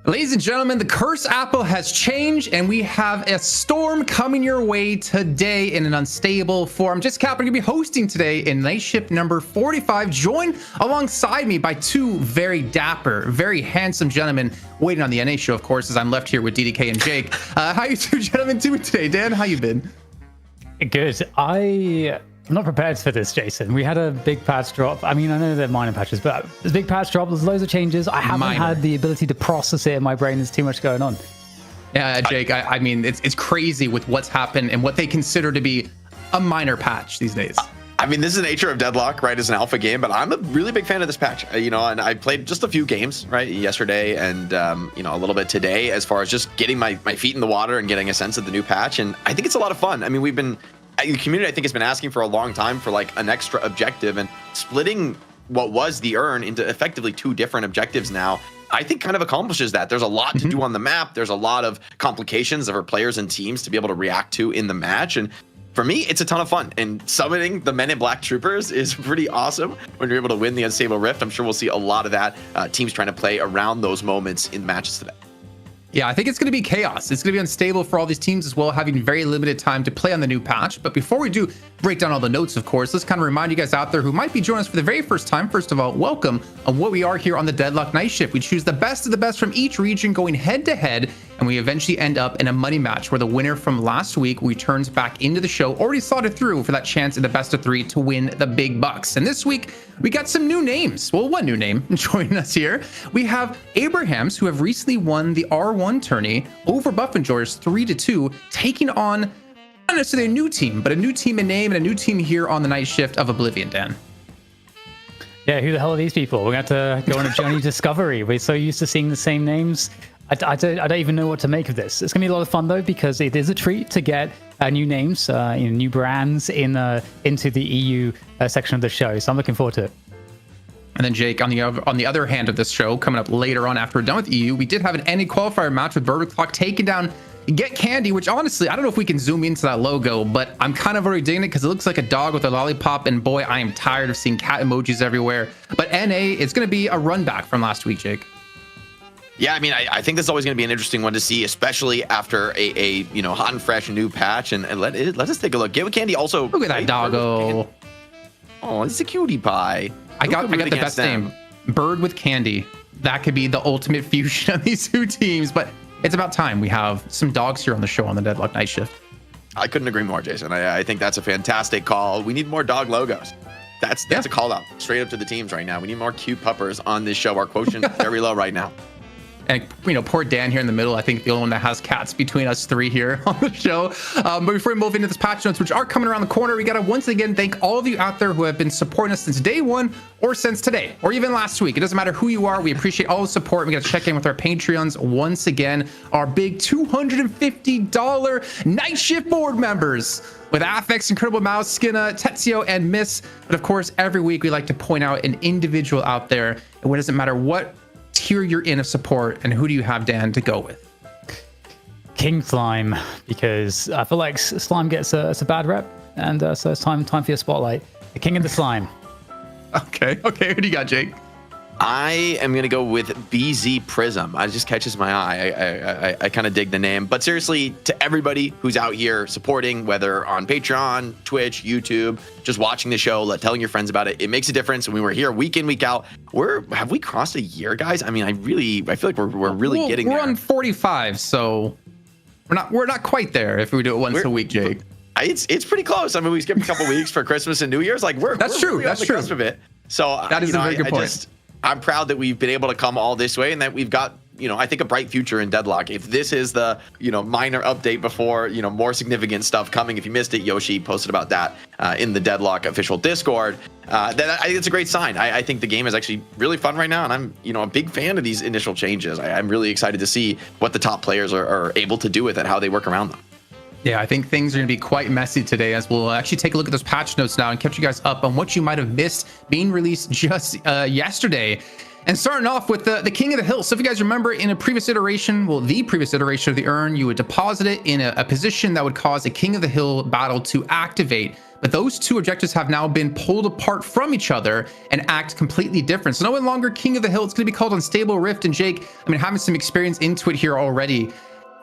Ladies and gentlemen, the curse apple has changed and we have a storm coming your way today in an unstable form. Just Cap, I'm going to be hosting today in night shift number 45, joined alongside me by two very dapper, very handsome gentlemen waiting on the NA show, of course, as I'm left here with DDK and Jake. How you two gentlemen doing today? Dan, how you been? Good. I'm not prepared for this, Jason. We had a big patch drop. I mean, I know they're minor patches, but there's a big patch drop. There's loads of changes. I haven't had the ability to process it in my brain. There's too much going on. Yeah, Jake, I mean, it's crazy with what's happened and what they consider to be a minor patch these days. I mean, this is the nature of Deadlock, right? It's an alpha game, but I'm a really big fan of this patch, and I played just a few games, right, yesterday and, a little bit today as far as just getting my feet in the water and getting a sense of the new patch. And I think it's a lot of fun. I mean, the community, I think, has been asking for a long time for like an extra objective, and splitting what was the urn into effectively two different objectives now, I think kind of accomplishes that. There's a lot to do on the map. There's a lot of complications for players and teams to be able to react to in the match. And for me, it's a ton of fun. And summoning the Men in Black troopers is pretty awesome when you're able to win the Unstable Rift. I'm sure we'll see a lot of that, teams trying to play around those moments in matches today. Yeah, I think it's going to be chaos. It's going to be unstable for all these teams as well, having very limited time to play on the new patch. But before we do break down all the notes, of course, let's kind of remind you guys out there who might be joining us for the very first time. First of all, welcome on what we are here on the Deadlock Night Shift. We choose the best of the best from each region going head to head, and we eventually end up in a money match where the winner from last week returns back into the show, already slotted through for that chance in the best of three to win the big bucks. And this week, we got some new names. Well, one new name joining us here. We have Abrahams, who have recently won the R1 tourney over Buffenjoyers 3-2, taking on not necessarily a new team, but a new team in name and a new team here on the night shift of Oblivion, Dan. Yeah, who the hell are these people? We're going to have to go on a journey of discovery. We're so used to seeing the same names. I don't even know what to make of this. It's going to be a lot of fun, though, because it is a treat to get new names, new brands into the EU section of the show. So I'm looking forward to it. And then Jake, on the other hand of this show, coming up later on after we're done with EU, we did have an NA qualifier match with Burger Clock taking down Get Candy, which honestly, I don't know if we can zoom into that logo, but I'm kind of already digging it because it looks like a dog with a lollipop. And boy, I am tired of seeing cat emojis everywhere. But NA is going to be a run back from last week, Jake. Yeah, I mean, I think this is always going to be an interesting one to see, especially after a hot and fresh new patch. And let us take a look. Get Candy also. Look at that doggo. Oh, it's a cutie pie. I got the best name. Bird with Candy. That could be the ultimate fusion of these two teams. But it's about time we have some dogs here on the show on the Deadlock Night Shift. I couldn't agree more, Jason. I think that's a fantastic call. We need more dog logos. That's a call out straight up to the teams right now. We need more cute puppers on this show. Our quotient is very low right now. And, poor Dan here in the middle, I think the only one that has cats between us three here on the show. But before we move into this patch notes, which are coming around the corner, we got to once again thank all of you out there who have been supporting us since day one or since today or even last week. It doesn't matter who you are. We appreciate all the support. We got to check in with our Patreons once again. Our big $250 night shift board members with Affix, Incredible Mouse, Skinna, Tetsio, and Miss. But of course, every week we like to point out an individual out there. And it doesn't matter what tier you're in of support, and who do you have, Dan, to go with? King Slime, because I feel like Slime gets a bad rep, and so it's time for your spotlight. The King of the Slime. Okay, who do you got, Jake? I am going to go with BZ Prism. It just catches my eye. I kind of dig the name. But seriously, to everybody who's out here supporting, whether on Patreon, Twitch, YouTube, just watching the show, telling your friends about it, it makes a difference. And we were here week in, week out. Have we crossed a year, guys? I mean, I feel like we're really getting there. We're on 45, so we're not quite there if we do it once a week, Jake. It's pretty close. I mean, we skipped a couple weeks for Christmas and New Year's. Like we're true. Really That's on the cusp of it. So that is a very good point. I'm proud that we've been able to come all this way and that we've got, I think a bright future in Deadlock. If this is the, minor update before, more significant stuff coming. If you missed it, Yoshi posted about that in the Deadlock official Discord. Then I think it's a great sign. I think the game is actually really fun right now. And I'm, a big fan of these initial changes. I'm really excited to see what the top players are able to do with it, how they work around them. Yeah, I think things are going to be quite messy today, as we'll actually take a look at those patch notes now and catch you guys up on what you might have missed being released just yesterday. And starting off with the King of the Hill. So if you guys remember in a previous iteration, the previous iteration of the urn, you would deposit it in a position that would cause a King of the Hill battle to activate. But those two objectives have now been pulled apart from each other and act completely different. So no longer King of the Hill. It's going to be called Unstable Rift. And Jake, I mean, having some experience into it here already,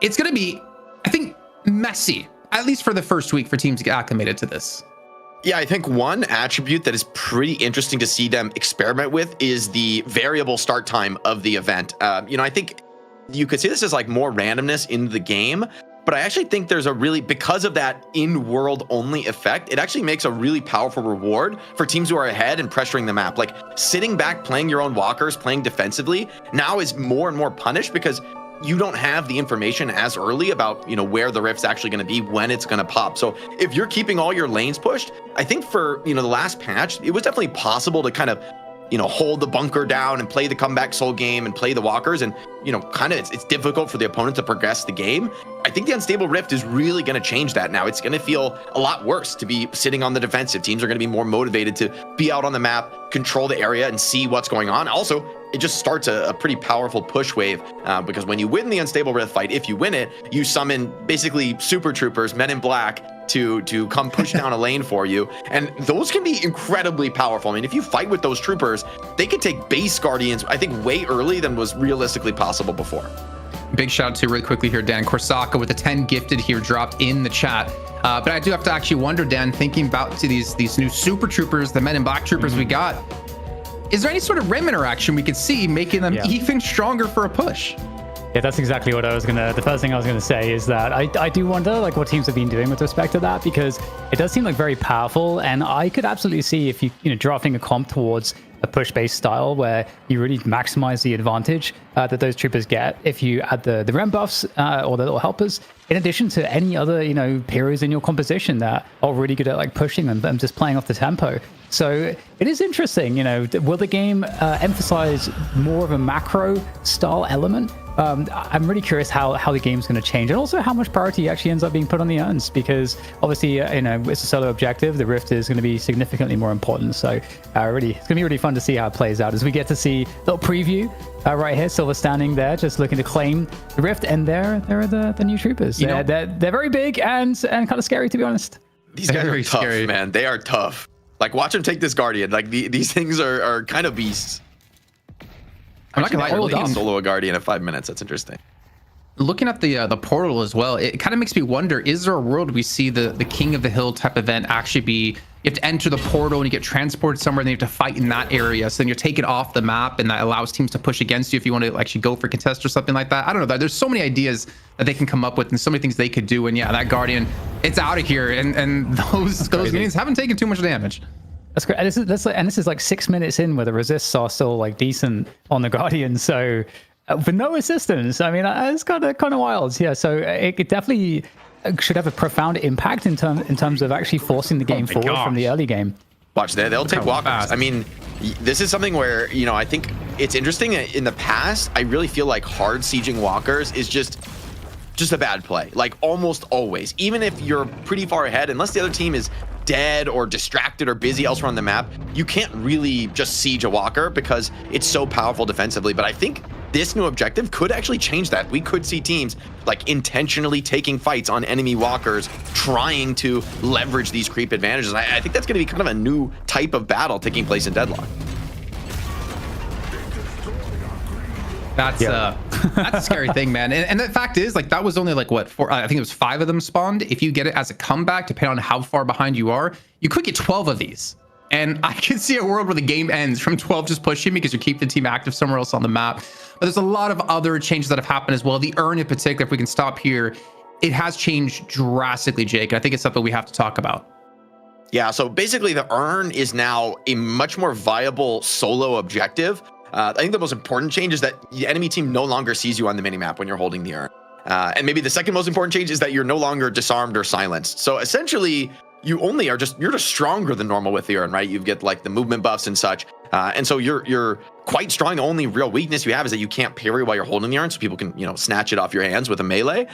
it's going to be, I think, messy, at least for the first week, for teams to get acclimated to this. Yeah, I think one attribute that is pretty interesting to see them experiment with is the variable start time of the event. I think you could see this as like more randomness in the game, but I actually think there's because of that in-world only effect, it actually makes a really powerful reward for teams who are ahead and pressuring the map. Like sitting back, playing your own walkers, playing defensively now is more and more punished because you don't have the information as early about, where the rift's actually going to be, when it's going to pop. So if you're keeping all your lanes pushed, I think for, the last patch, it was definitely possible to kind of, hold the bunker down and play the comeback soul game and play the walkers. And, it's difficult for the opponent to progress the game. I think the Unstable Rift is really going to change that now. It's going to feel a lot worse to be sitting on the defensive. Teams are going to be more motivated to be out on the map, control the area and see what's going on. Also, it just starts a pretty powerful push wave because when you win the Unstable Rift fight, if you win it, you summon basically super troopers, men in black, to come push down a lane for you. And those can be incredibly powerful. I mean, if you fight with those troopers, they can take base guardians, I think, way early than was realistically possible before. Big shout out to really quickly here, Dan Korsaka with the 10 gifted here dropped in the chat. But I do have to actually wonder, Dan, thinking about these new super troopers, the men in black troopers we got, is there any sort of rim interaction we could see making them even stronger for a push? Yeah, that's exactly what the first thing I was gonna say is that I do wonder like what teams have been doing with respect to that, because it does seem like very powerful, and I could absolutely see if you drafting a comp towards a push-based style where you really maximize the advantage that those troopers get if you add the rem buffs or the little helpers, in addition to any other heroes in your composition that are really good at like pushing them and just playing off the tempo. So it is interesting. Will the game emphasize more of a macro style element? I'm really curious how the game's going to change, and also how much priority actually ends up being put on the urns, because obviously it's a solo objective. The rift is going to be significantly more important. So it's going to be really fun to see how it plays out as we get to see a little preview right here. Silver standing there, just looking to claim the rift, and there are the new troopers. They're very big and kind of scary, to be honest. These guys are tough, man. They are tough. Like, watch them take this guardian. Like these things are kind of beasts. I'm not gonna lie, solo a guardian at 5 minutes. That's interesting. Looking at the portal as well, it kind of makes me wonder, is there a world we see the King of the Hill type event actually be, you have to enter the portal and you get transported somewhere and you have to fight in that area, so then you're taken off the map and that allows teams to push against you if you want to actually go for contest or something like that. I don't know, there's so many ideas that they can come up with and so many things they could do, and yeah, that guardian, it's out of here, and those minions haven't taken too much damage. That's great. And this is like 6 minutes in where the resists are still like decent on the guardian, so with no assistance. I mean, it's kind of wild. Yeah, so it definitely should have a profound impact in terms of actually forcing the game forward from the early game. Watch, they'll take walkers. I mean, this is something where I think it's interesting. In the past, I really feel like hard sieging walkers is just a bad play, like almost always. Even if you're pretty far ahead, unless the other team is dead or distracted or busy elsewhere on the map, you can't really just siege a walker because it's so powerful defensively. But I think this new objective could actually change that. We could see teams like intentionally taking fights on enemy walkers, trying to leverage these creep advantages. I think that's going to be kind of a new type of battle taking place in Deadlock. That's a scary thing, man. And the fact is, like, that was only like what, four, I think it was 5 of them spawned. If you get it as a comeback, depending on how far behind you are, you could get 12 of these. And I can see a world where the game ends from 12 just pushing because you keep the team active somewhere else on the map. But there's a lot of other changes that have happened as well. The urn in particular, if we can stop here, it has changed drastically, Jake. And I think it's something we have to talk about. Yeah, so basically the urn is now a much more viable solo objective. I think the most important change is that the enemy team no longer sees you on the minimap when you're holding the urn. And maybe the second most important change is that you're no longer disarmed or silenced. So essentially, you're just stronger than normal with the urn, right? You get like the movement buffs and such. And so you're quite strong. The only real weakness you have is that you can't parry while you're holding the urn, so people can, snatch it off your hands with a melee.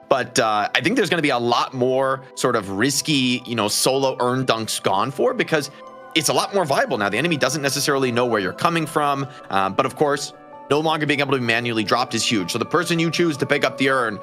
But I think there's going to be a lot more sort of risky, solo urn dunks gone for, because it's a lot more viable now. The enemy doesn't necessarily know where you're coming from. But of course, no longer being able to be manually dropped is huge. So the person you choose to pick up the urn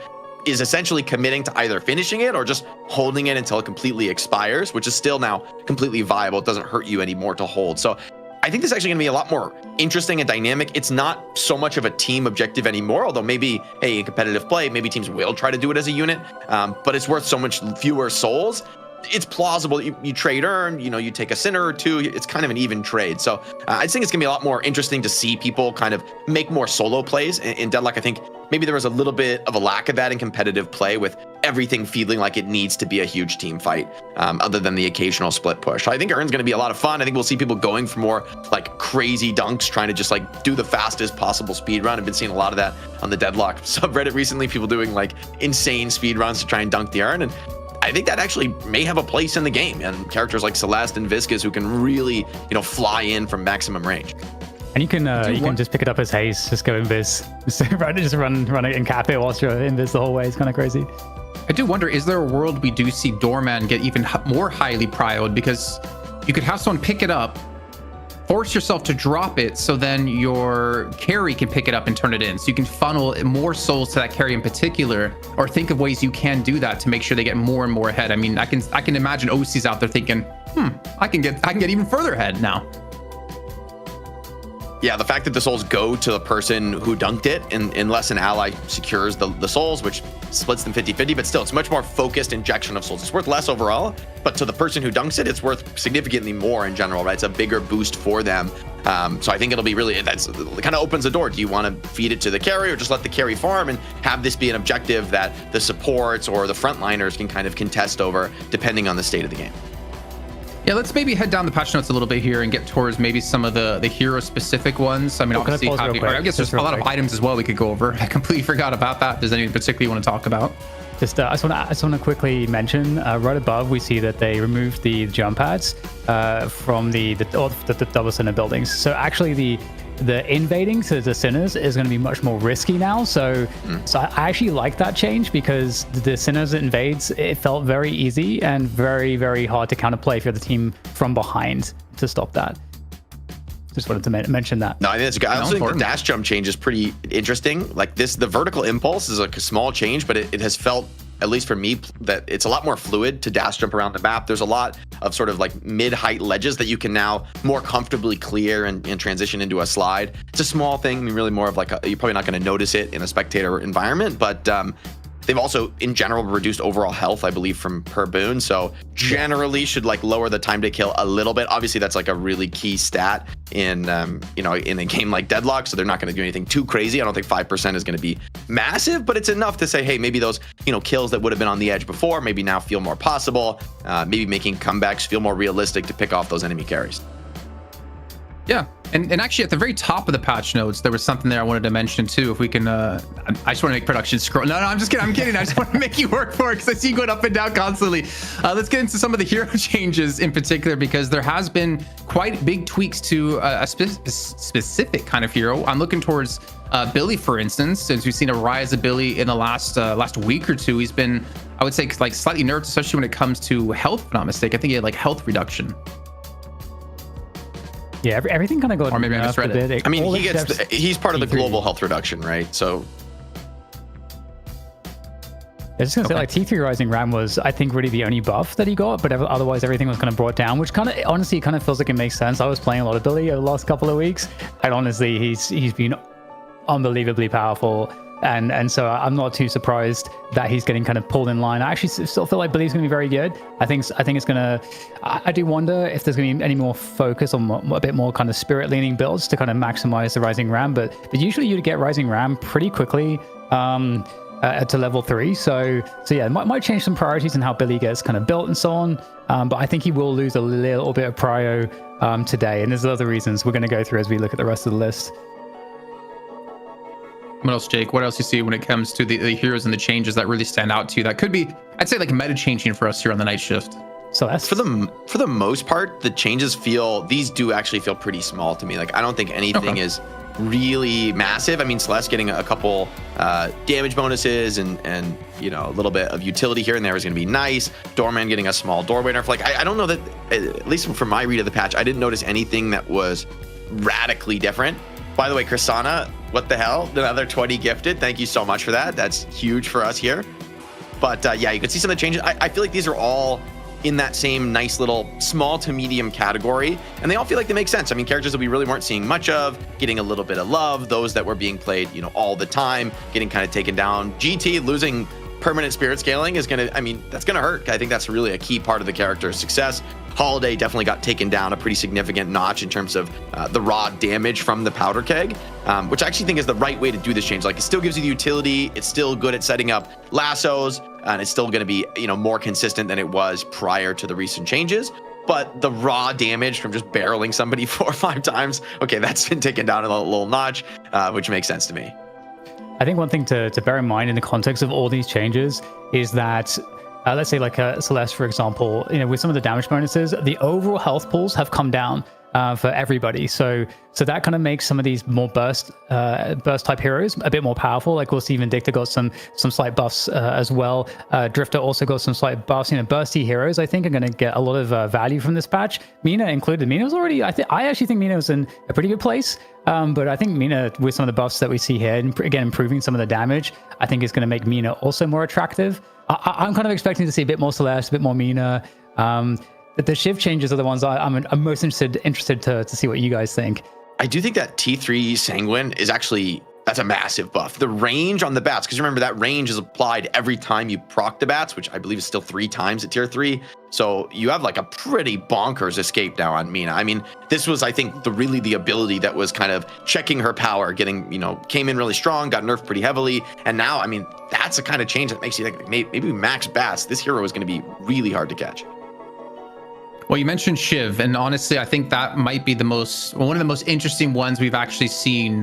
is essentially committing to either finishing it or just holding it until it completely expires, which is still now completely viable. It doesn't hurt you anymore to hold. So I think this is actually going to be a lot more interesting and dynamic. It's not so much of a team objective anymore, although maybe, hey, in competitive play, maybe teams will try to do it as a unit, but it's worth so much fewer souls. It's plausible. You trade urn, you take a sinner or two. It's kind of an even trade. So I just think it's going to be a lot more interesting to see people kind of make more solo plays. In Deadlock, I think maybe there was a little bit of a lack of that in competitive play, with everything feeling like it needs to be a huge team fight, other than the occasional split push. So I think urn's going to be a lot of fun. I think we'll see people going for more like crazy dunks, trying to just like do the fastest possible speed run. I've been seeing a lot of that on the Deadlock subreddit recently, people doing like insane speed runs to try and dunk the urn. And I think that actually may have a place in the game, and characters like Celeste and Viscous who can really, fly in from maximum range. And you can just pick it up as haste, just go invis, just run it and cap it whilst you're invis the whole way. It's kind of crazy. I do wonder, is there a world we do see Doorman get even more highly prioed, because you could have someone pick it up, force yourself to drop it, so then your carry can pick it up and turn it in. So you can funnel more souls to that carry in particular, or think of ways you can do that to make sure they get more and more ahead. I mean, I can imagine OCs out there thinking, I can get even further ahead now. Yeah, the fact that the souls go to the person who dunked it, unless an ally secures the souls, which splits them 50-50, but still, it's much more focused injection of souls. It's worth less overall, but to the person who dunks it, it's worth significantly more in general, right? It's a bigger boost for them. So I think it'll be it kind of opens the door. Do you want to feed it to the carry, or just let the carry farm and have this be an objective that the supports or the frontliners can kind of contest over, depending on the state of the game? Yeah, let's maybe head down the patch notes a little bit here and get towards maybe some of the hero-specific ones. I mean, obviously, I guess there's a lot of items as well we could go over. I completely forgot about that. If there's anything particular you want to talk about? I just want to quickly mention, right above, we see that they removed the jump pads from the double center buildings. So actually, the invading to the sinners is going to be much more risky now. So I actually like that change, because the sinners invades, it felt very easy and very, very hard to counterplay if you're the team from behind to stop that. Just wanted to mention that. No, I think that's good. I also think the dash jump change is pretty interesting. Like the vertical impulse is like a small change, but it has felt, at least for me, that it's a lot more fluid to dash jump around the map. There's a lot of sort of like mid-height ledges that you can now more comfortably clear and transition into a slide. It's a small thing. I mean, really more of like you're probably not going to notice it in a spectator environment, but they've also, in general, reduced overall health, I believe, from per boon. So generally should like lower the time to kill a little bit. Obviously, that's like a really key stat in in a game like Deadlock. So they're not going to do anything too crazy. I don't think 5% is going to be massive, but it's enough to say, hey, maybe those kills that would have been on the edge before maybe now feel more possible. Maybe making comebacks feel more realistic to pick off those enemy carries. Yeah, and actually at the very top of the patch notes, there was something there I wanted to mention too. If we can, I just want to make production scroll. No, I'm just kidding. I'm kidding. I just want to make you work for it, because I see you going up and down constantly. Let's get into some of the hero changes in particular, because there has been quite big tweaks to a specific kind of hero. I'm looking towards Billy, for instance, since we've seen a rise of Billy in the last week or two. He's been I would say like slightly nerfed, especially when it comes to health, if I'm not mistaken. I think he had like health reduction. Yeah, everything kind of got. Or maybe I misread it. I mean, he's part of the global health reduction, right? So. I was just gonna say, like, T3 Rising Ram was, I think, really the only buff that he got, but otherwise everything was kind of brought down, which kind of, honestly, kind of feels like it makes sense. I was playing a lot of Billy over the last couple of weeks, and honestly, he's been unbelievably powerful, and so I'm not too surprised that he's getting kind of pulled in line. I actually still feel like Billy's gonna be very good. I think it's gonna. I do wonder if there's gonna be any more focus on a bit more kind of spirit leaning builds to kind of maximize the Rising Ram, but usually you'd get Rising Ram pretty quickly. To level 3, so yeah, it might change some priorities and how Billy gets kind of built and so on, but I think he will lose a little bit of prio today, and there's other reasons we're going to go through as we look at the rest of the list. What else, Jake? What else you see when it comes to the heroes and the changes that really stand out to you? That could be, I'd say, like meta changing for us here on the night shift. So that's for the most part, the changes do actually feel pretty small to me. Like, I don't think anything is really massive. I mean, Celeste getting a couple damage bonuses and you know, a little bit of utility here and there is going to be nice. Doorman getting a small doorway nerf. Like, I don't know that, at least from my read of the patch, I didn't notice anything that was radically different. By the way, Chrisana, what the hell? Another 20 gifted. Thank you so much for that. That's huge for us here. But yeah, you can see some of the changes. I feel like these are all in that same nice little small to medium category, and they all feel like they make sense. I mean, characters that we really weren't seeing much of, getting a little bit of love, those that were being played, you know, all the time, getting kind of taken down. GT losing permanent spirit scaling is gonna, I mean, that's gonna hurt. I think that's really a key part of the character's success. Holiday definitely got taken down a pretty significant notch in terms of the raw damage from the powder keg, which I actually think is the right way to do this change. Like, it still gives you the utility, it's still good at setting up lassos, and it's still going to be, you know, more consistent than it was prior to the recent changes. But the raw damage from just barreling somebody 4 or 5 times, okay, that's been taken down a little notch, which makes sense to me. I think one thing to bear in mind in the context of all these changes is that let's say like Celeste, for example, you know, with some of the damage bonuses, the overall health pools have come down for everybody. So that kind of makes some of these more burst type heroes a bit more powerful. Like, we'll see Vindicta got some slight buffs as well. Drifter also got some slight buffs. You know, bursty heroes, I think, are going to get a lot of value from this patch. Mina included. Mina's already, I actually think Mina's in a pretty good place. But I think Mina, with some of the buffs that we see here, and again, improving some of the damage, I think is going to make Mina also more attractive. I'm kind of expecting to see a bit more Celeste, a bit more Mina. The shift changes are the ones I'm most interested to see what you guys think. I do think that T3 Sanguine is actually, that's a massive buff. The range on the bats, because remember that range is applied every time you proc the bats, which I believe is still 3 times at tier 3. So you have like a pretty bonkers escape now on Mina. I mean, this was, I think, the ability that was kind of checking her power, getting, you know, came in really strong, got nerfed pretty heavily. And now, I mean, that's the kind of change that makes you think maybe max bats, this hero is going to be really hard to catch. Well, you mentioned Shiv, and honestly, I think that might be one of the most interesting ones we've actually seen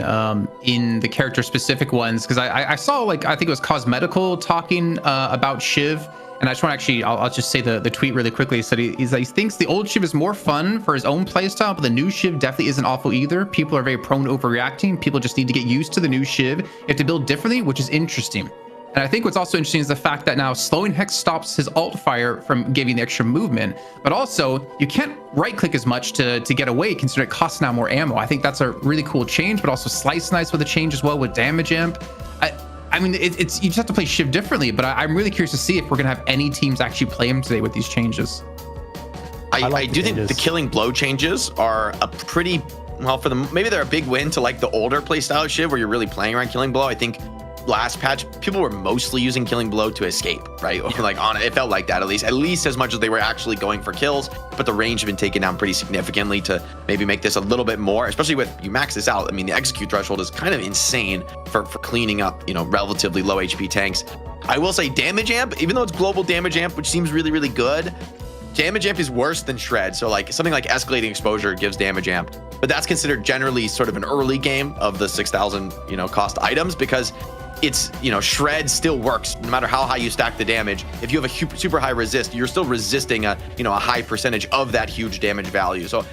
in the character-specific ones. Because I saw, like, I think it was Cosmetical talking about Shiv, and I just want to I'll just say the tweet really quickly. He said he thinks the old Shiv is more fun for his own playstyle, but the new Shiv definitely isn't awful either. People are very prone to overreacting. People just need to get used to the new Shiv. You have to build differently, which is interesting. And I think what's also interesting is the fact that now slowing Hex stops his alt fire from giving the extra movement, but also you can't right click as much to get away, considering it costs now more ammo. I think that's a really cool change, but also Slice Nice with a change as well with damage amp. I mean, it's you just have to play Shiv differently, but I'm really curious to see if we're gonna have any teams actually play him today with these changes. I do think the Killing Blow changes are a pretty, well, maybe they're a big win to like the older playstyle of Shiv where you're really playing around Killing Blow. I think last patch people were mostly using Killing Blow to escape, right? Or like it felt like that, at least as much as they were actually going for kills, but the range had been taken down pretty significantly to maybe make this a little bit more, especially with, you max this out, I mean, the execute threshold is kind of insane for cleaning up, you know, relatively low HP tanks. I will say damage amp, even though it's global damage amp, which seems really, really good, damage amp is worse than shred. So like something like escalating exposure gives damage amp, but that's considered generally sort of an early game of the 6,000, you know, cost items, because it's, you know, shred still works no matter how high you stack the damage. If you have a super high resist, you're still resisting a high percentage of that huge damage value. So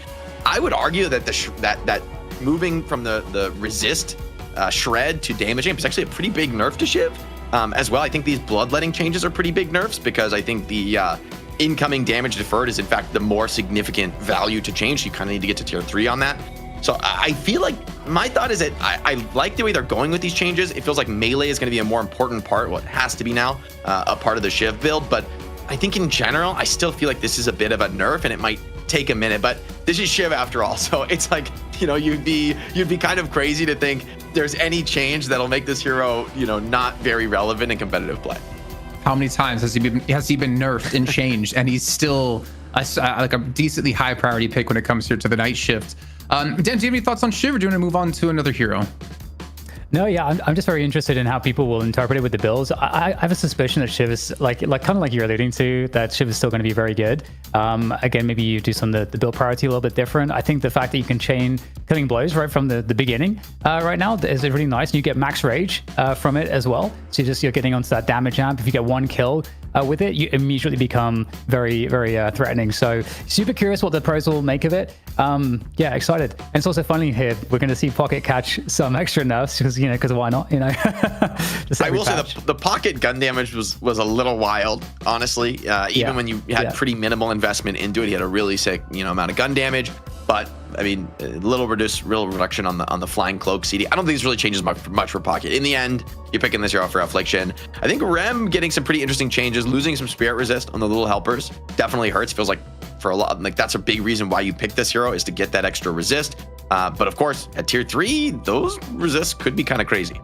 I would argue that that moving from the resist shred to damage amp is actually a pretty big nerf to Shiv. as well. I think these bloodletting changes are pretty big nerfs because I think the incoming damage deferred is in fact the more significant value to change. You kind of need to get to tier 3 on that. So I feel like my thought is that I like the way they're going with these changes. It feels like melee is going to be a more important part, well, it has to be now, a part of the Shiv build. But I think in general, I still feel like this is a bit of a nerf and it might take a minute, but this is Shiv after all. So it's like, you know, you'd be kind of crazy to think there's any change that'll make this hero, you know, not very relevant in competitive play. How many times has he been nerfed and changed, and he's still like a decently high priority pick when it comes here to the night shift? Dan, do you have any thoughts on Shiv, or do you want to move on to another hero? No, yeah, I'm just very interested in how people will interpret it with the builds. I have a suspicion that Shiv is like kind of like you're alluding to, that Shiv is still going to be very good. Again, maybe you do some of the build priority a little bit different. I think the fact that you can chain killing blows right from the beginning right now is really nice. And you get max rage from it as well. So you're getting onto that damage amp. If you get one kill with it, you immediately become very, very threatening. So super curious what the pros will make of it. Yeah, excited. And it's also funny here, we're going to see Pocket catch some extra nerfs because why not? I will say the Pocket gun damage was a little wild, honestly. Even when you had pretty minimal investment into it, he had a really sick amount of gun damage. But I mean, a little reduction on the flying cloak CD. I don't think this really changes much for Pocket. In the end, you're picking this hero for Affliction. I think Rem getting some pretty interesting changes, losing some spirit resist on the little helpers definitely hurts. Feels like for a lot, like that's a big reason why you pick this hero, is to get that extra resist. But of course, at tier 3, those resists could be kind of crazy.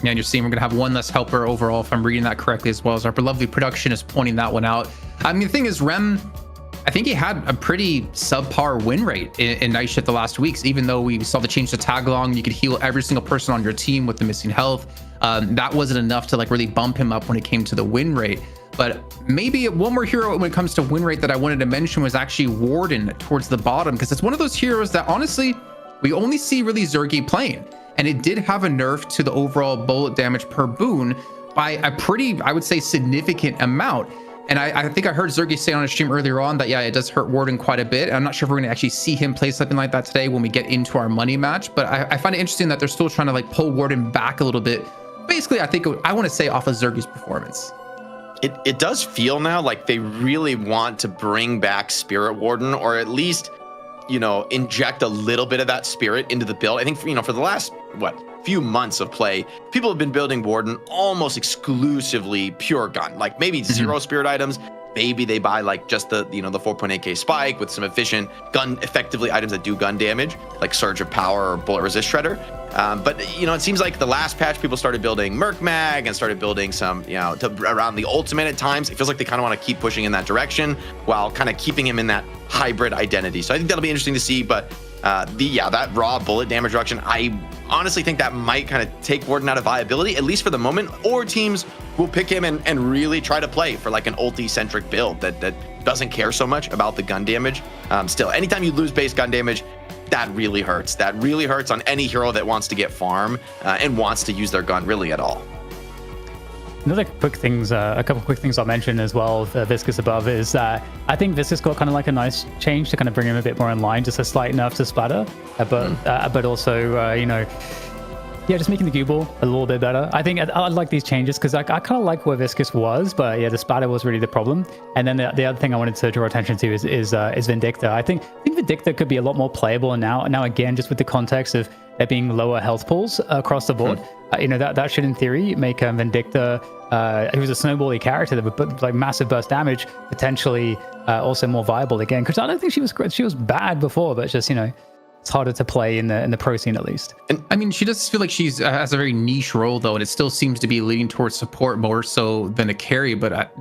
Yeah, and you're seeing we're going to have one less helper overall, if I'm reading that correctly, as well as our lovely production is pointing that one out. I mean, the thing is, Rem, I think he had a pretty subpar win rate in Night Shift the last weeks, even though we saw the change to tag along. You could heal every single person on your team with the missing health. That wasn't enough to like really bump him up when it came to the win rate. But maybe one more hero when it comes to win rate that I wanted to mention was actually Warden towards the bottom, because it's one of those heroes that honestly, we only see really Zergy playing. And it did have a nerf to the overall bullet damage per boon by a pretty, I would say, significant amount. And I think I heard Zergy say on a stream earlier on that, yeah, it does hurt Warden quite a bit. I'm not sure if we're going to actually see him play something like that today when we get into our money match. But I find it interesting that they're still trying to like pull Warden back a little bit. Basically, I want to say off of Zergy's performance. It does feel now like they really want to bring back Spirit Warden, or at least, inject a little bit of that spirit into the build. I think, for the last, few months of play, people have been building Warden almost exclusively pure gun, like maybe zero spirit items. Maybe they buy like just the 4.8k spike with some efficient gun, effectively items that do gun damage, like Surge of Power or Bullet Resist Shredder. But it seems like the last patch, people started building Merc Mag and started building some, around the ultimate at times. It feels like they kind of want to keep pushing in that direction while kind of keeping him in that hybrid identity. So I think that'll be interesting to see. But that raw bullet damage reduction, I honestly think that might kind of take Warden out of viability, at least for the moment, or teams will pick him and really try to play for like an ulti-centric build that doesn't care so much about the gun damage. Still, anytime you lose base gun damage, that really hurts. That really hurts on any hero that wants to get farm and wants to use their gun really at all. Another quick things, a couple quick things I'll mention as well, Viscous above, is that I think Viscous got kind of like a nice change to kind of bring him a bit more in line, just a slight nerf to splatter, but also, just making the goo ball a little bit better. I think I like these changes because I kind of like where Viscous was, but yeah, the splatter was really the problem. And then the other thing I wanted to draw attention to is Vindicta. I think Vindicta could be a lot more playable now again, just with the context of there being lower health pools across the board. That should in theory make Vindicta, who's a snowbally character that would put like massive burst damage, potentially also more viable again. Because I don't think she was bad before, but it's just it's harder to play in the pro scene at least. And I mean, she does feel like she's has a very niche role though, and it still seems to be leaning towards support more so than a carry. But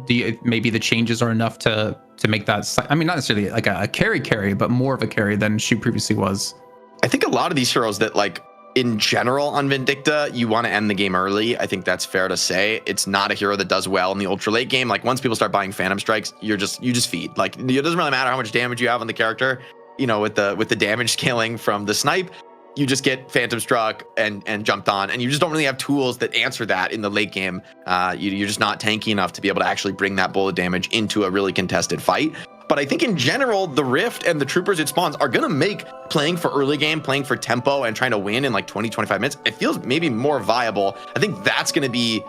maybe the changes are enough to make that, I mean, not necessarily like a carry, but more of a carry than she previously was. I think a lot of these heroes that like in general on Vindicta, you want to end the game early. I think that's fair to say. It's not a hero that does well in the ultra late game. Like once people start buying Phantom Strikes, you just feed. Like it doesn't really matter how much damage you have on the character. With the damage scaling from the snipe, you just get Phantom Struck and jumped on, and you just don't really have tools that answer that in the late game. You're just not tanky enough to be able to actually bring that bullet damage into a really contested fight. but I think in general, the Rift and the Troopers it spawns are going to make playing for early game, playing for tempo, and trying to win in like 20, 25 minutes, it feels maybe more viable. I think that's going to be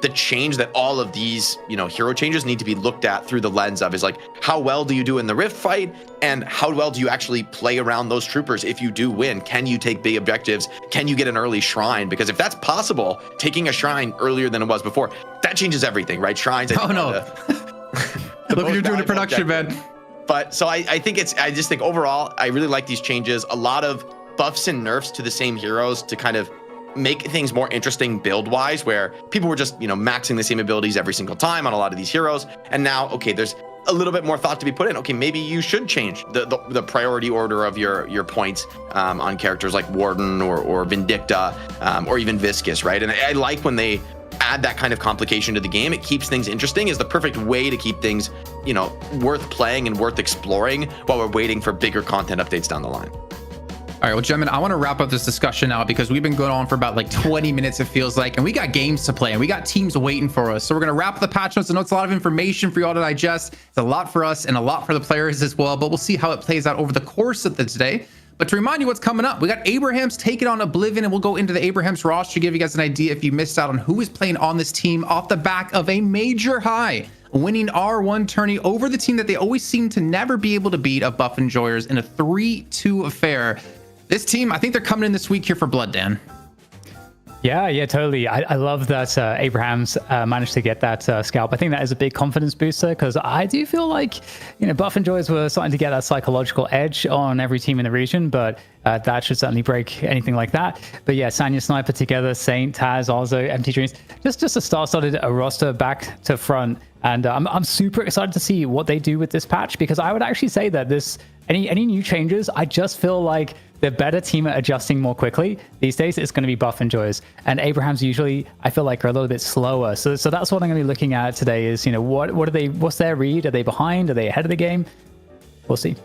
the change that all of these, hero changes need to be looked at through the lens of is like, how well do you do in the Rift fight? And how well do you actually play around those Troopers if you do win? Can you take big objectives? Can you get an early shrine? Because if that's possible, taking a shrine earlier than it was before, that changes everything, right? Shrines. Oh, no. Look what you're doing to production, man. But so I just think overall, I really like these changes. A lot of buffs and nerfs to the same heroes to kind of make things more interesting build-wise, where people were just, maxing the same abilities every single time on a lot of these heroes. And now, okay, there's a little bit more thought to be put in. Okay, maybe you should change the priority order of your points on characters like Warden or Vindicta or even Viscus, right? And I like when they add that kind of complication to the game. It keeps things interesting, is the perfect way to keep things, worth playing and worth exploring while we're waiting for bigger content updates down the line. All right, well, gentlemen, I want to wrap up this discussion now because we've been going on for about like 20 minutes, it feels like, and we got games to play and we got teams waiting for us. So we're going to wrap up the patch notes. I know it's a lot of information for you all to digest. It's a lot for us and a lot for the players as well, but we'll see how it plays out over the course of the today. But to remind you what's coming up, we got Abraham's taking on Oblivion, and we'll go into the Abraham's roster to give you guys an idea if you missed out on who is playing on this team off the back of a major high, winning R1 tourney over the team that they always seem to never be able to beat, of Buff Enjoyers, in a 3-2 affair. This team, I think they're coming in this week here for blood, Dan. Yeah, totally. I love that Abraham's managed to get that scalp. I think that is a big confidence booster because I do feel like, Buff Enjoyers were starting to get that psychological edge on every team in the region, but that should certainly break anything like that. But yeah, Sanya Sniper together, Saint, Taz, Ozo, Empty Dreams, just a star-studded roster back to front. And I'm super excited to see what they do with this patch, because I would actually say that any new changes, I just feel like the better team at adjusting more quickly these days is going to be Buff Enjoyers, and Abraham's usually, I feel like, are a little bit slower. So that's what I'm going to be looking at today is, what's their read? Are they behind? Are they ahead of the game? We'll see.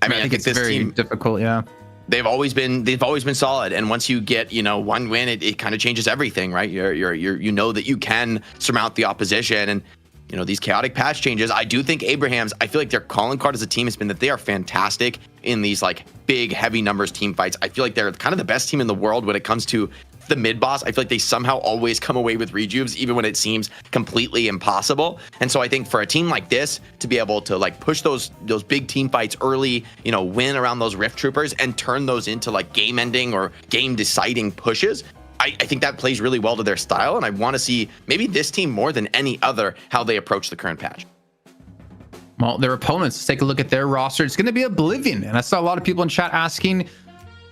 I think it's this very team, difficult. Yeah. They've always been solid, and once you get one win, it kind of changes everything, right? You know that you can surmount the opposition, and these chaotic patch changes. I do think Abraham's, I feel like their calling card as a team has been that they are fantastic in these like big heavy numbers team fights. I feel like they're kind of the best team in the world when it comes to the mid boss. I feel like they somehow always come away with rejuves, even when it seems completely impossible. And so I think for a team like this to be able to like push those big team fights early, win around those Rift Troopers and turn those into like game ending or game deciding pushes, I think that plays really well to their style, and I want to see maybe this team more than any other how they approach the current patch. Well, their opponents, let's take a look at their roster. It's going to be Oblivion, and I saw a lot of people in chat asking,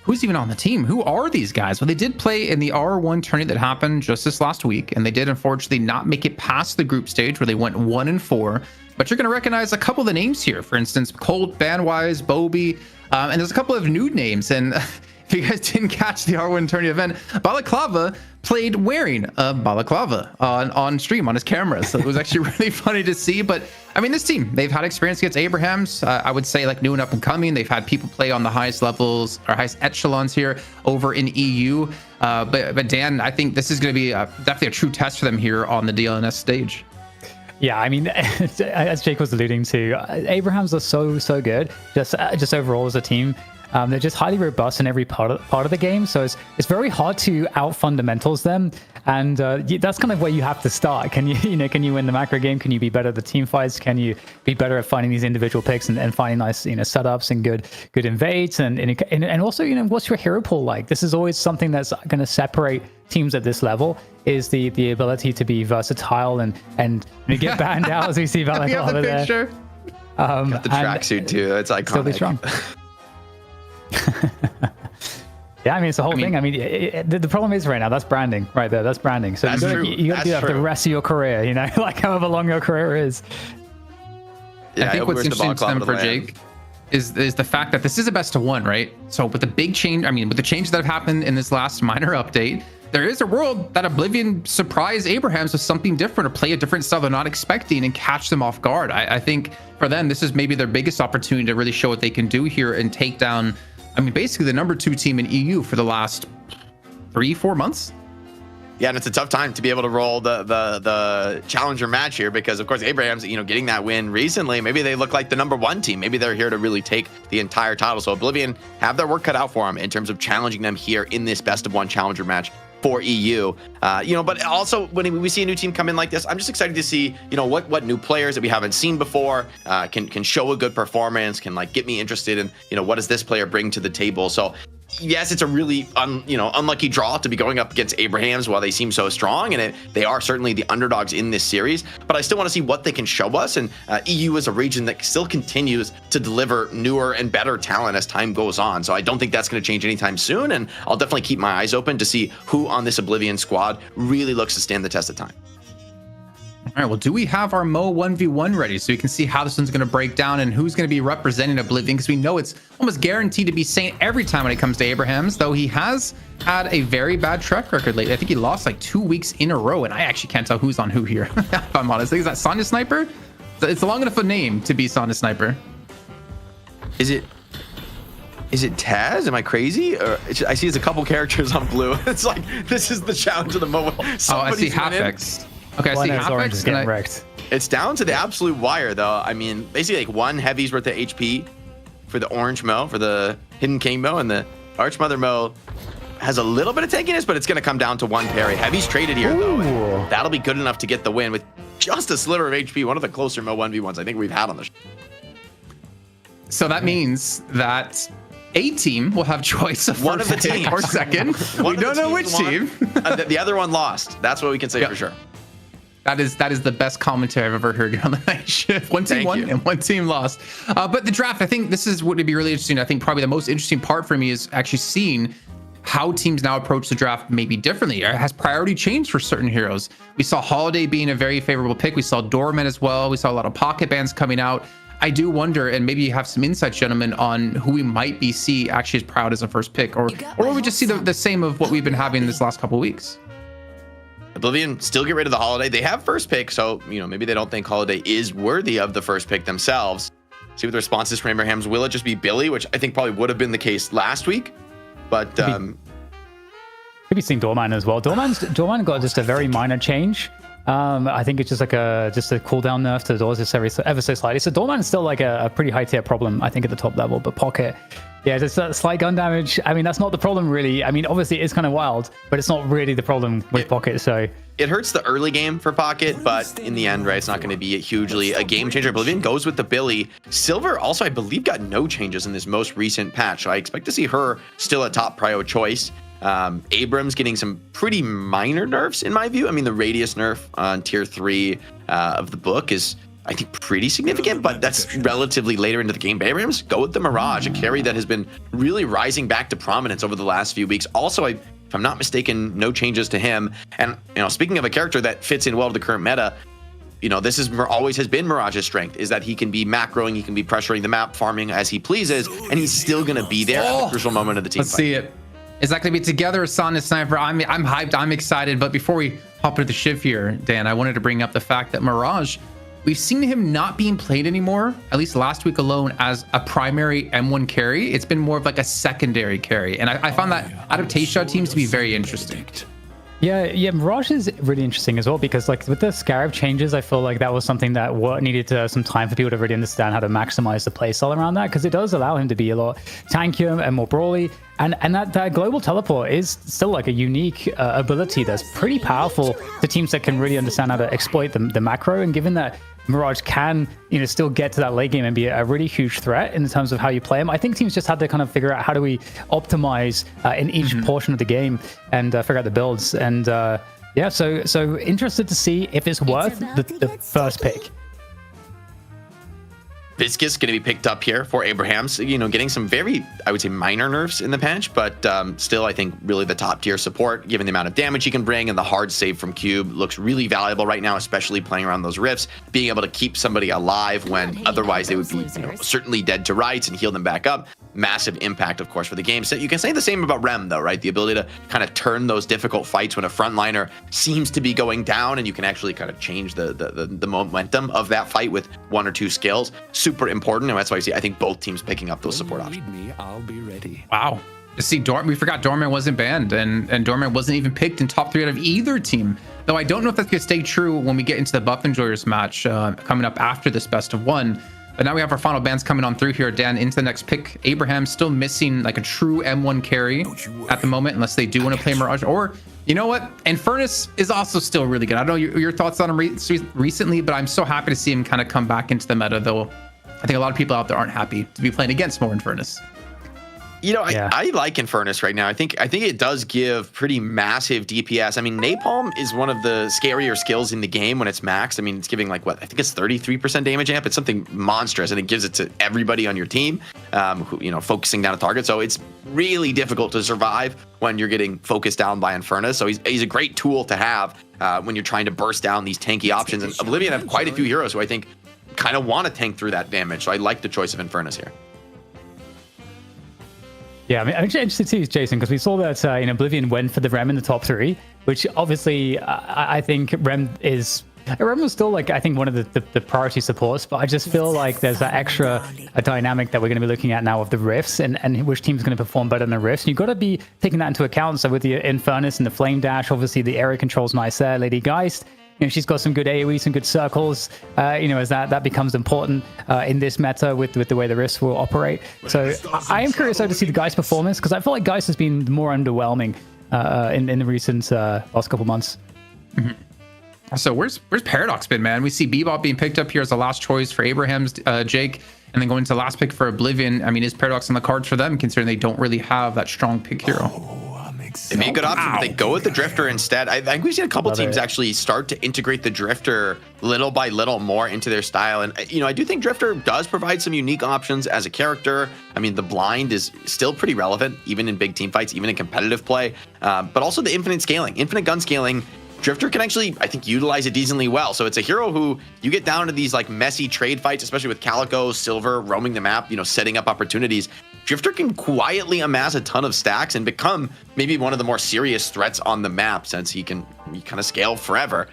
who's even on the team? Who are these guys? Well, they did play in the R1 tourney that happened just this last week, and they did unfortunately not make it past the group stage where they went 1-4. But you're going to recognize a couple of the names here. For instance, Colt, Bandwise, Bobby, and there's a couple of new names. And if you guys didn't catch the R1 tourney event, Balaclava played wearing a balaclava on stream on his camera. So it was actually really funny to see. But I mean, this team, they've had experience against Abraham's. I would say like new and up and coming. They've had people play on the highest levels or highest echelons here over in EU. But Dan, I think this is going to be definitely a true test for them here on the DLNS stage. Yeah, I mean, as Jake was alluding to, Abraham's are so good. Just overall as a team. They're just highly robust in every part of the game, so it's very hard to out fundamentals them, and that's kind of where you have to start. Can you win the macro game? Can you be better at the team fights? Can you be better at finding these individual picks and finding nice setups and good invades and also what's your hero pool like? This is always something that's going to separate teams at this level, is the ability to be versatile and get banned out as we see Balaclava there. Got the tracksuit too. That's iconic. Still be strong. Yeah, I mean, it's the whole thing. I mean, the problem is right now, that's branding right there. That's branding. So you got to do that for the rest of your career, like however long your career is. Yeah, I think what's interesting to them for Jake is the fact that this is a best of one, right? So with the big change, with the changes that have happened in this last minor update, there is a world that Oblivion surprise Abraham's with something different or play a different style they're not expecting and catch them off guard. I think for them, this is maybe their biggest opportunity to really show what they can do here and take down, basically the number 2 team in EU for the last 3-4 months. Yeah, and it's a tough time to be able to roll the challenger match here because, of course, Abraham's, getting that win recently. Maybe they look like the #1 team. Maybe they're here to really take the entire title. So Oblivion have their work cut out for them in terms of challenging them here in this best-of-1 challenger match for EU. But also when we see a new team come in like this, I'm just excited to see, what new players that we haven't seen before can show a good performance, can get me interested in, what does this player bring to the table. So yes, it's a really unlucky draw to be going up against Abrahams while they seem so strong, and they are certainly the underdogs in this series. But I still want to see what they can show us. And EU is a region that still continues to deliver newer and better talent as time goes on. So I don't think that's going to change anytime soon. And I'll definitely keep my eyes open to see who on this Oblivion squad really looks to stand the test of time. All right, well, do we have our Mo 1v1 ready so we can see how this one's going to break down and who's going to be representing Oblivion? Because we know it's almost guaranteed to be Saint every time when it comes to Abrahams, though he has had a very bad track record lately. I think he lost 2 weeks in a row, and I actually can't tell who's on who here, if I'm honest. Is that Sonya Sniper? It's long enough a name to be Sonya Sniper. Is it Taz? Am I crazy? Or I see there's a couple characters on blue. It's like, this is the challenge of the moment. Oh, I see Halfex. Okay, I see Orange is getting wrecked. It's down to the absolute wire, though. I mean, basically one heavy's worth of HP for the orange Mo, for the Hidden King Mo, and the Archmother Mo has a little bit of tankiness, but it's going to come down to one parry. Heavy's traded here, though. And that'll be good enough to get the win with just a sliver of HP. One of the closer Mo 1v1s I think we've had on the show. So that means that a team will have choice of one of the teams or second. We don't know which team. The other one lost. That's what we can say for sure. That is the best commentary I've ever heard on the night shift. One team won and one team lost. But the draft, I think this is what would be really interesting. I think probably the most interesting part for me is actually seeing how teams now approach the draft maybe differently. Has priority changed for certain heroes? We saw Holiday being a very favorable pick. We saw Doorman as well. We saw a lot of pocket bands coming out. I do wonder, and maybe you have some insights, gentlemen, on who we might be see actually as proud as a first pick, or we just see the same of what we've been having this last couple of weeks. Oblivion still get rid of the Holiday. They have first pick, so maybe they don't think Holiday is worthy of the first pick themselves. See what the response is from Abrahams. Will it just be Billy, which I think probably would have been the case last week, but could be seeing Doorman as well. Doorman got just a very minor change. I think it's just a cooldown nerf to the doors just ever so slightly. So Doorman is still a pretty high tier problem, I think, at the top level. But Pocket, yeah, just that slight gun damage. I mean, that's not the problem really. I mean, obviously it's kind of wild, but it's not really the problem with Pocket. So it hurts the early game for Pocket, but in the end, right, it's not going to be hugely a game changer. Oblivion goes with the Billy. Silver also, I believe, got no changes in this most recent patch, so I expect to see her still a top prio choice. Abrams getting some pretty minor nerfs in my view. I mean, the radius nerf on tier 3 of the book is, I think, pretty significant, but that's relatively later into the game. But Abrams, go with the Mirage, a carry that has been really rising back to prominence over the last few weeks. Also, if I'm not mistaken, no changes to him. And speaking of a character that fits in well to the current meta, this is always has been Mirage's strength, is that he can be macroing, he can be pressuring the map, farming as he pleases, and he's still going to be there at the crucial moment of the team fight. Let's see it. Is that going to be together or Sonya Sniper? I'm hyped. I'm excited. But before we hop into the shift here, Dan, I wanted to bring up the fact that Mirage, we've seen him not being played anymore, at least last week alone, as a primary M1 carry. It's been more of a secondary carry. And I found that adaptation teams to be very interesting. Yeah, Mirage is really interesting as well because with the Scarab changes, I feel like that was something that needed some time for people to really understand how to maximize the playstyle around that, because it does allow him to be a lot tankier and more brawly, and that global teleport is still a unique ability that's pretty powerful to teams that can really understand how to exploit the macro. And given that Mirage can still get to that late game and be a really huge threat in terms of how you play him, I think teams just had to kind of figure out how do we optimize in each portion of the game and figure out the builds. And yeah, so interested to see if it's worth the first pick. Viscus going to be picked up here for Abrahams, getting some very, I would say, minor nerfs in the patch, but still, I think, really the top tier support, given the amount of damage he can bring, and the hard save from Cube looks really valuable right now, especially playing around those rifts, being able to keep somebody alive when otherwise they would be certainly dead to rights and heal them back up. Massive impact, of course, for the game. So you can say the same about Rem, though, right? The ability to kind of turn those difficult fights when a frontliner seems to be going down, and you can actually kind of change the momentum of that fight with one or two skills. Super important, and that's why I think both teams picking up those support options. I'll be ready. Wow. See, we forgot Dorman wasn't banned, and Dorman wasn't even picked in top 3 out of either team. Though I don't know if that's going to stay true when we get into the Buff Enjoyers match coming up after this best of 1. But now we have our final bans coming on through here, Dan, into the next pick. Abraham still missing like a true M1 carry at the moment, unless they do want to play Mirage. Or, you know what? Infernus is also still really good. I don't know your thoughts on him recently, but I'm so happy to see him kind of come back into the meta, though I think a lot of people out there aren't happy to be playing against more Infernus. You know, I like Infernus right now. I think it does give pretty massive DPS. I mean, Napalm is one of the scarier skills in the game when it's maxed. I mean, it's giving like, what, I think it's 33% damage amp. It's something monstrous, and it gives it to everybody on your team, who, you know, focusing down a target. So it's really difficult to survive when you're getting focused down by Infernus. So he's a great tool to have when you're trying to burst down these tanky options. And Oblivion have quite a few heroes who I think kind of want to tank through that damage. So I like the choice of Infernus here. Yeah, I mean, I'm interested too, Jason, because we saw that Oblivion went for the Rem in the top 3, which obviously I think Rem was still like, I think, one of the priority supports, but I just feel like there's that extra dynamic that we're going to be looking at now of the rifts and which team's going to perform better than the rifts. And you've got to be taking that into account. So with the Infernus and the Flame Dash, obviously the area control's nice there. Lady Geist, she's got some good AoE, some good circles, as that becomes important in this meta with the way the rifts will operate. So I am curious though to see the Geist performance, because I feel like Geist has been more underwhelming in the recent last couple months. Mm-hmm. So where's Paradox been, man? We see Bebop being picked up here as the last choice for Abraham's Jake, and then going to the last pick for Oblivion. I mean, is Paradox on the cards for them, considering they don't really have that strong pick hero? It'd be a good option if they go with the Drifter instead. I think we've seen a couple teams actually start to integrate the Drifter little by little more into their style. And, I do think Drifter does provide some unique options as a character. I mean, the blind is still pretty relevant, even in big team fights, even in competitive play. But also the infinite gun scaling. Drifter can actually, I think, utilize it decently well. So it's a hero who you get down to these like messy trade fights, especially with Calico, Silver, roaming the map, setting up opportunities. Drifter can quietly amass a ton of stacks and become maybe one of the more serious threats on the map, since he kind of scale forever,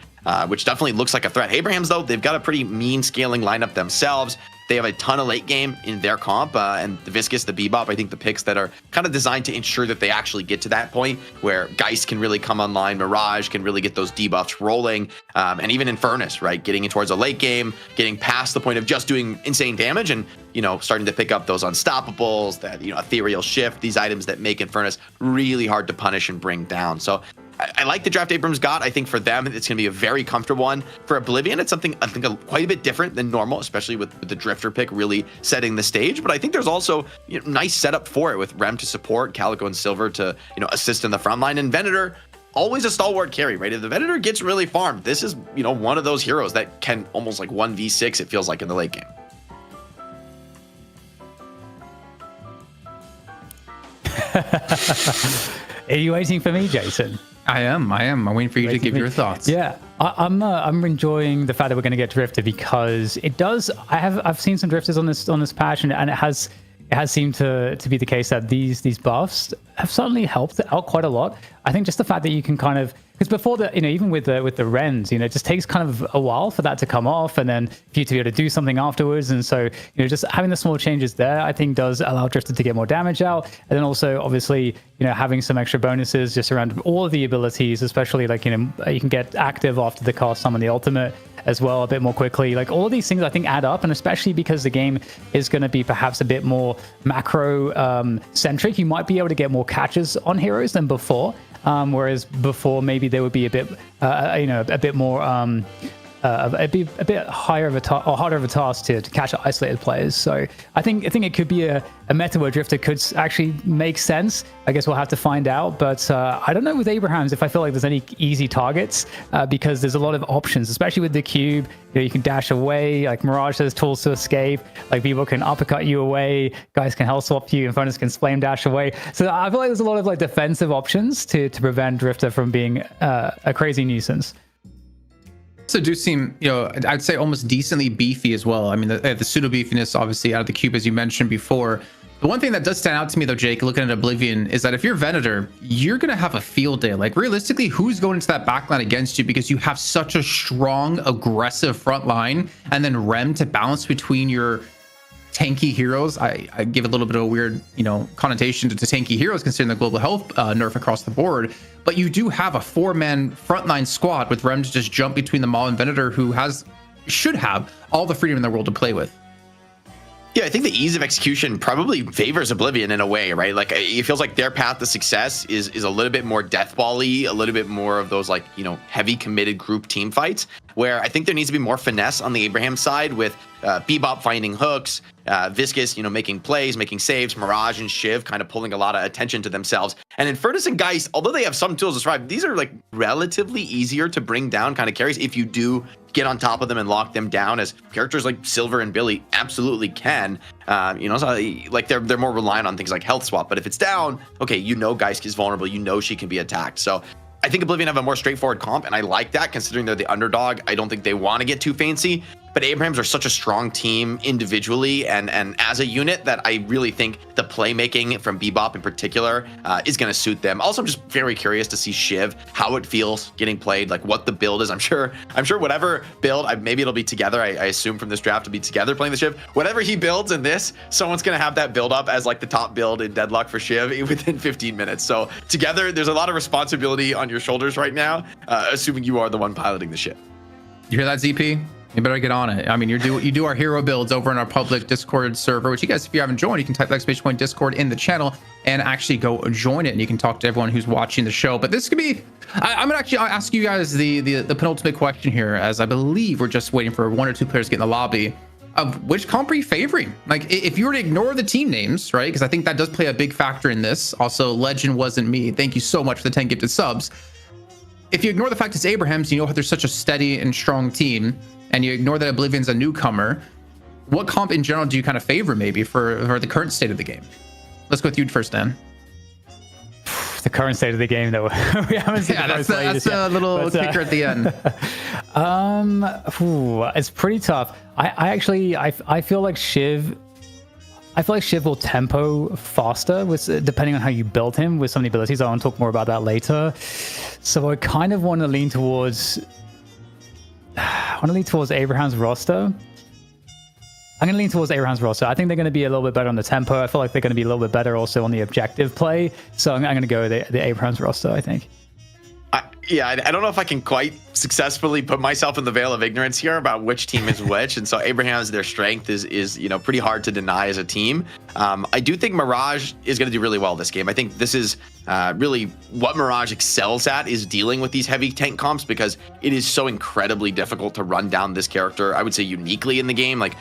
which definitely looks like a threat. Abrahams, though, they've got a pretty mean scaling lineup themselves. They have a ton of late game in their comp, and the Viscus, the Bebop, I think the picks that are kind of designed to ensure that they actually get to that point where Geist can really come online, Mirage can really get those debuffs rolling, and even Infernus, right? Getting in towards a late game, getting past the point of just doing insane damage and, starting to pick up those Unstoppables, that, Ethereal Shift, these items that make Infernus really hard to punish and bring down. So I like the draft Abrams got. I think for them, it's going to be a very comfortable one. For Oblivion, it's something I think quite a bit different than normal, especially with the Drifter pick really setting the stage. But I think there's also nice setup for it with Rem to support, Calico and Silver to assist in the front line, and Venator, always a stalwart carry, right? If the Venator gets really farmed, this is one of those heroes that can almost like 1v6, it feels like, in the late game. Are you waiting for me, Jason? I am. I'm waiting for you to give your thoughts. Yeah, I'm enjoying the fact that we're going to get Drifter, because it does. I've seen some Drifters on this patch, and it has seemed to be the case that these buffs have certainly helped out quite a lot. I think just the fact that you can kind of, because before the even with the Rens, it just takes kind of a while for that to come off, and then for you to be able to do something afterwards. And so just having the small changes there, I think, does allow Drifter to get more damage out. And then also obviously having some extra bonuses just around all of the abilities, especially like you can get active after the cast summon the ultimate as well a bit more quickly. Like all of these things I think add up, and especially because the game is going to be perhaps a bit more macro centric, you might be able to get more catches on heroes than before. Whereas before maybe there would be a bit, a bit more, a bit higher of a or harder of a task to catch isolated players. So I think it could be a meta where Drifter could actually make sense. I guess we'll have to find out. But I don't know with Abrahams if I feel like there's any easy targets, because there's a lot of options, especially with the cube. You can dash away. Like Mirage has tools to escape. Like people can uppercut you away. Guys can hell swap you. Infernus can flame dash away. So I feel like there's a lot of like defensive options to prevent Drifter from being a crazy nuisance. Also do seem, I'd say almost decently beefy as well. I mean, the pseudo beefiness obviously out of the cube, as you mentioned before. The one thing that does stand out to me though, Jake, looking at Oblivion, is that if you're Venator, you're going to have a field day. Like realistically, who's going into that backline against you, because you have such a strong, aggressive front line, and then Rem to balance between your tanky heroes. I give a little bit of a weird, connotation to tanky heroes considering the global health nerf across the board. But you do have a 4-man frontline squad with Rem to just jump between the Maul and Venator, who should have all the freedom in the world to play with. Yeah, I think the ease of execution probably favors Oblivion in a way, right? Like, it feels like their path to success is a little bit more deathball-y, a little bit more of those, like, heavy committed group team fights, where I think there needs to be more finesse on the Abraham side with Bebop finding hooks, Viscous, making plays, making saves, Mirage and Shiv kind of pulling a lot of attention to themselves. And Infernus and Geist, although they have some tools to survive, these are like relatively easier to bring down kind of carries if you do get on top of them and lock them down, as characters like Silver and Billy absolutely can. So like they're more reliant on things like health swap. But if it's down, okay, Geist is vulnerable, she can be attacked. So I think Oblivion have a more straightforward comp, and I like that considering they're the underdog. I don't think they want to get too fancy, but Abrahams are such a strong team individually and as a unit that I really think the playmaking from Bebop in particular is going to suit them. Also, I'm just very curious to see Shiv, how it feels getting played, like what the build is. I'm sure whatever build, maybe it'll be together. I assume from this draft to be together playing the Shiv. Whatever he builds in this, someone's going to have that build up as like the top build in Deadlock for Shiv within 15 minutes. So together, there's a lot of responsibility on your shoulders right now, assuming you are the one piloting the ship. You hear that, ZP? You better get on it. I mean, you do our hero builds over in our public Discord server, which you guys, if you haven't joined, you can type !Discord in the channel and actually go join it, and you can talk to everyone who's watching the show. But this could be, I'm gonna actually ask you guys the penultimate question here, as I believe we're just waiting for 1 or 2 players to get in the lobby. Which comp are you favoring? Like, if you were to ignore the team names, right? Because I think that does play a big factor in this. Also, Legend wasn't me. Thank you so much for the 10 gifted subs. If you ignore the fact it's Abraham's, how they're such a steady and strong team, and you ignore that Oblivion's a newcomer, what comp in general do you kind of favor maybe for the current state of the game? Let's go with you first, Dan. The current state of the game, though. We haven't seen that's a little kicker at the end. It's pretty tough. I feel like Shiv will tempo faster depending on how you build him with some of the abilities. I want to talk more about that later. So I kind of want to lean towards Abraham's roster. I'm going to lean towards Abraham's roster. I think they're going to be a little bit better on the tempo. I feel like they're going to be a little bit better also on the objective play. So I'm going to go with the Abraham's roster, I think. I don't know if I can quite successfully put myself in the veil of ignorance here about which team is which. And so Abraham's, their strength is pretty hard to deny as a team. I do think Mirage is going to do really well this game. I think this is really what Mirage excels at, is dealing with these heavy tank comps, because it is so incredibly difficult to run down this character, I would say uniquely in the game. Like,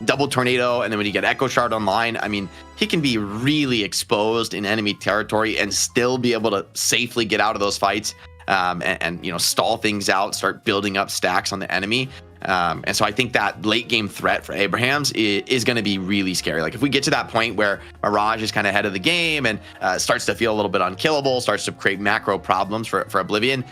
double tornado, and then when you get Echo Shard online, I mean, he can be really exposed in enemy territory and still be able to safely get out of those fights. And stall things out, start building up stacks on the enemy. And so I think that late game threat for Abraham's is going to be really scary. Like, if we get to that point where Mirage is kind of ahead of the game and starts to feel a little bit unkillable, starts to create macro problems for Oblivion.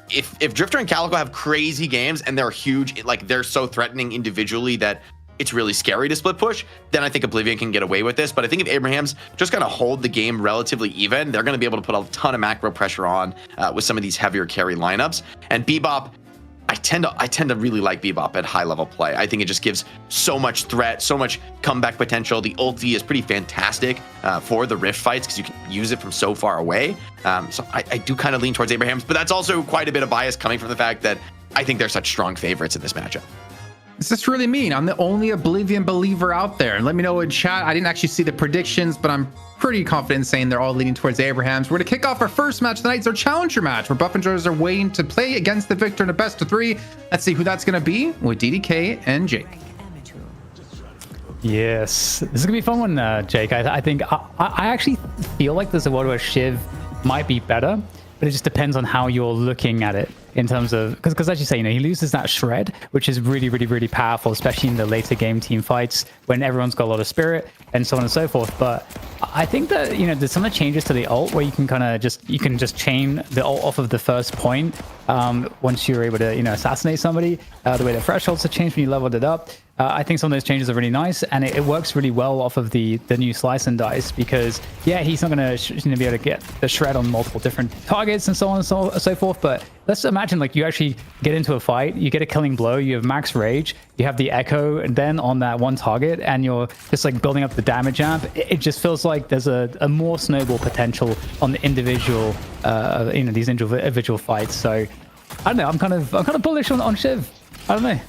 If Drifter and Calico have crazy games and they're huge, like they're so threatening individually that it's really scary to split push, then I think Oblivion can get away with this. But I think if Abraham's just kind of hold the game relatively even, they're going to be able to put a ton of macro pressure on with some of these heavier carry lineups. And Bebop, I tend to really like Bebop at high level play. I think it just gives so much threat, so much comeback potential. The ulti is pretty fantastic for the Rift fights because you can use it from so far away. So I do kind of lean towards Abraham's, but that's also quite a bit of bias coming from the fact that I think they're such strong favorites in this matchup. Does this really mean I'm the only Oblivion believer out there? And let me know in chat. I didn't actually see the predictions, but I'm pretty confident in saying they're all leaning towards Abraham's. We're going to kick off our first match tonight. It's our challenger match, where Buff and Joes are waiting to play against the victor in a best of 3. Let's see who that's going to be with DDK and Jake. Yes, this is going to be a fun one, Jake. I think I actually feel like there's a world where Shiv might be better, but it just depends on how you're looking at it. In terms of, because as you say, he loses that shred, which is really, really, really powerful, especially in the later game team fights when everyone's got a lot of spirit and so on and so forth. But I think that, there's some of the changes to the ult where you can just chain the ult off of the first point once you're able to, assassinate somebody. The way the thresholds have changed when you leveled it up. I think some of those changes are really nice, and it works really well off of the new slice and dice, because yeah, he's not going to be able to get the shred on multiple different targets and so on and so forth. But let's imagine like you actually get into a fight, you get a killing blow, you have max rage, you have the echo, and then on that one target, and you're just like building up the damage amp. It just feels like there's a more snowball potential on the individual, these individual fights. So I don't know. I'm kind of bullish on Shiv. I don't know.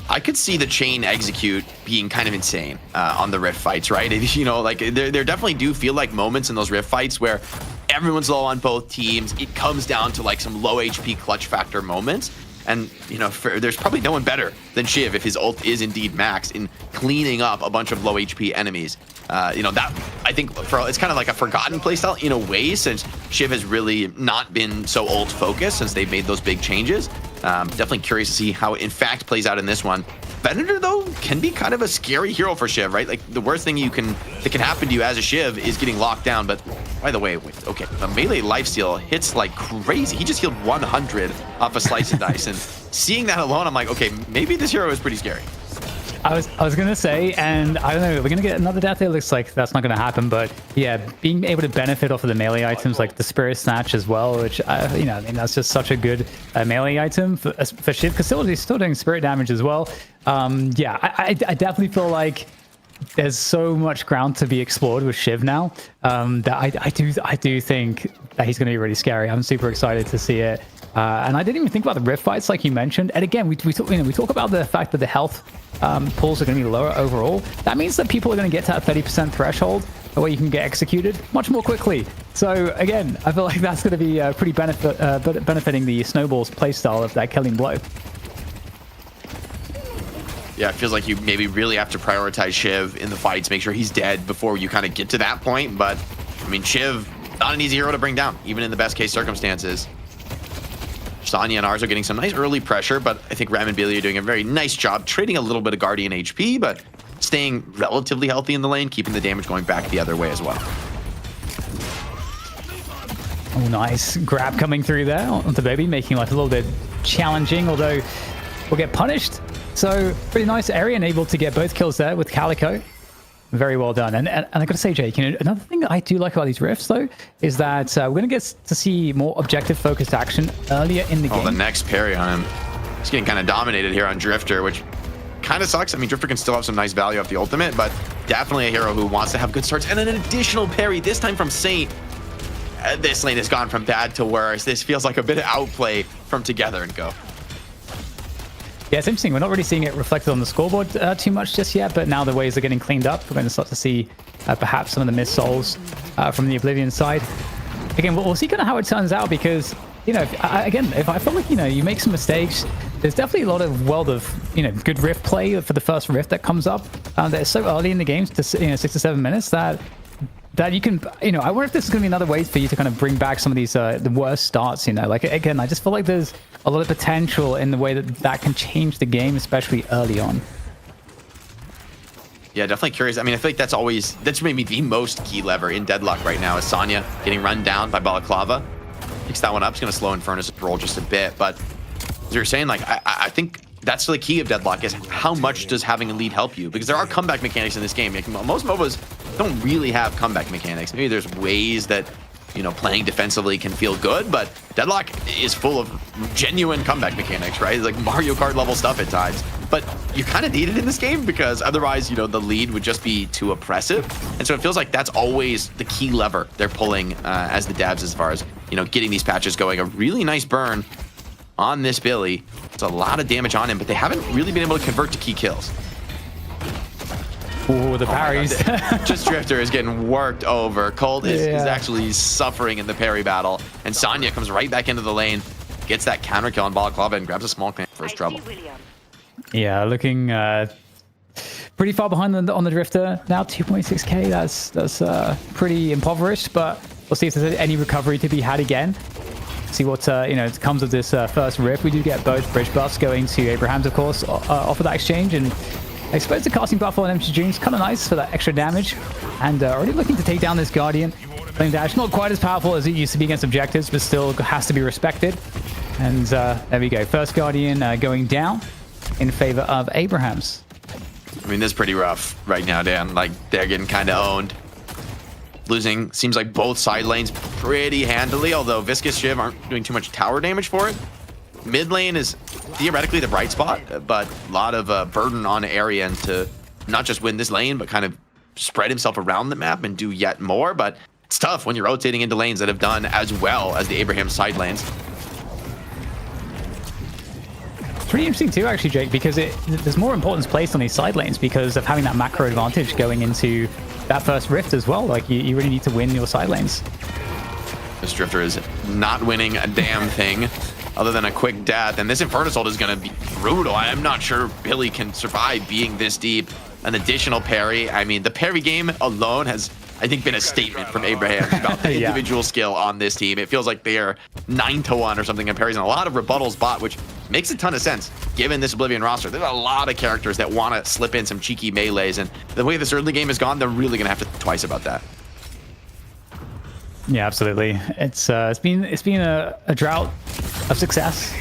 I could see the chain execute being kind of insane on the Rift fights, right? You know, like there definitely do feel like moments in those Rift fights where everyone's low on both teams. It comes down to like some low HP clutch factor moments. And, you know, there's probably no one better than Shiv if his ult is indeed maxed in cleaning up a bunch of low HP enemies. You know, that I think it's kind of like a forgotten playstyle in a way, since Shiv has really not been so ult focused since they've made those big changes. Definitely curious to see how it in fact plays out in this one. Venator, though, can be kind of a scary hero for Shiv, right? Like, the worst thing that can happen to you as a Shiv is getting locked down. But by the way, okay, the melee lifesteal hits like crazy. He just healed 100 off a slice and dice, and seeing that alone, I'm like, okay, maybe this hero is pretty scary. I was gonna say, and I don't know, we're gonna get another death. It looks like that's not gonna happen, but yeah, being able to benefit off of the melee items like the Spirit Snatch as well, which I mean, that's just such a good melee item for Shiv, because he's still doing spirit damage as well. Yeah, I definitely feel like there's so much ground to be explored with Shiv now, that I do think that he's gonna be really scary. I'm super excited to see it. And I didn't even think about the Rift fights like you mentioned. And again, we talk about the fact that the health pulls are going to be lower overall. That means that people are going to get to that 30% threshold where you can get executed much more quickly. So again, I feel like that's going to be pretty benefiting the Snowball's playstyle of that killing blow. Yeah, it feels like you maybe really have to prioritize Shiv in the fights, make sure he's dead before you kind of get to that point. But I mean, Shiv, not an easy hero to bring down, even in the best case circumstances. Sonya and Arz are getting some nice early pressure, but I think Ram and Billy are doing a very nice job trading a little bit of Guardian HP, but staying relatively healthy in the lane, keeping the damage going back the other way as well. Oh, nice grab coming through there onto Baby, making life a little bit challenging, although we'll get punished. So pretty nice. Arian able to get both kills there with Calico. Very well done. And I gotta say, Jake, another thing that I do like about these rifts, though, is that we're gonna get to see more objective-focused action earlier in the game. Oh, the next parry on him. He's getting kind of dominated here on Drifter, which kind of sucks. I mean, Drifter can still have some nice value off the ultimate, but definitely a hero who wants to have good starts. And an additional parry, this time from Saint. This lane has gone from bad to worse. This feels like a bit of outplay from Together and Go. Yeah, it's interesting. We're not really seeing it reflected on the scoreboard too much just yet, but now the waves are getting cleaned up. We're going to start to see perhaps some of the missed souls from the Oblivion side. Again, we'll see kind of how it turns out, because, if I feel like, you make some mistakes, there's definitely a lot of world of, good rift play for the first rift that comes up that is so early in the game, to 6 to 7 minutes, that you can, I wonder if this is going to be another way for you to kind of bring back some of these, the worst starts, like, again, I just feel like there's a lot of potential in the way that can change the game, especially early on. Yeah, definitely curious. I mean, I feel like that's maybe the most key lever in Deadlock right now is Sonya getting run down by Balaclava. Picks that one up. It's going to slow Infernus' roll just a bit. But as you're saying, like, I think that's the key of Deadlock, is how much does having a lead help you? Because there are comeback mechanics in this game. Like, most MOBAs don't really have comeback mechanics. Maybe there's ways that, playing defensively can feel good, but Deadlock is full of genuine comeback mechanics, right? Like Mario Kart level stuff at times. But you kind of need it in this game, because otherwise, the lead would just be too oppressive. And so it feels like that's always the key lever they're pulling as the devs, as far as, getting these patches going. A really nice burn on this Billy. It's a lot of damage on him, but they haven't really been able to convert to key kills. Ooh, the parries. Just Drifter is getting worked over. Cold is actually suffering in the parry battle. And Sonya comes right back into the lane, gets that counter kill on Balaclava, and grabs a small clamp for his trouble. Yeah, looking pretty far behind on the Drifter. Now 2.6k, that's pretty impoverished, but we'll see if there's any recovery to be had again. See what comes of this first rift. We do get both bridge buffs going to Abraham's, of course, off of that exchange, and I suppose the casting buff on Empty Dreams kind of nice for that extra damage. And already looking to take down this Guardian. Flame Dash, not quite as powerful as it used to be against objectives, but still has to be respected. And there we go. First Guardian going down in favor of Abraham's. I mean, this is pretty rough right now, Dan. Like, they're getting kind of owned. Losing seems like both side lanes pretty handily, although Viscous Shiv aren't doing too much tower damage for it. Mid lane is theoretically the bright spot, but a lot of burden on Arian to not just win this lane, but kind of spread himself around the map and do yet more. But it's tough when you're rotating into lanes that have done as well as the Abraham side lanes. Pretty interesting too, actually, Jake, because there's more importance placed on these side lanes because of having that macro advantage going into that first rift as well. Like, you really need to win your side lanes. This Drifter is not winning a damn thing other than a quick death, and this Inferno Ult is going to be brutal. I'm not sure Billy can survive being this deep. An additional parry. I mean, the parry game alone has, I think, been a statement from Abraham about the individual skill on this team. It feels like they are 9-1 or something in parries, and a lot of rebuttals bot, which makes a ton of sense given this Oblivion roster. There's a lot of characters that want to slip in some cheeky melees, and the way this early game has gone, they're really going to have to think twice about that. Yeah, absolutely. It's been a drought of success.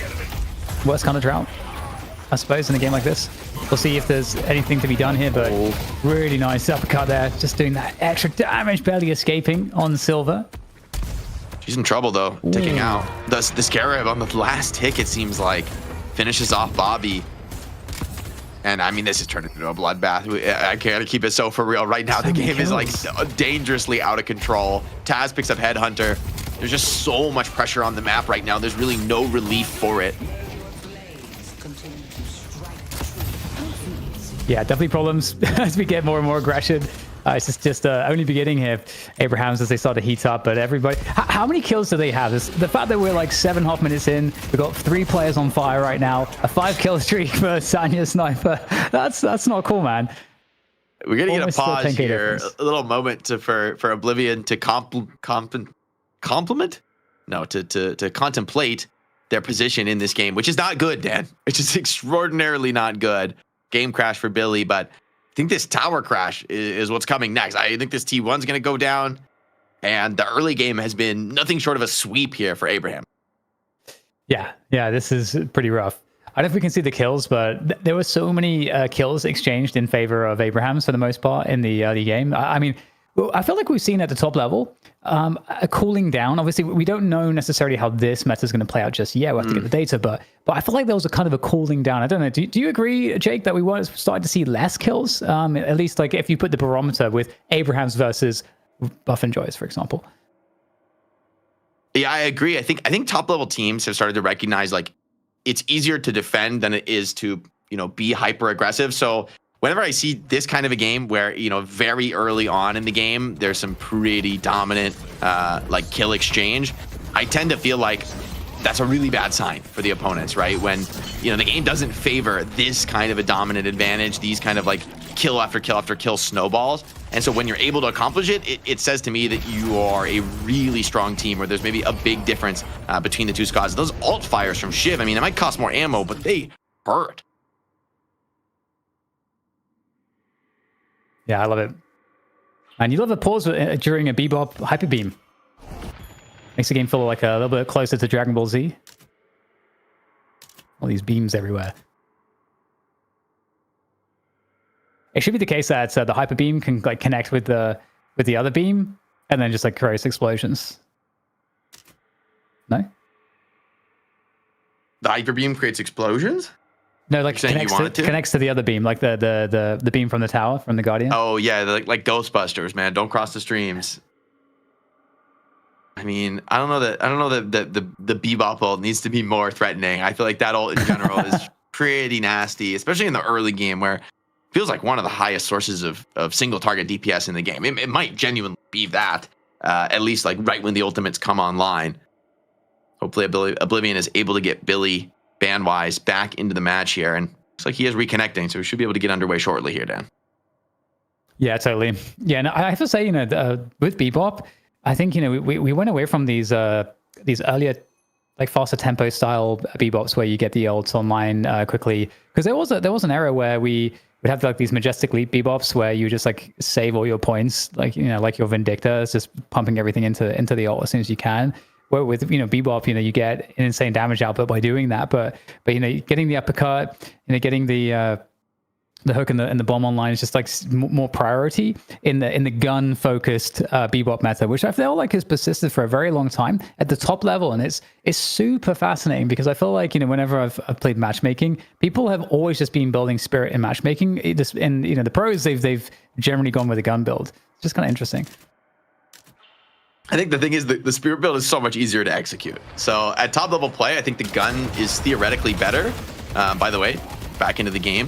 Worst kind of drought, I suppose, in a game like this. We'll see if there's anything to be done here, but really nice uppercut there. Just doing that extra damage, barely escaping on Silver. She's in trouble, though, ticking out. The Scarab on the last tick, it seems like, finishes off Bobby. And, I mean, this is turned into a bloodbath. I gotta keep it so for real. Right now, the game is, like, dangerously out of control. Taz picks up Headhunter. There's just so much pressure on the map right now. There's really no relief for it. Yeah, definitely problems as we get more and more aggression. It's just only beginning here, Abrahams, as they start to heat up. But everybody, how many kills do they have? The fact that we're like 7.5 minutes in, we've got 3 players on fire right now, a 5-kill streak for Sanya Sniper. That's not cool, man. We're gonna get a pause here, a little moment for Oblivion to contemplate their position in this game, which is not good, Dan. It's just extraordinarily not good. Game crash for Billy, but I think this tower crash is what's coming next. I think this T1's going to go down, and the early game has been nothing short of a sweep here for Abraham. Yeah, this is pretty rough. I don't know if we can see the kills, but there were so many kills exchanged in favor of Abrahams for the most part in the early game. I mean, I feel like we've seen at the top level a cooling down. Obviously, we don't know necessarily how this meta is going to play out just yet. We have to get the data, but I feel like there was a kind of a cooling down. I don't know. Do you agree, Jake, that we were starting to see less kills? At least, like, if you put the barometer with Abrahams versus Buff and Joyce, for example. Yeah, I agree. I think top level teams have started to recognize, like, it's easier to defend than it is to, be hyper aggressive. So whenever I see this kind of a game where, very early on in the game, there's some pretty dominant, like, kill exchange, I tend to feel like that's a really bad sign for the opponents, right? When, the game doesn't favor this kind of a dominant advantage, these kind of, like, kill after kill after kill snowballs. And so when you're able to accomplish it says to me that you are a really strong team, where there's maybe a big difference between the two squads. Those alt fires from Shiv, I mean, it might cost more ammo, but they hurt. Yeah, I love it. And you love a pause during a Bebop Hyper Beam. Makes the game feel like a little bit closer to Dragon Ball Z. All these beams everywhere. It should be the case that the Hyper Beam can, like, connect with the other beam and then just, like, create explosions. No? The Hyper Beam creates explosions? No, like, connects to the other beam, like the beam from the tower, from the Guardian. Oh yeah, like Ghostbusters, man. Don't cross the streams. I mean, I don't know that the Bebop ult needs to be more threatening. I feel like that ult in general is pretty nasty, especially in the early game, where it feels like one of the highest sources of single target DPS in the game. It might genuinely be that, at least, like, right when the ultimates come online. Hopefully Oblivion is able to get Billy band-wise back into the match here, and looks like he is reconnecting, so we should be able to get underway shortly here, Dan. Yeah, totally. Yeah, and I have to say, with Bebop, I think, we went away from these earlier, like, faster tempo style Bebops where you get the ults online quickly, because there was an era where we would have, like, these majestic leap Bebops where you just, like, save all your points, like, like your Vindicta is just pumping everything into the ult as soon as you can. Where with Bebop, you get an insane damage output by doing that, but getting the uppercut, getting the the hook and the bomb online is just like more priority in the gun focused bebop meta, which I feel like has persisted for a very long time at the top level. And it's super fascinating because I feel like, whenever I've played matchmaking, people have always just been building spirit in matchmaking. And the pros, they've generally gone with a gun build. It's just kind of interesting. I think the thing is the spirit build is so much easier to execute. So at top level play, I think the gun is theoretically better. By the way, back into the game.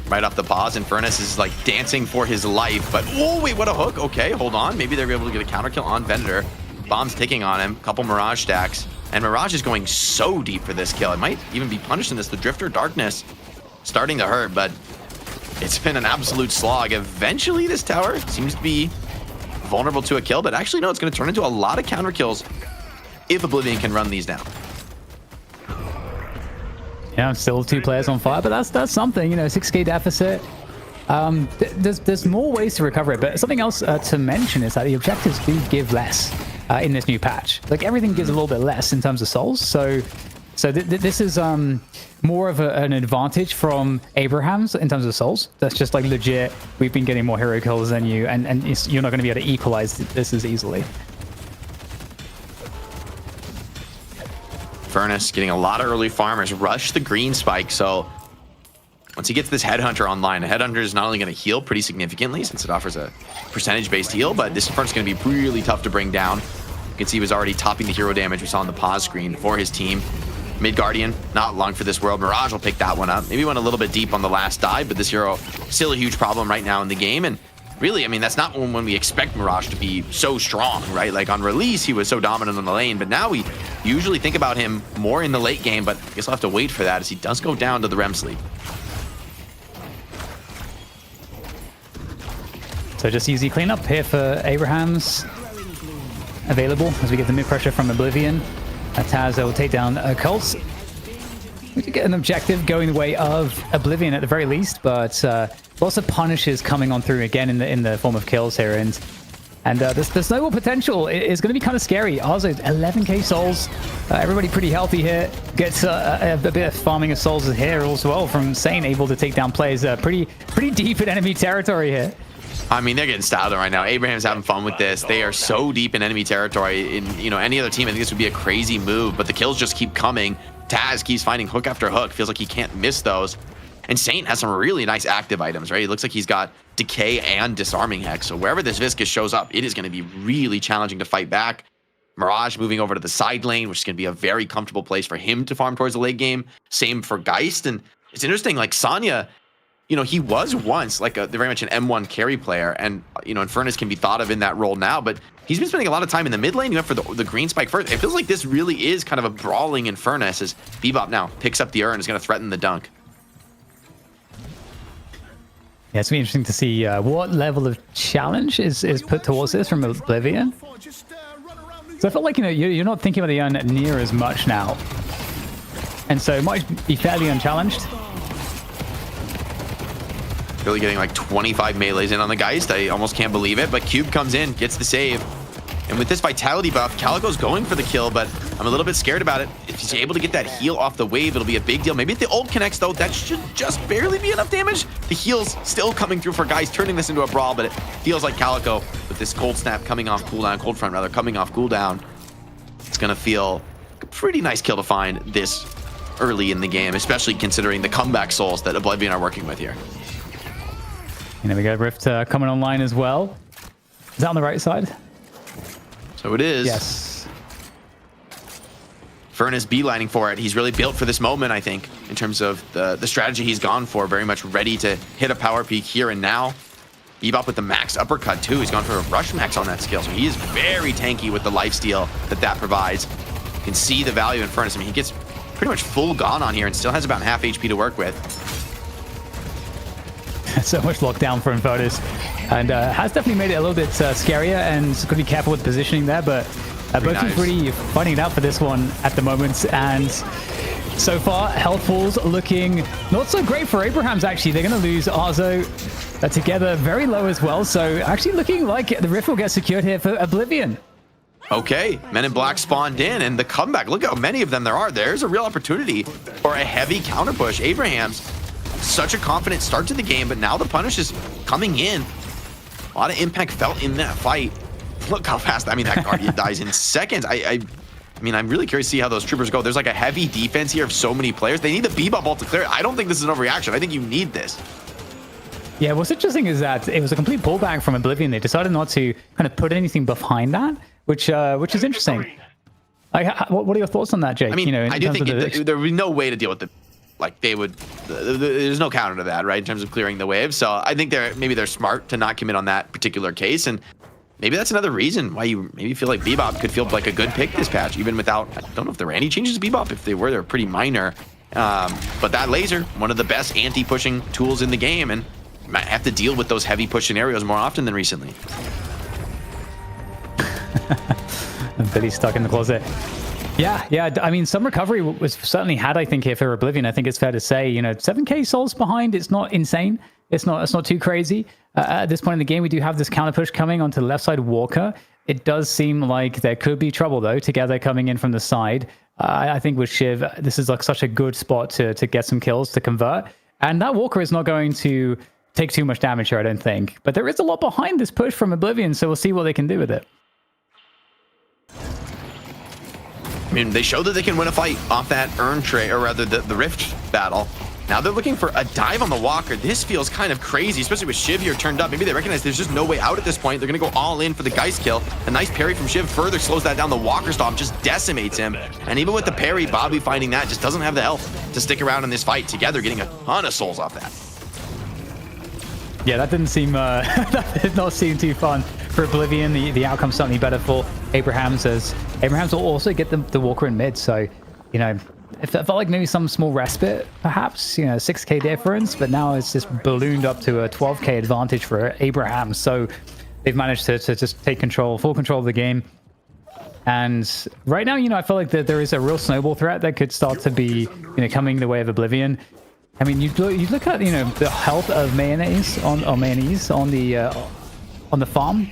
Right off the pause, and Furnace is like dancing for his life, but oh wait, what a hook. Okay, hold on, maybe they're able to get a counter kill on Venator. Bomb's ticking on him, couple Mirage stacks, and Mirage is going so deep for this kill. It might even be punishing this. The Drifter Darkness starting to hurt, but it's been an absolute slog. Eventually this tower seems to be vulnerable to a kill, but actually no, it's going to turn into a lot of counter kills if Oblivion can run these down. Yeah, still 2 players on fire, but that's something, 6k deficit. There's more ways to recover it, but something else to mention is that the objectives do give less in this new patch. Like everything gives a little bit less in terms of souls, so this is more of an advantage from Abraham's in terms of souls. That's just like legit. We've been getting more hero kills than you, and you're not going to be able to equalize this as easily. Furnace getting a lot of early farmers, rush the green spike. So once he gets this Headhunter online, the Headhunter is not only going to heal pretty significantly since it offers a percentage-based heal, but this Furnace is going to be really tough to bring down. You can see he was already topping the hero damage we saw on the pause screen for his team. Mid Guardian, not long for this world. Mirage will pick that one up. Maybe went a little bit deep on the last dive, but this hero still a huge problem right now in the game. And really, I mean, that's not when we expect Mirage to be so strong, right? Like on release, he was so dominant on the lane, but now we usually think about him more in the late game, but I guess I'll have to wait for that as he does go down to the REM sleep. So just easy cleanup here for Abraham's available as we get the mid pressure from Oblivion. Taz will take down Colts. We did get an objective going the way of Oblivion at the very least, but lots of punishes coming on through again in the form of kills here, and the snowball potential is going to be kind of scary. Also, 11k souls. Everybody pretty healthy here. Gets a bit of farming of souls here as well from Saint, able to take down players pretty deep in enemy territory here. I mean, they're getting styled right now. Abraham's having fun with this. They are so deep in enemy territory. In any other team, I think this would be a crazy move, but the kills just keep coming. Taz keeps finding hook after hook. Feels like he can't miss those. And Saint has some really nice active items, right? It looks like he's got Decay and Disarming Hex. So wherever this Viscous shows up, it is going to be really challenging to fight back. Mirage moving over to the side lane, which is going to be a very comfortable place for him to farm towards the late game. Same for Geist. And it's interesting, like Sonya, he was once like very much an M1 carry player, and Infernus can be thought of in that role now, but he's been spending a lot of time in the mid lane. You went for the green spike first. It feels like this really is kind of a brawling Infernus as Bebop now picks up the urn and is going to threaten the dunk. Yeah, it's going to be interesting to see what level of challenge is put towards this from Oblivion. So I felt like you're not thinking about the urn near as much now, and so it might be fairly unchallenged. Really getting like 25 melees in on the Geist. I almost can't believe it, but Cube comes in, gets the save. And with this vitality buff, Calico's going for the kill, but I'm a little bit scared about it. If he's able to get that heal off the wave, it'll be a big deal. Maybe if the ult connects, though, that should just barely be enough damage. The heal's still coming through for Geist, turning this into a brawl, but it feels like Calico, with this cold snap coming off cooldown, cold front rather, coming off cooldown, it's going to feel a pretty nice kill to find this early in the game, especially considering the comeback souls that Oblivion are working with here. And there we go, Rift coming online as well. Is that on the right side? So it is. Yes. Furnace beelining for it. He's really built for this moment, I think, in terms of the strategy he's gone for. Very much ready to hit a power peak here and now. Bebop with the max uppercut, too. He's gone for a rush max on that skill. So he is very tanky with the lifesteal that provides. You can see the value in Furnace. I mean, he gets pretty much full gone on here and still has about half HP to work with. So much lockdown for Infernus, and has definitely made it a little bit scarier, and got to be careful with positioning there, but both teams really fighting it out for this one at the moment. And so far, health falls looking not so great for Abraham's, actually. They're going to lose Arzo together very low as well, so actually looking like the Rift will get secured here for Oblivion. Okay, Men in Black spawned in, and the comeback, look how many of them there are. There's a real opportunity for a heavy counter push. Abraham's such a confident start to the game, but now the punish is coming in. A lot of impact felt in that fight. Look how fast, I mean, that Guardian dies in seconds. I mean, I'm really curious to see how those troopers go. There's like a heavy defense here of so many players. They need the Bebop ult to clear it. I don't think this is an overreaction. I think you need this. Yeah, what's interesting is that it was a complete pullback from Oblivion. They decided not to kind of put anything behind that, which is interesting. What are your thoughts on that, Jake? I mean, I do think there would be no way to deal with the, like they would, there's no counter to that, right? In terms of clearing the wave. So I think maybe they're smart to not commit on that particular case. And maybe that's another reason why you maybe feel like Bebop could feel like a good pick this patch, even without, I don't know if there were any changes to Bebop. If they were, they're pretty minor. But that laser, one of the best anti-pushing tools in the game, and might have to deal with those heavy push scenarios more often than recently. And Billy's stuck in the closet. Yeah. I mean, some recovery was certainly had, I think, here for Oblivion. I think it's fair to say, 7k souls behind. It's not insane. It's not too crazy. At this point in the game, we do have this counter push coming onto the left side Walker. It does seem like there could be trouble, though, together coming in from the side. I think with Shiv, this is like such a good spot to get some kills to convert. And that Walker is not going to take too much damage here, I don't think. But there is a lot behind this push from Oblivion, so we'll see what they can do with it. I mean, they show that they can win a fight off that urn tray, or rather the Rift battle. Now they're looking for a dive on the Walker. This feels kind of crazy, especially with Shiv here turned up. Maybe they recognize there's just no way out at this point. They're going to go all in for the Geist kill. A nice parry from Shiv further slows that down. The Walker Stomp just decimates him. And even with the parry, Bobby finding that just doesn't have the health to stick around in this fight together, getting a ton of souls off that. Yeah, that didn't seem that did not seem too fun for Oblivion. The outcome's certainly better for Abrahams, as Abrahams will also get the Walker in mid. So, it felt like maybe some small respite, perhaps, 6k difference, but now it's just ballooned up to a 12k advantage for Abrahams. So they've managed to just take full control of the game. And right now, I feel like there is a real snowball threat that could start to be, coming the way of Oblivion. I mean, you look at the health of Mayonnaise on the farm.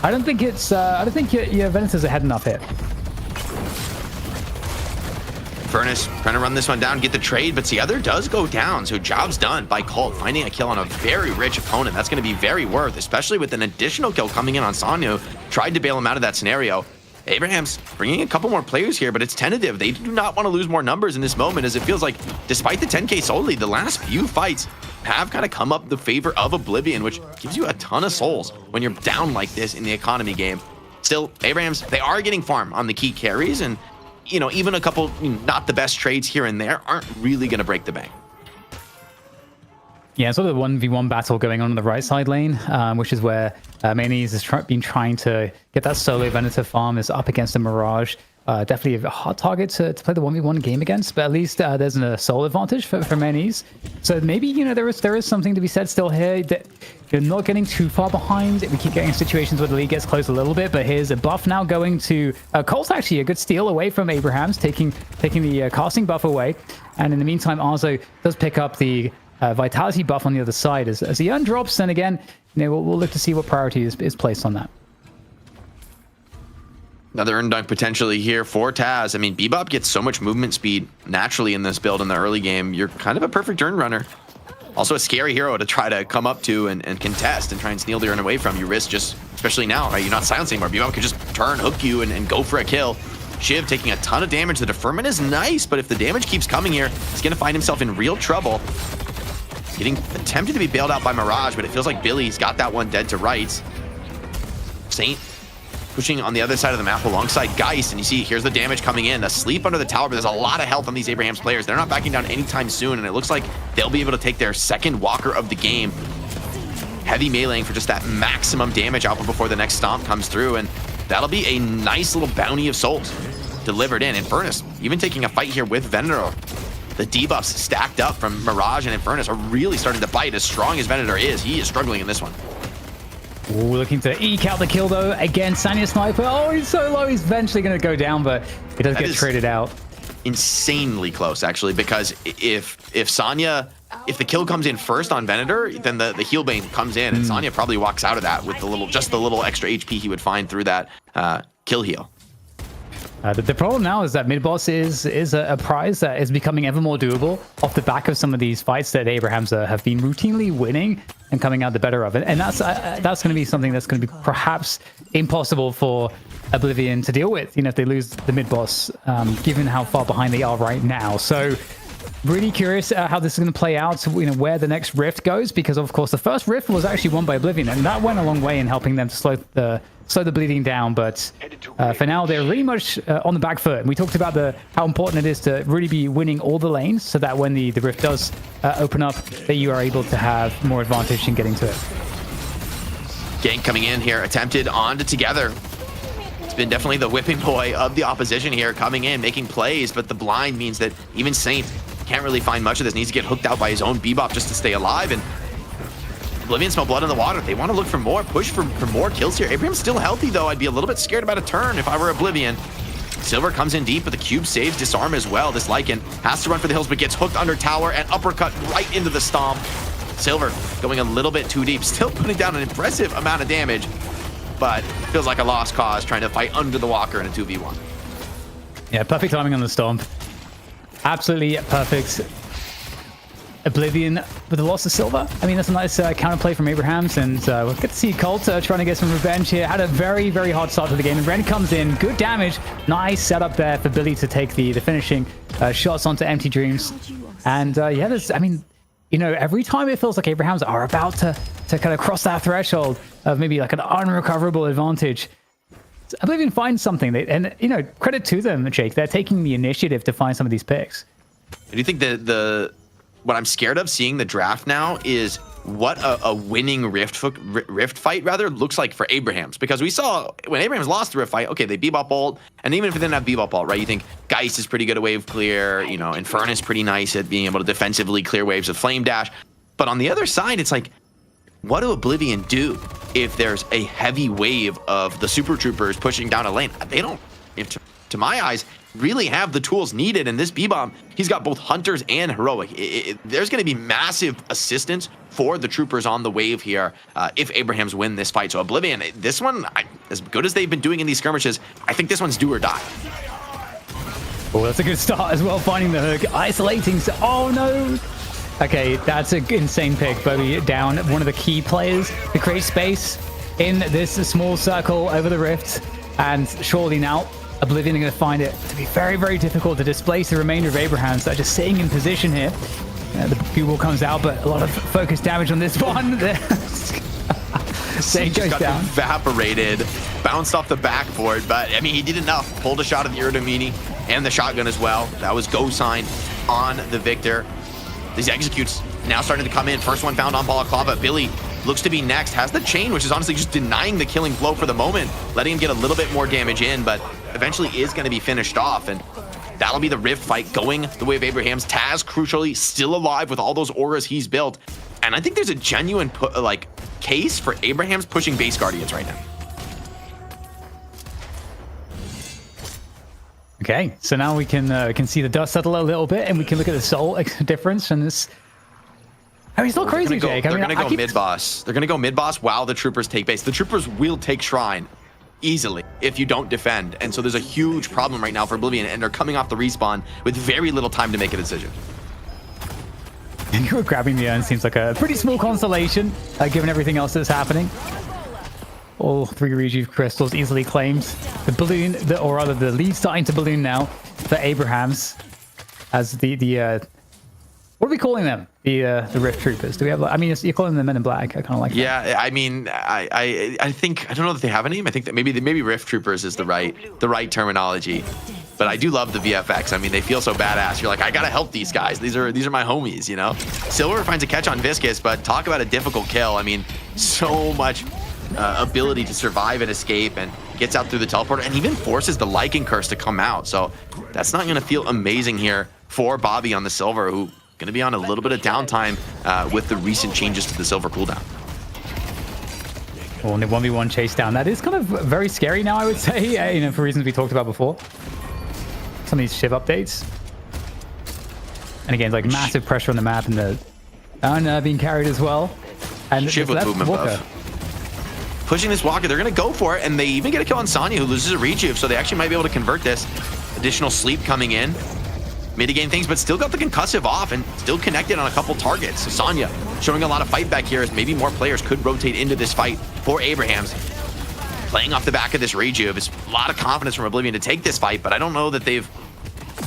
I don't think your Venators are heading up here. Furnace trying to run this one down, get the trade, but the other does go down. So job's done by Colt, finding a kill on a very rich opponent. That's going to be very worth, especially with an additional kill coming in on Sanyo. Tried to bail him out of that scenario. Abraham's bringing a couple more players here, but it's tentative. They do not want to lose more numbers in this moment, as it feels like, despite the 10k soul lead, the last few fights have kind of come up the favor of Oblivion, which gives you a ton of souls when you're down like this in the economy game. Still, Abrahams, they are getting farm on the key carries, and even a couple not the best trades here and there aren't really going to break the bank. Yeah, sort of the 1v1 battle going on the right side lane, which is where Mayonnaise has been trying to get that solo Venator farm, is up against a Mirage. Definitely a hard target to play the 1v1 game against, but at least there's a soul advantage for Mayonnaise. So maybe, there is something to be said still here, that you're not getting too far behind. We keep getting situations where the lead gets close a little bit, but here's a buff now going to Colt's, actually a good steal away from Abrahams, taking the casting buff away. And in the meantime, Arzo does pick up the vitality buff on the other side as the urn drops. And again, we'll look to see what priority is placed on that. Another urn dunk potentially here for Taz. I mean, Bebop gets so much movement speed naturally in this build in the early game. You're kind of a perfect urn runner. Also a scary hero to try to come up to and contest and try and steal the urn away from. You risk just, especially now, right? You're not silenced anymore. Bebop could just turn, hook you, and go for a kill. Shiv taking a ton of damage. The deferment is nice, but if the damage keeps coming here, he's going to find himself in real trouble. Getting attempted to be bailed out by Mirage, but it feels like Billy's got that one dead to rights. Saint pushing on the other side of the map alongside Geist, and you see here's the damage coming in. Asleep under the tower, but there's a lot of health on these Abrahams players. They're not backing down anytime soon, and it looks like they'll be able to take their second Walker of the game. Heavy meleeing for just that maximum damage output before the next stomp comes through, and that'll be a nice little bounty of souls delivered in. Infernus even taking a fight here with Venator. The debuffs stacked up from Mirage and Infernus are really starting to bite. As strong as Venator is, he is struggling in this one. Ooh, looking to eke out the kill, though. Again, Sanya Sniper. Oh, he's so low. He's eventually going to go down, but he does get traded out. Insanely close, actually, because if the kill comes in first on Venator, then the heal bane comes in, and Sanya probably walks out of that with just the little extra HP he would find through that kill heal. The problem now is that mid boss is a prize that is becoming ever more doable off the back of some of these fights that Abrahams have been routinely winning and coming out the better of it. And that's going to be something that's going to be perhaps impossible for Oblivion to deal with, if they lose the mid boss, given how far behind they are right now. So really curious how this is going to play out, where the next rift goes, because of course the first rift was actually won by Oblivion, and that went a long way in helping them to slow the bleeding down. But for now, they're really much on the back foot. And we talked about how important it is to really be winning all the lanes, so that when the rift does open up, that you are able to have more advantage in getting to it. Gank coming in here, attempted on to Together. It's been definitely the whipping boy of the opposition here, coming in, making plays, but the blind means that even Saint can't really find much of this. Needs to get hooked out by his own Bebop just to stay alive. And Oblivion smell blood in the water. They want to look for more, push for more kills here. Abraham's still healthy, though. I'd be a little bit scared about a turn if I were Oblivion. Silver comes in deep, but the cube saves disarm as well. This Lycan has to run for the hills, but gets hooked under tower and uppercut right into the stomp. Silver going a little bit too deep, still putting down an impressive amount of damage, but feels like a lost cause trying to fight under the walker in a 2v1. Yeah, perfect timing on the stomp. Absolutely perfect. Oblivion with the loss of Silver. I mean, that's a nice counterplay from Abrahams, and we'll get to see Colt trying to get some revenge here. Had a very, very hard start to the game, and Ren comes in. Good damage. Nice setup there for Billy to take the finishing shots onto Empty Dreams. And yeah, there's, I mean, every time it feels like Abrahams are about to kind of cross that threshold of maybe like an unrecoverable advantage, Oblivion finds something. And credit to them, Jake. They're taking the initiative to find some of these picks. Do you think that what I'm scared of seeing the draft now is what a winning rift fight rather looks like for Abrahams? Because we saw when Abrahams lost the rift fight, okay, they Bebop ult, and even if they didn't have Bebop ult, right? You think Geist is pretty good at wave clear, Infernus pretty nice at being able to defensively clear waves with Flame Dash. But on the other side, it's like, what do Oblivion do if there's a heavy wave of the Super Troopers pushing down a lane? They don't, to my eyes, really have the tools needed. And this Bebop, he's got both Hunters and Heroic. There's going to be massive assistance for the Troopers on the wave here if Abrahams win this fight. So Oblivion, this one, as good as they've been doing in these skirmishes, I think this one's do or die. Oh, that's a good start as well, finding the hook, isolating. Oh no! Okay, that's an insane pick. Bobby down one of the key players to create space in this small circle over the rift. And surely now, Oblivion are going to find it to be very, very difficult to displace the remainder of Abrahams that are just sitting in position here. The bugle comes out, but a lot of focus damage on this one. Saint goes down. Evaporated, bounced off the backboard, but I mean, he did enough. Pulled a shot of the Urdamini and the shotgun as well. That was go sign on the Victor. These executes now starting to come in. First one found on Balaclava. Billy looks to be next. Has the chain, which is honestly just denying the killing blow for the moment, letting him get a little bit more damage in, but eventually is going to be finished off. And that'll be the rift fight going the way of Abrahams. Taz, crucially, still alive with all those auras he's built. And I think there's a genuine case for Abrahams pushing base Guardians right now. Okay, so now we can see the dust settle a little bit, and we can look at the soul difference and this. I mean, it's not crazy, Jake. They're going to go mid-boss. They're going to go mid-boss while the Troopers take base. The Troopers will take Shrine easily if you don't defend. And so there's a huge problem right now for Oblivion, and they're coming off the respawn with very little time to make a decision. Grabbing the urn seems like a pretty small consolation, given everything else that's happening. All 3 Rejuve crystals easily claimed. The balloon, or rather the lead starting to balloon now for Abrahams as the what are we calling them? The Rift Troopers. Do we have? I mean, you're calling them Men in Black. I kind of like. Yeah, that. I mean, I think I don't know that they have a name. I think that maybe Rift Troopers is the right terminology. But I do love the VFX. I mean, they feel so badass. You're like, I gotta help these guys. These are my homies, Silver finds a catch on Viscous, but talk about a difficult kill. I mean, so much ability to survive and escape, and gets out through the teleporter, and even forces the Lycan Curse to come out. So that's not gonna feel amazing here for Bobby on the Silver, who going to be on a little bit of downtime with the recent changes to the Silver cooldown. Well, the 1v1 chase down. That is kind of very scary now, I would say, for reasons we talked about before. Some of these Shiv updates. And again, like massive pressure on the map, and the being carried as well. And Shiv with movement buff. pushing this Walker. They're going to go for it, and they even get a kill on Sonya, who loses a rejuve, so they actually might be able to convert this. Additional sleep coming in. Mitigate things, but still got the concussive off and still connected on a couple targets. So Sonya showing a lot of fight back here as maybe more players could rotate into this fight for Abrahams. Playing off the back of this rejuve is a lot of confidence from Oblivion to take this fight, but I don't know that they've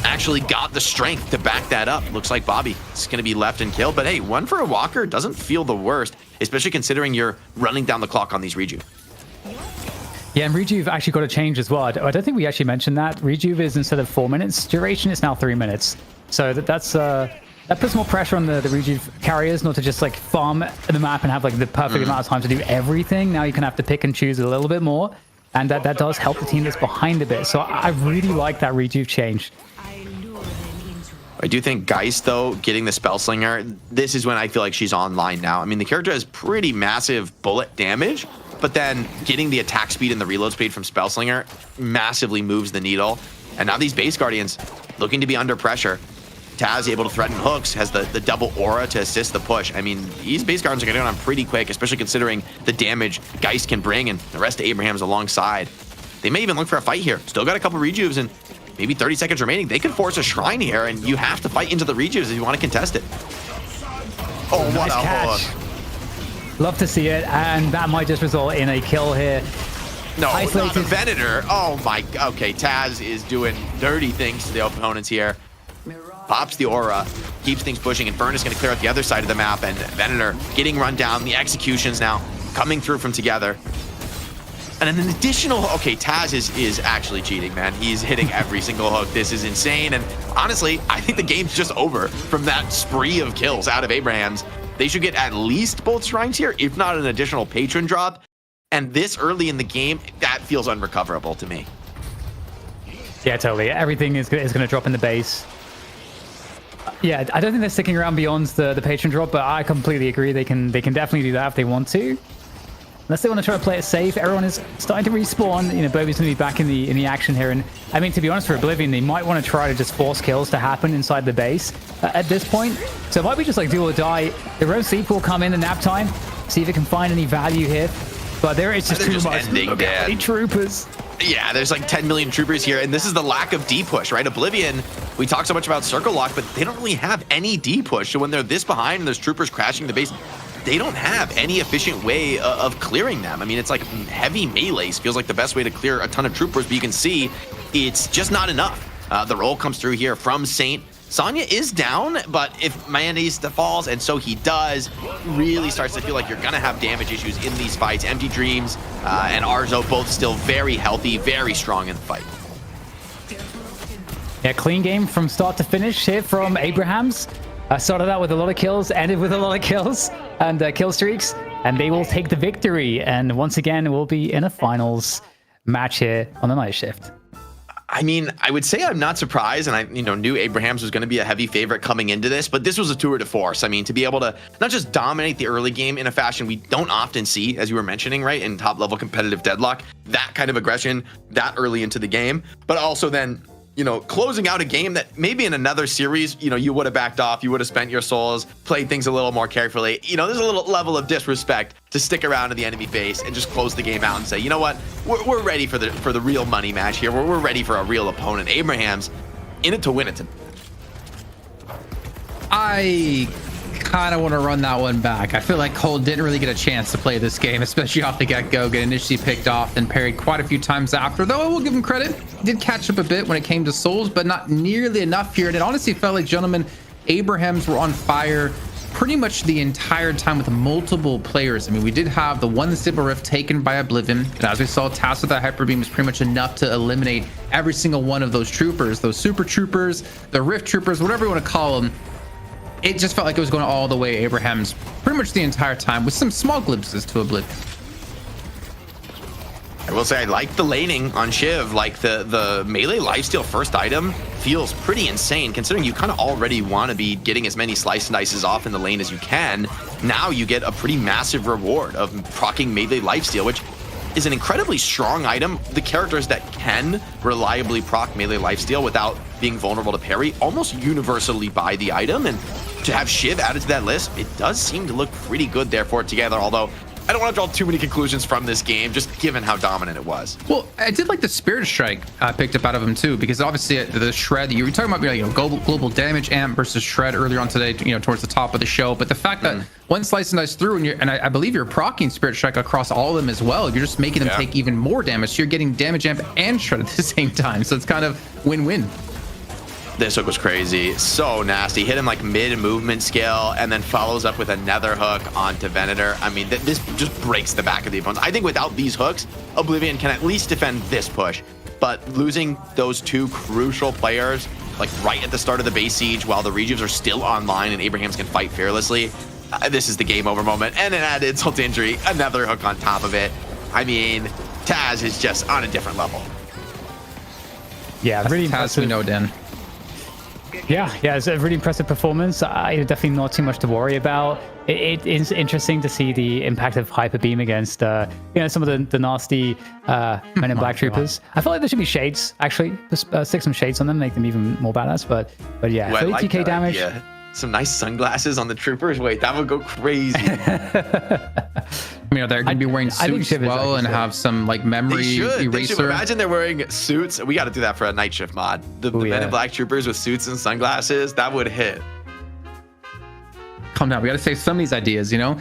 actually got the strength to back that up. Looks like Bobby is going to be left and killed, but hey, one for a Walker doesn't feel the worst, especially considering you're running down the clock on these rejuve. Yeah, and Rejuve actually got a change as well. I don't think we actually mentioned that. Rejuve is, instead of 4 minutes duration, it's now 3 minutes. So that puts more pressure on the Rejuve carriers, not to just like farm the map and have like the perfect amount of time to do everything. Now you can have to pick and choose a little bit more, and that does help the team that's behind a bit. So I really like that Rejuve change. I do think Geist, though, getting the Spellslinger, this is when I feel like she's online now. I mean, the character has pretty massive bullet damage, but then getting the attack speed and the reload speed from Spellslinger massively moves the needle. And now these base guardians looking to be under pressure. Taz able to threaten hooks, has the double aura to assist the push. I mean, these base guardians are going to go on pretty quick, especially considering the damage Geist can bring and the rest of Abraham's alongside. They may even look for a fight here. Still got a couple rejuves and maybe 30 seconds remaining. They could force a shrine here, and you have to fight into the rejuves if you want to contest it. Oh, what nice a catch. hook. Love to see it, and that might just result in a kill here. No, Isolated. not the Venator. Oh my, okay, Taz is doing dirty things to the opponents here. Pops the aura, keeps things pushing, and Furnace going to clear out the other side of the map, and Venator getting run down. The executions now coming through from Together. And then an additional, okay, Taz is actually cheating, man. He's hitting every single hook. This is insane, and honestly, I think the game's just over from that spree of kills out of Abraham's. They should get at least both shrines here, if not an additional patron drop. And this early in the game, that feels unrecoverable to me. Yeah, totally. Everything is going to drop in the base. Yeah, I don't think they're sticking around beyond the patron drop, but I completely agree. They can definitely do that if they want to. Unless they want to try to play it safe. Everyone is starting to respawn. You know, Bobby's going to be back in the action here. And I mean, to be honest, for Oblivion, they might want to try to just force kills to happen inside the base at this point. So it might be just like do or die. The road sleep will come in the nap time, see if it can find any value here. But there is just too much. Ending, troopers. Yeah, there's like 10 million troopers here, and this is the lack of D-push, right? Oblivion, we talk so much about Circle Lock, but they don't really have any D-push. So when they're this behind and there's troopers crashing the base, they don't have any efficient way of clearing them. I mean, it's like heavy melees feels like the best way to clear a ton of troopers, but you can see it's just not enough. The roll comes through here from Saint. Sonya is down, but if Mayonnaise falls, and so he does, really starts to feel like you're gonna have damage issues in these fights. Empty Dreams and Arzo both still very healthy, very strong in the fight. Yeah, clean game from start to finish here from Abrahams. Started out with a lot of kills, ended with a lot of kills and kill streaks, and they will take the victory. And once again, we'll be in a finals match here on the night shift. I mean, I would say I'm not surprised, and I knew Abrahams was going to be a heavy favorite coming into this, but this was a tour de force. I mean, to be able to not just dominate the early game in a fashion we don't often see, as you were mentioning, right, in top-level competitive Deadlock, that kind of aggression that early into the game, but also then, closing out a game that maybe in another series, you would have backed off, you would have spent your souls, played things a little more carefully. There's a little level of disrespect to stick around in the enemy base and just close the game out and say, you know what, we're ready for the real money match here. We're ready for a real opponent. Abraham's in it to win it. I kind of want to run that one back. I feel like Cole didn't really get a chance to play this game, especially off the get-go, get initially picked off and parried quite a few times after, though I will give him credit. He did catch up a bit when it came to souls, but not nearly enough here. And it honestly felt like, gentlemen, Abrahams were on fire pretty much the entire time with multiple players. I mean, we did have the one Sybil Rift taken by Oblivion, and as we saw, Task with that Hyper Beam was pretty much enough to eliminate every single one of those troopers, those super troopers, the Rift troopers, whatever you want to call them. It just felt like it was going all the way Abraham's pretty much the entire time, with some small glimpses to Oblivion. I will say I like the laning on Shiv. Like the melee lifesteal first item feels pretty insane, considering you kind of already want to be getting as many slice and dices off in the lane as you can. Now you get a pretty massive reward of proccing melee lifesteal, which is an incredibly strong item. The characters that can reliably proc melee lifesteal without being vulnerable to parry almost universally buy the item, and to have Shiv added to that list, it does seem to look pretty good there for it together, although I don't want to draw too many conclusions from this game, just given how dominant it was. Well, I did like the Spirit Strike picked up out of him too, because obviously the Shred, you were talking about, you know, global damage amp versus Shred earlier on today, you know, towards the top of the show. But the fact that one slice and dice through, and I believe you're proccing Spirit Strike across all of them as well. You're just making them take even more damage. So you're getting damage amp and Shred at the same time. So it's kind of win-win. This hook was crazy, so nasty. Hit him like mid movement scale and then follows up with another hook onto Venator. I mean, this just breaks the back of the opponents. I think without these hooks, Oblivion can at least defend this push. But losing those two crucial players, like right at the start of the base siege while the Regives are still online and Abrahams can fight fearlessly, this is the game over moment. And an added insult to injury, another hook on top of it. I mean, Taz is just on a different level. Yeah, really Taz, impressive. we know, Dan. Yeah, it's a really impressive performance. Definitely not too much to worry about. It is interesting to see the impact of Hyper Beam against, you know, some of the nasty Men in Black troopers. I feel like there should be shades, actually. Just stick some shades on them, make them even more badass. But yeah, Well, 32k damage. Yeah. Some nice sunglasses on the troopers. Wait, that would go crazy. I mean, they're going to be wearing suits as well and have some like memory eraser. They should. Imagine they're wearing suits. We got to do that for a night shift mod. The Men in Black troopers with suits and sunglasses, that would hit. Calm down. We got to save some of these ideas, you know.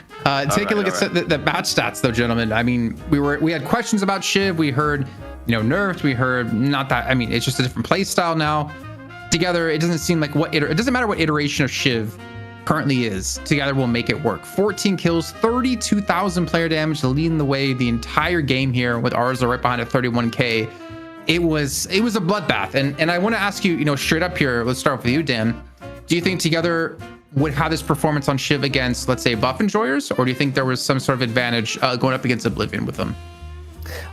Take a look at the match stats, though, gentlemen. I mean, we had questions about Shiv. We heard, you know, nerfed. We heard not that. I mean, it's just a different play style now. Together, it doesn't seem like it doesn't matter what iteration of Shiv currently is. Together, we'll make it work. 14 kills, 32,000 player damage, leading the way the entire game here, with ours right behind at 31k. It was a bloodbath, and I want to ask you, you know, straight up here. Let's start with you, Dan. Do you think Together would have this performance on Shiv against, let's say, buff enjoyers, or do you think there was some sort of advantage going up against Oblivion with them?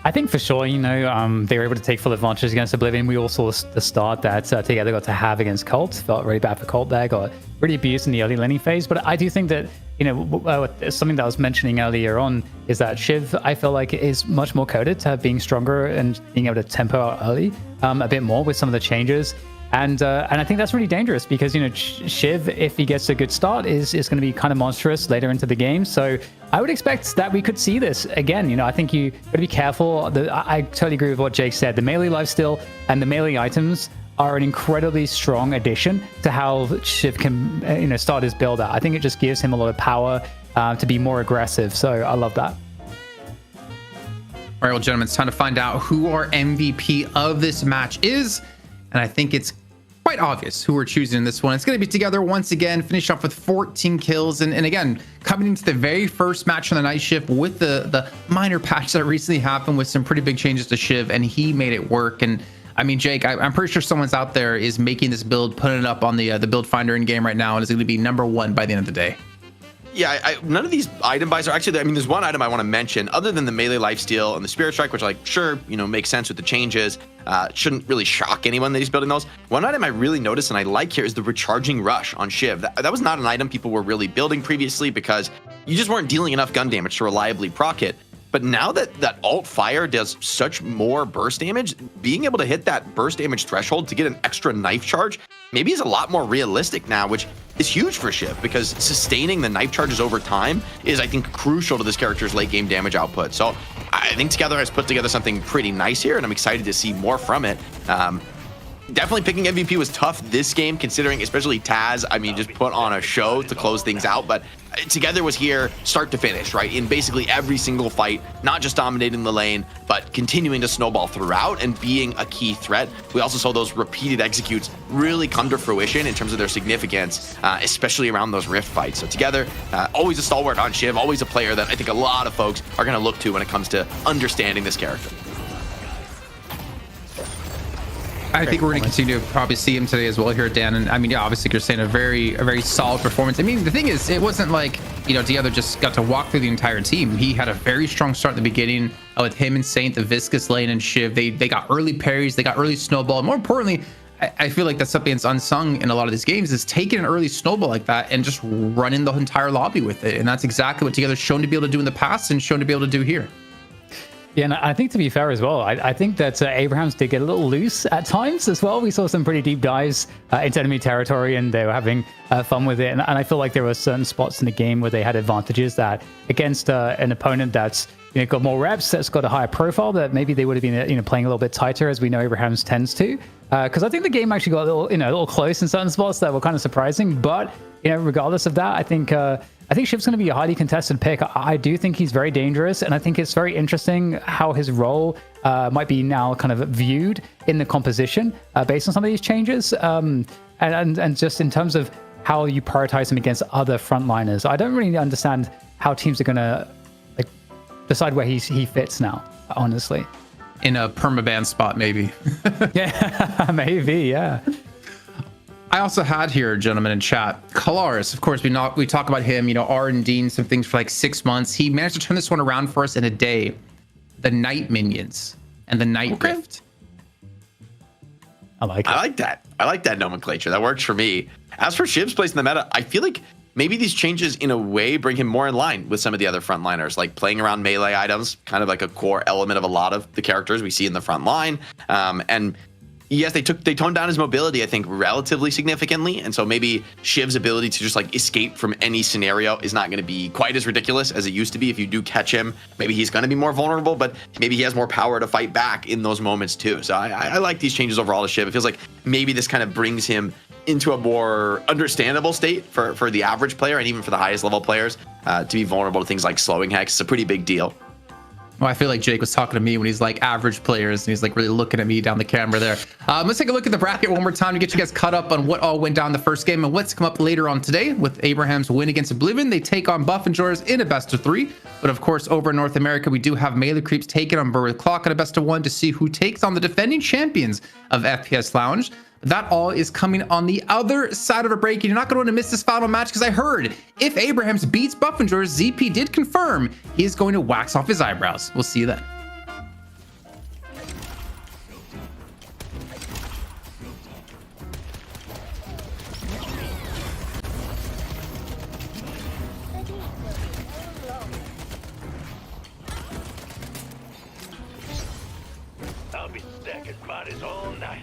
I think for sure, you know, they were able to take full advantage against Oblivion. We all saw the start that Together got to have against Cult. Felt really bad for Cult there. Got really abused in the early laning phase. But I do think that, you know, something that I was mentioning earlier on is that Shiv, I feel like, is much more coded to being stronger and being able to tempo out early a bit more with some of the changes. And I think that's really dangerous because, you know, Shiv, if he gets a good start, is going to be kind of monstrous later into the game. So I would expect that we could see this again. You know, I think you got to be careful. I totally agree with what Jake said. The melee lifesteal and the melee items are an incredibly strong addition to how Shiv can, you know, start his build out. I think it just gives him a lot of power to be more aggressive. So I love that. All right, well, gentlemen, it's time to find out who our MVP of this match is. And I think it's quite obvious who we're choosing in this one. It's going to be Together once again, finish off with 14 kills. And again, coming into the very first match on the night shift with the minor patch that recently happened with some pretty big changes to Shiv, and he made it work. And I mean, Jake, I'm pretty sure someone's out there is making this build, putting it up on the build finder in game right now, and it's going to be #1 by the end of the day. Yeah, none of these item buys are actually, I mean, there's one item I want to mention other than the melee lifesteal and the Spirit Strike, which, like, sure, you know, makes sense with the changes. Shouldn't really shock anyone that he's building those. One item I really noticed and I like here is the recharging rush on Shiv. That was not an item people were really building previously because you just weren't dealing enough gun damage to reliably proc it. But now that alt fire does such more burst damage, being able to hit that burst damage threshold to get an extra knife charge maybe is a lot more realistic now, which is huge for Shiv because sustaining the knife charges over time is, I think, crucial to this character's late game damage output. So I think Together has put together something pretty nice here, and I'm excited to see more from it. Definitely picking MVP was tough this game, considering especially Taz, I mean, just put on a show to close things out. But Together was here start to finish, right? In basically every single fight, not just dominating the lane, but continuing to snowball throughout and being a key threat. We also saw those repeated executes really come to fruition in terms of their significance, especially around those rift fights. So Together, always a stalwart on Shiv, always a player that I think a lot of folks are going to look to when it comes to understanding this character. I think we're going to continue to probably see him today as well here, Dan. And I mean, yeah, obviously you're saying a very solid performance. I mean, the thing is, it wasn't like, you know, Together just got to walk through the entire team. He had a very strong start at the beginning with him and Saint, the Viscous lane and Shiv. They got early parries, they got early snowball. And more importantly, I feel like that's something that's unsung in a lot of these games, is taking an early snowball like that and just running the entire lobby with it. And that's exactly what Together's shown to be able to do in the past and shown to be able to do here. Yeah, and I think to be fair as well, I think that Abrahams did get a little loose at times as well. We saw some pretty deep dives into enemy territory, and they were having fun with it. And I feel like there were certain spots in the game where they had advantages that against an opponent that's got more reps, that's got a higher profile, that maybe they would have been playing a little bit tighter, as we know Abrahams tends to. Because I think the game actually got a little close in certain spots that were kind of surprising. But regardless of that, I think Shiv's going to be a highly contested pick. I do think he's very dangerous, and I think it's very interesting how his role might be now kind of viewed in the composition based on some of these changes, and just in terms of how you prioritize him against other frontliners. I don't really understand how teams are going to decide where he fits now, honestly. In a permaban spot, maybe. Yeah, maybe, yeah. I also had here, gentlemen in chat, Kalaris. Of course, we talk about him, R&D and some things for like 6 months. He managed to turn this one around for us in a day. The Night Minions and the Night Rift. I like that. I like that nomenclature. That works for me. As for Shiv's place in the meta, I feel like maybe these changes in a way bring him more in line with some of the other frontliners, like playing around melee items, kind of like a core element of a lot of the characters we see in the front line. And yes, they toned down his mobility, I think, relatively significantly. And so maybe Shiv's ability to just escape from any scenario is not going to be quite as ridiculous as it used to be. If you do catch him, maybe he's going to be more vulnerable, but maybe he has more power to fight back in those moments too. So I like these changes overall to Shiv. It feels like maybe this kind of brings him into a more understandable state for the average player and even for the highest level players to be vulnerable to things like slowing hex. It's a pretty big deal. Well, I feel like Jake was talking to me when he's like average players, and he's like really looking at me down the camera there. Let's take a look at the bracket one more time to get you guys caught up on what all went down the first game and what's come up later on today. With Abraham's win against Oblivion, they take on Buff and Joyers in a best of 3. But of course, over in North America, we do have Melee Creeps taking on Bird Clock in a best of 1 to see who takes on the defending champions of FPS Lounge. That all is coming on the other side of a break. You're not going to want to miss this final match, because I heard if Abrahams beats Buffingers, ZP did confirm he is going to wax off his eyebrows. We'll see you then. I'll be stacking bodies all night.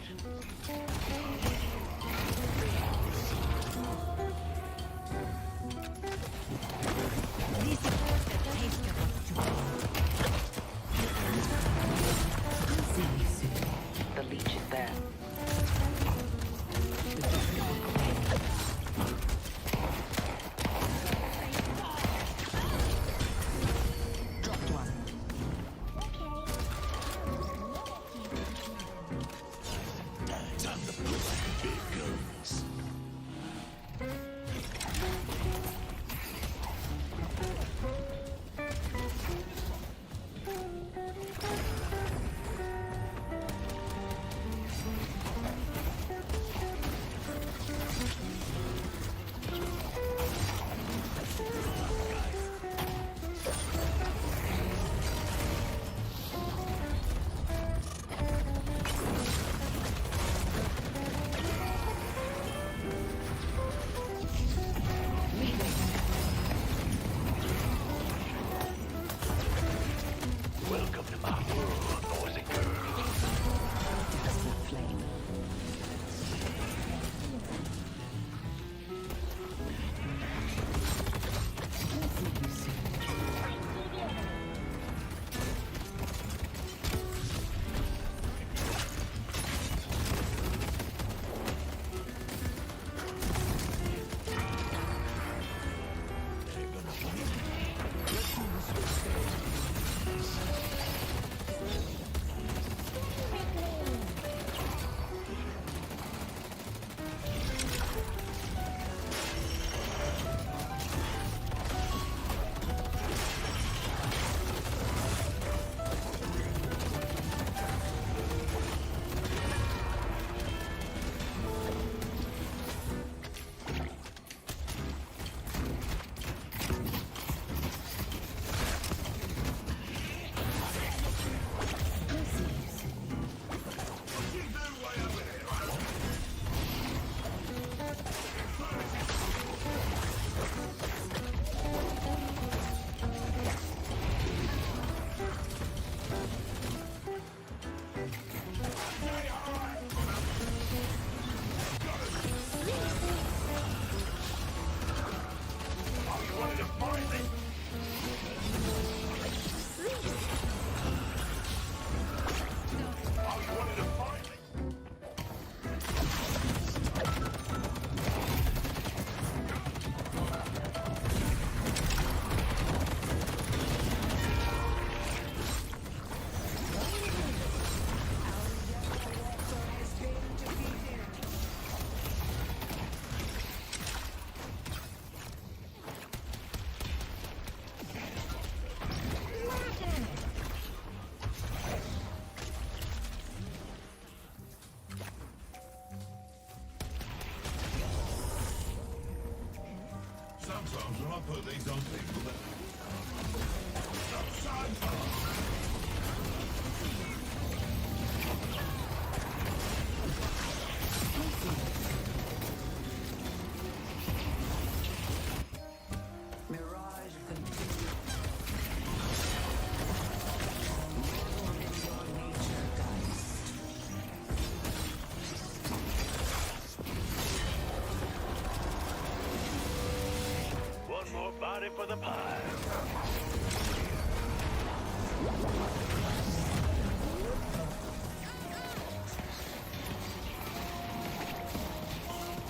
One more body for the pile.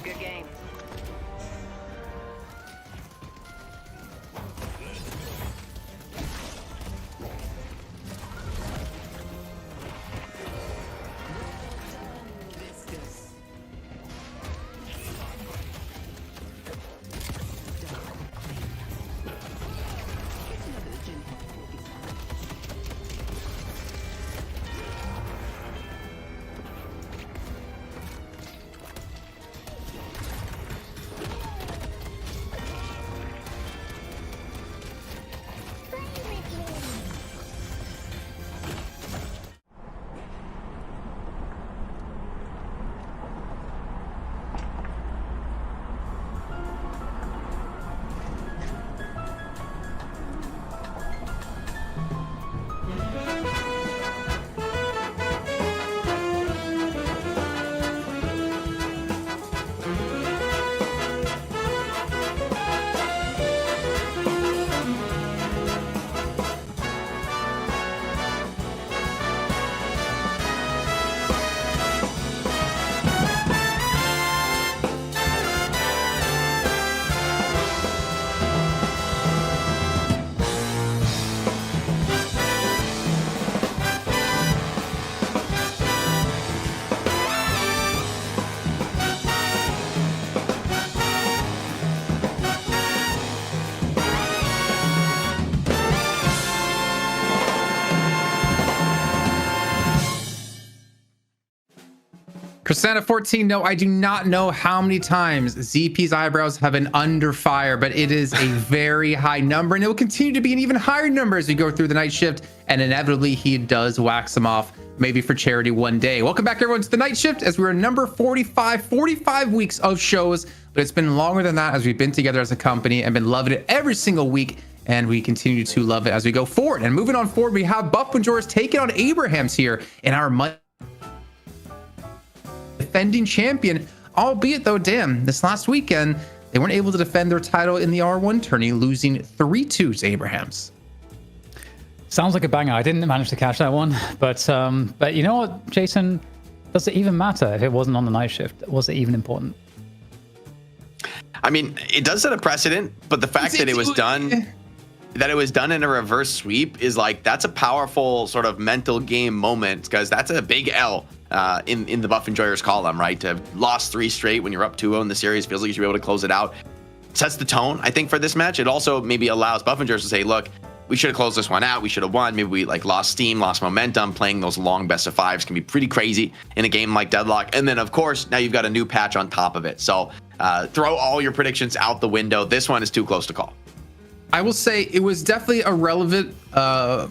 Good game. Chrisana 14, no, I do not know how many times ZP's eyebrows have been under fire, but it is a very high number, and it will continue to be an even higher number as we go through the night shift, and inevitably he does wax them off, maybe for charity one day. Welcome back, everyone, to the night shift as we're number 45 weeks of shows, but it's been longer than that as we've been together as a company and been loving it every single week, and we continue to love it as we go forward. And moving on forward, we have Buff Majors taking on Abrahams here in our defending champion, albeit though, damn, this last weekend they weren't able to defend their title in the R1 tourney, losing 3-2 to Abrahams. Sounds like a banger. I didn't manage to catch that one, but you know what, Jason? Does it even matter if it wasn't on the night shift? Was it even important? I mean, it does set a precedent, but the fact that it was done in a reverse sweep is like, that's a powerful sort of mental game moment, because that's a big L in the Buff Enjoyers column, right? To have lost 3 straight when you're up 2-0 in the series, feels like you should be able to close it out. Sets the tone, I think, for this match. It also maybe allows Buff Enjoyers to say, look, we should have closed this one out. We should have won. Maybe we like lost steam, lost momentum. Playing those long best of 5s can be pretty crazy in a game like Deadlock. And then, of course, now you've got a new patch on top of it. So throw all your predictions out the window. This one is too close to call. I will say it was definitely a relevant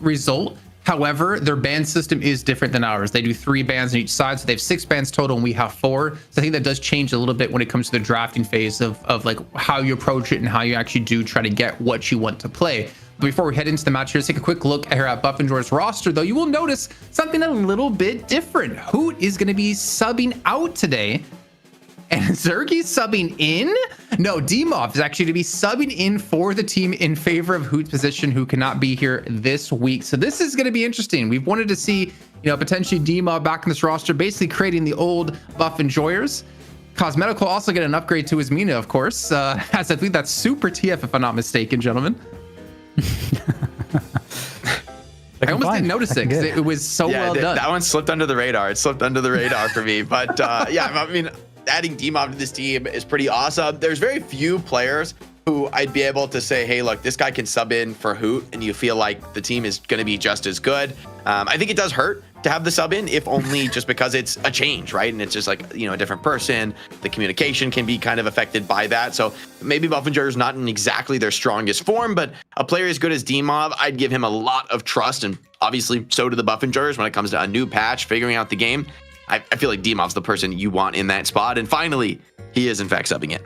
result. However, their ban system is different than ours. They do 3 bans on each side, so they have 6 bans total, and we have 4. So I think that does change a little bit when it comes to the drafting phase of like how you approach it and how you actually do try to get what you want to play. But before we head into the match, here, let's take a quick look here at Buff Enjoyers roster, though. You will notice something a little bit different. Hoot is going to be subbing out today. And Zergy's subbing in? No, Demov is actually to be subbing in for the team in favor of Hoot's position, who cannot be here this week. So this is going to be interesting. We've wanted to see, potentially Demov back in this roster, basically creating the old Buff Enjoyers. Cosmetic will also get an upgrade to his Mina, of course, as I believe that's Super TF, if I'm not mistaken, gentlemen. I almost didn't notice it because it was so well done. That one slipped under the radar. It slipped under the radar for me. But yeah, I mean, adding Demov to this team is pretty awesome. There's very few players who I'd be able to say, hey, look, this guy can sub in for Hoot, and you feel like the team is going to be just as good. I think it does hurt to have the sub in, if only just because it's a change, right? And it's just like, a different person. The communication can be kind of affected by that. So maybe Buffenjoy is not in exactly their strongest form, but a player as good as D-Mob, I'd give him a lot of trust. And obviously, so do the Buffenjoyers when it comes to a new patch, figuring out the game. I feel like D-Mob's the person you want in that spot. And finally, he is in fact subbing in.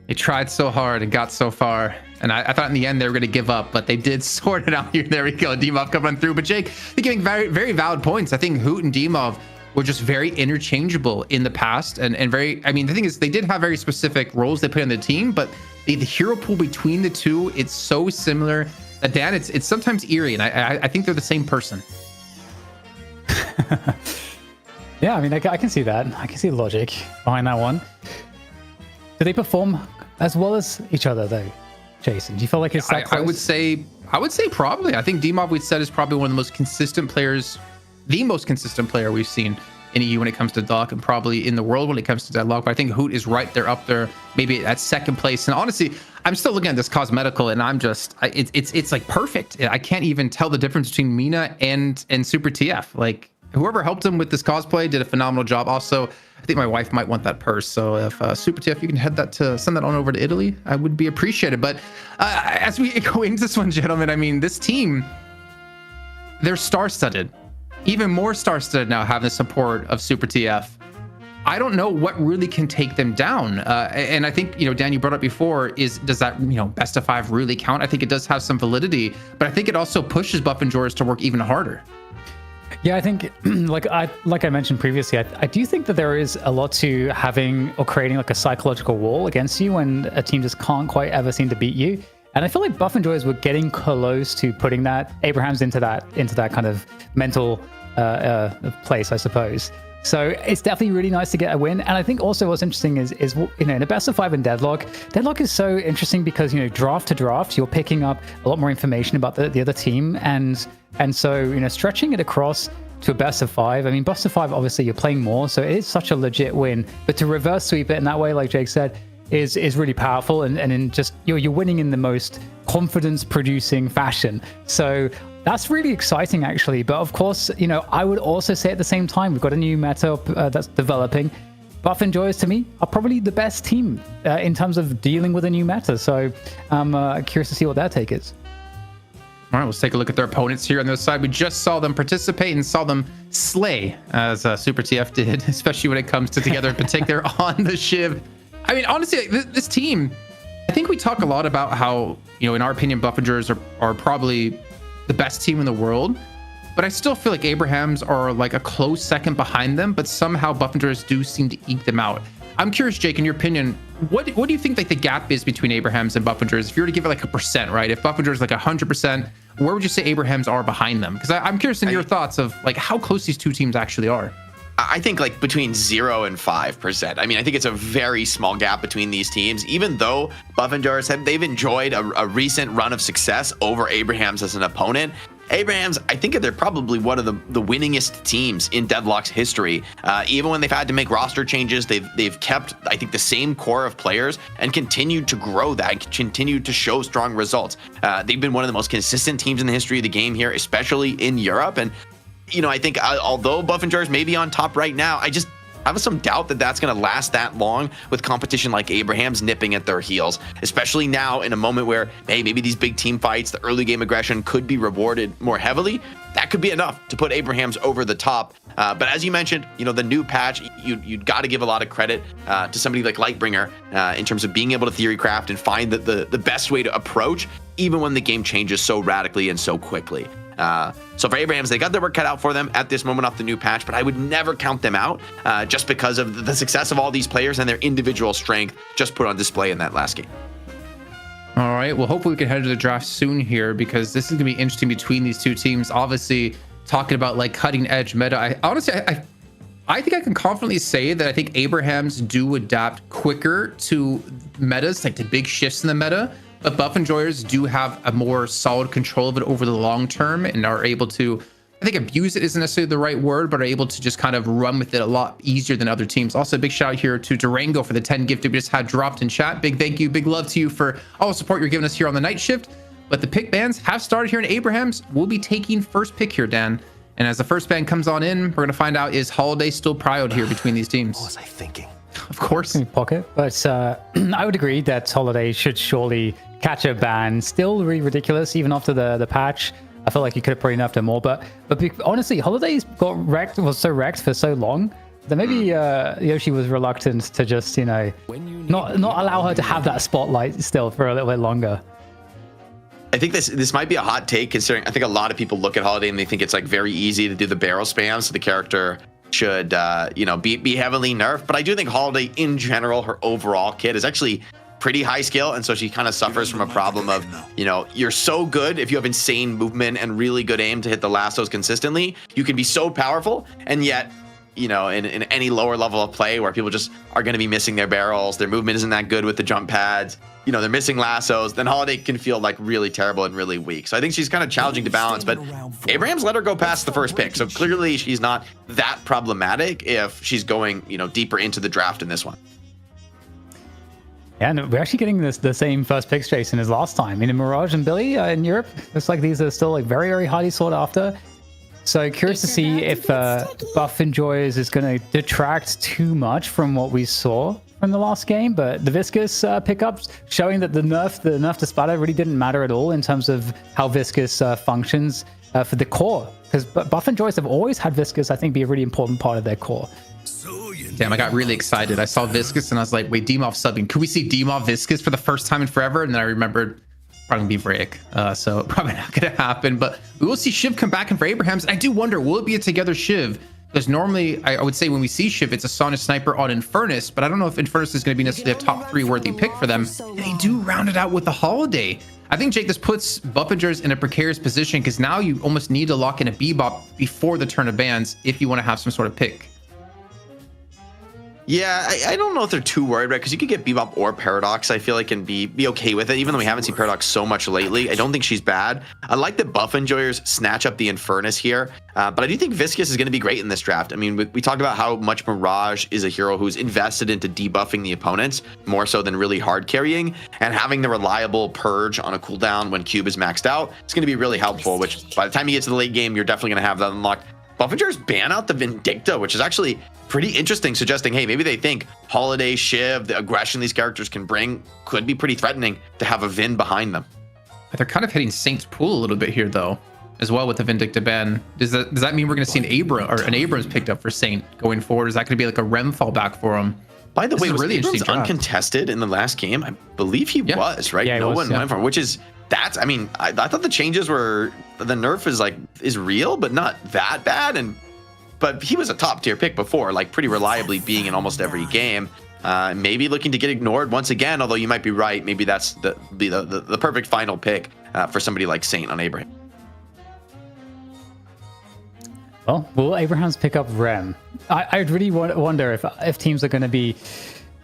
They tried so hard and got so far. And I thought in the end they were going to give up, but they did sort it out here. There we go. D-Mob coming through. But Jake, you're giving very, very valid points. I think Hoot and D-Mob were just very interchangeable in the past. And the thing is, they did have very specific roles they played on the team, but the hero pool between the two, it's so similar that, Dan, it's sometimes eerie. And I think they're the same person. Yeah, I can see that. I can see the logic behind that one. Do they perform as well as each other, though, Jason? Do you feel like it's that close? I would say probably. I think D-Mob, we'd said, is probably one of the most consistent players, the most consistent player we've seen in EU when it comes to Deadlock, and probably in the world when it comes to Deadlock. But I think Hoot is right there up there, maybe at second place. And honestly, I'm still looking at this cosmetical, and I'm just, it's like perfect. I can't even tell the difference between Mina and Super TF. Like, whoever helped him with this cosplay did a phenomenal job. Also, I think my wife might want that purse. So if Super TF, you can send that on over to Italy, I would be appreciated. But as we go into this one, gentlemen, this team, they're star-studded. Even more star-studded now, having the support of Super TF. I don't know what really can take them down. And I think, Dan, you brought up before, does that, best of 5 really count? I think it does have some validity, but I think it also pushes Buffenjoyers to work even harder. Yeah, I think, like I mentioned previously, I do think that there is a lot to having or creating like a psychological wall against you when a team just can't quite ever seem to beat you. And I feel like Buffenjoyers were getting close to putting that Abrahams into that kind of mental place, I suppose. So it's definitely really nice to get a win. And I think also what's interesting is in a best of 5 in Deadlock is so interesting because, draft to draft, you're picking up a lot more information about the other team. And so, stretching it across to a best of 5, best of 5, obviously you're playing more. So it is such a legit win. But to reverse sweep it in that way, like Jake said, is really powerful. And in just, you're winning in the most confidence producing fashion. So that's really exciting, actually. But of course, I would also say at the same time, we've got a new meta that's developing. Buffenjoyers, to me, are probably the best team in terms of dealing with a new meta. So I'm curious to see what their take is. All right, let's take a look at their opponents here on the other side. We just saw them participate and saw them slay, as Super TF did, especially when it comes to together in particular on the Shiv. Honestly, this team, I think we talk a lot about how, in our opinion, Buffenjoyers are probably the best team in the world, but I still feel like Abrahams are like a close second behind them, but somehow Buffenjoyers do seem to eke them out. I'm curious, Jake, in your opinion, what do you think like the gap is between Abrahams and Buffenjoyers? If you were to give it like a percent, right? If Buffenjoyers like 100%, where would you say Abrahams are behind them? Because I'm curious in your thoughts of like how close these two teams actually are. I think like between 0 and 5%. I think it's a very small gap between these teams, even though Buffenjoyers they've enjoyed a recent run of success over Abrahams as an opponent. Abrahams, I think they're probably one of the winningest teams in Deadlock's history. Even when they've had to make roster changes, they've kept, I think, the same core of players and continued to grow that, and continued to show strong results. They've been one of the most consistent teams in the history of the game here, especially in Europe. And I think although Buffenjoyers may be on top right now, I have some doubt that that's going to last that long with competition like Abraham's nipping at their heels, especially now in a moment where, hey, maybe these big team fights, the early game aggression could be rewarded more heavily. That could be enough to put Abraham's over the top. But as you mentioned, the new patch, you'd got to give a lot of credit to somebody like Lightbringer in terms of being able to theory craft and find the best way to approach, even when the game changes so radically and so quickly. So for Abrahams, they got their work cut out for them at this moment off the new patch, but I would never count them out just because of the success of all these players and their individual strength just put on display in that last game. All right, well, hopefully we can head to the draft soon here, because this is going to be interesting between these two teams. Obviously, talking about like cutting edge meta, I think I can confidently say that I think Abrahams do adapt quicker to metas, like to big shifts in the meta. But Buffenjoyers do have a more solid control of it over the long term and are able to, I think abuse it isn't necessarily the right word, but are able to just kind of run with it a lot easier than other teams. Also, a big shout out here to Durango for the 10 gifted we just had dropped in chat. Big thank you, big love to you for all the support you're giving us here on the night shift. But the pick bans have started here in Abrahams. We'll be taking first pick here, Dan. And as the first ban comes on in, we're going to find out, is Holiday still prioed here between these teams? What was I thinking? Of course. Pocket, but I would agree that Holiday should surely catch a ban. Still really ridiculous, even after the patch. I feel like you could have probably nerfed him more, but honestly, Holiday's was so wrecked for so long that maybe Yoshi was reluctant to just, you know, not allow her to have that spotlight still for a little bit longer. I think this might be a hot take, considering I think a lot of people look at Holiday and they think it's like very easy to do the barrel spam, so the character should be heavily nerfed. But I do think Holiday in general, her overall kit is actually pretty high skill, and so she kind of suffers from a problem of, you know, you're so good if you have insane movement and really good aim to hit the lassos consistently, you can be so powerful, and yet, you know, in any lower level of play where people just are going to be missing their barrels, their movement isn't that good with the jump pads, you know, they're missing lassos, then Holiday can feel like really terrible and really weak. So I think she's kind of challenging to balance, but Abraham's let her go past the first pick, so clearly she's not that problematic if she's going, you know, deeper into the draft in this one. Yeah, and we're actually getting the same first picks, Jason, as last time. I mean, in Mirage and Billy in Europe, looks like these are still like very, very highly sought after. So curious to see if Buff Enjoyers is going to detract too much from what we saw from the last game. But the Viscous pickups showing that the nerf to splatter really didn't matter at all in terms of how Viscous functions for the core. Because Buff Enjoyers have always had Viscous, I think, be a really important part of their core. Damn, I got really excited. I saw Viscous and I was like, wait, Demov subbing. Could we see Demov Viscous for the first time in forever? And then I remembered probably gonna be Vraic. So probably not gonna happen. But we will see Shiv come back in for Abrahams. And I do wonder, will it be a together Shiv? Because normally I would say when we see Shiv, it's a Sonic Sniper on Infernus, but I don't know if Infernus is gonna be necessarily a top 3 worthy pick for them. And they do round it out with the Holiday. I think, Jake, this puts Buffingers in a precarious position because now you almost need to lock in a Bebop before the turn of bans if you want to have some sort of pick. Yeah, I don't know if they're too worried, right? Because you could get Bebop or Paradox, I feel like, and be okay with it, even though we haven't seen Paradox so much lately. I don't think she's bad. I like that Buff Enjoyers snatch up the Infernus here, but I do think Viscous is going to be great in this draft. I mean, we talked about how much Mirage is a hero who's invested into debuffing the opponents, more so than really hard carrying, and having the reliable purge on a cooldown when Cube is maxed out, it's going to be really helpful, which by the time you get to the late game, you're definitely going to have that unlocked. Buffingers ban out the Vindicta, which is actually pretty interesting, suggesting, hey, maybe they think Holiday, Shiv, the aggression these characters can bring could be pretty threatening to have a Vin behind them. They're kind of hitting Saint's pool a little bit here, though, as well with the Vindicta ban. Does that mean we're going to see an Abrams picked up for Saint going forward? Is that going to be like a Rem fallback for him? By the way, was really Abrams interesting uncontested in the last game? I believe he was, right? Yeah, no one went for him, which is... That's, I mean, I thought the changes were, the nerf is real, but not that bad. But he was a top tier pick before, like pretty reliably being in almost every game. Maybe looking to get ignored once again, although you might be right. Maybe that's the perfect final pick for somebody like Saint on Abraham. Well, will Abrahams pick up Rem? I'd really wonder if teams are going to be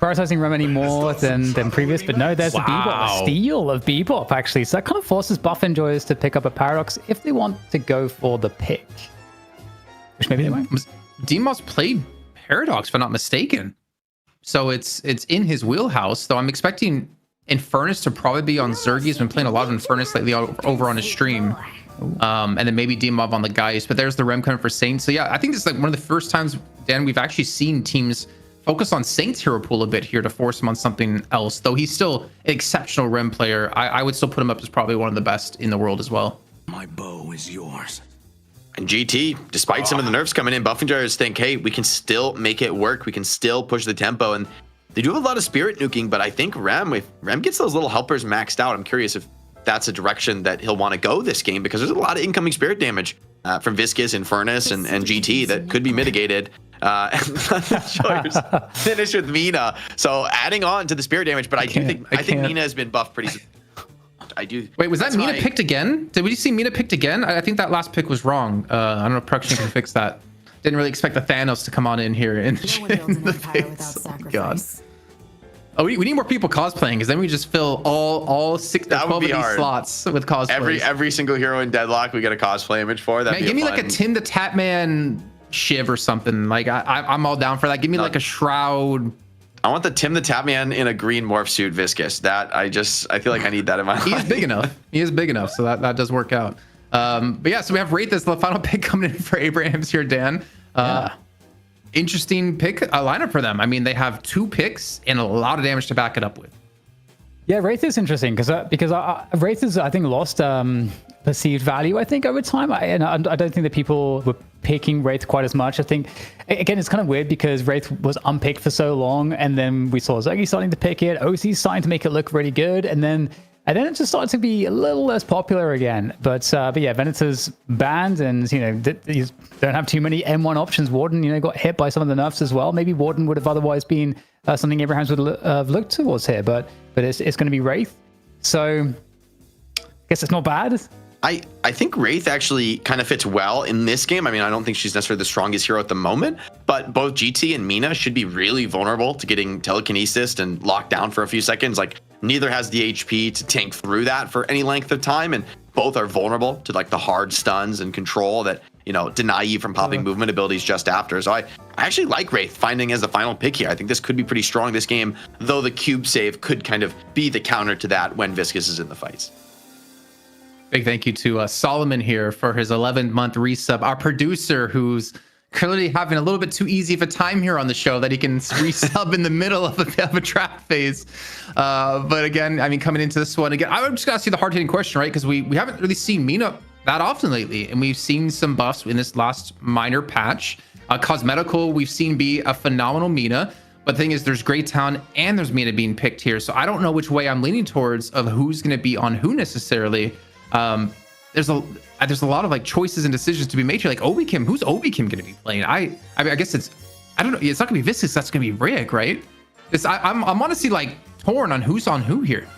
prioritizing Rem any more than previous, but no, there's a Bebop, a steal of Bebop, actually. So that kind of forces Buff Enjoyers to pick up a Paradox if they want to go for the pick. Which maybe they won't. Demos played Paradox, if I'm not mistaken. So it's in his wheelhouse, though I'm expecting Infernus to probably be on Zergy. He's been playing a lot of Infernus lately over on his stream. And then maybe Demov on the Geist, but there's the Rem coming for Saint. So yeah, I think this is like one of the first times, Dan, we've actually seen teams focus on Saint's hero pool a bit here to force him on something else, though he's still an exceptional Rem player. I would still put him up as probably one of the best in the world as well. My bow is yours. And GT, despite some of the nerfs coming in, Buffingers think, hey, we can still make it work. We can still push the tempo. And they do have a lot of spirit nuking, but I think if Rem gets those little helpers maxed out, I'm curious if that's a direction that he'll want to go this game, because there's a lot of incoming spirit damage from Viscous, Infernus, and GT that could be mitigated. Finish with Mina. So adding on to the spirit damage, but I think Mina has been buffed pretty. I do. Wait, was that Mina picked again? Did we see Mina picked again? I think that last pick was wrong. I don't know if production can fix that. Didn't really expect the Thanos to come on in here in the face. Oh my God. Oh, we need more people cosplaying, because then we just fill all 12 of these slots with cosplays. Every single hero in Deadlock we get a cosplay image for. That give me like a Tim the Tatman Shiv or something. Like I'm all down for that. Give me like a Shroud. I want the Tim the Tatman in a green morph suit Viscous. That I feel like I need that in my life. He is big enough. He is big enough, so that does work out. But yeah, so we have Wraith as the final pick coming in for Abrahams here, Dan. Interesting pick lineup for them. I mean, they have 2 picks and a lot of damage to back it up with. Yeah, Wraith is interesting because Wraith has, I think, lost perceived value, I think, over time. I don't think that people were picking Wraith quite as much. I think, again, it's kind of weird because Wraith was unpicked for so long, and then we saw Zergy starting to pick it, OC starting to make it look really good, and then it just started to be a little less popular again. But yeah, Venator's banned, and you don't have too many M1 options. Warden, got hit by some of the nerfs as well. Maybe Warden would have otherwise been something Abrahams would have looked towards here, but it's going to be Wraith. So I guess it's not bad. I think Wraith actually kind of fits well in this game. I mean, I don't think she's necessarily the strongest hero at the moment, but both GT and Mina should be really vulnerable to getting telekinesis and locked down for a few seconds. Like, neither has the HP to tank through that for any length of time, and both are vulnerable to like the hard stuns and control that deny you from popping movement abilities just after. So I actually like Wraith finding as the final pick here. I think this could be pretty strong this game, though the cube save could kind of be the counter to that when Viscous is in the fights. Big thank you to Solomon here for his 11-month resub. Our producer, who's clearly having a little bit too easy of a time here on the show, that he can resub in the middle of a draft phase. But again, I mean, coming into this one again, I'm just gonna ask you the hard-hitting question, right? Because we haven't really seen Mina that often lately, and we've seen some buffs in this last minor patch. Cosmetical, we've seen be a phenomenal Mina. But the thing is, there's Greytown and there's Mina being picked here, so I don't know which way I'm leaning towards of who's going to be on who necessarily. There's a lot of like choices and decisions to be made here. Like Obi-Kim, who's Obi-Kim going to be playing? I mean, I guess I don't know. It's not going to be Viscous. That's going to be Rig, right? I'm honestly like torn on who's on who here.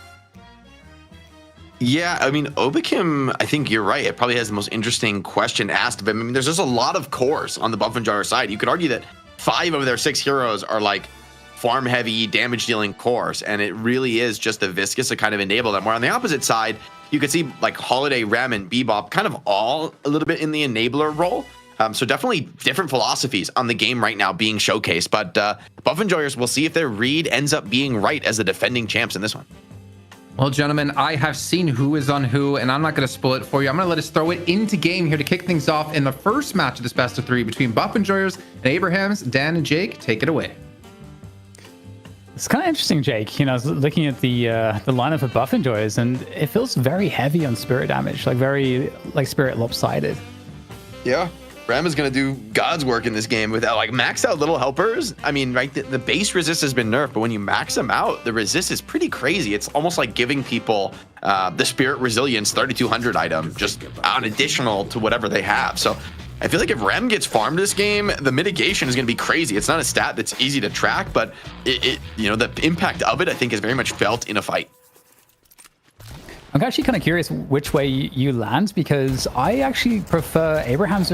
Yeah, I mean, Obi-Kim, I think you're right. It probably has the most interesting question asked. But I mean, there's just a lot of cores on the Buff and Jar side. You could argue that 5 of their 6 heroes are like farm heavy, damage dealing cores, and it really is just the Viscous to kind of enable them. Where on the opposite side, you could see like Holiday, Rem, and Bebop kind of all a little bit in the enabler role. So definitely different philosophies on the game right now being showcased. But Buff Enjoyers, we'll see if their read ends up being right as the defending champs in this one. Well, gentlemen, I have seen who is on who, and I'm not going to spoil it for you. I'm going to let us throw it into game here to kick things off in the first match of this best of 3 between Buff Enjoyers and Abrahams. Dan and Jake, take it away. It's kind of interesting, Jake. I was looking at the lineup of Buff Enjoyers, and it feels very heavy on spirit damage, like very like spirit lopsided. Yeah, Ram is going to do God's work in this game without like maxed out little helpers. I mean, right, the base resist has been nerfed, but when you max them out, the resist is pretty crazy. It's almost like giving people the Spirit Resilience 3200 item just an additional to whatever they have. So I feel like if Rem gets farmed this game, the mitigation is going to be crazy. It's not a stat that's easy to track, but the impact of it, I think, is very much felt in a fight. I'm actually kind of curious which way you land, because I actually prefer Abraham's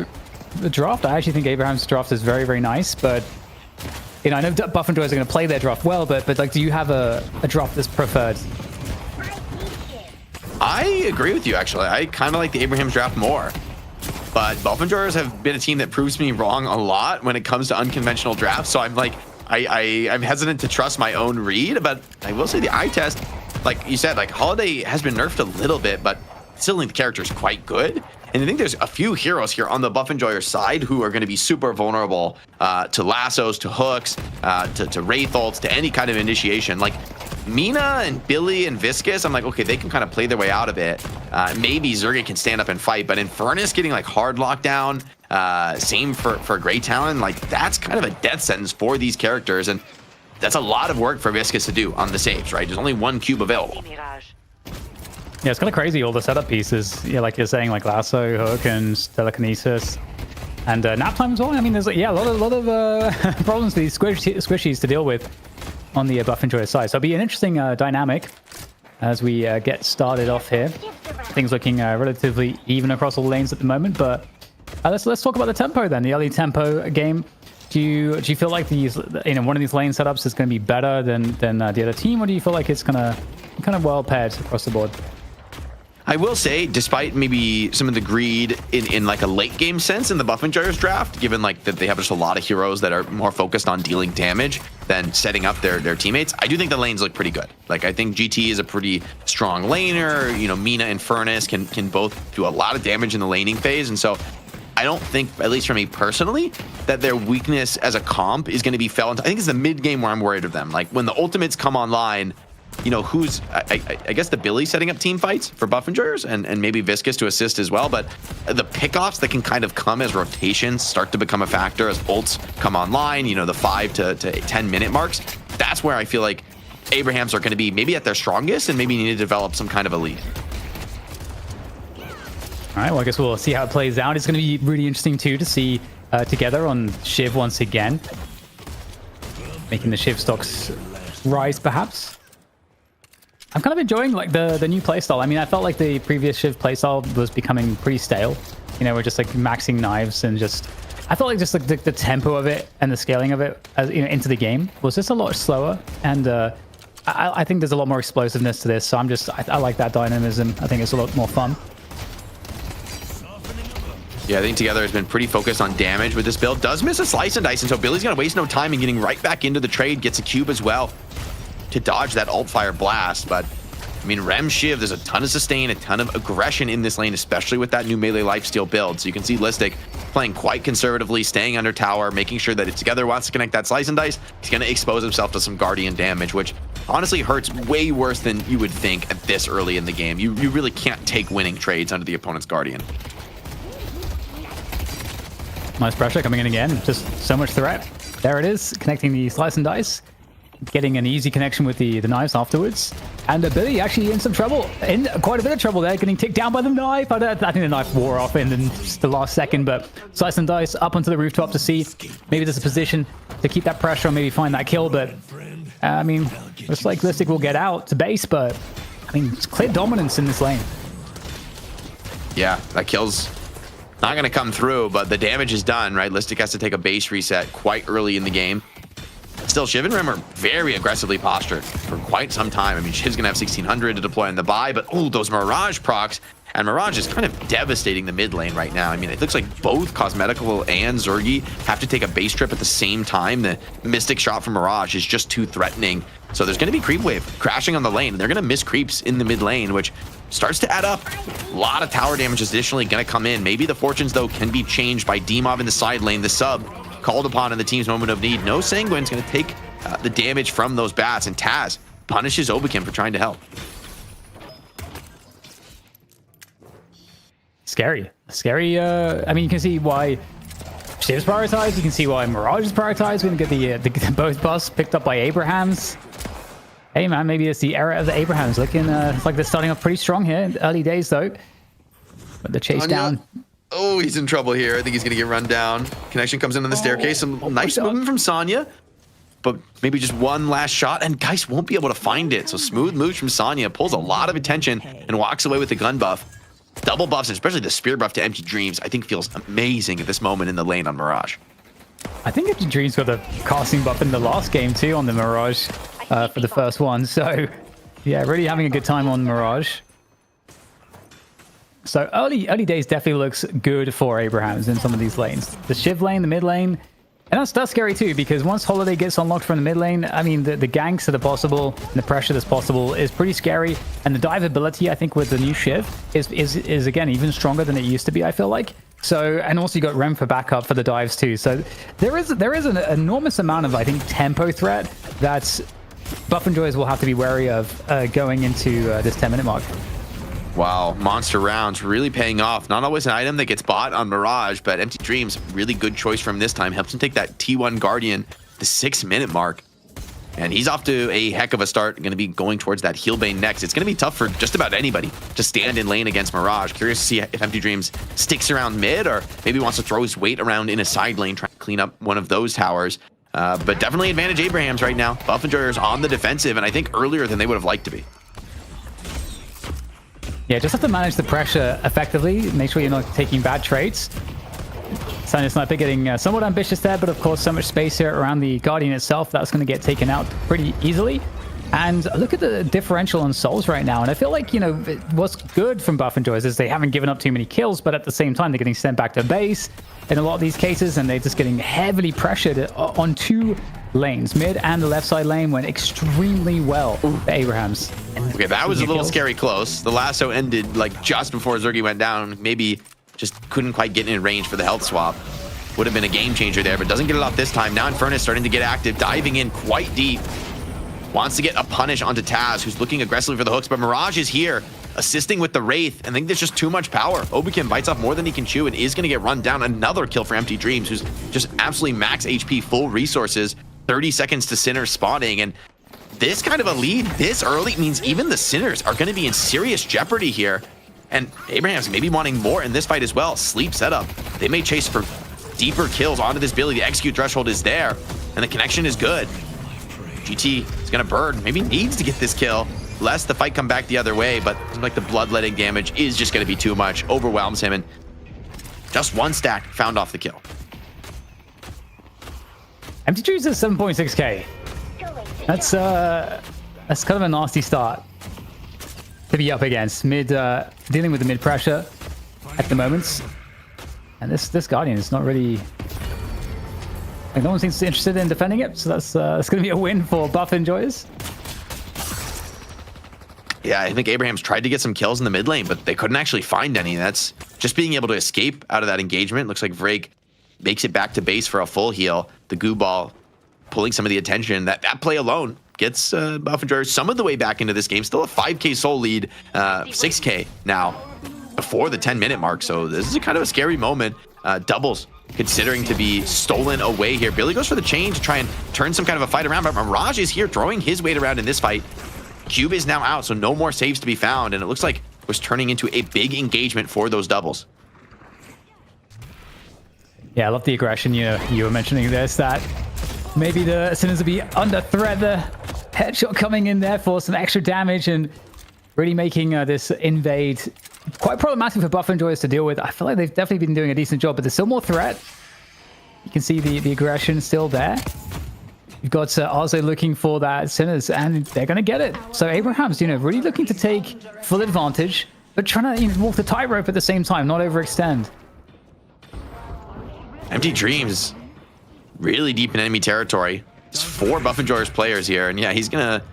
draft. I actually think Abraham's draft is very, very nice, but I know Buff Enjoyers are going to play their draft well, but like, do you have a draft that's preferred? I agree with you, actually. I kind of like the Abraham's draft more. But Buff Enjoyers have been a team that proves me wrong a lot when it comes to unconventional drafts. So I'm like, I'm hesitant to trust my own read, but I will say the eye test, like you said, like Holiday has been nerfed a little bit, but still think the character is quite good. And I think there's a few heroes here on the Buff Enjoyer side who are going to be super vulnerable to lassos, to hooks, to wraith ults, to any kind of initiation. Like Mina and Billy and Viscous, I'm like, okay, they can kind of play their way out of it. Maybe Zergy can stand up and fight, but Infernus getting like hard lockdown, same for Grey Talon, like that's kind of a death sentence for these characters. And that's a lot of work for Viscous to do on the saves, right? There's only one cube available. Yeah, it's kind of crazy, all the setup pieces. Yeah, like you're saying, like lasso, hook, and telekinesis, and nap time as well. I mean, there's a lot of problems for these squishies to deal with on the Buff Enjoyer side. So it'll be an interesting dynamic as we get started off here. Things looking relatively even across all lanes at the moment, but let's talk about the tempo then. The early tempo game. Do you feel like these one of these lane setups is going to be better than the other team, or do you feel like it's going to kind of well paired across the board? I will say, despite maybe some of the greed in like a late game sense in the Buff Enjoyers draft, given like that they have just a lot of heroes that are more focused on dealing damage than setting up their teammates, I do think the lanes look pretty good. Like I think GT is a pretty strong laner. You know, Mina and Furnace can both do a lot of damage in the laning phase, and so I don't think, at least for me personally, that their weakness as a comp is going to be felt. I think it's the mid game where I'm worried of them. Like when the ultimates come online, you know, who's, I guess the Billy setting up team fights for Buff Enjoyers and maybe Viscous to assist as well. But the pickoffs that can kind of come as rotations start to become a factor as ults come online, you know, the 5 to 10 minute marks. That's where I feel like Abrahams are going to be maybe at their strongest and maybe need to develop some kind of a lead. All right, well, I guess we'll see how it plays out. It's going to be really interesting, too, to see Together on Shiv once again. Making the Shiv stocks rise, perhaps. I'm kind of enjoying like the new playstyle. I mean, I felt like the previous Shiv playstyle was becoming pretty stale. You know, we're just like maxing knives and just... I felt like just like the tempo of it and the scaling of it, as you know, into the game was just a lot slower. And I think there's a lot more explosiveness to this. So I like that dynamism. I think it's a lot more fun. Yeah, I think Together has been pretty focused on damage with this build. Does miss a slice and dice, and so Billy's gonna waste no time in getting right back into the trade. Gets a cube as well to dodge that alt fire blast. But I mean, Rem Shiv, there's a ton of sustain, a ton of aggression in this lane, especially with that new melee lifesteal build. So you can see Listic playing quite conservatively, staying under tower, making sure that if Together wants to connect that slice and dice, he's gonna expose himself to some Guardian damage, which honestly hurts way worse than you would think at this early in the game. You really can't take winning trades under the opponent's Guardian. Nice pressure coming in again. Just so much threat. There it is, connecting the slice and dice. Getting an easy connection with the knives afterwards. And Billy actually in some trouble. In quite a bit of trouble there, getting ticked down by the knife. I think the knife wore off in just the last second, but slice and dice up onto the rooftop to see maybe there's a position to keep that pressure or maybe find that kill. But I mean, looks like Listic will get out to base, but I mean, it's clear dominance in this lane. Yeah, that kill's not going to come through, but the damage is done, right? Listic has to take a base reset quite early in the game. Still, Shiv and Rem are very aggressively postured for quite some time. I mean, Shiv's going to have 1600 to deploy on the buy, but oh, those Mirage procs. And Mirage is kind of devastating the mid lane right now. I mean, it looks like both Cosmetical and Zergy have to take a base trip at the same time. The Mystic shot from Mirage is just too threatening. So there's going to be creep wave crashing on the lane, and they're going to miss creeps in the mid lane, which starts to add up. A lot of tower damage is additionally going to come in. Maybe the fortunes, though, can be changed by Demov in the side lane, the sub called upon in the team's moment of need. No Sanguine's going to take the damage from those bats, and Taz punishes Oblivion for trying to help. Scary. I mean, you can see why Shiv's prioritized. You can see why Mirage is prioritized. We're going to get the both buffs picked up by Abrahams. Hey, man, maybe it's the era of the Abrahams. Looking like they're starting off pretty strong here in the early days, though. But the chase down. Oh, he's in trouble here. I think he's going to get run down. Connection comes in on the staircase. Some nice movement from Sonya, but maybe just one last shot, and Geist won't be able to find it. So smooth moves from Sonya, pulls a lot of attention, and walks away with the gun buff. Double buffs, and especially the spear buff to Empty Dreams, I think feels amazing at this moment in the lane on Mirage. I think Empty Dreams got the casting buff in the last game, too, on the Mirage for the first one. So, yeah, really having a good time on Mirage. So early days definitely looks good for Abrahams in some of these lanes. The Shiv lane, the mid lane, and that's scary too, because once Holiday gets unlocked from the mid lane, I mean, the ganks that are possible and the pressure that's possible is pretty scary. And the dive ability, I think, with the new Shiv is again even stronger than it used to be, I feel like. So, and also you got Rem for backup for the dives too. So there is an enormous amount of, I think, tempo threat that Buff Enjoyers will have to be wary of going into this 10-minute mark. Wow, monster rounds really paying off. Not always an item that gets bought on Mirage, but Empty Dreams, really good choice from this time. Helps him take that T1 Guardian, the 6-minute mark. And he's off to a heck of a start. Going to be going towards that Healbane next. It's going to be tough for just about anybody to stand in lane against Mirage. Curious to see if Empty Dreams sticks around mid, or maybe wants to throw his weight around in a side lane, trying to clean up one of those towers. But definitely advantage Abrahams right now. Buff Enjoyers on the defensive, and I think earlier than they would have liked to be. Yeah, just have to manage the pressure effectively. Make sure you're not taking bad trades. Sonya Sniper getting somewhat ambitious there, but of course so much space here around the Guardian itself. That's going to get taken out pretty easily. And look at the differential on souls right now. And I feel like, you know, what's good from Buff and Joyce is they haven't given up too many kills, but at the same time, they're getting sent back to base in a lot of these cases, and they're just getting heavily pressured on 2 lanes. Mid and the left side lane went extremely well for Abrahams. Okay, that was a little scary close. The lasso ended like just before Zergy went down. Maybe just couldn't quite get in range for the health swap. Would have been a game changer there, but doesn't get it off this time. Now Infernus starting to get active, diving in quite deep. Wants to get a punish onto Taz, who's looking aggressively for the hooks, but Mirage is here, assisting with the Wraith. I think there's just too much power. Oblivion bites off more than he can chew and is going to get run down. Another kill for Empty Dreams, who's just absolutely max HP, full resources, 30 seconds to Sinner spawning. And this kind of a lead this early means even the Sinners are going to be in serious jeopardy here. And Abraham's maybe wanting more in this fight as well. Sleep setup. They may chase for deeper kills onto this Billy. The execute threshold is there, and the connection is good. GT is going to burn, maybe needs to get this kill, lest the fight come back the other way, but seems like the bloodletting damage is just going to be too much, overwhelms him, and just 1 stack found off the kill. Empty Dreams is 7.6k. That's kind of a nasty start to be up against. Mid, dealing with the mid pressure at the moment. And this Guardian is not really... Like, no one seems interested in defending it, so that's going to be a win for Buff Enjoyers. Yeah, I think Abraham's tried to get some kills in the mid lane, but they couldn't actually find any. That's just being able to escape out of that engagement. Looks like Vrake makes it back to base for a full heal. The goo ball pulling some of the attention. That play alone gets Buff Enjoyers some of the way back into this game. Still a 5k soul lead, 6k now before the 10-minute mark. So this is a kind of a scary moment. Doubles considering to be stolen away here. Billy goes for the chain to try and turn some kind of a fight around, but Mirage is here throwing his weight around in this fight. Cube is now out, so no more saves to be found, and it looks like it was turning into a big engagement for those doubles. Yeah, I love the aggression. You know, you were mentioning this, that maybe the Sinners will be under threat. The headshot coming in there for some extra damage and really making this invade quite problematic for Buff Enjoyers to deal with. I feel like they've definitely been doing a decent job, but there's still more threat. You can see the aggression still there. You've got Arzo looking for that Sinners, and they're going to get it. So Abraham's, you know, really looking to take full advantage, but trying to, you know, walk the tightrope at the same time, not overextend. Empty Dreams really deep in enemy territory. There's 4 Buff Enjoyers players here, and yeah, he's going to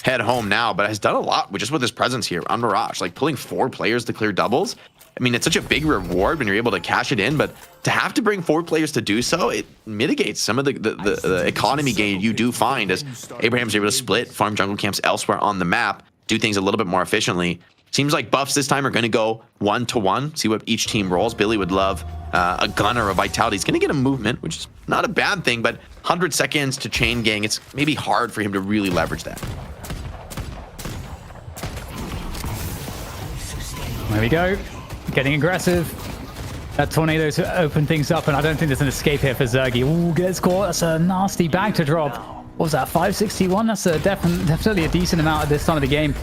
head home now, but has done a lot with his presence here on Mirage, like pulling 4 players to clear doubles. I mean, it's such a big reward when you're able to cash it in, but to have to bring 4 players to do so, it mitigates some of the economy gain you do find as Abraham's able to split, farm jungle camps elsewhere on the map, do things a little bit more efficiently. Seems like buffs this time are going to go 1-to-1, see what each team rolls. Billy would love a gunner of vitality. He's going to get a movement, which is not a bad thing, but 100 seconds to chain gang, it's maybe hard for him to really leverage that. There we go. Getting aggressive. That tornado to open things up, and I don't think there's an escape here for Zergy. Ooh, gets caught. That's a nasty bag to drop. What was that, 561? That's a definitely a decent amount at this time of the game.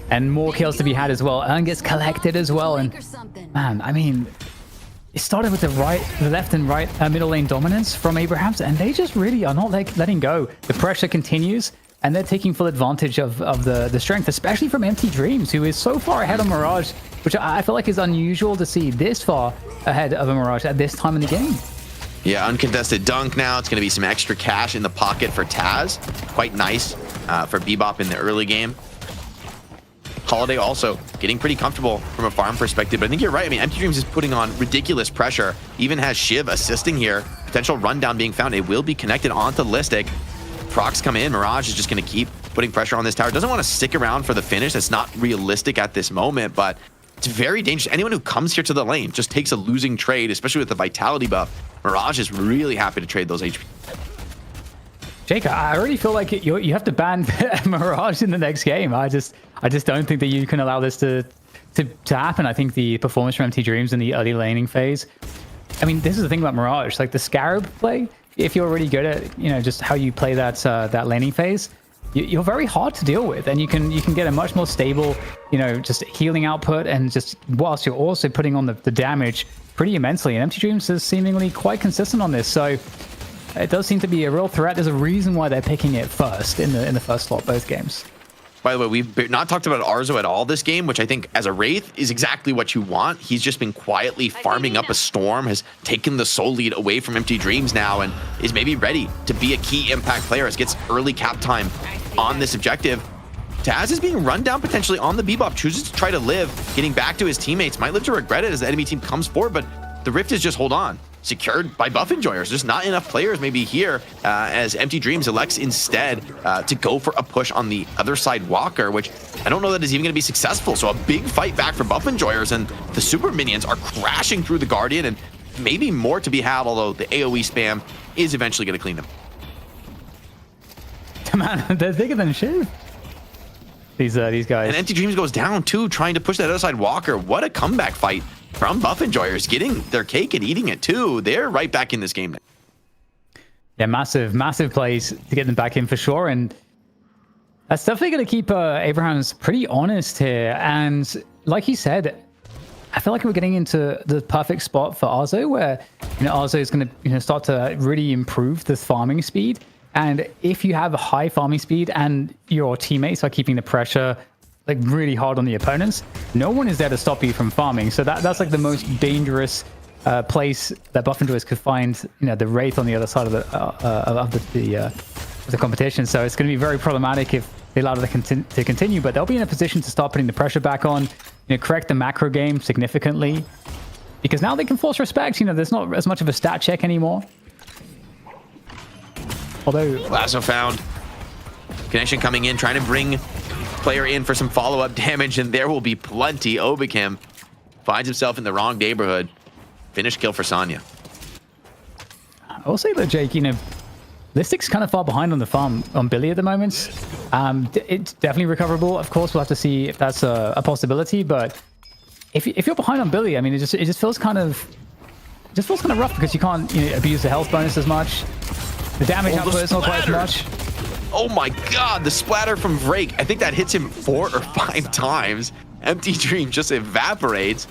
And more kills to be had as well. Urn gets collected as well. And man, I mean, it started with the left and right middle lane dominance from Abrahams, and they just really are not letting go. The pressure continues, and they're taking full advantage of the strength, especially from Empty Dreams, who is so far ahead of Mirage, which I feel like is unusual to see this far ahead of a Mirage at this time in the game. Yeah, uncontested dunk now. It's going to be some extra cash in the pocket for Taz. Quite nice for Bebop in the early game. Holiday also getting pretty comfortable from a farm perspective, but I think you're right. I mean, Empty Dreams is putting on ridiculous pressure. Even has Shiv assisting here. Potential rundown being found. It will be connected onto Listic. Procs come in. Mirage is just going to keep putting pressure on this tower. Doesn't want to stick around for the finish. That's not realistic at this moment, but it's very dangerous. Anyone who comes here to the lane just takes a losing trade, especially with the vitality buff. Mirage is really happy to trade those HP. Jake, I really feel like you have to ban Mirage in the next game. I just don't think that you can allow this to happen. I think the performance from Empty Dreams in the early laning phase. I mean, this is the thing about Mirage, like the Scarab play. If you're really good at, you know, just how you play that laning phase, you're very hard to deal with, and you can get a much more stable, you know, just healing output, and just whilst you're also putting on the damage pretty immensely. And Empty Dreams is seemingly quite consistent on this. So it does seem to be a real threat. There's a reason why they're picking it first in the first slot, both games. By the way, we've not talked about Arzo at all this game, which I think as a Wraith is exactly what you want. He's just been quietly farming up a Storm, has taken the soul lead away from Empty Dreams now, and is maybe ready to be a key impact player as gets early cap time on this objective. Taz is being run down potentially on the Bebop, chooses to try to live, getting back to his teammates, might live to regret it as the enemy team comes forward, but the Rift is just hold on. Secured by Buff Enjoyers. There's not enough players maybe here as Empty Dreams elects instead to go for a push on the other side Walker, which I don't know that is even going to be successful. So a big fight back for Buff Enjoyers, and the super minions are crashing through the Guardian, and maybe more to be had, although the AoE spam is eventually going to clean them. Man, they're bigger than Shiv. These guys. And Empty Dreams goes down too, trying to push that other side Walker. What a comeback fight from Buff Enjoyers, getting their cake and eating it too. They're right back in this game now. Yeah, massive plays to get them back in for sure. And that's definitely going to keep Abraham's pretty honest here. And like you said, I feel like we're getting into the perfect spot for Arzo, where Arzo is going to start to really improve this farming speed. And if you have a high farming speed and your teammates are keeping the pressure like really hard on the opponents, no one is there to stop you from farming. So that's like the most dangerous place that Buff Enjoyers could find, the Wraith on the other side of the competition. So it's going to be very problematic if they allow it to continue, but they'll be in a position to start putting the pressure back on, correct the macro game significantly, because now they can force respect. There's not as much of a stat check anymore. Although Lasso found connection coming in, trying to bring player in for some follow-up damage, and there will be plenty. Obikim finds himself in the wrong neighborhood. Finish kill for Sonya. I'll say that, Jake, Listic's kind of far behind on the farm on Billy at the moment. It's definitely recoverable. Of course, we'll have to see if that's a possibility, but if you're behind on Billy, I mean, it just feels kind of rough because you can't abuse the health bonus as much. The damage output is not quite as much. Oh my god, the splatter from Vrake. I think that hits him 4 or 5 times. Empty Dream just evaporates.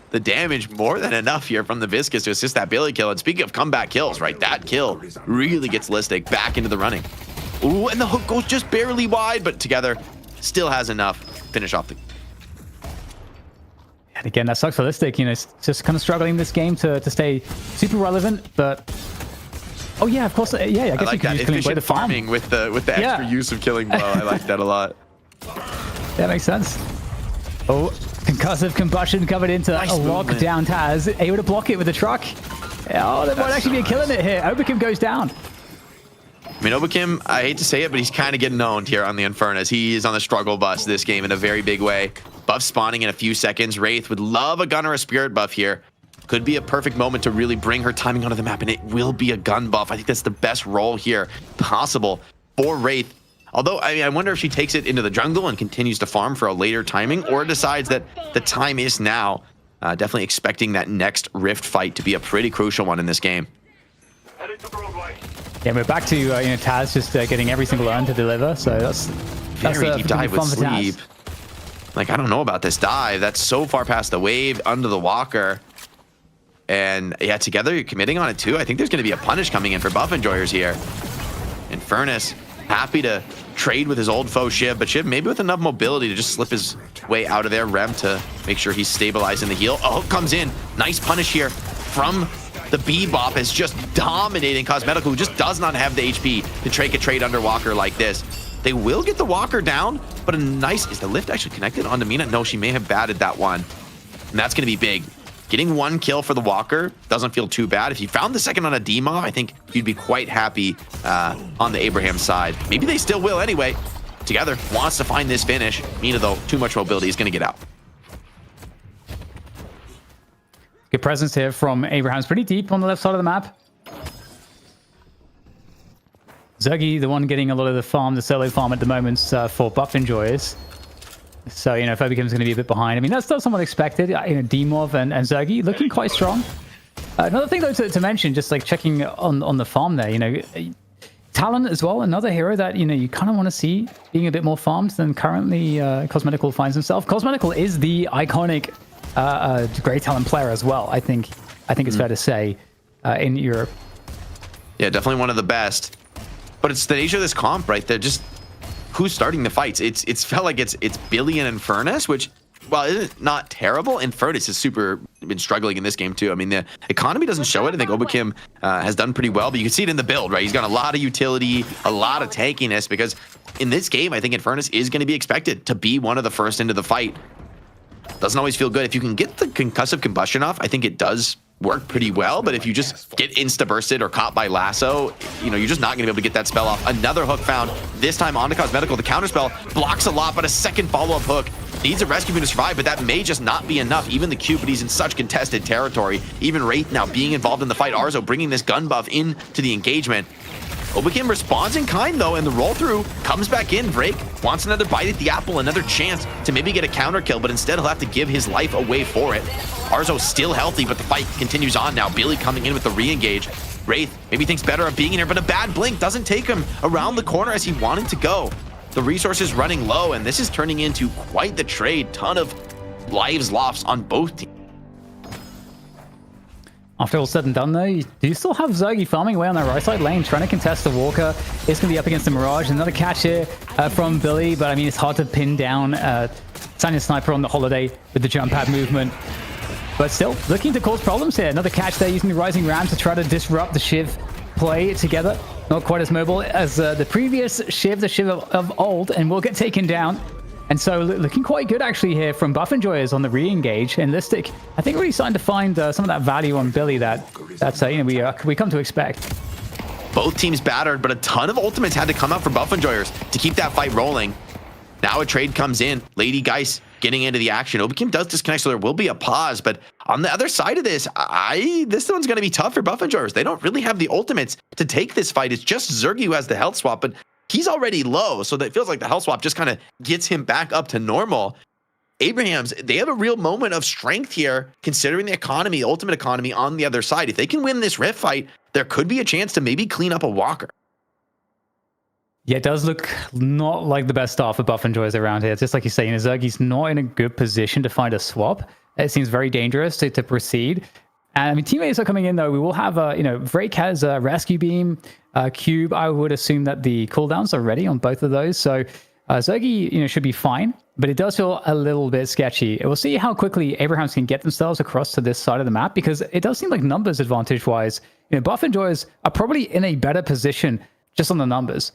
The damage more than enough here from the Viscus to assist that Billy kill. And speaking of comeback kills, right, that kill really gets Listic back into the running. Ooh, and the hook goes just barely wide, but together still has enough to finish off the... And again, that sucks for Listic. It's just kind of struggling this game to stay super relevant, but... Oh yeah, of course. Yeah, I guess I like you can that use Killing Blow efficient to farm. farming with the extra use of Killing Blow. I like that a lot. That makes sense. Oh, concussive combustion covered into Nice a lock down Taz. Able to block it with the truck. Oh, that might actually be killing it here. Obikim goes down. I mean, Obikim, I hate to say it, but he's kind of getting owned here on the Infernus. He is on the struggle bus this game in a very big way. Buff spawning in a few seconds. Wraith would love a gun or a spirit buff here. Could be a perfect moment to really bring her timing onto the map, and it will be a gun buff. I think that's the best role here possible for Wraith. Although, I mean, I wonder if she takes it into the jungle and continues to farm for a later timing, or decides that the time is now. Definitely expecting that next Rift fight to be a pretty crucial one in this game. Yeah, we're back to Taz just getting every single urn to deliver, so that's very deep dive with sleep. Like, I don't know about this dive. That's so far past the wave, under the Walker. And yeah, together you're committing on it too. I think there's going to be a punish coming in for Buff Enjoyers here. Infernus happy to trade with his old foe Shiv, but Shiv maybe with enough mobility to just slip his way out of there. Rem to make sure he's stabilizing the heal. Oh, comes in. Nice punish here from the Bebop, is just dominating Cosmetical, who just does not have the HP to take a trade under Walker like this. They will get the Walker down, but a nice... Is the lift actually connected onto Mina? No, she may have batted that one. And that's going to be big. Getting 1 kill for the Walker doesn't feel too bad. If you found the second on a Demov, I think you'd be quite happy on the Abraham side. Maybe they still will anyway. Together, wants to find this finish. Mina, though, too much mobility, is going to get out. Good presence here from Abraham's pretty deep on the left side of the map. Zergy, the one getting a lot of the farm, the solo farm at the moment for Buff Enjoyers. So, if Obikim's going to be a bit behind. I mean, that's not somewhat expected. Demov and Zergy looking quite strong. Another thing, though, to mention, just like checking on the farm there, Talon as well, another hero that, you kind of want to see being a bit more farmed than currently Cosmetical finds himself. Cosmetical is the iconic Grey Talon player as well, I think it's fair to say, in Europe. Yeah, definitely one of the best. But it's the nature of this comp, right? They're just who's starting the fights. It's felt like it's Billy and Infernus, which, well, isn't not terrible. Infernus has been struggling in this game too. I mean, the economy doesn't show it. I think Oblivion has done pretty well, but you can see it in the build, right? He's got a lot of utility, a lot of tankiness, because in this game, I think Infernus is going to be expected to be one of the first into the fight. Doesn't always feel good. If you can get the concussive combustion off, I think it does work pretty well, but if you just get insta-bursted or caught by lasso, you know, you're just not going to be able to get that spell off. Another hook found, this time on to Cosmetical. The counterspell blocks a lot, but a second follow-up hook needs a rescue beam to survive, but that may just not be enough. Even the Cube, but he's in such contested territory. Even Wraith now being involved in the fight. Arzo bringing this gun buff into the engagement. Oblivion responds in kind though, and the roll through comes back in. Drake wants another bite at the apple, another chance to maybe get a counter kill, but instead he'll have to give his life away for it. Arzo still healthy, but the fight continues on now. Billy coming in with the re-engage. Wraith maybe thinks better of being in here, but a bad blink doesn't take him around the corner as he wanted to go. The resources running low, and this is turning into quite the trade. Ton of lives lost on both teams. After all said and done, though, you do still have Zergy farming away on that right side lane, trying to contest the Walker. It's going to be up against the Mirage. Another catch here from Billy, but I mean, it's hard to pin down Sanya's Sniper on the Holiday with the jump pad movement. But still, looking to cause problems here. Another catch there using the Rising Ram to try to disrupt the Shiv play together. Not quite as mobile as the previous Shiv, the Shiv of old, and will get taken down. And so looking quite good actually here from Buff Enjoyers on the re-engage. And Listic, I think really starting to find some of that value on Billy that's you know, we come to expect. Both teams battered, but a ton of ultimates had to come out for Buff Enjoyers to keep that fight rolling. Now a trade comes in. Lady Geist getting into the action. Oblivion does disconnect, so there will be a pause. But on the other side of this, this one's going to be tough for Buff Enjoyers. They don't really have the ultimates to take this fight. It's just Zergy who has the health swap, but he's already low, so that feels like the health swap just kind of gets him back up to normal. Abrahams, they have a real moment of strength here, considering the economy, ultimate economy on the other side. If they can win this Rift fight, there could be a chance to maybe clean up a Walker. Yeah, it does look not like the best start for Buff Enjoyers around here. It's just like you're saying, Zergy's not in a good position to find a swap. It seems very dangerous to proceed. And I mean, teammates are coming in though. We will have you know, Vrake has a rescue beam, Cube. I would assume that the cooldowns are ready on both of those. So Zergy, you know, should be fine, but it does feel a little bit sketchy. We'll see how quickly Abrahams can get themselves across to this side of the map, because it does seem like numbers advantage wise, you know, Buff Enjoyers are probably in a better position just on the numbers.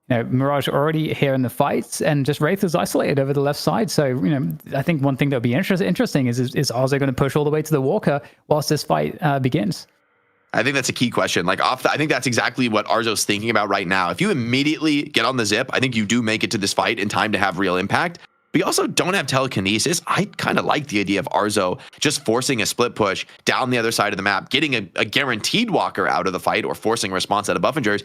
You know, Mirage already here in the fights, and just Wraith is isolated over the left side. So, you know, I think one thing that would be interesting is Arzo going to push all the way to the Walker whilst this fight begins? I think that's a key question. Like I think that's exactly what Arzo's thinking about right now. If you immediately get on the zip, I think you do make it to this fight in time to have real impact. But you also don't have telekinesis. I kind of like the idea of Arzo just forcing a split push down the other side of the map, getting a guaranteed Walker out of the fight, or forcing a response out of Buff Enjoyers.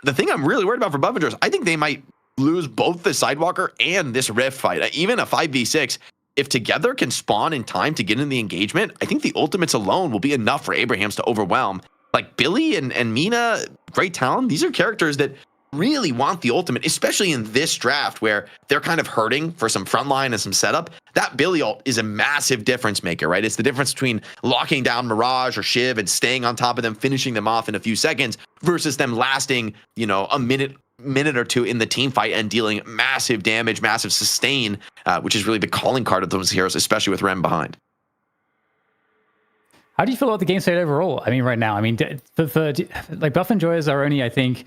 The thing I'm really worried about for Buff Enjoyers, I think they might lose both the Sidewalker and this Rift fight. Even a 5v6, if together can spawn in time to get in the engagement, I think the ultimates alone will be enough for Abrahams to overwhelm. Like Billy and Mina, great talent. These are characters that really want the ultimate, especially in this draft where they're kind of hurting for some frontline and some setup. That Billy ult is a massive difference maker, right? It's the difference between locking down Mirage or Shiv and staying on top of them, finishing them off in a few seconds, versus them lasting, you know, a minute or two in the team fight and dealing massive damage, massive sustain, which is really the calling card of those heroes, especially with Rem behind. How do you feel about the game state overall? I mean, right now, I mean, like Buff Enjoyers are only, I think,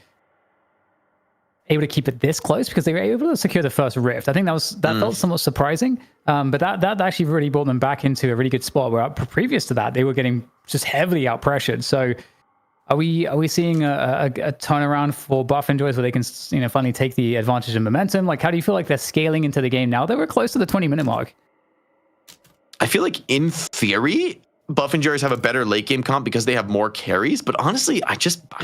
able to keep it this close because they were able to secure the first Rift. I think that felt somewhat surprising, but that actually really brought them back into a really good spot where previous to that, they were getting just heavily out-pressured. So are we seeing a turnaround for Buff Enjoyers where they can, you know, finally take the advantage of momentum? Like, how do you feel like they're scaling into the game now that we're close to the 20-minute mark? I feel like in theory, Buff Enjoyers have a better late game comp because they have more carries, but honestly, I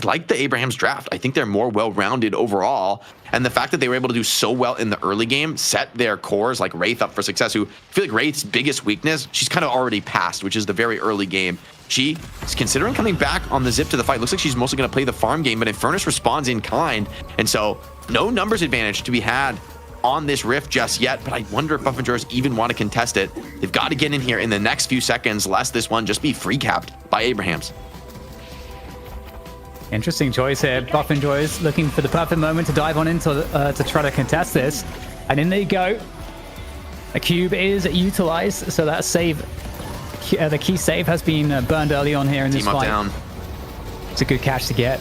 like the Abrahams draft. I think they're more well-rounded overall, and the fact that they were able to do so well in the early game set their cores like Wraith up for success, who I feel like Wraith's biggest weakness, she's kind of already passed, which is the very early game. She is considering coming back on the zip to the fight. Looks like she's mostly going to play the farm game, but Infernus responds in kind, and so no numbers advantage to be had on this Rift just yet, but I wonder if Buff Enjoyers even want to contest it. They've got to get in here in the next few seconds, lest this one just be free capped by Abrahams. Interesting choice here. Buff Enjoys looking for the perfect moment to dive on into to try to contest this. And in they go. A cube is utilized, so that save, the key save has been burned early on here in this fight. Down. It's a good catch to get.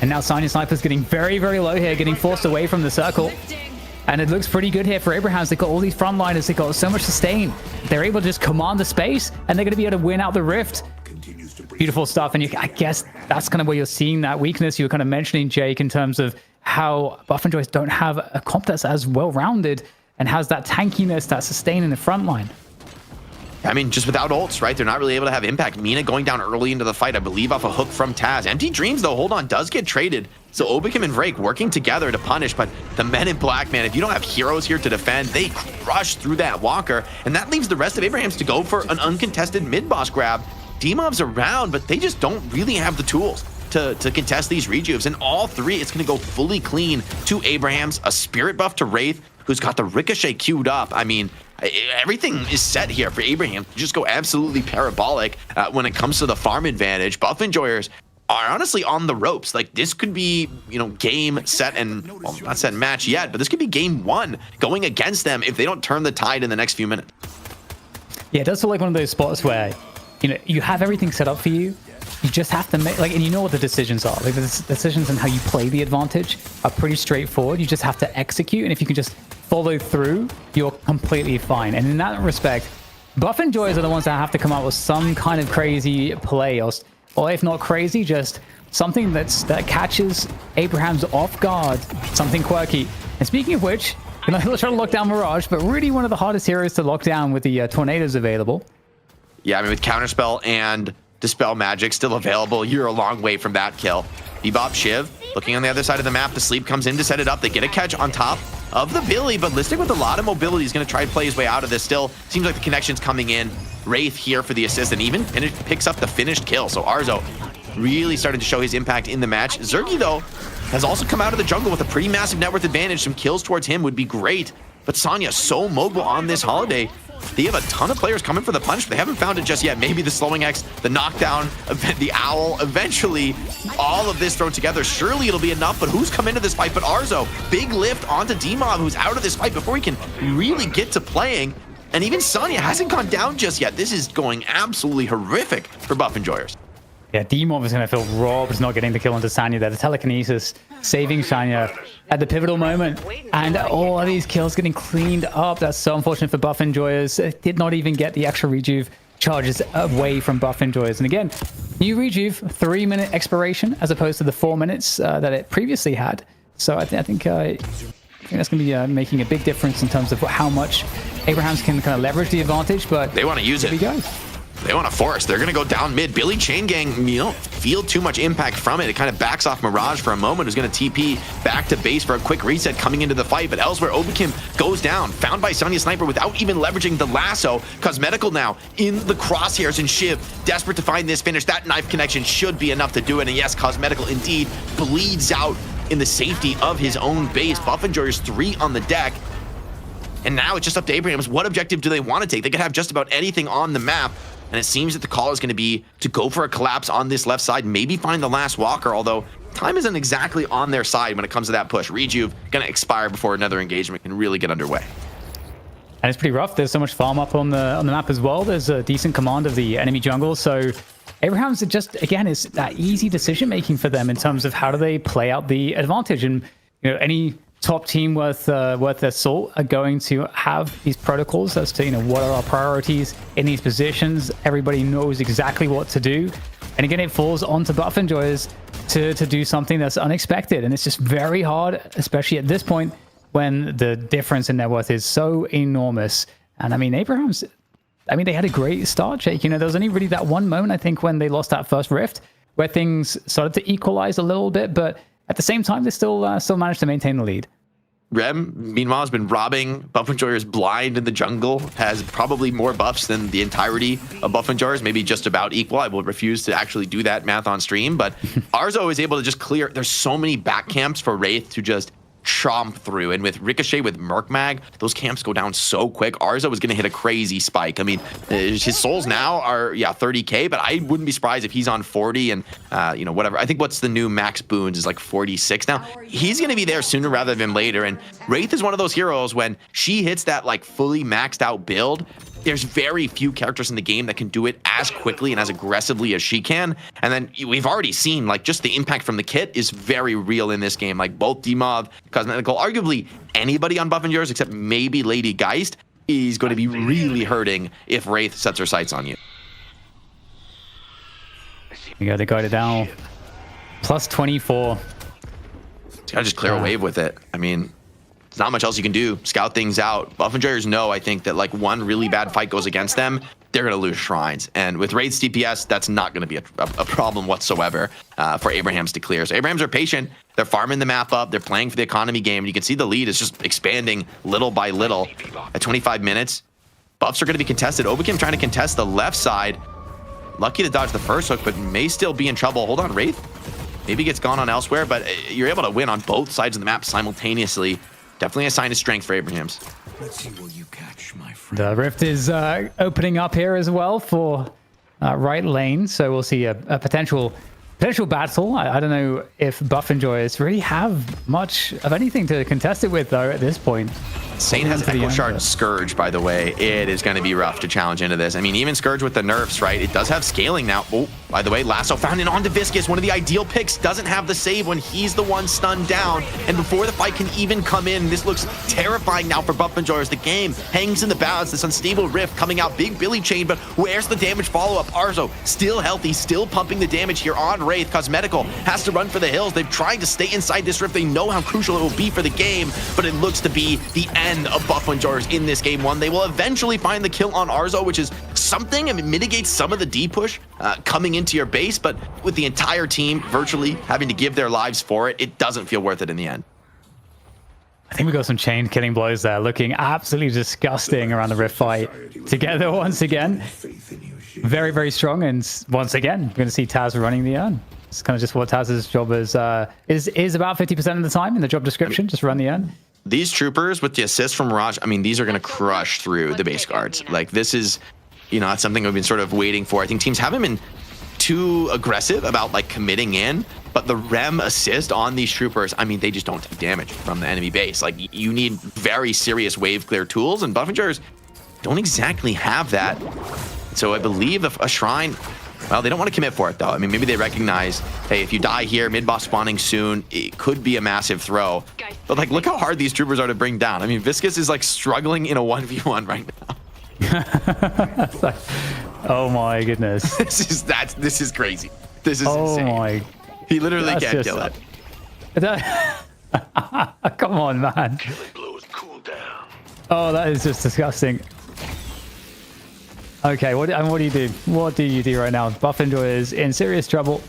And now Sanya Sniper's getting very, very low here, getting forced away from the circle. And it looks pretty good here for Abrahams. They've got all these frontliners. They've got so much sustain. They're able to just command the space, and they're going to be able to win out the rift. Beautiful stuff. And I guess that's kind of where you're seeing that weakness you were kind of mentioning, Jake, in terms of how Buff and Joyce don't have a comp that's as well-rounded and has that tankiness, that sustain in the front line. I mean, just without ults, right? They're not really able to have impact. Mina going down early into the fight, I believe, off a hook from Taz. Empty Dreams, though, hold on, does get traded. So Oblivion and Vrake working together to punish, but the men in black, man, if you don't have heroes here to defend, they crush through that Walker, and that leaves the rest of Abrahams to go for an uncontested mid-boss grab. D-Mob's around, but they just don't really have the tools to contest these rejuves. And all three, it's going to go fully clean to Abrahams, a spirit buff to Wraith, who's got the Ricochet queued up. I mean, everything is set here for Abraham to just go absolutely parabolic when it comes to the farm advantage. Buff Enjoyers are honestly on the ropes. Like, this could be, you know, game, set, and, well, not set and match yet, but this could be game one going against them if they don't turn the tide in the next few minutes. Yeah, it does feel like one of those spots where, you know, you have everything set up for you. You just have to make, like, and you know what the decisions are. Like, the decisions and how you play the advantage are pretty straightforward. You just have to execute, and if you can just follow through, you're completely fine. And in that respect, Buff and Joyce are the ones that have to come up with some kind of crazy play, or if not crazy, just something that catches Abrahams off guard, something quirky. And speaking of which, you know, he'll try to lock down Mirage, but really one of the hardest heroes to lock down with the tornadoes available. Yeah, I mean, with Counterspell and Dispel Magic still available, you're a long way from that kill. Bebop Shiv looking on the other side of the map. The sleep comes in to set it up. They get a catch on top of the Billy, but Listic with a lot of mobility is going to try to play his way out of this. Still seems like the connection's coming in. Wraith here for the assist and even picks up the finished kill. So Arzo really starting to show his impact in the match. Zergy, though, has also come out of the jungle with a pretty massive net worth advantage. Some kills towards him would be great, but Sonya so mobile on this holiday. They have a ton of players coming for the punch, but they haven't found it just yet. Maybe the slowing X, the knockdown, the owl, eventually all of this thrown together. Surely it'll be enough, but who's come into this fight but Arzo? Big lift onto D-Mob, who's out of this fight before he can really get to playing. And even Sonya hasn't gone down just yet. This is going absolutely horrific for Buff Enjoyers. Yeah, D-Mob is going to feel robbed not getting the kill onto Sanya there. The telekinesis saving Sanya at the pivotal moment. And all of these kills getting cleaned up. That's so unfortunate for Buff Enjoyers. It did not even get the extra rejuve charges away from Buff Enjoyers. And again, new rejuve, 3-minute expiration as opposed to the 4 minutes that it previously had. So I think that's going to be making a big difference in terms of how much Abrahams can kind of leverage the advantage. But they want to use it. Here we go. They want to force. They're going to go down mid. Billy Chain Gang, you don't feel too much impact from it. It kind of backs off Mirage for a moment, who's going to TP back to base for a quick reset coming into the fight. But elsewhere, Obikim goes down, found by Sonya Sniper without even leveraging the lasso. Cosmetical now in the crosshairs, and Shiv desperate to find this finish. That knife connection should be enough to do it. And yes, Cosmetical indeed bleeds out in the safety of his own base. Buff Enjoyers 3 on the deck. And now it's just up to Abrahams. What objective do they want to take? They could have just about anything on the map. And it seems that the call is going to be to go for a collapse on this left side, maybe find the last walker, although time isn't exactly on their side when it comes to that push. Rejuve going to expire before another engagement can really get underway. And it's pretty rough. There's so much farm up on the map as well. There's a decent command of the enemy jungle. So Abraham's just, again, is that easy decision making for them in terms of how do they play out the advantage. And, you know, any top team worth their salt are going to have these protocols as to, you know, what are our priorities in these positions. Everybody knows exactly what to do. And again, it falls onto Buff Enjoyers to do something that's unexpected. And it's just very hard, especially at this point when the difference in net worth is so enormous. And I mean, Abrahams, I mean, they had a great start, Jake. You know, there was only really that one moment, I think, when they lost that first rift where things started to equalize a little bit. But at the same time, they still managed to maintain the lead. Rem, meanwhile, has been robbing Buff Enjoyers blind in the jungle, has probably more buffs than the entirety of Buff Enjoyers, maybe just about equal. I will refuse to actually do that math on stream, but Arzo is able to just clear. There's so many back camps for Wraith to just chomp through. And with Ricochet, with Merc Mag, those camps go down so quick. Arzo is going to hit a crazy spike. I mean, his souls now are, 30K, but I wouldn't be surprised if he's on 40 and, whatever. I think what's the new max boons is like 46 now. He's going to be there sooner rather than later. And Wraith is one of those heroes when she hits that like fully maxed out build, there's very few characters in the game that can do it as quickly and as aggressively as she can. And then we've already seen like just the impact from the kit is very real in this game. Like both Demov, Cosmetical, arguably anybody on Buff and Yours except maybe Lady Geist is going to be really hurting if Wraith sets her sights on you. You got to guide it down. Plus 24. You gotta just clear a wave with it. I mean, there's not much else you can do. Scout things out. Buff Enjoyers know, I think, that like one really bad fight goes against them, they're going to lose shrines. And with Wraith's DPS, that's not going to be a problem whatsoever for Abrahams to clear. So Abrahams are patient. They're farming the map up. They're playing for the economy game. And you can see the lead is just expanding little by little. At 25 minutes, buffs are going to be contested. Obikim trying to contest the left side. Lucky to dodge the first hook, but may still be in trouble. Hold on, Wraith. Maybe gets gone on elsewhere, but you're able to win on both sides of the map simultaneously. Definitely a sign of strength for Abrahams. Let's see what you catch, my friend. The rift is opening up here as well for right lane, so we'll see a potential battle. I don't know if Buff Enjoyers really have much of anything to contest it with, though, at this point. Saint has Echo Shard Scourge, by the way. It is going to be rough to challenge into this. I mean, even Scourge with the nerfs, right? It does have scaling now. Oh, by the way, Lasso found it onto Viscus. One of the ideal picks. Doesn't have the save when he's the one stunned down. And before the fight can even come in, this looks terrifying now for Buff Enjoyers. The game hangs in the balance. This unstable rift coming out. Big Billy chain, but where's the damage follow-up? Arzo still healthy, still pumping the damage here on Wraith. Cosmetical has to run for the hills. They've tried to stay inside this rift. They know how crucial it will be for the game, but it looks to be the end of Buff Enjoyers in this game one. They will eventually find the kill on Arzo, which is something. I mean, mitigates some of the D push coming into your base, but with the entire team virtually having to give their lives for it, it doesn't feel worth it in the end. I think we got some chain killing blows there, looking absolutely disgusting around the rift fight together once again. Very, very strong, and once again, we're going to see Taz running the urn. It's kind of just what Taz's job is about 50% of the time in the job description, just run the urn. These troopers with the assist from Raj, I mean, these are going to crush through the base guards. Like, this is, it's something we've been sort of waiting for. I think teams haven't been too aggressive about like committing in, but the rem assist on these troopers, I mean, they just don't take damage from the enemy base. Like, you need very serious wave clear tools, and Buff Enjoyers don't exactly have that. So I believe a shrine, well, they don't want to commit for it though. I mean, maybe they recognize, hey, if you die here, mid-boss spawning soon, it could be a massive throw. But like, look how hard these troopers are to bring down. I mean, Viscus is like struggling in a 1v1 right now. Oh my goodness. This is crazy. This is insane. He literally can't kill it. Come on, man. Oh, that is just disgusting. Okay, what do you do? What do you do right now? Buff Enjoyers in serious trouble.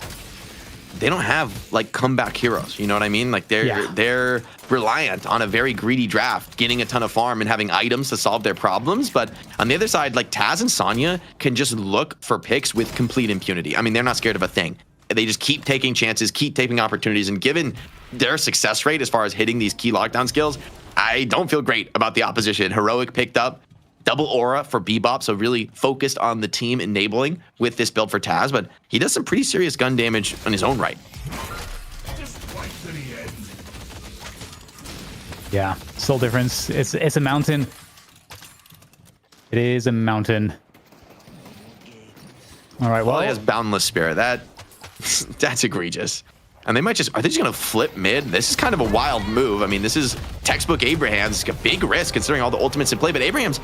They don't have like comeback heroes, you know what I mean? Like they're reliant on a very greedy draft, getting a ton of farm and having items to solve their problems. But on the other side, like Taz and Sonya can just look for picks with complete impunity. I mean, they're not scared of a thing. They just keep taking chances, keep taking opportunities, and given their success rate as far as hitting these key lockdown skills, I don't feel great about the opposition. Heroic picked up double aura for Bebop, so really focused on the team enabling with this build for Taz, but he does some pretty serious gun damage on his own right. Yeah, soul difference. It's a mountain. It is a mountain. All right, well, he has Boundless Spirit. That's egregious. And are they just gonna flip mid? This is kind of a wild move. I mean, this is textbook Abrahams. It's a big risk considering all the ultimates in play, but Abrahams,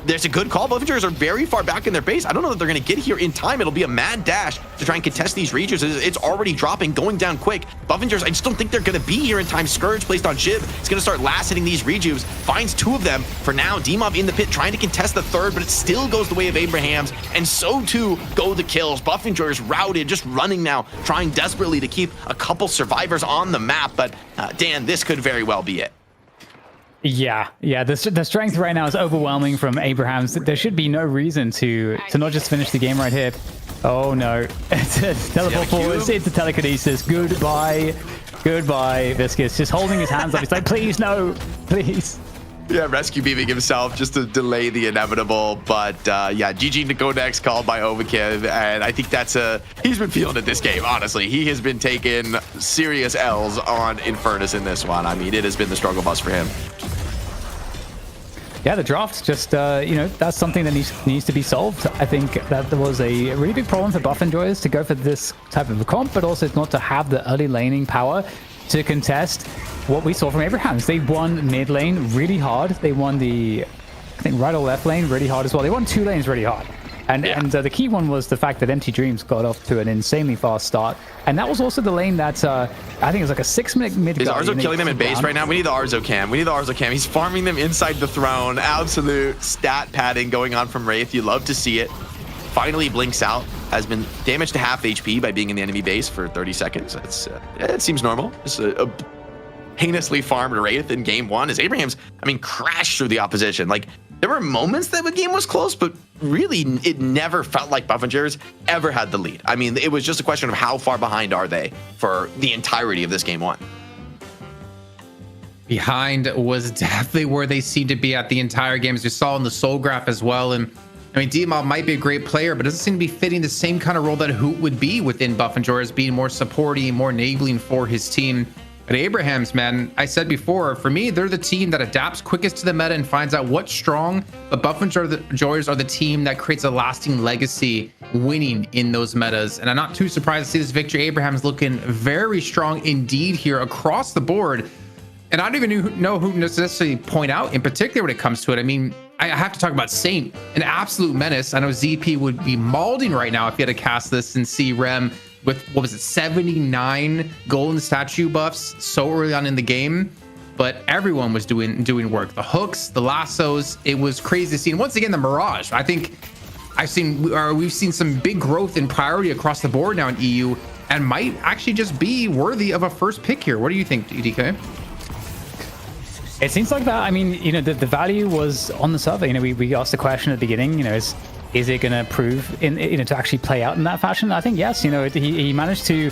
there's a good call. Buff Enjoyers are very far back in their base. I don't know that they're going to get here in time. It'll be a mad dash to try and contest these regions. It's already dropping, going down quick. Buff Enjoyers, I just don't think they're going to be here in time. Scourge placed on Jib. It's going to start last hitting these rejuves. Finds two of them. For now, Demov in the pit trying to contest the third, but it still goes the way of Abrahams. And so too go the kills. Buff Enjoyers routed, just running now, trying desperately to keep a couple survivors on the map. But Dan, this could very well be it. Yeah. The strength right now is overwhelming from Abrahams. There should be no reason to not just finish the game right here. Oh no! Teleport forwards into telekinesis. Goodbye. Goodbye, Viscous. Just holding his hands up. He's like, please, no, please. Yeah, rescue beaming himself just to delay the inevitable. But yeah, GG to go next, called by Oblivion. And I think he's been feeling it this game, honestly. He has been taking serious L's on Infernus in this one. I mean, it has been the struggle bus for him. Yeah, the draft, just, that's something that needs to be solved. I think that there was a really big problem for buff enjoyers to go for this type of a comp, but also not to have the early laning power to contest what we saw from Abrahams. They won mid lane really hard. They won I think right or left lane really hard as well. They won 2 lanes really hard. And the key one was the fact that Empty Dreams got off to an insanely fast start. And that was also the lane that I think it was like a 6-minute mid. Is Arzo killing them in base right now? We need the Arzo cam. He's farming them inside the throne. Absolute stat padding going on from Wraith. You love to see it. Finally blinks out. Has been damaged to half HP by being in the enemy base for 30 seconds. It seems normal. It's a heinously farmed Wraith in game 1 as Abraham's, crashed through the opposition. Like, there were moments that the game was close, but really it never felt like Buff Enjoyers ever had the lead. I mean, it was just a question of how far behind are they for the entirety of this game 1. Behind was definitely where they seemed to be at the entire game, as we saw in the Soul Graph as well. And D-Mob might be a great player, but doesn't seem to be fitting the same kind of role that Hoot would be within Buff Enjoyers, being more supporting, more enabling for his team. But Abraham's, man, I said before, for me, they're the team that adapts quickest to the meta and finds out what's strong. But Buff Enjoyers are the team that creates a lasting legacy, winning in those metas. And I'm not too surprised to see this victory. Abraham's looking very strong indeed here across the board. And I don't even know who necessarily point out in particular when it comes to it. I mean, I have to talk about Saint, an absolute menace. I know ZP would be mauling right now if he had to cast this and see Rem with, 79 golden statue buffs so early on in the game. But everyone was doing work. The hooks, the lassos, it was crazy to see. And once again, the Mirage. I think we've seen some big growth in priority across the board now in EU, and might actually just be worthy of a first pick here. What do you think, DK? It seems like that. I mean, the value was on the server. We asked the question at the beginning, is it going to prove to actually play out in that fashion? I think yes. He managed to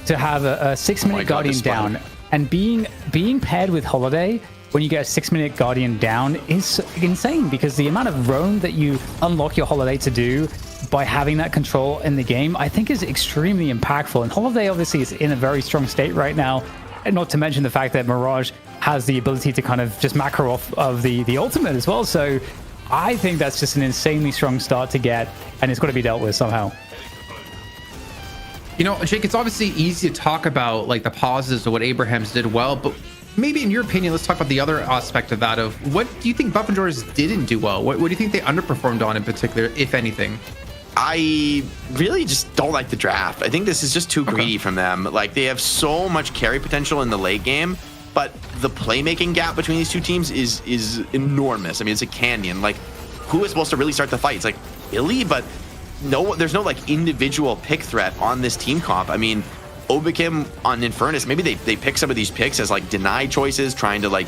have a 6-minute Guardian down, and being paired with Holiday when you get a 6-minute Guardian down is insane, because the amount of roam that you unlock your Holiday to do by having that control in the game, I think is extremely impactful. And Holiday obviously is in a very strong state right now, and not to mention the fact that Mirage has the ability to kind of just macro off of the ultimate as well. So I think that's just an insanely strong start to get, and it's got to be dealt with somehow. Jake, it's obviously easy to talk about like the positives of what Abrahams did well, but maybe in your opinion, let's talk about the other aspect of that, of what do you think Buff Enjoyers didn't do well? What do you think they underperformed on in particular, if anything? I really just don't like the draft. I think this is just too greedy from them. Like, they have so much carry potential in the late game, but the playmaking gap between these two teams is enormous. I mean, it's a canyon. Like, who is supposed to really start the fight? It's like Illy, but no, there's no like individual pick threat on this team comp. I mean, Obikim on Infernus, maybe they pick some of these picks as like deny choices, trying to like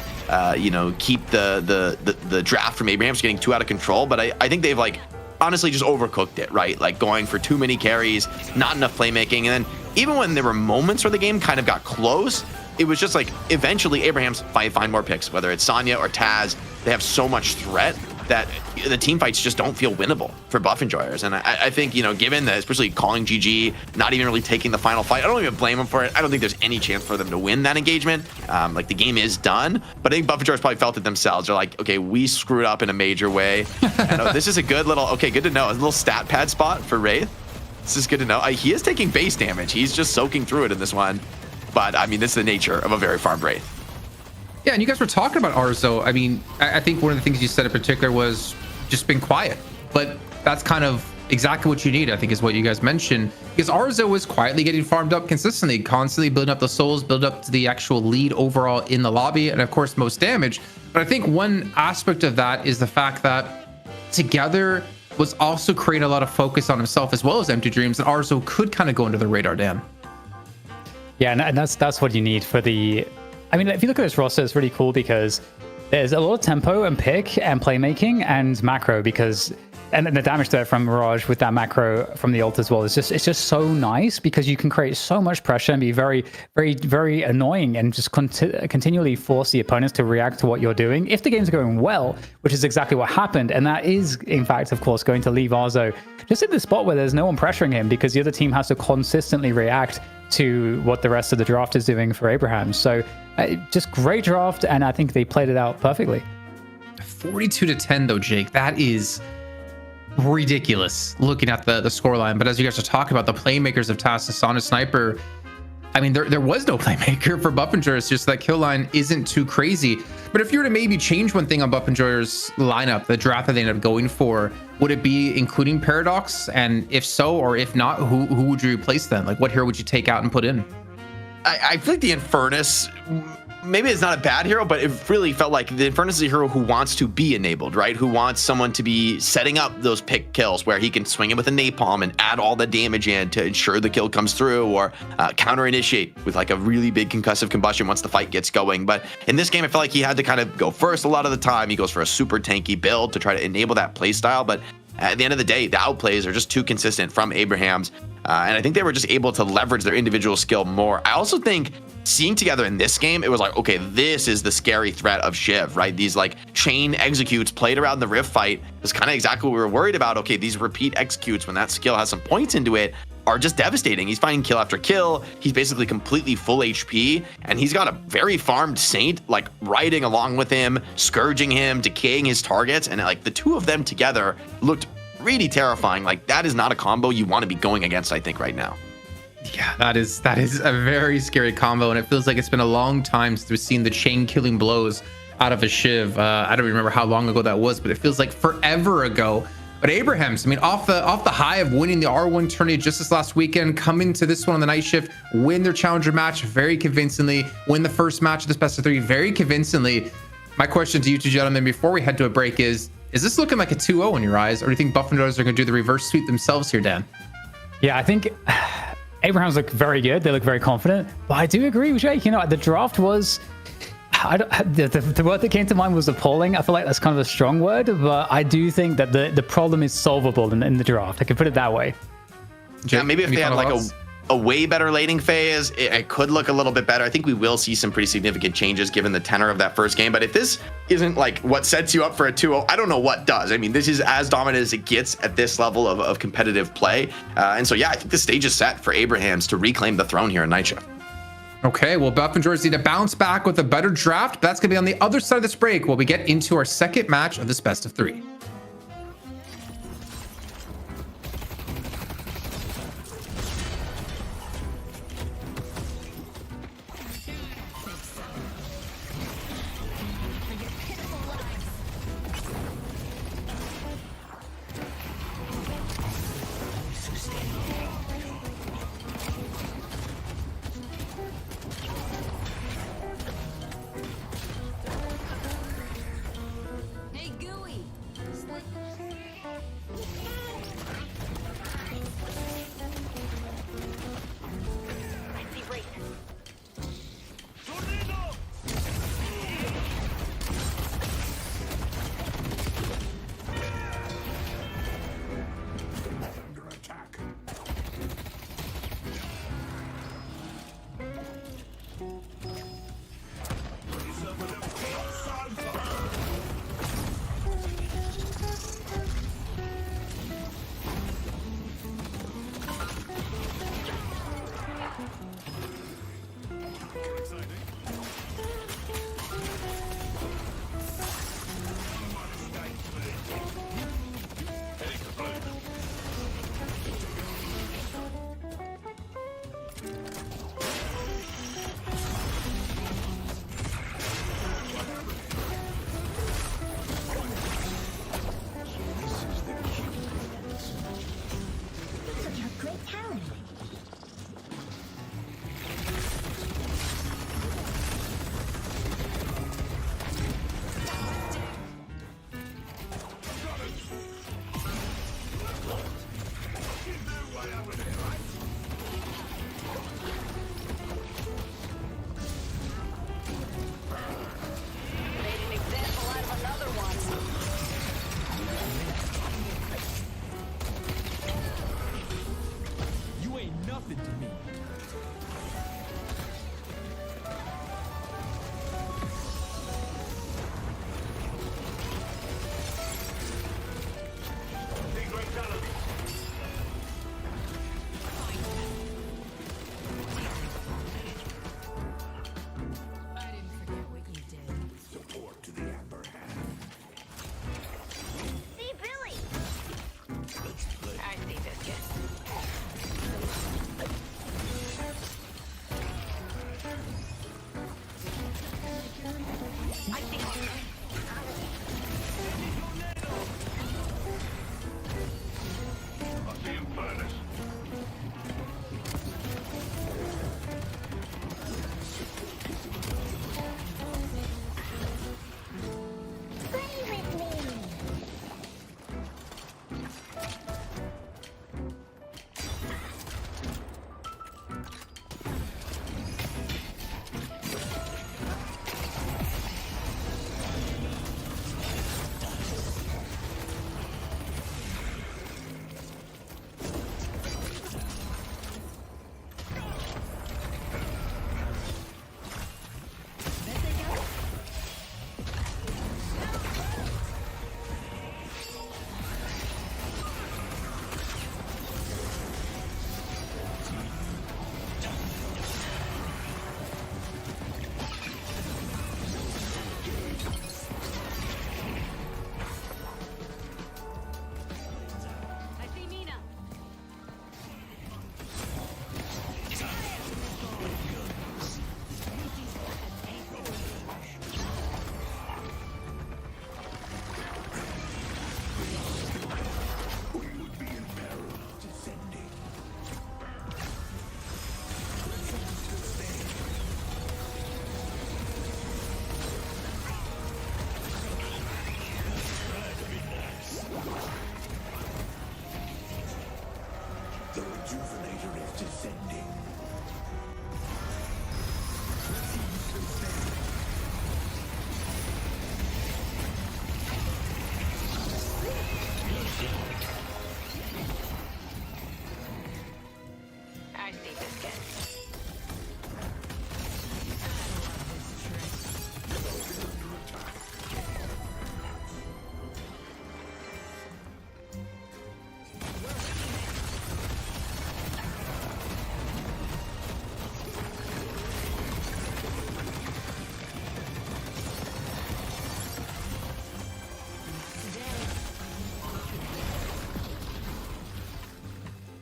keep the draft from Abraham's getting too out of control. But I think they've like honestly just overcooked it, right? Like going for too many carries, not enough playmaking, and then even when there were moments where the game kind of got close, it was just like eventually Abraham's find more picks, whether it's Sonya or Taz. They have so much threat that the team fights just don't feel winnable for Buff Enjoyers. And I think, given that, especially calling GG, not even really taking the final fight, I don't even blame them for it. I don't think there's any chance for them to win that engagement. Like, the game is done, but I think Buff Enjoyers probably felt it themselves. They're like, okay, we screwed up in a major way. And this is a good little, good to know, a little stat pad spot for Wraith. This is good to know. He is taking base damage. He's just soaking through it in this one. But, I mean, this is the nature of a very farmed Wraith. Yeah, and you guys were talking about Arzo. I mean, I think one of the things you said in particular was just being quiet. But that's kind of exactly what you need, I think, is what you guys mentioned. Because Arzo was quietly getting farmed up consistently, constantly building up the souls, build up to the actual lead overall in the lobby, and of course, most damage. But I think one aspect of that is the fact that Together was also creating a lot of focus on himself as well as Empty Dreams, and Arzo could kind of go under the radar, Dan. Yeah, and that's what you need for the... I mean, if you look at this roster, it's really cool because there's a lot of tempo and pick and playmaking and macro, because and then the damage there from Mirage with that macro from the ult as well. It's just so nice because you can create so much pressure and be very, very, very annoying and just continually force the opponents to react to what you're doing if the game's going well, which is exactly what happened. And that is, in fact, of course, going to leave Arzo just in the spot where there's no one pressuring him because the other team has to consistently react to what the rest of the draft is doing for Abraham. So just great draft, and I think they played it out perfectly. 42-10 though, Jake. That is ridiculous looking at the scoreline. But as you guys are talking about the playmakers of TaS, Asana Sniper, I mean, there was no playmaker for Buffenjoy. It's just that kill line isn't too crazy. But if you were to maybe change one thing on Buffenjoy's lineup, the draft that they ended up going for, would it be including Paradox? And if so, or if not, who would you replace then? Like, what hero would you take out and put in? I feel like the Infernus, maybe it's not a bad hero, but it really felt like the Infernus is a hero who wants to be enabled, right? Who wants someone to be setting up those pick kills where he can swing it with a napalm and add all the damage in to ensure the kill comes through, or counter initiate with like a really big concussive combustion once the fight gets going. But in this game, I felt like he had to kind of go first a lot of the time. He goes for a super tanky build to try to enable that play style. But at the end of the day, the outplays are just too consistent from Abraham's. And I think they were just able to leverage their individual skill more. I also think seeing together in this game, it was like, okay, this is the scary threat of Shiv, right? These like chain executes played around the Rift fight is kind of exactly what we were worried about. Okay, these repeat executes, when that skill has some points into it, are just devastating. He's finding kill after kill. He's basically completely full HP, and he's got a very farmed Saint like riding along with him, scourging him, decaying his targets, and like the two of them together looked really terrifying. Like, that is not a combo you want to be going against, I think, right now. Yeah, that is a very scary combo, and it feels like it's been a long time since we've seen the chain killing blows out of a Shiv. I don't remember how long ago that was, but it feels like forever ago. But Abraham's, I mean, off the high of winning the R1 tourney just this last weekend, come into this one on the night shift, win their challenger match very convincingly, win the first match of this best of three very convincingly. My question to you two gentlemen before we head to a break is this looking like a 2-0 in your eyes, or do you think Buffenjoys are going to do the reverse sweep themselves here, Dan? Yeah, I think Abraham's look very good. They look very confident. But I do agree with Jake. You know, the draft was... the word that came to mind was appalling. I feel like that's kind of a strong word, but I do think that the problem is solvable in the draft. I could put it that way. Yeah, maybe if they had like a way better laning phase, it could look a little bit better. I think we will see some pretty significant changes given the tenor of that first game. But if this isn't like what sets you up for a 2-0, I don't know what does. I mean, this is as dominant as it gets at this level of competitive play. And so, yeah, I think the stage is set for Abrahams to reclaim the throne here in Night Shift. Okay, well, Buffenjoys need to bounce back with a better draft. That's going to be on the other side of this break while we get into our second match of this best of three.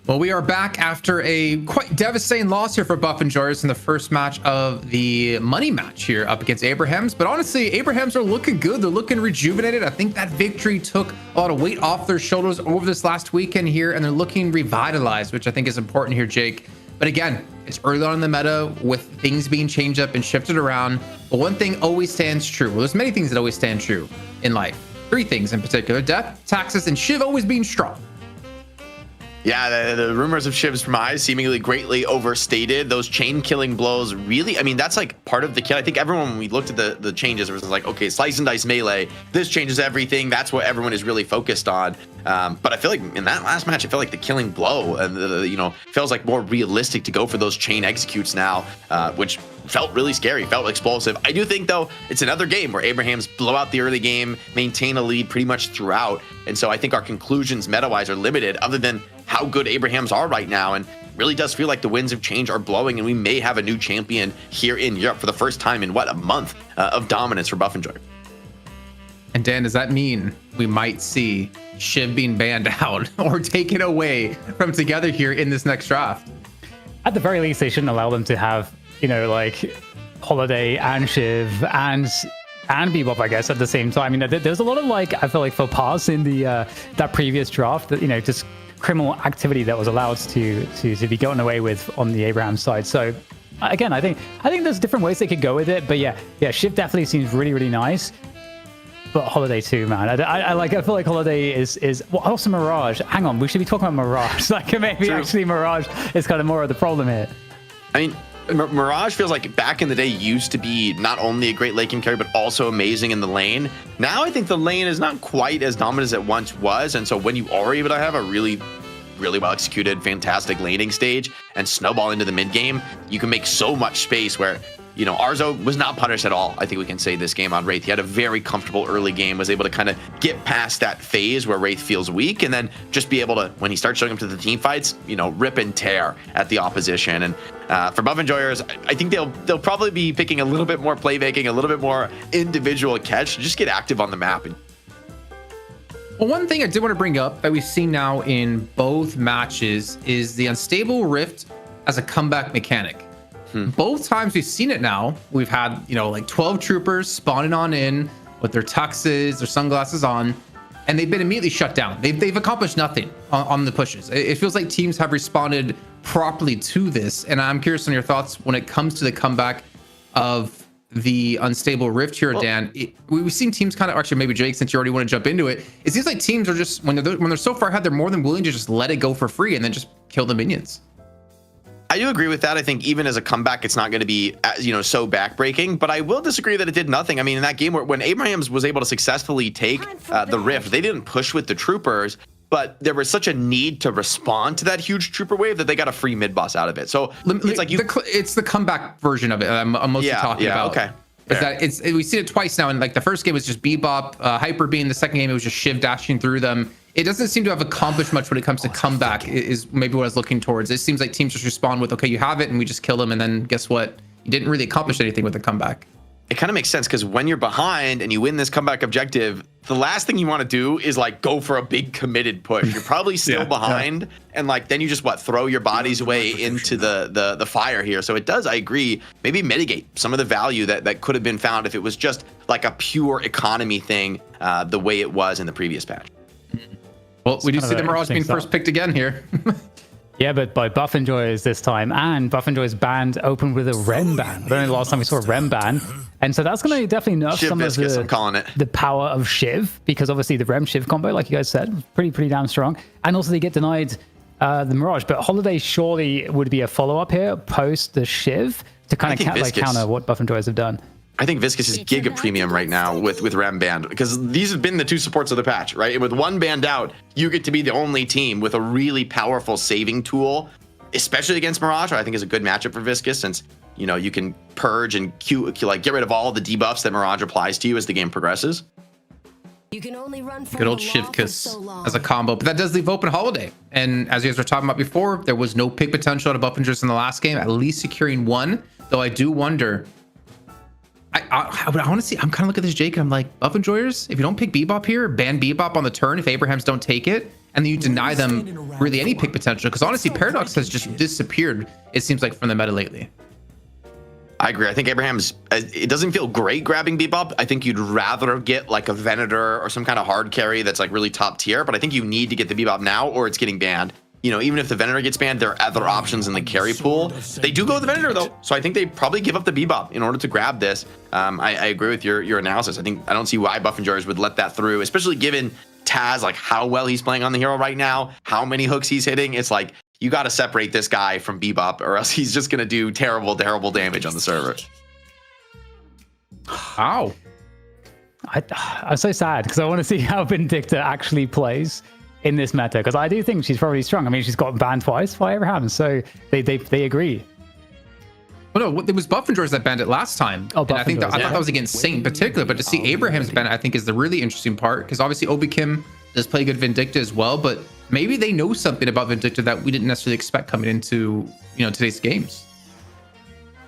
Well, we are back after a quite devastating loss here for Buff Enjoyers in the first match of the money match here up against Abrahams. But honestly, Abrahams are looking good. They're looking rejuvenated. I think that victory took a lot of weight off their shoulders over this last weekend here, and they're looking revitalized, which I think is important here, Jake. But again, it's early on in the meta with things being changed up and shifted around. But one thing always stands true. Well, there's many things that always stand true in life. Three things in particular: death, taxes, and Shiv always being strong. Yeah, the rumors of Shiv's demise seemingly greatly overstated. Those chain killing blows really, I mean, that's like part of the kill. I think everyone, when we looked at the changes, it was like, okay, slice and dice melee, this changes everything. That's what everyone is really focused on. But I feel like in that last match, I feel like the killing blow, and feels like more realistic to go for those chain executes now, which felt really scary, felt explosive. I do think, though, it's another game where Abrahams blow out the early game, maintain a lead pretty much throughout. And so I think our conclusions meta-wise are limited, other than how good Abrahams are right now. And really does feel like the winds of change are blowing, and we may have a new champion here in Europe for the first time in, what, a month of dominance for Buff Enjoyer. And Dan, does that mean we might see Shiv being banned out or taken away from Together here in this next draft? At the very least, they shouldn't allow them to have, like Holiday and Shiv and Bebop, I guess, at the same time. There's a lot of I feel like faux pas in the that previous draft that just criminal activity that was allowed to be gotten away with on the Abraham side. So again, I think there's different ways they could go with it. But yeah, Shiv definitely seems really, really nice. But Holiday too, man. I feel like Holiday is well, also Mirage. Hang on, we should be talking about Mirage. Maybe True. Actually Mirage is kind of more of the problem here. I mean, Mirage feels like back in the day used to be not only a great late game carry, but also amazing in the lane. Now I think the lane is not quite as dominant as it once was. And so when you are able to have a really really well executed, fantastic laning stage, and snowball into the mid game, you can make so much space where, you know, Arzo was not punished at all. I think we can say this game on Wraith. He had a very comfortable early game, was able to kind of get past that phase where Wraith feels weak, and then just be able to, when he starts showing up to the team fights, you know, rip and tear at the opposition. And for Buff Enjoyers, I think they'll probably be picking a little bit more playmaking, a little bit more individual catch, just get active on the map. Well, one thing I did want to bring up that we've seen now in both matches is the unstable rift as a comeback mechanic. Both times we've seen it now, we've had, you know, like 12 troopers spawning on in with their tuxes, their sunglasses on, and they've been immediately shut down. They've accomplished nothing on the pushes. It feels like teams have responded properly to this, and I'm curious on your thoughts when it comes to the comeback of the unstable rift here, well, Dan. We've seen teams kind of, actually maybe Jake, since you already want to jump into it, it seems like teams are just, when they're so far ahead, they're more than willing to just let it go for free and then just kill the minions. I do agree with that. I think even as a comeback, it's not going to be, you know, so backbreaking, but I will disagree that it did nothing. I mean, in that game when Abrahams was able to successfully take the rift, they didn't push with the troopers, but there was such a need to respond to that huge trooper wave that they got a free mid boss out of it. So it's like it's the comeback version of it I'm mostly talking about. Okay. Is that we've seen it twice now, and like the first game was just Bebop, Hyper Beam. The second game it was just Shiv dashing through them. It doesn't seem to have accomplished much when it comes to comeback, is maybe what I was looking towards. It seems like teams just respond with, okay, you have it, and we just kill them, and then guess what? You didn't really accomplish anything with the comeback. It kind of makes sense, because when you're behind and you win this comeback objective, the last thing you want to do is like go for a big committed push. You're probably still behind, and like then you just throw your bodies away into the fire here. So it does, I agree, maybe mitigate some of the value that could have been found if it was just like a pure economy thing, the way it was in the previous patch. Well, we do see the Mirage being first picked again here. Yeah, but by Buff Enjoyers this time, and Buff Enjoyers banned opened with a Rem ban. I don't know the last time we saw a Rem ban. And so that's going to definitely nerf Shiv some Viscous, of I'm calling it. the power of Shiv, because obviously the Rem Shiv combo, like you guys said, was pretty damn strong. And also they get denied the Mirage. But Holiday surely would be a follow-up here post the Shiv to kind of counter what Buff Enjoyers have done. I think Viscous is giga premium right now with Rem banned, because these have been the two supports of the patch, right? And with one banned out, you get to be the only team with a really powerful saving tool, especially against Mirage. I think is a good matchup for Viscous, since you know you can purge and get rid of all the debuffs that Mirage applies to you as the game progresses. You can only run from good old Shivkus as a combo, but that does leave open Holiday. And as you guys were talking about before, there was no pick potential out of Buff Enjoyers in the last game, at least securing one. Though I do wonder. I want to see. I'm kind of looking at this, Jake, and I'm like, Buff Enjoyers, if you don't pick Bebop here, ban Bebop on the turn if Abrahams don't take it, and then you deny them really any pick potential. Because honestly, Paradox has just disappeared, it seems like, from the meta lately. I agree. I think Abrahams, it doesn't feel great grabbing Bebop. I think you'd rather get like a Venator or some kind of hard carry that's like really top tier, but I think you need to get the Bebop now or it's getting banned. You know, even if the Venator gets banned, there are other options in the carry pool. They do go with the Venator though, so I think they probably give up the Bebop in order to grab this. I agree with your analysis. I don't see why Buff Enjoyers would let that through, especially given Taz, like how well he's playing on the hero right now, how many hooks he's hitting. It's like you got to separate this guy from Bebop, or else he's just gonna do terrible damage on the server. How? I'm so sad because I want to see how Vindicta actually plays in this meta, because I do think she's probably strong. I mean, she's got banned twice by Abraham, so they agree. Well, no, it was Buff Enjoyers that banned it last time. Oh, and I thought that was against Saint in particular, but to see Abraham's ban, I think, is the really interesting part, because obviously Obi Kim does play good Vindicta as well, but maybe they know something about Vindicta that we didn't necessarily expect coming into, you know, today's games.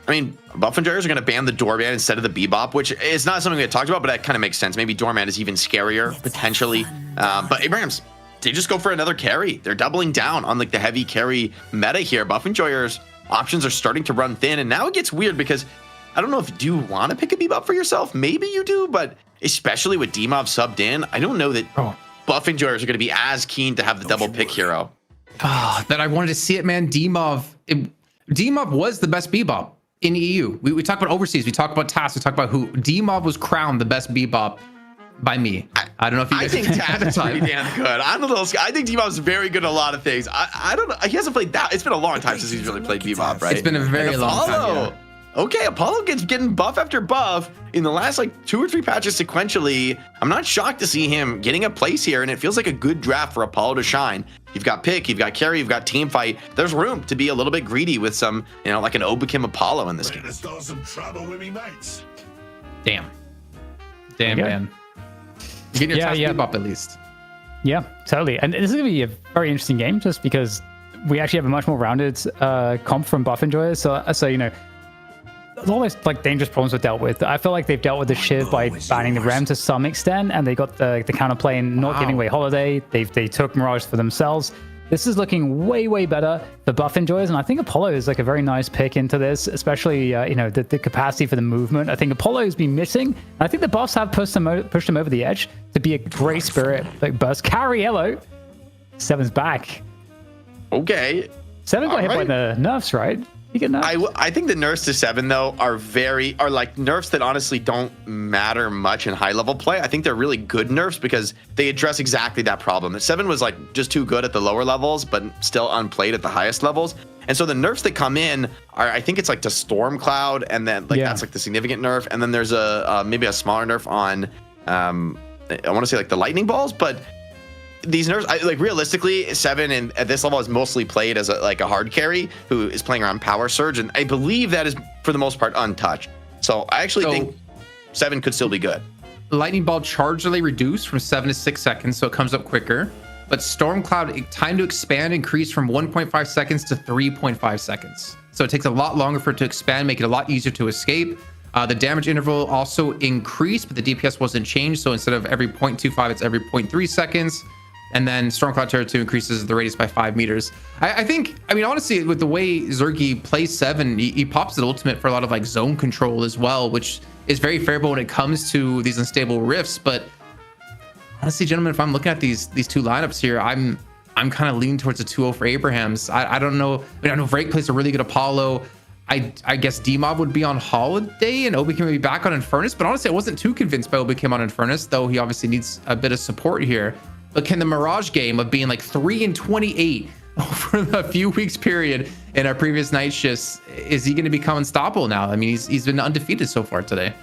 I mean, Buff Enjoyers are going to ban the Doorman instead of the Bebop, which is not something we had talked about, but that kind of makes sense. Maybe Doorman is even scarier, potentially. But Abraham's, they just go for another carry. They're doubling down on like the heavy carry meta here. Buff Enjoyers options are starting to run thin, and now it gets weird because I don't know if you want to pick a Bebop for yourself. Maybe you do, but especially with Demov subbed in, I don't know that Buff Enjoyers are going to be as keen to have the double pick hero. That I wanted to see it, man. Demov was the best Bebop in EU. We talk about overseas, we talk about TAS, we talk about who. Demov was crowned the best Bebop by me. I don't know if you guys think Taz is pretty damn good. I think Demov's very good at a lot of things. I don't know. He hasn't played that. It's been a long time since he's really played Bebop, right? It's been a very long time. Yeah. Okay, Apollo getting buff after buff in the last like 2 or 3 patches sequentially. I'm not shocked to see him getting a place here, and it feels like a good draft for Apollo to shine. You've got pick, you've got carry, you've got team fight. There's room to be a little bit greedy with some, like an Obikim Apollo in this game. Damn, man. You're getting your top speed up at least. Yeah, totally. And this is going to be a very interesting game just because we actually have a much more rounded comp from buff enjoyers. So all those like dangerous problems were dealt with. I feel like they've dealt with the Shiv by banning the Rem to some extent, and they got the counterplay and not giving away Holiday. They took Mirage for themselves. This is looking way better for buff enjoyers, and I think Apollo is like a very nice pick into this, especially the capacity for the movement. I think Apollo has been missing, and I think the buffs have pushed him over the edge to be a great spirit like burst. Cariello, Seven's back. Okay. Seven got hit by the nerfs, right? I think the nerfs to 7 though are like nerfs that honestly don't matter much in high level play. I think they're really good nerfs because they address exactly that problem. That 7 was like just too good at the lower levels, but still unplayed at the highest levels. And so the nerfs that come in are, I think it's like to Storm Cloud, and then that's like the significant nerf. And then there's maybe a smaller nerf on I want to say like the lightning balls, but these nerfs, realistically, 7 and at this level is mostly played as a hard carry who is playing around Power Surge, and I believe that is for the most part untouched. So I actually think 7 could still be good. Lightning Ball charge delay reduced from 7 to 6 seconds, so it comes up quicker. But Storm Cloud time to expand increased from 1.5 seconds to 3.5 seconds. So it takes a lot longer for it to expand, make it a lot easier to escape. The damage interval also increased, but the DPS wasn't changed. So instead of every 0.25, it's every 0.3 seconds. And then Stormcloud Terror 2 increases the radius by 5 meters. I think, honestly, with the way Zergy plays 7, he pops the ultimate for a lot of like zone control as well, which is very favorable when it comes to these unstable rifts. But honestly, gentlemen, if I'm looking at these 2 lineups here, I'm kind of leaning towards a 2-0 for Abrahams. I don't know. I know Vrake plays a really good Apollo. I guess D-Mob would be on Holiday and Obikim would be back on Infernus. But honestly, I wasn't too convinced by Obikim on Infernus, though he obviously needs a bit of support here. But can the Mirage game of being like 3-28 over a few weeks period in our previous night shifts, is he going to become unstoppable now? I mean, he's been undefeated so far today.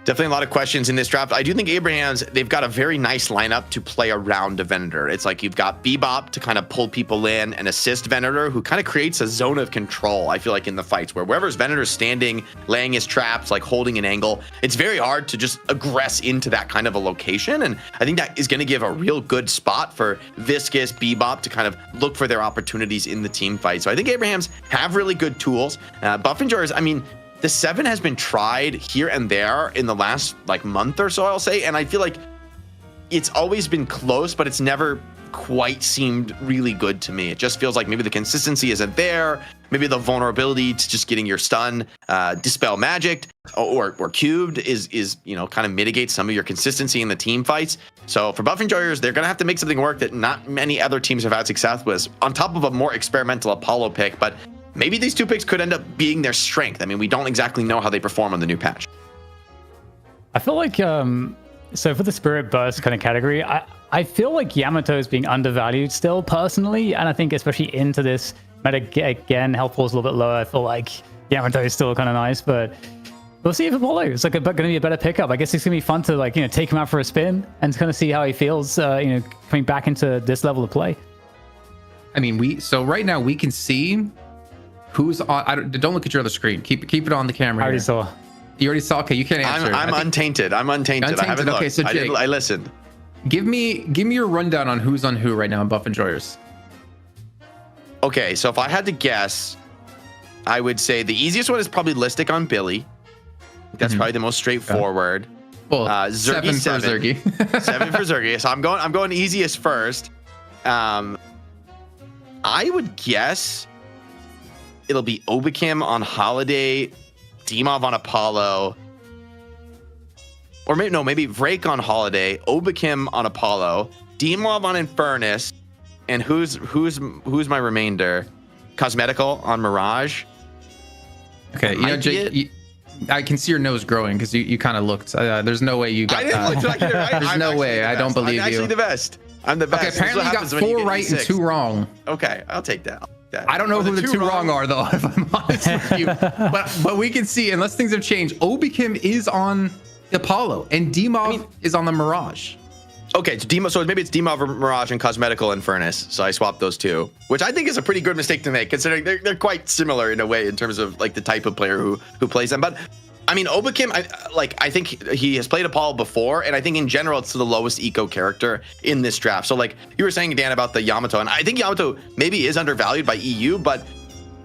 Definitely a lot of questions in this draft. I do think Abrahams, they've got a very nice lineup to play around a Venator. It's like you've got Bebop to kind of pull people in and assist Venator, who kind of creates a zone of control, I feel like, in the fights, where wherever's Venator standing, laying his traps, like holding an angle, it's very hard to just aggress into that kind of a location. And I think that is going to give a real good spot for Viscous, Bebop to kind of look for their opportunities in the team fight. So I think Abrahams have really good tools. Buff Enjoyers, the 7 has been tried here and there in the last like month or so, I'll say. And I feel like it's always been close, but it's never quite seemed really good to me. It just feels like maybe the consistency isn't there. Maybe the vulnerability to just getting your stun, dispel magic or cubed is kind of mitigates some of your consistency in the team fights. So for Buff Enjoyers, they're going to have to make something work that not many other teams have had success with, on top of a more experimental Apollo pick. But maybe these 2 picks could end up being their strength. We don't exactly know how they perform on the new patch. I feel like, so for the Spirit Burst kind of category, I feel like Yamato is being undervalued still, personally. And I think especially into this meta, again, health pool is a little bit lower. I feel like Yamato is still kind of nice, but we'll see if Apollo is going to be a better pickup. I guess it's going to be fun to take him out for a spin and kind of see how he feels, coming back into this level of play. So right now we can see who's on. Don't look at your other screen. Keep it on the camera. I already saw. You already saw? Okay, you can't answer. I'm untainted. I haven't looked. Okay, so Jake, I listened. Give me your rundown on who's on who right now in Buff Enjoyers. Okay, so if I had to guess, I would say the easiest one is probably Listic on Billy. That's probably the most straightforward. Well, Zergy, 7 for Zergy. 7 for Zergy. So I'm going easiest first. I would guess it'll be Obikim on Holiday, Dimov on Apollo, or maybe Vrake on Holiday, Obikim on Apollo, Dimov on Infernus, and who's my remainder? Cosmetical on Mirage. Okay, Jake, I can see your nose growing because you kind of looked. There's no way you got that. There's no way. I don't believe you. I'm actually the best. I'm the best. Okay, apparently you got 4 right and 2 wrong. Okay, I'll take that. I don't know who the two wrong are, though, if I'm honest with you. But we can see, unless things have changed, Oblivion is on Apollo and Demov is on the Mirage. Okay, so maybe it's Demov, Mirage, and Cosmetical and Furnace. So I swapped those two, which I think is a pretty good mistake to make, considering they're quite similar in a way in terms of like the type of player who plays them. But I mean, Oblivion, I think he has played Apollo before, and I think in general it's the lowest eco character in this draft. So like you were saying, Dan, about the Yamato, and I think Yamato maybe is undervalued by EU, but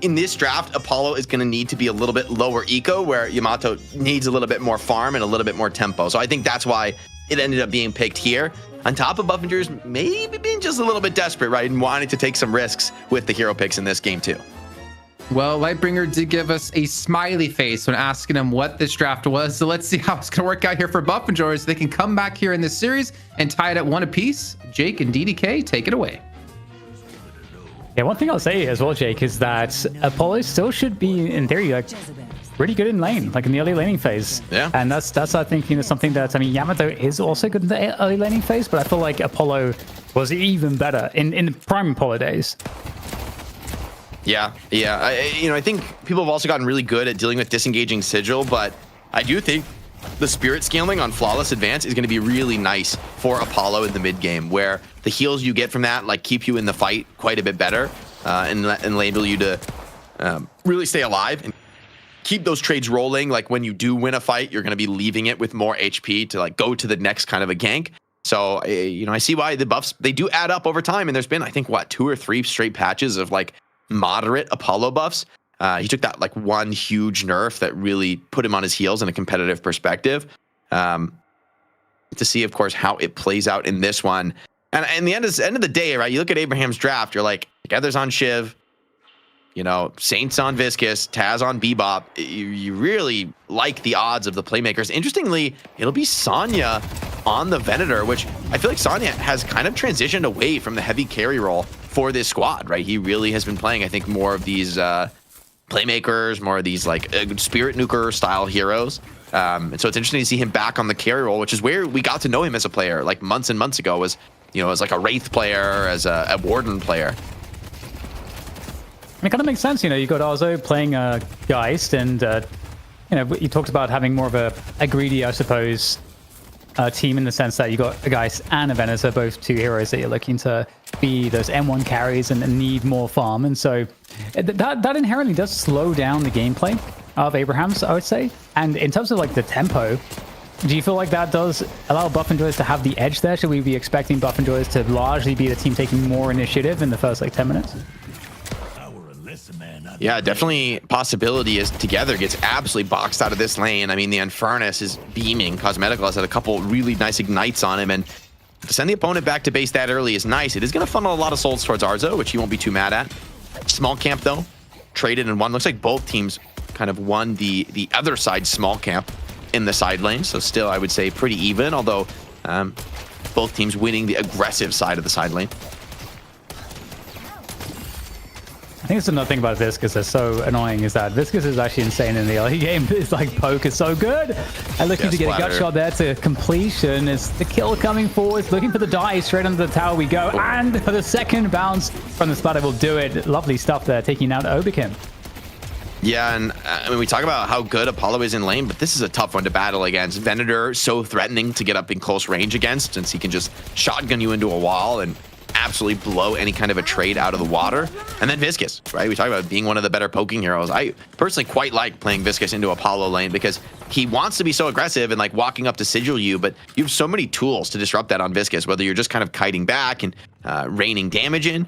in this draft, Apollo is going to need to be a little bit lower eco, where Yamato needs a little bit more farm and a little bit more tempo. So I think that's why it ended up being picked here. On top of Buffingers maybe being just a little bit desperate, right, and wanting to take some risks with the hero picks in this game too. Well, Lightbringer did give us a smiley face when asking him what this draft was. So let's see how it's going to work out here for Buff Enjoyers. They can come back here in this series and tie it at 1 apiece. Jake and DDK, take it away. Yeah, one thing I'll say as well, Jake, is that Apollo still should be, in theory, like pretty good in lane, like in the early laning phase. Yeah. And that's I think, something that, I mean, Yamato is also good in the early laning phase, but I feel like Apollo was even better in the prime Apollo days. Yeah. I think people have also gotten really good at dealing with disengaging Sigil, but I do think the spirit scaling on Flawless Advance is going to be really nice for Apollo in the mid game, where the heals you get from that like keep you in the fight quite a bit better and enable you to really stay alive and keep those trades rolling. Like when you do win a fight, you're going to be leaving it with more HP to like go to the next kind of a gank. So, I see why the buffs, they do add up over time. And there's been, I think, 2 or 3 straight patches of like moderate Apollo buffs. He took that like one huge nerf that really put him on his heels in a competitive perspective. To see, of course, how it plays out in this one. And in the end of the day, right, you look at Abraham's draft, you're like, Together's on Shiv, Saints on Viscous, Taz on Bebop. You really like the odds of the playmakers. Interestingly, it'll be Sonya on the Venator, which I feel like Sonya has kind of transitioned away from the heavy carry role for this squad, right? He really has been playing, I think, more of these playmakers, more of these like spirit nuker style heroes. And so it's interesting to see him back on the carry role, which is where we got to know him as a player like months and months ago, as like a Wraith player, as a Warden player. It kind of makes sense, you got Arzo playing Geist, and you talked about having more of a greedy, I suppose, team, in the sense that you got a Geist and a Venator, both 2 heroes that you're looking to be those M1 carries and need more farm. And so that inherently does slow down the gameplay of Abraham's, I would say. And in terms of like the tempo, do you feel like that does allow Buff Enjoyers to have the edge there? Should we be expecting Buff Enjoyers to largely be the team taking more initiative in the first like 10 minutes? Yeah, definitely possibility is Together gets absolutely boxed out of this lane. I mean, the Infernus is beaming. Cosmetical has had a couple really nice ignites on him, and to send the opponent back to base that early is nice. It is going to funnel a lot of souls towards Arzo, which he won't be too mad at. Small camp, though, traded and won. Looks like both teams kind of won the other side small camp in the side lane, so still, I would say, pretty even, although both teams winning the aggressive side of the side lane. I think it's another thing about Viscous that's so annoying, is that Viscous is actually insane in the early game. It's like poke is so good. And looking to get a gut shot there to completion. Is the kill coming forward, looking for the die, straight under the tower we go. And for the second bounce from the splatter will do it. Lovely stuff there, taking out Oblivion. Yeah, and I mean, we talk about how good Apollo is in lane, but this is a tough one to battle against. Venator, so threatening to get up in close range against, since he can just shotgun you into a wall and absolutely blow any kind of a trade out of the water. And then Viscous, right? We talk about being one of the better poking heroes. I personally quite like playing Viscous into Apollo lane because he wants to be so aggressive and like walking up to sigil you, but you have so many tools to disrupt that on Viscous, whether you're just kind of kiting back and raining damage in,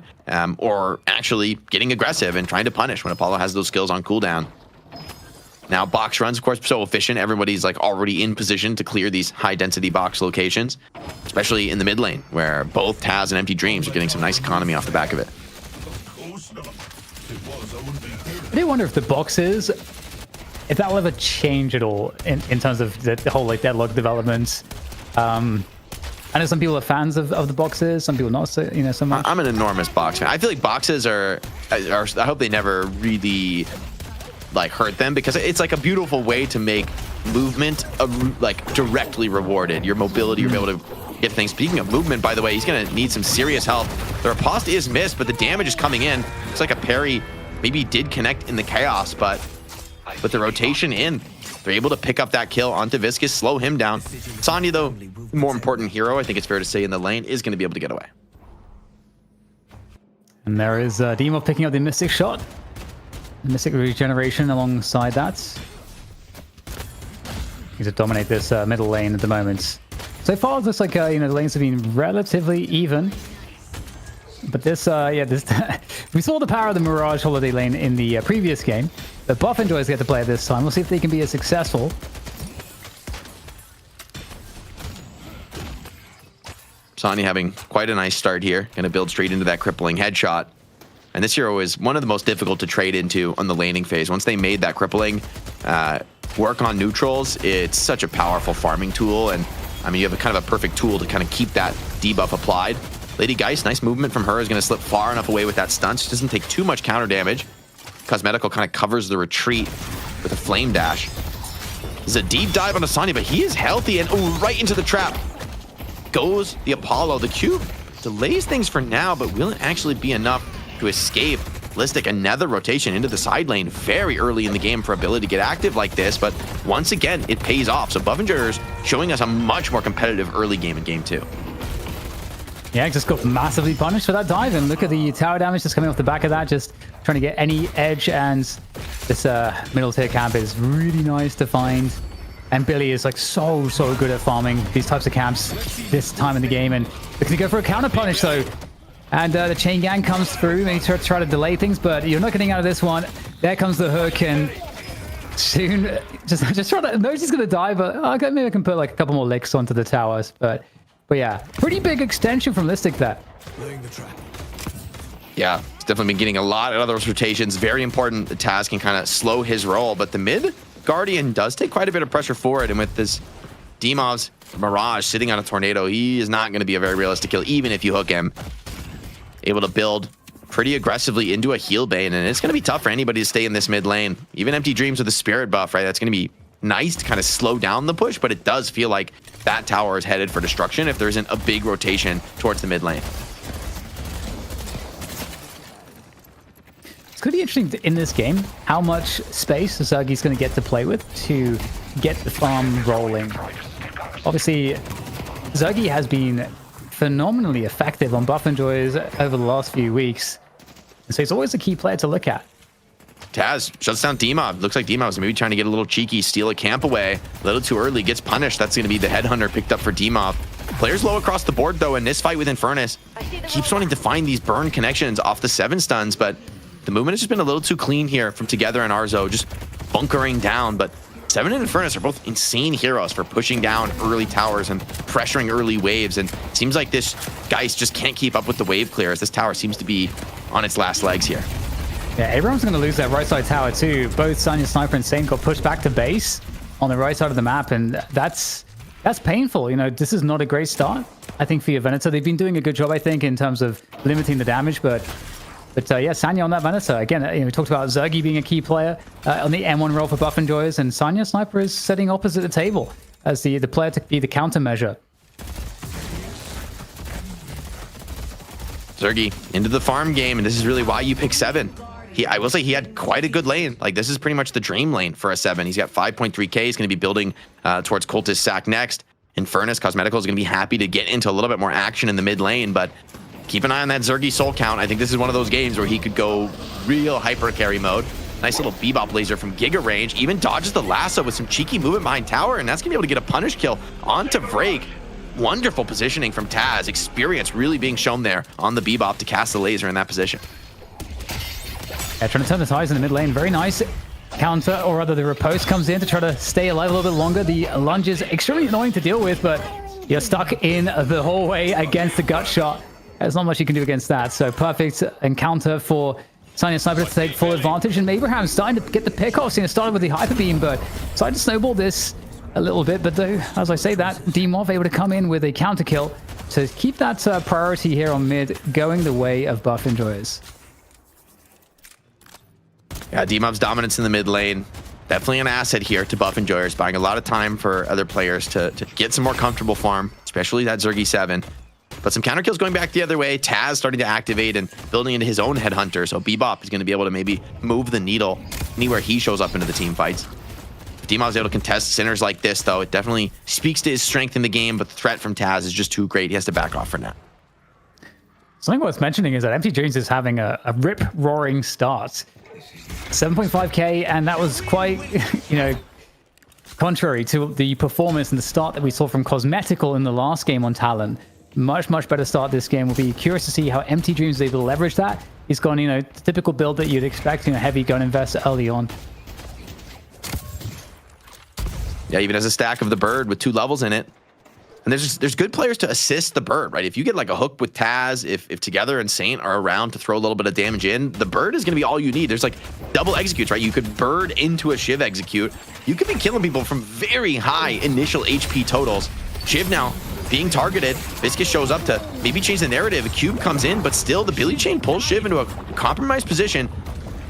or actually getting aggressive and trying to punish when Apollo has those skills on cooldown. Now, box runs, of course, so efficient. Everybody's like already in position to clear these high-density box locations, especially in the mid lane, where both Taz and Empty Dreams are getting some nice economy off the back of it. I do wonder if the boxes, if that will ever change at all in terms of the whole like Deadlock development. I know some people are fans of the boxes, some people not so, so much. I'm an enormous box fan. I feel like boxes are I hope they never really like hurt them, because it's like a beautiful way to make movement like directly rewarded. Your mobility, you're able to get things. Speaking of movement, by the way, he's going to need some serious help. The riposte is missed, but the damage is coming in. Looks like a parry maybe did connect in the chaos, but with the rotation in, they're able to pick up that kill onto Viscous, slow him down. Sonya, though, more important hero, I think it's fair to say, in the lane, is going to be able to get away. And there is Demo picking up the Mystic shot. The Mystic regeneration alongside that. He's to dominate this middle lane at the moment. So far, it looks like the lanes have been relatively even. But this, we saw the power of the Mirage Holiday lane in the previous game. The Buff Enjoys get to play it this time. We'll see if they can be as successful. Sonya having quite a nice start here. Going to build straight into that crippling headshot. And this hero is one of the most difficult to trade into on the laning phase. Once they made that crippling work on neutrals, it's such a powerful farming tool. And I mean, you have a kind of a perfect tool to kind of keep that debuff applied. Lady Geist, nice movement from her, is going to slip far enough away with that stunt. She doesn't take too much counter damage. Cosmetical kind of covers the retreat with a flame dash. There's a deep dive on Sonya, but he is healthy and right into the trap. Goes the Apollo. The Cube delays things for now, but will it actually be enough to escape? Listic, another rotation into the side lane very early in the game for ability to get active like this, but once again, it pays off. So Buffingers showing us a much more competitive early game in game 2. Yeah, just got massively punished for that dive, and look at the tower damage just coming off the back of that, just trying to get any edge, and this middle tier camp is really nice to find. And Billy is like so good at farming these types of camps this time in the game, and looking to go for a counter punish though. And the chain gang comes through, and he try to delay things, but you're not getting out of this one. There comes the hook, and soon just trying to. Knows he's gonna die, but maybe I can put like a couple more licks onto the towers, but yeah, pretty big extension from Listic there. Yeah, he's definitely been getting a lot out of those rotations. Very important. The task can kind of slow his roll, but the mid Guardian does take quite a bit of pressure forward, and with this Demov's Mirage sitting on a tornado, he is not going to be a very realistic kill, even if you hook him. Able to build pretty aggressively into a heal bane, and it's going to be tough for anybody to stay in this mid lane. Even Empty Dreams with a Spirit buff, right? That's going to be nice to kind of slow down the push, but it does feel like that tower is headed for destruction if there isn't a big rotation towards the mid lane. It's going to be interesting in this game how much space Zergi's going to get to play with to get the farm rolling. Obviously, Zergi has been phenomenally effective on Buff Enjoys over the last few weeks, and so he's always a key player to look at. Taz shuts down Demob. Looks like Demob's maybe trying to get a little cheeky, steal a camp away. A little too early, gets punished. That's going to be the Headhunter picked up for Demob. Players low across the board, though, in this fight with Infernus. Keeps wanting to find these burn connections off the 7 stuns, but the movement has just been a little too clean here from Together and Arzo, just bunkering down. But 7 and Infernus are both insane heroes for pushing down early towers and pressuring early waves, and it seems like this Geist just can't keep up with the wave clear as this tower seems to be on its last legs here. Yeah, everyone's going to lose that right side tower too. Both Sonya Sniper and Saint got pushed back to base on the right side of the map, and that's painful. You know, this is not a great start, I think, for your Venator. They've been doing a good job, I think, in terms of limiting the damage, but yeah, Sanya on that Venator. Again, we talked about Zergi being a key player on the M1 role for Buff Enjoys, and Sonya Sniper is sitting opposite the table as the player to be the countermeasure. Zergi into the farm game, and this is really why you pick 7. I will say he had quite a good lane. Like, this is pretty much the dream lane for a 7. He's got 5.3k. He's going to be building towards Cultist Sack next. Infernus Cosmetical is going to be happy to get into a little bit more action in the mid lane, but keep an eye on that Zergi soul count. I think this is one of those games where he could go real hyper carry mode. Nice little bebop laser from Giga range. Even dodges the lasso with some cheeky movement behind tower, and that's going to be able to get a punish kill onto Vrake. Wonderful positioning from Taz. Experience really being shown there on the bebop to cast the laser in that position. Yeah, trying to turn the ties in the mid lane. Very nice counter, or rather the riposte comes in to try to stay alive a little bit longer. The lunge is extremely annoying to deal with, but you're stuck in the hallway against the gut shot. There's not much you can do against that. So perfect encounter for Sonya Sniper to take full advantage. And Abraham's starting to get the pickoffs. He started with the Hyper Beam, but decided to snowball this a little bit. But though, as I say that, Demov able to come in with a counter kill to keep that priority here on mid going the way of Buff Enjoys. Yeah, Demob's dominance in the mid lane Definitely an asset here to buff enjoyers, buying a lot of time for other players to get some more comfortable farm, especially that Zergy 7. But some counter kills going back the other way. Taz starting to activate and building into his own headhunter. So Bebop is going to be able to maybe move the needle anywhere he shows up into the team fights. If Demon is able to contest Sinners like this, though, it definitely speaks to his strength in the game. But the threat from Taz is just too great. He has to back off for now. Something worth mentioning is that MT Dreams is having a rip-roaring start. 7.5k, and that was quite, contrary to the performance and the start that we saw from Cosmetical in the last game on Talon. Much, much better start this game. We'll be curious to see how MT Dreams is able to leverage that. He's gone, the typical build that you'd expect, heavy gun invest early on. Yeah, even as a stack of the bird with 2 levels in it. And there's good players to assist the bird, right? If you get like a hook with Taz, if Together and Saint are around to throw a little bit of damage in, the bird is going to be all you need. There's like double executes, right? You could bird into a Shiv execute. You could be killing people from very high initial HP totals. Shiv now being targeted. Viscus shows up to maybe change the narrative. A cube comes in, but still the Billy Chain pulls Shiv into a compromised position.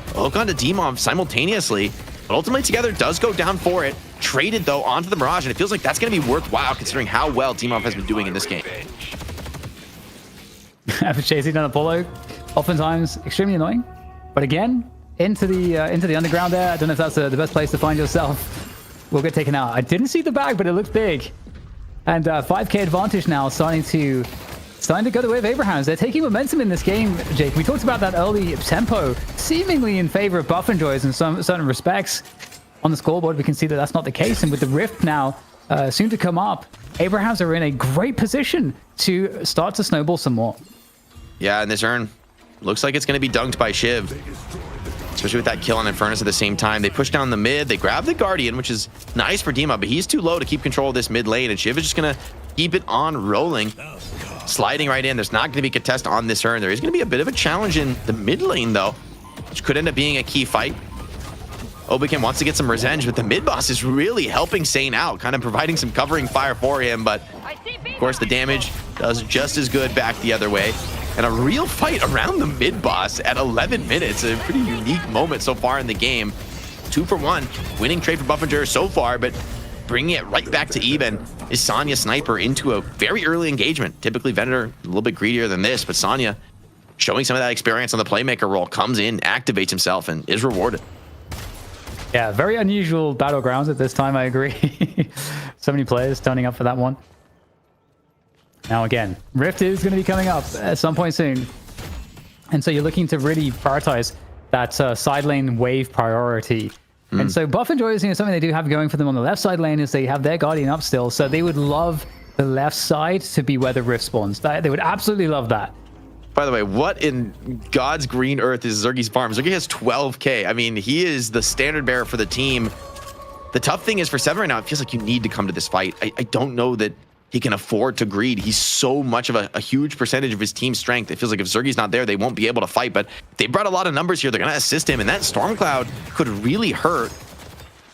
Hook onto Demov simultaneously, but ultimately Together does go down for it. Traded, though, onto the Mirage, and it feels like that's going to be worthwhile considering how well Demov has been doing in this game. After chasing down Apollo, oftentimes extremely annoying. But again, into the underground there. I don't know if that's the best place to find yourself. We'll get taken out. I didn't see the bag, but it looks big. And 5k advantage now, starting to go the way of Abrahams. They're taking momentum in this game, Jake. We talked about that early tempo, seemingly in favor of buff enjoyers in some certain respects. On the scoreboard, we can see that that's not the case. And with the Rift now soon to come up, Abrahams are in a great position to start to snowball some more. Yeah, and this urn looks like it's going to be dunked by Shiv. Especially with that kill on Infernus at the same time. They push down the mid. They grab the Guardian, which is nice for Dima, but he's too low to keep control of this mid lane. And Shiv is just going to keep it on rolling. Sliding right in. There's not going to be contest on this urn. There is going to be a bit of a challenge in the mid lane, though, which could end up being a key fight. Oblivion wants to get some revenge, but the mid boss is really helping Sane out, kind of providing some covering fire for him. But of course, the damage does just as good back the other way. And a real fight around the mid boss at 11 minutes. A pretty unique moment so far in the game. 2 for 1, winning trade for Buffinger so far, but bringing it right back to even is Sonya Sniper into a very early engagement. Typically, Venator a little bit greedier than this, but Sonya showing some of that experience on the playmaker role, comes in, activates himself, and is rewarded. Yeah, very unusual battlegrounds at this time, I agree. So many players turning up for that one. Now again, Rift is going to be coming up at some point soon. And so you're looking to really prioritize that side lane wave priority. And so buff enjoyers, something they do have going for them on the left side lane is they have their Guardian up still. So they would love the left side to be where the Rift spawns. They would absolutely love that. By the way, what in God's green earth is Zergy's farm? Zergy has 12k. I mean, he is the standard bearer for the team. The tough thing is for Seven right now, it feels like you need to come to this fight. I don't know that he can afford to greed. He's so much of a huge percentage of his team's strength. It feels like if Zergy's not there, they won't be able to fight. But they brought a lot of numbers here. They're going to assist him, and that Storm Cloud could really hurt.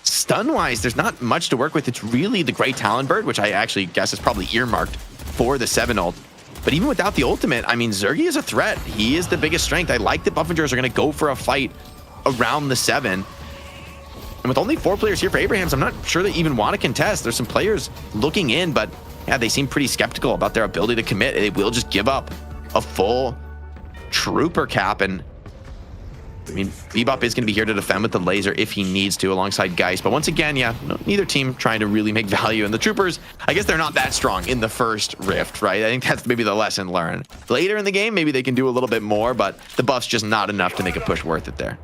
Stun-wise, there's not much to work with. It's really the Grey Talon Bird, which I actually guess is probably earmarked for the 7 ult. But even without the ultimate, I mean, Zergy is a threat. He is the biggest strength. I like that Buffingers are going to go for a fight around the 7. And with only 4 players here for Abrahams, I'm not sure they even want to contest. There's some players looking in, but yeah, they seem pretty skeptical about their ability to commit. They will just give up a full trooper cap. And I mean, Bebop is going to be here to defend with the laser if he needs to alongside Geist. But once again, yeah, neither team trying to really make value. And the troopers, I guess they're not that strong in the first Rift, right? I think that's maybe the lesson learned. Later in the game, maybe they can do a little bit more, but the buff's just not enough to make a push worth it there.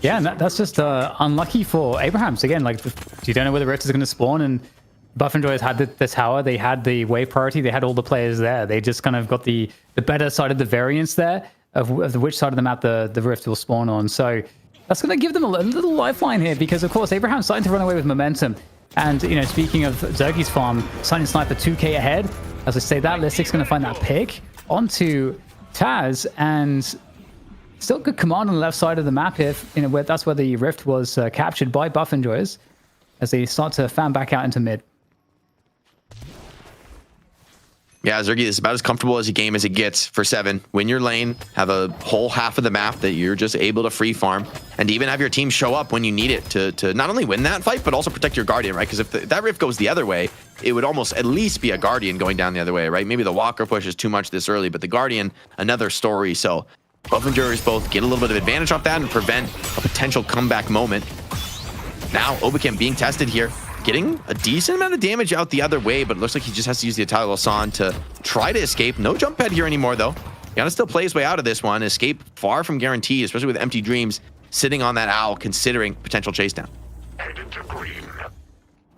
Yeah, and that's just unlucky for Abrahams. Again, like, you don't know where the Rift is going to spawn, and Buff Enjoyers had the tower, they had the wave priority, they had all the players there. They just kind of got the better side of the variance there of which side of the map the Rift will spawn on. So that's going to give them a little lifeline here, because of course Abraham's starting to run away with momentum. And speaking of Zergy's farm, Silent Sniper 2k ahead. As I say that, Listic's going to find that pick onto Taz, and still good command on the left side of the map if that's where the Rift was captured by Buff Enjoyers as they start to fan back out into mid. Yeah, Zergy, this is about as comfortable as a game as it gets for 7. Win your lane, have a whole half of the map that you're just able to free farm, and even have your team show up when you need it to not only win that fight, but also protect your Guardian, right? Because if that Rift goes the other way, it would almost at least be a Guardian going down the other way, right? Maybe the Walker push is too much this early, but the Guardian, another story. So Buff and Juries both get a little bit of advantage off that and prevent a potential comeback moment. Now, Oblivion being tested here. Getting a decent amount of damage out the other way, but it looks like he just has to use the Atali Lasan to try to escape. No jump pad here anymore, though. Gotta still play his way out of this one. Escape far from guaranteed, especially with Empty Dreams sitting on that owl, considering potential chase down.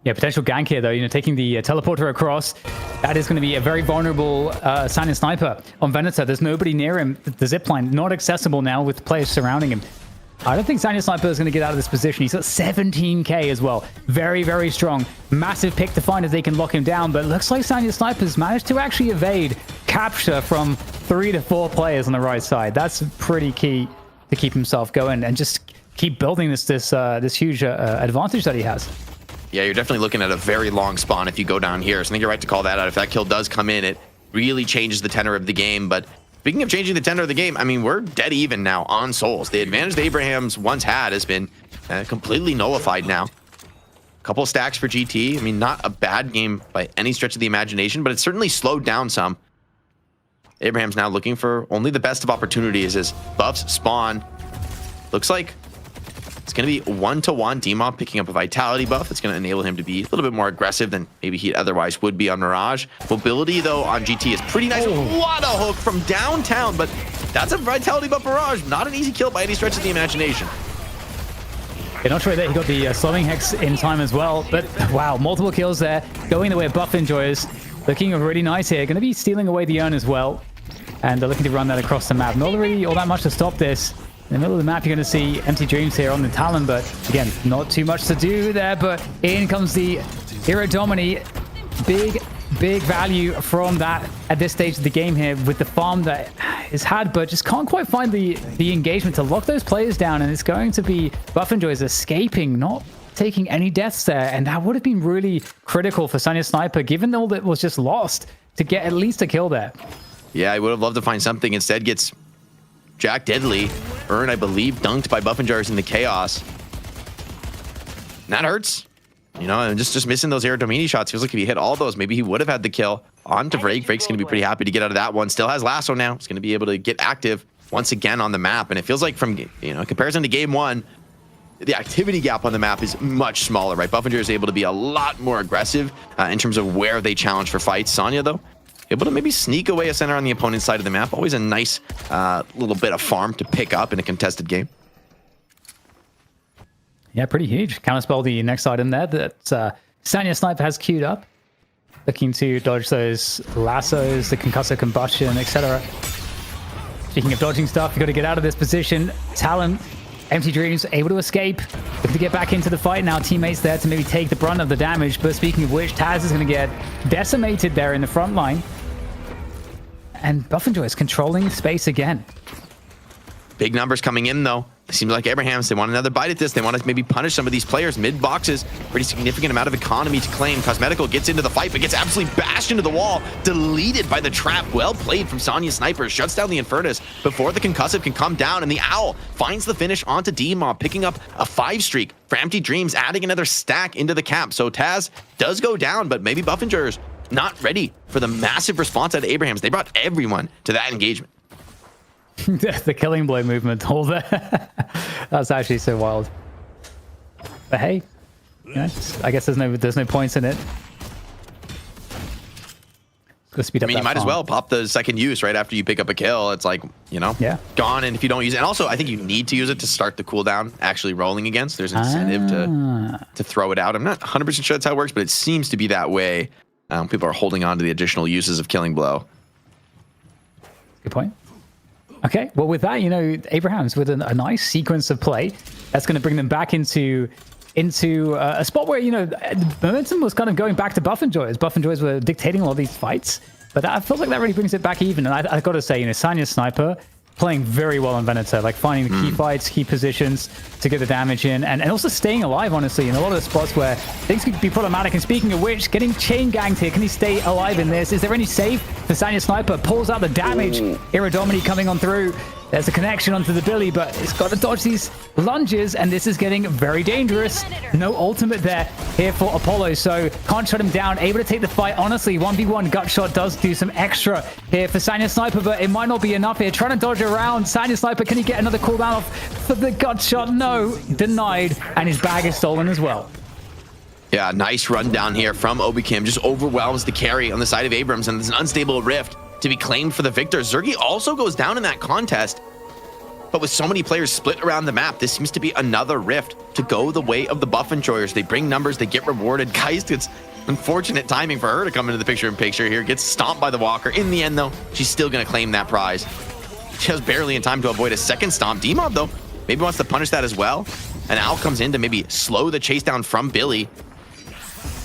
Yeah, potential gank here, though. You know, taking the teleporter across. That is going to be a very vulnerable Sanion Sniper on Venator. There's nobody near him. The zipline not accessible now with players surrounding him. I don't think Sanion Sniper is going to get out of this position. He's got 17k as well. Very, very strong. Massive pick to find as they can lock him down. But it looks like Sanion Sniper's managed to actually evade capture from 3 to 4 players on the right side. That's pretty key to keep himself going and just keep building this huge advantage that he has. Yeah, you're definitely looking at a very long spawn if you go down here. So I think you're right to call that out. If that kill does come in, it really changes the tenor of the game. But speaking of changing the tenor of the game, I mean, we're dead even now on souls. The advantage the Abrahams once had has been completely nullified now. A couple of stacks for GT. I mean, not a bad game by any stretch of the imagination, but it's certainly slowed down some. Abraham's now looking for only the best of opportunities as buffs spawn. Looks like it's going to be 1-to-1 Dima picking up a vitality buff. It's going to enable him to be a little bit more aggressive than maybe he otherwise would be on Mirage. Mobility, though, on GT is pretty nice. What a hook from downtown, but that's a vitality buff Mirage. Not an easy kill by any stretch of the imagination. Yeah, not sure that he got the slowing hex in time as well, but wow, multiple kills there. Going the way of Buff Enjoyers. Looking really nice here. Going to be stealing away the urn as well. And they're looking to run that across the map. Not really all that much to stop this. In the middle of the map, you're going to see Empty Dreams here on the Talon, but again, not too much to do there. But in comes the Hero Domini. Big value from that at this stage of the game here with the farm that is had, but just can't quite find the engagement to lock those players down. And it's going to be Buff Enjoyers escaping, not taking any deaths there. And that would have been really critical for Sanion Sniper, given all that was just lost, to get at least a kill there. Yeah, I would have loved to find something. Instead gets Jack Deadly. Urn, I believe, dunked by Buff and Jars in the chaos. And that hurts. You know, and just missing those Air Domini shots. Feels like if he hit all those, maybe he would have had the kill. On to Vrake. Vrake's going to be pretty happy to get out of that one. Still has Lasso now. He's going to be able to get active once again on the map. And it feels like from, you know, in comparison to game one, the activity gap on the map is much smaller, right? Buffinger is able to be a lot more aggressive in terms of where they challenge for fights. Sonya, though, able to maybe sneak away a center on the opponent's side of the map. Always a nice little bit of farm to pick up in a contested game. Yeah, pretty huge. Counterspell the next item there that Sanion Sniper has queued up. Looking to dodge those lassos, the concussive combustion, etc. Speaking of dodging stuff, you've got to get out of this position. Talon, Empty Dreams, able to escape. Looking to get back into the fight now. Teammates there to maybe take the brunt of the damage. But speaking of which, Taz is going to get decimated there in the front line. And Buffinjoy is controlling space again. Big numbers coming in, though. It seems like Abrahams, they want another bite at this. They want to maybe punish some of these players. Mid boxes, pretty significant amount of economy to claim. Cosmetical gets into the fight, but gets absolutely bashed into the wall. Deleted by the trap. Well played from Sonya Sniper. Shuts down the Infernus before the concussive can come down. And the Owl finds the finish onto D-Mob, picking up a 5 streak for Empty Dreams, adding another stack into the cap. So Taz does go down, but maybe Buffingers not ready for the massive response out of Abrahams. They brought everyone to that engagement. The killing blow movement, all there. That's actually so wild. But hey, you know, I guess there's no points in it. Let's speed up. I mean, you might as well pop the second use right after you pick up a kill. It's like, you know, gone. And if you don't use it, and also I think you need to use it to start the cooldown actually rolling against. There's an incentive to throw it out. I'm not 100% sure that's how it works, but it seems to be that way. People are holding on to the additional uses of killing blow. Good point. Okay, well, with that, you know, Abrahams with a nice sequence of play, that's going to bring them back into a spot where, you know, the momentum was kind of going back to Buff Enjoyers. Buff Enjoyers were dictating all these fights, but that feels like that really brings it back even. And I got to say, you know, Sanya Sniper playing very well on Venator, like finding the key fights, key positions to get the damage in, and also staying alive, honestly, in a lot of the spots where things could be problematic. And speaking of which, getting chain ganged here, can he stay alive in this? Is there any save? The Sanya Sniper pulls out the damage. Iridomini coming on through. There's a connection onto the Billy, but it's got to dodge these lunges, and this is getting very dangerous. No ultimate there here for Apollo, so can't shut him down. Able to take the fight. Honestly, 1v1 gut shot does do some extra here for Sanya Sniper, but it might not be enough here. Trying to dodge around. Sanya Sniper, can he get another cooldown off for the gut shot? No, denied, and his bag is stolen as well. Yeah, nice run down here from Obikim. Just overwhelms the carry on the side of Abrams, and there's an unstable rift to be claimed for the victor. Zergy also goes down in that contest, but with so many players split around the map, this seems to be another rift to go the way of the Buff Enjoyers. They bring numbers, they get rewarded. Geist, it's unfortunate timing for her to come into the picture here. Gets stomped by the Walker. In the end, though, she's still going to claim that prize. She has barely in time to avoid a second stomp. D-Mob, though, maybe wants to punish that as well. And Al comes in to maybe slow the chase down from Billy.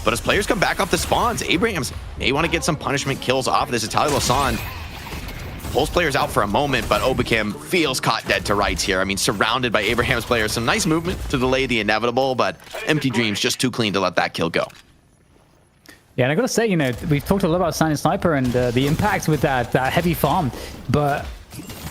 But as players come back off the spawns, Abrahams may want to get some punishment kills off this. Italia Lausanne pulls players out for a moment, but Obikim feels caught dead to rights here. I mean, surrounded by Abraham's players. Some nice movement to delay the inevitable, but Empty Dreams just too clean to let that kill go. Yeah, and I gotta say, you know, we've talked a lot about Sanya Sniper and the impact with that heavy farm, but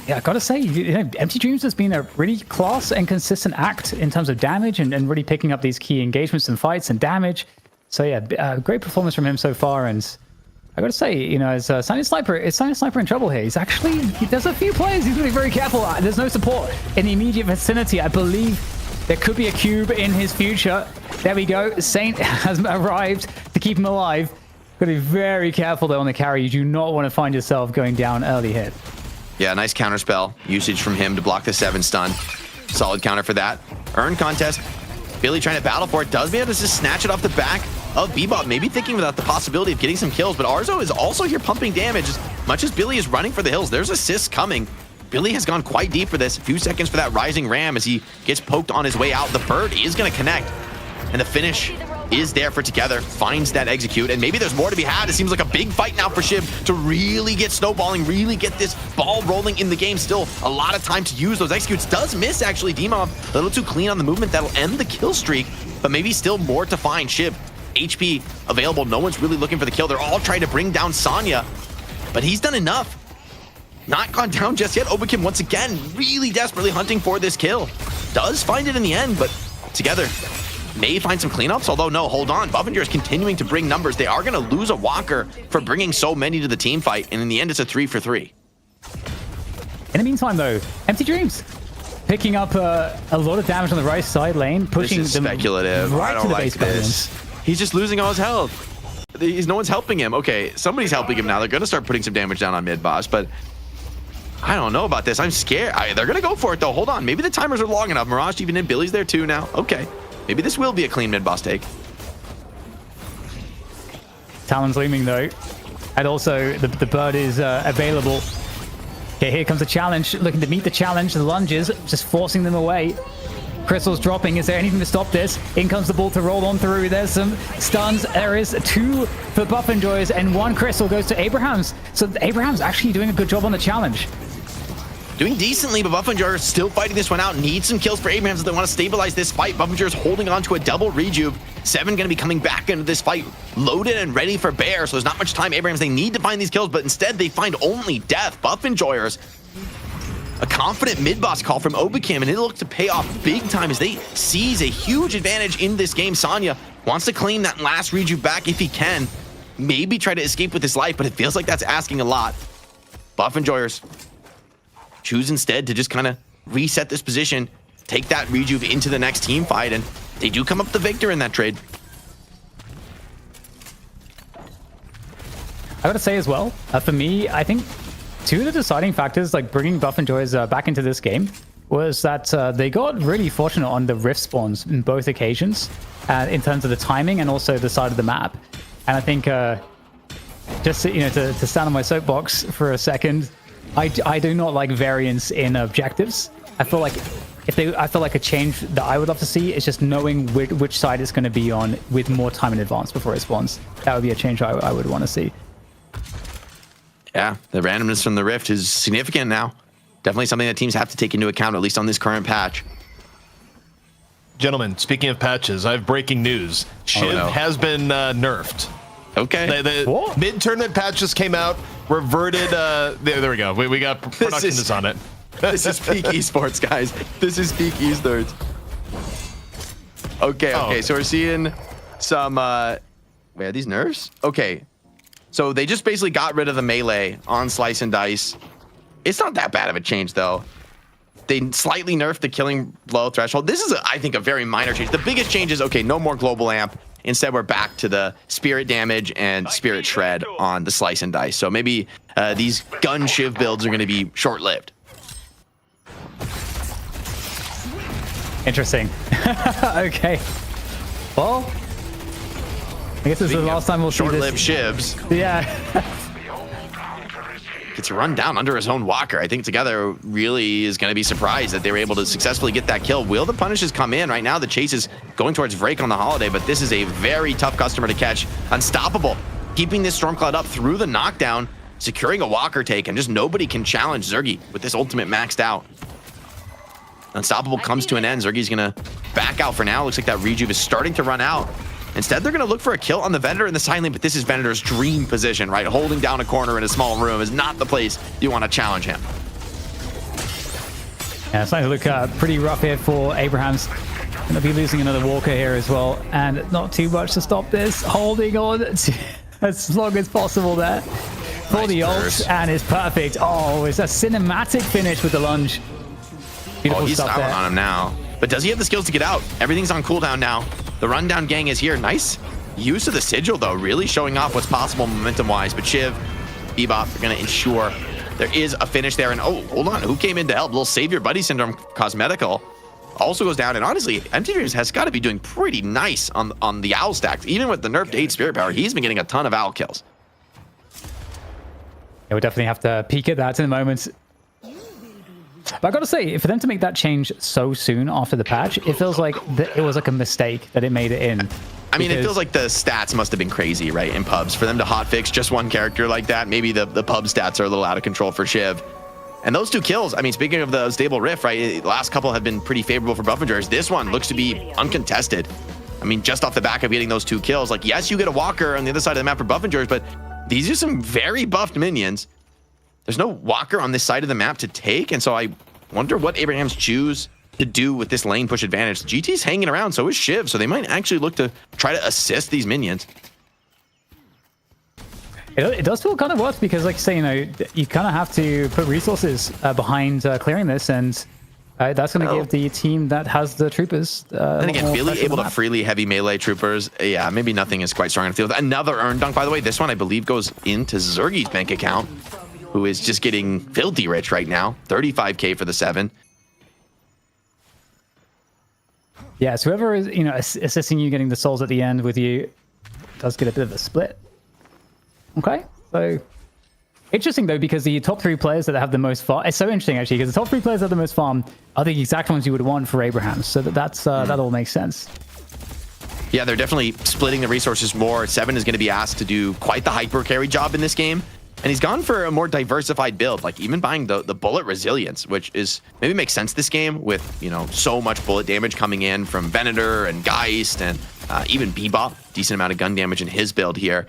yeah, I gotta say, you know, Empty Dreams has been a really class and consistent act in terms of damage and really picking up these key engagements and fights and damage. So yeah, great performance from him so far, and I gotta say, you know, is Sanya Sniper in trouble here? There's a few players he's gonna be very careful. There's no support in the immediate vicinity. I believe there could be a cube in his future. There we go. Saint has arrived to keep him alive. Gotta be very careful though on the carry. You do not want to find yourself going down early hit. Yeah, nice counterspell usage from him to block the 7 stun. Solid counter for that. Earn contest. Billy trying to battle for it. Does be able to just snatch it off the back of Bebop, maybe thinking without the possibility of getting some kills, but Arzo is also here pumping damage as much as Billy is running for the hills. There's assists coming. Billy has gone quite deep for this. A few seconds for that rising ram as he gets poked on his way out. The bird is going to connect, and the finish is there for Together. Finds that execute, and maybe there's more to be had. It seems like a big fight now for Shiv to really get snowballing, really get this ball rolling in the game. Still a lot of time to use those executes. Does miss, actually. D-Mob a little too clean on the movement. That'll end the kill streak, but maybe still more to find. Shiv, HP available. No one's really looking for the kill. They're all trying to bring down Sanya, but he's done enough. Not gone down just yet. Obikim once again really desperately hunting for this kill. Does find it in the end, but Together may find some cleanups, although no, hold on. Buffingers is continuing to bring numbers. They are going to lose a Walker for bringing so many to the team fight, and in the end, it's a 3-for-3. In the meantime, though, Empty Dreams picking up a lot of damage on the right side lane, pushing this is them speculative. right I don't to the like base this. pavilions. He's just losing all his health. No one's helping him. Okay, somebody's helping him now. They're going to start putting some damage down on mid boss, but I don't know about this. I'm scared. They're going to go for it, though. Hold on. Maybe the timers are long enough. Mirage even in. Billy's there, too, now. Okay. Maybe this will be a clean mid boss take. Talon's looming, though. And also, the bird is available. Okay, here comes a challenge. Looking to meet the challenge. The lunges, just forcing them away. Crystal's dropping. Is there anything to stop this? In comes the ball to roll on through. There's some stuns. There is 2 for Buff Enjoyers, and 1 crystal goes to Abrahams. So Abrahams actually doing a good job on the challenge. Doing decently, but Buffinger is still fighting this one out. Needs some kills for Abrahams if they want to stabilize this fight. Buffinger is holding on to a double rejuve. 7 going to be coming back into this fight, loaded and ready for bear. So there's not much time. Abrahams, they need to find these kills, but instead they find only death. Buffinjoyers, a confident mid-boss call from Obikim, and it looks to pay off big time as they seize a huge advantage in this game. Sanya wants to claim that last rejuve back if he can. Maybe try to escape with his life, but it feels like that's asking a lot. Buffinjoyers choose instead to just kind of reset this position, take that rejuve into the next team fight, and they do come up the victor in that trade. I gotta say as well, for me, I think 2 of the deciding factors, like bringing Buff Enjoyers back into this game, was that they got really fortunate on the rift spawns in both occasions, in terms of the timing and also the side of the map. And I think, just to stand on my soapbox for a second, I do not like variance in objectives. I feel like a change that I would love to see is just knowing which side it's going to be on with more time in advance before it spawns. That would be a change I would want to see. Yeah, the randomness from the rift is significant now. definitely something that teams have to take into account, at least on this current patch. Gentlemen, speaking of patches, I have breaking news. Shiv has been nerfed. Okay. The mid-tournament patch just came out, reverted. There we go. We got production is on it. This is peak esports, guys. This is peak esports. Okay, so we're seeing some... wait, are these nerfs? Okay. So they just basically got rid of the melee on Slice and Dice. It's not that bad of a change, though. They slightly nerfed the killing blow threshold. This is, I think, a very minor change. The biggest change is, okay, no more global amp. Instead, we're back to the spirit damage and spirit shred on the Slice and Dice. So maybe these gun Shiv builds are going to be short-lived. Interesting. Okay. Well, I guess this is the last time we'll see short-lived this. Shivs. Yeah. Gets run down under his own walker. I think together really is going to be surprised that they were able to successfully get that kill. Will the punishes come in? Right now the chase is going towards Vrake on the Holiday, but this is a very tough customer to catch. Unstoppable, keeping this Stormcloud up through the knockdown, securing a walker take, and just nobody can challenge Zergy with this ultimate maxed out. Unstoppable comes to an end. Zergy's going to back out for now. Looks like that rejuve is starting to run out. Instead, they're going to look for a kill on the Venator in the side lane, but this is Venator's dream position, right? Holding down a corner in a small room is not the place you want to challenge him. Yeah, it's starting to look pretty rough here for Abrahams. Going to be losing another walker here as well, and not too much to stop this. Holding on as long as possible there for Nice the burst. ult, and it's perfect. Oh, it's a cinematic finish with the lunge. Beautiful He's stuff out there. on him now. But does he have the skills to get out? Everything's on cooldown now. The rundown gang is here. Nice use of the sigil, though, really showing off what's possible momentum-wise. But Shiv, Bebop are going to ensure there is a finish there. And oh, hold on. Who came in to help? Little Save Your Buddy Syndrome Cosmetical also goes down. And honestly, MT Dreams has got to be doing pretty nice on the owl stacks. Even with the nerfed 8 spirit power, he's been getting a ton of owl kills. Yeah, we definitely have to peek at that in a moment. But I gotta say, for them to make that change so soon after the patch, it feels like it was like a mistake that it made it in. I mean, it feels like the stats must have been crazy, right, in pubs. For them to hotfix just one character like that, maybe the pub stats are a little out of control for Shiv. And those 2 kills, I mean, speaking of the stable riff, right, the last couple have been pretty favorable for buff enjoyers. This one looks to be uncontested. I mean, just off the back of getting those 2 kills, like, yes, you get a walker on the other side of the map for buff enjoyers, but these are some very buffed minions. There's no walker on this side of the map to take, and so I wonder what Abrahams choose to do with this lane push advantage. GT's hanging around, so is Shiv, so they might actually look to try to assist these minions. It does feel kind of worse because, like you say, you know, you kind of have to put resources behind clearing this, and that's going to give the team that has the troopers. And again, Billy able to freely heavy melee troopers. Yeah, maybe nothing is quite strong enough to deal with. Another earn dunk, by the way. This one, I believe, goes into Zergy's bank account, who is just getting filthy rich right now. 35K for the 7. Yeah, so whoever is, you know, assisting you getting the souls at the end with you does get a bit of a split. Okay, so interesting though, because the top 3 players that have the most farm, it's so interesting actually, because the top 3 players that have the most farm are the exact ones you would want for Abraham. So that all makes sense. Yeah, they're definitely splitting the resources more. 7 is going to be asked to do quite the hyper carry job in this game. And he's gone for a more diversified build, like even buying the bullet resilience, which is maybe makes sense this game with, you know, so much bullet damage coming in from Venator and Geist and even Bebop. Decent amount of gun damage in his build here.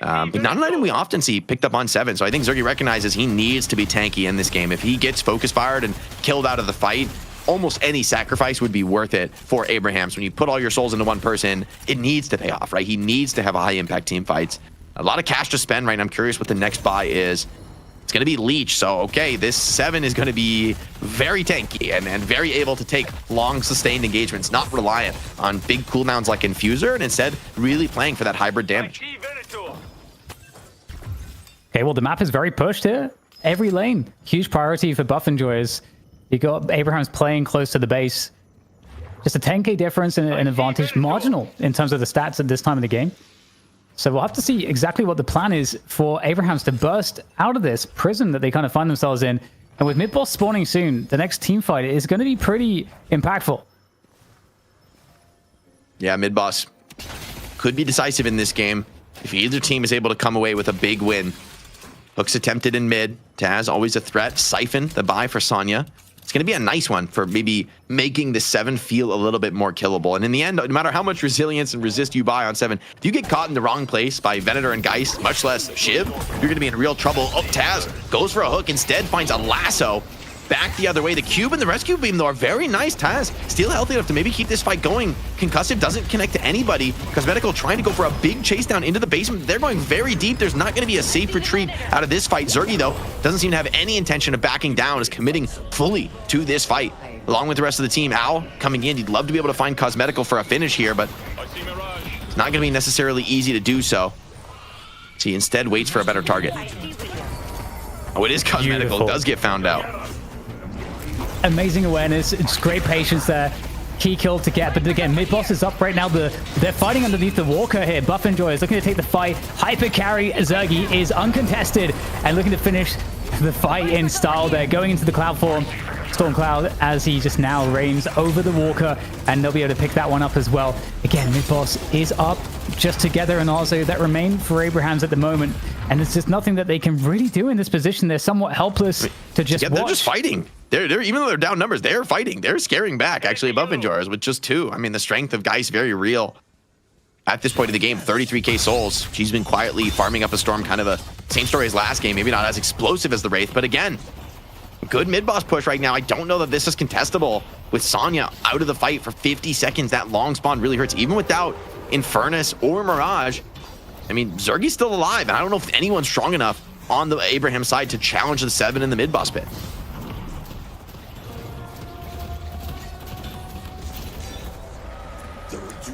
But not an item we often see picked up on 7. So I think Zergy recognizes he needs to be tanky in this game. If he gets focus fired and killed out of the fight, almost any sacrifice would be worth it for Abrahams. When you put all your souls into one person, it needs to pay off, right? He needs to have a high impact team fights. A lot of cash to spend, right? I'm curious what the next buy is. It's going to be Leech. So, okay, this 7 is going to be very tanky and very able to take long sustained engagements, not reliant on big cooldowns like Infuser, and instead really playing for that hybrid damage. Okay, well, the map is very pushed here. Every lane, huge priority for buff enjoyers. You got Abraham's playing close to the base. Just a 10k difference and an advantage, marginal in terms of the stats at this time of the game. So we'll have to see exactly what the plan is for Abrahams to burst out of this prison that they kind of find themselves in. And with mid-boss spawning soon, the next team fight is going to be pretty impactful. Yeah, mid-boss could be decisive in this game if either team is able to come away with a big win. Hooks attempted in mid, Taz, always a threat. Siphon, the buy for Sonya. It's going to be a nice one for maybe making the 7 feel a little bit more killable. And in the end, no matter how much resilience and resist you buy on 7, if you get caught in the wrong place by Venator and Geist, much less Shiv, you're going to be in real trouble. Oh, Taz goes for a hook, instead finds a lasso. Back the other way. The cube and the rescue beam, though, are very nice. Taz still healthy enough to maybe keep this fight going. Concussive doesn't connect to anybody. Cosmetical trying to go for a big chase down into the basement. They're going very deep. There's not going to be a safe retreat out of this fight. Zergy, though, doesn't seem to have any intention of backing down, is committing fully to this fight. Along with the rest of the team, Al coming in. He'd love to be able to find Cosmetical for a finish here, but it's not going to be necessarily easy to do so. So he instead waits for a better target. Oh, it is Cosmetical. Beautiful. Does get found out. Amazing awareness. It's great patience there. Key kill to get, but again, mid boss is up right now. They're fighting underneath the Walker here. Buff Enjoy is looking to take the fight. Hyper carry Zergy is uncontested and looking to finish the fight in style there. Going into the cloud form, Storm Cloud, as he just now reigns over the Walker, and they'll be able to pick that one up as well. Again, mid boss is up. Just Together and also that remain for Abrahams at the moment, and there's just nothing that they can really do in this position. They're somewhat helpless to just watch. They're just fighting. They're even though they're down numbers, they're fighting. They're scaring back actually above Enjoyers with just 2. I mean, the strength of Geist very real. At this point of the game, 33k souls. She's been quietly farming up a Storm, kind of a same story as last game. Maybe not as explosive as the Wraith, but again, good mid-boss push right now. I don't know that this is contestable with Sonya out of the fight for 50 seconds. That long spawn really hurts, even without Infernus or Mirage. I mean, Zergy's still alive, and I don't know if anyone's strong enough on the Abraham side to challenge the 7 in the mid-boss pit.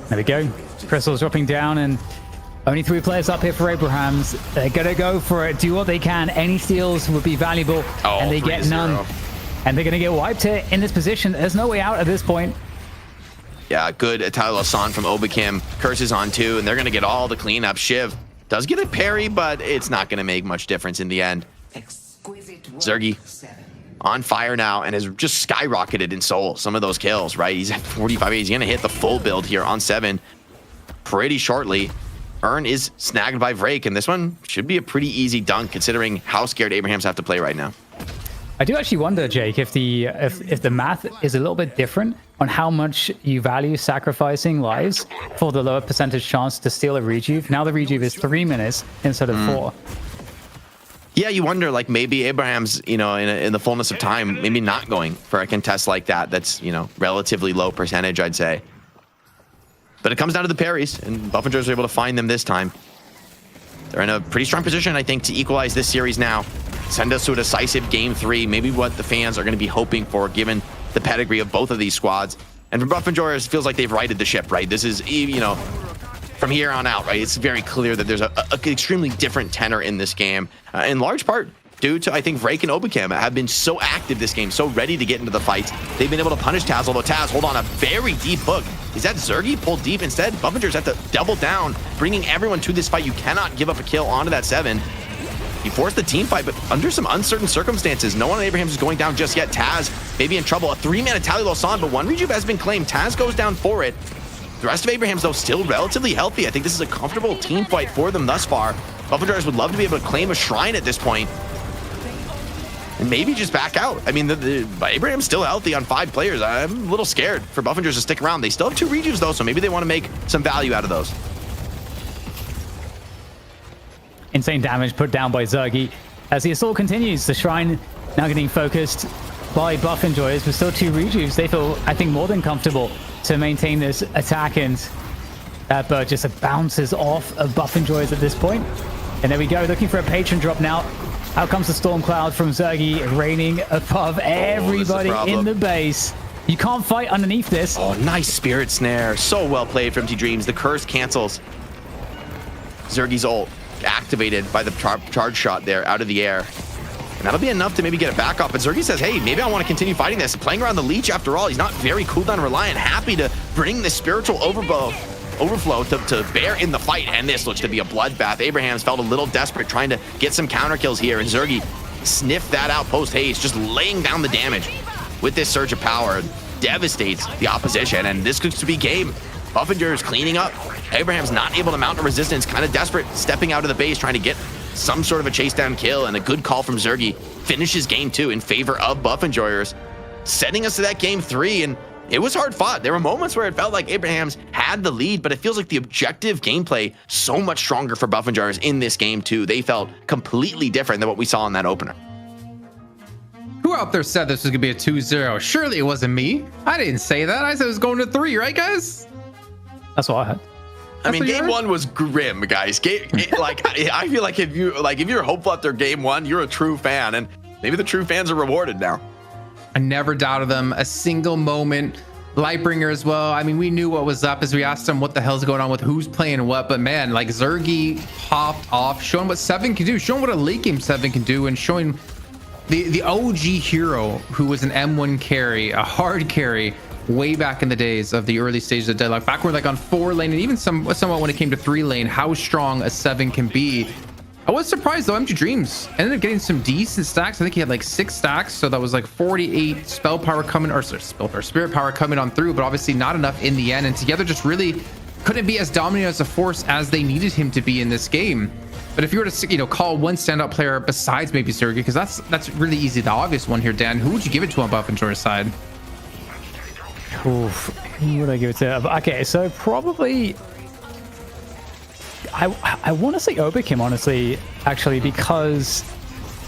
There we go. Crystal's dropping down, and only 3 players up here for Abrahams. They're going to go for it, do what they can. Any steals would be valuable, and they get none. And they're going to get wiped here in this position. There's no way out at this point. Yeah, good Italo-san from Oblivion. Curses on 2, and they're going to get all the cleanup. Shiv does get a parry, but it's not going to make much difference in the end. Zergy on fire now and has just skyrocketed in soul. Some of those kills, right? He's at 45. He's going to hit the full build here on 7 pretty shortly. Ern is snagged by Vrake, and this one should be a pretty easy dunk considering how scared Abrahams have to play right now. I do actually wonder, Jake, if the math is a little bit different on how much you value sacrificing lives for the lower percentage chance to steal a rejuve. Now the rejuve is 3 minutes instead of 4. Yeah, you wonder, like, maybe Abraham's, you know, in the fullness of time, maybe not going for a contest like that. That's, you know, relatively low percentage, I'd say. But it comes down to the parries, and Buffingers are able to find them this time. They're in a pretty strong position, I think, to equalize this series now. Send us to a decisive game 3, maybe what the fans are going to be hoping for, given the pedigree of both of these squads. And for Buffingers, it feels like they've righted the ship, right? This is, you know, from here on out, right? It's very clear that there's a extremely different tenor in this game, in large part due to, I think, Vrake and Obakam have been so active this game, so ready to get into the fights. They've been able to punish Taz, although Taz, hold on, a very deep hook. Is that Zergy pulled deep instead? Buffingers have to double down, bringing everyone to this fight. You cannot give up a kill onto that 7. He forced the team fight, but under some uncertain circumstances. No one on Abrahams is going down just yet. Taz maybe in trouble. A 3-man Italo-san, but 1 rejuve has been claimed. Taz goes down for it. The rest of Abrahams, though, still relatively healthy. I think this is a comfortable team fight for them thus far. Buffingers would love to be able to claim a shrine at this point. And maybe just back out. I mean, Abraham's still healthy on 5 players. I'm a little scared for Buffingers to stick around. They still have 2 rejuves, though, so maybe they want to make some value out of those. Insane damage put down by Zergy. As the assault continues, the shrine now getting focused by Buff Enjoyers, but still 2 rejuves. They feel, I think, more than comfortable to maintain this attack, and that bird just bounces off of Buff Enjoyers at this point. And there we go, looking for a patron drop now. Out comes the Storm Cloud from Zergy, raining above everybody in the base. You can't fight underneath this. Oh, nice Spirit Snare. So well played from Empty Dreams. The curse cancels. Zergy's ult activated by the charge shot there out of the air. And that'll be enough to maybe get it back up. But Zergy says, hey, maybe I want to continue fighting this. Playing around the leech after all. He's not very cooldown reliant. Happy to bring the spiritual overflow to bear in the fight. And this looks to be a bloodbath. Abrahams felt a little desperate trying to get some counter kills here. And Zergy sniffed that out post haste, just laying down the damage with this surge of power. Devastates the opposition. And this looks to be game. Buffingers cleaning up. Abraham's not able to mount a resistance. Kind of desperate, stepping out of the base, trying to get some sort of a chase down kill and a good call from Zergy finishes game 2 in favor of Buff Enjoyers, setting us to that game 3. And it was hard fought. There were moments where it felt like Abrahams had the lead, but it feels like the objective gameplay so much stronger for Buff Enjoyers in this game 2. They felt completely different than what we saw in that opener. Who out there said this was gonna be a 2-0? Surely it wasn't me. I didn't say that. I said it was going to 3, right, guys? That's what I had. I mean, game 1 was grim, guys. I feel like if you're hopeful after game 1, you're a true fan, and maybe the true fans are rewarded now. I never doubted them a single moment. Lightbringer as well. I mean, we knew what was up as we asked him what the hell's going on with who's playing what, but man, like Zergy popped off, showing what 7 can do, showing what a late game 7 can do, and showing the OG hero who was an M1 carry, a hard carry, way back in the days of the early stages of Deadlock, back when like on 4 lane and even somewhat when it came to 3 lane, how strong a 7 can be. I was surprised though. Empty Dreams ended up getting some decent stacks. I think he had like 6 stacks, so that was like 48 spell power coming, or sorry, spell power, spirit power coming on through, but obviously not enough in the end, and together just really couldn't be as dominant as a force as they needed him to be in this game. But if you were to, call one standout player besides maybe Zergy, because that's really easy, the obvious one here, Dan, who would you give it to on Buff Enjoyer's side? Oof, who would I give it to? Okay, so probably I want to say Oblivion, honestly, actually, because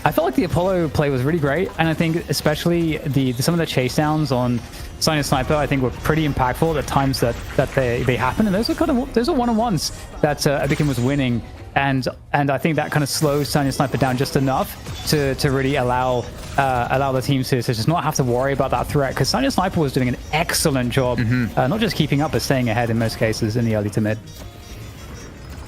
I felt like the Apollo play was really great, and I think especially some of the chase downs on Sign and Sniper, I think were pretty impactful at the times that they happened, and those are one-on-ones that Oblivion was winning, and I think that kind of slows Sign and Sniper down just enough to really allow the team to just not have to worry about that threat, because Sign and Sniper was doing an excellent job, not just keeping up but staying ahead in most cases in the early to mid.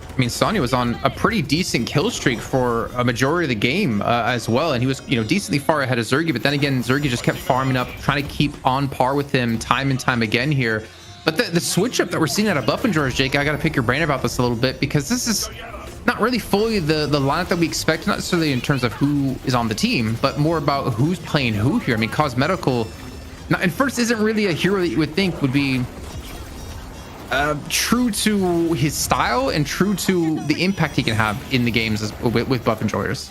I mean, Sonya was on a pretty decent kill streak for a majority of the game as well, and he was, decently far ahead of Zergy. But then again, Zergy just kept farming up, trying to keep on par with him time and time again here. But the switch up that we're seeing out of Buff Enjoyers, Jake, I got to pick your brain about this a little bit, because this is not really fully the lineup that we expect, not necessarily in terms of who is on the team, but more about who's playing who here. I mean, Cosmetical, and first isn't really a hero that you would think would be true to his style and true to the impact he can have in the games with Buff Enjoyers.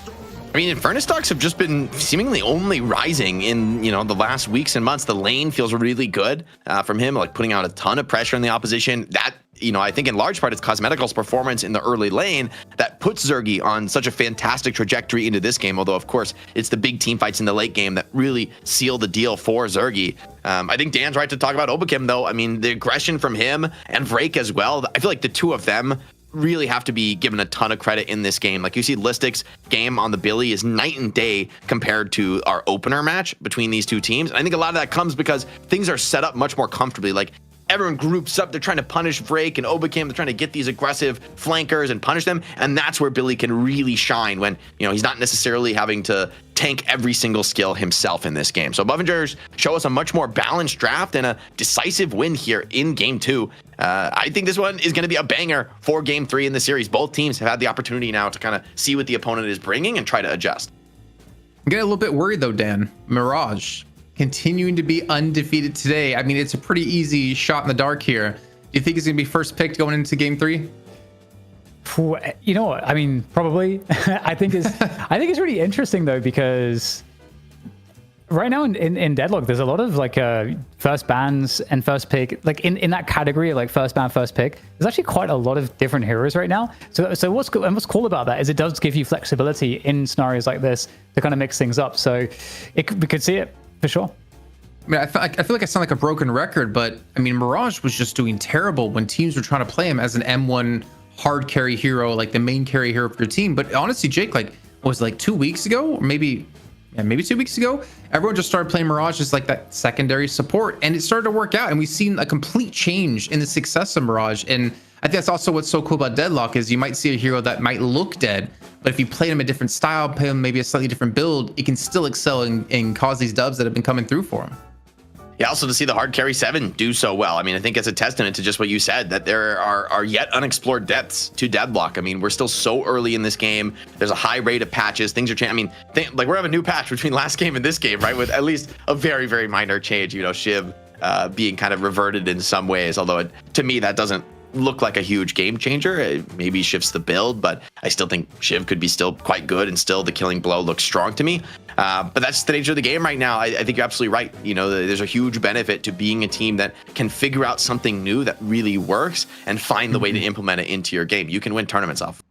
I mean, Infernus stocks have just been seemingly only rising in, the last weeks and months. The lane feels really good from him, like putting out a ton of pressure on the opposition. That, I think in large part it's Cosmetical's performance in the early lane that puts Zergy on such a fantastic trajectory into this game. Although, of course, it's the big team fights in the late game that really seal the deal for Zergy. I think Dan's right to talk about Oblivion, though. I mean, the aggression from him and Vrake as well. I feel like the two of them really have to be given a ton of credit in this game. Like, you see Listic's game on the Billy is night and day compared to our opener match between these two teams. And I think a lot of that comes because things are set up much more comfortably. Like, everyone groups up, they're trying to punish Vrake and Oblivion, they're trying to get these aggressive flankers and punish them, and that's where Billy can really shine when, he's not necessarily having to tank every single skill himself in this game. So Buff Enjoyers show us a much more balanced draft and a decisive win here in game 2. I think this one is going to be a banger for game 3 in the series. Both teams have had the opportunity now to kind of see what the opponent is bringing and try to adjust. I'm getting a little bit worried though, Dan. Mirage continuing to be undefeated today. I mean, it's a pretty easy shot in the dark here. Do you think he's going to be first picked going into game 3? You know what? I mean, probably. I think it's really interesting though, because right now in Deadlock, there's a lot of like first bans and first pick, like in that category, like first ban, first pick. There's actually quite a lot of different heroes right now. So what's cool about that is it does give you flexibility in scenarios like this to kind of mix things up. So we could see it for sure. I mean, I feel like I sound like a broken record, but I mean, Mirage was just doing terrible when teams were trying to play him as an M1 hard carry hero, like the main carry hero for your team. But honestly, Jake, like, was like 2 weeks ago, or maybe 2 weeks ago, everyone just started playing Mirage as like that secondary support, and it started to work out. And we've seen a complete change in the success of Mirage. And I think that's also what's so cool about Deadlock is you might see a hero that might look dead, but if you play him a different style, play him maybe a slightly different build, it can still excel and cause these dubs that have been coming through for him. Yeah, also to see the hard carry 7 do so well. I mean, I think it's a testament to just what you said, that there are yet unexplored depths to Deadlock. I mean, we're still so early in this game. There's a high rate of patches. Things are changing. I mean, like we're having a new patch between last game and this game, right? With at least a very, very minor change, Shiv being kind of reverted in some ways. Although to me, that doesn't look like a huge game changer. It maybe shifts the build, but I still think Shiv could be still quite good, and still the killing blow looks strong to me. But that's the nature of the game right now. I think you're absolutely right. You know, there's a huge benefit to being a team that can figure out something new that really works and find the way to implement it into your game. You can win tournaments off.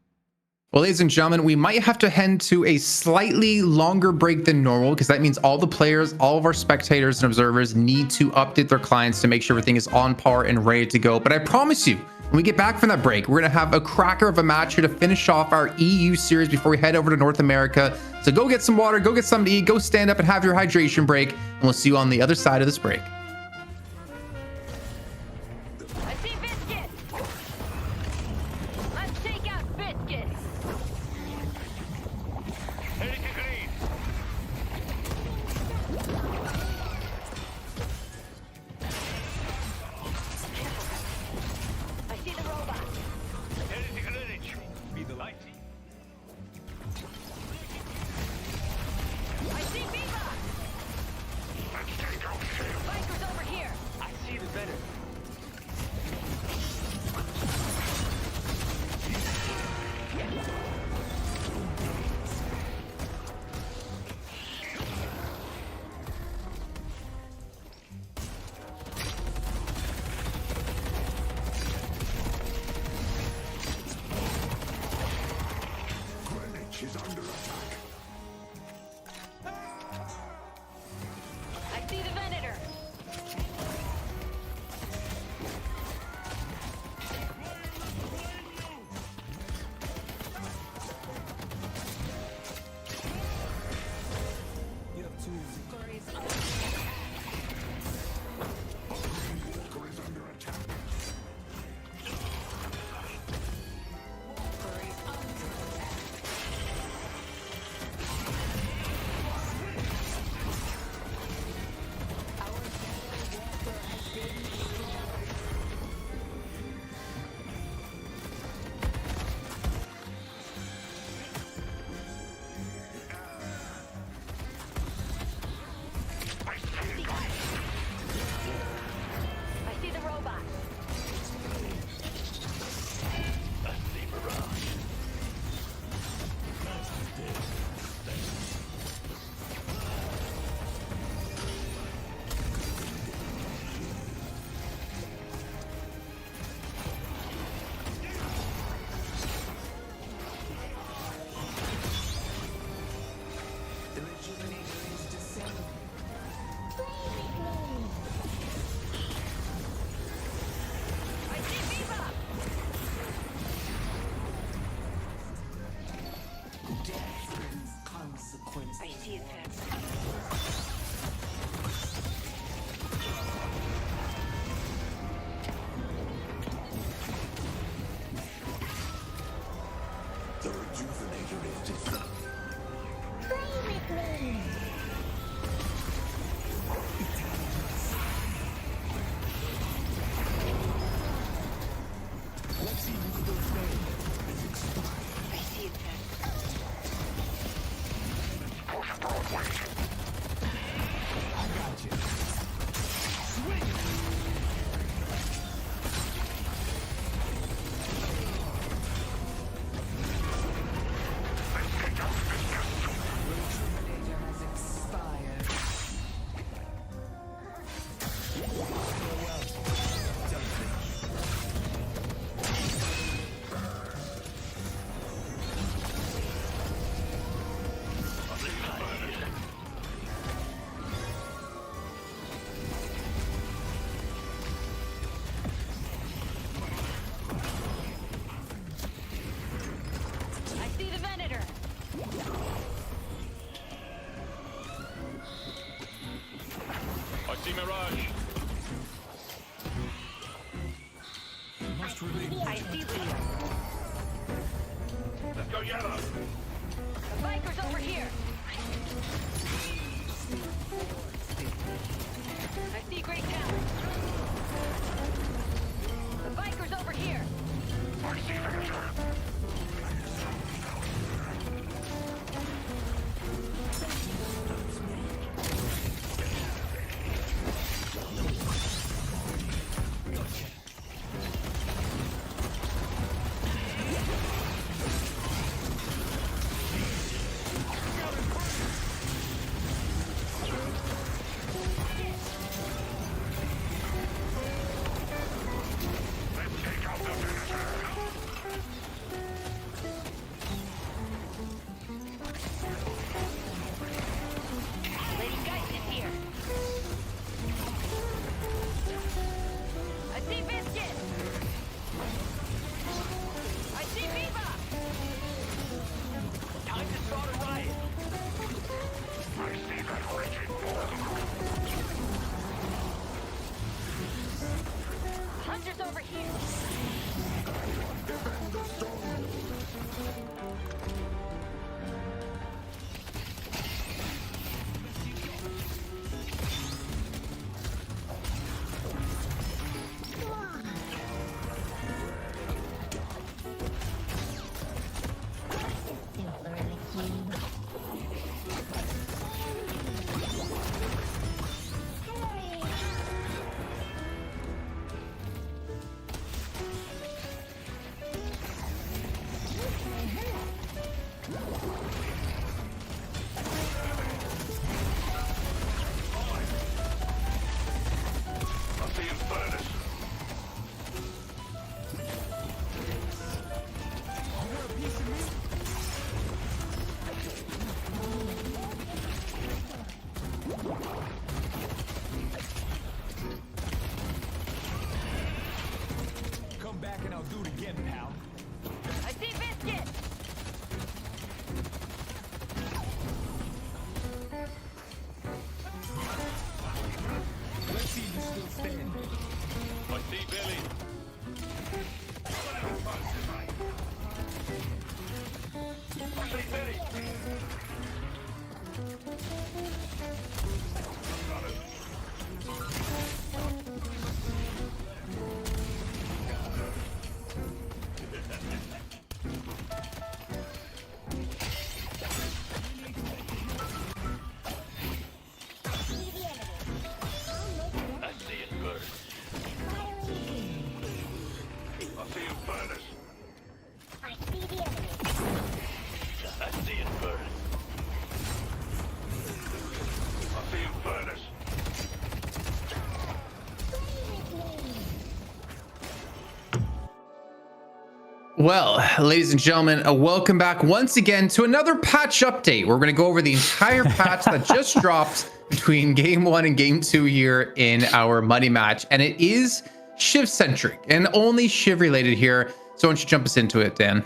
Well, ladies and gentlemen, we might have to head to a slightly longer break than normal, because that means all the players, all of our spectators and observers need to update their clients to make sure everything is on par and ready to go. But I promise you, when we get back from that break, we're going to have a cracker of a match here to finish off our EU series before we head over to North America. So go get some water, go get something to eat, go stand up and have your hydration break, and we'll see you on the other side of this break. I see Biscuit. Let's take out Biscuit. I see the robot. I see Viva. Viper's over here. I see the better. I see the Venator. I see the robot. I see Viva. I see his head. I see his head. I see the Venator. I see Mirage. I see Leo. Let's go yellow. The biker's over here. I see Great Town. The biker's over here. I see Venator. Well, ladies and gentlemen, welcome back once again to another patch update. We're going to go over the entire patch that just dropped between Game 1 and Game 2 here in our money match. And it is Shiv-centric and only Shiv-related here. So why don't you jump us into it, Dan?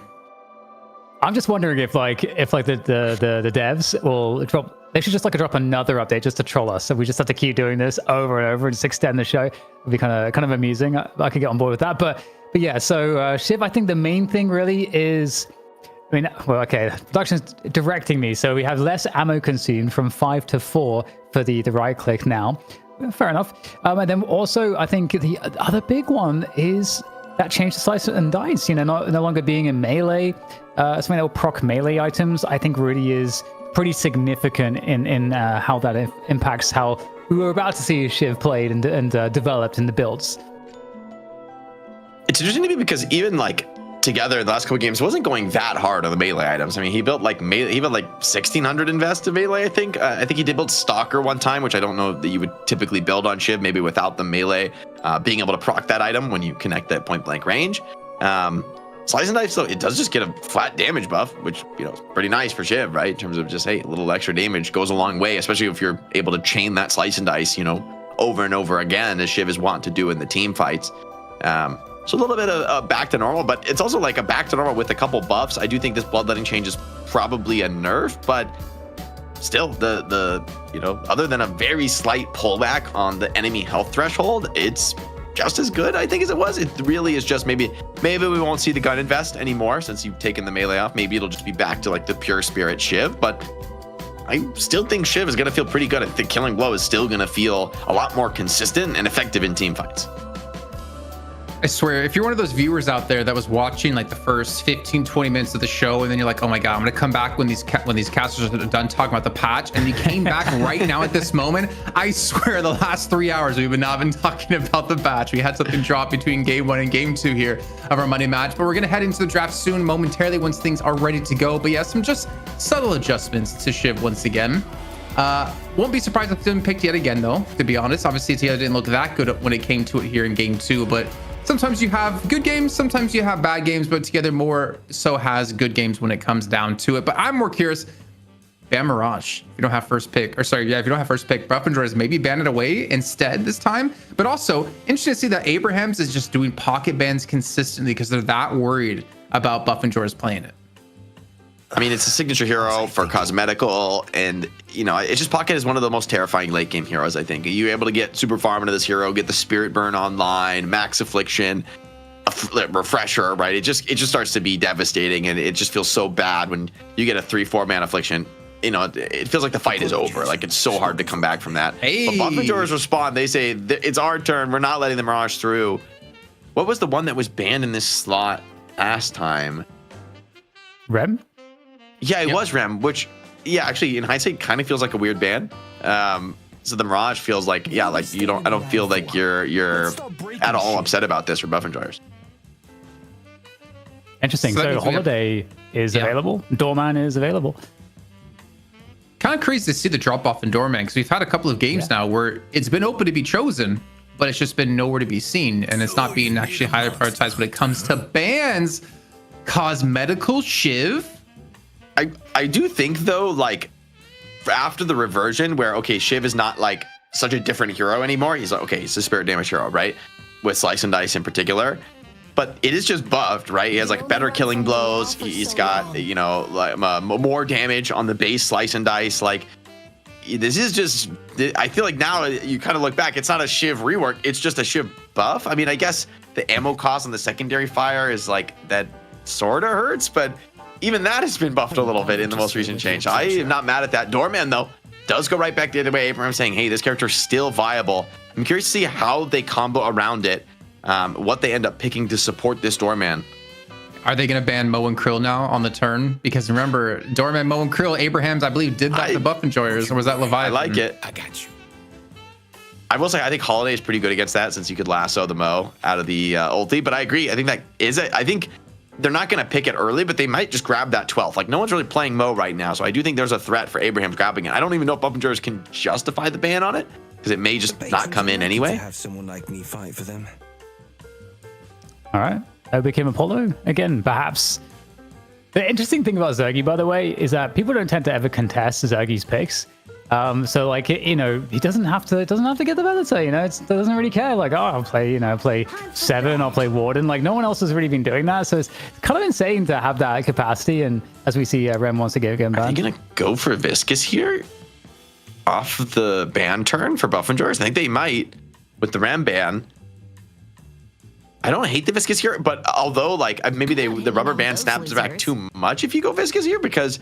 I'm just wondering if the devs will drop. They should just drop another update just to troll us. So we just have to keep doing this over and over and just extend the show. It'd be kind of amusing. I could get on board with that. But yeah, so Shiv, I think the main thing really is, production's directing me. So we have less ammo consumed from 5 to 4 for the right click now. Fair enough. And then also, I think the other big one is that change to slice and dice. No longer being in melee. Something that will proc melee items, I think really is pretty significant in how that impacts how we were about to see Shiv played and developed in the builds. It's interesting to me because even together in the last couple games, it wasn't going that hard on the melee items. I mean, he built melee, he built 1,600 invest in melee. I think he did build Stalker one time, which I don't know that you would typically build on Shiv, maybe without the melee being able to proc that item when you connect that point blank range. Slice and dice, though, it does just get a flat damage buff, which is pretty nice for Shiv, right? In terms of just, hey, a little extra damage goes a long way, especially if you're able to chain that slice and dice, over and over again, as Shiv is wont to do in the team fights. So a little bit of back to normal, but it's also a back to normal with a couple buffs. I do think this bloodletting change is probably a nerf, but still, the other than a very slight pullback on the enemy health threshold, it's just as good, I think, as it was. It really is just maybe we won't see the gun invest anymore since you've taken the melee off. Maybe it'll just be back to the pure spirit Shiv, but I still think Shiv is going to feel pretty good. I think Killing Blow is still going to feel a lot more consistent and effective in team fights. I swear, if you're one of those viewers out there that was watching the first 15-20 minutes of the show, and then you're like, oh my god, I'm gonna come back when these casters are done talking about the patch, and you came back right now at this moment, I swear the last 3 hours we've not been talking about the patch. We had something drop between Game 1 and Game 2 here of our money match, but we're gonna head into the draft soon momentarily once things are ready to go. But yeah, some just subtle adjustments to Shiv once again. Won't be surprised if it didn't pick yet again, though, to be honest. Obviously, Tia didn't look that good when it came to it here in Game 2, but sometimes you have good games, sometimes you have bad games, but together more so has good games when it comes down to it. But I'm more curious, ban Mirage. If you don't have first pick, if you don't have first pick, Buff and Joyers maybe ban it away instead this time. But also, interesting to see that Abrahams is just doing pocket bans consistently because they're that worried about Buff and Joyers playing it. I mean, it's a signature hero for cosmetical, and it's just Pocket is one of the most terrifying late game heroes. I think you're able to get super farm into this hero, get the Spirit Burn online, Max Affliction, a refresher, right? It just starts to be devastating, and it just feels so bad when you get a 3/4 mana Affliction. It feels like the fight is over. It's so hard to come back from that. Hey. But Buff and Joyers respond. They say it's our turn. We're not letting the Mirage through. What was the one that was banned in this slot last time? Rem. Yeah, it was Rem, which, actually, in hindsight, kind of feels like a weird ban. So the Mirage feels I don't feel like you're at all upset about this for Buff and Joyers. Interesting. So Holiday is available. Doorman is available. Kind of crazy to see the drop off in Doorman, because we've had a couple of games now where it's been open to be chosen, but it's just been nowhere to be seen, and it's not being actually highly prioritized when it comes to bans. Cosmetical Shiv. I do think, though, after the reversion where, okay, Shiv is not such a different hero anymore. He's he's a spirit damage hero, right? With Slice and Dice in particular. But it is just buffed, right? He has better killing blows. He's got, more damage on the base Slice and Dice. This is just, I feel like now you kind of look back, it's not a Shiv rework. It's just a Shiv buff. I mean, I guess the ammo cost on the secondary fire is that sort of hurts, but even that has been buffed a little bit in the most recent change. I am not mad at that. Doorman, though, does go right back the other way. Abraham saying, hey, this character is still viable. I'm curious to see how they combo around it, what they end up picking to support this Doorman. Are they going to ban Mo and Krill now on the turn? Because remember, Doorman, Mo and Krill, Abrahams, I believe, did that to Buff and Joyers, or was that Leviathan? I like it. I got you. I will say, I think Holiday is pretty good against that since you could lasso the Mo out of the ulti, but I agree. I think that is it. I think they're not going to pick it early, but they might just grab that 12th. No one's really playing Mo right now, so I do think there's a threat for Abraham grabbing it. I don't even know if Buff and Joyers can justify the ban on it, because it may just not come in anyway. Have someone like me fight for them. All right. became Apollo again, perhaps. The interesting thing about Zergy, by the way, is that people don't tend to ever contest Zergy's picks. So like, he doesn't have to get the Venator, it doesn't really care. Like, oh, I'll play 7, I'll play Warden. Like, no one else has really been doing that. So it's kind of insane to have that capacity. And as we see, Rem wants to get banned. Are you going to go for Viscous here off the ban turn for Buffingers? I think they might with the Ram ban. I don't hate the Viscous here, but although like maybe the rubber band snaps back too much if you go Viscous here, because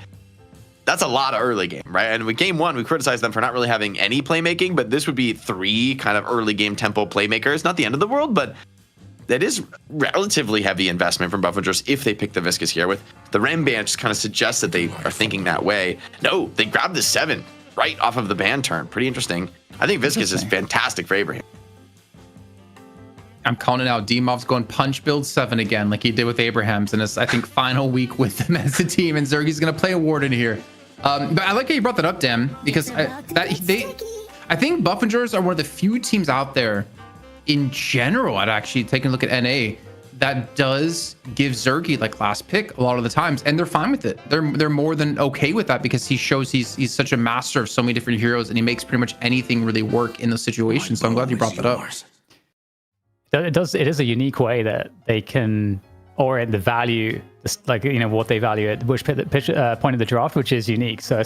that's a lot of early game, right? And with game 1, we criticized them for not really having any playmaking, but this would be 3 kind of early game tempo playmakers. Not the end of the world, but that is relatively heavy investment from Buffingers if they pick the Viscous here. With the Ram ban just kind of suggests that they are thinking that way. No, they grabbed the 7 right off of the ban turn. Pretty interesting. I think Viscous is fantastic for Abraham. I'm calling it out. Demov's going punch build 7 again, like he did with Abraham's in his, I think, final week with them as a team. And Zergy's going to play a Warden here. But I like how you brought that up, Dan, because I think Buffingers are one of the few teams out there in general, I'd actually take a look at NA, that does give Zergy like last pick a lot of the times, and they're fine with it. They're more than okay with that because he shows he's such a master of so many different heroes, and he makes pretty much anything really work in those situations. So I'm glad you brought that up. It is a unique way that they can orient the value, like what they value at which point of the draft, which is unique. So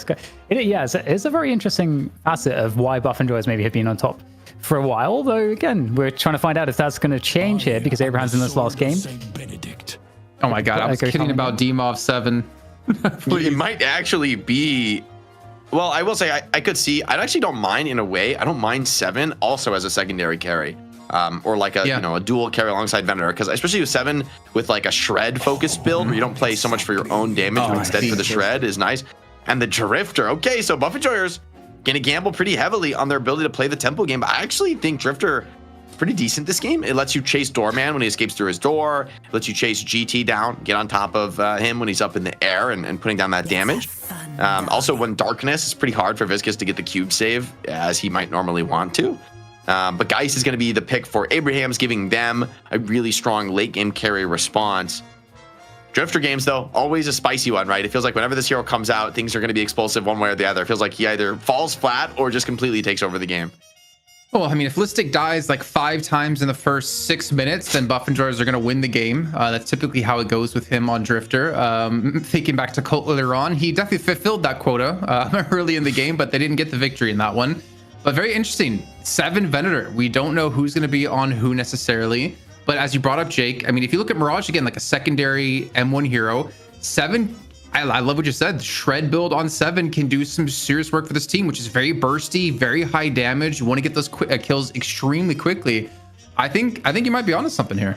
it's a very interesting facet of why Buffingers maybe have been on top for a while. Though again, we're trying to find out if that's going to change here because Abraham's in this last game. Oh my god, I was kidding about Demov 7. It might actually be. Well, I will say I could see. I actually don't mind in a way. I don't mind 7 also as a secondary carry. Or like a dual carry alongside Venator, because especially with 7 with like a shred focused build where you don't play so much for your own damage, but instead for the shred is nice. And the Drifter, okay, so Buffingers gonna gamble pretty heavily on their ability to play the tempo game. But I actually think Drifter is pretty decent this game. It lets you chase Doorman when he escapes through his door. It lets you chase GT down, get on top of him when he's up in the air and putting down that damage. Also, when Darkness, it's pretty hard for Viscous to get the cube save as he might normally want to. But Geist is going to be the pick for Abraham's, giving them a really strong late game carry response. Drifter games, though, always a spicy one, right? It feels like whenever this hero comes out, things are going to be explosive one way or the other. It feels like he either falls flat or just completely takes over the game. Well, I mean, if Listic dies like 5 times in the first 6 minutes, then Buffingers are going to win the game. That's typically how it goes with him on Drifter. Thinking back to Colt earlier on, he definitely fulfilled that quota early in the game, but they didn't get the victory in that one. But very interesting. 7 Venator. We don't know who's going to be on who necessarily. But as you brought up, Jake, I mean, if you look at Mirage again, like a secondary M1 hero, 7, I love what you said. Shred build on 7 can do some serious work for this team, which is very bursty, very high damage. You want to get those kills extremely quickly. I think you might be onto something here.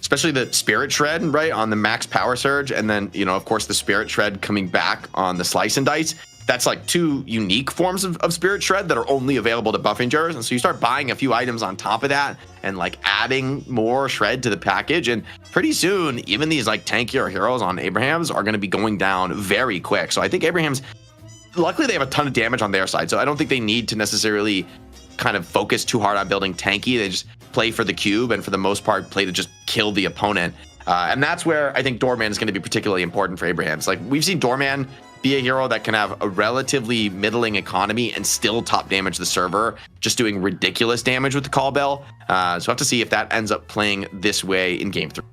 Especially the Spirit Shred, right, on the max power surge. And then, of course, the Spirit Shred coming back on the Slice and Dice. That's like 2 unique forms of Spirit Shred that are only available to Buffingers. And so you start buying a few items on top of that and like adding more Shred to the package. And pretty soon, even these like tankier heroes on Abraham's are going to be going down very quick. So I think Abraham's, luckily they have a ton of damage on their side. So I don't think they need to necessarily kind of focus too hard on building tanky. They just play for the cube and for the most part play to just kill the opponent. And that's where I think Doorman is going to be particularly important for Abraham's. Like we've seen Doorman be a hero that can have a relatively middling economy and still top damage the server, just doing ridiculous damage with the call bell. So we'll have to see if that ends up playing this way in game 3.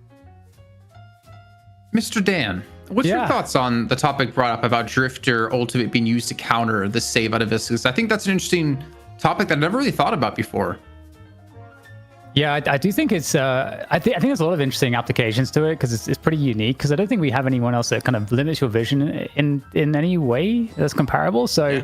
Mr. Dan, what's your thoughts on the topic brought up about Drifter ultimate being used to counter the save out of Viscous? I think that's an interesting topic that I never really thought about before. Yeah, I do think it's. I think there's a lot of interesting applications to it because it's pretty unique. Because I don't think we have anyone else that kind of limits your vision in any way that's comparable. So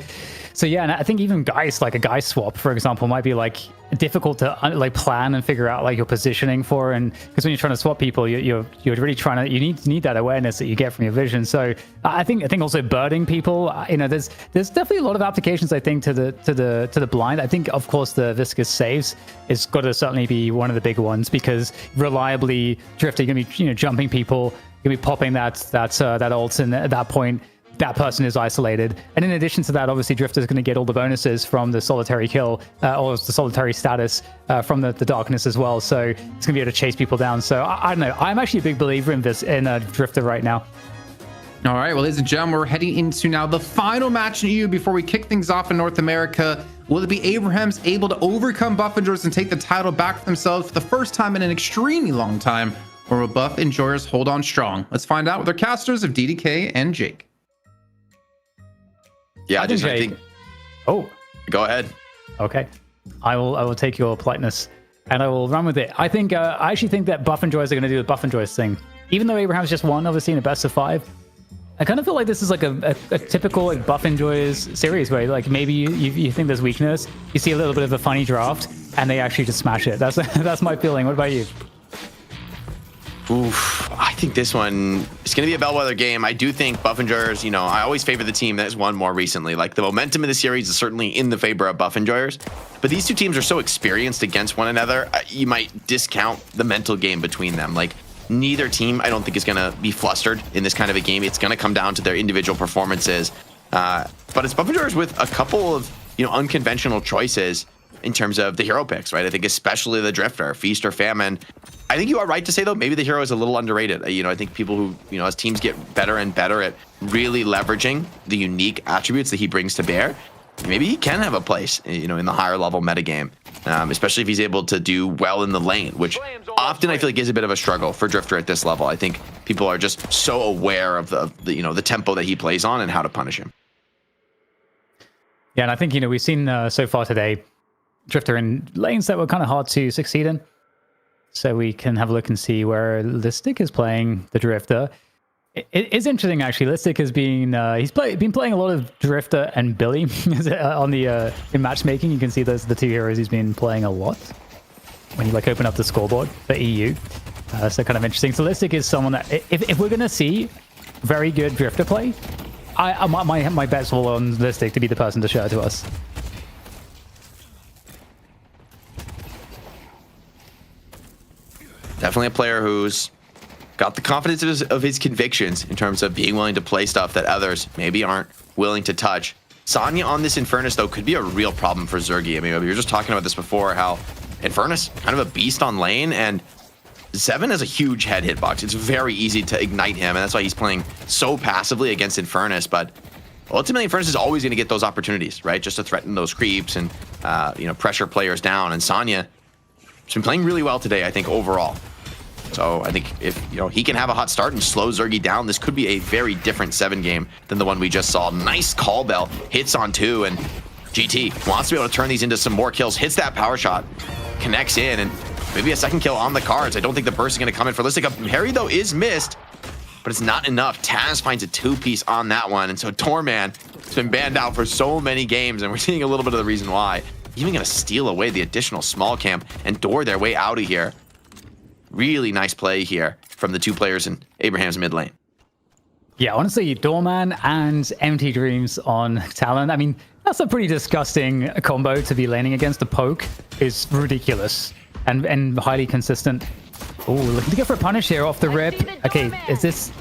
yeah, and I think even Geist, like a Geist swap, for example, might be like difficult to like plan and figure out like your positioning for. And because when you're trying to swap people, you're really trying to you need that awareness that you get from your vision. So I think also birding people. There's definitely a lot of applications. I think to the blind. I think of course the Viscous saves is got to certainly be one of the big ones because reliably drifting, you're gonna be jumping people, you're gonna be popping that ult, and at that point that person is isolated. And in addition to that, obviously Drifter's going to get all the bonuses from the solitary kill or the solitary status from the darkness as well. So it's going to be able to chase people down. So I don't know. I'm actually a big believer in Drifter right now. All right, well, ladies and gentlemen, we're heading into now the final match in EU before we kick things off in North America. Will it be Abrahams able to overcome Buff Enjoyers and take the title back for themselves for the first time in an extremely long time? Or will Buff Enjoyers hold on strong? Let's find out with our casters of DDK and Jake. Yeah, I think. Oh, Go ahead. okay. I will take your politeness and I will run with it. I actually think that Buff Enjoyers are going to do the Buff Enjoyers thing. Even though Abraham's just won, obviously, in a best of 5. I kind of feel like this is like a typical like Buff Enjoyers series where like maybe you think there's weakness, you see a little bit of a funny draft, and they actually just smash it. That's my feeling. What about you? Oof, I think this one is going to be a bellwether game. I do think Buff Enjoyers, I always favor the team that has won more recently. Like the momentum in the series is certainly in the favor of Buff Enjoyers, but these two teams are so experienced against one another, you might discount the mental game between them. Like neither team, I don't think, is going to be flustered in this kind of a game. It's going to come down to their individual performances. But it's Buff Enjoyers with a couple of unconventional choices in terms of the hero picks, right? I think especially the Drifter, Feast or Famine. I think you are right to say, though, maybe the hero is a little underrated. I think people who, as teams get better and better at really leveraging the unique attributes that he brings to bear, maybe he can have a place, in the higher level metagame, especially if he's able to do well in the lane, which often I feel like is a bit of a struggle for Drifter at this level. I think people are just so aware of the tempo that he plays on and how to punish him. Yeah, and I think, we've seen so far today Drifter in lanes that were kind of hard to succeed in. So we can have a look and see where Listic is playing the Drifter. It is interesting, actually. Listic has been been playing a lot of Drifter and Billy on the in matchmaking. You can see those are the two heroes he's been playing a lot when you open up the scoreboard for EU. So kind of interesting. So Listic is someone that if we're gonna see very good Drifter play, my bets will on Listic to be the person to show it to us. Definitely a player who's got the confidence of his convictions in terms of being willing to play stuff that others maybe aren't willing to touch. Sonya on this Infernus, though, could be a real problem for Zergy. I mean, we were just talking about this before, how Infernus, kind of a beast on lane, and Zevin has a huge head hitbox. It's very easy to ignite him, and that's why he's playing so passively against Infernus. But ultimately, Infernus is always going to get those opportunities, right? Just to threaten those creeps and, pressure players down. And Sonya has been playing really well today, I think, overall. So I think if he can have a hot start and slow Zergy down, this could be a very different 7 game than the one we just saw. Nice call bell, hits on 2, and GT wants to be able to turn these into some more kills. Hits that power shot, connects in, and maybe a second kill on the cards. I don't think the burst is going to come in for Listic. Harry, though, is missed, but it's not enough. Taz finds a 2-piece on that one, and so Torman has been banned out for so many games, and we're seeing a little bit of the reason why. Even going to steal away the additional small camp and door their way out of here. Really nice play here from the two players in Abraham's mid lane. Yeah, honestly, Doorman and Empty Dreams on Talon. I mean, that's a pretty disgusting combo to be laning against. The poke is ridiculous and highly consistent. Oh, looking to go for a punish here off the rip. Okay, is this...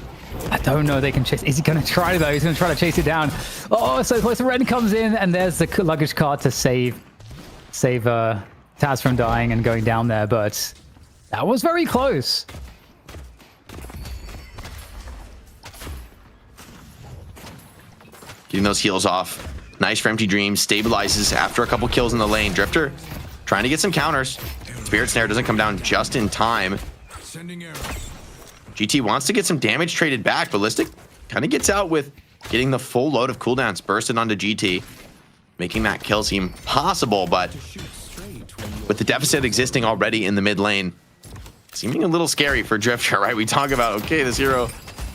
I don't know, they can chase... Is he going to try, though? He's going to try to chase it down. Oh, so close. Ren comes in, and there's the luggage cart to save Taz from dying and going down there, but... That was very close. Getting those heals off. Nice for Empty Dreams. Stabilizes after a couple kills in the lane. Drifter trying to get some counters. Spirit Snare doesn't come down just in time. Sending arrows. GT wants to get some damage traded back. Ballistic kind of gets out with getting the full load of cooldowns bursted onto GT. Making that kill seem possible, but with the deficit existing already in the mid lane, seeming a little scary for Drifter, right? We talk about, okay, this hero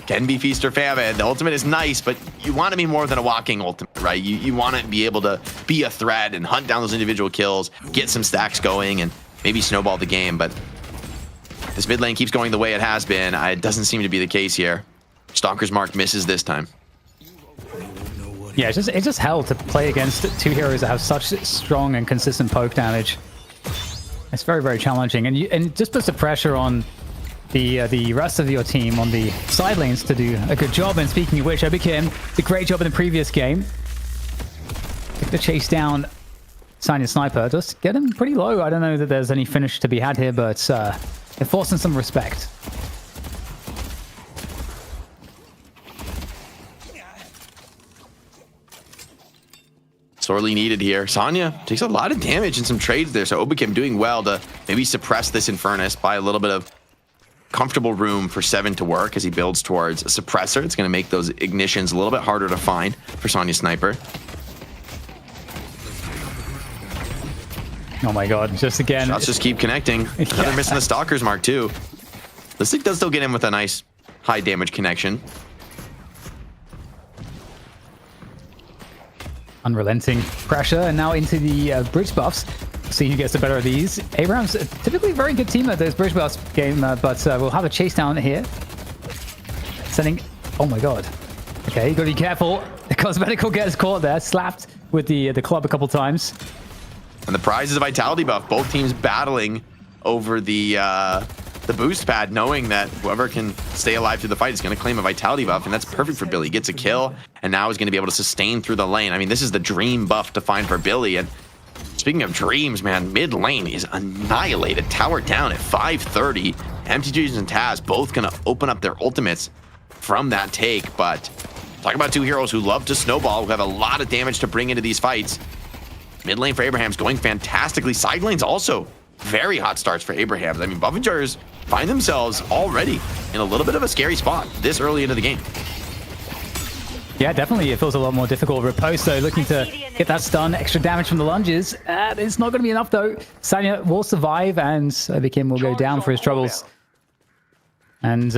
can be Feast or Famine. The ultimate is nice, but you want to be more than a walking ultimate, right? You want to be able to be a threat and hunt down those individual kills, get some stacks going, and maybe snowball the game. But this mid lane keeps going the way it has been. It doesn't seem to be the case here. Stalker's Mark misses this time. Yeah, it's just hell to play against two heroes that have such strong and consistent poke damage. It's very, very challenging, and just puts the pressure on the rest of your team on the side lanes to do a good job. And speaking of which, Oblivion did a great job in the previous game. Took the chase down Sanya Sniper. Just get him pretty low. I don't know that there's any finish to be had here, but they're forcing some respect. Sorely needed here. Sanya takes a lot of damage in some trades there, so Oblivion doing well to maybe suppress this Infernus by a little bit of comfortable room for Seven to work as he builds towards a suppressor. It's going to make those ignitions a little bit harder to find for Sanya Sniper. Oh my god, just again. Shots just keep connecting. Another missing the Stalker's mark too. Listic does still get in with a nice high damage connection. Unrelenting pressure, and now into the bridge buffs. See who gets the better of these. Abraham's typically a very good team at those bridge buffs game, but we'll have a chase down here. Sending... Oh my god. Okay, you gotta be careful. The Cosmetical gets caught there, slapped with the club a couple times. And the prize is a vitality buff. Both teams battling over the boost pad, knowing that whoever can stay alive through the fight is going to claim a vitality buff, and that's perfect for Billy. He gets a kill, and now he's going to be able to sustain through the lane. I mean, this is the dream buff to find for Billy. And speaking of dreams, man, mid lane is annihilated. Tower down at 530. MTGs and Taz both going to open up their ultimates from that take. But talk about two heroes who love to snowball, who have a lot of damage to bring into these fights. Mid lane for Abraham's going fantastically. Side lanes also very hot starts for Abraham's. I mean, Buffingers find themselves already in a little bit of a scary spot this early into the game. Yeah, definitely. It feels a lot more difficult. Riposte, though, looking to get that stun. Extra damage from the lunges. It's not going to be enough, though. Sanya will survive, and Vikim will go down for his troubles. And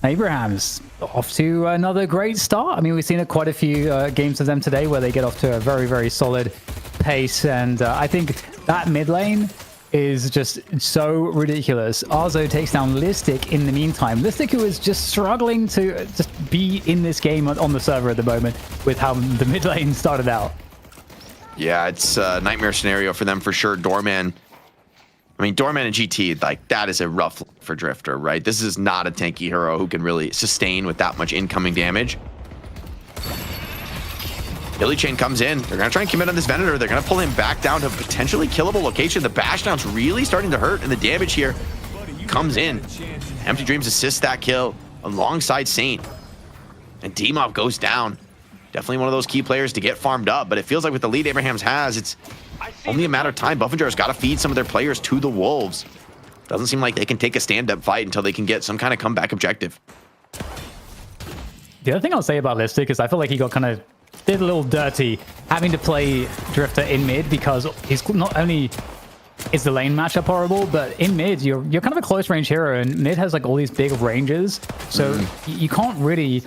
Abraham's off to another great start. I mean, we've seen it quite a few games of them today where they get off to a very, very solid pace. And I think that mid lane is just so ridiculous. Arzo takes down Listic in the meantime. Listic, who is just struggling to just be in this game on the server at the moment with how the mid lane started out. Yeah, it's a nightmare scenario for them for sure. Doorman. I mean, Doorman and GT, like, that is a rough look for Drifter, right? This is not a tanky hero who can really sustain with that much incoming damage. Billy Chain comes in. They're going to try and commit on this Venator. They're going to pull him back down to a potentially killable location. The bash down's really starting to hurt, and the damage here comes in. Empty Dreams assists that kill alongside Saint. And D-Mob goes down. Definitely one of those key players to get farmed up, but it feels like with the lead Abraham's has, it's only a matter of time. Buffinger's got to feed some of their players to the Wolves. Doesn't seem like they can take a stand-up fight until they can get some kind of comeback objective. The other thing I'll say about Listic is I feel like he got kind of did a little dirty having to play Drifter in mid, because he's not only is the lane matchup horrible, but in mid you're kind of a close range hero, and mid has like all these big ranges, so you can't really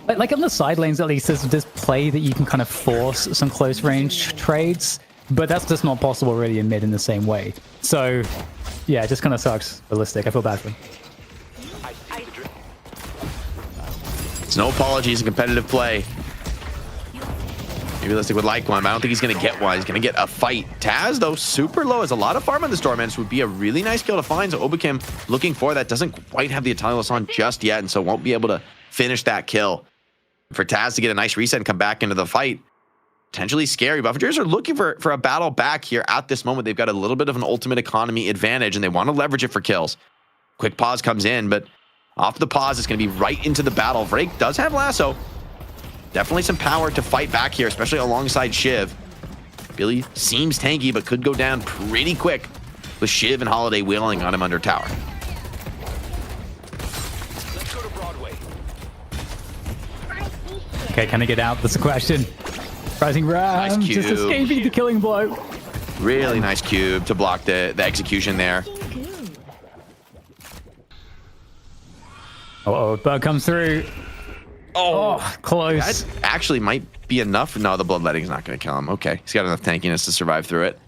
like on the side lanes at least there's this play that you can kind of force some close range trades, but that's just not possible really in mid in the same way. So yeah, it just kind of sucks for Listic. I feel bad for him. It's no apologies in competitive play. Maybe Listic would like one, but I don't think he's going to get one. He's going to get a fight. Taz, though, super low. Has a lot of farm on the Stormman. This would be a really nice kill to find. So Obikim looking for that. Doesn't quite have the Italios on just yet, and so won't be able to finish that kill. For Taz to get a nice reset and come back into the fight, potentially scary. Buffingers are looking for a battle back here at this moment. They've got a little bit of an ultimate economy advantage, and they want to leverage it for kills. Quick pause comes in, but off the pause, it's going to be right into the battle. Vrake does have lasso. Definitely some power to fight back here, especially alongside Shiv. Billy seems tanky, but could go down pretty quick with Shiv and Holiday wheeling on him under tower. Let's go to Broadway. Okay, can I get out? That's the question. Rising Ram, Nice just cube. escaping the killing blow. Really nice cube to block the execution there. Uh-oh, bug comes through. Oh, close. That actually might be enough. No, the bloodletting's not going to kill him. Okay, he's got enough tankiness to survive through it.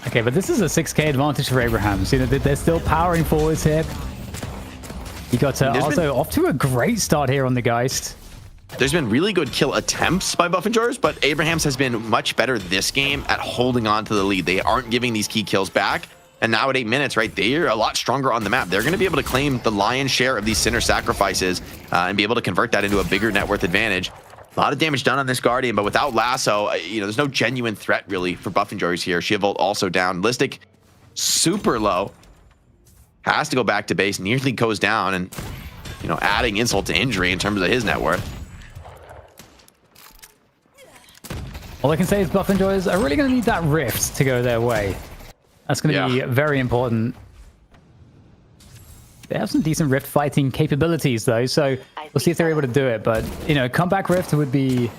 Okay, but this is a 6k advantage for Abrahams. You know, they're still powering forwards here. You got also off to a great start here on the Geist. There's been really good kill attempts by Buffingers, but Abrahams has been much better this game at holding on to the lead. They aren't giving these key kills back. And now at 8 minutes, right, they're a lot stronger on the map. They're going to be able to claim the lion's share of these Sinner sacrifices and be able to convert that into a bigger net worth advantage. A lot of damage done on this Guardian, but without Lasso, there's no genuine threat really for Buff Enjoyers here. Shivolt also down. Listic super low. Has to go back to base. Nearly goes down and, adding insult to injury in terms of his net worth. All I can say is Buff Enjoyers are really going to need that Rift to go their way. That's going to be very important. They have some decent Rift fighting capabilities, though, so we'll see if they're able to do it. But, comeback Rift would be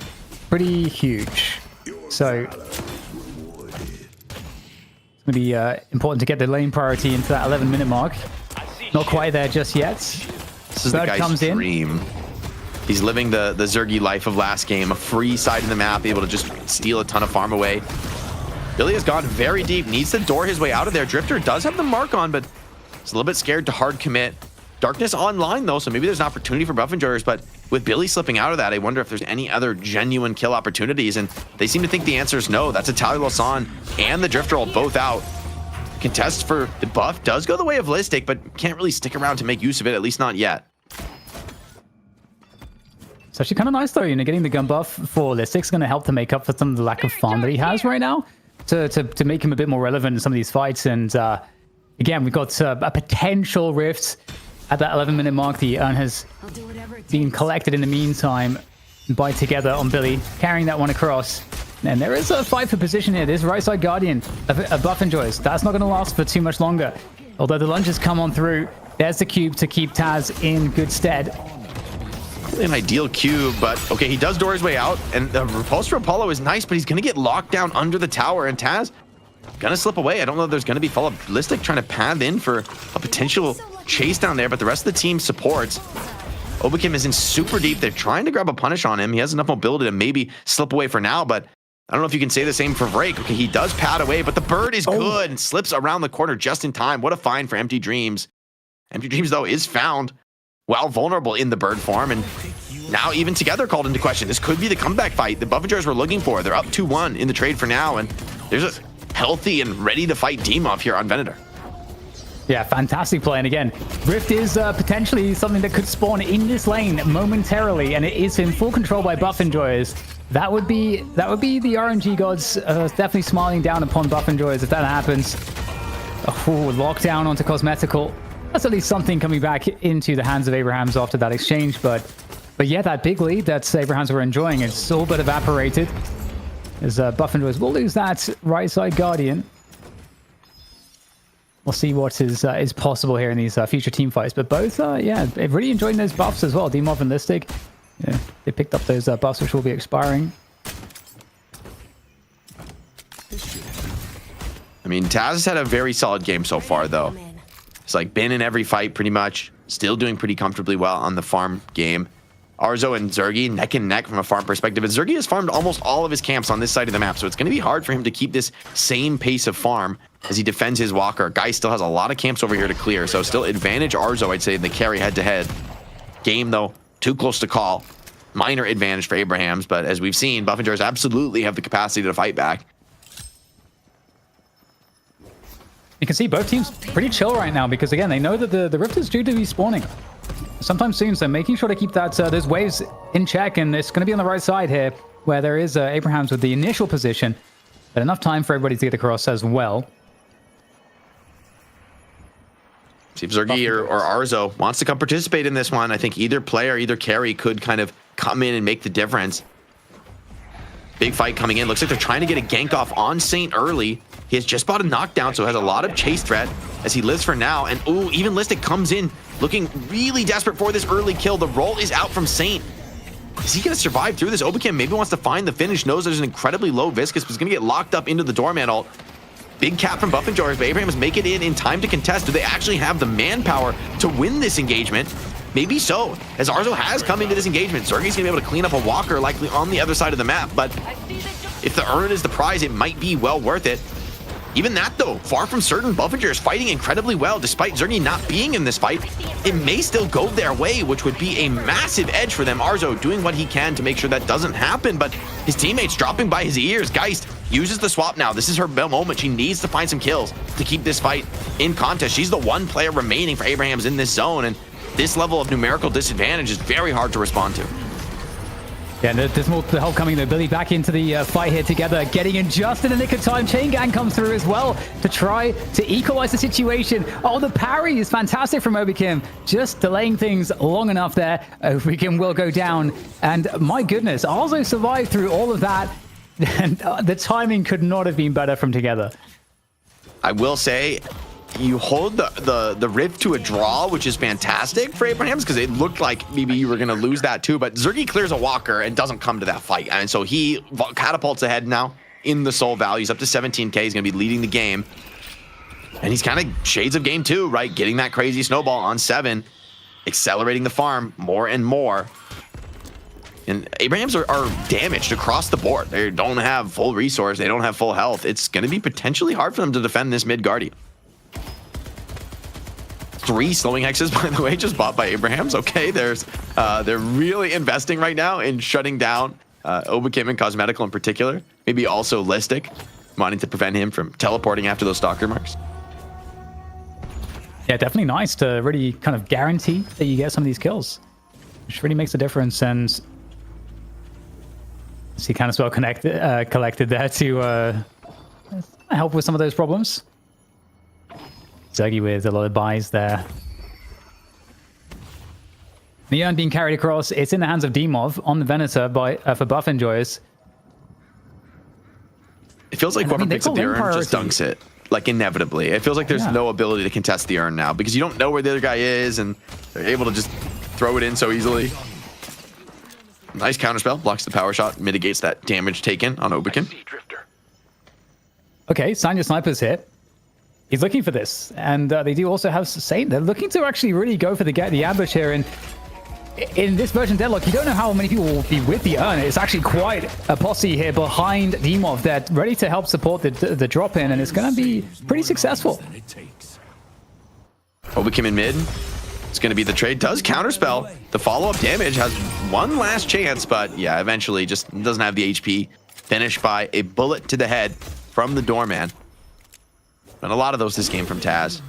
pretty huge. So it's going to be important to get the lane priority into that 11-minute mark. Not quite there just yet. This is the guy's dream. He's living the Zergy life of last game. A free side in the map, able to just steal a ton of farm away. Billy has gone very deep, needs to door his way out of there. Drifter does have the mark on, but he's a little bit scared to hard commit. Darkness online, though, so maybe there's an opportunity for Buff Enjoyers, but with Billy slipping out of that, I wonder if there's any other genuine kill opportunities, and they seem to think the answer is no. That's a Tally Lawson and the Drifter all both out. Contest for the buff does go the way of Listic, but can't really stick around to make use of it, at least not yet. It's actually kind of nice, though, getting the gun buff for Listic's going to help to make up for some of the lack of farm that he has right now, to make him a bit more relevant in some of these fights. And again, we've got a potential rift at that 11-minute mark. The urn has been collected in the meantime by Together on Billy, carrying that one across. And there is a fight for position here. This right side Guardian, a Buff Enjoys. That's not going to last for too much longer. Although the lunges come on through. There's the cube to keep Taz in good stead. An ideal cube, but okay, he does door his way out, and the repulse for Apollo is nice, but he's going to get locked down under the tower, and Taz gonna slip away. I don't know if there's going to be follow-up. Listic trying to pad in for a potential chase down there, but the rest of the team supports. Oblivion is in super deep. They're trying to grab a punish on him. He has enough mobility to maybe slip away for now, but I don't know if you can say the same for Vrake. Okay, he does pad away, but the bird is good and slips around the corner just in time. What a find for Empty Dreams. Empty Dreams, though, is found while vulnerable in the bird form, and now even Together called into question. This could be the comeback fight the Buff Enjoyers were looking for. They're up 2-1 in the trade for now, and there's a healthy and ready to fight Demov here on Venator. Yeah, fantastic play. And again, Rift is potentially something that could spawn in this lane momentarily, and it is in full control by Buff Enjoyers. That would be the RNG gods definitely smiling down upon Buff Enjoyers if that happens. Oh, lockdown onto Cosmetical. That's at least something coming back into the hands of Abrahams after that exchange, but yeah, that big lead that Abrahams were enjoying, it's all but evaporated. As Buff Enjoyers will lose that right side Guardian. We'll see what is possible here in these future team fights, but both, yeah, they're really enjoying those buffs as well. Demov and Listic, yeah, they picked up those buffs which will be expiring. I mean, Taz has had a very solid game so far, though. He's like been in every fight pretty much, still doing pretty comfortably well on the farm game. Arzo and Zergy neck and neck from a farm perspective, and Zergy has farmed almost all of his camps on this side of the map, so it's going to be hard for him to keep this same pace of farm as he defends his walker. Guy still has a lot of camps over here to clear, so still advantage Arzo, I'd say, in the carry head-to-head. Game, though, too close to call. Minor advantage for Abrahams, but as we've seen, Buff Enjoyers absolutely have the capacity to fight back. You can see both teams pretty chill right now because, again, they know that the Rift is due to be spawning sometime soon, so making sure to keep that those waves in check, and it's going to be on the right side here where there is Abrahams with the initial position, but enough time for everybody to get across as well. See if Zergy or Arzo wants to come participate in this one. I think either player, either carry could kind of come in and make the difference. Big fight coming in. Looks like they're trying to get a gank off on Saint early. He has just bought a knockdown, so has a lot of chase threat as he lives for now. And ooh, even Listic comes in looking really desperate for this early kill. The roll is out from Saint. Is he going to survive through this? Oblivion maybe wants to find the finish, knows there's an incredibly low Viscous, but he's going to get locked up into the doorman ult. Big cap from Buff Enjoyers, but Abrahams make it in time to contest. Do they actually have the manpower to win this engagement? Maybe so, as Arzo has come into this engagement. Zergy's going to be able to clean up a walker likely on the other side of the map, but if the urn is the prize, it might be well worth it. Even that, though, far from certain. Buff Enjoyers fighting incredibly well, despite Zergy not being in this fight. It may still go their way, which would be a massive edge for them. Arzo doing what he can to make sure that doesn't happen, but his teammates dropping by his ears. Geist uses the swap now. This is her moment. She needs to find some kills to keep this fight in contest. She's the one player remaining for Abrahams in this zone, and this level of numerical disadvantage is very hard to respond to. Yeah, and there's more help coming though. Billy back into the fight here together, getting in just in the nick of time. Chain Gang comes through as well to try to equalize the situation. Oh, the parry is fantastic from Obikim. Just delaying things long enough there. Obikim will go down. And my goodness, Arzo survived through all of that. And the timing could not have been better from together. I will say, you hold the rift to a draw, which is fantastic for Abrahams, because it looked like maybe you were going to lose that too. But Zergy clears a walker and doesn't come to that fight. And so he catapults ahead now in the soul values up to 17K. He's going to be leading the game. And he's kind of shades of game 2, right? Getting that crazy snowball on 7, accelerating the farm more and more. And Abrahams are damaged across the board. They don't have full resource. They don't have full health. It's going to be potentially hard for them to defend this mid Guardian. 3 slowing hexes, by the way, just bought by Abrahams. Okay, they're really investing right now in shutting down Obikim and Cosmetical in particular. Maybe also Listic, wanting to prevent him from teleporting after those stalker marks. Yeah, definitely nice to really kind of guarantee that you get some of these kills, which really makes a difference. And see, kind of well collected there to help with some of those problems. Zergy with a lot of buys there. Neon being carried across. It's in the hands of Demov on the Venator for buff enjoyers. It feels like whoever picks up the urn just dunks it, like inevitably. It feels like there's no ability to contest the urn now because you don't know where the other guy is and they're able to just throw it in so easily. Nice counterspell, blocks the power shot, mitigates that damage taken on Obikim. Okay, Sanya Sniper's here. He's looking for this, and they do also have Saint. They're looking to actually really go for the ambush here. And in this version of Deadlock, you don't know how many people will be with the urn. It's actually quite a posse here behind Demov. They're ready to help support the drop in, and it's going to be pretty successful. Obikim in mid. It's going to be the trade. Does counterspell. The follow-up damage has one last chance, but yeah, eventually just doesn't have the HP. Finished by a bullet to the head from the doorman. And a lot of those this game from Taz.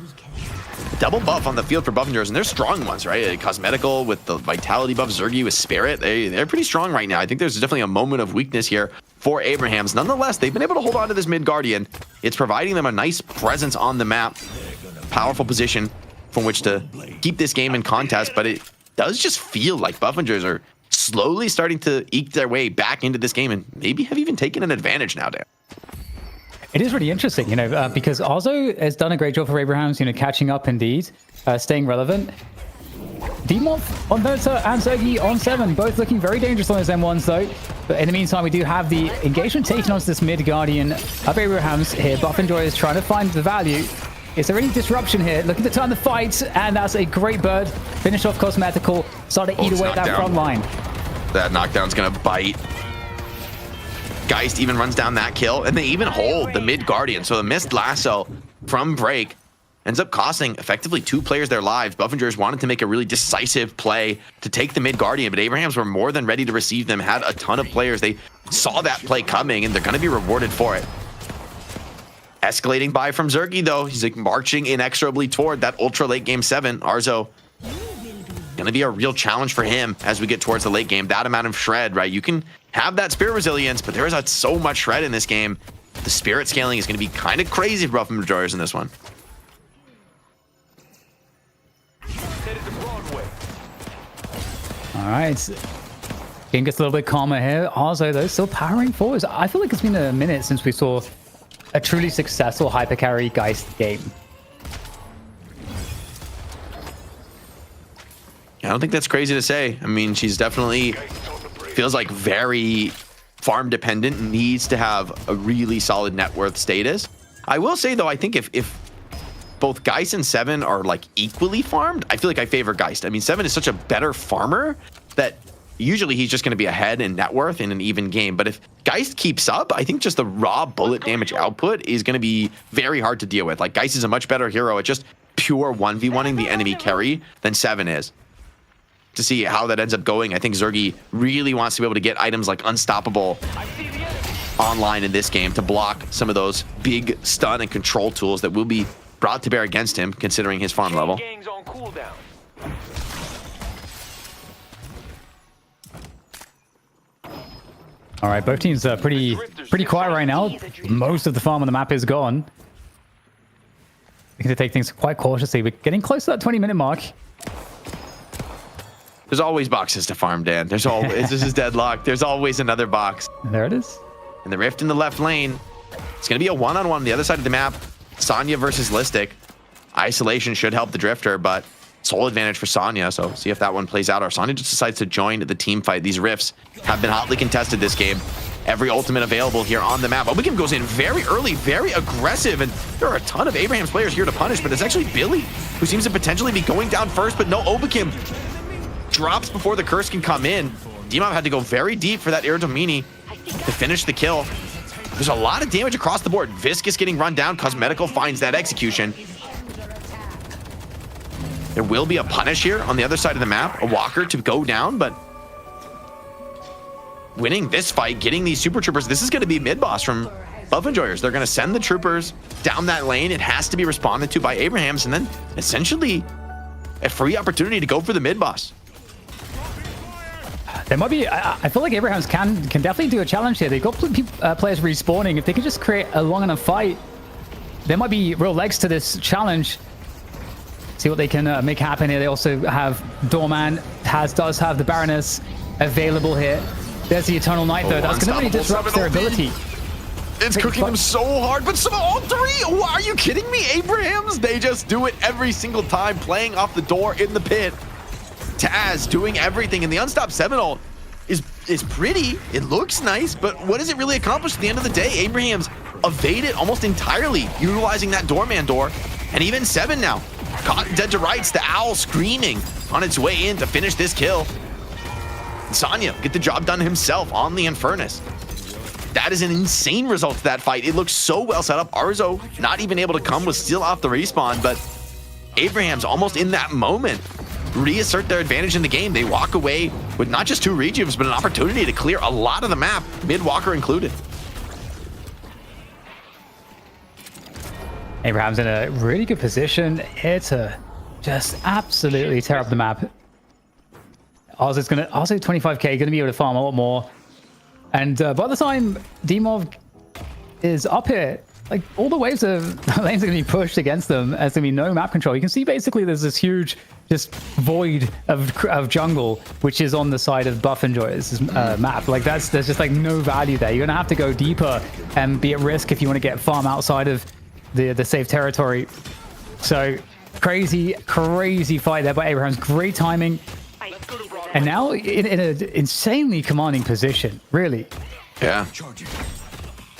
Double buff on the field for Buffingers, and they're strong ones, right? Cosmetical with the vitality buff, Zergy with Spirit. They're pretty strong right now. I think there's definitely a moment of weakness here for Abrahams. Nonetheless, they've been able to hold on to this mid Guardian. It's providing them a nice presence on the map. Powerful position from which to keep this game in contest, but it does just feel like Buffingers are slowly starting to eke their way back into this game and maybe have even taken an advantage now, Dan. It is really interesting, because Arzo has done a great job for Abrahams, catching up indeed, staying relevant. Demov on Venator and Zergy on 7, both looking very dangerous on those M1s though. But in the meantime, we do have the engagement taken onto this mid Guardian of Abrahams here. Buff Enjoy is trying to find the value. Is there any disruption here? Looking to turn the fight, and that's a great bird. Finish off Cosmetical, start to eat away at that front line. That knockdown's gonna bite. Geist even runs down that kill, and they even hold the mid Guardian. So the missed lasso from Break ends up costing effectively 2 players their lives. Buffingers wanted to make a really decisive play to take the mid Guardian, but Abrahams were more than ready to receive them, had a ton of players. They saw that play coming, and they're going to be rewarded for it. Escalating by from Zergy, though. He's like marching inexorably toward that ultra late game 7. Arzo going to be a real challenge for him as we get towards the late game. That amount of shred, right? You can have that spirit resilience, but there is so much shred in this game. The spirit scaling is going to be kind of crazy for Buff Enjoyers in this one. All right. Game gets a little bit calmer here. Arzo, though, still powering forwards. I feel like it's been a minute since we saw a truly successful hypercarry Geist game. I don't think that's crazy to say. I mean, she's definitely feels like very farm dependent, needs to have a really solid net worth status. I will say, though, I think if both Geist and 7 are like equally farmed, I feel like I favor Geist. I mean, 7 is such a better farmer that usually he's just going to be ahead in net worth in an even game. But if Geist keeps up, I think just the raw bullet damage output is going to be very hard to deal with. Like, Geist is a much better hero at just pure 1v1ing the enemy carry than 7 is. To see how that ends up going, I think Zergy really wants to be able to get items like Unstoppable online in this game to block some of those big stun and control tools that will be brought to bear against him, considering his farm level. Gangs on cooldown. All right, both teams are pretty quiet right now. Most of the farm on the map is gone. We can take things quite cautiously. We're getting close to that 20-minute mark. There's always boxes to farm, Dan. There's always this is Deadlock. There's always another box. There it is. And the rift in the left lane. It's going to be a one-on-one on the other side of the map. Sonya versus Listic. Isolation should help the Drifter, but sole advantage for Sonya. So see if that one plays out. Or Sonya just decides to join the team fight. These rifts have been hotly contested this game. Every ultimate available here on the map. Oblivion goes in very early, very aggressive, and there are a ton of Abraham's players here to punish, but it's actually Billy who seems to potentially be going down first, but no, Oblivion drops before the curse can come in. Demov had to go very deep for that Iradomini to finish the kill. There's a lot of damage across the board. Viscous getting run down. Cosmetical finds that execution. There will be a punish here on the other side of the map. A walker to go down, but winning this fight, getting these super troopers, this is going to be mid-boss from Buff Enjoyers. They're going to send the troopers down that lane. It has to be responded to by Abrahams, and then essentially a free opportunity to go for the mid-boss. There might be. I feel like Abrahams can definitely do a challenge here. They've got players respawning. If they can just create a long enough fight, there might be real legs to this challenge. See what they can make happen here. They also have Doorman. Does have the Baroness available here. There's the Eternal Night, though. That's going to really disrupt their ability. It's cooking them so hard, but some all three. Why are you kidding me? Abrahams, they just do it every single time, playing off the door in the pit. Taz doing everything, and the Unstopped 7 ult is pretty. It looks nice, but what does it really accomplish at the end of the day? Abrahams evaded almost entirely, utilizing that Doorman door, and even 7 now. Caught dead to rights, the Owl screaming on its way in to finish this kill. Sonya get the job done himself on the Infernus. That is an insane result to that fight. It looks so well set up. Arzo not even able to come, was still off the respawn, but Abrahams almost in that moment reassert their advantage in the game. They walk away with not just 2 rejuves, but an opportunity to clear a lot of the map, mid-walker included. Abraham's in a really good position here to just absolutely tear up the map. Also 25k, gonna be able to farm a lot more. And by the time Demov is up here, like all the waves of lanes are gonna be pushed against them. There's gonna be no map control. You can see basically there's this huge just void of jungle, which is on the side of Buff Enjoyers map. Like there's just like no value there. You're gonna have to go deeper and be at risk if you want to get farm outside of the safe territory. So crazy fight there by Abraham's. Great timing. And now in an insanely commanding position, really. Yeah.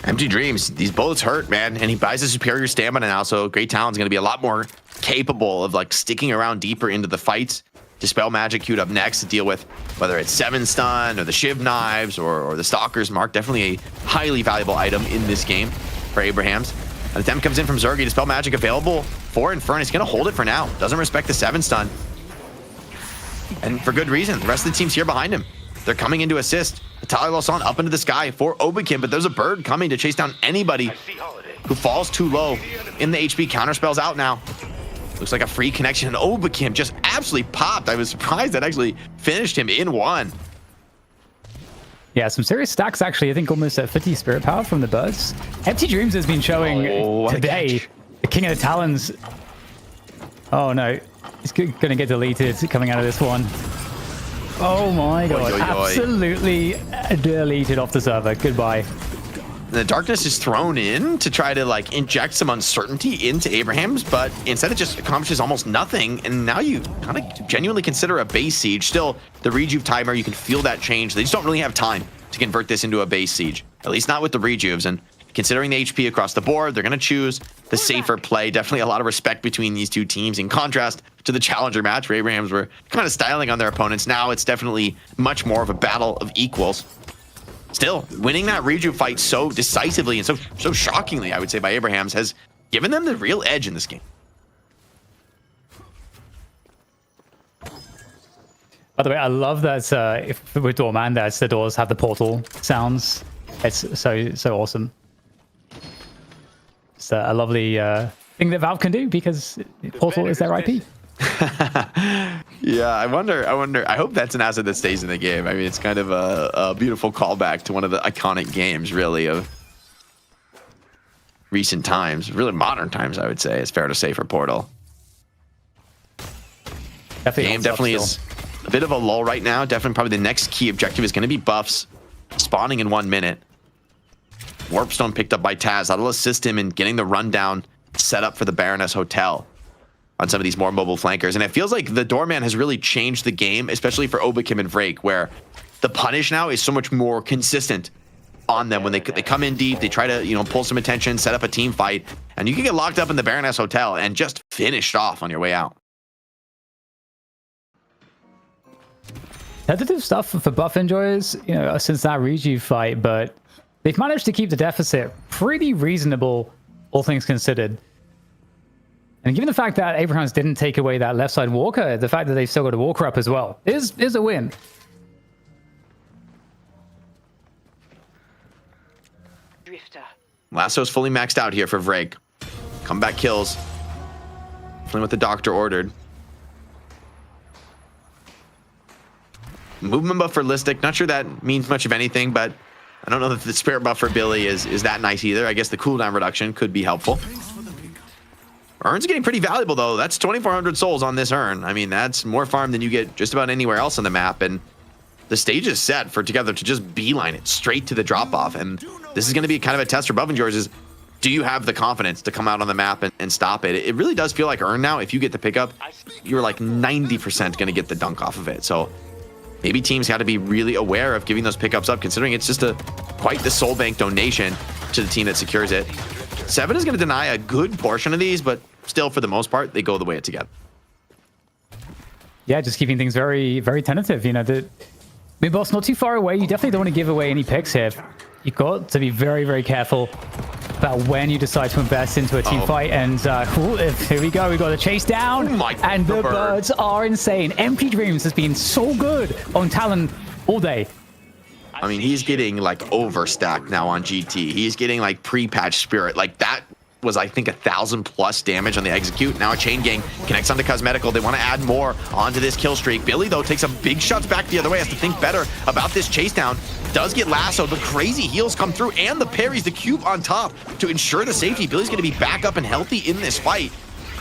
Empty Dreams. These bullets hurt, man. And he buys a superior stamina now, so Great Talon's going to be a lot more capable of like sticking around deeper into the fights. Dispel Magic queued up next to deal with whether it's 7 stun or the Shiv Knives or the Stalker's Mark. Definitely a highly valuable item in this game for Abrahams. An attempt comes in from Zergy. Dispel Magic available for Infernus. He's going to hold it for now. Doesn't respect the 7 stun. And for good reason. The rest of the team's here behind him. They're coming in to assist. Natalia Lawson up into the sky for Obikin, but there's a bird coming to chase down anybody who falls too low in the HP. Counterspell's out now. Looks like a free connection, and Obikin just absolutely popped. I was surprised that actually finished him in 1. Yeah, some serious stacks actually. I think almost at 50 spirit power from the birds. Empty Dreams has been showing today. The King of the Talons. Oh no. It's going to get deleted coming out of this one. Oh my god. Oy, oy, oy. Absolutely deleted off the server. Goodbye. The darkness is thrown in to try to like inject some uncertainty into Abrahams, but instead it just accomplishes almost nothing. And now you kind of genuinely consider a base siege. Still, the rejuve timer, you can feel that change. They just don't really have time to convert this into a base siege, at least not with the rejuves. And considering the HP across the board, they're going to choose the safer play. Definitely a lot of respect between these two teams in contrast to the Challenger match where Abrahams were kind of styling on their opponents. Now it's definitely much more of a battle of equals. Still, winning that rejuve fight so decisively and so shockingly, I would say, by Abrahams has given them the real edge in this game. By the way, I love that if with Doorman, that the doors have the portal sounds. It's so awesome. It's a lovely thing that Valve can do because Portal is their IP. Yeah, I wonder. I hope that's an asset that stays in the game. I mean, it's kind of a beautiful callback to one of the iconic games, really, of recent times, really modern times, I would say. It's fair to say for Portal. Game definitely is a bit of a lull right now. Definitely probably the next key objective is going to be buffs spawning in 1 minute. Warpstone picked up by Taz. That'll assist him in getting the rundown set up for the Baroness Hotel on some of these more mobile flankers. And it feels like the Doorman has really changed the game, especially for Oblivion and Vrake, where the punish now is so much more consistent on them. When they come in deep, they try to, you know, pull some attention, set up a team fight, and you can get locked up in the Baroness Hotel and just finished off on your way out. Tentative stuff for buff enjoyers, you know, since that Riju fight, but they've managed to keep the deficit pretty reasonable, all things considered. And given the fact that Abrahams didn't take away that left side walker, the fact that they've still got a walker up as well is a win. Drifter. Lasso's fully maxed out here for Vrake. Comeback kills. Definitely what the doctor ordered. Movement buff for Listic. Not sure that means much of anything, but I don't know that the spirit buff for Billy is that nice either. I guess the cooldown reduction could be helpful. Urn's getting pretty valuable, though. That's 2,400 souls on this Urn. I mean, that's more farm than you get just about anywhere else on the map, and the stage is set for Together to just beeline it straight to the drop-off, and this is going to be kind of a test for Buff and George is, do you have the confidence to come out on the map and stop it? It really does feel like Urn now, if you get the pickup, you're like 90% going to get the dunk off of it, so maybe teams got to be really aware of giving those pickups up, considering it's just quite the soul bank donation to the team that secures it. 7 is going to deny a good portion of these, but still, for the most part, they go the way it together. Yeah, just keeping things very, very tentative. You know, the mid-boss not too far away. You definitely don't want to give away any picks here. You've got to be very, very careful about when you decide to invest into a team fight. And here we go. We got a chase down. And the birds are insane. Empty Dreams has been so good on Talon all day. I mean, he's getting like overstacked now on GT. He's getting like pre-patch spirit. Like that was, I think, 1,000+ damage on the execute. Now a chain gang connects onto Cosmetical. They want to add more onto this kill streak. Billy, though, takes some big shots back the other way. Has to think better about this chase down. Does get lassoed, but crazy heals come through, and the parries, the cube on top to ensure the safety. Billy's going to be back up and healthy in this fight.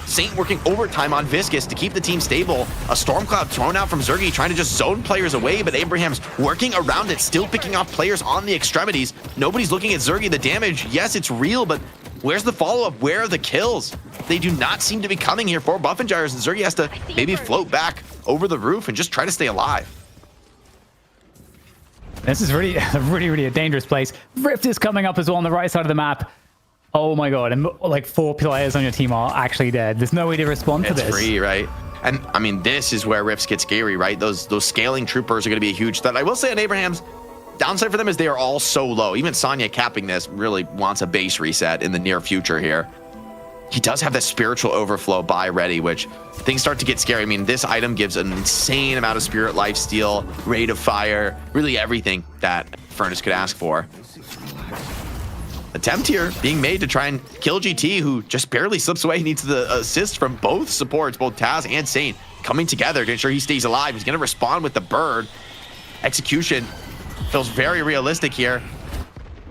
Saint working overtime on Viscous to keep the team stable. A Stormcloud thrown out from Zergy, trying to just zone players away, but Abraham's working around it, still picking off players on the extremities. Nobody's looking at Zergy. The damage, yes, it's real, but where's the follow-up? Where are the kills? They do not seem to be coming here for Buff and Gyres, and Zergy has to maybe float back over the roof and just try to stay alive. This is really, really a dangerous place. Rift is coming up as well on the right side of the map. Oh my god, and like 4 players on your team are actually dead. There's no way to respond to this. It's free, right? And I mean, this is where Rifts get scary, right? Those scaling troopers are going to be a huge threat. I will say on Abraham's, downside for them is they are all so low. Even Sonya capping this really wants a base reset in the near future here. He does have that spiritual overflow by ready, which things start to get scary. I mean, this item gives an insane amount of spirit lifesteal, rate of fire, really everything that Furnace could ask for. Attempt here being made to try and kill GT, who just barely slips away. He needs the assist from both supports, both Taz and Saint, coming together to ensure he stays alive. He's going to respond with the bird. Execution feels very realistic here.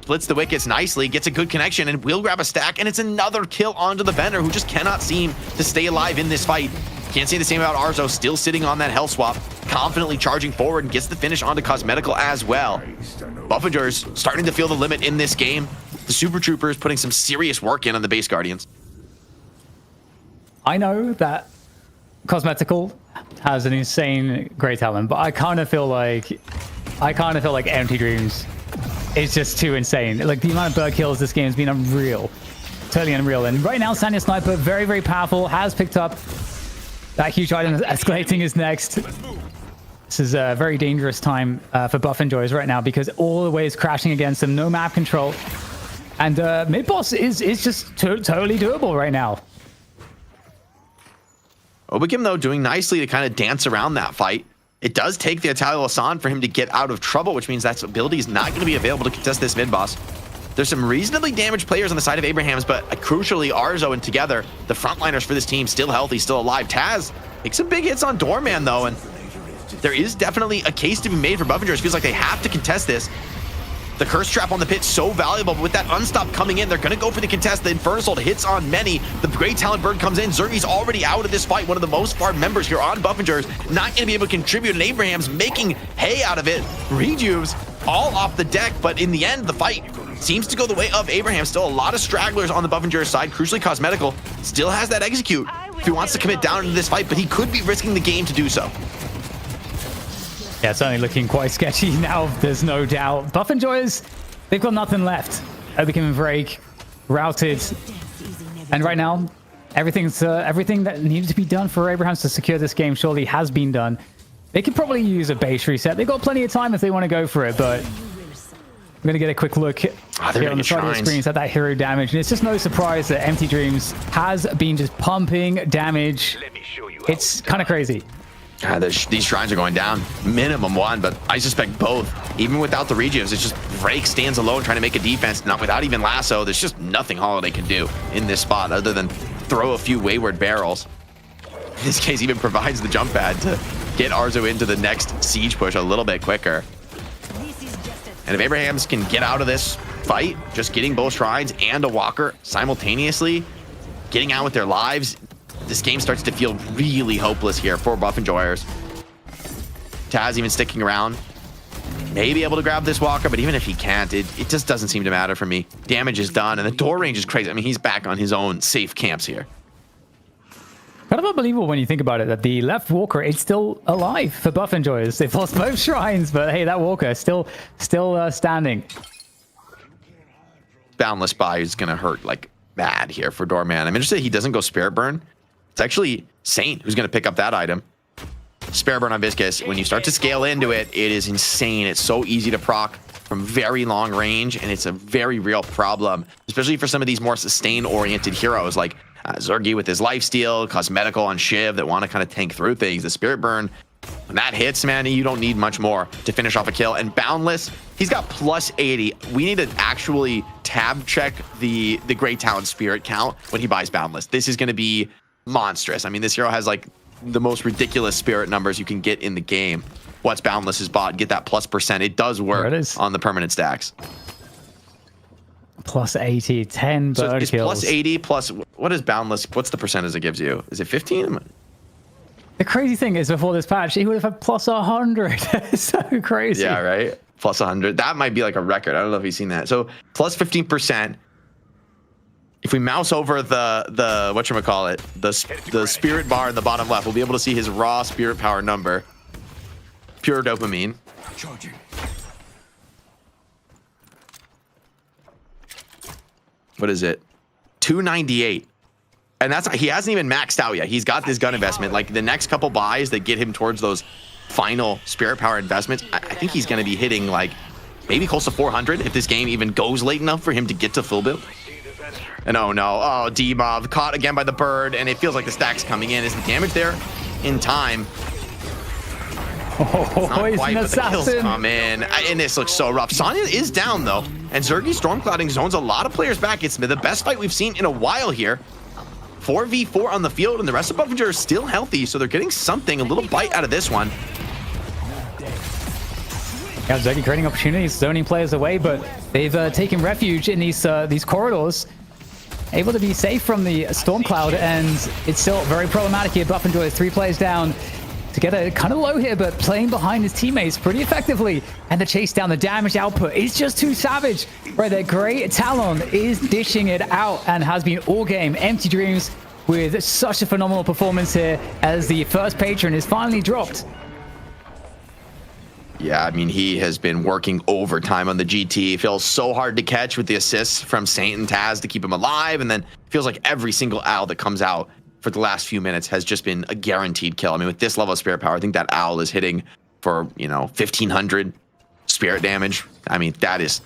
Splits the wickets nicely, gets a good connection, and will grab a stack, and it's another kill onto the Vendor, who just cannot seem to stay alive in this fight. Can't say the same about Arzo, still sitting on that health swap, confidently charging forward and gets the finish onto Cosmetical as well. Buffingers starting to feel the limit in this game. The Super Troopers putting some serious work in on the base Guardians. I know that Cosmetical has an insane great talent, but I kind of feel like Empty Dreams is just too insane. Like the amount of bird kills this game has been unreal, totally unreal. And right now, Sanya Sniper, very, very powerful, has picked up that huge item. Escalating is next. This is a very dangerous time for Buff and Joys right now, because all the way is crashing against them. No map control. And mid-boss is just totally doable right now. Oblivion, though, doing nicely to kind of dance around that fight. It does take the Italo Asan for him to get out of trouble, which means that ability is not going to be available to contest this mid boss. There's some reasonably damaged players on the side of Abrahams, but crucially, Arzo and Together, the frontliners for this team, still healthy, still alive. Taz makes some big hits on Doorman, though, and there is definitely a case to be made for Buffingers. It feels like they have to contest this. The curse trap on the pit so valuable, but with that unstop coming in, they're going to go for the contest. The Infernal Assault hits on many. The Great Talent Bird comes in. Zergi's already out of this fight. One of the most farmed members here on Buffingers. Not going to be able to contribute, and Abraham's making hay out of it. Rejuves all off the deck, but in the end, the fight seems to go the way of Abraham. Still a lot of stragglers on the Buffingers side. Crucially, Cosmetical still has that execute if he wants to commit down into this fight, but he could be risking the game to do so. Yeah, it's certainly looking quite sketchy now, there's no doubt. Buff Enjoyers, they've got nothing left. Oblivion break, routed, and right now, everything that needed to be done for Abrahams to secure this game surely has been done. They could probably use a base reset. They've got plenty of time if they want to go for it, but we're going to get a quick look here on the side of the screen at that hero damage, and it's just no surprise that Empty Dreams has been just pumping damage. It's kind of crazy. These shrines are going down. Minimum one, but I suspect both. Even without the regives, it's just Drake stands alone trying to make a defense. Not without even lasso. There's just nothing Holiday can do in this spot other than throw a few wayward barrels. In this case, even provides the jump pad to get Arzo into the next siege push a little bit quicker. And if Abrahams can get out of this fight, just getting both shrines and a walker simultaneously, getting out with their lives, this game starts to feel really hopeless here for Buff Enjoyers. Taz even sticking around. May be able to grab this walker, but even if he can't, it just doesn't seem to matter for me. Damage is done, and the door range is crazy. I mean, he's back on his own safe camps here. Kind of unbelievable when you think about it, that the left walker is still alive for Buff Enjoyers. They've lost both shrines, but hey, that walker is still standing. Boundless Buy is going to hurt like bad here for Doorman. I'm interested he doesn't go Spirit Burn. It's actually Saint who's going to pick up that item. Spirit Burn on Viscous. When you start to scale into it, it is insane. It's so easy to proc from very long range, and it's a very real problem, especially for some of these more sustain-oriented heroes like Zergi with his lifesteal, Cosmetical on Shiv that want to kind of tank through things. The Spirit Burn, when that hits, man, you don't need much more to finish off a kill. And Boundless, he's got plus 80. We need to actually tab check the Great Talent Spirit count when he buys Boundless. This is going to be monstrous. I mean, this hero has like the most ridiculous spirit numbers you can get in the game. What's Boundless is bought, get that plus %. It does work on the permanent stacks. Plus 80, 10 bird so it's kills. Plus 80 plus, what is Boundless? What's the percentage it gives you? Is it 15? The crazy thing is, before this patch, he would have had plus 100. It's so crazy. Yeah, right? Plus 100. That might be like a record. I don't know if you've seen that. So plus 15%. If we mouse over the whatchamacallit, the spirit bar in the bottom left, we'll be able to see his raw spirit power number. Pure dopamine. Charging. What is it? 298. And that's, he hasn't even maxed out yet. He's got this gun investment. Like the next couple buys that get him towards those final spirit power investments, I think he's going to be hitting like maybe close to 400 if this game even goes late enough for him to get to full build. And oh no, oh, D-Mob caught again by the bird, and it feels like the stack's coming in. Is the damage there in time? Oh, he's an but the kills assassin. come in. And this looks so rough. Sonya is down though, and Zergi Stormclouding zones a lot of players back. It's the best fight we've seen in a while here. 4v4 on the field, and the rest of Buffingers are still healthy, so they're getting something, a little bite out of this one. Yeah, Zergi creating opportunities, zoning players away, but they've taken refuge in these corridors. Able to be safe from the storm cloud, and it's still very problematic here. Buff Enjoys 3 players down. Together, kind of low here, but playing behind his teammates pretty effectively. And the chase down, the damage output is just too savage. Right there, Great Talon is dishing it out and has been all game. Empty Dreams with such a phenomenal performance here as the first patron is finally dropped. Yeah, I mean, he has been working overtime on the GT. It feels so hard to catch with the assists from Saint and Taz to keep him alive. And then it feels like every single owl that comes out for the last few minutes has just been a guaranteed kill. I mean, with this level of spirit power, I think that owl is hitting for, 1,500 spirit damage. I mean, that is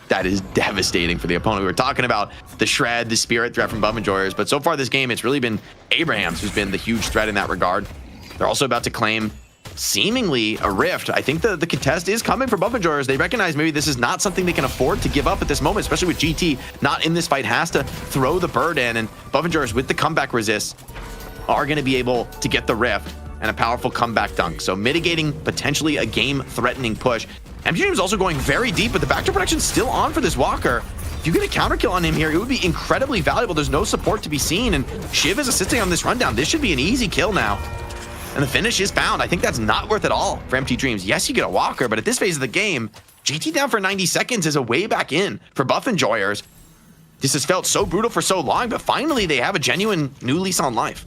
devastating for the opponent. We were talking about the shred, the spirit threat from Buff Enjoyers, but so far this game, it's really been Abrahams who's been the huge threat in that regard. They're also about to claim seemingly a rift. I think the contest is coming for Buff Enjoyers. They recognize maybe this is not something they can afford to give up at this moment, especially with GT not in this fight, has to throw the bird in, and Buff Enjoyers with the comeback resist are going to be able to get the rift and a powerful comeback dunk. So mitigating potentially a game-threatening push. MG Dream's also going very deep, but the backdoor protection's still on for this Walker. If you get a counter kill on him here, it would be incredibly valuable. There's no support to be seen, and Shiv is assisting on this rundown. This should be an easy kill now. And the finish is found. I think that's not worth it all for Empty Dreams. Yes, you get a Walker, but at this phase of the game, GT down for 90 seconds is a way back in for Buff Enjoyers. This has felt so brutal for so long, but finally they have a genuine new lease on life.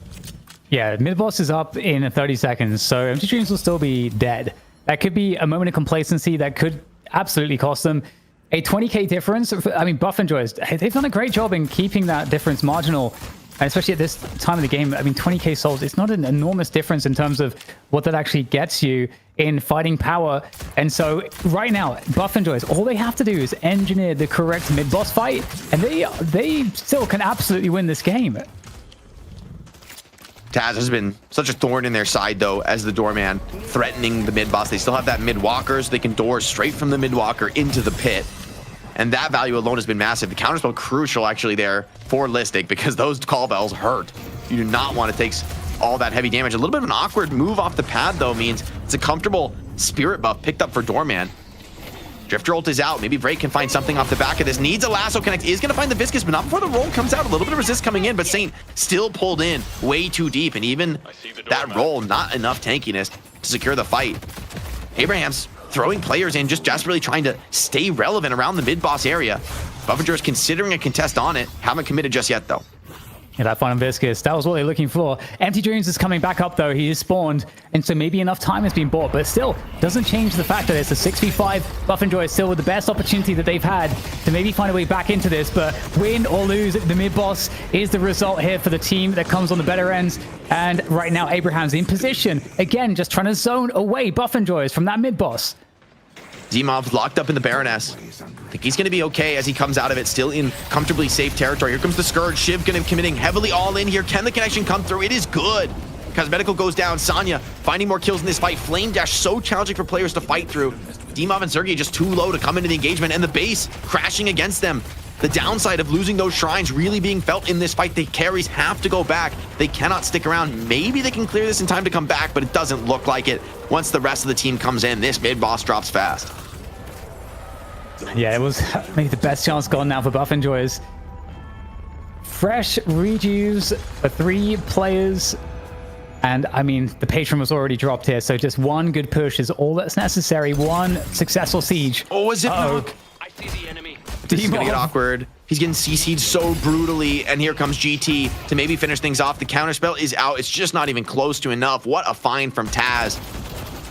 Yeah, mid-boss is up in 30 seconds, so Empty Dreams will still be dead. That could be a moment of complacency that could absolutely cost them a 20k difference. I mean, Buff Enjoyers, they've done a great job in keeping that difference marginal, and especially at this time of the game. I mean, 20k souls, it's not an enormous difference in terms of what that actually gets you in fighting power. And so right now, Buff Enjoyers, all they have to do is engineer the correct mid-boss fight, and they still can absolutely win this game. Taz has been such a thorn in their side, though, as the doorman threatening the mid-boss. They still have that mid-walker, so they can door straight from the mid-walker into the pit. And that value alone has been massive. The counterspell crucial, actually, there for Listic, because those call bells hurt. You do not want to take all that heavy damage. A little bit of an awkward move off the pad, though, means it's a comfortable spirit buff picked up for Doorman. Drifter ult is out. Maybe Vrake can find something off the back of this. Needs a lasso connect. Is going to find the Viscous, but not before the roll comes out. A little bit of resist coming in, but Saint still pulled in way too deep. And even that roll, not enough tankiness to secure the fight. Abraham's throwing players in, just desperately trying to stay relevant around the mid-boss area. Buff Enjoyers considering a contest on it. Haven't committed just yet, though. Yeah, that final Viscous, that was what they're looking for. Empty Dreams is coming back up, though. He is spawned, and so maybe enough time has been bought, but still doesn't change the fact that it's a 6v5. Buff Enjoyers still with the best opportunity that they've had to maybe find a way back into this, but win or lose, the mid-boss is the result here for the team that comes on the better ends. And right now, Abraham's in position. Again, just trying to zone away Buff Enjoyers from that mid-boss. Zimov locked up in the Baroness. I think he's going to be okay as he comes out of it, still in comfortably safe territory. Here comes the Scourge. Shiv going to be committing heavily all in here. Can the connection come through? It is good. Cosmetical goes down. Sanya finding more kills in this fight. Flame Dash so challenging for players to fight through. Dimov and Sergey just too low to come into the engagement, and the base crashing against them. The downside of losing those shrines really being felt in this fight. The carries have to go back. They cannot stick around. Maybe they can clear this in time to come back, but it doesn't look like it. Once the rest of the team comes in, this mid-boss drops fast. Yeah, it was maybe the best chance gone now for Buff Enjoyers. Fresh rejuves for 3 players. And I mean, the patron was already dropped here, so just one good push is all that's necessary. One successful siege. Oh, is it not? I see the enemy. This is gonna get awkward. He's getting CC'd so brutally, and here comes GT to maybe finish things off. The counterspell is out. It's just not even close to enough. What a find from Taz.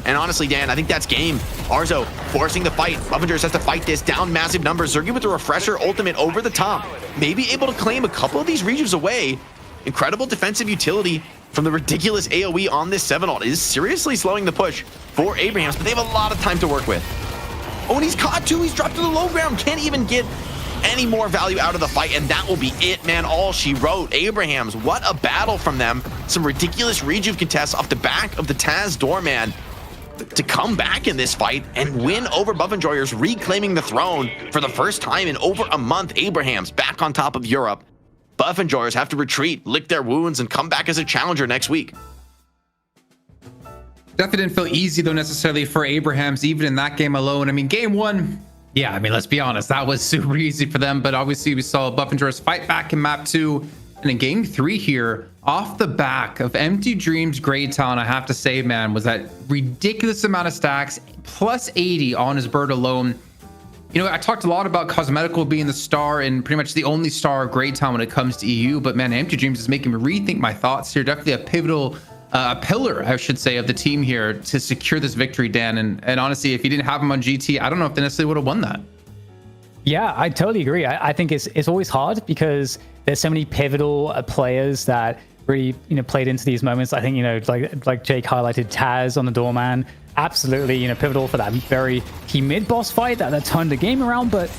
And honestly, Dan, I think that's game. Arzo forcing the fight. Buff Enjoyers has to fight this down massive numbers. Zergy with the refresher ultimate over the top. Maybe able to claim a couple of these rejuves away. Incredible defensive utility from the ridiculous AoE on this 7 ult. Is seriously slowing the push for Abrahams, but they have a lot of time to work with. Oh, and he's caught too. He's dropped to the low ground. Can't even get any more value out of the fight, and that will be it, man. All she wrote. Abrahams, what a battle from them. Some ridiculous rejuve contests off the back of the Taz Doorman to come back in this fight and win over Buff Enjoyers, reclaiming the throne for the first time in over a month. Abrahams back on top of Europe. Buff Enjoyers have to retreat, lick their wounds, and come back as a challenger next week. Definitely didn't feel easy, though, necessarily for Abrahams, even in that game alone. I mean, game 1, yeah, I mean, let's be honest, that was super easy for them, but obviously we saw Buff Enjoyers fight back in map 2. And in game 3 here, off the back of Empty Dreams Great Talent, I have to say, man, was that ridiculous amount of stacks, plus 80 on his bird alone. You know, I talked a lot about Cosmetical being the star and pretty much the only star of Great Talent when it comes to EU, but man, Empty Dreams is making me rethink my thoughts here. Definitely a pivotal pillar, I should say, of the team here to secure this victory, Dan. And honestly, if you didn't have him on GT, I don't know if they necessarily would have won that. Yeah, I totally agree. I think it's always hard because there's so many pivotal players that really, played into these moments. I think, like Jake highlighted, Taz on the Doorman, absolutely, pivotal for that very key mid-boss fight that turned the game around. But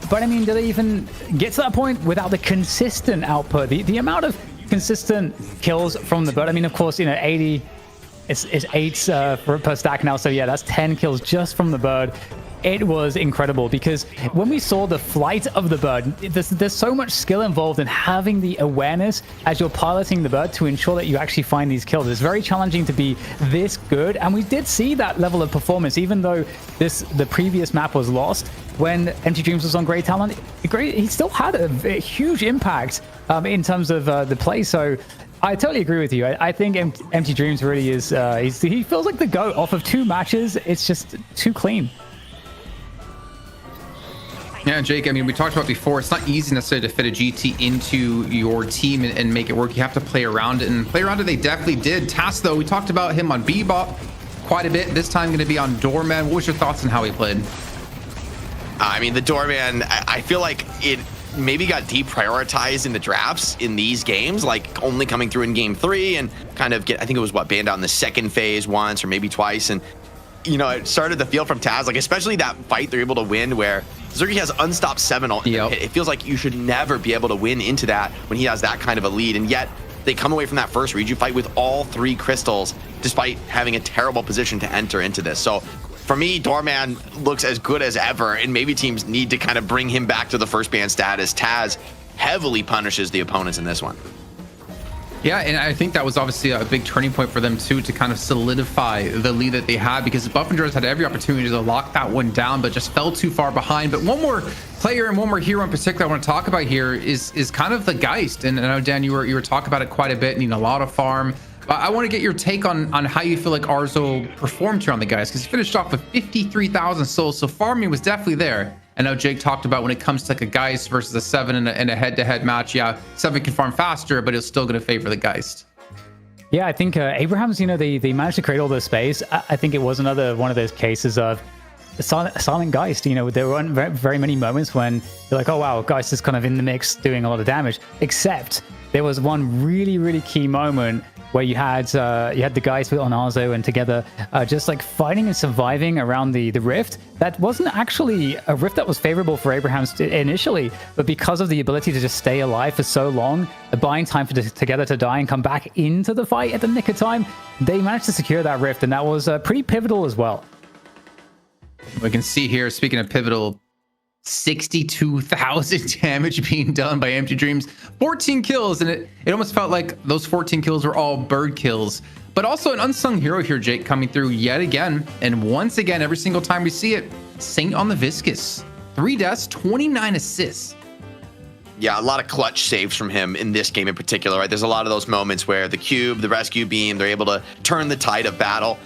I mean, do they even get to that point without the consistent output? The amount of consistent kills from the bird. I mean, of course, 80 It's 8 per stack now. So yeah, that's 10 kills just from the bird. It was incredible because when we saw the flight of the bird, there's so much skill involved in having the awareness as you're piloting the bird to ensure that you actually find these kills. It's very challenging to be this good, and we did see that level of performance, even though the previous map was lost. When Empty Dreams was on Great Talent, he still had a huge impact in terms of the play. So I totally agree with you. I think Empty Dreams really is, he feels like the GOAT off of 2 matches. It's just too clean. Yeah, Jake, I mean, we talked about before, it's not easy necessarily to fit a GT into your team and make it work. You have to play around it, and play around it they definitely did. Tass, though, we talked about him on Bebop quite a bit. This time going to be on Doorman. What was your thoughts on how he played? I mean, the Doorman, I feel like it maybe got deprioritized in the drafts in these games, like only coming through in game 3 and kind of I think it was banned out in the second phase once or maybe twice. And, you know, it started to feel from Taz, like especially that fight they're able to win where Zergy has unstopped 7. Yep. It feels like you should never be able to win into that when he has that kind of a lead. And yet they come away from that first Reju fight with all 3 crystals, despite having a terrible position to enter into this. So for me, Doorman looks as good as ever, and maybe teams need to kind of bring him back to the first ban status. Taz heavily punishes the opponents in this one. Yeah, and I think that was obviously a big turning point for them too, to kind of solidify the lead that they had, because Buffingers had every opportunity to lock that one down, but just fell too far behind. But one more player and one more hero in particular I want to talk about here is kind of the Geist. And I know, Dan, you were talking about it quite a bit, needing a lot of farm. I want to get your take on how you feel like Arzo performed here on the Geist, because he finished off with 53,000 souls, so farming was definitely there. I know Jake talked about when it comes to like a Geist versus a 7 in a head-to-head match. Yeah, 7 can farm faster, but it's still going to favor the Geist. Yeah, I think Abraham's, you know, they managed to create all this space. I think it was another one of those cases of silent Geist. You know, there weren't very many moments when you're like, oh wow, Geist is kind of in the mix doing a lot of damage, except there was one really, really key moment where you had the guys on Arzo and together just like fighting and surviving around the rift. That wasn't actually a rift that was favorable for Abraham's initially, but because of the ability to just stay alive for so long, the buying time for together to die and come back into the fight at the nick of time, they managed to secure that rift, and that was pretty pivotal as well. We can see here, speaking of pivotal, 62,000 damage being done by Empty Dreams, 14 kills, and it almost felt like those 14 kills were all bird kills. But also an unsung hero here, Jake, coming through yet again, and once again, every single time we see it, Saint on the Viscous. 3 deaths, 29 assists. Yeah, a lot of clutch saves from him in this game in particular, right? There's a lot of those moments where the cube, the rescue beam, they're able to turn the tide of battle.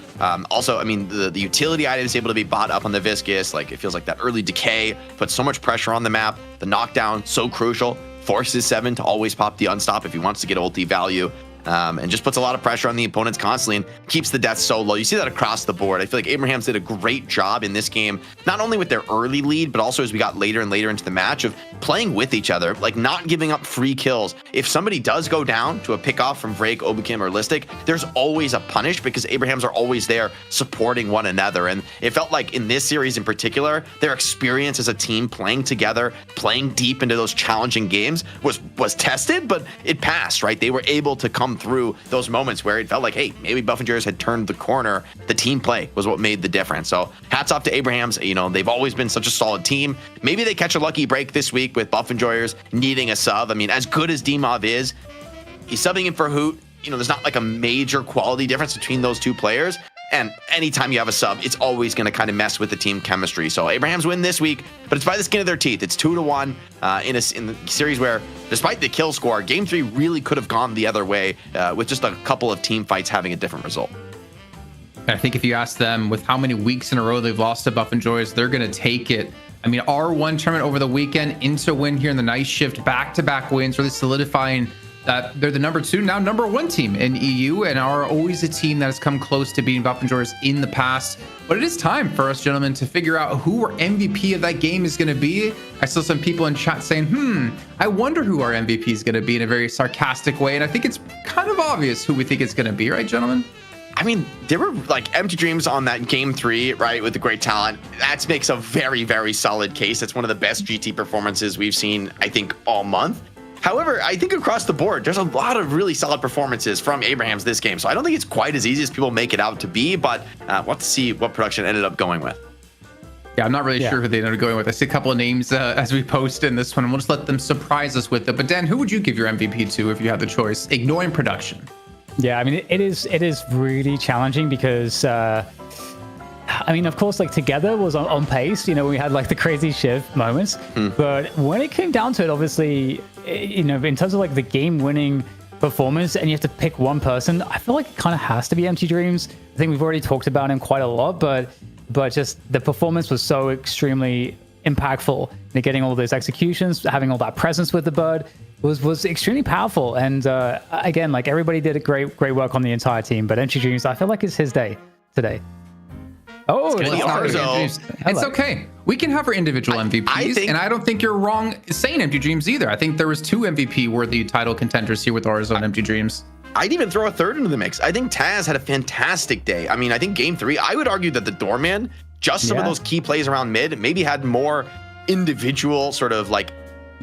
Also, I mean, the utility item is able to be bought up on the Viscous. Like, it feels like that early decay puts so much pressure on the map. The knockdown, so crucial. Forces 7 to always pop the unstop if he wants to get ulti value. And just puts a lot of pressure on the opponents constantly and keeps the deaths so low. You see that across the board. I feel like Abrahams did a great job in this game, not only with their early lead, but also as we got later and later into the match of playing with each other, like not giving up free kills. If somebody does go down to a pickoff from Vrake, Obikim, or Listic, there's always a punish because Abrahams are always there supporting one another. And it felt like in this series in particular, their experience as a team playing together, playing deep into those challenging games was tested, but it passed, right? They were able to come through those moments where it felt like, hey, maybe Buffingers had turned the corner. The team play was what made the difference. So hats off to Abrahams. You know, they've always been such a solid team. Maybe they catch a lucky break this week with Buffingers needing a sub. I mean, as good as Dimov is, he's subbing in for Hoot. You know, there's not like a major quality difference between those two players. And anytime you have a sub, it's always going to kind of mess with the team chemistry. So Abrahams win this week, but it's by the skin of their teeth. It's 2-1 in the series where, despite the kill score, Game 3 really could have gone the other way with just a couple of team fights having a different result. I think if you ask them with how many weeks in a row they've lost to Buff and Joyous, they're going to take it. I mean, R1 tournament over the weekend, into win here in the night shift, back-to-back wins, really solidifying that they're the number 2, now number 1 team in EU, and are always a team that has come close to beating Buff and Joyous in the past. But it is time for us, gentlemen, to figure out who our MVP of that game is going to be. I saw some people in chat saying, I wonder who our MVP is going to be, in a very sarcastic way. And I think it's kind of obvious who we think it's going to be, right, gentlemen? I mean, there were like Empty Dreams on that Game 3, right, with the great talent. That makes a very, very solid case. It's one of the best GT performances we've seen, I think, all month. However, I think across the board, there's a lot of really solid performances from Abrahams this game. So I don't think it's quite as easy as people make it out to be, but we'll have to see what production ended up going with. Yeah, I'm not really sure who they ended up going with. I see a couple of names as we post in this one, and we'll just let them surprise us with it. But Dan, who would you give your MVP to if you had the choice, ignoring production? Yeah, I mean, it is really challenging because, I mean, of course, like Together was on pace. You know, we had like the crazy shift moments. But when it came down to it, obviously, you know, in terms of like the game-winning performance, and you have to pick one person, I feel like it kind of has to be Empty Dreams. I think we've already talked about him quite a lot, but just the performance was so extremely impactful. And getting all those executions, having all that presence with the bird was extremely powerful. And again, like everybody did a great work on the entire team. But Empty Dreams, I feel like it's his day today. Oh, It's Arzo. It's okay. We can have our individual MVPs, and I don't think you're wrong saying Empty Dreams either. I think there was 2 MVP-worthy title contenders here with Arzo and Empty Dreams. I'd even throw a third into the mix. I think Taz had a fantastic day. I mean, I think game 3, I would argue that the Doorman, just some of those key plays around mid, maybe had more individual sort of like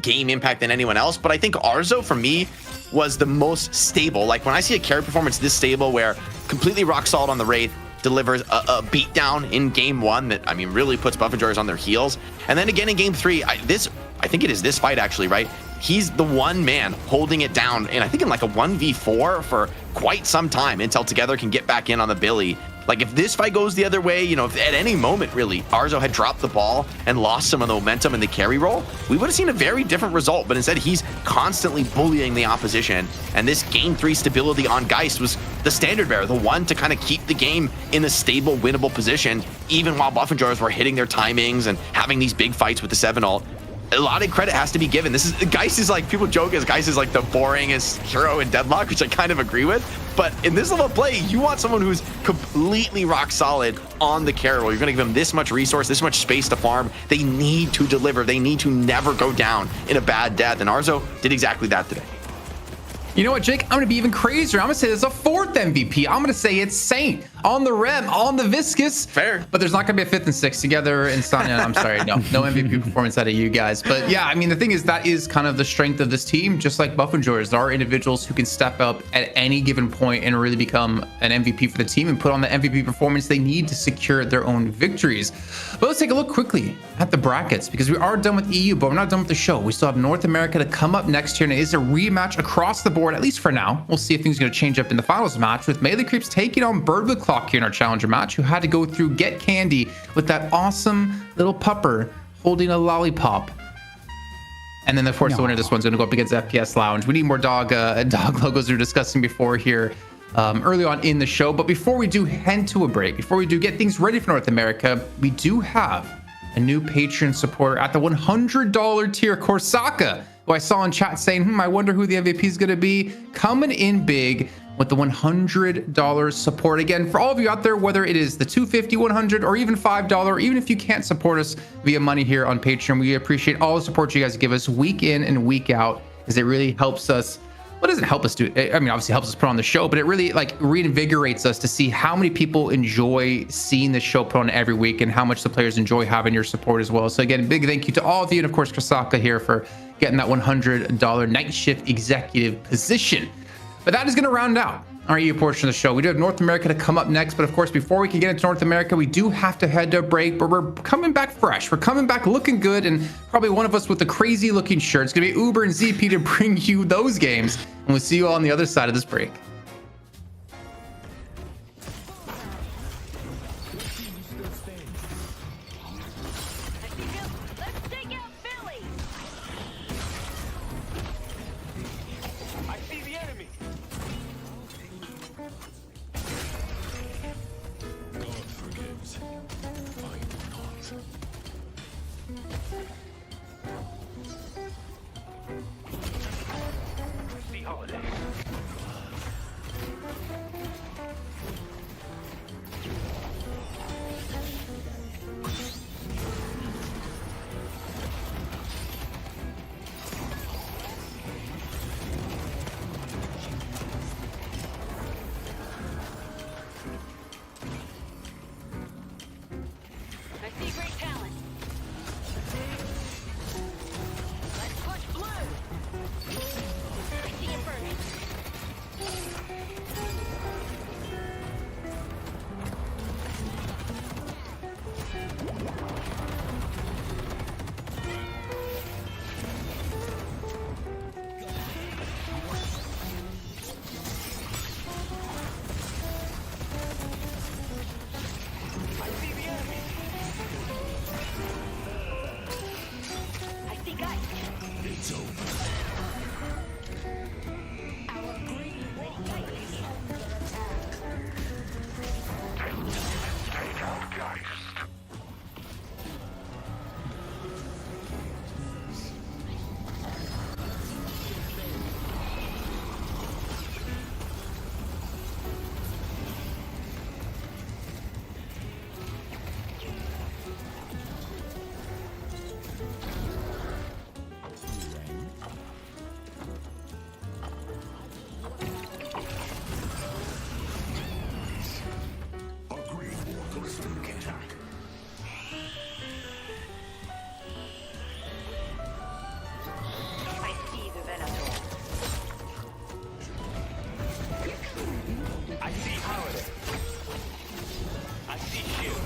game impact than anyone else. But I think Arzo, for me, was the most stable. Like when I see a carry performance this stable where completely rock solid on the Wraith, delivers a beatdown in game 1 that, I mean, really puts Buff Enjoyers on their heels. And then again in game 3, I think it is this fight actually, right? He's the one man holding it down, and I think in like a 1v4 for quite some time until Together can get back in on the Billy. Like if this fight goes the other way, you know, if at any moment really Arzo had dropped the ball and lost some of the momentum in the carry roll, we would have seen a very different result. But instead, he's constantly bullying the opposition. And this game 3 stability on Geist was the standard bearer, the one to kind of keep the game in a stable, winnable position, even while Buff Enjoyers were hitting their timings and having these big fights with the 7 ult. A lot of credit has to be given. Geist is like, people joke as Geist is like the boringest hero in Deadlock, which I kind of agree with. But in this level of play, you want someone who's completely rock solid on the carry roll. You're going to give them this much resource, this much space to farm. They need to deliver. They need to never go down in a bad death. And Arzo did exactly that today. You know what, Jake? I'm going to be even crazier. I'm going to say there's a 4th MVP. I'm going to say it's Saint on the Rem, on the Viscous. Fair. But there's not going to be a 5th and 6th Together. Insomnia, I'm sorry. No MVP performance out of you guys. But yeah, I mean, the thing is, that is kind of the strength of this team. Just like Buff Enjoyers, there are individuals who can step up at any given point and really become an MVP for the team and put on the MVP performance they need to secure their own victories. But let's take a look quickly at the brackets, because we are done with EU, but we're not done with the show. We still have North America to come up next year, and it is a rematch across the board, at least for now. We'll see if things are going to change up in the finals match, with Melee Creeps taking on Bird with Clock here in our challenger match, who had to go through Get Candy with that awesome little pupper holding a lollipop. And then, of course, the winner of this one's going to go up against FPS Lounge. We need more dog logos we were discussing before here early on in the show. But before we do head to a break, before we do get things ready for North America, we do have a new Patreon supporter at the $100 tier, Korsaka, who I saw in chat saying, I wonder who the MVP is going to be. Coming in big with the $100 support. Again, for all of you out there, whether it is the $250, $100, or even $5, or even if you can't support us via money here on Patreon, we appreciate all the support you guys give us week in and week out, as it really helps us. What doesn't help us do? I mean, obviously helps us put on the show, but it really like reinvigorates us to see how many people enjoy seeing the show put on every week, and how much the players enjoy having your support as well. So again, big thank you to all of you, and of course, Korsaka here for getting that $100 night shift executive position. But that is going to round out our EU portion of the show. We do have North America to come up next, but of course, before we can get into North America, we do have to head to a break, but we're coming back fresh. We're coming back looking good, and probably one of us with a crazy looking shirt. It's going to be Uber and ZP to bring you those games, and we'll see you all on the other side of this break. Let's take out Billy! I see the enemy. God forgives. I do not. The holiday. I see great talent. Let's push blue! I see the Venator. I see Holiday. I see Shield.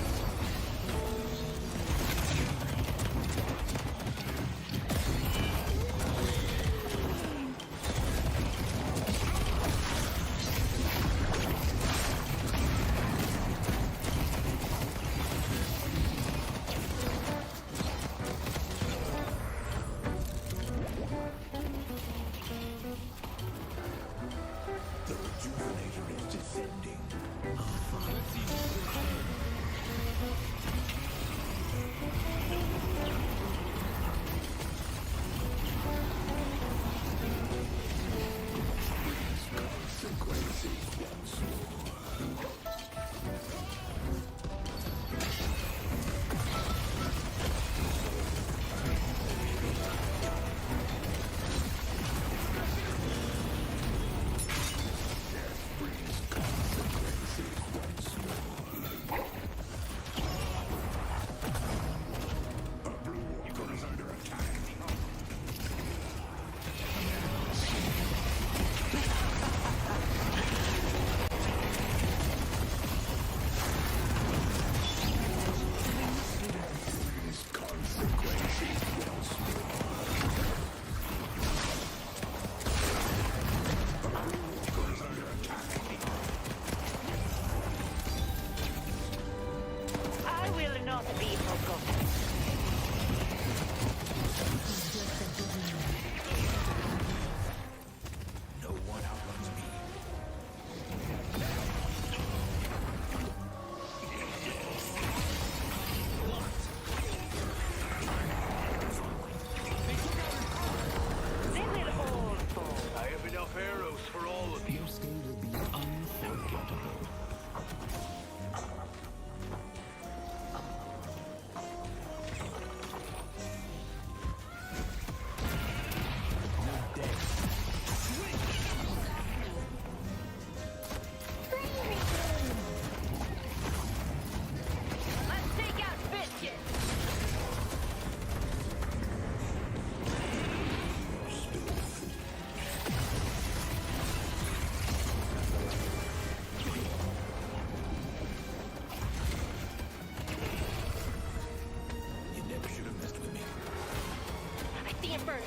I will not be forgotten. They will all fall. I have enough arrows for all of you. Let's take out Biscuit. I see him burning.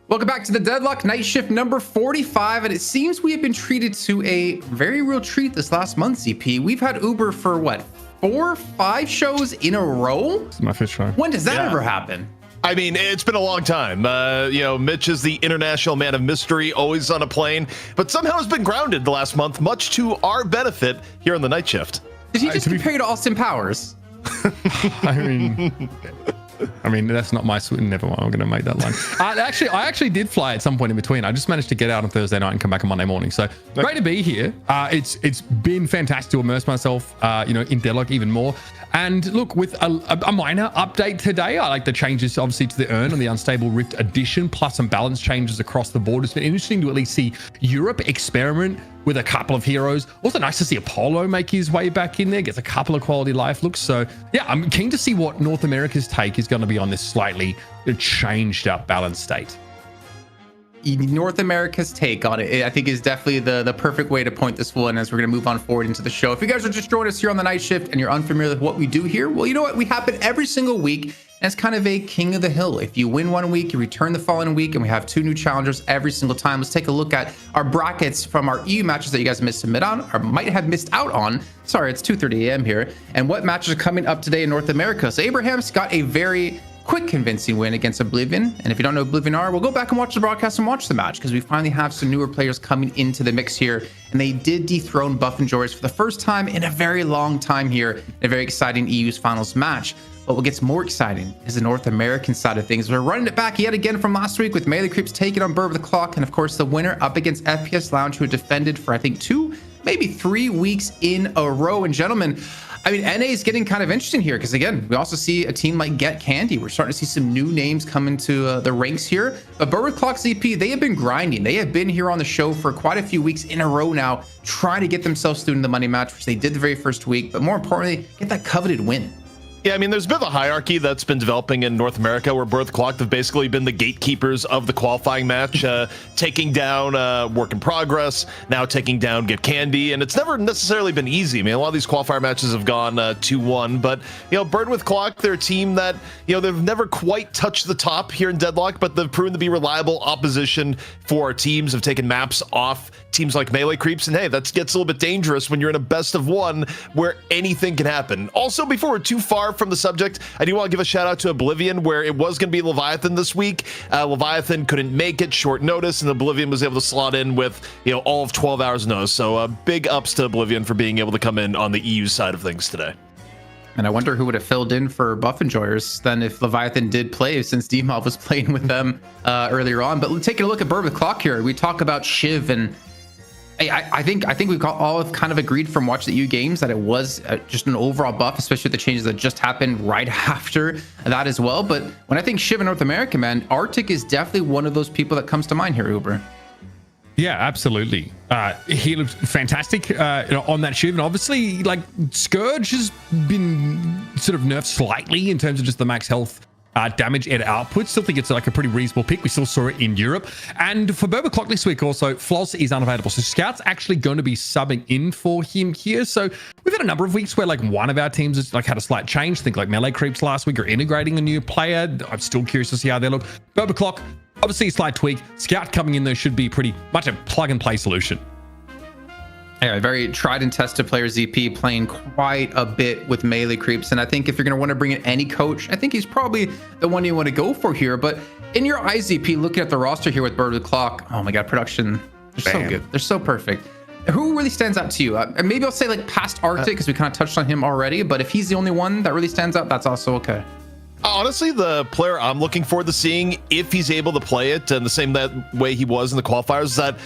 Welcome back to the Deadlock night shift number 45, and it seems we have been treated to a very real treat this last month, CP. We've had Uber for what, 4 or 5 shows in a row? It's my first try. When does that ever happen? I mean, it's been a long time. Mitch is the international man of mystery, always on a plane, but somehow has been grounded the last month, much to our benefit here on the night shift. Did he just compare you to Austin Powers? I mean, that's not my swing. Never mind. I'm going to make that line. I actually did fly at some point in between. I just managed to get out on Thursday night and come back on Monday morning. So great to be here. It's been fantastic to immerse myself, in Deadlock even more. And look, with a minor update today, I like the changes obviously to the Urn and the Unstable Rift Edition, plus some balance changes across the board. It's been interesting to at least see Europe experiment with a couple of heroes. Also nice to see Apollo make his way back in there, gets a couple of quality life looks. So yeah, I'm keen to see what North America's take is going to be on this slightly changed up balance state. North America's take on it, I think, is definitely the perfect way to point this one as we're going to move on forward into the show. If you guys are just joining us here on the night shift and you're unfamiliar with what we do here, well, you know what? We happen every single week, and it's kind of a king of the hill. If you win one week, you return the following week, and we have 2 new challengers every single time. Let's take a look at our brackets from our EU matches that you guys missed submit on or might have missed out on. Sorry, it's 2:30 a.m. here. And what matches are coming up today in North America. So Abraham's got a very quick convincing win against Oblivion, and if you don't know Oblivion are, we'll go back and watch the broadcast and watch the match, because we finally have some newer players coming into the mix here, and they did dethrone Buff and Joyous for the first time in a very long time here in a very exciting EU's finals match. But what gets more exciting is the North American side of things. We're running it back yet again from last week with Melee Creeps taking on Bird with the Clock, and of course the winner up against FPS Lounge, who defended for I think 2, maybe 3 weeks in a row. And gentlemen, I mean, NA is getting kind of interesting here, because again, we also see a team like Get Candy. We're starting to see some new names come into the ranks here. But Bird with Clock ZP, they have been grinding. They have been here on the show for quite a few weeks in a row now, trying to get themselves through the money match, which they did the very first week. But more importantly, get that coveted win. Yeah, I mean, there's a bit of a hierarchy that's been developing in North America, where Birth Clock have basically been the gatekeepers of the qualifying match, taking down Work in Progress, now taking down Get Candy, and it's never necessarily been easy. I mean, a lot of these qualifier matches have gone 2-1, but, Bird with Clock, they're a team that, they've never quite touched the top here in Deadlock, but they've proven to be reliable opposition for our teams, have taken maps off teams like Melee Creeps, and hey, that gets a little bit dangerous when you're in a best of 1 where anything can happen. Also, before we're too far from the subject, I do want to give a shout out to Oblivion, where it was going to be Leviathan this week. Leviathan couldn't make it, short notice, and Oblivion was able to slot in with all of 12 hours notice. So big ups to Oblivion for being able to come in on the EU side of things today. And I wonder who would have filled in for Buff Enjoyers then if Leviathan did play, since D-Mob was playing with them earlier on. But taking a look at Bird with Clock here, we talk about Shiv, and I think we've all kind of agreed from watching the EU games that it was just an overall buff, especially with the changes that just happened right after that as well. But when I think Shiv in North America, man, Arctic is definitely one of those people that comes to mind here, Uber. Yeah, absolutely. He looked fantastic on that Shiv, and obviously, like, Scourge has been sort of nerfed slightly in terms of just the max health damage and output. Still think it's like a pretty reasonable pick. We still saw it in Europe. And for Berber Clock this week also, Floss is unavailable. So Scout's actually going to be subbing in for him here. So we've had a number of weeks where like one of our teams has like had a slight change. Think like Melee Creeps last week, or integrating a new player. I'm still curious to see how they look. Berber Clock, obviously a slight tweak. Scout coming in there should be pretty much a plug and play solution. Yeah, very tried and tested player ZP, playing quite a bit with Melee Creeps. And I think if you're going to want to bring in any coach, I think he's probably the one you want to go for here. But in your eyes, ZP, looking at the roster here with Bird with Clock, oh my God, production, they're so good. They're so perfect. Who really stands out to you? And maybe I'll say like past Arctic, because we kind of touched on him already. But if he's the only one that really stands out, that's also okay. Honestly, the player I'm looking forward to seeing, if he's able to play it in the same way he was in the qualifiers, is that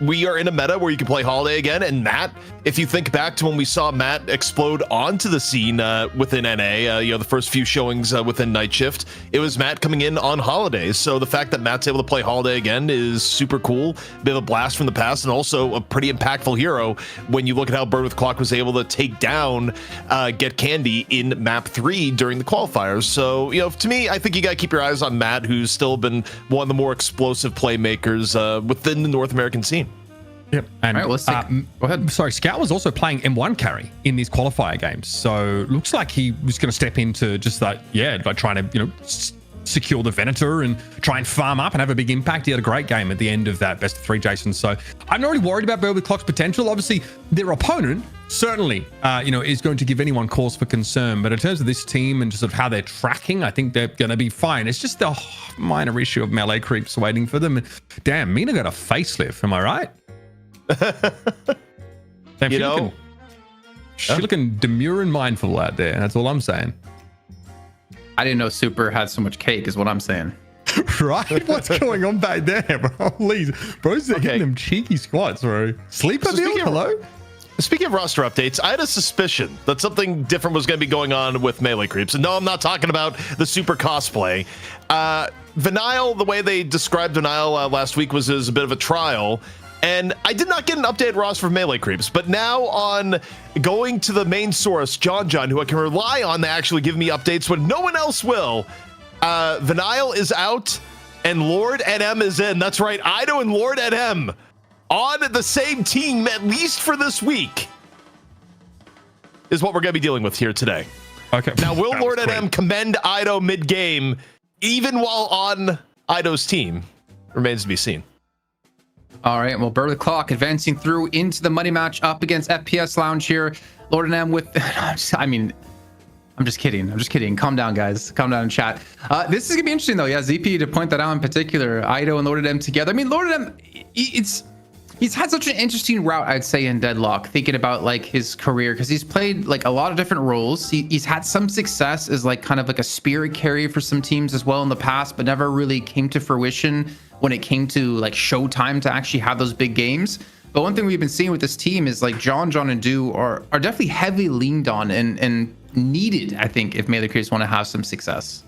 we are in a meta where you can play Holiday again. And Matt, if you think back to when we saw Matt explode onto the scene within NA, the first few showings within Night Shift, it was Matt coming in on Holidays. So the fact that Matt's able to play Holiday again is super cool. Bit of a blast from the past, and also a pretty impactful hero when you look at how Bird with Clock was able to take down Get Candy in map 3 during the qualifiers. So, to me, I think you got to keep your eyes on Matt, who's still been one of the more explosive playmakers within the North American scene. Yep. And all right, let's go ahead. Sorry, Scout was also playing M1 carry in these qualifier games. So looks like he was going to step into just that, like trying to, secure the Venator and try and farm up and have a big impact. He had a great game at the end of that best of 3, Jason. So I'm not really worried about Bird with Clock's potential. Obviously, their opponent certainly, is going to give anyone cause for concern. But in terms of this team and just sort of how they're tracking, I think they're going to be fine. It's just a minor issue of melee creeps waiting for them. And damn, Mina got a facelift. Am I right? Damn, she's looking demure and mindful out there. That's all I'm saying. I didn't know Super had so much cake, is what I'm saying. Right? What's going on back there, bro? Please, bro's hitting them cheeky squats, bro. Sleeper deal? Hello? Speaking of roster updates, I had a suspicion that something different was going to be going on with melee creeps. And no, I'm not talking about the super cosplay. Vinyl, the way they described Vinyl last week was as a bit of a trial. And I did not get an updated roster for melee creeps. But now on going to the main source, John, who I can rely on to actually give me updates when no one else will, Vinyl is out and Lord NM is in. That's right, Ido and Lord NM on the same team, at least for this week, is what we're going to be dealing with here today. Okay. Now, will Lord NM commend Ido mid-game, even while on Ido's team? Remains to be seen. All right, well, Bird of the Clock advancing through into the money match up against FPS Lounge here. Lord NM with, I'm just kidding. Calm down, guys. Calm down in chat. This is going to be interesting, though. Yeah, ZP, to point that out in particular, Ido and Lord NM together. I mean, Lord NM, he's had such an interesting route, I'd say, in Deadlock, thinking about like his career, because he's played like a lot of different roles. He's had some success as like kind of like a spirit carrier for some teams as well in the past, but never really came to fruition when it came to like showtime to actually have those big games. But one thing we've been seeing with this team is like John, and Do are definitely heavily leaned on and needed, I think, if melee creeps want to have some success.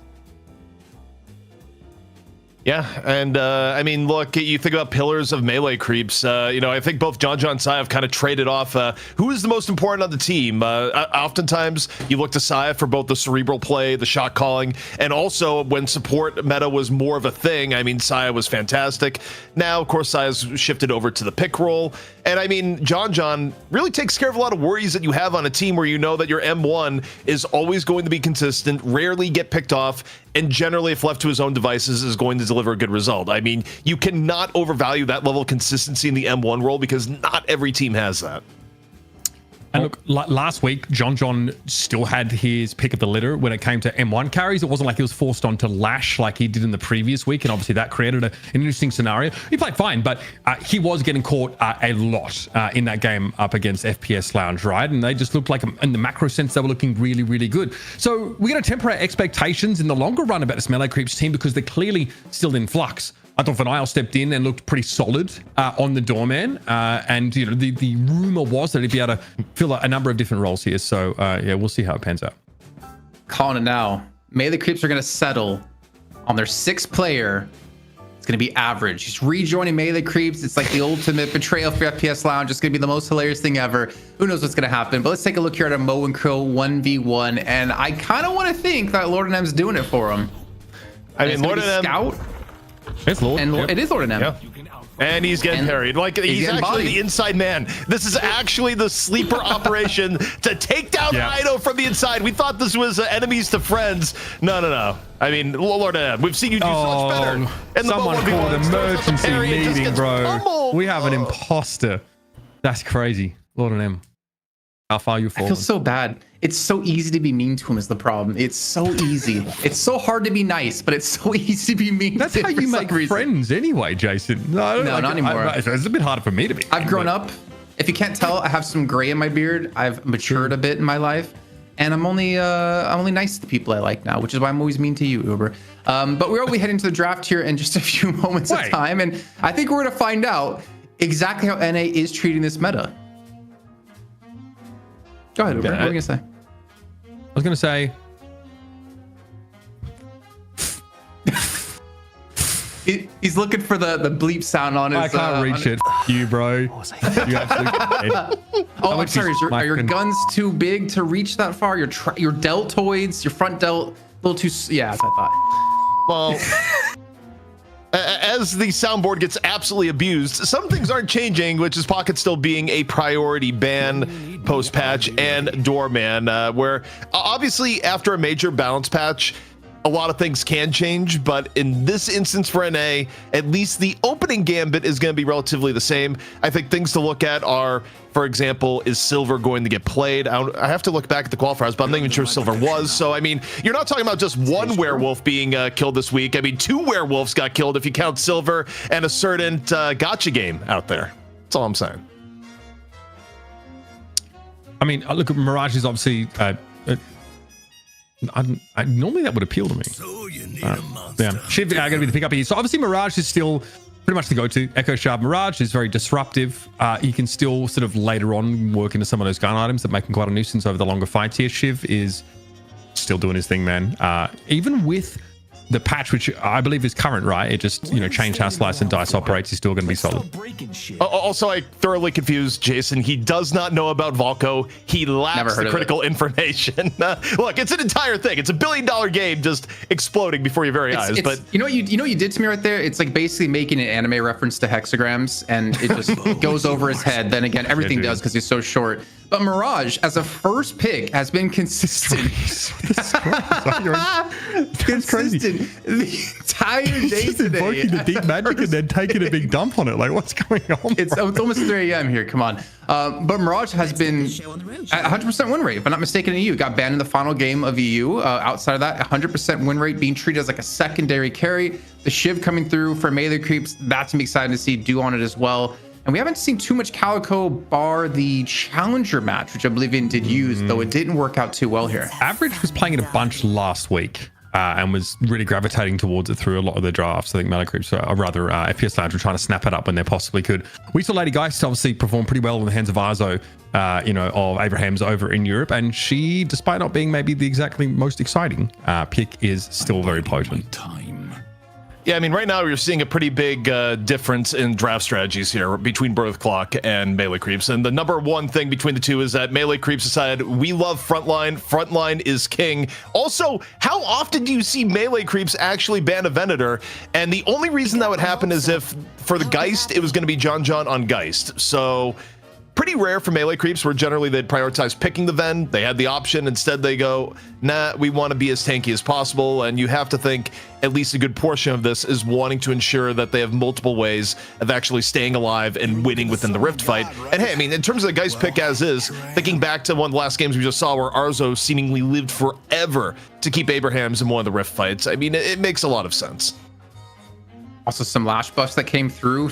Yeah, and I mean, look, you think about pillars of melee creeps. I think both John and Saya have kind of traded off who is the most important on the team. Oftentimes, you look to Saya for both the cerebral play, the shot calling, and also when support meta was more of a thing. I mean, Saya was fantastic. Now, of course, Saya's shifted over to the pick role. And I mean, John really takes care of a lot of worries that you have on a team where you know that your M1 is always going to be consistent, rarely get picked off, and generally, if left to his own devices, is going to deliver a good result. I mean, you cannot overvalue that level of consistency in the M1 role because not every team has that. And look, last week, John still had his pick of the litter when it came to M1 carries. It wasn't like he was forced on to Lash like he did in the previous week, and obviously that created an interesting scenario. He played fine, but he was getting caught a lot in that game up against FPS Lounge, right? And they just looked like, in the macro sense, they were looking really, really good. So we're going to temper our expectations in the longer run about this melee creeps team because they're clearly still in flux. I thought Vinyl stepped in and looked pretty solid on the doorman. And, the rumor was that he'd be able to fill a number of different roles here. So, we'll see how it pans out. Calling it now. Melee creeps are going to settle on their 6th player. It's going to be average. He's rejoining melee creeps. It's like the ultimate betrayal for FPS Lounge. It's going to be the most hilarious thing ever. Who knows what's going to happen? But let's take a look here at a Mo and Crow 1v1. And I kind of want to think that Lord NM's doing it for him. I mean, Lord NM... Scout. It's Lord. And it is Lord NM. Yeah. And he's getting parried. Like, he's actually bodied. The inside man. This is actually the sleeper operation to take down Ido from the inside. We thought this was enemies to friends. No. I mean, Lord NM, we've seen you do so much better. And someone called emergency meeting, bro. We have an imposter. That's crazy. Lord NM. How far you fallen? I feel so bad. It's so easy to be mean to him is the problem. It's so easy. It's so hard to be nice, but it's so easy to be mean. That's how you make friends anyway, Jason. No, not anymore. It's a bit harder for me to be. I've grown up. If you can't tell, I have some gray in my beard. I've matured a bit in my life, and I'm only nice to the people I like now, which is why I'm always mean to you, Uber. But we're only heading to the draft here in just a few moments of time, and I think we're gonna find out exactly how NA is treating this meta. Go ahead, Uber. What were you gonna say? I was gonna say. He's looking for the bleep sound on his. I can't reach it. You, bro. You absolutely. Oh, I'm sorry. Are your guns too big to reach that far? Your deltoids, your front delt, a little too. Yeah, that's what I thought. Well. As the soundboard gets absolutely abused, some things aren't changing, which is Pocket still being a priority ban post-patch and Doorman, where obviously after a major balance patch, a lot of things can change, but in this instance for NA, at least the opening gambit is going to be relatively the same. I think things to look at are, for example, is Silver going to get played? I have to look back at the qualifiers, but I'm not even sure Silver was. So, I mean, you're not talking about just one werewolf being killed this week. I mean, 2 werewolves got killed if you count Silver and a certain gotcha game out there. That's all I'm saying. I mean, look, Mirage is obviously... normally that would appeal to me. So you need a monster. Yeah, Shiv going to be the pickup here. So obviously Mirage is still pretty much the go-to. Echo Shard Mirage is very disruptive. He can still sort of later on work into some of those gun items that make him quite a nuisance over the longer fights here. Shiv is still doing his thing, man. Even with the patch, which I believe is current, right? It just, changed how Slice and Dice operates. He's still going to be solid. Also, I thoroughly confused Jason. He does not know about Valko. He lacks the critical information. Look, it's an entire thing. It's $1 billion game just exploding before your very eyes. But you know what you did to me right there? It's like basically making an anime reference to hexagrams, and it just goes over his head. Then again, everything does because he's so short. But Mirage, as a first pick, has been consistent. Consistent the entire day He's today. invoking the deep magic and then taking a big dump on it. Like, what's going on? It's almost 3 a.m. here. Come on. But Mirage has been at 100% win rate, if I'm not mistaken, in EU. Got banned in the final game of EU. Outside of that, 100% win rate, being treated as like a secondary carry. The Shiv coming through for melee creeps. That's gonna be exciting to see. Do on it as well. And we haven't seen too much Calico bar the Challenger match, which Oblivion did use, though it didn't work out too well here. Average was playing it a bunch last week and was really gravitating towards it through a lot of the drafts. I think Melee Creeps, or rather FPS Lounge, were trying to snap it up when they possibly could. We saw Lady Geist obviously perform pretty well in the hands of Arzo, of Abraham's over in Europe. And she, despite not being maybe the exactly most exciting pick, is still very potent. yeah, I mean, right now you're seeing a pretty big difference in draft strategies here between Birth Clock and Melee Creeps. And the number one thing between the two is that Melee Creeps decided we love Frontline. Frontline is king. Also, how often do you see Melee Creeps actually ban a Venator? And the only reason that would happen is if for the Geist, it was going to be John on Geist. So pretty rare for Melee Creeps, where generally they'd prioritize picking the Ven. They had the option. Instead, they go, nah, we want to be as tanky as possible. And you have to think at least a good portion of this is wanting to ensure that they have multiple ways of actually staying alive and winning within the Rift fight. And hey, I mean, in terms of the Geist pick as is, thinking back to one of the last games we just saw where Arzo seemingly lived forever to keep Abrahams in one of the Rift fights, I mean, it makes a lot of sense. Also some lash buffs that came through,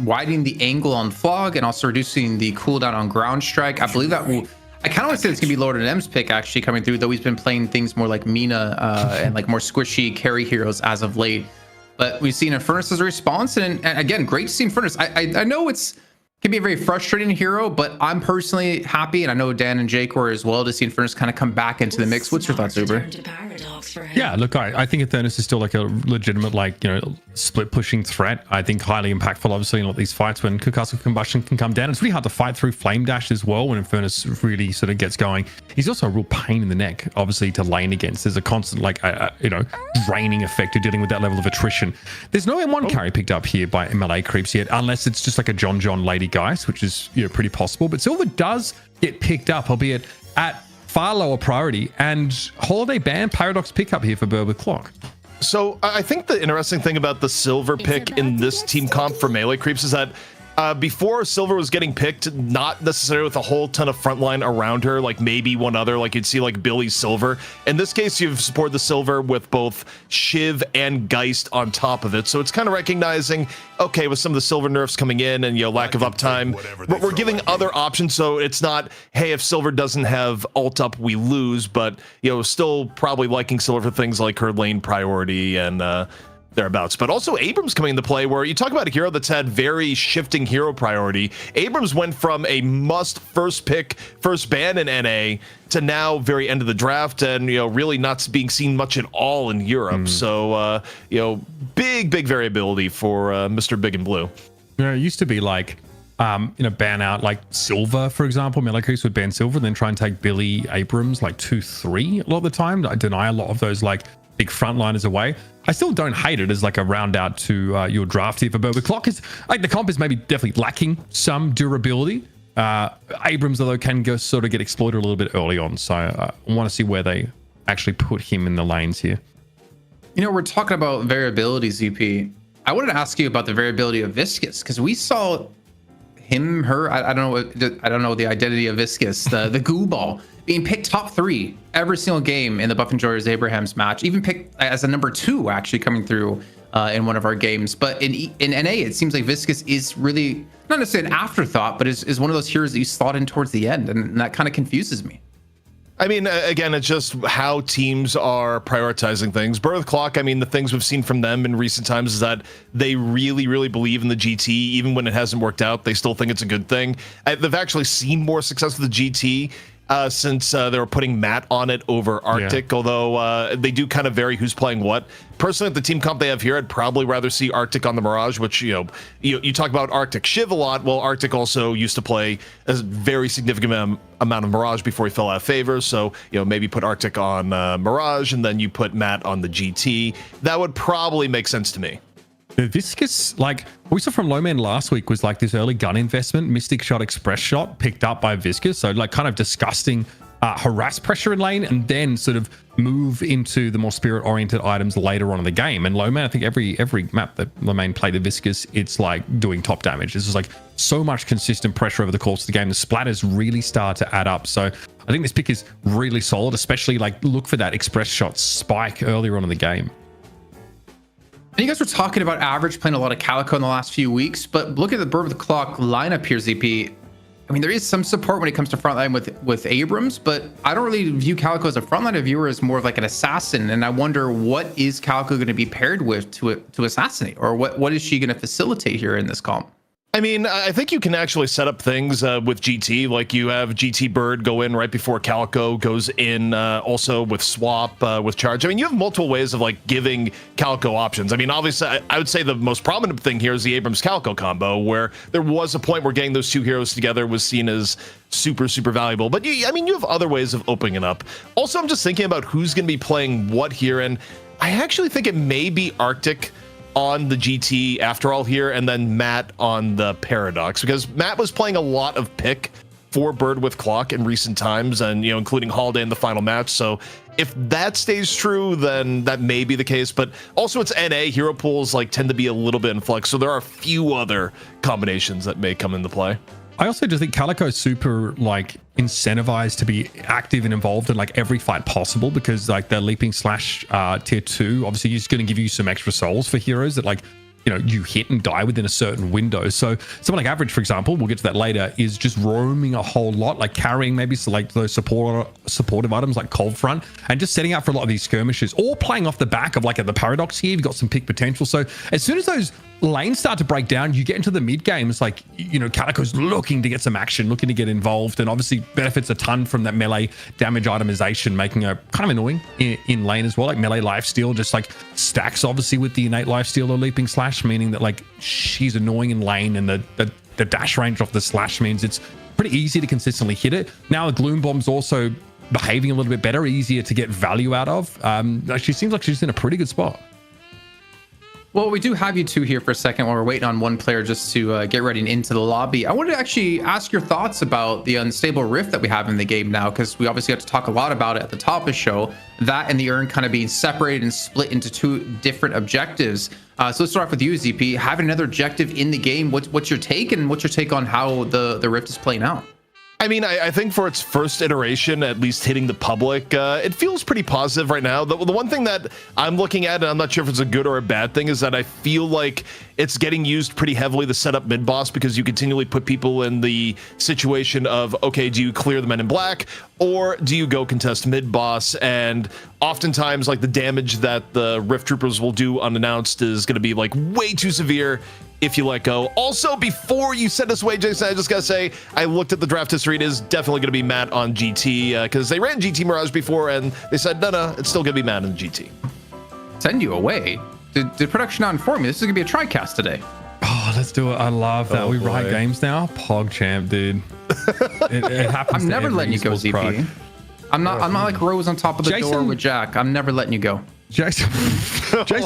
widening the angle on Flog and also reducing the cooldown on Ground Strike. I believe that will... I kind of want to say it's going to be Lord of M's pick actually coming through, though he's been playing things more like Mina and like more squishy carry heroes as of late. But we've seen Infernus' response, and again, great to see Infernus. I know it can be a very frustrating hero, but I'm personally happy, and I know Dan and Jake were as well, to see Infernus kind of come back into the mix. What's your thoughts, Uber? Yeah, look, I think Infernus is still like a legitimate, split pushing threat. I think highly impactful, obviously, in all these fights when Caustic Combustion can come down. It's really hard to fight through Flame Dash as well when Infernus really sort of gets going. He's also a real pain in the neck, obviously, to lane against. There's a constant, draining effect of dealing with that level of attrition. There's no M1 carry picked up here by MLA Creeps yet, unless it's just like a John Lady Geist, which is pretty possible. But Silver does get picked up, albeit at far lower priority, and Holiday ban Paradox pickup here for Burwood Clock. So I think the interesting thing about the Silver pick in this team comp for Melee Creeps is that before Silver was getting picked, not necessarily with a whole ton of frontline around her, like maybe one other, like you'd see like Billy Silver. In this case, you've supported the Silver with both Shiv and Geist on top of it. So it's kind of recognizing, okay, with some of the Silver nerfs coming in and, lack of uptime, but we're giving other options. So it's not, hey, if Silver doesn't have ult up, we lose, but, still probably liking Silver for things like her lane priority and, thereabouts. But also Abrams coming into play, where you talk about a hero that's had very shifting hero priority. Abrams went from a must first pick, first ban in NA to now very end of the draft and, really not being seen much at all in Europe. So, big variability for Mr. Big and Blue. It used to be like, ban out like Silver, for example. Melee Creeps would ban Silver, then try and take Billy Abrams like 2-3 a lot of the time. I deny a lot of those like big frontliners away. I still don't hate it as like a round out to your draft here for Burwood Clock. Is like the comp is maybe definitely lacking some durability. Abrams, although, can sort of get exploited a little bit early on. So I want to see where they actually put him in the lanes here. You know, we're talking about variability, ZP. I wanted to ask you about the variability of Viscous, because we saw him, her, I don't know the identity of Viscous, the goo ball, being picked top 3 every single game in the Buff Enjoyers Abrahams match, even picked as a number 2 actually coming through in one of our games. But in NA, it seems like Viscous is really not necessarily an afterthought, but is one of those heroes that you slot in towards the end, and that kind of confuses me. I mean, again, it's just how teams are prioritizing things. Birth Clock, I mean, the things we've seen from them in recent times is that they really, really believe in the GT. Even when it hasn't worked out, they still think it's a good thing. They've actually seen more success with the GT since they were putting Matt on it over Arctic, although they do kind of vary who's playing what. Personally, at the team comp they have here, I'd probably rather see Arctic on the Mirage, which, you talk about Arctic Shiv a lot. Well, Arctic also used to play a very significant amount of Mirage before he fell out of favor. So, maybe put Arctic on Mirage and then you put Matt on the GT. That would probably make sense to me. The Viscous, like we saw from Lowman last week, was like this early gun investment, Mystic Shot, Express Shot picked up by Viscous. So like kind of disgusting harass pressure in lane and then sort of move into the more spirit oriented items later on in the game. And Lowman, I think every map that Lowman played the Viscous, it's like doing top damage. This is like so much consistent pressure over the course of the game. The splatters really start to add up. So I think this pick is really solid, especially like look for that Express Shot spike earlier on in the game. And you guys were talking about Average playing a lot of Calico in the last few weeks, but look at the Bird with the Clock lineup here, ZP. I mean, there is some support when it comes to frontline with Abrams, but I don't really view Calico as a frontline viewer as more of like an assassin. And I wonder, what is Calico going to be paired with to assassinate, or what is she going to facilitate here in this comp? I mean, I think you can actually set up things with GT, like you have GT Bird go in right before Calico goes in, also with Swap, with Charge. I mean, you have multiple ways of like giving Calico options. I mean, obviously, I would say the most prominent thing here is the Abrams Calico combo, where there was a point where getting those two heroes together was seen as super, super valuable. But you have other ways of opening it up. Also, I'm just thinking about who's going to be playing what here, and I actually think it may be Arctic on the GT after all here, and then Matt on the Paradox, because Matt was playing a lot of pick for Bird with Clock in recent times, and including Holiday in the final match. So if that stays true, then that may be the case. But also it's NA, hero pools like tend to be a little bit in flux, so there are a few other combinations that may come into play. I also just think Calico is super like incentivized to be active and involved in like every fight possible, because like the Leaping Slash tier 2 obviously is going to give you some extra souls for heroes that like you hit and die within a certain window. So someone like Average, for example, we'll get to that later, is just roaming a whole lot, like carrying maybe like those supportive items like Cold Front, and just setting out for a lot of these skirmishes, or playing off the back of like at the Paradox here, you've got some pick potential. So as soon as those lanes start to break down, you get into the mid game. It's like, Calico's looking to get some action, looking to get involved, and obviously benefits a ton from that melee damage itemization, making her kind of annoying in lane as well. Like melee lifesteal just like stacks obviously with the innate lifesteal or Leaping Slash, meaning that like she's annoying in lane, and the dash range off the slash means it's pretty easy to consistently hit it. Now the Gloom Bomb's also behaving a little bit better, easier to get value out of. She seems like she's in a pretty good spot. Well, we do have you two here for a second while we're waiting on one player just to get ready into the lobby. I wanted to actually ask your thoughts about the unstable rift that we have in the game now, because we obviously have to talk a lot about it at the top of the show. That and the urn kind of being separated and split into two different objectives. So let's start off with you, ZP. Having another objective in the game, what's your take, and what's your take on how the rift is playing out? I mean, I think for its first iteration, at least hitting the public, it feels pretty positive right now. The one thing that I'm looking at, and I'm not sure if it's a good or a bad thing, is that I feel like it's getting used pretty heavily to set up mid-boss, because you continually put people in the situation of, okay, do you clear the men in black, or do you go contest mid-boss? And oftentimes, like, the damage that the Rift Troopers will do unannounced is going to be, like, way too severe if you let go. Also, before you send us away, Jason, I just gotta say, I looked at the draft history. It is definitely gonna be Matt on GT, because they ran GT Mirage before, and they said, no, it's still gonna be Matt on GT. Send you away? Did production not inform me? This is gonna be a TriCast today. Oh, let's do it. I love that. We write games now. PogChamp, dude. It happens. I'm never letting you go, ZP. I'm not like Rose on top of the door with Jack. I'm never letting you go. Jason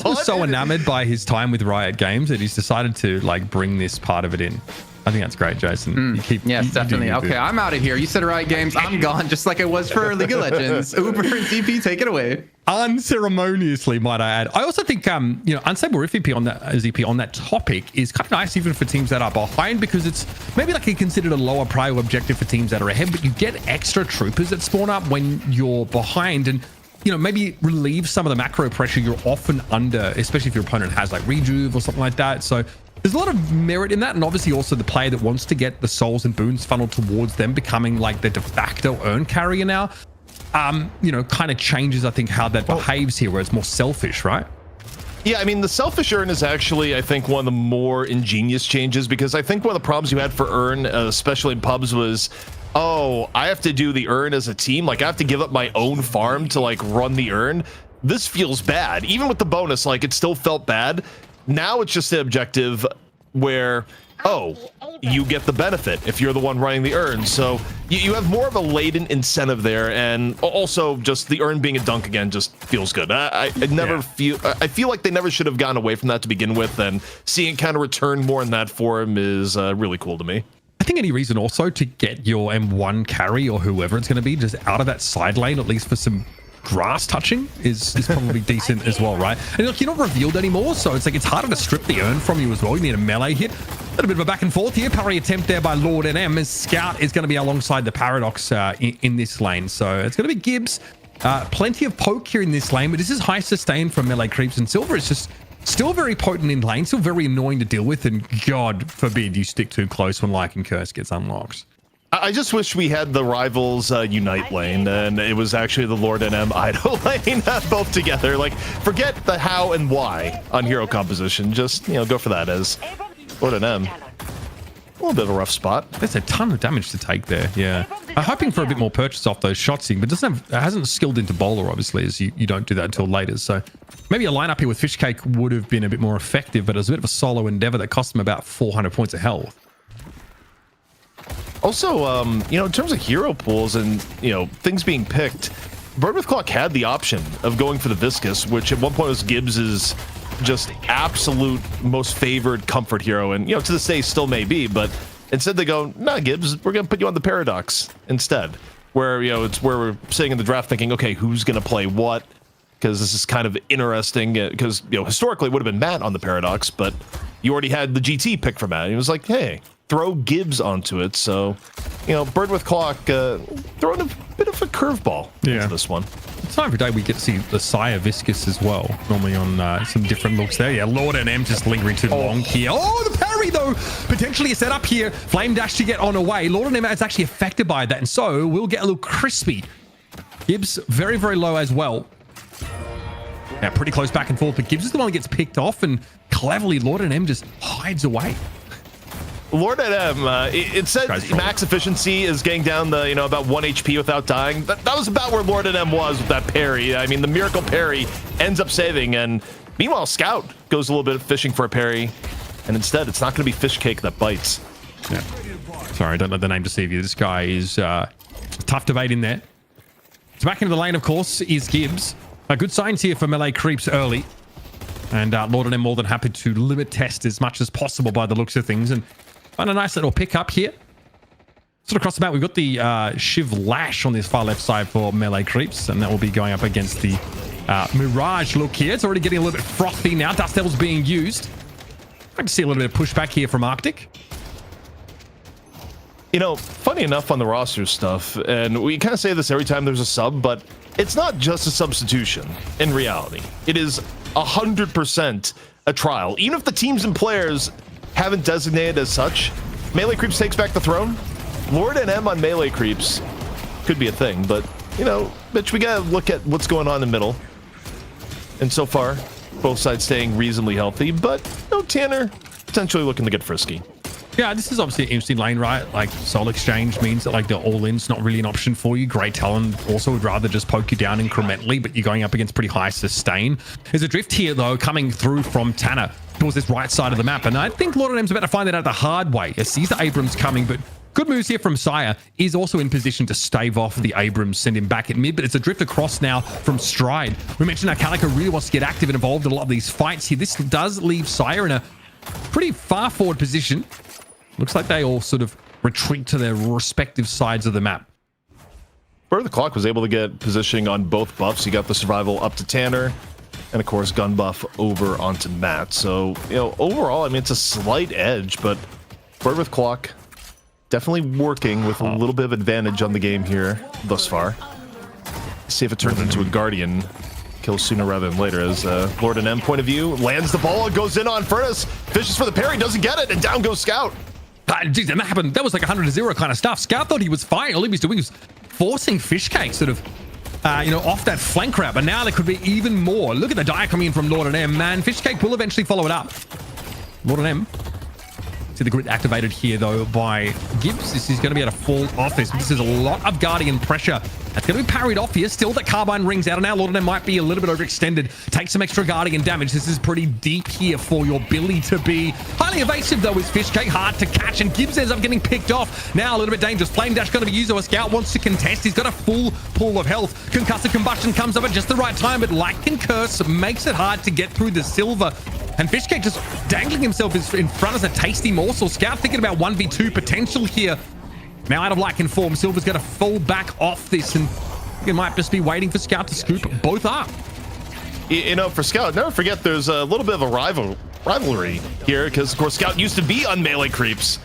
was so enamored by his time with Riot Games that he's decided to like bring this part of it in. I think that's great, Jason. Yes, you do definitely. your bit. Okay, I'm out of here. You said Riot Games. I'm gone, just like I was for League of Legends. Uber and ZP, take it away. Unceremoniously, might I add. I also think, unstable FVP on that ZP on that topic is kind of nice, even for teams that are behind, because it's maybe like considered a lower prio objective for teams that are ahead, but you get extra troopers that spawn up when you're behind, and maybe relieve some of the macro pressure you're often under, especially if your opponent has like rejuve or something like that. So there's a lot of merit in that, and obviously also the player that wants to get the souls and boons funneled towards them becoming like the de facto earn carrier now. Kind of changes, I think, how that behaves here, where it's more selfish, right? Yeah, I mean, the selfish earn is actually, I think, one of the more ingenious changes, because I think one of the problems you had for earn, especially in pubs, was, oh, I have to do the earn as a team. Like, I have to give up my own farm to, like, run the earn. This feels bad. Even with the bonus, like, it still felt bad. Now it's just the objective where, oh, you get the benefit if you're the one running the earn. So you have more of a latent incentive there, and also just the earn being a dunk again just feels good. I feel like they never should have gone away from that to begin with, and seeing it kind of return more in that form is really cool to me. I think any reason also to get your M1 carry or whoever it's going to be just out of that side lane, at least for some grass touching, is probably decent as well, right? And look, you're not revealed anymore, so it's like it's harder to strip the earn from you as well. You need a melee hit. A little bit of a back and forth here. Parry attempt there by Lord NM, as Scout is going to be alongside the Paradox in this lane. So it's going to be Gibbs. Plenty of poke here in this lane, but this is high sustain from melee creeps, and Silver is just still very potent in lane, still very annoying to deal with, and God forbid you stick too close when Lycan Curse gets unlocked. I just wish we had the Rivals Unite lane, and it was actually the Lord NM Idol lane both together. Like, forget the how and why on hero composition. Just, go for that as Lord NM. A little bit of a rough spot. There's a ton of damage to take there, yeah. I'm hoping for a bit more purchase off those shots, but it hasn't skilled into bowler, obviously, as you don't do that until later. So maybe a lineup here with Fishcake would have been a bit more effective, but it was a bit of a solo endeavor that cost him about 400 points of health. Also, in terms of hero pools and, things being picked, Bird with Clock had the option of going for the Viscous, which at one point was Gibbs's just absolute most favored comfort hero. And, to this day still may be, but instead they go, nah, Gibbs, we're going to put you on the Paradox instead. Where, it's where we're sitting in the draft thinking, okay, who's going to play what? Because this is kind of interesting, because, historically it would have been Matt on the Paradox, but you already had the GT pick for Matt. And he was like, hey, throw Gibbs onto it. So, Bird with Clock throwing a bit of a curveball into this one. Time for day we get to see the Sire Viscous as well, normally on some different looks there. Yeah, Lord NM just lingering too long here. Oh, the parry though, potentially a setup here. Flame Dash to get on away. Lord NM is actually affected by that, and so we'll get a little crispy. Gibbs very, very low as well. Now pretty close back and forth, but Gibbs is the one that gets picked off, and cleverly Lord NM just hides away. Lord NM, it said max efficiency is getting down the, about 1 HP without dying. That was about where Lord NM was with that parry. I mean, the miracle parry ends up saving, and meanwhile, Scout goes a little bit fishing for a parry, and instead, it's not going to be Fish Cake that bites. Yeah. Sorry, don't let the name deceive you. This guy is tough to bait in there. So back into the lane, of course, is Gibbs. Good signs here for melee creeps early. And Lord NM more than happy to limit test as much as possible by the looks of things. And find a nice little pickup here. Sort of across the map, we've got the Shiv Lash on this far left side for melee creeps, and that will be going up against the Mirage look here. It's already getting a little bit frothy now. Dust Devil's being used. I can see a little bit of pushback here from Arctic. Funny enough on the roster stuff, and we kind of say this every time there's a sub, but it's not just a substitution in reality. It is 100% a trial. Even if the teams and players haven't designated as such, Melee Creeps takes back the throne. Lord NM on Melee Creeps could be a thing, but, Mitch, we gotta look at what's going on in the middle. And so far, both sides staying reasonably healthy, but, Tanner potentially looking to get frisky. Yeah, this is obviously an interesting lane, right? Like, Soul Exchange means that, like, the all-in's not really an option for you. Great Talon also would rather just poke you down incrementally, but you're going up against pretty high sustain. There's a drift here, though, coming through from Tanner towards this right side of the map, and I think Lord NM's about to find that out the hard way. He sees the Abrams coming, but good moves here from Sire. Is also in position to stave off the Abrams, send him back at mid, but it's a drift across now from Stride. We mentioned how Calico really wants to get active and involved in a lot of these fights here. This does leave Sire in a pretty far forward position. Looks like they all sort of retreat to their respective sides of the map. Bird of the Clock was able to get positioning on both buffs. You got the survival up to Tanner, and of course gun buff over onto Matt. So, you know, overall, I mean, it's a slight edge, but Bird with Clock definitely working with a little bit of advantage on the game here thus far. See if it turns into a Guardian kill sooner rather than later. As Lord and M point of view lands the ball, goes in on Furnace, fishes for the parry, doesn't get it, and down goes Scout. Geez, and that happened. That was like 100-0 kind of stuff. Scout thought he was fine. All he was doing was forcing Fishcake sort of, off that flank grab. And now there could be even more. Look at the die coming in from Lord and M. Man, Fishcake will eventually follow it up. Lord and M. See the grid activated here, though, by Gibbs. This is going to be able to fall off this. This is a lot of Guardian pressure. That's going to be parried off here. Still, the Carbine rings out, and now Lord and M might be a little bit overextended. Take some extra Guardian damage. This is pretty deep here for your Billy to be. Highly evasive, though, is Fishcake. Hard to catch, and Gibbs ends up getting picked off. Now a little bit dangerous. Flame Dash going to be used, though. A Scout wants to contest. He's got a full pool of health. Concussive Combustion comes up at just the right time, but like Concurse makes it hard to get through the silver. And Fishcake just dangling himself in front as a tasty morsel. Scout thinking about 1v2 potential here. Now out of Lycan form, Silver's going to fall back off this, and it might just be waiting for Scout to scoop both up. You know, for Scout, never forget there's a little bit of a rivalry here, because of course Scout used to be on melee creeps,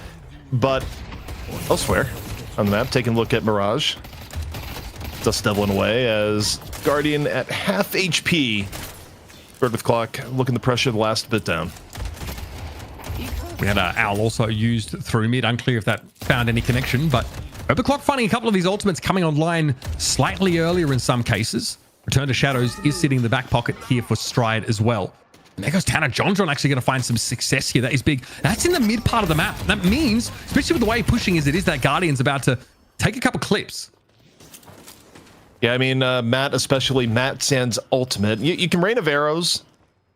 but elsewhere on the map, taking a look at Mirage. Dust Devilin away as Guardian at half HP. Bird with Clock looking to pressure the last bit down. We had Owl also used through mid. Unclear if that found any connection, but Bird with Clock finding a couple of these ultimates coming online slightly earlier in some cases. Return to Shadows is sitting in the back pocket here for Stride as well. And there goes Tanner. John actually going to find some success here. That is big. That's in the mid part of the map. That means, especially with the way pushing as it is, that Guardian's about to take a couple clips. Yeah, I mean, Matt, especially Matt Sand's ultimate. You can Rain of Arrows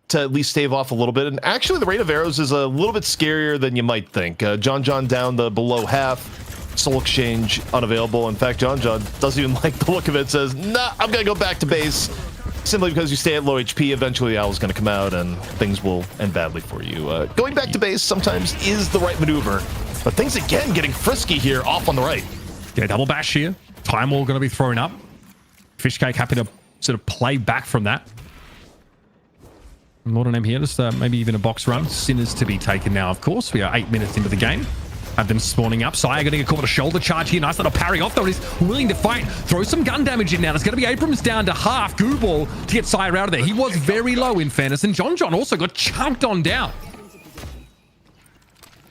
to at least stave off a little bit. And actually, the Rain of Arrows is a little bit scarier than you might think. John down the below half. Soul Exchange unavailable. In fact, John doesn't even like the look of it. Says, nah, I'm going to go back to base. Simply because you stay at low HP, eventually the Owl's going to come out and things will end badly for you. Going back to base sometimes is the right maneuver. But things, again, getting frisky here off on the right. Yeah, double bash here. Time Wall going to be thrown up. Fishcake happy to sort of play back from that. Lord and M here, just maybe even a box run. Sinners to be taken now, of course. We are 8 minutes into the game. Have them spawning up. Saya going to get caught with a shoulder charge here. Nice little parry off, though. He's willing to fight. Throw some gun damage in now. There's going to be Abrams down to half. Gooball to get Saya out of there. He was very low, in fairness. And John also got chunked on down.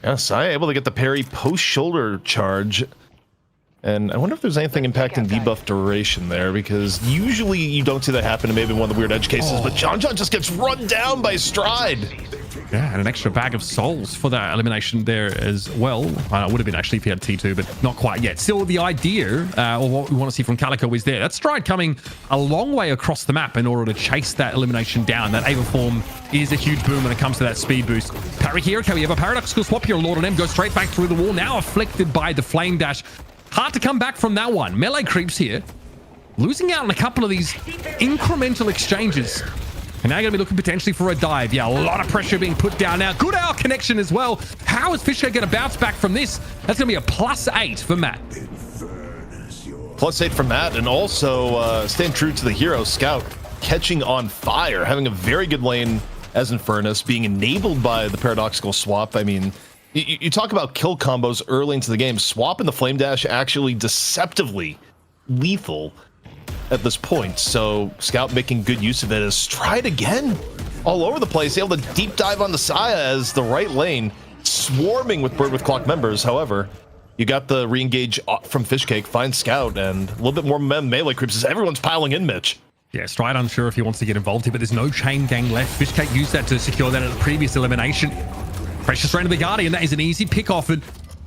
Yeah, Saya able to get the parry post-shoulder charge. And I wonder if there's anything impacting debuff duration there, because usually you don't see that happen in maybe one of the weird edge cases, but John just gets run down by Stride. Yeah, and an extra bag of souls for that elimination there as well. It would have been actually if he had T2, but not quite yet. Still, the idea, or what we want to see from Calico is there. That Stride coming a long way across the map in order to chase that elimination down. That Ava form is a huge boom when it comes to that speed boost. Parry here, okay, we have a paradoxical swap here. Lord and M goes straight back through the wall, now afflicted by the Flame Dash. Hard to come back from that one. Melee creeps here. Losing out on a couple of these incremental exchanges. And now you're going to be looking potentially for a dive. Yeah, a lot of pressure being put down now. Good hour connection as well. How is Fishcake going to bounce back from this? That's going to be a +8 for Matt. +8 for Matt, and also staying true to the hero, Scout, catching on fire, having a very good lane as Infernus, being enabled by the paradoxical swap. I mean, you talk about kill combos early into the game. Swap and the Flame Dash actually deceptively lethal at this point. So Scout making good use of it as Stride again all over the place, able to deep dive on the Saya as the right lane swarming with Bird with Clock members. However, you got the re-engage from Fishcake, find Scout, and a little bit more melee creeps as everyone's piling in, Mitch. Yeah, Stride unsure if he wants to get involved here, but there's no chain gang left. Fishcake used that to secure that at the previous elimination. Pressure straight into the Guardian. That is an easy pick off. And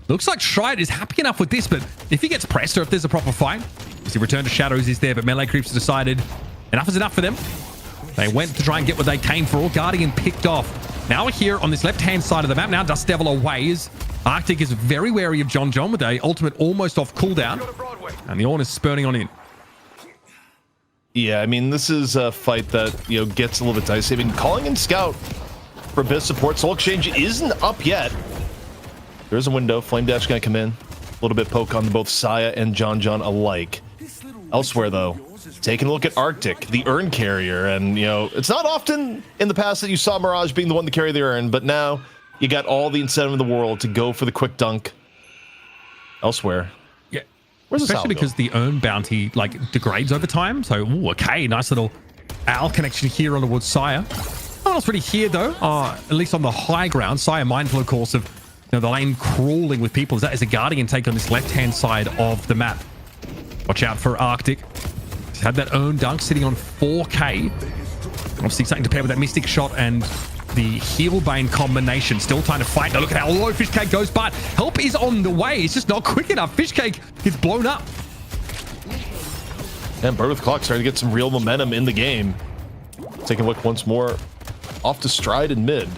looks like Stride is happy enough with this, but if he gets pressed or if there's a proper fight, the Return to Shadows is there, but melee creeps decided enough is enough for them. They went to try and get what they came for. Guardian picked off. Now we're here on this left-hand side of the map. Now Dust Devil away as Arctic is very wary of John with a ultimate almost off cooldown. And the Ornn is spurning on in. Yeah, I mean, this is a fight that, gets a little bit dicey. I mean, calling in Scout for a bit of support. Soul Exchange isn't up yet. There's a window. Flame Dash going to come in. A little bit poke on both Saya and John alike. Elsewhere, though, taking a look at Arctic, the urn carrier. And, you know, it's not often in the past that you saw Mirage being the one to carry the urn, but now you got all the incentive in the world to go for the quick dunk. Elsewhere. Yeah. Where's Especially because the urn bounty, like, degrades over time. So, ooh, okay, nice little Al connection here on towards Saya. No one else really here, though. At least on the high ground. Saya mindful, of course, of the lane crawling with people. That is a Guardian take on this left-hand side of the map. Watch out for Arctic. He's had that urn dunk sitting on 4K. Obviously something to pair with that Mystic Shot and the Healbane combination. Still trying to fight. Now look at how low Fishcake goes, but help is on the way. It's just not quick enough. Fishcake is blown up. And Bird with Clock starting to get some real momentum in the game. Taking a look once more off to Stride in mid.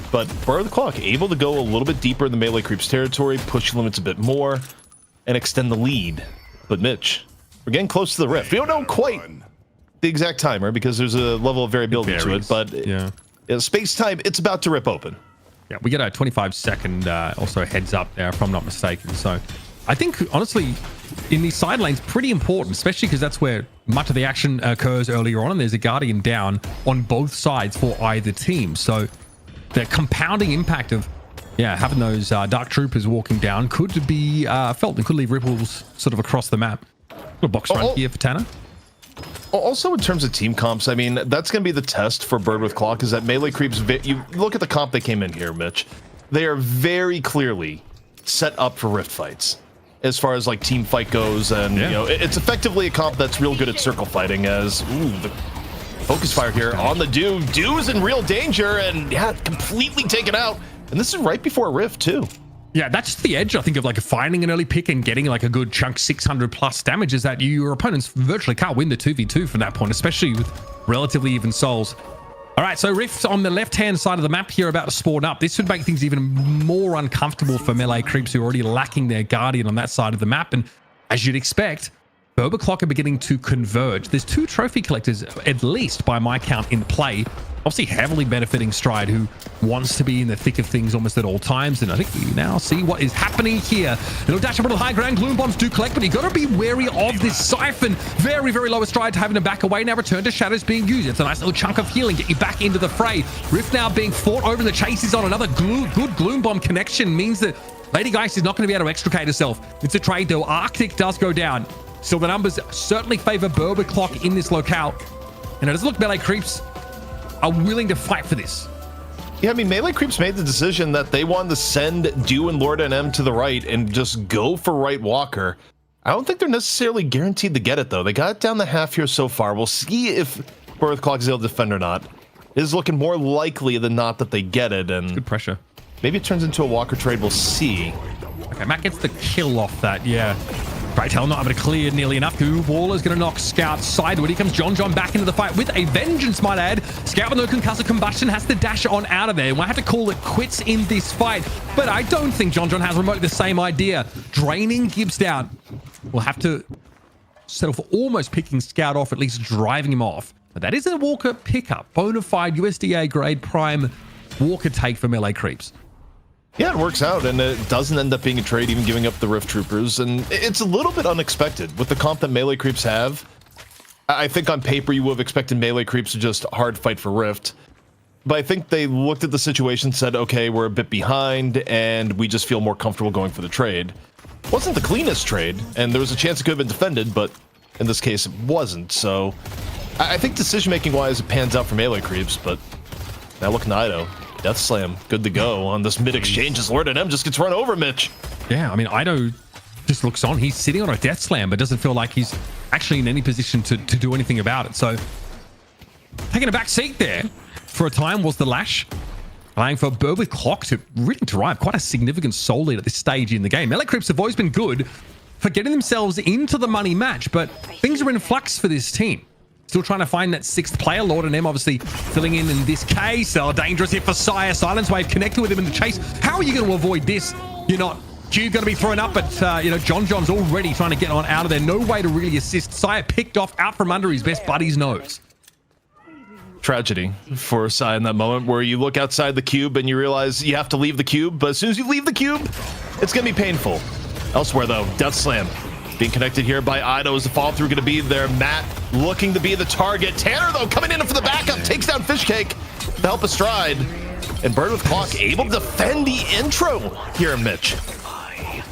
But Bird with Clock able to go a little bit deeper in the melee creeps territory, push limits a bit more, and extend the lead. But Mitch, we're getting close to the rift. We don't know quite the exact timer because there's a level of variability to it, but yeah, space-time, it's about to rip open. Yeah, we get a 25-second also heads up there, if I'm not mistaken. So I think, honestly, in these side lanes, pretty important, especially because that's where much of the action occurs earlier on, and there's a Guardian down on both sides for either team. So the compounding impact of having those Dark Troopers walking down could be felt and could leave ripples sort of across the map. A box run here for Tanner. Also, in terms of team comps, I mean, that's going to be the test for Bird with Clock, is that melee creeps, you look at the comp they came in here, Mitch, they are very clearly set up for rift fights as far as like team fight goes, and you know, it's effectively a comp that's real good at circle fighting, as the focus fire here on the Dew's in real danger, and completely taken out. And this is right before a rift too. Yeah, that's the edge, I think, of like finding an early pick and getting like a good chunk 600 plus damage, is that your opponents virtually can't win the 2v2 from that point, especially with relatively even souls. All right, so rifts on the left-hand side of the map here about to spawn up. This would make things even more uncomfortable for melee creeps who are already lacking their Guardian on that side of the map. And as you'd expect, Boba Clock are beginning to converge. There's 2 trophy collectors, at least by my count, in play. Obviously heavily benefiting Stride, who wants to be in the thick of things almost at all times. And I think we now see what is happening here. It'll dash up on the high ground. Gloom bombs do collect, but you got to be wary of this Siphon. Very, very low Stride, having to back away. Now return to Shadows being used. It's a nice little chunk of healing. Get you back into the fray. Rift now being fought over. The chase is on. Another good Gloom bomb connection means that Lady Geist is not going to be able to extricate herself. It's a trade, though. Arctic does go down. Still, the numbers certainly favor Berber Clock in this locale. And it does look melee creeps are willing to fight for this. Yeah, I mean, melee creeps made the decision that they wanted to send Dew and Lord NM to the right and just go for right Walker. I don't think they're necessarily guaranteed to get it, though. They got it down the half here so far. We'll see if Birth Clock is able to defend or not. It is looking more likely than not that they get it, and good pressure. Maybe it turns into a Walker trade. We'll see. Okay, Matt gets the kill off that, yeah. Right, Hell not able to clear nearly enough. Waller's going to knock Scout sideward. Here comes John back into the fight with a vengeance, might add. Scout with no concussive combustion has to dash on out of there. We'll have to call it quits in this fight. But I don't think John has remotely the same idea. Draining Gibbs down. We'll have to settle for almost picking Scout off, at least driving him off. But that is a Walker pickup. Bonafide USDA grade prime Walker take for melee creeps. Yeah, it works out, and it doesn't end up being a trade, even giving up the Rift Troopers, and it's a little bit unexpected with the comp that melee creeps have. I think on paper you would have expected melee creeps to just hard fight for Rift, but I think they looked at the situation, said, okay, we're a bit behind, and we just feel more comfortable going for the trade. It wasn't the cleanest trade, and there was a chance it could have been defended, but in this case it wasn't, so I think decision-making wise it pans out for melee creeps, but now look Nido. Death Slam, good to go on this mid-exchange as Lord NM just gets run over, Mitch. Yeah, I mean, Ido just looks on. He's sitting on a Death Slam, but doesn't feel like he's actually in any position to do anything about it. So, taking a back seat there for a time was the Lash. Allowing for Berwick Clock to really derive quite a significant soul lead at this stage in the game. Melee Creeps have always been good for getting themselves into the money match, but things are in flux for this team. Still trying to find that 6th player. Lord and M obviously filling in this case. Oh, dangerous hit for Sire. Silence Wave connected with him in the chase. How are you going to avoid this? You're not. Q going to be thrown up, but John's already trying to get on out of there. No way to really assist. Sire picked off out from under his best buddy's nose. tragedy for Sai in that moment where you look outside the cube and you realize you have to leave the cube, but as soon as you leave the cube, it's going to be painful. Elsewhere, though, Death Slam being connected here by Ido. Is the fall through going to be there? Matt looking to be the target. Tanner, though, coming in for the backup, takes down Fishcake to help Astride. And Bird with Clock able to defend the intro here, Mitch.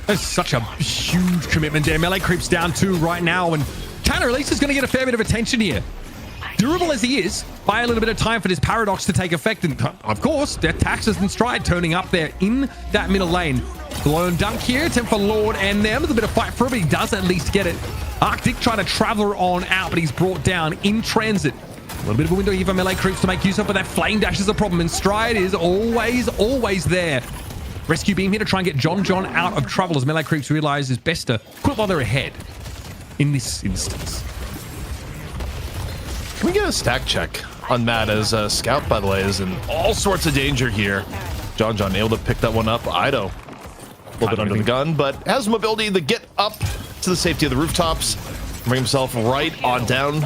That's such a huge commitment there. Melee creeps down 2 right now, and Tanner at least is going to get a fair bit of attention here. Durable as he is, buy a little bit of time for this paradox to take effect, and of course, their taxes and Stride turning up there in that middle lane. Lone dunk here, attempt for Lord and them. With a bit of fight for it, but he does at least get it. Arctic trying to travel on out, but he's brought down in transit. A little bit of a window here for Melee creeps to make use of, but that flame dash is a problem, and Stride is always there. Rescue beam here to try and get John out of trouble as Melee creeps realize it's best to quit while they're ahead in this instance. Can we get a stack check on Matt as Scout, by the way, is in all sorts of danger here. John able to pick that one up. Ido, a little bit under the gun, but has mobility to get up to the safety of the rooftops. Bring himself right on down.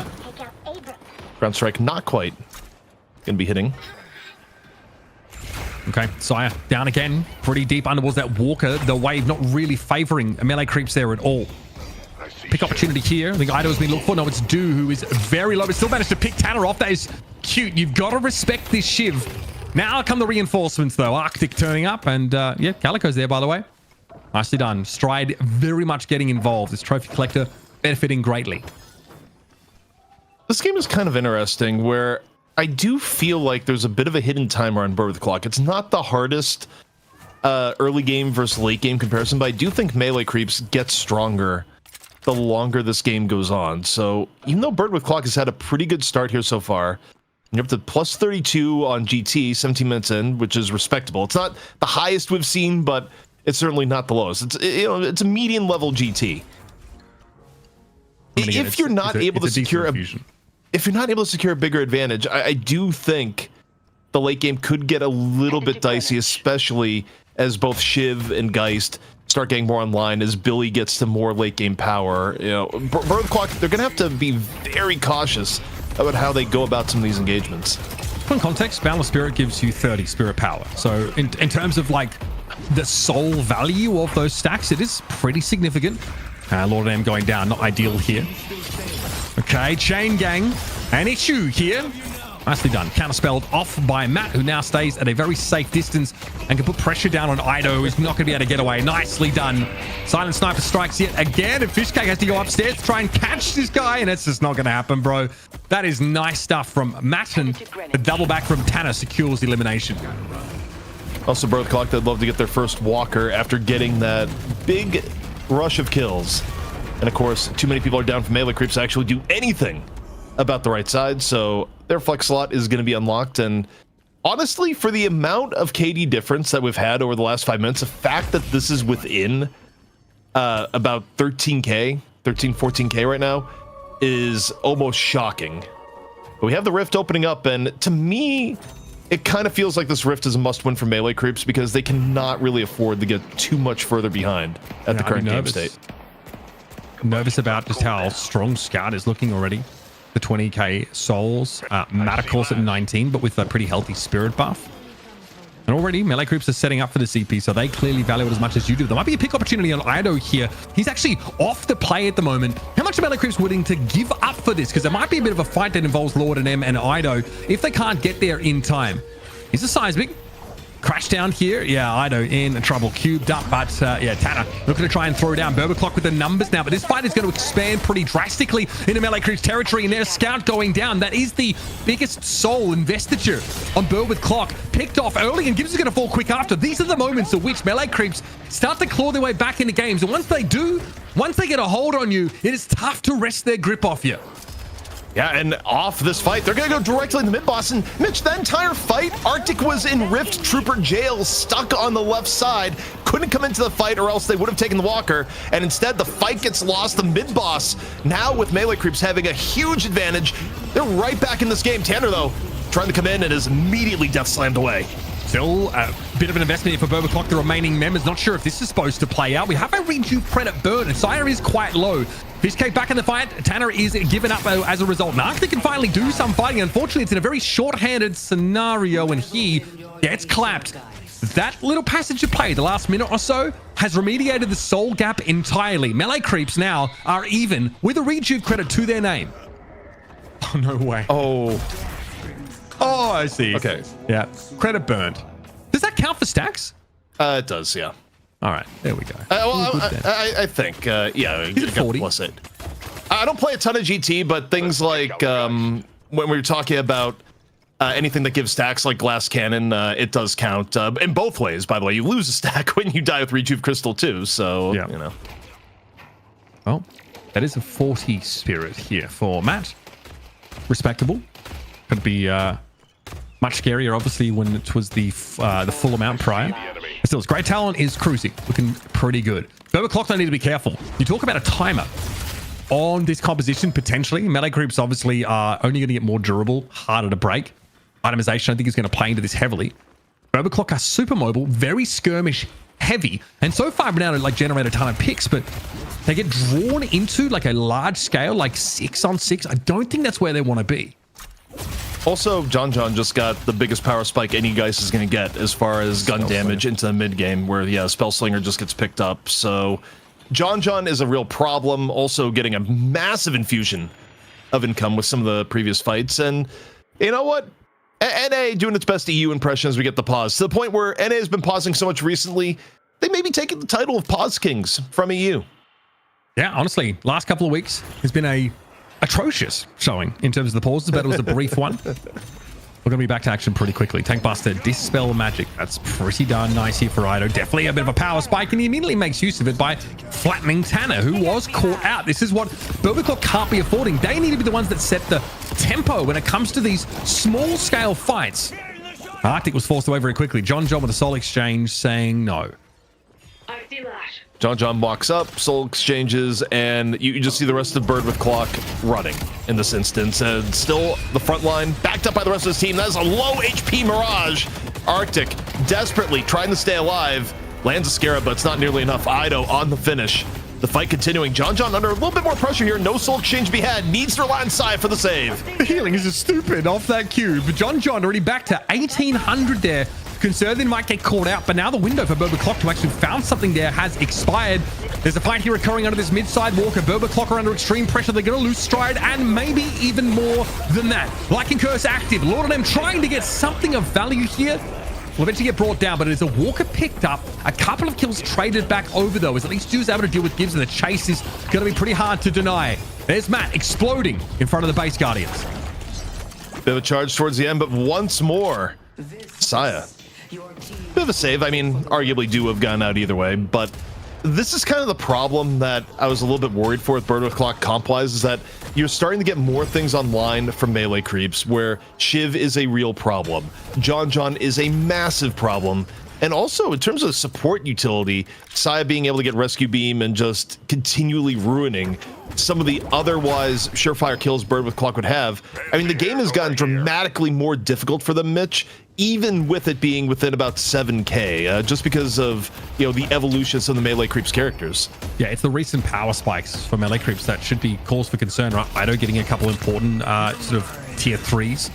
Ground strike not quite going to be hitting. Okay, Sire down again. Pretty deep underwalls. That Walker, the wave not really favoring Melee creeps there at all. Pick opportunity here. I think Ido has been looked for. No, it's Do, who is very low, but still managed to pick Tanner off. That is cute. You've got to respect this Shiv. Now come the reinforcements, though. Arctic turning up, and yeah, Calico's there, by the way. Nicely done. Stride very much getting involved. This trophy collector benefiting greatly. This game is kind of interesting, where I do feel like there's a bit of a hidden timer on Bird with Clock. It's not the hardest early game versus late game comparison, but I do think Melee creeps get stronger the longer this game goes on. So even though Bird with Clock has had a pretty good start here so far, you're up to plus 32 on GT, 17 minutes in, which is respectable. It's not the highest we've seen, but it's certainly not the lowest. It's a median level GT. If you're not able to secure a bigger advantage, I do think the late game could get a little bit dicey, especially as both Shiv and Geist start getting more online, as Billy gets to more late game power. You know, Bird Clock, they're gonna have to be very cautious about how they go about some of these engagements. For context, Boundless Spirit gives you 30 spirit power. So in terms of like the soul value of those stacks, it is pretty significant. Lord M going down, not ideal here. Okay, Chain Gang, an issue here. Nicely done. Counterspelled off by Matt, who now stays at a very safe distance and can put pressure down on Ido, who's not going to be able to get away. Nicely done. Silent Sniper strikes yet again, and Fishcake has to go upstairs to try and catch this guy, and it's just not going to happen, bro. That is nice stuff from Matt, and the double back from Tanner secures the elimination. Also, Bird Clock, they'd love to get their first walker after getting that big rush of kills. And of course, too many people are down for Melee creeps to actually do anything about the right side, so their flex slot is going to be unlocked. And honestly, for the amount of KD difference that we've had over the last 5 minutes, the fact that this is within about 13k 14k right now is almost shocking. But we have the rift opening up, and to me, it kind of feels like this rift is a must-win for Melee creeps, because they cannot really afford to get too much further behind at the current game state. Nervous about just how strong Scout is looking already. The 20k souls. Matt, of course, at 19, but with a pretty healthy spirit buff. And already, Melee creeps are setting up for the CP, so they clearly value it as much as you do. There might be a pick opportunity on Ido here. He's actually off the play at the moment. How much are Melee creeps willing to give up for this? Because there might be a bit of a fight that involves Lord and M and Ido if they can't get there in time. He's a seismic. Crash down here. Yeah, Ido in trouble. Cubed up, but yeah, Tanner looking to try and throw down Berber Clock with the numbers now, but this fight is going to expand pretty drastically into Melee creeps territory, and there's Scout going down. That is the biggest soul investiture on Burr with Clock. Picked off early, and Gibbs is going to fall quick after. These are the moments at which Melee creeps start to claw their way back into games, and once they do, once they get a hold on you, it is tough to wrest their grip off you. Yeah, and off this fight, they're going to go directly in the mid-boss. And Mitch, that entire fight, Arctic was in Rift Trooper jail, stuck on the left side, couldn't come into the fight, or else they would have taken the walker. And instead, the fight gets lost. The mid-boss, now with Melee creeps having a huge advantage, they're right back in this game. Tanner, though, trying to come in and is immediately death slammed away. Still a bit of an investment here for Burbaclock, the remaining members. Not sure if this is supposed to play out. We have a rejuve credit burn, and Sire is quite low. Fishcake back in the fight. Tanner is given up as a result. Narctic can finally do some fighting. Unfortunately, it's in a very short-handed scenario, and he gets clapped. That little passage of play, the last minute or so, has remediated the soul gap entirely. Melee creeps now are even with a rejuve credit to their name. Oh, no way. Oh, I see. okay. Yeah. Credit burned. Does that count for stacks? It does, yeah. All right. There we go. I think, yeah. Is it 40? Plus it. I don't play a ton of GT, but things like when we were talking about anything that gives stacks like Glass Cannon, it does count in both ways, by the way. You lose a stack when you die with Rejuve Crystal too, so, yeah. you know. Well, that is a 40 spirit here for Matt. Respectable. Could be much scarier, obviously, when it was the full amount prior. But still, his great talent is cruising, looking pretty good. Burbaclock don't need to be careful. You talk about a timer on this composition, potentially. Melee creeps obviously are only going to get more durable, harder to break. Itemization, I think, is going to play into this heavily. Burbaclock are super mobile, very skirmish heavy, and so far been able to like generate a ton of picks, but they get drawn into like a large scale, like 6-on-6. I don't think that's where they want to be. Also, John just got the biggest power spike any Geist is going to get as far as gun damage into the mid game, where yeah, Spellslinger just gets picked up. So John is a real problem. Also getting a massive infusion of income with some of the previous fights, and you know what? NA doing its best EU impression as we get the pause, to the point where NA has been pausing so much recently, they may be taking the title of Pause Kings from EU. Yeah, honestly, last couple of weeks has been a atrocious showing in terms of the pauses, but it was a brief one. We're going to be back to action pretty quickly. Tank Buster, Dispel Magic. That's pretty darn nice here for Ido. Definitely a bit of a power spike, and he immediately makes use of it by flattening Tanner, who was caught out. This is what Burbaclock can't be affording. They need to be the ones that set the tempo when it comes to these small-scale fights. Arctic was forced away very quickly. John with a soul exchange saying no. I see that. John walks up, soul exchanges, and you just see the rest of Bird with Clock running in this instance. And still the front line backed up by the rest of his team. That is a low HP Mirage. Arctic desperately trying to stay alive. Lands a Scarab, but it's not nearly enough. Ido on the finish. The fight continuing. John under a little bit more pressure here. No soul exchange to be had. Needs to rely on Sai for the save. The healing is just stupid off that cube. John already back to 1800 there. Concerned they might get caught out, but now the window for Burbaclock to actually found something there has expired. There's a fight here occurring under this mid-side walker. Burbaclock are under extreme pressure. They're going to lose stride, and maybe even more than that. Lycan Curse active. Lord of them trying to get something of value here. Will eventually get brought down, but it is a walker picked up. A couple of kills traded back over, though, as at least Stu's able to deal with Gibbs, and the chase is going to be pretty hard to deny. There's Matt exploding in front of the base Guardians. Bit of a charge towards the end, but once more, Saya. Bit of a save. I mean, arguably do have gone out either way, but this is kind of the problem that I was a little bit worried for with Bird with Clock comp-wise, is that you're starting to get more things online from melee creeps, where Shiv is a real problem. John is a massive problem. And also, in terms of support utility, Saya being able to get Rescue Beam and just continually ruining some of the otherwise surefire kills Bird with Clock would have. I mean, the game has gotten dramatically more difficult for them, Mitch, even with it being within about 7k, just because of, you know, the evolution of some of the melee creeps characters. Yeah, it's the recent power spikes for melee creeps that should be cause for concern, right? Ido getting a couple important sort of tier 3s,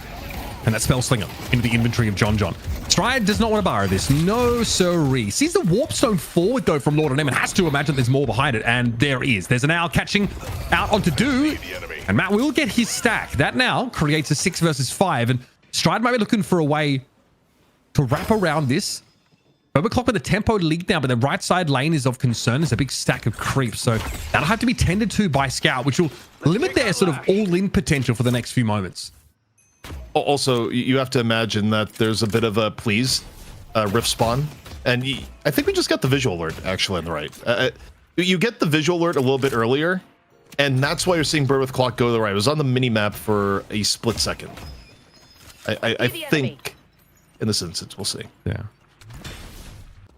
and that Spellslinger into the inventory of John. Stride does not want to borrow this. No, sirree. Sees the Warpstone forward, though, from Lord of them, and has to imagine there's more behind it, and there is. There's an owl catching out onto Do, and Matt will get his stack. That now creates a 6 versus 5, and Stride might be looking for a way to wrap around this. Burbaclock with a tempo lead now, but the right side lane is of concern. There's a big stack of creeps, so that'll have to be tended to by Scout, which will limit their sort of all-in potential for the next few moments. Also, you have to imagine that there's a bit of a rift spawn, and I think we just got the visual alert actually on the right. You get the visual alert a little bit earlier, and that's why you're seeing Bird with Clock go to the right. It was on the mini map for a split second. I think in this instance, we'll see. Yeah.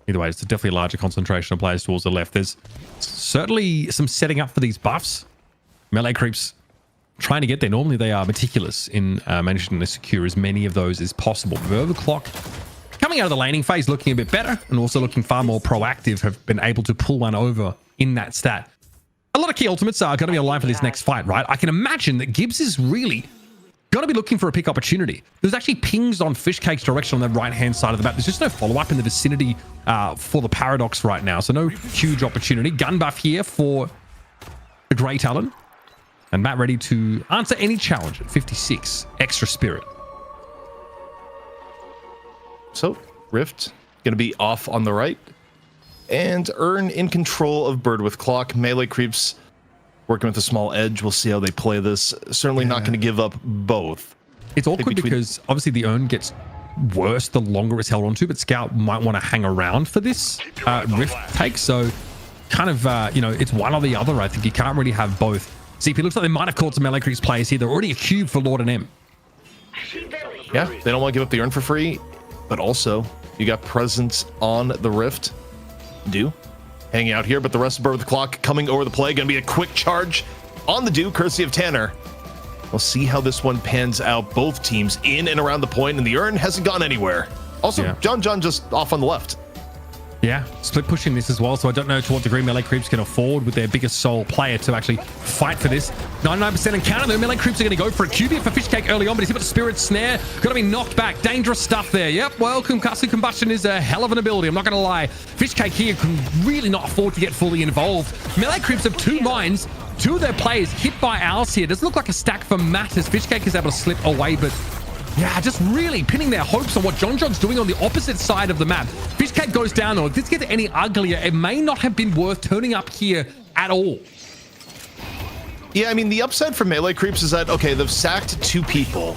Either way, it's definitely a larger concentration of players towards the left. There's certainly some setting up for these buffs. Melee creeps trying to get there. Normally they are meticulous in managing to secure as many of those as possible. Burbaclock coming coming out of the laning phase looking a bit better and also looking far more proactive, have been able to pull one over in that stat. A lot of key ultimates are going to be aligned for this next fight, right? I can imagine that Gibbs is really going to be looking for a pick opportunity. There's actually pings on Fishcake's direction on the right-hand side of the map. There's just no follow-up in the vicinity for the Paradox right now, so no huge opportunity. Gun buff here for the Grey Talon. And Matt ready to answer any challenge at 56. Extra Spirit. So, Rift going to be off on the right. And Earn in control of Bird with Clock. Melee creeps working with a small edge. We'll see how they play this. Certainly not going to give up both. It's awkward because obviously the Earn gets worse the longer it's held onto, but Scout might want to hang around for this Rift take. So kind of, it's one or the other. I think you can't really have both. CP looks like they might have caught some Melee creeps players here. They're already a cube for Lord and M. Yeah, they don't want to give up the Earn for free, but also you got presence on the Rift. Do hanging out here, but the rest of Bird with the Clock coming over the play. Going to be a quick charge on the Do, courtesy of Tanner. We'll see how this one pans out. Both teams in and around the point, and the Earn hasn't gone anywhere. Also, yeah. John just off on the left. Yeah, split pushing this as well, so I don't know to what degree Melee Creeps can afford with their biggest soul player to actually fight for this. 99% encounter, though. Melee Creeps are going to go for a QB for Fishcake early on, but he's hit with a Spirit Snare. Going to be knocked back. Dangerous stuff there. Yep, well, Concussive Combustion is a hell of an ability. I'm not going to lie. Fishcake here can really not afford to get fully involved. Melee Creeps have 2 mines. 2 of their players hit by owls here. Doesn't look like a stack for Matt as Fishcake is able to slip away, but yeah, just really pinning their hopes on what John John's doing on the opposite side of the map. Fishcake goes down, though. If this gets any uglier, it may not have been worth turning up here at all. Yeah, I mean, the upside for Melee Creeps is that, okay, they've sacked 2 people.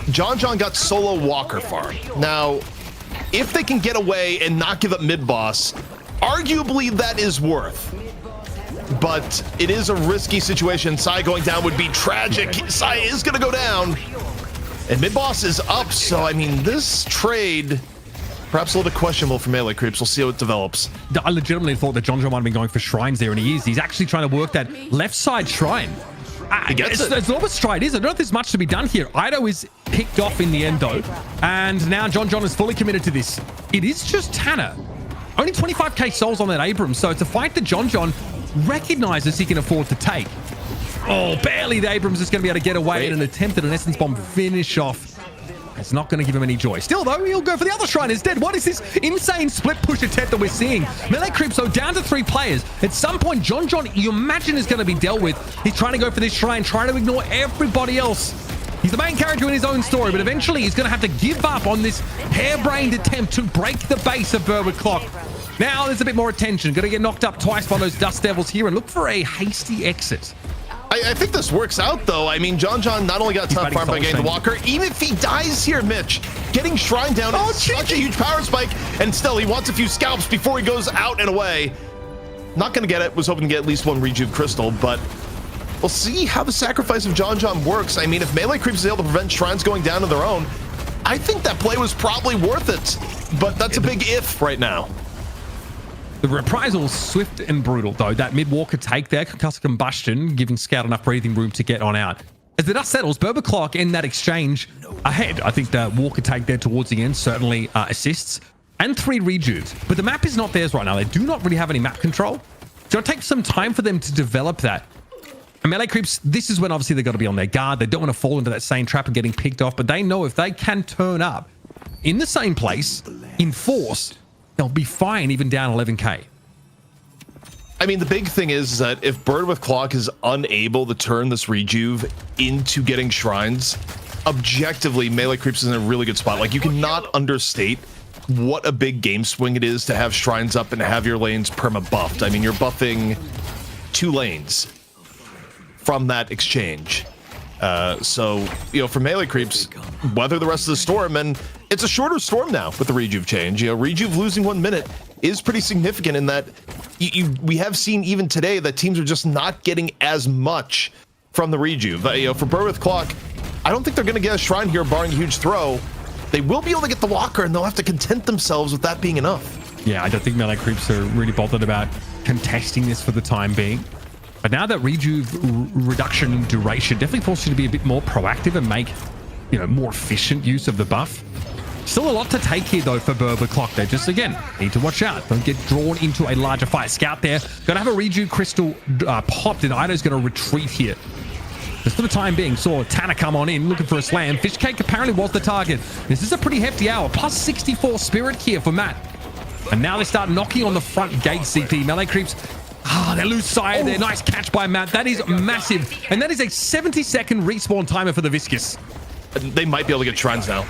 John got solo Walker farm. Now, if they can get away and not give up mid-boss, arguably that is worth. But it is a risky situation. Sai going down would be tragic. Sai is going to go down. And mid-boss is up, so I mean, this trade perhaps a little bit questionable for Melee Creeps. We'll see how it develops. I legitimately thought that John might have been going for shrines there, and he is. He's actually trying to work that left side shrine. He gets it. It's almost stride, is it? I don't know if there's much to be done here. Ido is picked off in the end, though, and now John is fully committed to this. It is just Tanner. Only 25k souls on that Abrams, so it's a fight that John recognizes he can afford to take. Oh, barely the Abrams is going to be able to get away in an attempt at an Essence Bomb finish off. It's not going to give him any joy. Still, though, he'll go for the other shrine instead. What is this insane split push attempt that we're seeing? Melee Creeps, so down to 3 players. At some point, John, you imagine is going to be dealt with. He's trying to go for this shrine, trying to ignore everybody else. He's the main character in his own story, but eventually he's going to have to give up on this harebrained attempt to break the base of Berwick Clock. Now there's a bit more attention. Going to get knocked up twice by those Dust Devils here and look for a hasty exit. I think this works out, though. I mean, John not only got tough farm by getting the Walker, even if he dies here, Mitch, getting Shrine down is such a huge power spike, and still he wants a few scalps before he goes out and away. Not going to get it. Was hoping to get at least 1 Rejuve Crystal, but we'll see how the sacrifice of John works. I mean, if Melee Creeps is able to prevent Shrines going down on their own, I think that play was probably worth it, but that's a big if right now. The reprisal swift and brutal, though. That mid-walker take there, Concussive Combustion, giving Scout enough breathing room to get on out. As the dust settles, Berber Clock in that exchange ahead. I think the walker take there towards the end certainly assists. And 3 rejuves. But the map is not theirs right now. They do not really have any map control. So it'll take some time for them to develop that. And Melee Creeps, this is when obviously they've got to be on their guard. They don't want to fall into that same trap of getting picked off. But they know if they can turn up in the same place, in force, they'll be fine even down 11k. I mean, the big thing is that if Bird with Clock is unable to turn this Rejuve into getting Shrines, objectively, Melee Creeps is in a really good spot. Like, you cannot understate what a big game swing it is to have Shrines up and have your lanes perma buffed. I mean, you're buffing 2 lanes from that exchange. So, for Melee Creeps, weather the rest of the storm, and it's a shorter storm now with the Rejuve change. Rejuve losing 1 minute is pretty significant in that we have seen even today that teams are just not getting as much from the Rejuve. For Bird with Clock, I don't think they're going to get a Shrine here barring a huge throw. They will be able to get the Walker, and they'll have to content themselves with that being enough. Yeah, I don't think Melee Creeps are really bothered about contesting this for the time being. But now that Rejuve reduction in duration definitely forces you to be a bit more proactive and make, more efficient use of the buff. Still a lot to take here, though, for Berber Clock. They just, again, need to watch out. Don't get drawn into a larger fight. Scout there. Going to have a Reju Crystal popped, and Ido's going to retreat here. Just for the time being, saw Tanner come on in, looking for a slam. Fishcake apparently was the target. This is a pretty hefty hour. Plus 64 spirit here for Matt. And now they start knocking on the front gate, CP. Melee Creeps. They lose sire there. Nice catch by Matt. That is massive. And that is a 70-second respawn timer for the Viscous. They might be able to get shrines now.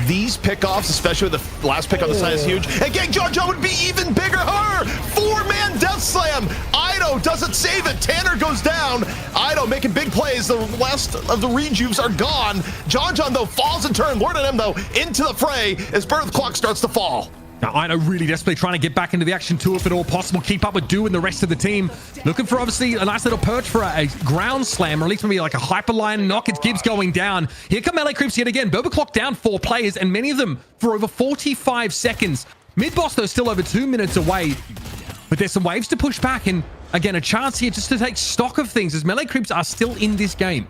These pickoffs, especially the last pick on the side, is huge. Again, John would be even bigger. Her 4-man death slam. Ido doesn't save it. Tanner goes down. Ido making big plays. The rest of the rejuves are gone. John, though, falls in turn. Lord and M, though, into the fray as Birth Clock starts to fall. Now, Ido really desperately trying to get back into the action too, if at all possible. Keep up with Do and the rest of the team. Looking for, obviously, a nice little perch for a ground slam, or at least maybe like a hyperline knock. It's Gibbs going down. Here come Melee Creeps yet again. Berber Clock down 4 players, and many of them for over 45 seconds. Mid-boss, though, still over 2 minutes away. But there's some waves to push back, and again, a chance here just to take stock of things as Melee Creeps are still in this game.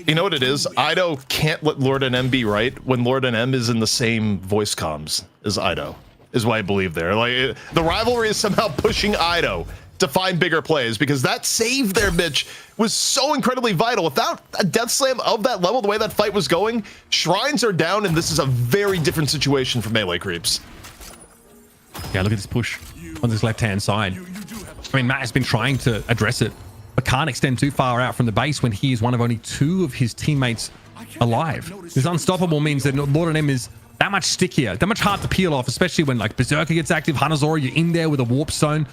You know what it is? Ido can't let Lord and M be right when Lord and M is in the same voice comms as Ido, is what I believe there. Like, the rivalry is somehow pushing Ido to find bigger plays, because that save there, Mitch, was so incredibly vital. Without a death slam of that level, the way that fight was going, shrines are down, and this is a very different situation for Melee Creeps. Yeah, look at this push on this left-hand side. I mean, Matt has been trying to address it, but can't extend too far out from the base when he is one of only 2 of his teammates alive. This unstoppable means that Lord and M is that much stickier, that much hard to peel off, especially when like Berserker gets active, Hanazora, you're in there with a warp stone.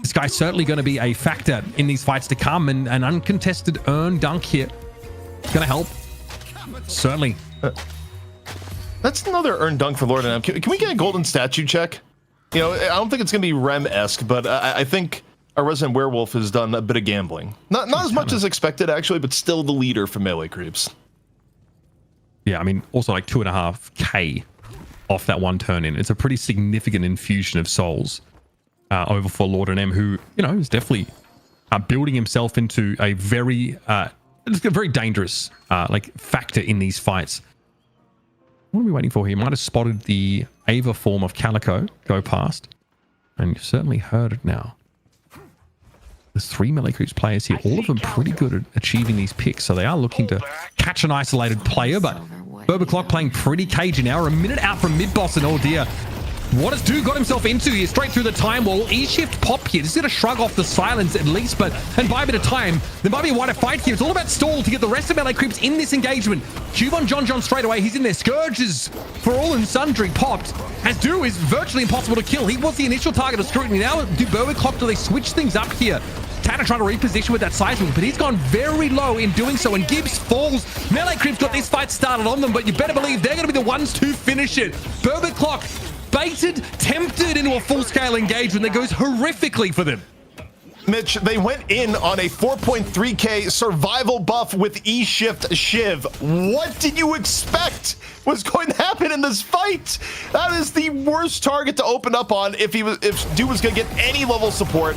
This guy's certainly going to be a factor in these fights to come, and an uncontested earn dunk here is going to help. Certainly. That's another earn dunk for Lord and M. Can we get a golden statue check? You know, I don't think it's going to be Rem-esque, but I think our resident werewolf has done a bit of gambling. Not as much as expected, actually, but still the leader for Melee Creeps. Yeah, I mean, also like 2.5k off that one turn in. It's a pretty significant infusion of souls over for Lord and M, who, you know, is definitely building himself into a very dangerous like factor in these fights. What are we waiting for here? Might have spotted the Ava form of Calico go past, and you've certainly heard it now. There's 3 Melee Creeps players here, all of them pretty good at achieving these picks, so they are looking to catch an isolated player, but Berber Clock playing pretty cagey now. A minute out from mid-boss, and oh dear. What has Do got himself into here? Straight through the time wall. E-shift pop here. This is going to shrug off the silence at least, and buy a bit of time. There might be a wider fight here. It's all about stall to get the rest of Melee Creeps in this engagement. Cube on John straight away. He's in there. Scourges for all and sundry popped. As Do is virtually impossible to kill. He was the initial target of scrutiny. Now, do Berber Clock, do they switch things up here? Tanner trying to reposition with that seismic, but he's gone very low in doing so, and Gibbs falls. Melee Creeps got this fight started on them, but you better believe they're going to be the ones to finish it. Berber Clock baited, tempted into a full-scale engagement that goes horrifically for them. Mitch, they went in on a 4.3k survival buff with E-shift Shiv. What did you expect was going to happen in this fight? That is the worst target to open up on if Do was going to get any level support,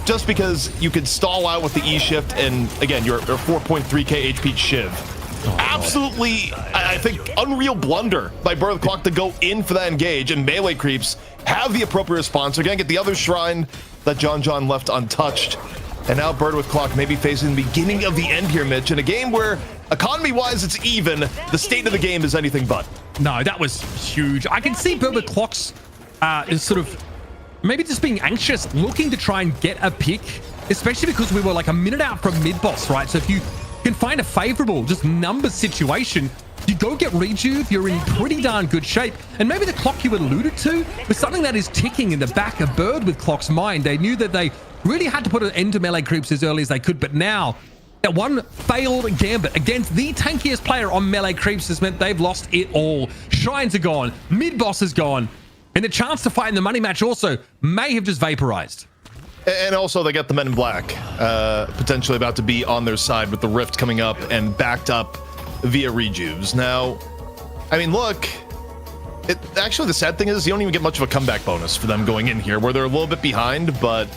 just because you could stall out with the E-shift and, again, your 4.3k HP Shiv. Absolutely, I think, unreal blunder by Birth Clock to go in for that engage, and Melee Creeps have the appropriate response. They're going to get the other shrine that John left untouched. And now Bird with Clock maybe facing the beginning of the end here, Mitch, in a game where, economy-wise, it's even. The state of the game is anything but. No, that was huge. I can see Berber Clock's is sort of maybe just being anxious, looking to try and get a pick, especially because we were like a minute out from mid-boss, right? So if you can find a favorable just numbers situation, you go get Rejuve, you're in pretty darn good shape. And maybe the clock you alluded to was something that is ticking in the back of Bird with Clock's mind. They knew that they really had to put an end to Melee Creeps as early as they could, but now that one failed gambit against the tankiest player on Melee Creeps has meant they've lost it all. Shrines are gone, mid-boss is gone, and the chance to fight in the money match also may have just vaporized. And also, they got the Men in Black potentially about to be on their side with the Rift coming up and backed up via Rejuves. Now, I mean, look, actually the sad thing is you don't even get much of a comeback bonus for them going in here, where they're a little bit behind, but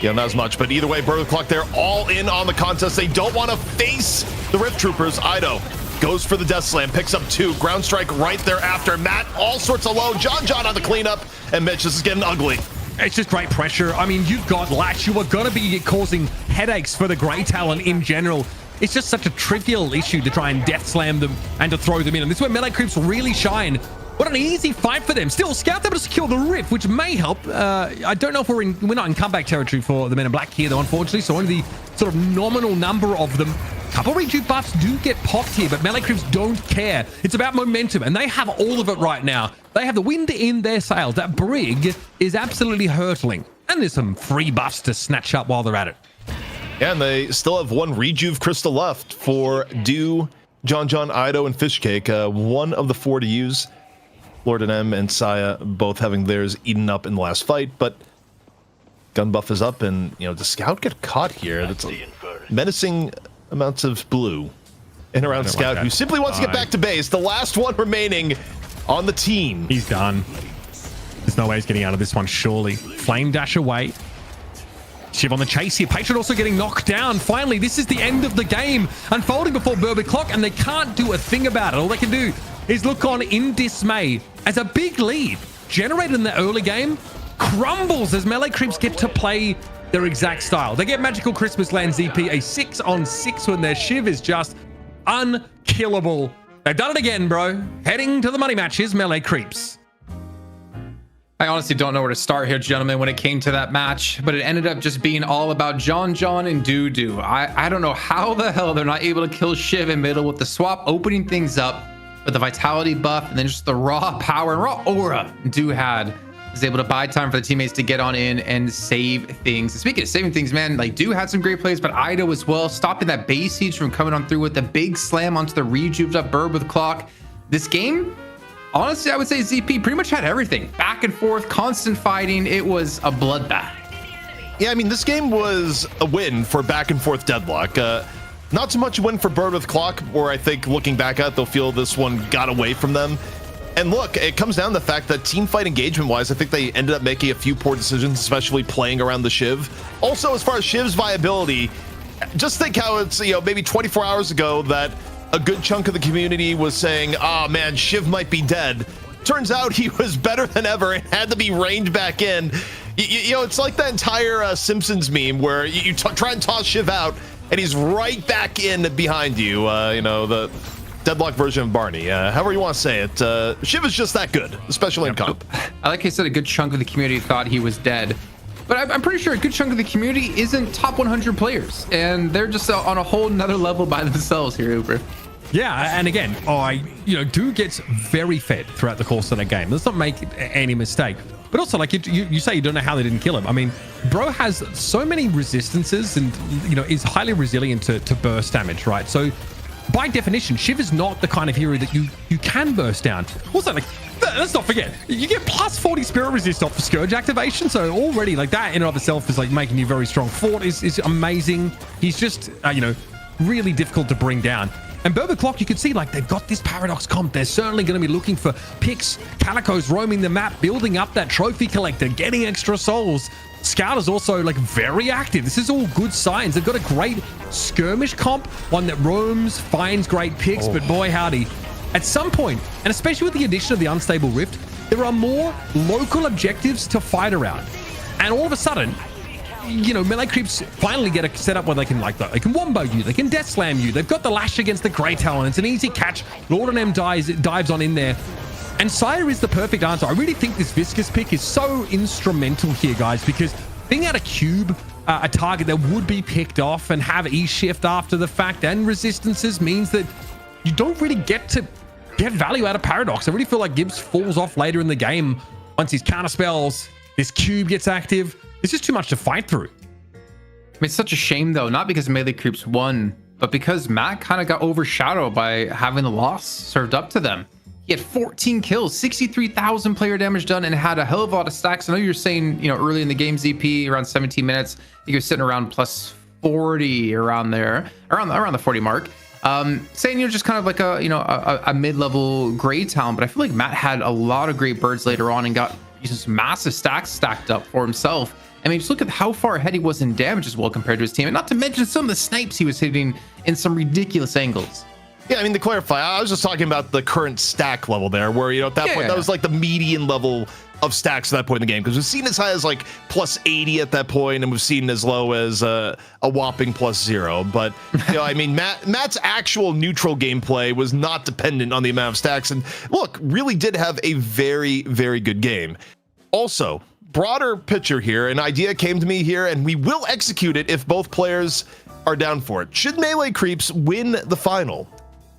not as much. But either way, Bird Clock, they're all in on the contest. They don't want to face the Rift Troopers. Ido goes for the Death Slam, picks up 2. Ground Strike right there after. Matt, all sorts of low. John on the cleanup. And Mitch, this is getting ugly. It's just great pressure. I mean, you've got Latch. You are going to be causing headaches for the Grey Talon in general. It's just such a trivial issue to try and Death Slam them and to throw them in. And this is where melee creeps really shine. What an easy fight for them. Still, Scout able to secure the Rift, which may help. I don't know if we're not in comeback territory for the Men in Black here, though, unfortunately. So only the sort of nominal number of them. Couple rejuve buffs do get popped here, but melee creeps don't care. It's about momentum, and they have all of it right now. They have the wind in their sails. That brig is absolutely hurtling. And there's some free buffs to snatch up while they're at it. Yeah, and they still have 1 rejuve crystal left for Do, John, Ido, and Fishcake. 1 of the 4 to use. Lord and M and Saya both having theirs eaten up in the last fight, but gun buff is up, and does Scout get caught here? That's menacing amounts of blue in around Scout, who simply wants to get back to base. The last one remaining on the team. He's done. There's no way he's getting out of this one, surely. Flame dash away. Shiv on the chase here. Patron also getting knocked down. Finally, this is the end of the game unfolding before Burberry Clock, and they can't do a thing about it. All they can do is look on in dismay as a big lead generated in the early game crumbles as melee creeps get to play their exact style. They get Magical Christmas Land ZP, a 6-on-6 when their Shiv is just unkillable. They've done it again, bro. Heading to the money matches, melee creeps. I honestly don't know where to start here, gentlemen, when it came to that match, but it ended up just being all about John and Doo. I don't know how the hell they're not able to kill Shiv in middle with the swap opening things up with the vitality buff and then just the raw power and raw aura Doo had. Is able to buy time for the teammates to get on in and save things. Speaking of saving things, man, like Doo had some great plays, but Ido as well, stopping that base siege from coming on through with the big slam onto the rejuved up bird with clock. This game, honestly, I would say ZP pretty much had everything. Back and forth, constant fighting. It was a bloodbath. Yeah, I mean, this game was a win for back and forth Deadlock. Not so much a win for Bird with Clock, where I think looking back at it, they'll feel this one got away from them. And look, it comes down to the fact that team fight engagement wise, I think they ended up making a few poor decisions, especially playing around the Shiv. Also, as far as Shiv's viability, just think how it's, maybe 24 hours ago that a good chunk of the community was saying, oh man, Shiv might be dead. Turns out he was better than ever and had to be reined back in. It's like that entire Simpsons meme where you try and toss Shiv out and he's right back in behind you. The Deadlock version of Barney, however you want to say it. Shiv is just that good, especially in comp. I like I said, a good chunk of the community thought he was dead, but I'm pretty sure a good chunk of the community isn't top 100 players, and they're just on a whole nother level by themselves here, Uber. Yeah, and again, Doo gets very fed throughout the course of the game. Let's not make any mistake. But also, like you say, you don't know how they didn't kill him. I mean, bro has so many resistances and, is highly resilient to burst damage, right? So by definition, Shiv is not the kind of hero that you can burst down. Also, like, let's not forget, you get plus 40 spirit resist off the Scourge activation. So already, like, that in and of itself is like making you very strong. Fort is amazing. He's just, really difficult to bring down. And Burber Clock, you can see, like, they've got this Paradox comp. They're certainly going to be looking for picks. Calico's roaming the map, building up that trophy collector, getting extra souls. Scout is also, like, very active. This is all good signs. They've got a great skirmish comp, one that roams, finds great picks, but boy howdy. At some point, and especially with the addition of the Unstable Rift, there are more local objectives to fight around. And all of a sudden, melee creeps finally get a setup where they can, they can wombo you, they can death slam you. They've got the lash against the Grey Talon. It's an easy catch. Lord and M dives on in there. And Sire is the perfect answer. I really think this Viscous pick is so instrumental here, guys, because being able to cube a target that would be picked off and have E-shift after the fact and resistances means that you don't really get to get value out of Paradox. I really feel like Gibbs falls off later in the game once his counter spells, this cube gets active. It's just too much to fight through. I mean, it's such a shame, though, not because melee creeps won, but because Matt kind of got overshadowed by having the loss served up to them. He had 14 kills, 63,000 player damage done, and had a hell of a lot of stacks. I know you're saying, early in the game, ZP, around 17 minutes, he was sitting around plus 40 around there, around the 40 mark. Saying you're just kind of like a mid-level Grey Talon, but I feel like Matt had a lot of great birds later on and got just massive stacks stacked up for himself. I mean, just look at how far ahead he was in damage as well compared to his team, and not to mention some of the snipes he was hitting in some ridiculous angles. Yeah, I mean, to clarify, I was just talking about the current stack level there, where, at that point, that was like the median level of stacks at that point in the game, because we've seen as high as like plus 80 at that point, and we've seen as low as a whopping plus 0. But, I mean, Matt's actual neutral gameplay was not dependent on the amount of stacks, and look, really did have a very, very good game. Also, broader picture here, an idea came to me here, and we will execute it if both players are down for it. Should Melee Creeps win the final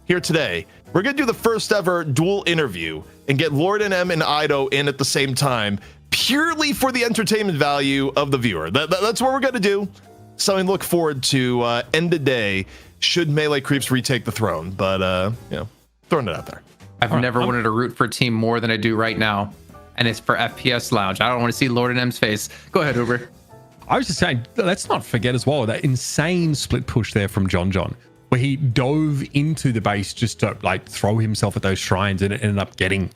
here today, we're going to do the first ever dual interview and get Lord NM and Ido in at the same time, purely for the entertainment value of the viewer. That's what we're going to do. Something to look forward to end of day should Melee Creeps retake the throne. But, throwing it out there. I've never wanted to root for a team more than I do right now, and it's for FPS Lounge. I don't want to see Lord NM's face. Go ahead, Uber. I was just saying, let's not forget as well that insane split push there from John, where he dove into the base just to like throw himself at those shrines, and it ended up getting,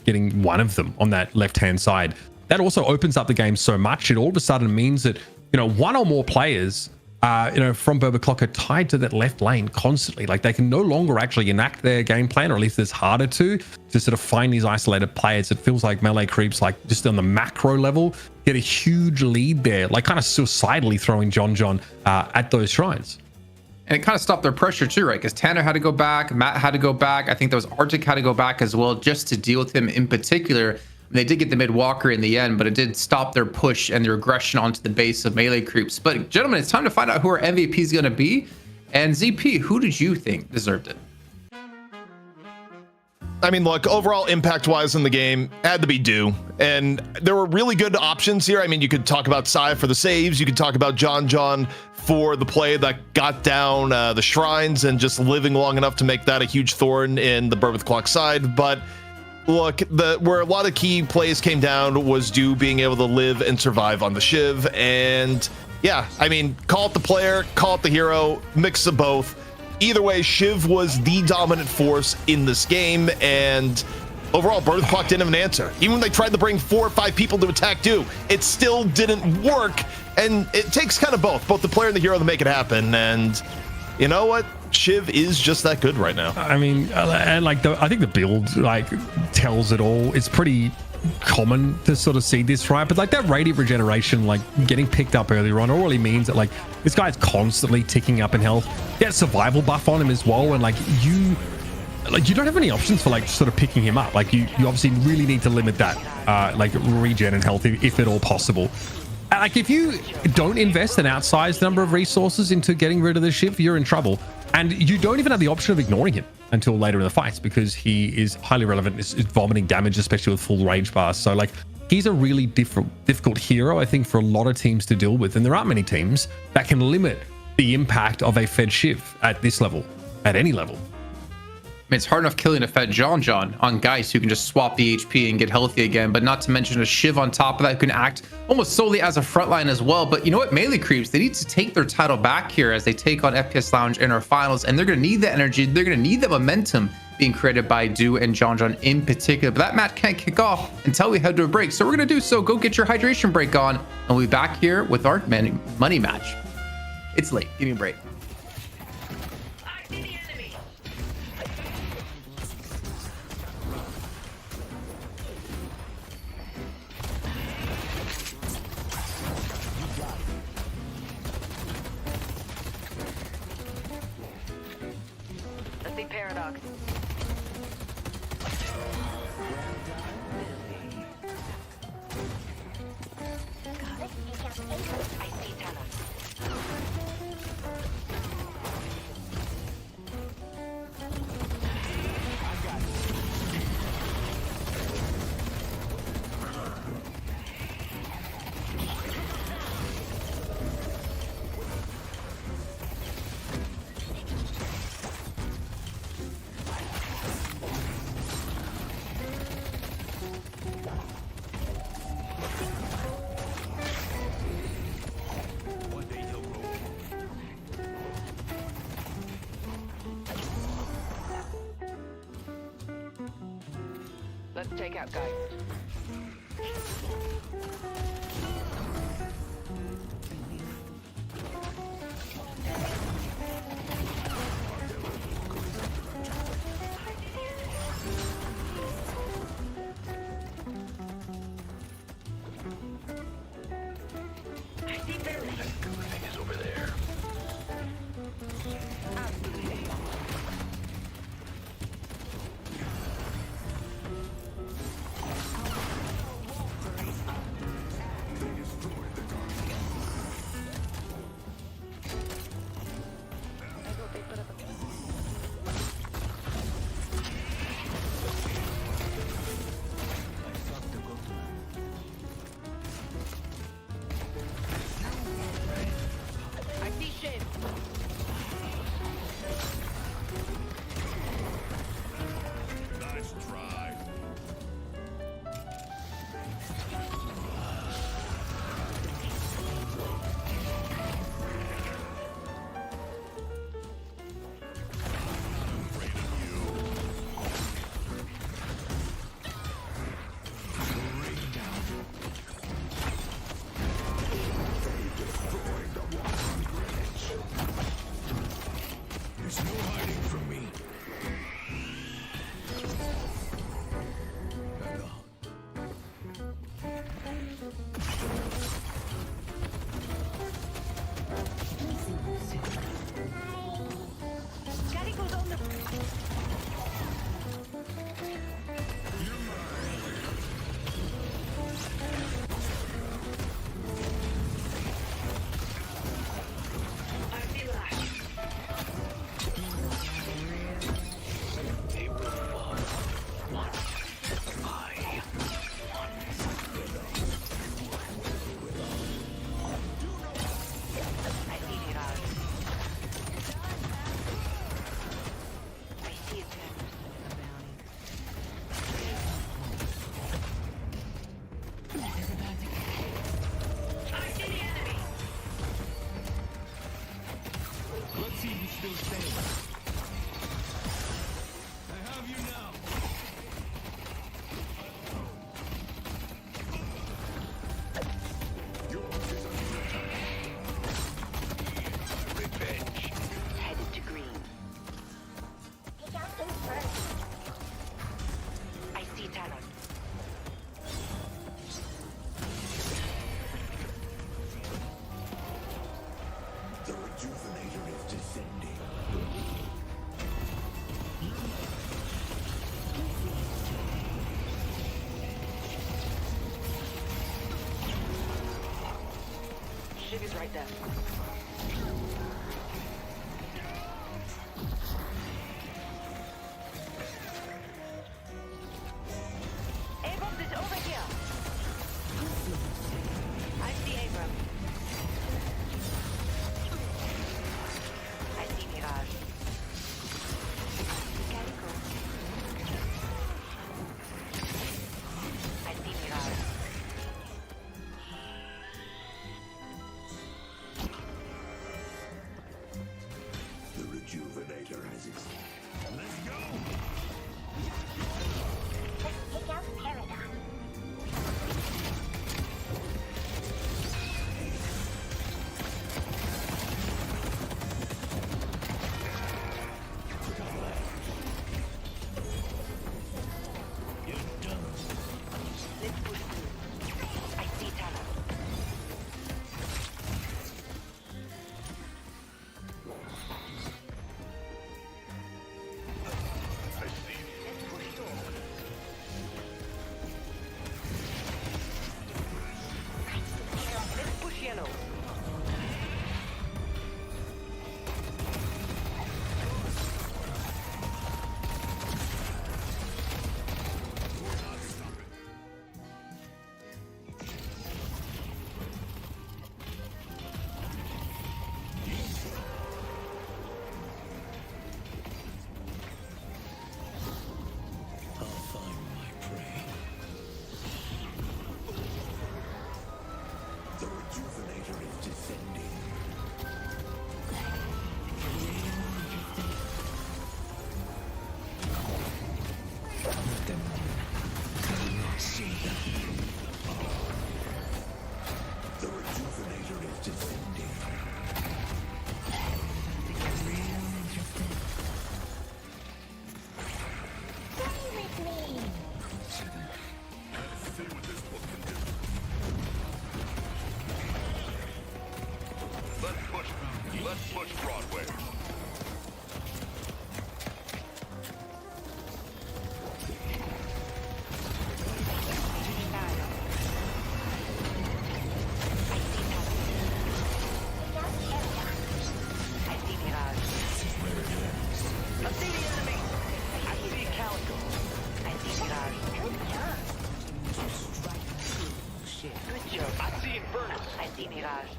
getting one of them on that left-hand side. That also opens up the game so much. It all of a sudden means that, one or more players, from Clock are tied to that left lane constantly. Like they can no longer actually enact their game plan, or at least it's harder to sort of find these isolated players. It feels like Melee Creeps, like just on the macro level, get a huge lead there, like kind of suicidally throwing John at those shrines. And it kind of stopped their pressure too, right? Because Tanner had to go back, Matt had to go back. I think there was Arctic had to go back as well, just to deal with him in particular. They did get the mid walker in the end, but it did stop their push and their aggression onto the base of Melee Creeps. But gentlemen, it's time to find out who our MVP is going to be. And ZP, who did you think deserved it? I mean, look, overall impact-wise in the game, had to be Dew. And there were really good options here. I mean, you could talk about Sai for the saves. You could talk about John for the play that got down the shrines and just living long enough to make that a huge thorn in the Bird with Clock side. But look, where a lot of key plays came down was Dew being able to live and survive on the Shiv. And yeah, I mean, call it the player, call it the hero, mix of both. Either way, Shiv was the dominant force in this game, and overall, Bird Clock didn't have an answer. Even when they tried to bring 4 or 5 people to attack Dew, it still didn't work, and it takes kind of both the player and the hero to make it happen, and you know what? Shiv is just that good right now. I mean, and like, I think the build, like, tells it all. It's pretty common to sort of see this, right? But like that radiant regeneration, like getting picked up earlier on, all really means that like this guy's constantly ticking up in health. He has survival buff on him as well, and like you don't have any options for like sort of picking him up. Like you obviously really need to limit that like regen and health if at all possible. Like if you don't invest an outsized number of resources into getting rid of the Shiv, you're in trouble. And you don't even have the option of ignoring him until later in the fights, because he is highly relevant. Is vomiting damage, especially with full range bars. So like he's a really difficult hero, I think, for a lot of teams to deal with. And there aren't many teams that can limit the impact of a fed Shiv at this level, at any level. I mean, it's hard enough killing a fed John on Geist, who can just swap the HP and get healthy again, but not to mention a Shiv on top of that, who can act almost solely as a frontline as well. But you know what? Melee Creeps, they need to take their title back here as they take on FPS Lounge in our finals, and they're going to need the energy. They're going to need the momentum being created by Dew and John in particular. But that match can't kick off until we head to a break. So we're going to do so. Go get your hydration break on, and we'll be back here with our money match. It's late. Give me a break. I see the enemy. Let's see Paradox. I see Thanos. Let's take out guys. Rig is right there. Abrams is over here. I see Abrams. I see Mirage. Calico. I see Mirage. The rejuvenator has its. Let's go! Let's take out Paradox. Let's push through. I see Talon. Let's push door. Let's push yellow. I'll find my prey. The rejuvenator is descending. The rejuvenator is descending. See what this book can do. Let's push Broadway. I see Mirage. I see the enemy. I see Calico. I see Mirage. Good job. I see Infernus. I see Mirage.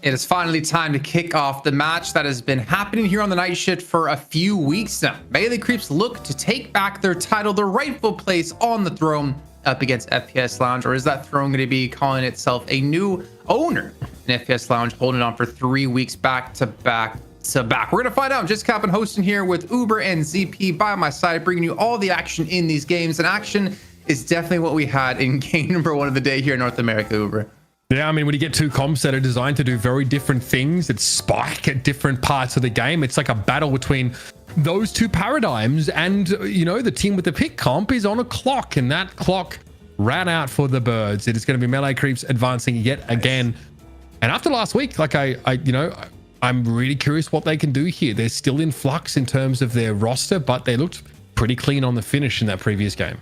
It is finally time to kick off the match that has been happening here on the night shift for a few weeks now. Melee Creeps look to take back their title, their rightful place on the throne up against FPS Lounge, or is that throne going to be calling itself a new owner in FPS Lounge, holding on for 3 weeks back to back to back? We're going to find out. Just Cap and hosting here with Uber and ZP by my side, bringing you all the action in these games, and action is definitely what we had in game number 1 of the day here in North America, Uber. Yeah, I mean, when you get two comps that are designed to do very different things that spike at different parts of the game, it's like a battle between those two paradigms. And, you know, the team with the pick comp is on a clock, and that clock ran out for the birds. It is going to be Melee Creeps advancing yet again. And after last week, like I'm really curious what they can do here. They're still in flux in terms of their roster, but they looked pretty clean on the finish in that previous game.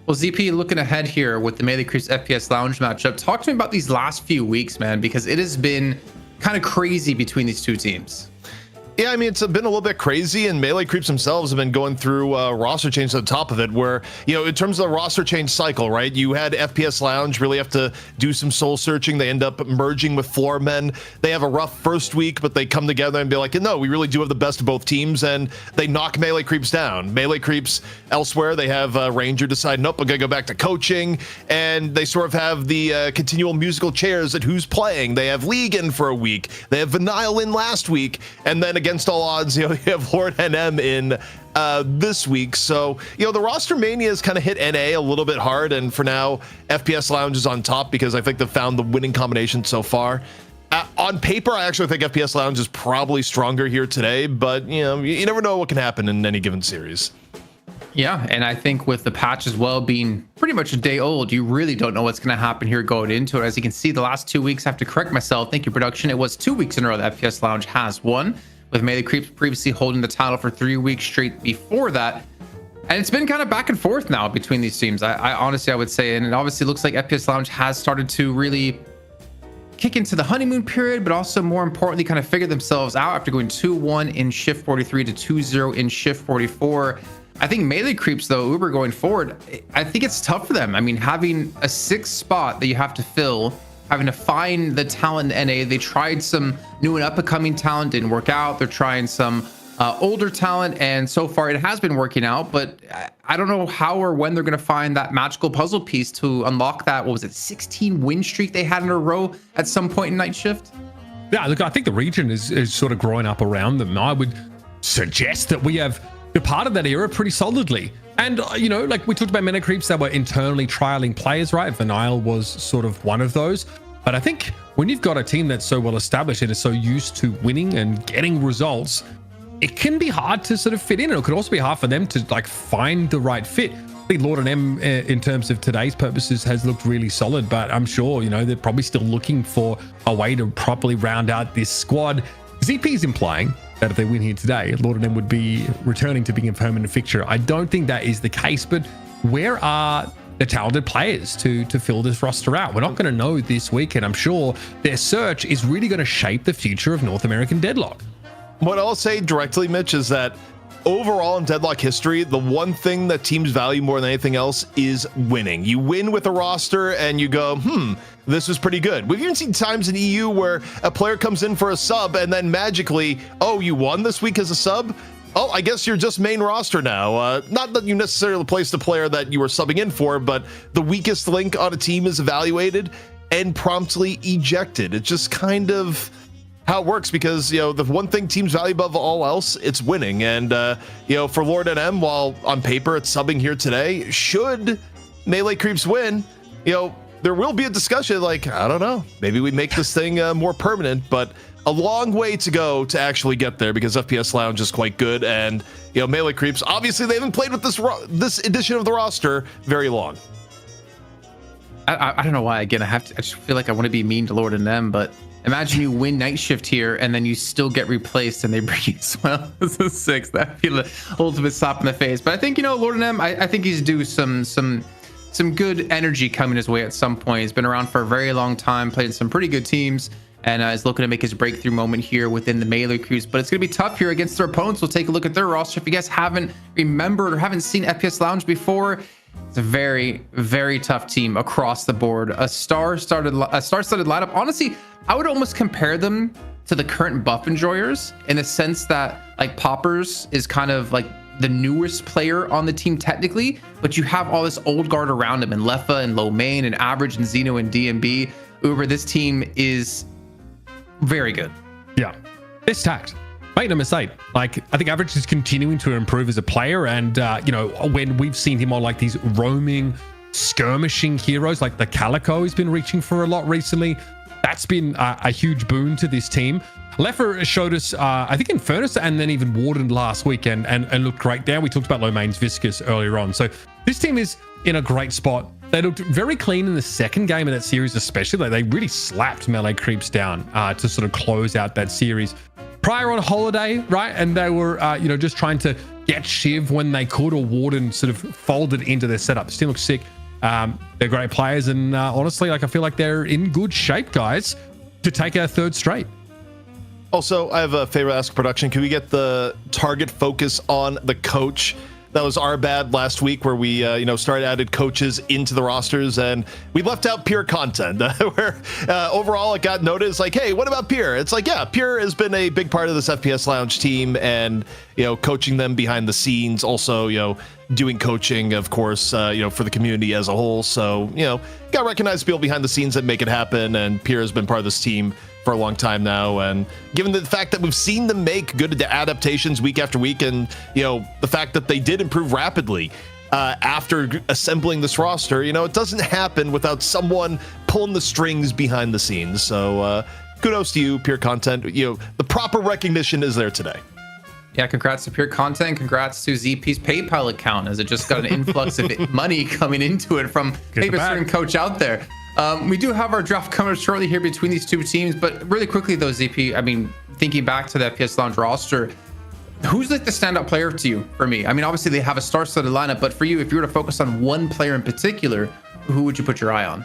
Well, ZP, looking ahead here with the Melee Creeps FPS Lounge matchup, talk to me about these last few weeks, man, because it has been kind of crazy between these two teams. Yeah, I mean, it's been a little bit crazy, and Melee Creeps themselves have been going through roster change at the top of it, where, in terms of the roster change cycle, right, you had FPS Lounge really have to do some soul searching. They end up merging with Floormen. They have a rough first week, but they come together and be like, no, we really do have the best of both teams, and they knock Melee Creeps down. Melee Creeps elsewhere, they have Ranger decide, nope, I'm going to go back to coaching, and they sort of have the continual musical chairs at who's playing. They have League in for a week. They have Vinyl in last week, and then against all odds, you have Lord NM in this week. So, the roster mania has kind of hit NA a little bit hard, and for now, FPS Lounge is on top because I think they've found the winning combination so far. On paper, I actually think FPS Lounge is probably stronger here today, but, you never know what can happen in any given series. Yeah, and I think with the patch as well being pretty much a day old, you really don't know what's going to happen here going into it. As you can see, the last 2 weeks, I have to correct myself. Thank you, production. It was 2 weeks in a row that FPS Lounge has won, with Melee Creeps previously holding the title for 3 weeks straight before that. And it's been kind of back and forth now between these teams. I honestly, I would say, and it obviously looks like FPS Lounge has started to really kick into the honeymoon period, but also more importantly, kind of figure themselves out after going 2-1 in Shift 43 to 2-0 in Shift 44. I think Melee Creeps, though, Uber going forward, I think it's tough for them. I mean, having a 6th spot that you have to fill, having to find the talent in NA. They tried some new and up-and-coming talent, didn't work out. They're trying some older talent, and so far it has been working out, but I don't know how or when they're going to find that magical puzzle piece to unlock that, 16 win streak they had in a row at some point in Night Shift? Yeah, look, I think the region is sort of growing up around them. I would suggest that we have departed that era pretty solidly. And, like we talked about Melee Creeps that were internally trialing players, right? Vinyl was sort of one of those. But I think when you've got a team that's so well established and is so used to winning and getting results, it can be hard to sort of fit in. And it could also be hard for them to find the right fit. I think Lord and M, in terms of today's purposes, has looked really solid, but I'm sure, they're probably still looking for a way to properly round out this squad. ZP's implying that if they win here today, Lord and M would be returning to being a permanent fixture. I don't think that is the case, but where are the talented players to fill this roster out? We're not going to know this week, and I'm sure their search is really going to shape the future of North American Deadlock. What I'll say directly, Mitch, is that overall in Deadlock history, the one thing that teams value more than anything else is winning. You win with a roster and you go, this was pretty good. We've even seen times in EU where a player comes in for a sub and then magically, oh, you won this week as a sub? Oh, I guess you're just main roster now. Not that you necessarily replace the player that you were subbing in for, but the weakest link on a team is evaluated and promptly ejected. It's just kind of how it works because, the one thing teams value above all else, it's winning. And, for Lord NM, while on paper it's subbing here today, should Melee Creeps win, there will be a discussion I don't know, maybe we make this thing more permanent, but a long way to go to actually get there because FPS Lounge is quite good. And, Melee Creeps, obviously they haven't played with this edition of the roster very long. I don't know why. Again, I just feel like I want to be mean to Lord and them, but imagine you win Night Shift here and then you still get replaced and they bring you as well as a 6th. That'd be the ultimate slap in the face. But I think, Lord and them, I think he's due some good energy coming his way at some point. He's been around for a very long time, played in some pretty good teams, and is looking to make his breakthrough moment here within the Melee Crews. But it's going to be tough here against their opponents. We'll take a look at their roster. If you guys haven't remembered or haven't seen FPS Lounge before, it's a very, very tough team across the board. A star-studded lineup. Honestly, I would almost compare them to the current buff enjoyers in the sense that Poppers is kind of the newest player on the team technically, but you have all this old guard around him, and Leffa and Low Main and Average and Xeno and DMB. Uber, this team is very good. Yeah, it's stacked. Make no mistake. I think Average is continuing to improve as a player, and when we've seen him on these roaming, skirmishing heroes like the Calico, he's been reaching for a lot recently. That's been a huge boon to this team. Leffer showed us, I think, Infernus and then even Warden last week and looked great there. We talked about Low Main's Viscous earlier on. So this team is in a great spot. They looked very clean in the second game of that series, especially. They really slapped Melee Creeps down to sort of close out that series. Prior on holiday, right? And they were, just trying to get Shiv when they could, or Warden sort of folded into their setup. Still looks sick. They're great players. And honestly, I feel like they're in good shape, guys, to take our 3rd straight. Also, I have a favor to ask production. Can we get the target focus on the coach? That was our bad last week, where we, started added coaches into the rosters, and we left out pure content. Where overall it got noticed, like, hey, what about Pure? It's like, yeah, Pure has been a big part of this FPS Lounge team, and coaching them behind the scenes. Also, doing coaching, of course, for the community as a whole. So, got to recognize people behind the scenes that make it happen, and Pure has been part of this team for a long time now, and given the fact that we've seen them make good adaptations week after week, and the fact that they did improve rapidly after assembling this roster, it doesn't happen without someone pulling the strings behind the scenes. So kudos to you, Pure Content. The proper recognition is there today. Yeah, congrats to Pure Content. Congrats to ZP's PayPal account, as it just got an influx of money coming into it from a certain coach out there. We do have our draft coming up shortly here between these two teams, but really quickly though, ZP, I mean, thinking back to the FPS Lounge roster, who's like the standout player to you? For me, I mean, obviously they have a star-studded lineup, but for you, if you were to focus on one player in particular, who would you put your eye on?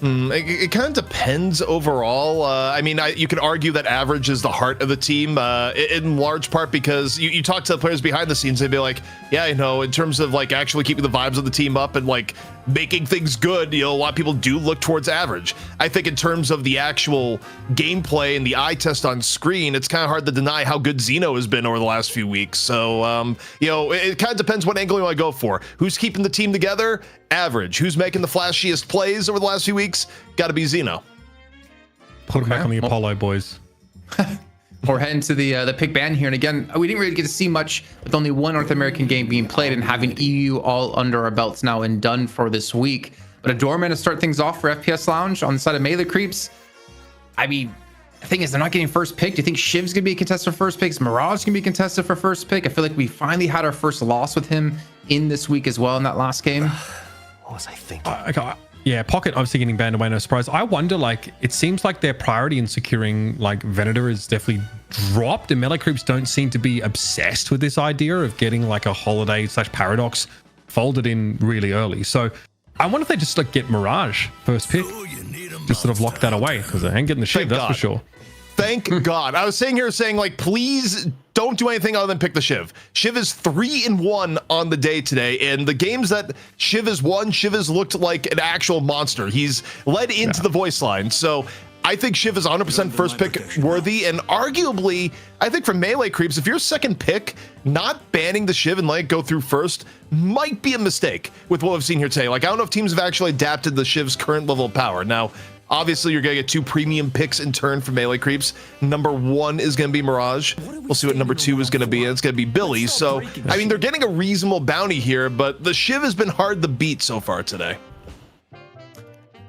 It kind of depends overall. You could argue that average is the heart of the team in large part because you talk to the players behind the scenes, they'd be like, yeah, in terms of like actually keeping the vibes of the team up and like making things good, a lot of people do look towards average. I think in terms of the actual gameplay and the eye test on screen, it's kind of hard to deny how good Xeno has been over the last few weeks. So, it kind of depends what angle you want to go for. Who's keeping the team together? Average. Who's making the flashiest plays over the last few weeks? Got to be Xeno. Put him back on the Apollo, boys. We're heading to the pick ban here, and again, we didn't really get to see much with only one North American game being played and having EU all under our belts now and done for this week. But a doorman to start things off for FPS Lounge on the side of melee creeps. I mean, the thing is, they're not getting first pick. Do you think Shiv's gonna be a contested for first pick? Is Mirage gonna be contested for first pick? I feel like we finally had our first loss with him in this week as well in that last game. What was I thinking? Yeah, Pocket obviously getting banned away, no surprise. I wonder, like, it seems like their priority in securing, like, Venator is definitely dropped, and melee creeps don't seem to be obsessed with this idea of getting, like, a holiday/paradox folded in really early. So I wonder if they just, like, get Mirage first pick, just sort of lock that away, because they ain't getting the Shiv, that's for sure. Thank God. I was sitting here saying, like, please don't do anything other than pick the Shiv. Shiv is 3-1 on the day today, and the games that Shiv has won, Shiv has looked like an actual monster. He's led into the voice line, so I think Shiv is 100% first pick worthy, and arguably, I think for melee creeps, if you're second pick, not banning the Shiv and letting it go through first might be a mistake with what we've seen here today. Like, I don't know if teams have actually adapted the Shiv's current level of power. Now, obviously, you're going to get 2 premium picks in turn for melee creeps. Number 1 is going to be Mirage. We'll see what number 2 is going to be. And it's going to be Billy. So, I mean, they're getting a reasonable bounty here, but the Shiv has been hard to beat so far today.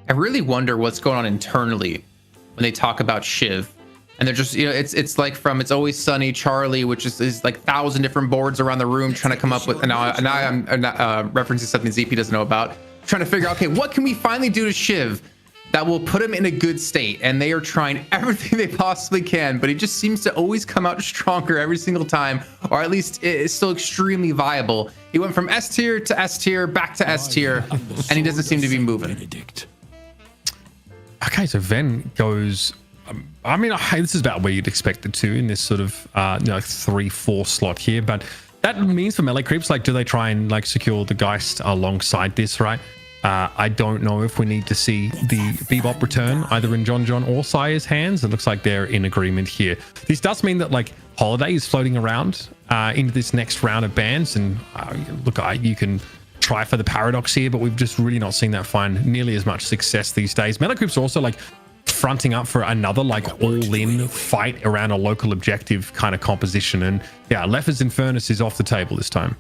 I really wonder what's going on internally when they talk about Shiv. And they're just, it's like from It's Always Sunny, Charlie, which is like 1,000 different boards around the room trying to come up with, and now I'm referencing something ZP doesn't know about, trying to figure out, okay, what can we finally do to Shiv that will put him in a good state? And they are trying everything they possibly can, but he just seems to always come out stronger every single time, or at least it's still extremely viable. He went from S tier to S tier, back to S tier, and he doesn't seem to be moving. Okay, so Ven goes, this is about where you'd expect it to in this sort of 3-4 slot here, but that means for melee creeps, like, do they try and like secure the Geist alongside this, right? I don't know if we need to see the Bebop return either in John or Sire's hands. It looks like they're in agreement here. This does mean that like Holiday is floating around into this next round of bans, and you can try for the Paradox here, but we've just really not seen that find nearly as much success these days. Melee creeps are also like fronting up for another like all-in fight around a local objective kind of composition, and yeah, Leffers Infernus is off the table this time.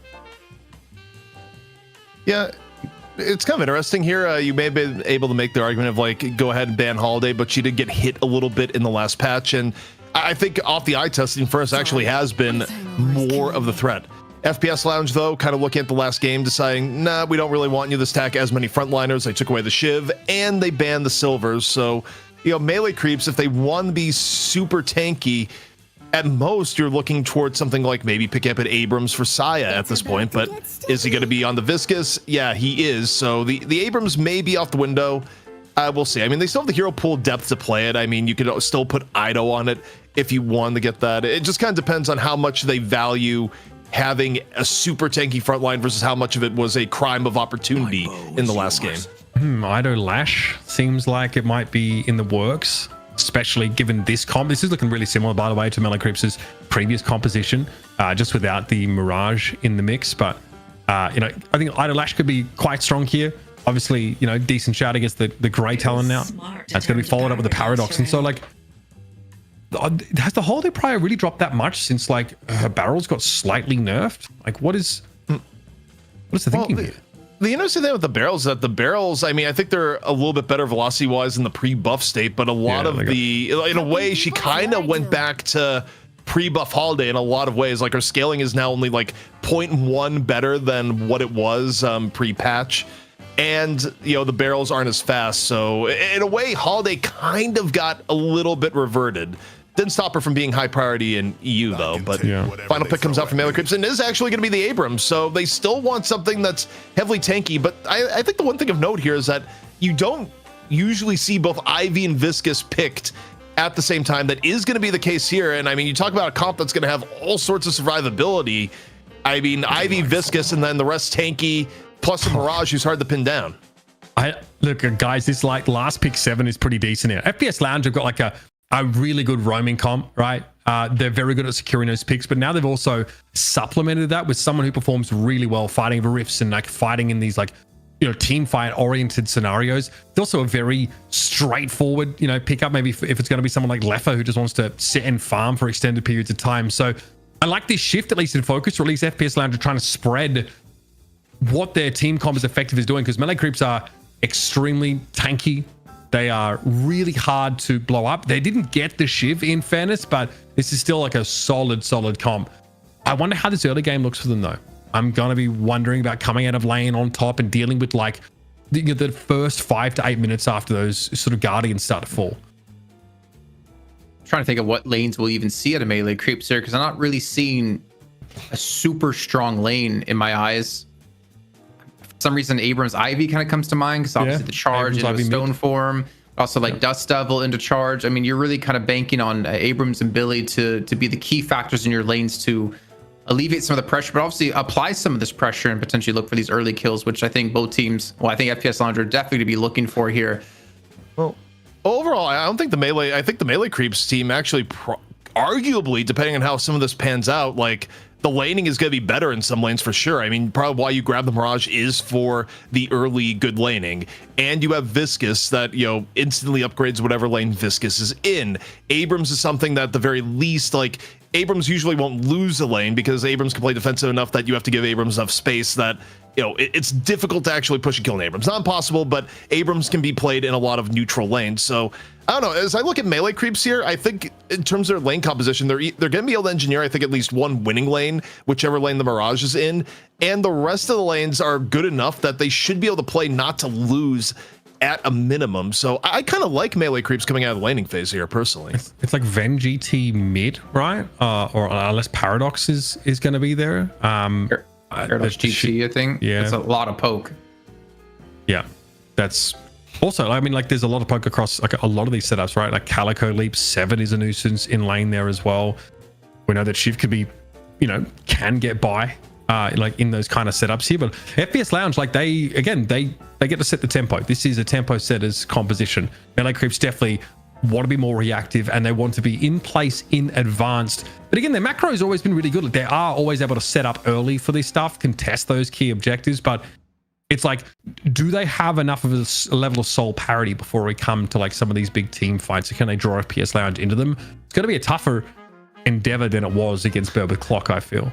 Yeah. It's kind of interesting here. You may have been able to make the argument of like, go ahead and ban Holiday, but she did get hit a little bit in the last patch. And I think off the eye testing, Infernus actually has been more of the threat. FPS Lounge, though, kind of looking at the last game, deciding, nah, we don't really want you to stack as many frontliners. They took away the Shiv and they banned the Silvers. So, melee creeps, if they want to be super tanky, at most, you're looking towards something like maybe pick up at Abrams for Saya at this point, but is he going to be on the Viscous? Yeah, he is. So the Abrams may be off the window. We'll see. I mean, they still have the hero pool depth to play it. I mean, you could still put Ido on it if you wanted to get that. It just kind of depends on how much they value having a super tanky front line versus how much of it was a crime of opportunity in the last game. Ido Lash seems like it might be in the works, especially given this comp. This is looking really similar, by the way, to Melee Creeps' previous composition, just without the Mirage in the mix. But, I think Ido Lash could be quite strong here. Obviously, decent shout against the Grey Talon now. That's going to be followed up with the Paradox. And so, has the Holiday Prior really dropped that much since, her barrels got slightly nerfed? What is the thinking here? The interesting thing with the barrels is that the barrels, I mean, I think they're a little bit better velocity-wise in the pre-buff state, but a lot of in a way, she kind of went back to pre-buff Holiday in a lot of ways. Her scaling is now only 0.1 better than what it was pre-patch. And, the barrels aren't as fast. So in a way, Holiday kind of got a little bit reverted. Didn't stop her from being high priority in EU, though. But final pick comes out from Melee Creeps and is actually going to be the Abrams. So they still want something that's heavily tanky. But I think the one thing of note here is that you don't usually see both Ivy and Viscous picked at the same time. That is going to be the case here. And I mean, you talk about a comp that's going to have all sorts of survivability. I mean, Ivy, Viscous, and then the rest tanky, plus a Mirage who's hard to pin down. Look, guys, this last pick 7 is pretty decent here. FPS Lounge have got a really good roaming comp, right? They're very good at securing those picks, but now they've also supplemented that with someone who performs really well fighting over rifts and fighting in these team fight oriented scenarios. It's also a very straightforward, pickup. Maybe if it's going to be someone like Leffa who just wants to sit and farm for extended periods of time. So I like this shift, at least in focus, or at least FPS Lounge are trying to spread what their team comp is effective is doing, because Melee Creeps are extremely tanky. They are really hard to blow up. They didn't get the Shiv, in fairness, but this is still a solid comp. I wonder how this early game looks for them, though. I'm going to be wondering about coming out of lane on top and dealing with the first 5 to 8 minutes after those sort of Guardians start to fall. I'm trying to think of what lanes we'll even see out of Melee Creeps here, because I'm not really seeing a super strong lane in my eyes. For some reason, Abrams Ivy kind of comes to mind, because obviously the charge into a stone form, also Dust Devil into charge. I mean, you're really kind of banking on Abrams and Billy to be the key factors in your lanes to alleviate some of the pressure, but obviously apply some of this pressure and potentially look for these early kills, which I think both teams, I think FPS Lounge are definitely to be looking for here. Well, overall, I think the Melee Creeps team actually arguably, depending on how some of this pans out, the laning is going to be better in some lanes for sure. I mean, probably why you grab the Mirage is for the early good laning. And you have Viscous that, instantly upgrades whatever lane Viscous is in. Abrams is something that at the very least, Abrams usually won't lose a lane because Abrams can play defensive enough that you have to give Abrams enough space that, it's difficult to actually push and kill an Abrams. Not impossible, but Abrams can be played in a lot of neutral lanes. So I don't know. As I look at Melee Creeps here, I think in terms of their lane composition, they're going to be able to engineer, I think, at least one winning lane, whichever lane the Mirage is in. And the rest of the lanes are good enough that they should be able to play not to lose at a minimum. So I kind of like Melee Creeps coming out of the laning phase here, personally. It's like Ven GT mid, right? Or unless Paradox is going to be there. Paradox GT, I think. Yeah. It's a lot of poke. Yeah. That's also, I mean, there's a lot of poke across a lot of these setups, right? Calico Leap 7 is a nuisance in lane there as well. We know that Shiv could be, can get by in those kind of setups here. But FPS Lounge, they get to set the tempo. This is a tempo setter's composition. Melee Creeps definitely want to be more reactive and they want to be in place in advanced. But again, their macro has always been really good. They are always able to set up early for this stuff, contest those key objectives. But it's do they have enough of a level of soul parity before we come to some of these big team fights? Or can they draw FPS Lounge into them? It's going to be a tougher endeavor than it was against Bear with Clock, I feel.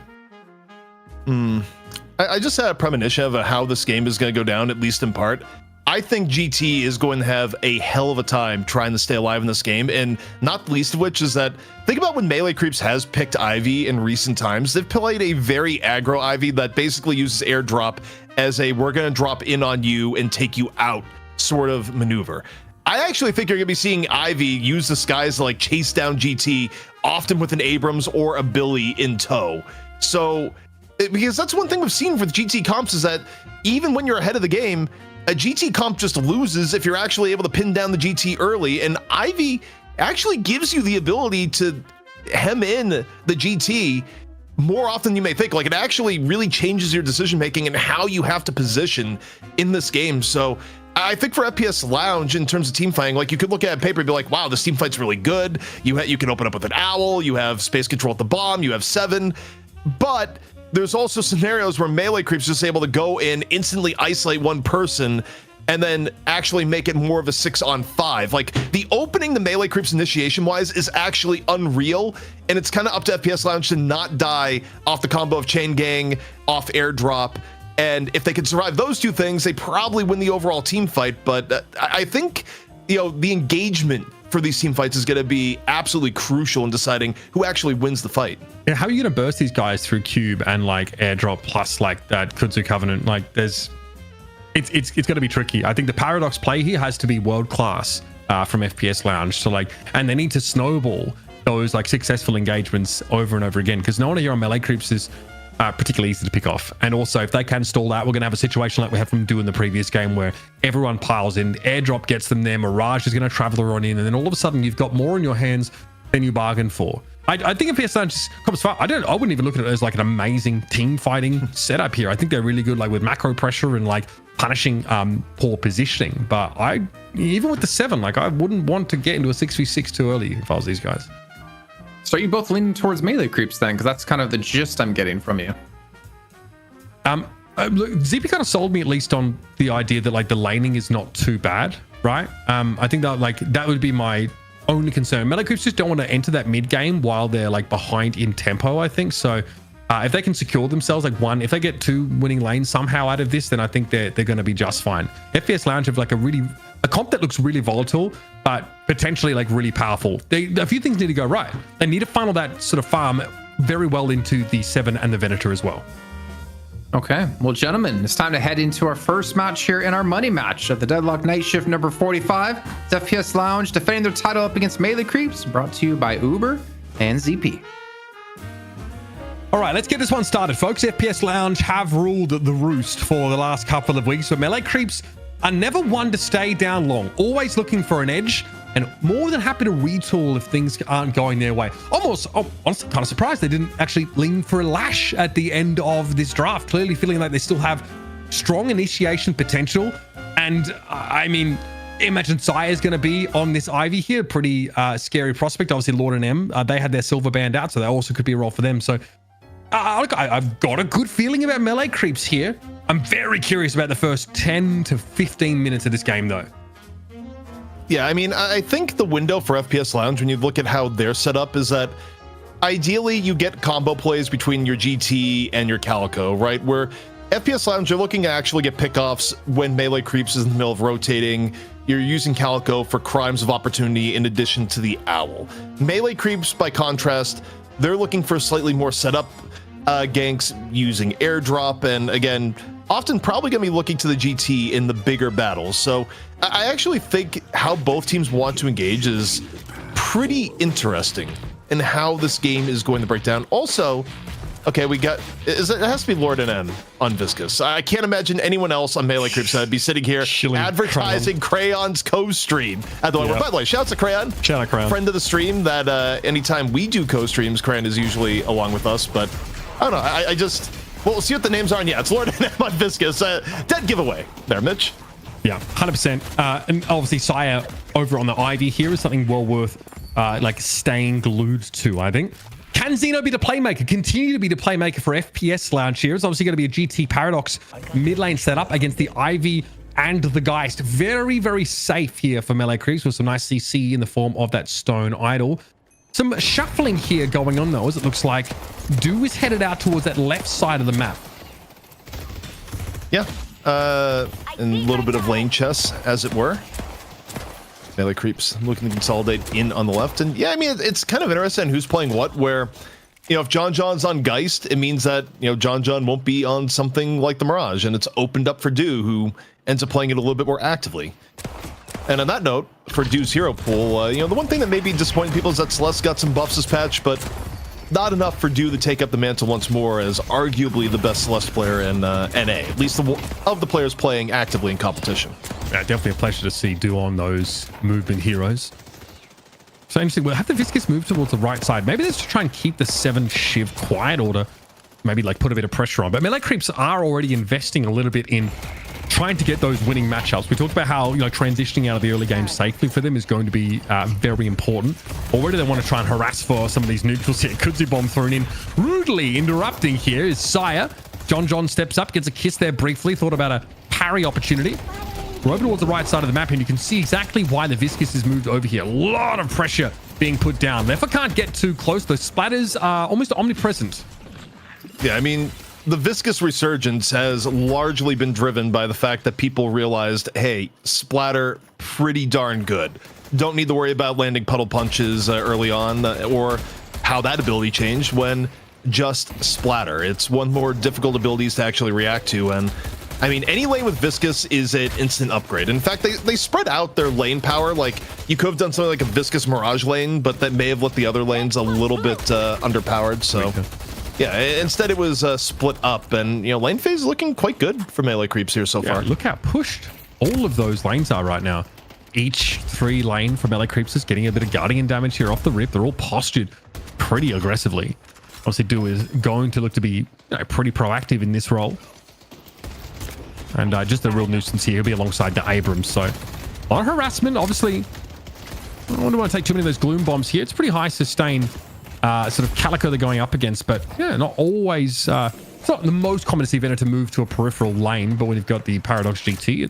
I just had a premonition of how this game is going to go down, at least in part. I think GT is going to have a hell of a time trying to stay alive in this game, and not the least of which is that, think about when Melee Creeps has picked Ivy in recent times. They've played a very aggro Ivy that basically uses airdrop as a we're going to drop in on you and take you out sort of maneuver. I actually think you're going to be seeing Ivy use the skies to chase down GT, often with an Abrams or a Billy in tow. So, because that's one thing we've seen for the GT comps is that even when you're ahead of the game, a GT comp just loses if you're actually able to pin down the GT early, and Ivy actually gives you the ability to hem in the GT more often than you may think. Like, it actually really changes your decision making and how you have to position in this game. So I think for FPS Lounge, in terms of team fighting, like, you could look at paper and be like, wow, this team fight's really good. You can open up with an owl, you have space control at the bomb, you have 7, but there's also scenarios where melee creeps just able to go in, instantly isolate one person, and then actually make it more of a 6-on-5. Like, the opening the melee creeps initiation wise is actually unreal, and it's kind of up to FPS Lounge to not die off the combo of chain gang, off airdrop. And if they can survive those two things, they probably win the overall team fight. But I think, the engagement for these team fights is going to be absolutely crucial in deciding who actually wins the fight. Yeah, how are you going to burst these guys through cube and like airdrop plus like that Kudzu Covenant? Like, it's going to be tricky. I think the Paradox play here has to be world class from FPS Lounge. So like, and they need to snowball those like successful engagements over and over again, because no one here on melee creeps is particularly easy to pick off. And also, if they can stall that, we're going to have a situation like we had from do in the previous game where everyone piles in, airdrop gets them there, Mirage is going to travel on in, and then all of a sudden you've got more in your hands than you bargained for. I think FPS Lounge comes far. I wouldn't even look at it as like an amazing team fighting setup here. I think they're really good, like with macro pressure and like punishing poor positioning. But even with the 7, like, I wouldn't want to get into a 6v6 too early if I was these guys. So are you both leaning towards melee creeps then? Because that's kind of the gist I'm getting from you. Look, ZP kind of sold me at least on the idea that like the laning is not too bad, right? I think that like that would be my only concern. Melee creeps just don't want to enter that mid game while they're like behind in tempo, I think. So if they can secure themselves like if they get 2 winning lanes somehow out of this, then I think they're going to be just fine. FPS Lounge have like a comp that looks really volatile, but potentially like really powerful. A few things need to go right. They need to funnel that sort of farm very well into the 7 and the Venator as well. Okay, well, gentlemen, it's time to head into our first match here in our money match of the Deadlock Night Shift number 45. It's FPS Lounge defending their title up against melee creeps, brought to you by Uber and ZP. All right, let's get this one started, folks. FPS Lounge have ruled the roost for the last couple of weeks, but melee creeps are never one to stay down long, always looking for an edge, and more than happy to retool if things aren't going their way. Honestly, kind of surprised they didn't actually lean for a lash at the end of this draft, clearly feeling like they still have strong initiation potential. And I mean, imagine Saya is going to be on this Ivy here, pretty scary prospect. Obviously, Lord and M, they had their silver band out, so that also could be a role for them. So I've got a good feeling about melee creeps here. I'm very curious about the first 10 to 15 minutes of this game, though. Yeah, I mean, I think the window for FPS Lounge, when you look at how they're set up, is that ideally you get combo plays between your GT and your Calico, right? Where FPS Lounge, you're looking to actually get pickoffs when melee creeps is in the middle of rotating. You're using Calico for crimes of opportunity in addition to the owl. Melee creeps, by contrast, they're looking for slightly more setup ganks using airdrop, and again, often probably going to be looking to the GT in the bigger battles. So I actually think how both teams want to engage is pretty interesting in how this game is going to break down. Also, okay, it has to be Lord and M on Viscous. I can't imagine anyone else on Melee Creeps that would be sitting here advertising Crayon's co-stream at the By the way, shout out to Crayon. Shout out Crayon. Friend of the stream that anytime we do co-streams, Crayon is usually along with us. But I don't know, I just... Well, we'll see what the names are, and yeah, it's Lord and M on Viscous. Dead giveaway there, Mitch. Yeah, 100%. And obviously, Saya over on the Ivy here is something well worth like staying glued to, I think. Can Xeno be the playmaker? Continue to be the playmaker for FPS Lounge here. It's obviously going to be a GT Paradox mid lane setup against the Ivy and the Geist. Very, very safe here for melee creeps with some nice CC in the form of that Stone Idol. Some shuffling here going on, though, as it looks like Do is headed out towards that left side of the map. Yeah, and a little bit of lane chess, as it were. Melee creeps looking to consolidate in on the left. And yeah, I mean, it's kind of interesting who's playing what, where, you know, if John's on Geist, it means that, you know, John won't be on something like the Mirage, and it's opened up for Do, who ends up playing it a little bit more actively. And on that note, for Do's hero pool, you know, the one thing that may be disappointing people is that Celeste got some buffs this patch, but not enough for Do to take up the mantle once more as arguably the best Celeste player in NA, at least of the players playing actively in competition. Yeah, definitely a pleasure to see Do on those movement heroes. So interesting. We'll have the Viscous move towards the right side. Maybe that's to try and keep the 7 Shiv quiet, or to maybe like put a bit of pressure on. But melee creeps are already investing a little bit in trying to get those winning matchups. We talked about how, you know, transitioning out of the early game safely for them is going to be very important. Already they want to try and harass for some of these neutrals here. Kudzu bomb thrown in, rudely interrupting here is Sire. John steps up, gets a kiss there briefly, thought about a parry opportunity. We're over towards the right side of the map, and you can see exactly why the Viscous is moved over here. A lot of pressure being put down. Lefa can't get too close. Those splatters are almost omnipresent. Yeah, I mean, the Viscous resurgence has largely been driven by the fact that people realized, hey, splatter, pretty darn good. Don't need to worry about landing puddle punches early on, or how that ability changed when just splatter. It's one more difficult abilities to actually react to, and I mean, any lane with Viscous is an instant upgrade. In fact, they spread out their lane power. Like, you could have done something like a Viscous Mirage lane, but that may have left the other lanes a little bit underpowered. So, yeah, instead it was split up. And, you know, lane phase is looking quite good for melee creeps here so far. Look how pushed all of those lanes are right now. Each 3 lane for melee creeps is getting a bit of Guardian damage here off the rip. They're all postured pretty aggressively. Obviously, Do is going to look to be, you know, pretty proactive in this role. And just a real nuisance here. He'll be alongside the Abrams. So a lot of harassment. Obviously, I don't want to take too many of those gloom bombs here. It's pretty high sustain sort of Calico they're going up against. But yeah, not always. It's not the most common to see Venom to move to a peripheral lane. But when you've got the Paradox GT,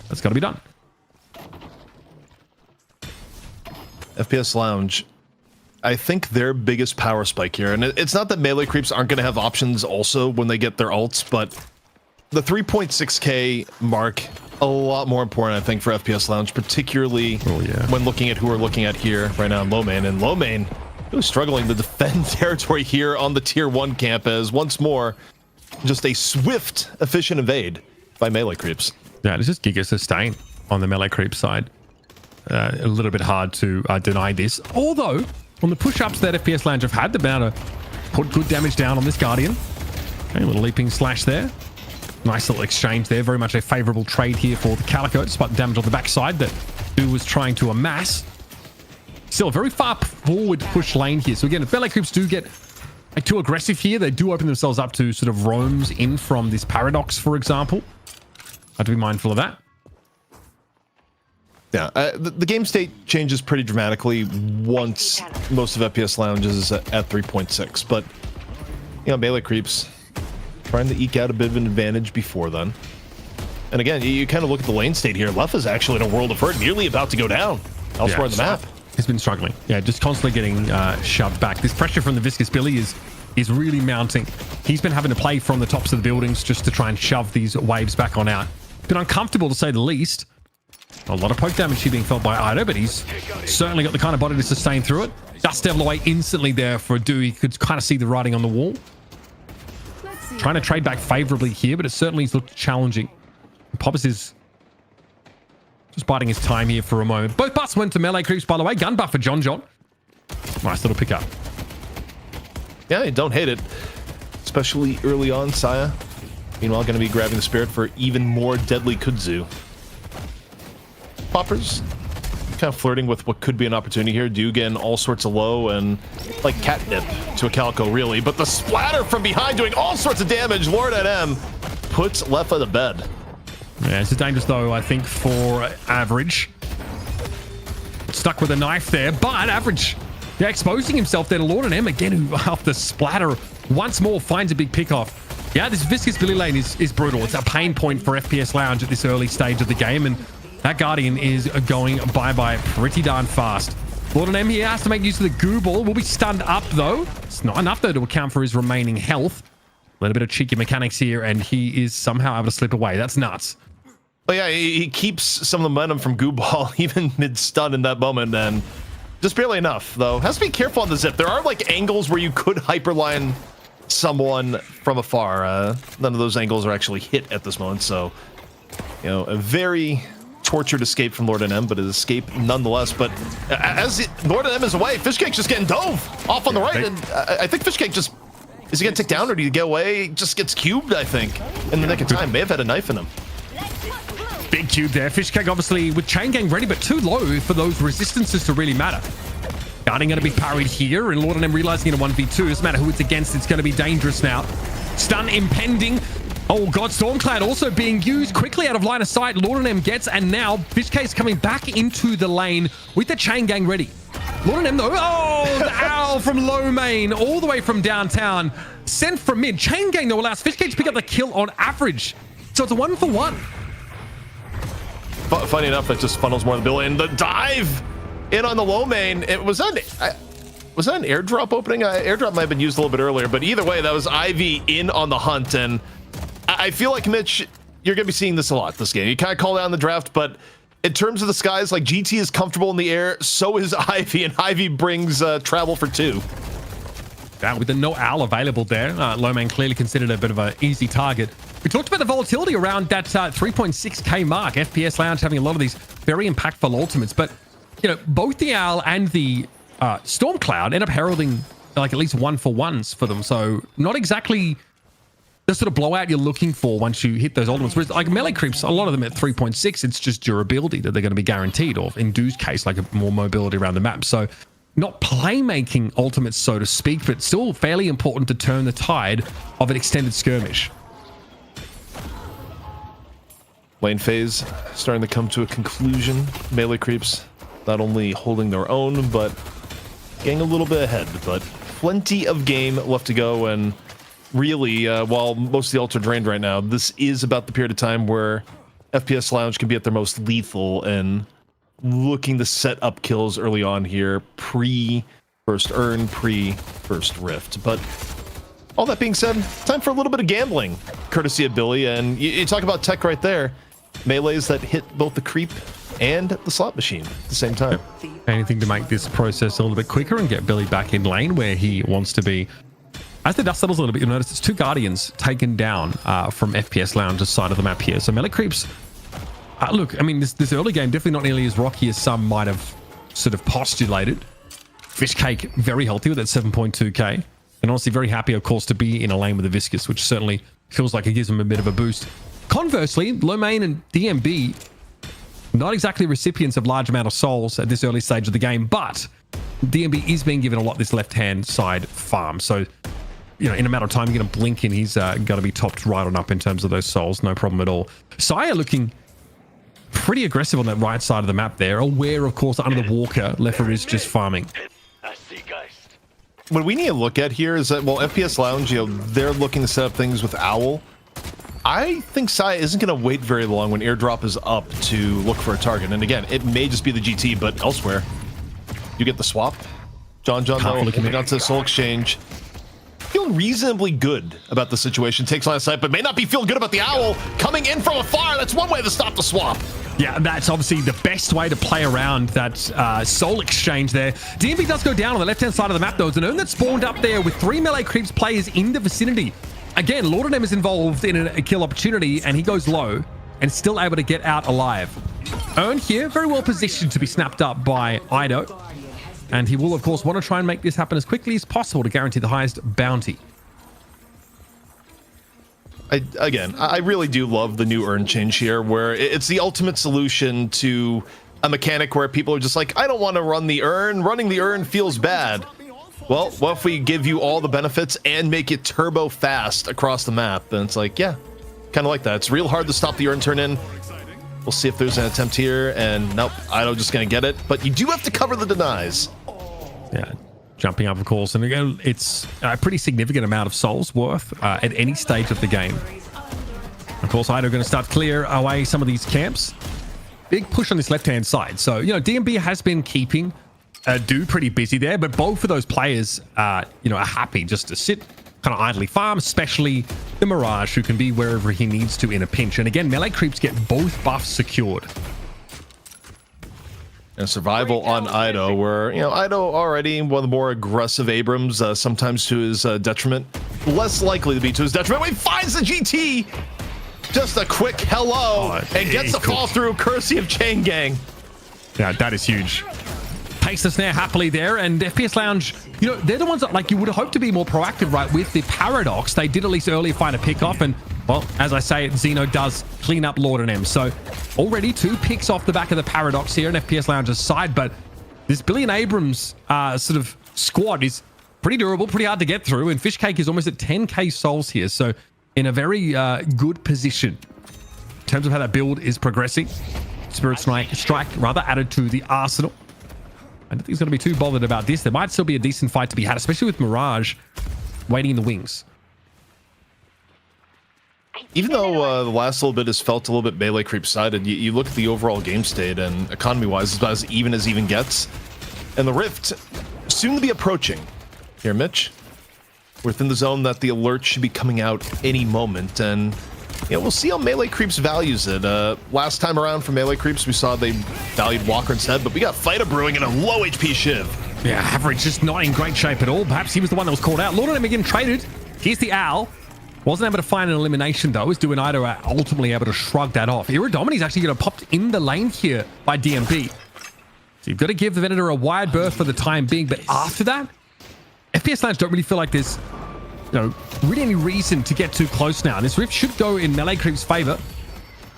that's got to be done. FPS Lounge, I think their biggest power spike here, and it's not that melee creeps aren't going to have options also when they get their ults, but the 3.6k mark, a lot more important, I think, for FPS Lounge, particularly when looking at who we're looking at here right now in low main. And low main really struggling to defend territory here on the tier 1 camp, as once more, just a swift, efficient evade by melee creeps. Yeah, it's just Giga sustain on the melee creep side. A little bit hard to deny this. Although, on the push-ups that FPS Lounge have had, they've been able to put good damage down on this Guardian. Okay, a little leaping slash there. Nice little exchange there. Very much a favorable trade here for the Calico, despite the damage on the backside that Do was trying to amass. Still a very far forward push lane here. So again, if melee creeps do get too aggressive here, they do open themselves up to sort of roams in from this Paradox, for example. Have to be mindful of that. Yeah, the game state changes pretty dramatically once most of FPS Lounge is at 3.6. But, you know, melee creeps trying to eke out a bit of an advantage before then. And again, you kind of look at the lane state here. Left is actually in a world of hurt, nearly about to go down elsewhere on the map. He's been struggling. Yeah, just constantly getting shoved back. This pressure from the Viscous Billy is really mounting. He's been having to play from the tops of the buildings just to try and shove these waves back on out. Been uncomfortable, to say the least. A lot of poke damage here being felt by Ido, but he's certainly got the kind of body to sustain through it. Dust Devil away instantly there for Do. You could kind of see the writing on the wall. Trying to trade back favorably here, but it certainly looked challenging. Poppers is just biding his time here for a moment. Both butts went to melee creeps, by the way. Gun buff for John. Nice little pickup. Yeah, you don't hate it, especially early on. Saya, meanwhile, going to be grabbing the spirit for even more deadly Kudzu. Poppers kind of flirting with what could be an opportunity here. Do getting all sorts of low and like catnip to a Calico, really. But the splatter from behind doing all sorts of damage. Lord at M puts Lefa to bed. Yeah, it's dangerous though, I think, for Average. Stuck with a knife there, but Average, yeah, exposing himself there to Lord and M again, who after splatter once more finds a big pick off. Yeah, this Viscous Billy lane is brutal. It's a pain point for FPS Lounge at this early stage of the game, and that Guardian is going bye-bye pretty darn fast. Lord and M here has to make use of the goo ball. Will be stunned up though. It's not enough though to account for his remaining health. A little bit of cheeky mechanics here, and he is somehow able to slip away. That's nuts. But yeah, he keeps some of the momentum from Goo Ball even mid-stun in that moment, and just barely enough, though. Has to be careful on the zip. There are, like, angles where you could hyperline someone from afar. None of those angles are actually hit at this moment, so, you know, a very tortured escape from Lord NM, but an escape nonetheless. But as Lord NM is away, Fishcake's just getting dove off on the right, and I think Fishcake just is he gonna tick down or do you get away? Just gets cubed, I think, in the nick of time. May have had a knife in him. Big cube there. Fishcake obviously with chain gang ready, but too low for those resistances to really matter. Guarding going to be parried here, and Lord NM realizing in a 1v2, doesn't matter who it's against, it's going to be dangerous now. Stun impending. Oh god, Stormcloud also being used quickly out of line of sight. Lord NM gets, and now Fishcake's coming back into the lane with the chain gang ready. Lord NM though, oh, the owl from low main, all the way from downtown, sent from mid. Chain gang though allows Fishcake to pick up the kill on average. So it's a 1-for-1. Funny enough, that just funnels more than Billy. And the dive in on the low main, was that an airdrop opening? Airdrop might have been used a little bit earlier, but either way, that was Ivy in on the hunt. And I feel like, Mitch, you're going to be seeing this a lot this game. You kind of call down the draft, but in terms of the skies, like GT is comfortable in the air, so is Ivy, and Ivy brings travel for 2. With the no owl available there, Lowman clearly considered a bit of an easy target. We talked about the volatility around that 3.6k mark. FPS Lounge having a lot of these very impactful ultimates, but you know, both the owl and the Stormcloud end up heralding like at least 1-for-1s for them. So not exactly the sort of blowout you're looking for once you hit those ultimates. Whereas like melee creeps, a lot of them at 3.6, it's just durability that they're going to be guaranteed, or in Doo's case, like a more mobility around the map. So not playmaking ultimates, so to speak, but still fairly important to turn the tide of an extended skirmish. Lane phase starting to come to a conclusion. Melee creeps not only holding their own, but getting a little bit ahead. But plenty of game left to go, and really, while most of the ults are drained right now, this is about the period of time where FPS Lounge can be at their most lethal and looking to set up kills early on here, pre-first urn, pre-first rift. But all that being said, time for a little bit of gambling, courtesy of Billy. And you talk about tech right there. Melees that hit both the creep and the slot machine at the same time. Anything to make this process a little bit quicker and get Billy back in lane where he wants to be. As the dust settles a little bit, you'll notice it's 2 Guardians taken down from FPS Lounge's side of the map here. So melee creeps, look, I mean, this early game definitely not nearly as rocky as some might have sort of postulated. Fishcake very healthy with that 7.2k. And honestly very happy, of course, to be in a lane with the Viscous, which certainly feels like it gives him a bit of a boost. Conversely, Lomain and DMB, not exactly recipients of large amount of souls at this early stage of the game, but DMB is being given a lot this left-hand side farm. So, you know, in a matter of time, you're going to blink and he's going to be topped right on up in terms of those souls. No problem at all. Sire looking pretty aggressive on that right side of the map there. Aware, of course, under the Walker, Leffer is just farming. I see Geist. What we need to look at here is that, well, FPS Lounge, you know, they're looking to set up things with Owl. I think Sai isn't going to wait very long when airdrop is up to look for a target. And again, it may just be the GT, but elsewhere, you get the swap. John, though, moving on to the Soul Exchange. Feeling reasonably good about the situation. Takes line of sight, but may not be feeling good about the Owl coming in from afar. That's one way to stop the swap. Yeah, that's obviously the best way to play around that soul exchange there. DMB does go down on the left-hand side of the map, though. It's an urn that spawned up there with 3 melee creeps players in the vicinity. Again, Lord NM is involved in a kill opportunity, and he goes low and still able to get out alive. Urn here, very well positioned to be snapped up by Ido. And he will, of course, want to try and make this happen as quickly as possible to guarantee the highest bounty. I really do love the new urn change here, where it's the ultimate solution to a mechanic where people are just like, I don't want to run the urn. Running the urn feels bad. Well, what if we give you all the benefits and make it turbo fast across the map? And it's like, yeah, kind of like that. It's real hard to stop the urn turn in. We'll see if there's an attempt here. And nope, Ido just going to get it. But you do have to cover the denies. Yeah, jumping up, of course. And again, it's a pretty significant amount of souls worth at any stage of the game. Of course, Ido going to start clear away some of these camps. Big push on this left-hand side. So, you know, DMB has been keeping Do pretty busy there, but both of those players, you know, are happy just to sit, kind of idly farm, especially the Mirage, who can be wherever he needs to in a pinch. And again, melee creeps get both buffs secured. And survival on Ido, where, you know, Ido already one of the more aggressive Abrams, sometimes to his detriment. Less likely to be to his detriment when he finds the GT! Just a quick hello and gets a fall through courtesy of Chain Gang. Yeah, that is huge. Takes the snare happily there, and FPS Lounge, you know, they're the ones that, like, you would hope to be more proactive, right? With the Paradox, they did at least early find a pick off, and, well, as I say, Xeno does clean up Lord and M. So already 2 picks off the back of the Paradox here on FPS Lounge's side, but this Billy and Abrams sort of squad is pretty durable, pretty hard to get through, and Fishcake is almost at 10k souls here, so in a very good position in terms of how that build is progressing. Spirit Strike rather added to the arsenal. I don't think he's going to be too bothered about this. There might still be a decent fight to be had, especially with Mirage waiting in the wings. Even though the last little bit has felt a little bit melee creep sided, you look at the overall game state and economy wise, it's about as even gets. And the Rift soon to be approaching. Here, Mitch. We're within the zone that the alert should be coming out any moment, and we'll see how melee creeps values it. Last time around for melee creeps, we saw they valued Walker instead, but we got Fighter brewing in a low HP Shiv. Yeah, Average just not in great shape at all. Perhaps he was the one that was called out. Lord and M again traded. Here's the Owl. Wasn't able to find an elimination though. Was doing Ido ultimately able to shrug that off. Iridomini's actually going to pop in the lane here by DMB. So you've got to give the Venator a wide berth for the time being, but after that, FPS Lounge don't really feel like there's really any reason to get too close now. This Rift should go in melee creep's favor.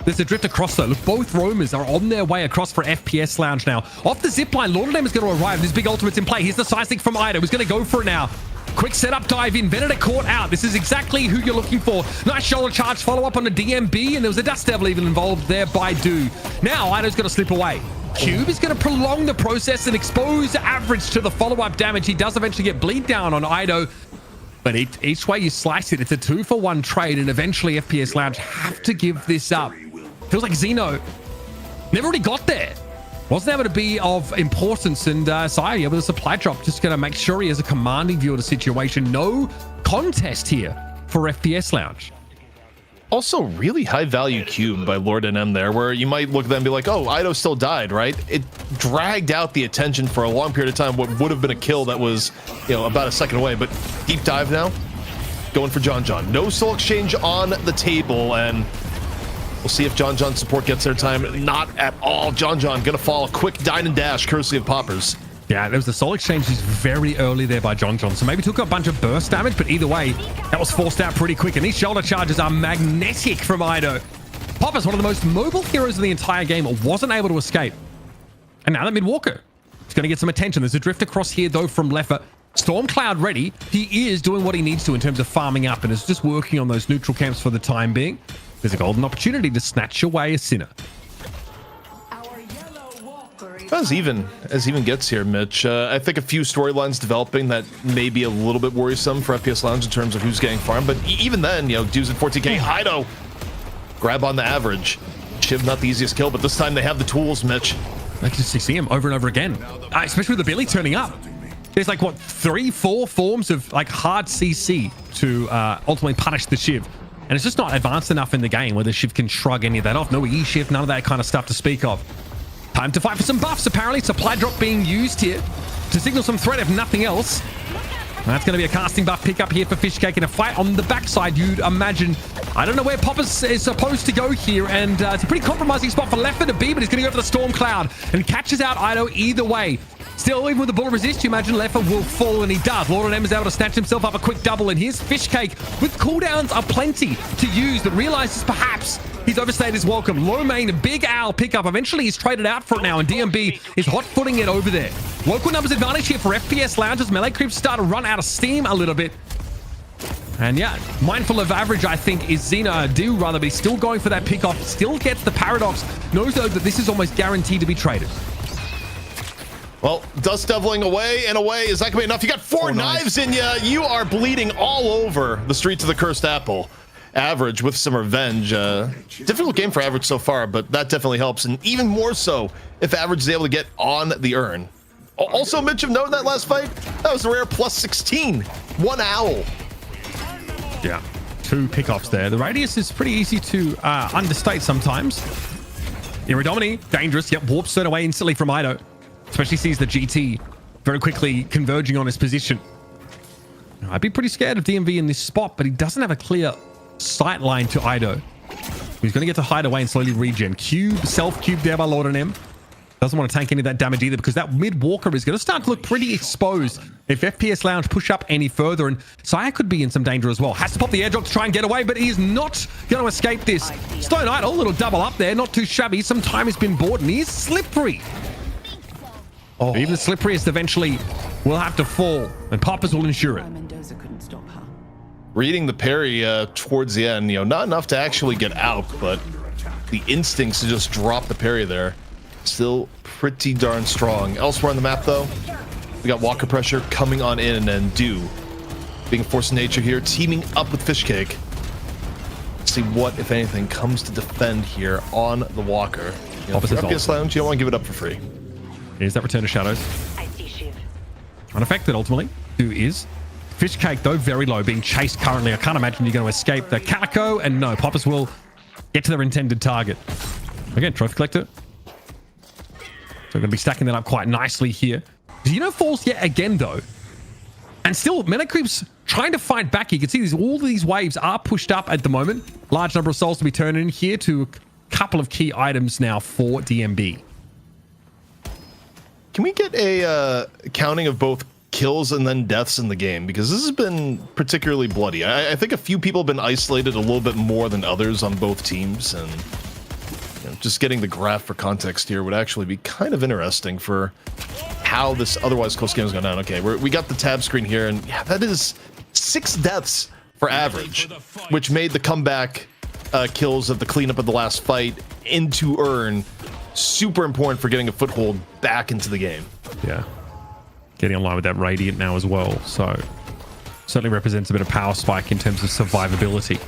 There's a drift across though. Look, both roamers are on their way across for FPS Lounge now. Off the zipline, Lord of Them is going to arrive. This big ultimate's in play. Here's the Seismic from Ido. He's going to go for it now. Quick setup dive in. Venator caught out. This is exactly who you're looking for. Nice shoulder charge follow up on the DMB, and there was a Dust Devil even involved there by Do. Now Ido's going to slip away. Cube is going to prolong the process and expose Average to the follow-up damage. He does eventually get bleed down on Ido. But each way you slice it, it's a 2-for-1 trade, and eventually FPS Lounge have to give this up. Feels like Xeno never really got there. Wasn't able to be of importance, and Saya with a supply drop, just going to make sure he has a commanding view of the situation. No contest here for FPS Lounge. Also, really high value cube by Lord NM there, where you might look at them and be like, oh, Ido still died, right? It dragged out the attention for a long period of time, what would have been a kill that was, about a second away. But deep dive now, going for John. No soul exchange on the table, and we'll see if John support gets their time. Not at all. John gonna fall. A quick dine and dash, courtesy of Poppers. Yeah, there was the soul exchange very early there by John. So maybe took a bunch of burst damage, but either way, that was forced out pretty quick. And these shoulder charges are magnetic from Ido. Popper's one of the most mobile heroes in the entire game, wasn't able to escape. And now that Midwalker is going to get some attention. There's a drift across here, though, from Leffer. Stormcloud ready. He is doing what he needs to in terms of farming up and is just working on those neutral camps for the time being. There's a golden opportunity to snatch away a Sinner. As even gets here, Mitch. I think a few storylines developing that may be a little bit worrisome for FPS Lounge in terms of who's getting farmed. But even then, dudes at 14k, Ido grab on the Average. Shiv not the easiest kill, but this time they have the tools, Mitch. I can just see him over and over again, especially with the Billy turning up. There's like, what, 3-4 forms of like hard CC to ultimately punish the Shiv. And it's just not advanced enough in the game where the Shiv can shrug any of that off. No E-Shift, none of that kind of stuff to speak of. Time to fight for some buffs, apparently. Supply drop being used here to signal some threat, if nothing else. That's going to be a casting buff pickup here for Fishcake in a fight on the backside, you'd imagine. I don't know where Poppers is supposed to go here, and it's a pretty compromising spot for Leffer to be, but he's going to go for the Storm Cloud and catches out Ido either way. Still, even with the bullet resist, you imagine Leffer will fall, and he does. Lord M is able to snatch himself up a quick double, and here's Fishcake with cooldowns are plenty to use, but realizes perhaps he's overstayed his welcome. Low main, Big Owl pickup. Eventually, he's traded out for it now, and DMB is hot-footing it over there. Local numbers advantage here for FPS Lounge as melee creeps start to run out of steam a little bit. And yeah, mindful of Average, I think, is Xena. Do rather, but he's still going for that pick-off. Still gets the Paradox. Knows, though, that this is almost guaranteed to be traded. Well, Dust Deviling away and away. Is that going to be enough? You got four knives in you. You are bleeding all over the streets of the Cursed Apple. Average with some revenge. Difficult game for Average so far, but that definitely helps. And even more so if Average is able to get on the urn. Also, Mitch, of note in that last fight, that was a rare plus 16. One Owl. Yeah, 2 pickoffs there. The radius is pretty easy to understate sometimes. Iridomini, dangerous. Yep, warps it away instantly from Ido. Especially sees the GT very quickly converging on his position. I'd be pretty scared of DMV in this spot, but he doesn't have a clear sight line to Ido. He's going to get to hide away and slowly regen. Self-cube there by Lord and M. Doesn't want to tank any of that damage either because that mid walker is going to start to look pretty exposed if FPS Lounge push up any further. And Saya could be in some danger as well. Has to pop the airdrop to try and get away, but he's not going to escape this. Stone Idol, a little double up there. Not too shabby. Some time has been bought and he's slippery. Oh, even the slipperiest eventually will have to fall and Poppers will ensure it. Mendoza couldn't stop her. Reading the parry towards the end, not enough to actually get out, but the instincts to just drop the parry there, still pretty darn strong. Elsewhere on the map, though, we got Walker Pressure coming on in, and Do being a force of nature here, teaming up with Fishcake. See what, if anything, comes to defend here on the Walker. For FPS Lounge, you don't want to give it up for free. Here's that Return of Shadows. I see Shiv. Unaffected, ultimately. Do is. Fishcake, though, very low, being chased currently. I can't imagine you're going to escape the Calico, and no, Poppers will get to their intended target. Again, Trophy Collector. So we're going to be stacking that up quite nicely here. Xeno falls yet again, though. And still, Melee Creep's trying to fight back. You can see all these waves are pushed up at the moment. Large number of souls to be turned in here to a couple of key items now for DMB. Can we get a counting of both kills and then deaths in the game? Because this has been particularly bloody. I think a few people have been isolated a little bit more than others on both teams, and just getting the graph for context here would actually be kind of interesting for how this otherwise close game is going down. Okay, we got the tab screen here, and yeah, that is 6 deaths for average, which made the comeback kills of the cleanup of the last fight into Urn super important for getting a foothold back into the game. Yeah. Getting online with that Radiant now as well. So certainly represents a bit of power spike in terms of survivability.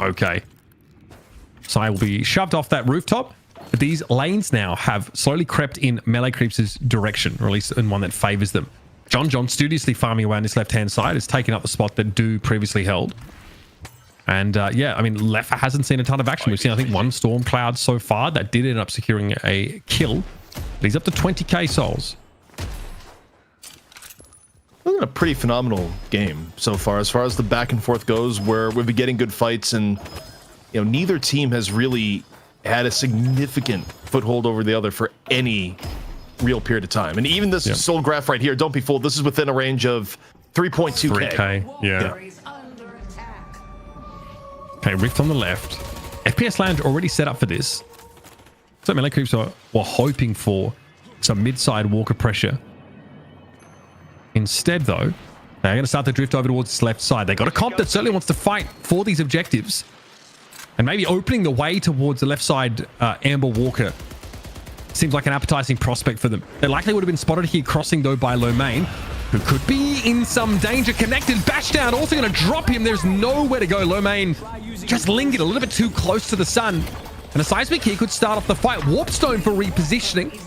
Okay. Sai will be shoved off that rooftop. But these lanes now have slowly crept in Melee Creeps' direction, or at least in one that favors them. John studiously farming away on this left-hand side has taken up the spot that Do previously held. And yeah, I mean, Leffa hasn't seen a ton of action. We've seen, I think, 1 Storm Cloud so far that did end up securing a kill. But he's up to 20k souls. A pretty phenomenal game so far as the back and forth goes, where we've been getting good fights, and neither team has really had a significant foothold over the other for any real period of time. And even this soul graph right here, don't be fooled, this is within a range of 3.2k. 3k, yeah. Okay, Rift on the left. FPS Lounge already set up for this. So Melee Creeps were hoping for some mid-side Walker pressure. Instead, though, they're going to start to drift over towards this left side. They got a comp that certainly wants to fight for these objectives. And maybe opening the way towards the left side Amber Walker seems like an appetizing prospect for them. They likely would have been spotted here crossing, though, by Lomain, who could be in some danger. Connected, bash down, also going to drop him. There's nowhere to go. Lomain just lingered a little bit too close to the sun. And a seismic here could start off the fight. Warpstone for repositioning.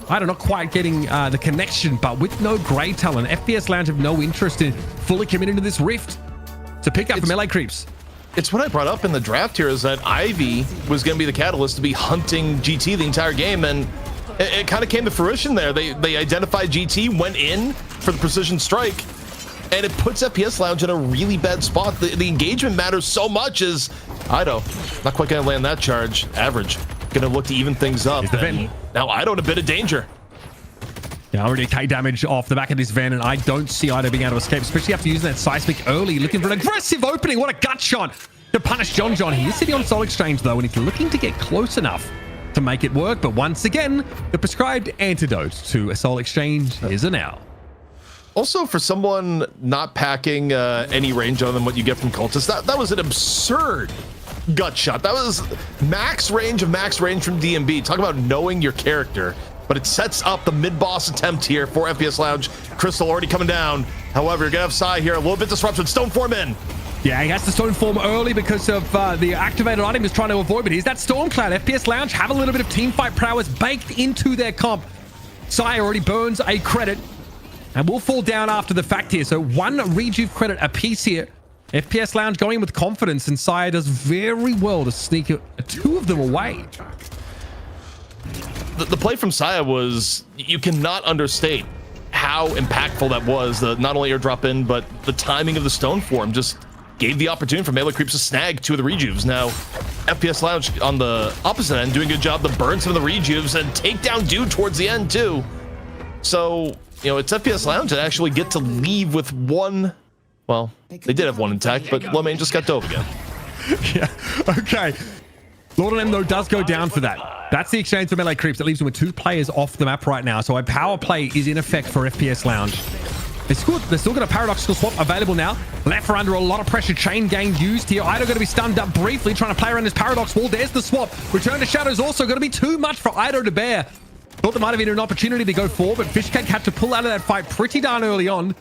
I'm not quite getting the connection, but with no Grey Talon, FPS Lounge have no interest in fully committing to this rift. To pick up for Melee Creeps. It's what I brought up in the draft here, is that Ivy was going to be the catalyst to be hunting GT the entire game, and it kind of came to fruition there. They identified GT, went in for the precision strike, and it puts FPS Lounge in a really bad spot. The engagement matters so much, as Ido not quite going to land that charge. Average going to look to even things up. Now Ido in a bit of danger. Yeah, already K damage off the back of this van, and I don't see Ido being able to escape, especially after using that seismic early, looking for an aggressive opening. What a gut shot to punish John. He is sitting on Soul Exchange, though, and he's looking to get close enough to make it work. But once again, the prescribed antidote to a Soul Exchange is an owl. Also, for someone not packing any range on them, what you get from Cultists, that was an absurd gut shot. That was max range from DMB. Talk about knowing your character. But it sets up the mid-boss attempt here for FPS Lounge. Crystal already coming down. However, you're going to have Sai here. A little bit disruption. Stoneform in. Yeah, he has to Stoneform early because of the activated item he's trying to avoid. But here's that Storm Cloud. FPS Lounge have a little bit of teamfight prowess baked into their comp. Sai already burns a credit and will fall down after the fact here. So 1 rejuve credit apiece here. FPS Lounge going with confidence, and Sai does very well to sneak 2 of them away. The play from Saya was, you cannot understate how impactful that was. Not only airdrop in, but the timing of the stone form. Just gave the opportunity for Melee Creeps to snag 2 of the rejuves. Now, FPS Lounge on the opposite end doing a good job to burn some of the rejuves and take down Dude towards the end too. So, you know, it's FPS Lounge that actually get to leave with 1. Well, they did have 1 intact, but Lomain just got dove again. Yeah, okay. Lord and M, though, does go down for that. That's the exchange for Melee Creeps. That leaves them with 2 players off the map right now. So a power play is in effect for FPS Lounge. They're still got a paradoxical swap available now. Left for under a lot of pressure. Chain gang used here. Ido going to be stunned up briefly, trying to play around this paradox wall. There's the swap. Return to Shadows also going to be too much for Ido to bear. Thought there might have been an opportunity to go forward, but Fishcake had to pull out of that fight pretty darn early on.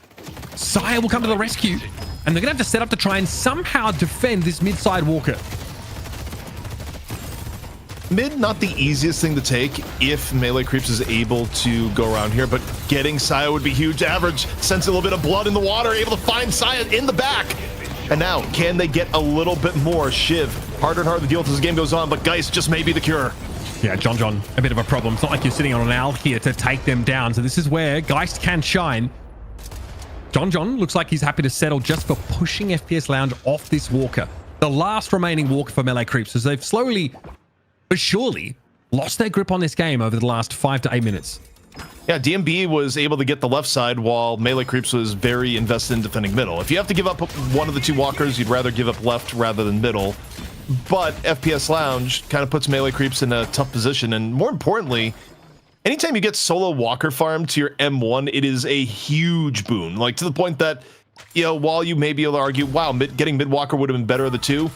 Sire will come to the rescue, and they're going to have to set up to try and somehow defend this mid-side walker. Mid, not the easiest thing to take if Melee Creeps is able to go around here, but getting Saya would be huge. Average, sense a little bit of blood in the water, able to find Saya in the back. And now, can they get a little bit more? Shiv, harder and harder to deal with as the game goes on, but Geist just may be the cure. Yeah, John, a bit of a problem. It's not like you're sitting on an owl here to take them down. So this is where Geist can shine. John looks like he's happy to settle just for pushing FPS Lounge off this walker. The last remaining walker for Melee Creeps, as they've slowly but surely lost their grip on this game over the last 5 to 8 minutes. Yeah, DMB was able to get the left side while Melee Creeps was very invested in defending middle. If you have to give up one of the 2 walkers, you'd rather give up left rather than middle. But FPS Lounge kind of puts Melee Creeps in a tough position. And more importantly, anytime you get solo walker farm to your M1, it is a huge boon. Like, to the point that, you know, while you may be able to argue, wow, getting mid walker would have been better of the 2,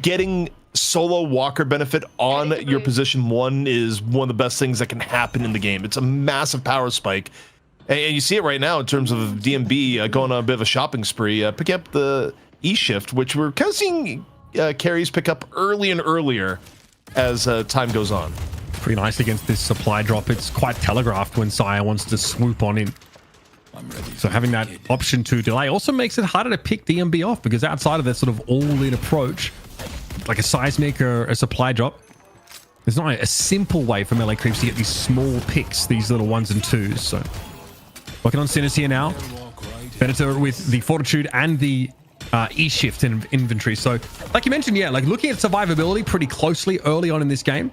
getting solo walker benefit on your position 1 is one of the best things that can happen in the game. It's a massive power spike, and you see it right now in terms of DMB going on a bit of a shopping spree, picking up the E shift, which we're kind of seeing carries pick up early and earlier as time goes on. Pretty nice against this supply drop. It's quite telegraphed when Sire wants to swoop on in. So having that option to delay also makes it harder to pick DMB off, because outside of that sort of all-in approach, like a seismic or a supply drop, there's not a simple way for Melee Creeps to get these small picks, these little 1s and 2s. So working on Sinners here now. Venator with the Fortitude and the E-shift in inventory. So like you mentioned, yeah, like looking at survivability pretty closely early on in this game.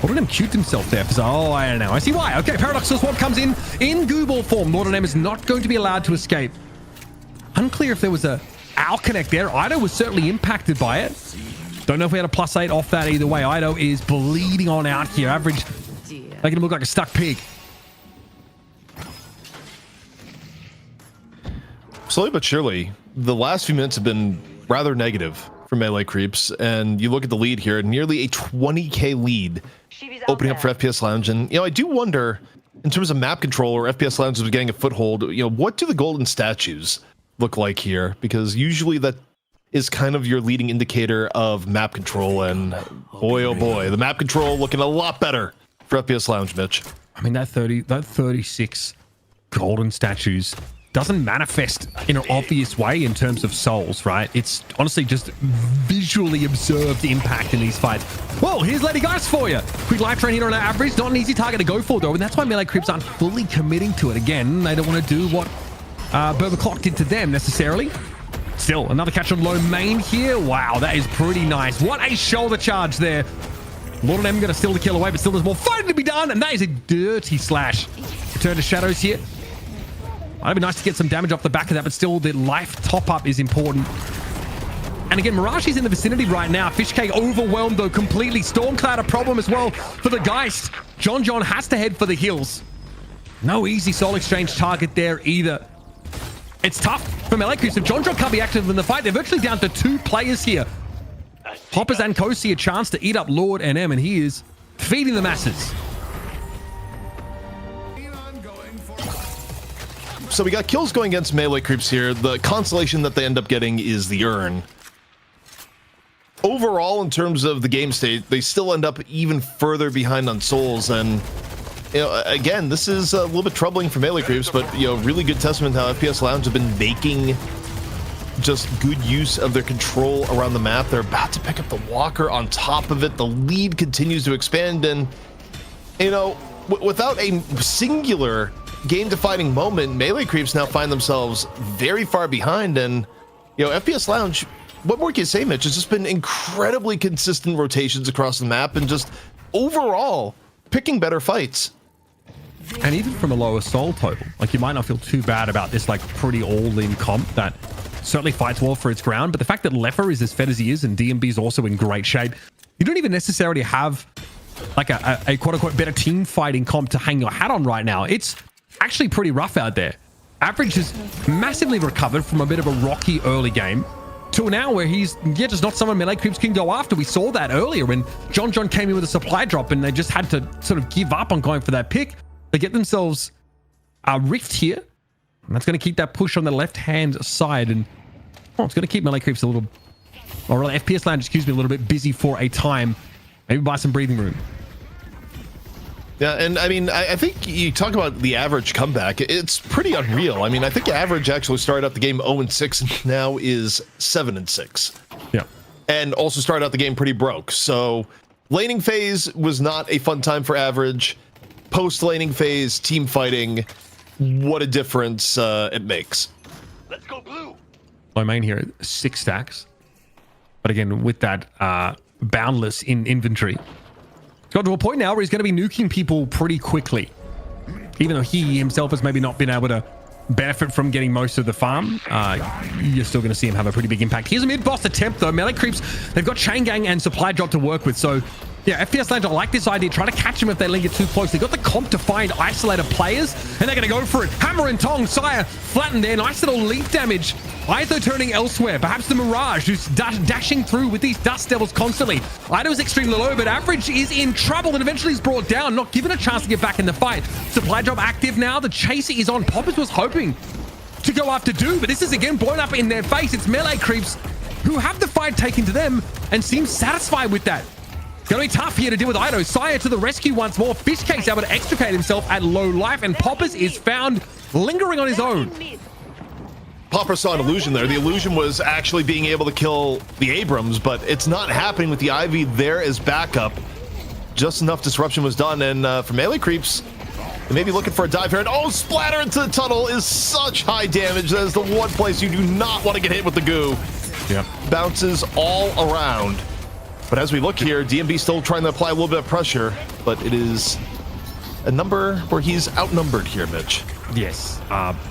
Lord and M cute himself there. So, oh, I don't know. I see why. Okay, Paradoxical Swap comes in Gooball form. Lord and M is not going to be allowed to escape. Unclear if there was a Owl Connect there. Ido was certainly impacted by it. Don't know if we had a +8 off that either way. Ido is bleeding on out here. Average, making him look like a stuck pig. Slowly but surely, the last few minutes have been rather negative for Melee Creeps, and you look at the lead here, nearly a 20k lead opening up for FPS Lounge. And, you know, I do wonder, in terms of map control, or FPS Lounge is getting a foothold, you know, what do the golden statues look like here? Because usually that is kind of your leading indicator of map control, and boy, oh boy, the map control looking a lot better for FPS Lounge, Mitch. I mean, that 36 golden statues doesn't manifest in an obvious way in terms of souls, right? It's honestly just visually observed impact in these fights. Whoa, here's Lady Geist for you. Quick life train here on average. Not an easy target to go for, though, and that's why Melee Creeps aren't fully committing to it. Again, they don't want to do what Burger Clock did to them necessarily. Still, another catch on low main here. Wow, that is pretty nice. What a shoulder charge there. Lord and M going to steal the kill away, but still there's more fighting to be done, and that is a dirty slash. Return to Shadows here. It'd be nice to get some damage off the back of that, but still the life top-up is important. And again, Mirage is in the vicinity right now. Fishcake overwhelmed, though, completely. Stormcloud a problem as well for the Geist. John has to head for the hills. No easy soul exchange target there either. It's tough for Melee Creeps. If John can't be active in the fight, they're virtually down to 2 players here. Hoppers and Kosi a chance to eat up Lord and M, and he is feeding the masses. So we got kills going against Melee Creeps here. The consolation that they end up getting is the urn. Overall, in terms of the game state, they still end up even further behind on souls. And, you know, again, this is a little bit troubling for Melee Creeps, but, you know, really good testament to how FPS Lounge have been making just good use of their control around the map. They're about to pick up the walker on top of it. The lead continues to expand, and, you know, without a singular game-defining moment, Melee Creeps now find themselves very far behind, and FPS Lounge, what more can you say, Mitch? It's just been incredibly consistent rotations across the map and just overall picking better fights. And even from a lower soul total, like you might not feel too bad about this like pretty all-in comp that certainly fights well for its ground. But the fact that Leffer is as fed as he is and DMB is also in great shape, you don't even necessarily have like a quote-unquote better team fighting comp to hang your hat on right now. It's actually pretty rough out there. Average has massively recovered from a bit of a rocky early game to now where he's just not someone melee creeps can go after. We saw that earlier when John came in with a supply drop and they just had to sort of give up on going for that pick. They get themselves a rift here, and that's going to keep that push on the left-hand side, and it's going to keep melee creeps a little, or really FPS Lounge, excuse me, a little bit busy for a time. Maybe buy some breathing room. Yeah, and I mean, I think you talk about the average comeback. It's pretty unreal. I mean, I think average actually started out the game 0-6 and now is 7-6. Yeah. And also started out the game pretty broke. So laning phase was not a fun time for average. Post laning phase, team fighting, what a difference it makes. Let's go blue. My main here, 6 stacks. But again, with that boundless in inventory, it's got to a point now where he's going to be nuking people pretty quickly. Even though he himself has maybe not been able to benefit from getting most of the farm, you're still going to see him have a pretty big impact. Here's a mid-boss attempt, though. Melee creeps, they've got Chain Gang and Supply Drop to work with, so yeah, FPS Lounge, I like this idea. Try to catch them if they linger too close. They've got the comp to find isolated players, and they're going to go for it. Hammer and Tong, Sire flattened there. Nice little leap damage. Ido turning elsewhere. Perhaps the Mirage, who's dashing through with these Dust Devils constantly. Ido's extremely low, but Average is in trouble and eventually is brought down, not given a chance to get back in the fight. Supply Drop active now. The chase is on. Poppers was hoping to go after Do, but this is again blown up in their face. It's melee creeps who have the fight taken to them and seem satisfied with that. Gonna be tough here to deal with Ido. Sire to the rescue once more. Fishcase able to extricate himself at low life, and Poppers is found lingering on his own. Popper saw an illusion there. The illusion was actually being able to kill the Abrams, but it's not happening with the Ivy there as backup. Just enough disruption was done, and for melee creeps, they may be looking for a dive here. And oh, splatter into the tunnel is such high damage. That is the one place you do not want to get hit with the goo. Yeah. Bounces all around. But as we look here, DMB still trying to apply a little bit of pressure, but it is a number where he's outnumbered here, Mitch. Yes,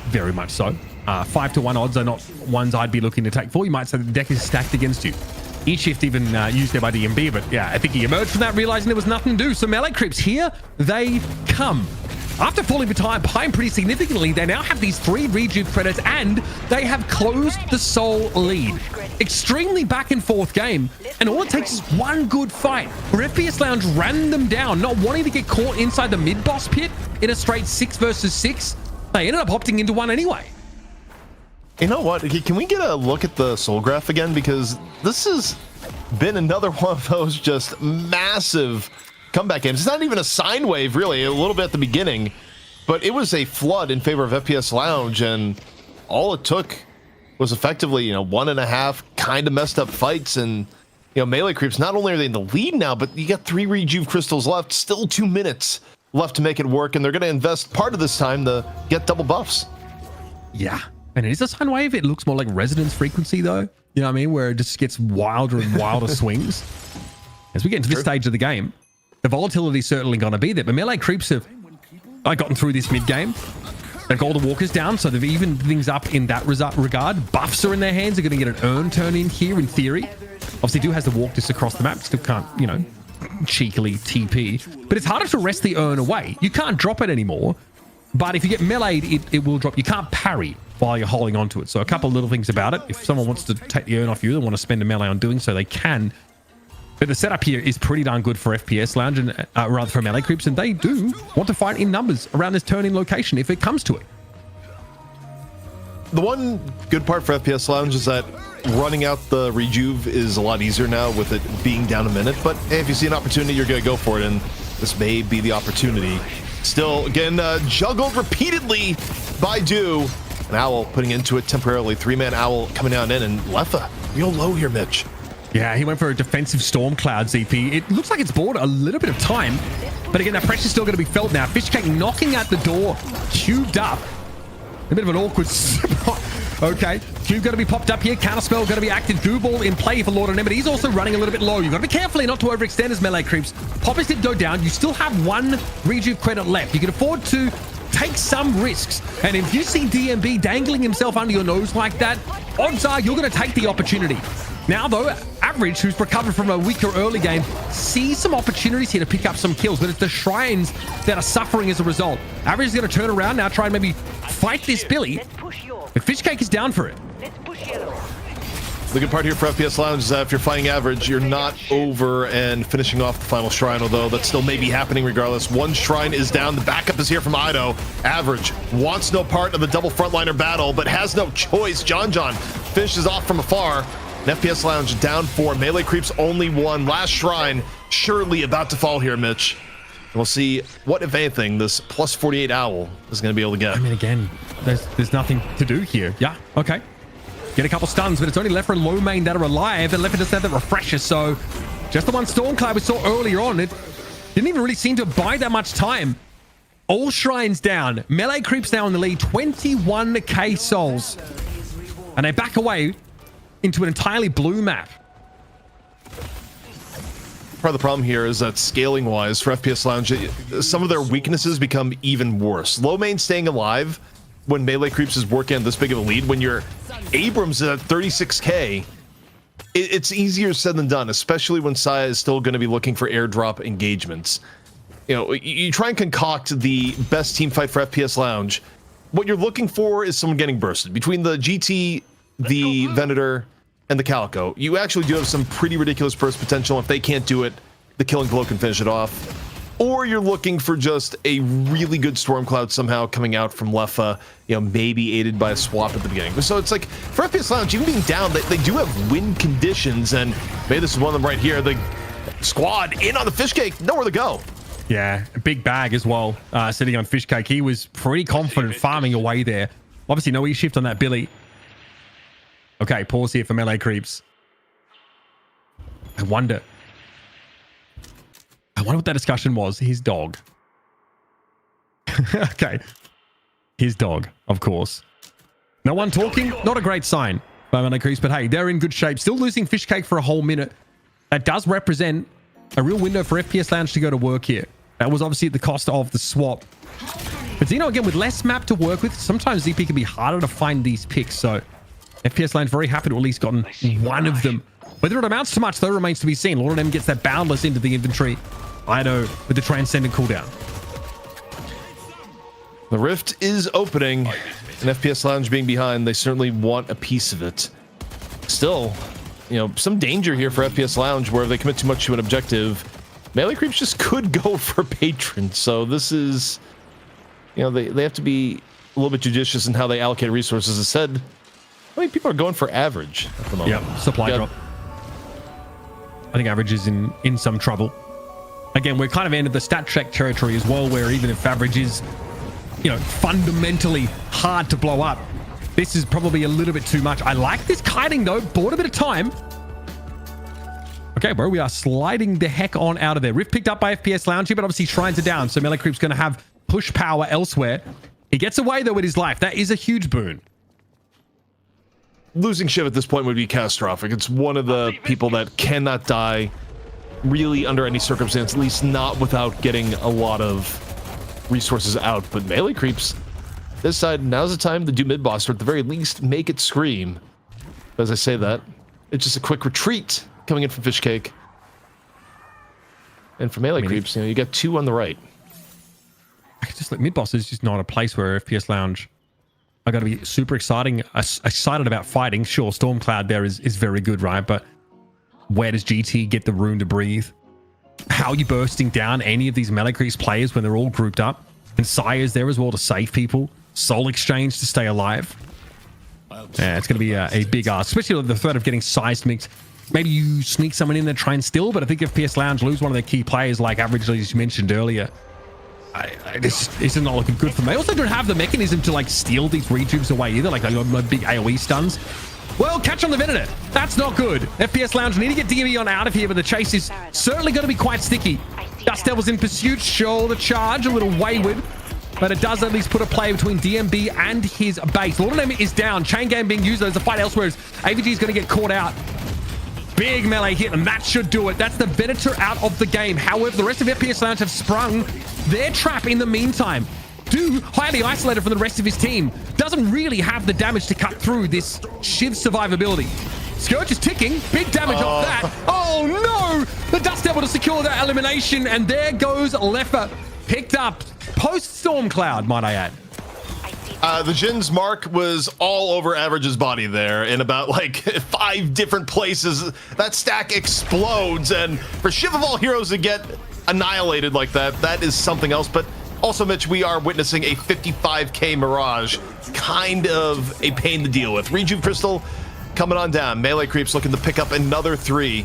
very much so. 5-1 odds are not ones I'd be looking to take for. You might say the deck is stacked against you. E-shift even used there by DMB, but yeah, I think he emerged from that realizing there was nothing to do. So melee creeps, here they come. After falling behind pretty significantly, they now have these 3 rejuve credits and they have closed the soul lead. Extremely back and forth game, and all it takes is one good fight where FPS Lounge ran them down, not wanting to get caught inside the mid-boss pit in a straight 6 versus 6. They ended up opting into one anyway. You know what? Can we get a look at the soul graph again? Because this has been another one of those just massive comeback games. It's not even a sine wave, really, a little bit at the beginning, but it was a flood in favor of FPS Lounge, and all it took was effectively, 1.5 kind of messed up fights, and melee creeps, not only are they in the lead now, but you got 3 rejuve crystals left, still 2 minutes left to make it work, and they're going to invest part of this time to get double buffs. Yeah, and it is a sine wave. It looks more like resonance frequency, though. You know what I mean? Where it just gets wilder and wilder swings. As we get into this stage of the game, the volatility is certainly going to be there, but melee creeps have gotten through this mid game. They've got all the walkers down, so they've evened things up in that regard. Buffs are in their hands. They're going to get an urn turn in here, in theory. Obviously, do has the walk just across the map. Still can't, cheekily TP. But it's harder to wrest the urn away. You can't drop it anymore. But if you get meleeed, it will drop. You can't parry while you're holding onto it. So a couple of little things about it. If someone wants to take the urn off you, they want to spend a melee on doing so, they can. But the setup here is pretty darn good for FPS Lounge, and rather for melee creeps, and they do want to fight in numbers around this turn-in location if it comes to it. The one good part for FPS Lounge is that running out the rejuve is a lot easier now with it being down a minute, but hey, if you see an opportunity, you're going to go for it, and this may be the opportunity. Still, again, juggled repeatedly by Do. An Owl putting into it temporarily. 3-man Owl coming down in, and Leffa real low here, Mitch. Yeah, he went for a defensive Storm Cloud ZP. It looks like it's bought a little bit of time, but again, that pressure's still going to be felt now. Fishcake knocking at the door, cubed up. A bit of an awkward spot Okay, Cube going to be popped up here. Counterspell going to be active. Goo Ball in play for Lord Anemone. He's also running a little bit low. You've got to be careful not to overextend as melee creeps. Poppers did go down. You still have 1 rejuve credit left. You can afford to take some risks. And if you see DMB dangling himself under your nose like that, odds are you're going to take the opportunity. Now, though, Average, who's recovered from a weaker early game, sees some opportunities here to pick up some kills, but it's the Shrines that are suffering as a result. Average is going to turn around now, try and maybe fight this Billy, but Fishcake is down for it. The good part here for FPS Lounge is that if you're fighting Average, you're not over and finishing off the final shrine, although that still may be happening regardless. 1 shrine is down. The backup is here from Ido. Average wants no part of the double frontliner battle, but has no choice. John finishes off from afar. And FPS Lounge down 4. Melee creeps only 1. Last shrine surely about to fall here, Mitch. And we'll see what, if anything, this plus 48 Owl is going to be able to get. I mean, again, there's nothing to do here. Yeah, okay. Get a couple stuns, but it's only Leffer and Low Main that are alive, and Leffer doesn't have that refresher, so just the 1 Stormcloud we saw earlier on, it didn't even really seem to buy that much time. All shrines down. Melee creeps now in the lead, 21k souls. And they back away into an entirely blue map. Part of the problem here is that scaling wise for FPS Lounge, some of their weaknesses become even worse. Low main staying alive when melee creeps is working on this big of a lead. When your Abrams is at 36k, it's easier said than done, especially when Saya is still going to be looking for airdrop engagements. You know, you try and concoct the best team fight for FPS Lounge. What you're looking for is someone getting bursted. Between the GT, the Venator, and the Calico, you actually do have some pretty ridiculous burst potential. If they can't do it, the Killing Blow can finish it off. Or you're looking for just a really good Stormcloud somehow coming out from Leffa, you know, maybe aided by a swap at the beginning. So it's like, for FPS Lounge, even being down, they do have win conditions, and maybe this is one of them right here. The squad in on the Fishcake, nowhere to go. Yeah, a big bag as well, sitting on Fishcake. He was pretty confident farming away there. Obviously, no E-shift on that Billy. Okay, pause here for melee creeps. I wonder what that discussion was. His dog. Okay. His dog, of course. No one talking. Not a great sign by melee creeps, but hey, they're in good shape. Still losing Fishcake for a whole minute. That does represent a real window for FPS Lounge to go to work here. That was obviously at the cost of the swap. But Zeno, again, with less map to work with, sometimes ZP can be harder to find these picks, so FPS Lounge very happy to at least gotten one of them. Whether it amounts to much, though, remains to be seen. Lord of them gets that Boundless into the inventory. Ido with the Transcendent cooldown. The rift is opening, and FPS Lounge being behind, they certainly want a piece of it. Still, you know, some danger here for FPS Lounge where if they commit too much to an objective, melee creeps just could go for Patron. So this is, you know, they have to be a little bit judicious in how they allocate resources. As said, I mean, people are going for Average at the moment. Yep, supply drop. I think Average is in some trouble. Again, we're kind of entered the stat check territory as well, where even if Average is, you know, fundamentally hard to blow up, this is probably a little bit too much. I like this kiting, though. Bought a bit of time. Okay, bro, we are sliding the heck on out of there. Rift picked up by FPS Lounge here, but obviously Shrines are down, so Melee Creep's going to have push power elsewhere. He gets away, though, with his life. That is a huge boon. Losing Shiv at this point would be catastrophic. It's one of the people that cannot die really under any circumstance, at least not without getting a lot of resources out. But melee creeps, this side, now's the time to do mid boss, or at the very least make it scream. As I say that, it's just a quick retreat coming in from Fishcake. And for melee creeps, you know, you got 2 on the right. I just like mid boss is just not a place where FPS Lounge I got to be super excited about fighting. Sure, Stormcloud there is very good, right? But where does GT get the room to breathe? How are you bursting down any of these melee creeps players when they're all grouped up? And Sire's there as well to save people. Soul Exchange to stay alive. Yeah, it's going to be a big ask, especially with the threat of getting seismic. Maybe you sneak someone in there, try and steal, but I think if FPS Lounge lose one of their key players, like Average, as you mentioned earlier, this is not looking good for me. I also don't have the mechanism to like steal these retubes away either, like I got my big AoE stuns. Well, catch on the Venator. That's not good. FPS Lounge need to get DME on out of here, but the chase is certainly going to be quite sticky. Dust Devil's in pursuit. Sure, the charge a little wayward. but it does at least put a play between DMB and his base. Lord of Name is down. Chain Gang being used. There's a fight elsewhere. AVG is going to get caught out. Big melee hit, and that should do it. That's the Venator out of the game. However, the rest of FPS Lounge have sprung their trap in the meantime. Do highly isolated from the rest of his team. Doesn't really have the damage to cut through this Shiv survivability. Scourge is ticking. Big damage off that. Oh no! The Dust able to secure that elimination, and there goes Leffa. Picked up post Storm Cloud, might I add. The Jin's mark was all over Average's body there in about like 5 different places. That stack explodes, and for Shiv of all heroes to get annihilated like that, that is something else. But also, Mitch, we are witnessing a 55k Mirage. Kind of a pain to deal with. Rejuve Crystal coming on down. Melee Creeps looking to pick up another 3.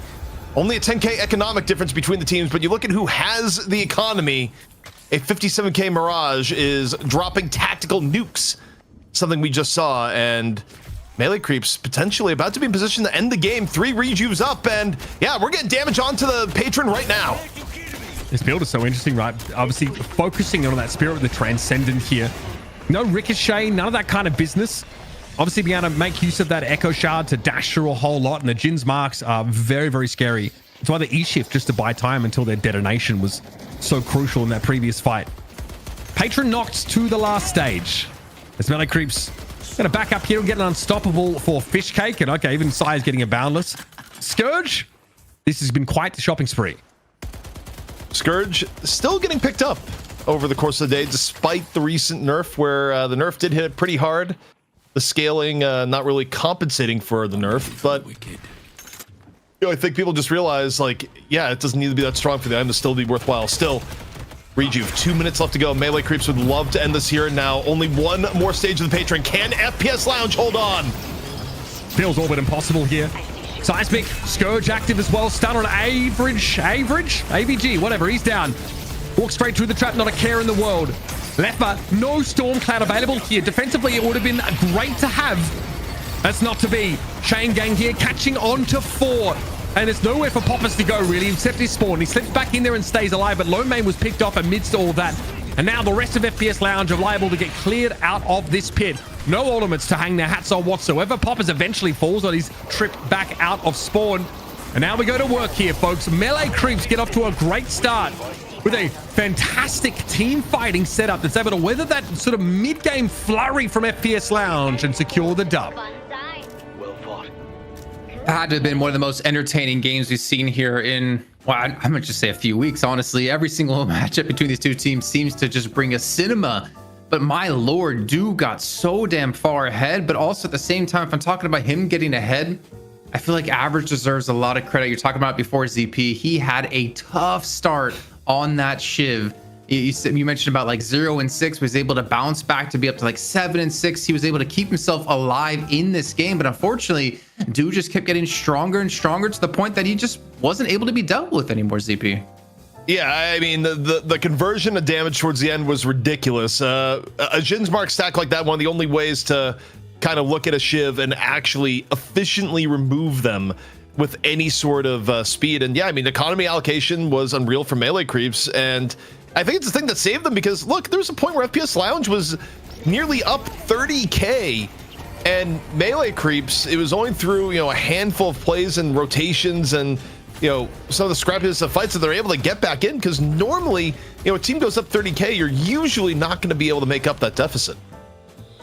Only a 10k economic difference between the teams, but you look at who has the economy. A 57k Mirage is dropping tactical nukes, something we just saw, and Melee Creeps potentially about to be in position to end the game. 3 Rejuves up, and yeah, we're getting damage onto the Patron right now. This build is so interesting, right? Obviously focusing on that spirit of the Transcendent here. No Ricochet, none of that kind of business. Obviously being able to make use of that Echo Shard to dash through a whole lot, and the Jin's marks are very, very scary. It's why the E-shift just to buy time until their detonation was so crucial in that previous fight. Patron knocked to the last stage. As Melee Creeps going to back up here and get an unstoppable for Fish Cake, and okay, even Sire's getting a Boundless. Scourge, this has been quite the shopping spree. Scourge still getting picked up over the course of the day, despite the recent nerf, where the nerf did hit it pretty hard. The scaling not really compensating for the nerf, but you know, I think people just realize, like, yeah, it doesn't need to be that strong for the item to still be worthwhile. Still, Rejuve, 2 minutes left to go. Melee Creeps would love to end this here and now. Only one more stage of the Patron. Can FPS Lounge hold on? Feels all but impossible here. Seismic, Scourge active as well. Stun on Average? AVG, whatever, he's down. Walk straight through the trap, not a care in the world. Leffa, no Storm Cloud available here. Defensively, it would have been great to have. That's not to be. Chain Gang here catching on to 4. And there's nowhere for Poppers to go, really, except his spawn. He slips back in there and stays alive, but Lone Main was picked off amidst all that. And now the rest of FPS Lounge are liable to get cleared out of this pit. No ornaments to hang their hats on whatsoever. Poppers eventually falls on his trip back out of spawn. And now we go to work here, folks. Melee Creeps get off to a great start with a fantastic team fighting setup that's able to weather that sort of mid-game flurry from FPS Lounge and secure the dub. Well fought. Had to have been one of the most entertaining games we've seen here in, well, I'm gonna just say a few weeks. Honestly, every single matchup between these two teams seems to just bring a cinema. But my lord, dude got so damn far ahead. But also at the same time, if I'm talking about him getting ahead, I feel like Average deserves a lot of credit. You're talking about before ZP, he had a tough start on that Shiv. You mentioned about like 0 and 6, was able to bounce back to be up to like 7 and 6. He was able to keep himself alive in this game, but unfortunately, dude just kept getting stronger and stronger to the point that he just wasn't able to be dealt with anymore, ZP. Yeah, I mean, the conversion of damage towards the end was ridiculous. A Jin's Mark stack like that, one of the only ways to kind of look at a Shiv and actually efficiently remove them with any sort of speed. And yeah, I mean, economy allocation was unreal for Melee Creeps, and I think it's the thing that saved them, because look, there was a point where FPS Lounge was nearly up 30k, and Melee Creeps, it was only through, you know, a handful of plays and rotations and, you know, some of the scrappiest of fights that they're able to get back in, because normally, you know, a team goes up 30k, you're usually not going to be able to make up that deficit.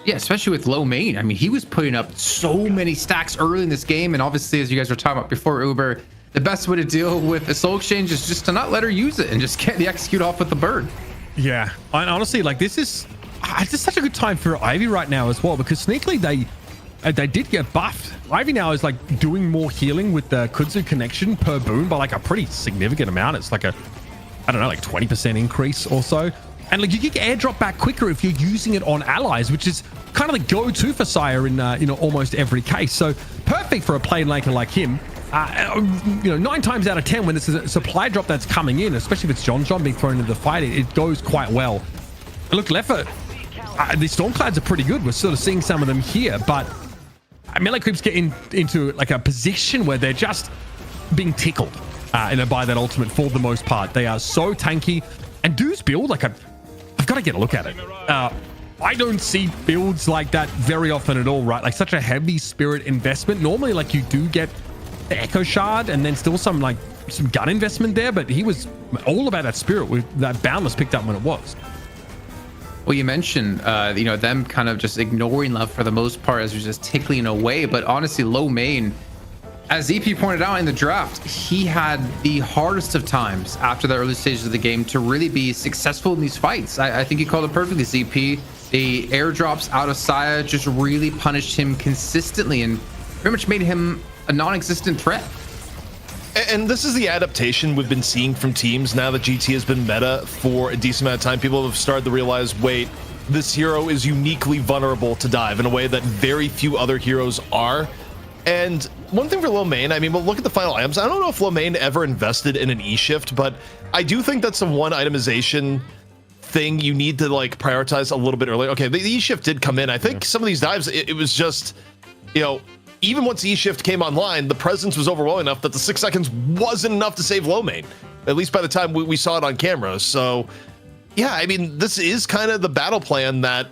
Yeah, especially with low main. I mean, he was putting up so many stacks early in this game, and obviously, as you guys were talking about before, Uber, the best way to deal with a soul exchange is just to not let her use it and just get the execute off with the bird. Yeah, and honestly, like, this is just such a good time for Ivy right now as well, because sneakily they did get buffed. Ivy now is like doing more healing with the Kudzu connection per boon by like a pretty significant amount. It's like a, I don't know, like 20% increase or so. And like, you get airdrop back quicker if you're using it on allies, which is kind of the go-to for Sire in you know, almost every case. So perfect for a plane laker like him. You know, 9 times out of 10 when this is a supply drop that's coming in, especially if it's John being thrown into the fight, it goes quite well. Look, Leffa, the Stormclouds are pretty good. We're sort of seeing some of them here, but Melee Creeps get into like a position where they're just being tickled by that ultimate for the most part. They are so tanky, and dudes build like a got to get a look at it. I don't see builds like that very often at all, right? Like such a heavy spirit investment. Normally, like you do get the Echo Shard and then still some gun investment there, but he was all about that spirit with that Boundless picked up when it was. Well, you mentioned, them kind of just ignoring love for the most part as you're just tickling away. But honestly, low main, as EP pointed out in the draft, he had the hardest of times after the early stages of the game to really be successful in these fights. I think you called it perfectly, ZP. The airdrops out of Saya just really punished him consistently and pretty much made him a non-existent threat. And this is the adaptation we've been seeing from teams now that GT has been meta for a decent amount of time. People have started to realize, wait, this hero is uniquely vulnerable to dive in a way that very few other heroes are. And one thing for Lil Main, I mean, we'll look at the final items. I don't know if Lil Main ever invested in an E-shift, but I do think that's the one itemization thing you need to like prioritize a little bit earlier. Okay, the E-shift did come in. I think some of these dives, it was just, even once the E-shift came online, the presence was overwhelming enough that the 6 seconds wasn't enough to save low main, at least by the time we saw it on camera. So yeah, I mean, this is kind of the battle plan that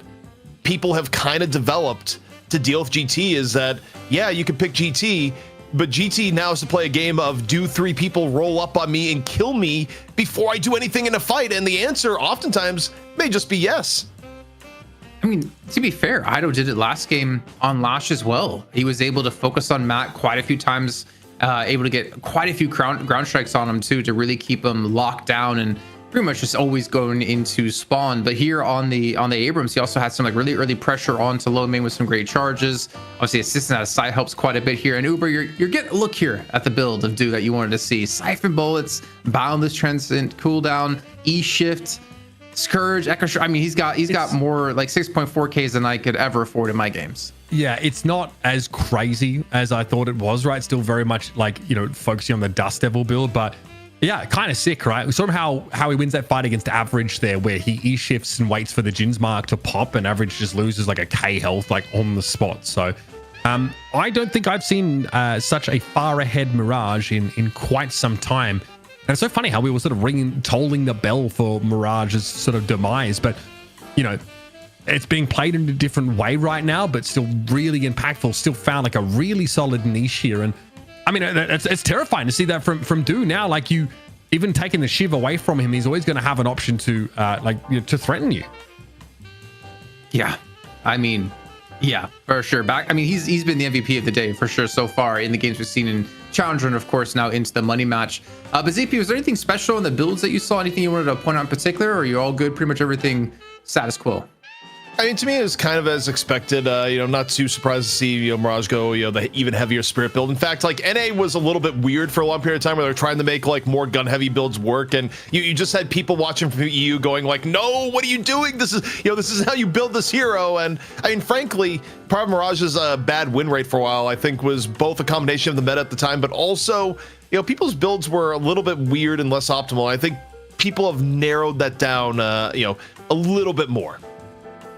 people have kind of developed to deal with GT, is that, yeah, you can pick GT, but GT now is to play a game of, do 3 people roll up on me and kill me before I do anything in a fight? And the answer oftentimes may just be yes. I mean, to be fair, Ido did it last game on Lash as well. He was able to focus on Matt quite a few times, able to get quite a few ground strikes on him too, to really keep him locked down and pretty much just always going into spawn. But here on the Abrams, he also had some like really early pressure onto low main with some great charges. Obviously, assisting out of side helps quite a bit here. And Uber, you're getting a look here at the build of Do that you wanted to see. Siphon bullets, boundless transient cooldown, E-shift, Scourge, Echo. I mean, he's got more like 6.4Ks than I could ever afford in my games. Yeah, it's not as crazy as I thought it was, right? Still very much like, focusing on the Dust Devil build, but yeah, kind of sick, right? Sort of how he wins that fight against Average there, where he E-shifts and waits for the Jin's mark to pop, and Average just loses like a K health like on the spot. So I don't think I've seen such a far ahead Mirage in quite some time. And it's so funny how we were sort of tolling the bell for Mirage's sort of demise, but it's being played in a different way right now, but still really impactful. Still found like a really solid niche here, and I mean it's terrifying to see that from Do now. Like, you even taking the Shiv away from him, he's always going to have an option to to threaten you. Yeah, I mean, yeah, for sure. He's been the MVP of the day for sure so far in the games we've seen in Challenger, and of course now into the money match. But ZP, was there anything special in the builds that you saw? Anything you wanted to point out in particular, or are you all good? Pretty much everything status quo? I mean, to me, it was kind of as expected. Not too surprised to see Mirage go the even heavier spirit build. In fact, like, NA was a little bit weird for a long period of time, where they're trying to make like more gun heavy builds work, and you just had people watching from EU going like, no, what are you doing? This is how you build this hero. And I mean, frankly, part of Mirage's bad win rate for a while, I think, was both a combination of the meta at the time, but also people's builds were a little bit weird and less optimal. I think people have narrowed that down a little bit more.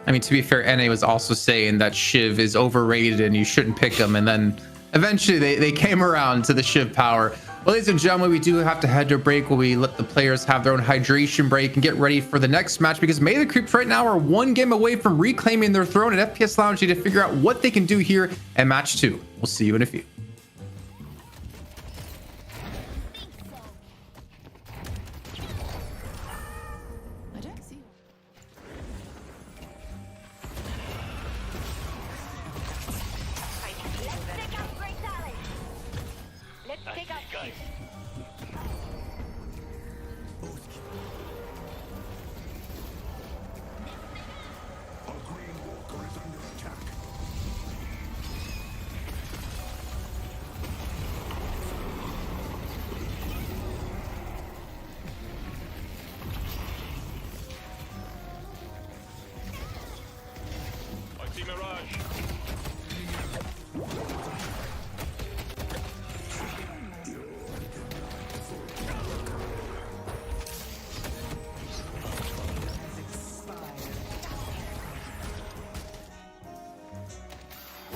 I mean, to be fair, NA was also saying that Shiv is overrated and you shouldn't pick them. And then eventually they came around to the Shiv power. Well, ladies and gentlemen, we do have to head to a break where we let the players have their own hydration break and get ready for the next match, because May the Creeps right now are one game away from reclaiming their throne at FPS Lounge to figure out what they can do here at match 2. We'll see you in a few.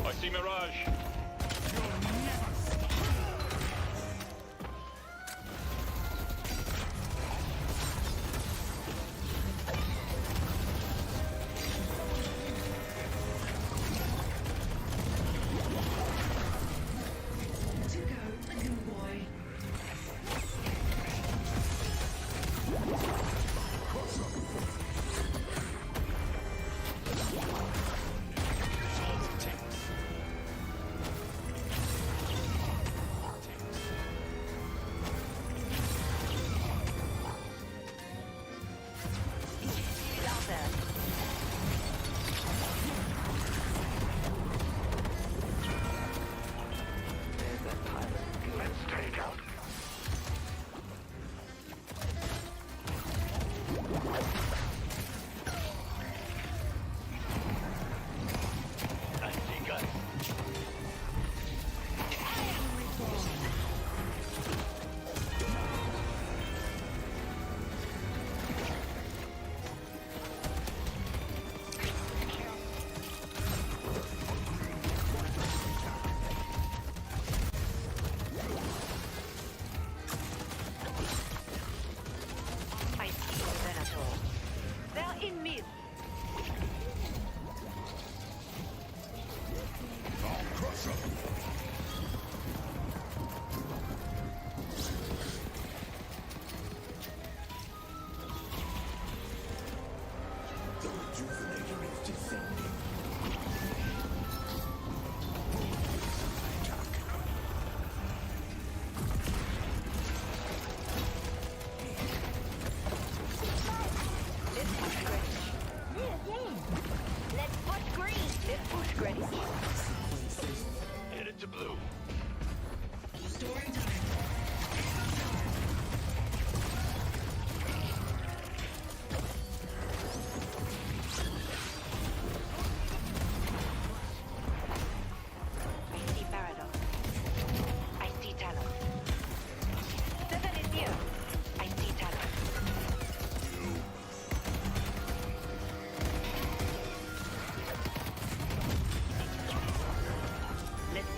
I see Mirage.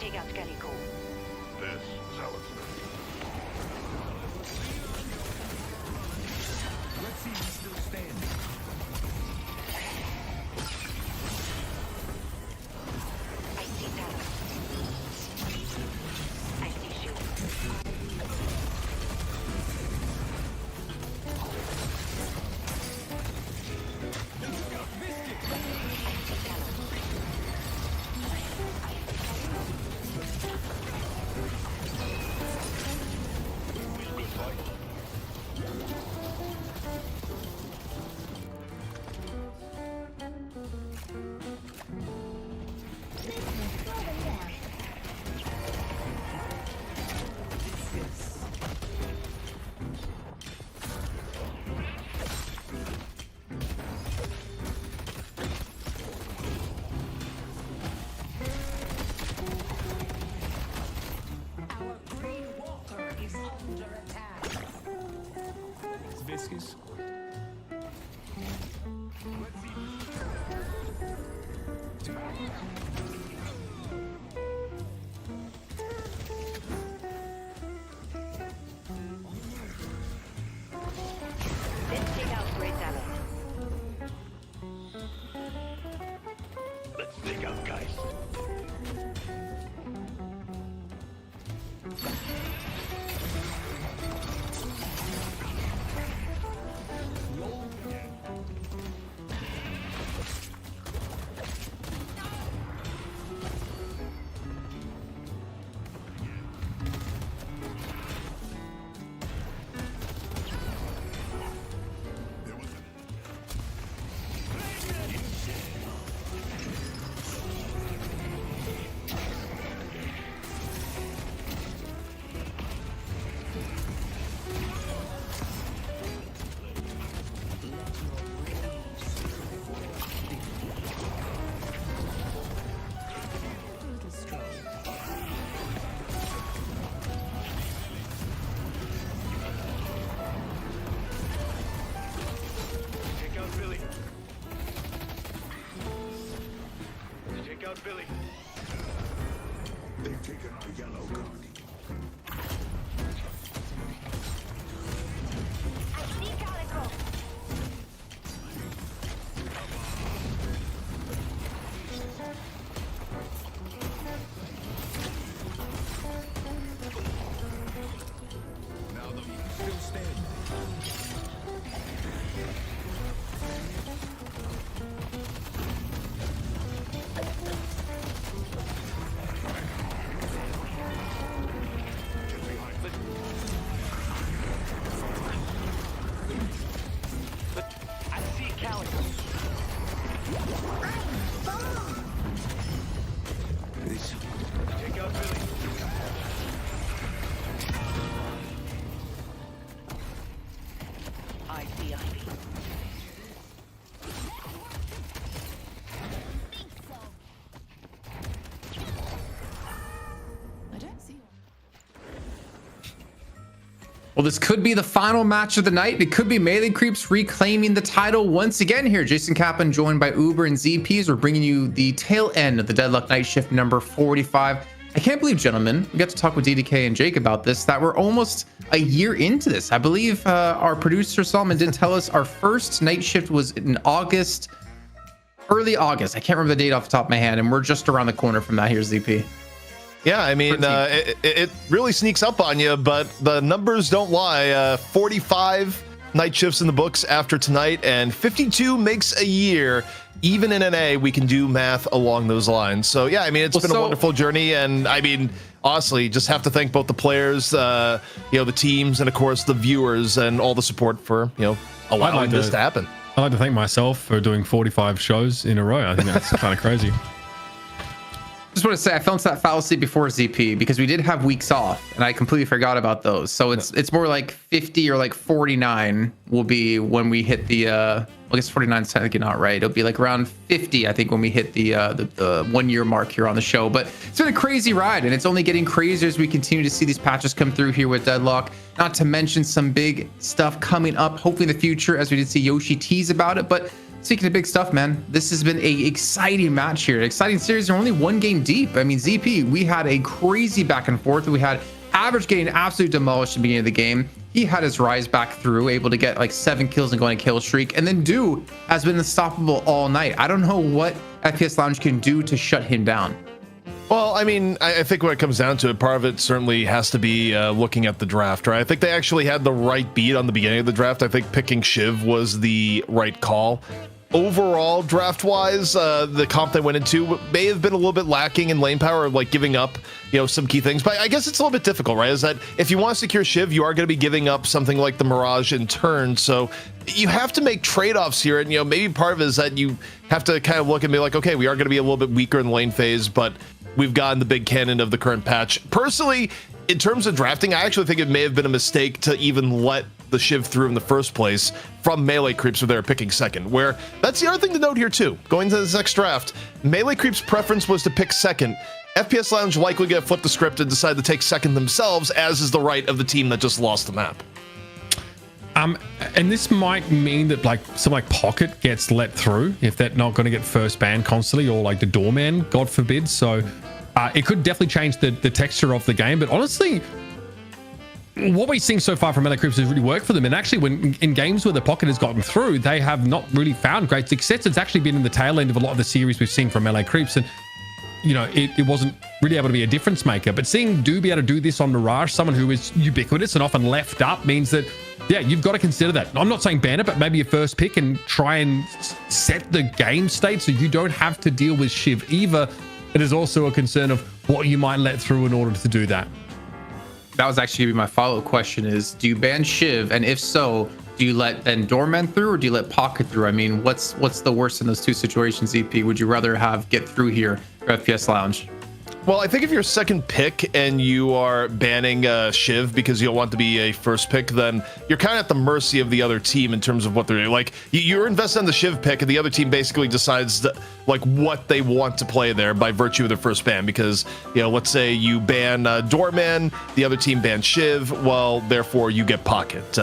take out Skeleco. This is how it's done. Let's see who's still standing. I see Talon. I see shield. Our green water is under attack. It's viscous. Let's see who's Let's take out Great Talon. Let's dig out, guys. Take out Billy. Take out Billy. They've taken our yellow card. I see Calico. Now the still standing. I see Calico. Take out Billy. I see Ivy. I don't see one. Well, this could be the final match of the night. It could be Melee Creeps reclaiming the title once again here. Jason Kaplan joined by Uber and ZPs. We're bringing you the tail end of the Deadlock Night Shift number 45. I can't believe, gentlemen, we got to talk with DDK and Jake about this, that we're almost a year into this. I believe our producer Solomon did tell us our first night shift was in August, early August. I can't remember the date off the top of my head, and we're just around the corner from that. Here's ZP. Yeah, I mean, it really sneaks up on you, but the numbers don't lie. 45 night shifts in the books after tonight, and 52 makes a year. Even in NA, we can do math along those lines. So, yeah, I mean, it's been a wonderful journey, and I mean, honestly, just have to thank both the players, the teams, and of course the viewers and all the support for allowing this to happen. I'd like to thank myself for doing 45 shows in a row. I think that's kind of crazy. Just want to say I fell into that fallacy before ZP because we did have weeks off and I completely forgot about those. So it's more like 50 or like 49 will be when we hit the I guess 49 is technically not right. It'll be like around 50, I think, when we hit the 1 year mark here on the show. But it's been a crazy ride, and it's only getting crazier as we continue to see these patches come through here with Deadlock. Not to mention some big stuff coming up, hopefully in the future, as we did see Yoshi tease about it. But Speaking of big stuff, man, this has been a exciting match here, an exciting series. We're only one game deep. I mean, ZP, we had a crazy back and forth. We had Average getting absolutely demolished at the beginning of the game. He had his rise back through, able to get like 7 kills and going a kill streak. And then Do has been unstoppable all night. I don't know what FPS Lounge can do to shut him down. Well, I mean, I think when it comes down to it, part of it certainly has to be looking at the draft, right? I think they actually had the right beat on the beginning of the draft. I think picking Shiv was the right call. Overall, draft-wise, the comp they went into may have been a little bit lacking in lane power, like giving up, some key things. But I guess it's a little bit difficult, right? Is that if you want to secure Shiv, you are going to be giving up something like the Mirage in turn. So you have to make trade-offs here. And, maybe part of it is that you have to kind of look and be like, okay, we are going to be a little bit weaker in the lane phase, but we've gotten the big cannon of the current patch. Personally, in terms of drafting, I actually think it may have been a mistake to even let the Shiv through in the first place from melee creeps where they were picking second, where that's the other thing to note here too. Going to this next draft, melee creeps preference was to pick second. FPS Lounge likely gonna flip the script and decide to take second themselves, as is the right of the team that just lost the map. And this might mean that something like Pocket gets let through if they're not going to get first ban constantly, or like the Doorman, God forbid. So it could definitely change the texture of the game. But honestly, what we've seen so far from melee creeps has really worked for them. And actually, when in games where the Pocket has gotten through, they have not really found great success. It's actually been in the tail end of a lot of the series we've seen from melee creeps. And it wasn't really able to be a difference maker. But seeing Do be able to do this on Mirage, someone who is ubiquitous and often left up, means that, yeah, you've got to consider that. I'm not saying ban it, but maybe your first pick and try and set the game state so you don't have to deal with Shiv either. It is also a concern of what you might let through in order to do that. That was actually my follow-up question is, do you ban Shiv? And if so, do you let then Doorman through, or do you let Pocket through? I mean, what's the worst in those two situations, EP? Would you rather have get through here for FPS Lounge? Well, I think if you're second pick and you are banning Shiv because you don't want to be a first pick, then you're kind of at the mercy of the other team in terms of what they're doing. Like, you're invested in the Shiv pick, and the other team basically decides what they want to play there by virtue of their first ban. Because, let's say you ban Doorman, the other team bans Shiv, well, therefore you get Pocket.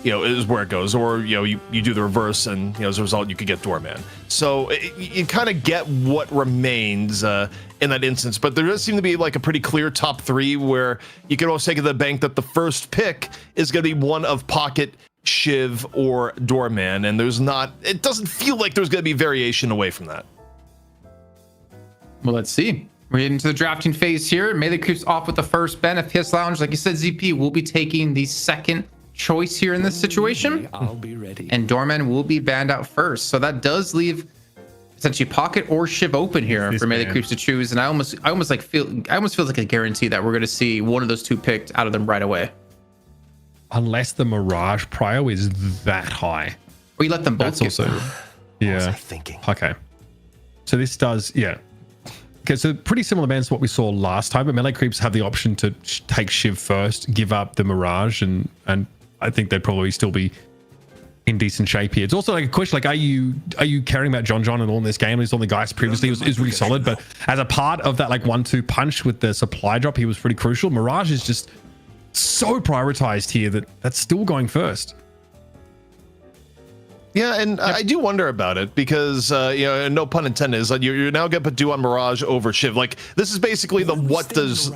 Is where it goes. Or, you do the reverse, and, as a result, you could get Doorman. So you kind of get what remains in that instance. But there does seem to be like a pretty clear top three where you can almost take it to the bank that the first pick is going to be one of Pocket, Shiv, or Doorman. And it doesn't feel like there's going to be variation away from that. Well, let's see. We're getting to the drafting phase here. Melee creeps off with the first ban. FPS Lounge, like you said, ZP will be taking the second choice here in this situation. I'll be ready. And Doorman will be banned out first. So that does leave essentially Pocket or Shiv open here for melee creeps to choose. And I almost feel like a guarantee that we're going to see one of those two picked out of them right away. Unless the Mirage prio is that high. Or you let them both That's get also, through. yeah. What was I thinking? Okay. So this does, yeah. Okay, so pretty similar bans to what we saw last time, but melee creeps have the option to take Shiv first, give up the Mirage, and I think they'd probably still be in decent shape here. It's also like a question, like, are you caring about John and all in this game? He's on the guys previously, is really solid, but as a part of that like 1-2 punch with the supply drop, he was pretty crucial. Mirage is just so prioritized here that that's still going first. Yeah, and I do wonder about it because, no pun intended, is that you're now going to put Do on Mirage over Shiv. Like, this is basically the what does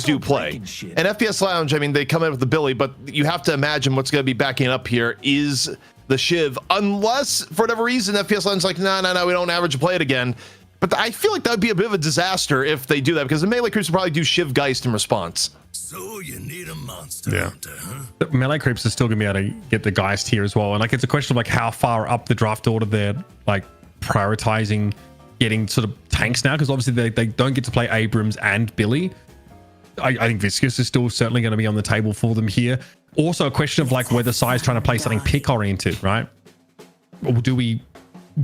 Do play? And FPS Lounge, I mean, they come in with the Billy, but you have to imagine what's going to be backing up here is the Shiv, unless for whatever reason FPS Lounge is like, no, we don't average play it again. But I feel like that would be a bit of a disaster if they do that, because the melee creeps will probably do Shiv Geist in response. So you need a monster hunter, huh? The melee creeps are still gonna be able to get the Geist here as well, and like it's a question of like how far up the draft order they're like prioritizing getting sort of tanks now, because obviously they don't get to play Abrams and Billy. I think Viscous is still certainly going to be on the table for them here. Also a question of like whether Sai's trying to play something pick oriented, right? Or do we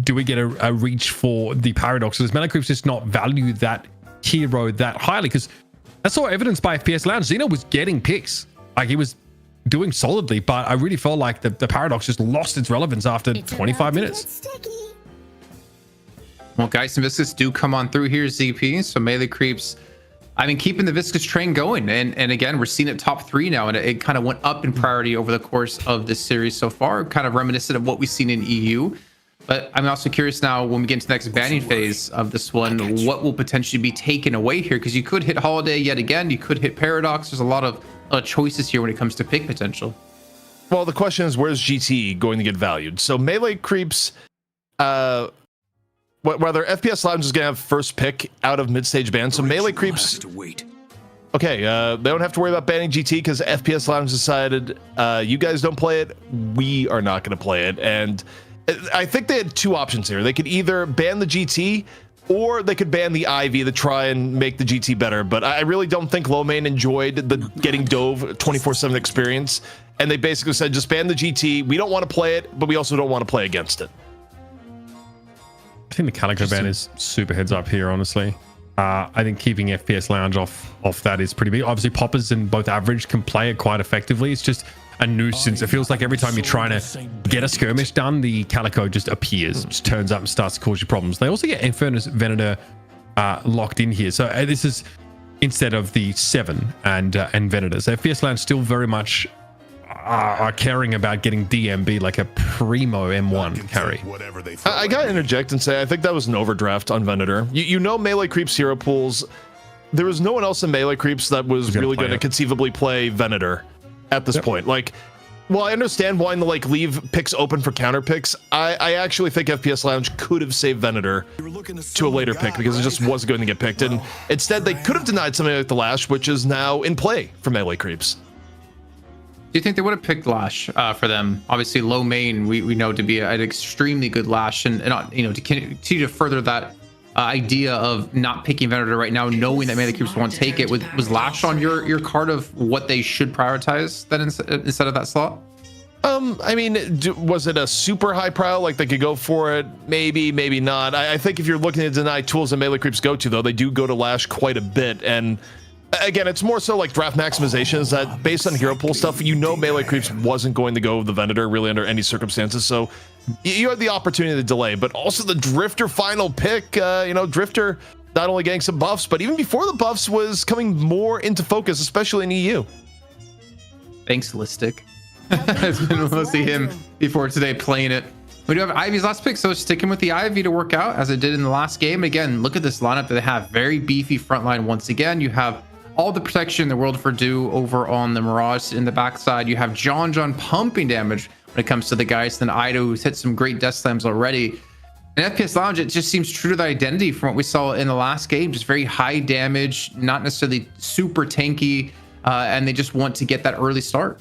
get a reach for the Paradoxes? Melee creeps just not value that hero that highly, because that's all evidenced by FPS Lounge. Xeno was getting picks, like he was doing solidly, but I really felt like the Paradox just lost its relevance after 25 minutes. Well, Geist and Viscous do come on through here, ZP. So melee creeps I mean, keeping the viscous train going. And again, we're seeing it top 3 now, and it kind of went up in priority over the course of this series so far, kind of reminiscent of what we've seen in EU. But I'm also curious now, when we get into the next banning phase of this one, what will potentially be taken away here? Because you could hit Holiday yet again, you could hit Paradox. There's a lot of choices here when it comes to pick potential. Well, the question is, where's GT going to get valued? So melee creeps, whether FPS Lounge is going to have first pick out of mid-stage ban. So melee creeps. Okay, they don't have to worry about banning GT because FPS Lounge decided, you guys don't play it, we are not going to play it. And I think they had 2 options here. They could either ban the GT or they could ban the Ivy to try and make the GT better. But I really don't think low main enjoyed the getting dove 24/7 experience. And they basically said, just ban the GT. We don't want to play it, but we also don't want to play against it. I think the Calico ban is super heads up here, honestly. I think keeping FPS Lounge off that is pretty big. Obviously, poppers and both average can play it quite effectively. It's just a nuisance. It feels like every time you're trying to get a skirmish done, the Calico just appears, just turns up and starts to cause you problems. They also get Infernus Venator locked in here. So this is instead of the 7 and Venator. So FPS Lounge still very much are caring about getting DMB like a primo M1 carry. I gotta interject and say I think that was an overdraft on Venator. You know, melee creeps hero pools. There was no one else in melee creeps that was really going to conceivably play Venator at this point. Like, well, I understand wanting to like leave picks open for counter picks. I actually think FPS Lounge could have saved Venator to a later pick because it just wasn't going to get picked, and instead they could have denied something like the Lash, which is now in play for melee creeps. Do you think they would have picked Lash for them? Obviously, low main we know to be an extremely good Lash, and to continue to further that idea of not picking Venator right now, knowing that melee creeps won't take it. Was Lash on your card of what they should prioritize then instead of that slot? I mean, was it a super high prowl? Like they could go for it? Maybe, maybe not. I think if you're looking to deny tools that melee creeps go to, though, they do go to Lash quite a bit. And again, it's more so like draft maximization is that based on hero pool stuff, melee creeps wasn't going to go with the Venator really under any circumstances. So you had the opportunity to delay, but also the Drifter final pick, Drifter not only getting some buffs, but even before the buffs was coming more into focus, especially in EU. Thanks, Listic. It's been mostly him before today playing it. We do have Ivy's last pick, so sticking with the Ivy to work out as it did in the last game. Again, look at this lineup that they have. Very beefy frontline once again. You have all the protection in the world for Do over on the Mirage in the backside. You have John pumping damage when it comes to the guys. Then Ido, who's hit some great death slams already. And FPS Lounge, it just seems true to the identity from what we saw in the last game. Just very high damage, not necessarily super tanky, and they just want to get that early start.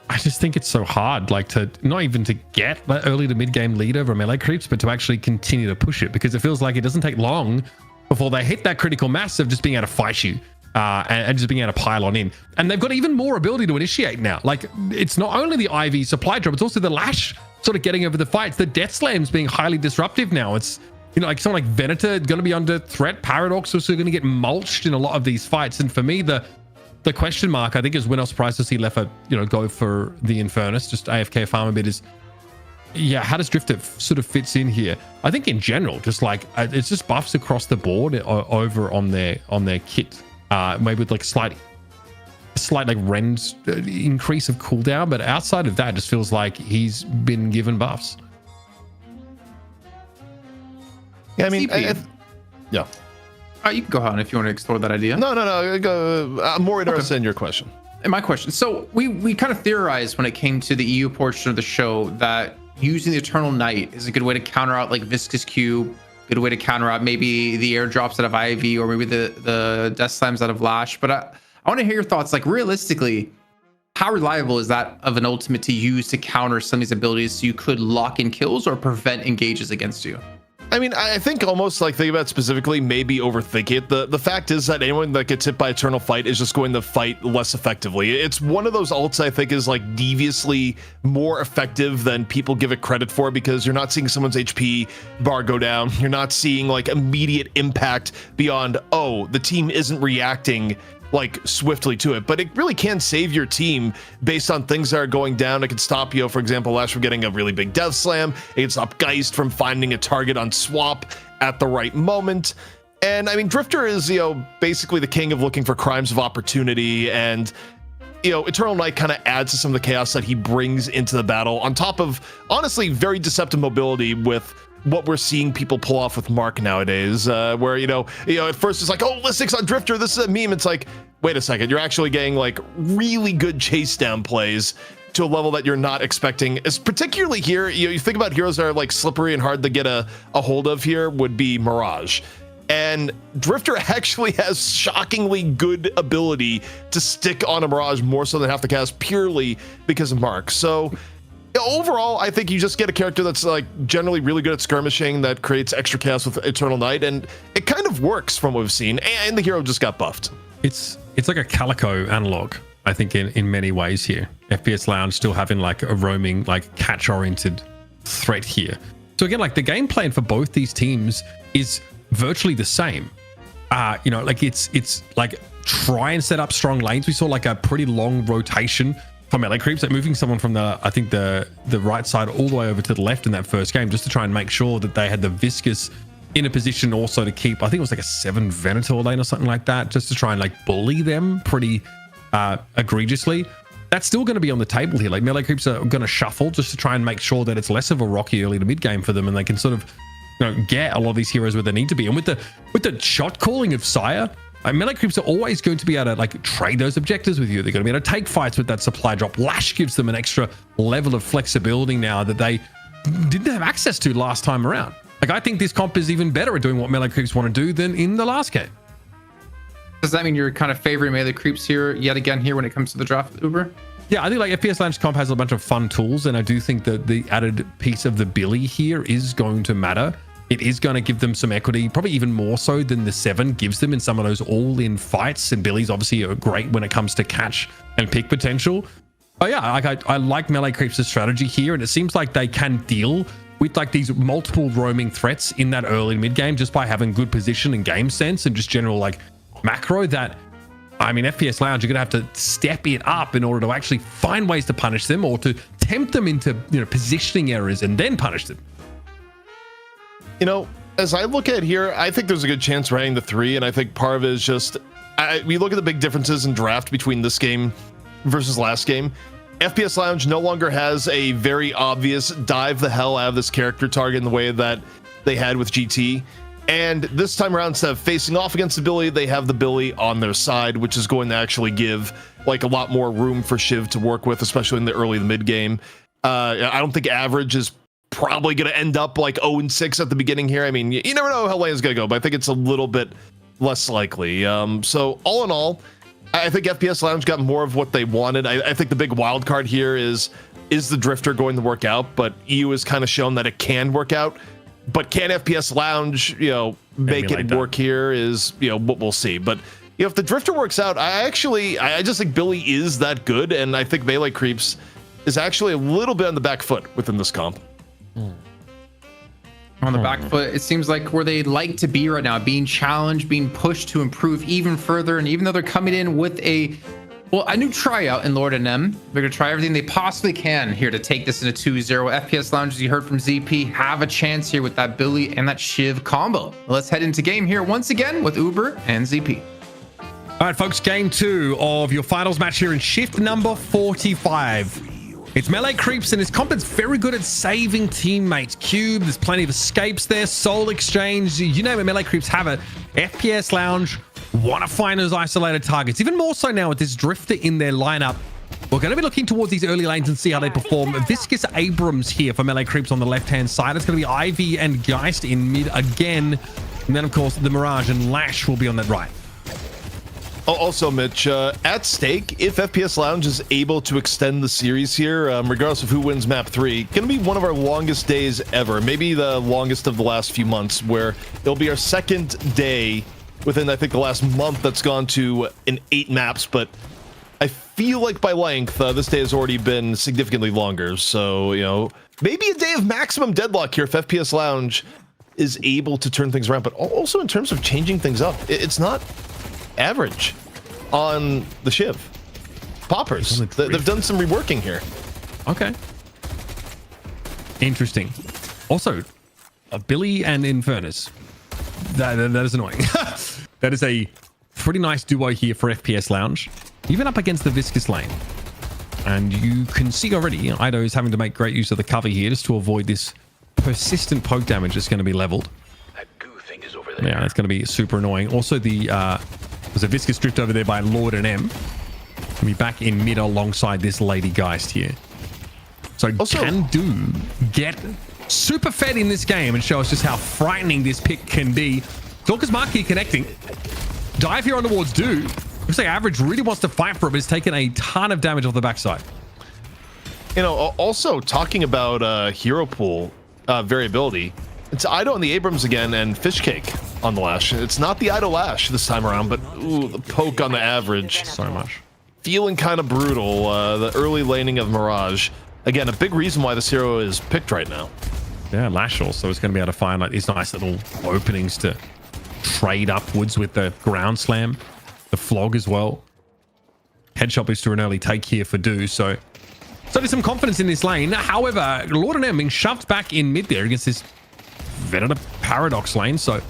I just think it's so hard, like to not even to get that early to mid game lead over melee creeps, but to actually continue to push it, because it feels like it doesn't take long before they hit that critical mass of just being able to fight you and just being able to pile on in. And they've got even more ability to initiate now. Like it's not only the Ivy supply drop, it's also the Lash sort of getting over the fights. The death slams being highly disruptive now. It's like someone like Venator going to be under threat. Paradox also going to get mulched in a lot of these fights. And for me, the question mark, I think, is when I was surprised to see Leffa, go for the Infernus, just AFK farm a bit, is, how does Drifter sort of fits in here? I think in general, just like, it's just buffs across the board over on their kit. Maybe with like slight like Ren's increase of cooldown, but outside of that, it just feels like he's been given buffs. Yeah, I mean, yeah. You can go on if you want to explore that idea. No. I'm more interested in your question. And my question. So we kind of theorized when it came to the EU portion of the show that using the Eternal Night is a good way to counter out like Viscous Cube, good way to counter out maybe the airdrops out of Ivy, or maybe the Death Slams out of Lash. But I want to hear your thoughts. Like realistically, how reliable is that of an ultimate to use to counter some of these abilities so you could lock in kills or prevent engages against you? I mean, I think almost like thinking about it specifically, maybe overthinking it. The fact is that anyone that gets hit by Eternal Fight is just going to fight less effectively. It's one of those ults I think is like deviously more effective than people give it credit for, because you're not seeing someone's HP bar go down. You're not seeing like immediate impact beyond, oh, the team isn't reacting like swiftly to it, but it really can save your team based on things that are going down. It can stop you, for example, Lash from getting a really big death slam. It can stop Geist from finding a target on swap at the right moment. And I mean, Drifter is, basically the king of looking for crimes of opportunity, and Eternal Knight kind of adds to some of the chaos that he brings into the battle, on top of, honestly, very deceptive mobility with what we're seeing people pull off with Mark nowadays, where, at first it's like, oh, Listic's on Drifter, this is a meme. It's like, wait a second, you're actually getting like really good chase down plays to a level that you're not expecting. It's particularly here, you think about heroes that are like slippery and hard to get a hold of here would be Mirage. And Drifter actually has shockingly good ability to stick on a Mirage more so than half the cast purely because of Mark. So overall, I think you just get a character that's like generally really good at skirmishing that creates extra chaos with Eternal Knight, and it kind of works from what we've seen. And the hero just got buffed. It's like a Calico analog, I think, in many ways here. FPS Lounge still having like a roaming, like catch-oriented threat here. So again, like the game plan for both these teams is virtually the same. Like it's like try and set up strong lanes. We saw like a pretty long rotation for melee creeps, like moving someone from the right side all the way over to the left in that first game, just to try and make sure that they had the Viscous in a position also to keep, I think it was like a 7 Venator lane or something like that, just to try and like bully them pretty egregiously. That's still going to be on the table here. Like melee creeps are going to shuffle just to try and make sure that it's less of a rocky early to mid game for them, and they can sort of get a lot of these heroes where they need to be. And with the shot calling of Sire, melee creeps are always going to be able to like trade those objectives with you. They're going to be able to take fights with that supply drop. Lash gives them an extra level of flexibility now that they didn't have access to last time around. Like I think this comp is even better at doing what melee creeps want to do than in the last game. Does that mean you're kind of favoring melee creeps here yet again here when it comes to the draft, Uber? Yeah, I think like FPS Lounge comp has a bunch of fun tools, and I do think that the added piece of the Billy here is going to matter. It is going to give them some equity, probably even more so than the 7 gives them in some of those all-in fights. And Billy's obviously great when it comes to catch and pick potential. But yeah, I like melee creeps' strategy here, and it seems like they can deal with like these multiple roaming threats in that early mid game just by having good position and game sense and just general like macro. That, I mean, FPS Lounge, you're gonna have to step it up in order to actually find ways to punish them or to tempt them into positioning errors and then punish them. As I look at here, I think there's a good chance ranking the 3, and I think part of it is just we look at the big differences in draft between this game versus last game. FPS Lounge no longer has a very obvious dive the hell out of this character target in the way that they had with GT. And this time around, instead of facing off against the Billy, they have the Billy on their side, which is going to actually give like a lot more room for Shiv to work with, especially in the early to mid game. I don't think average is probably going to end up like 0-6 at the beginning here. I mean, you never know how lane's going to go, but I think it's a little bit less likely. So all in all, I think FPS Lounge got more of what they wanted. I think the big wild card here is the Drifter going to work out? But EU has kind of shown that it can work out. But can FPS Lounge, make it work here is, what we'll see. But if the Drifter works out, I just think Billy is that good, and I think melee creeps is actually a little bit on the back foot within this comp. On the back foot, it seems like where they like to be right now, being challenged, being pushed to improve even further. And even though they're coming in with a new tryout in Lord and M, they're going to try everything they possibly can here to take this into 2-0. FPS Lounge, as you heard from ZP, have a chance here with that Billy and that Shiv combo. Let's head into game here once again with Uber and ZP. All right, folks, game 2 of your finals match here in shift number 45. It's melee creeps, and his comp is very good at saving teammates. Cube, there's plenty of escapes there. Soul exchange, you name it, melee creeps have it. FPS Lounge want to find those isolated targets, even more so now with this Drifter in their lineup. We're going to be looking towards these early lanes and see how they perform. Viscous Abrams here for melee creeps on the left-hand side. It's going to be Ivy and Geist in mid again. And then, of course, the Mirage and Lash will be on that right. Also, Mitch, at stake, if FPS Lounge is able to extend the series here, regardless of who wins map 3, going to be one of our longest days ever, maybe the longest of the last few months, where it'll be our second day within, I think, the last month that's gone to 8 maps, but I feel like by length, this day has already been significantly longer, so, maybe a day of maximum deadlock here if FPS Lounge is able to turn things around, but also in terms of changing things up, it's not average on the Shiv. Poppers, they've done some reworking here. Okay. Interesting. Also, Billy and Infernus. that is annoying. That is a pretty nice duo here for FPS Lounge, even up against the Viscous lane. And you can see already, Ido is having to make great use of the cover here just to avoid this persistent poke damage that's going to be leveled. That goo thing is over there. Yeah, it's going to be super annoying. Also, there's a Viscous drift over there by Lord and M. Can be back in mid alongside this Lady Geist here. So Also, can do get super fed in this game and show us just how frightening this pick can be. Dorcas Marquis connecting. Dive here on towards Do. Looks like Average really wants to fight for it, but it's taken a ton of damage off the backside. You know, also talking about hero pool variability, it's Ido on the Abrams again and Fishcake on the Lash. It's not the Ido Lash this time around, but ooh, the poke on the Average. So much. Feeling kind of brutal. The early laning of Mirage. Again, a big reason why this hero is picked right now. Yeah, Lash also is going to be able to find like these nice little openings to trade upwards with the ground slam, the flog as well. Headshot boost to an early take here for Do, so certainly some confidence in this lane. However, Lord and M being shoved back in mid there against this Venator Paradox lane, so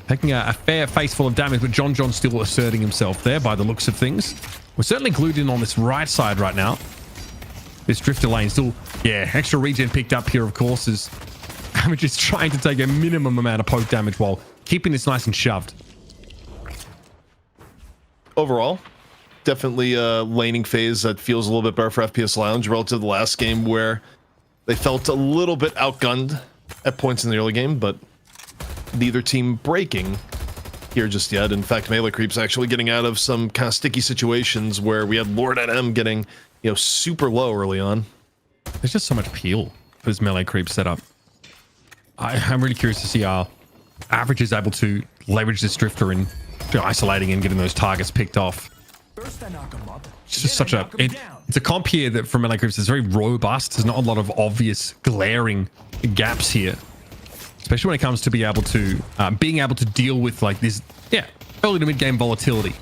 taking a fair face full of damage, but John still asserting himself there by the looks of things. We're certainly glued in on this right side right now. This Drifter lane still, yeah, extra regen picked up here, of course, as Average is trying to take a minimum amount of poke damage while keeping this nice and shoved. Overall, definitely a laning phase that feels a little bit better for FPS Lounge relative to the last game where they felt a little bit outgunned at points in the early game, but neither team breaking here just yet. In fact, Melee Creep's actually getting out of some kind of sticky situations where we had Lord at M getting, you know, super low early on. There's just so much peel for this Melee Creep setup. I'm really curious to see how Average is able to leverage this Drifter in isolating and getting those targets picked off. First I knock 'em up. It's just such a it's a comp here that from Melee Creeps is very robust. There's not a lot of obvious glaring gaps here, especially when it comes to being able to deal with like this early to mid game volatility.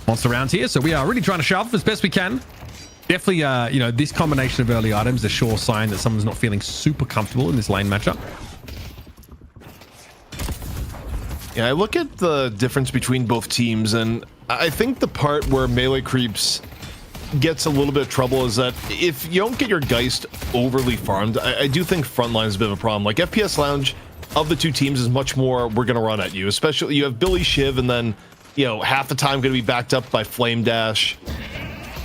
Monster rounds here, so we are really trying to shove as best we can. Definitely, this combination of early items, a sure sign that someone's not feeling super comfortable in this lane matchup. Yeah, I look at the difference between both teams, and I think the part where Melee Creeps gets a little bit of trouble is that if you don't get your Geist overly farmed, I do think frontline is a bit of a problem. Like FPS Lounge, of the two teams, is much more we're going to run at you. Especially you have Billy Shiv, and then half the time going to be backed up by Flame Dash,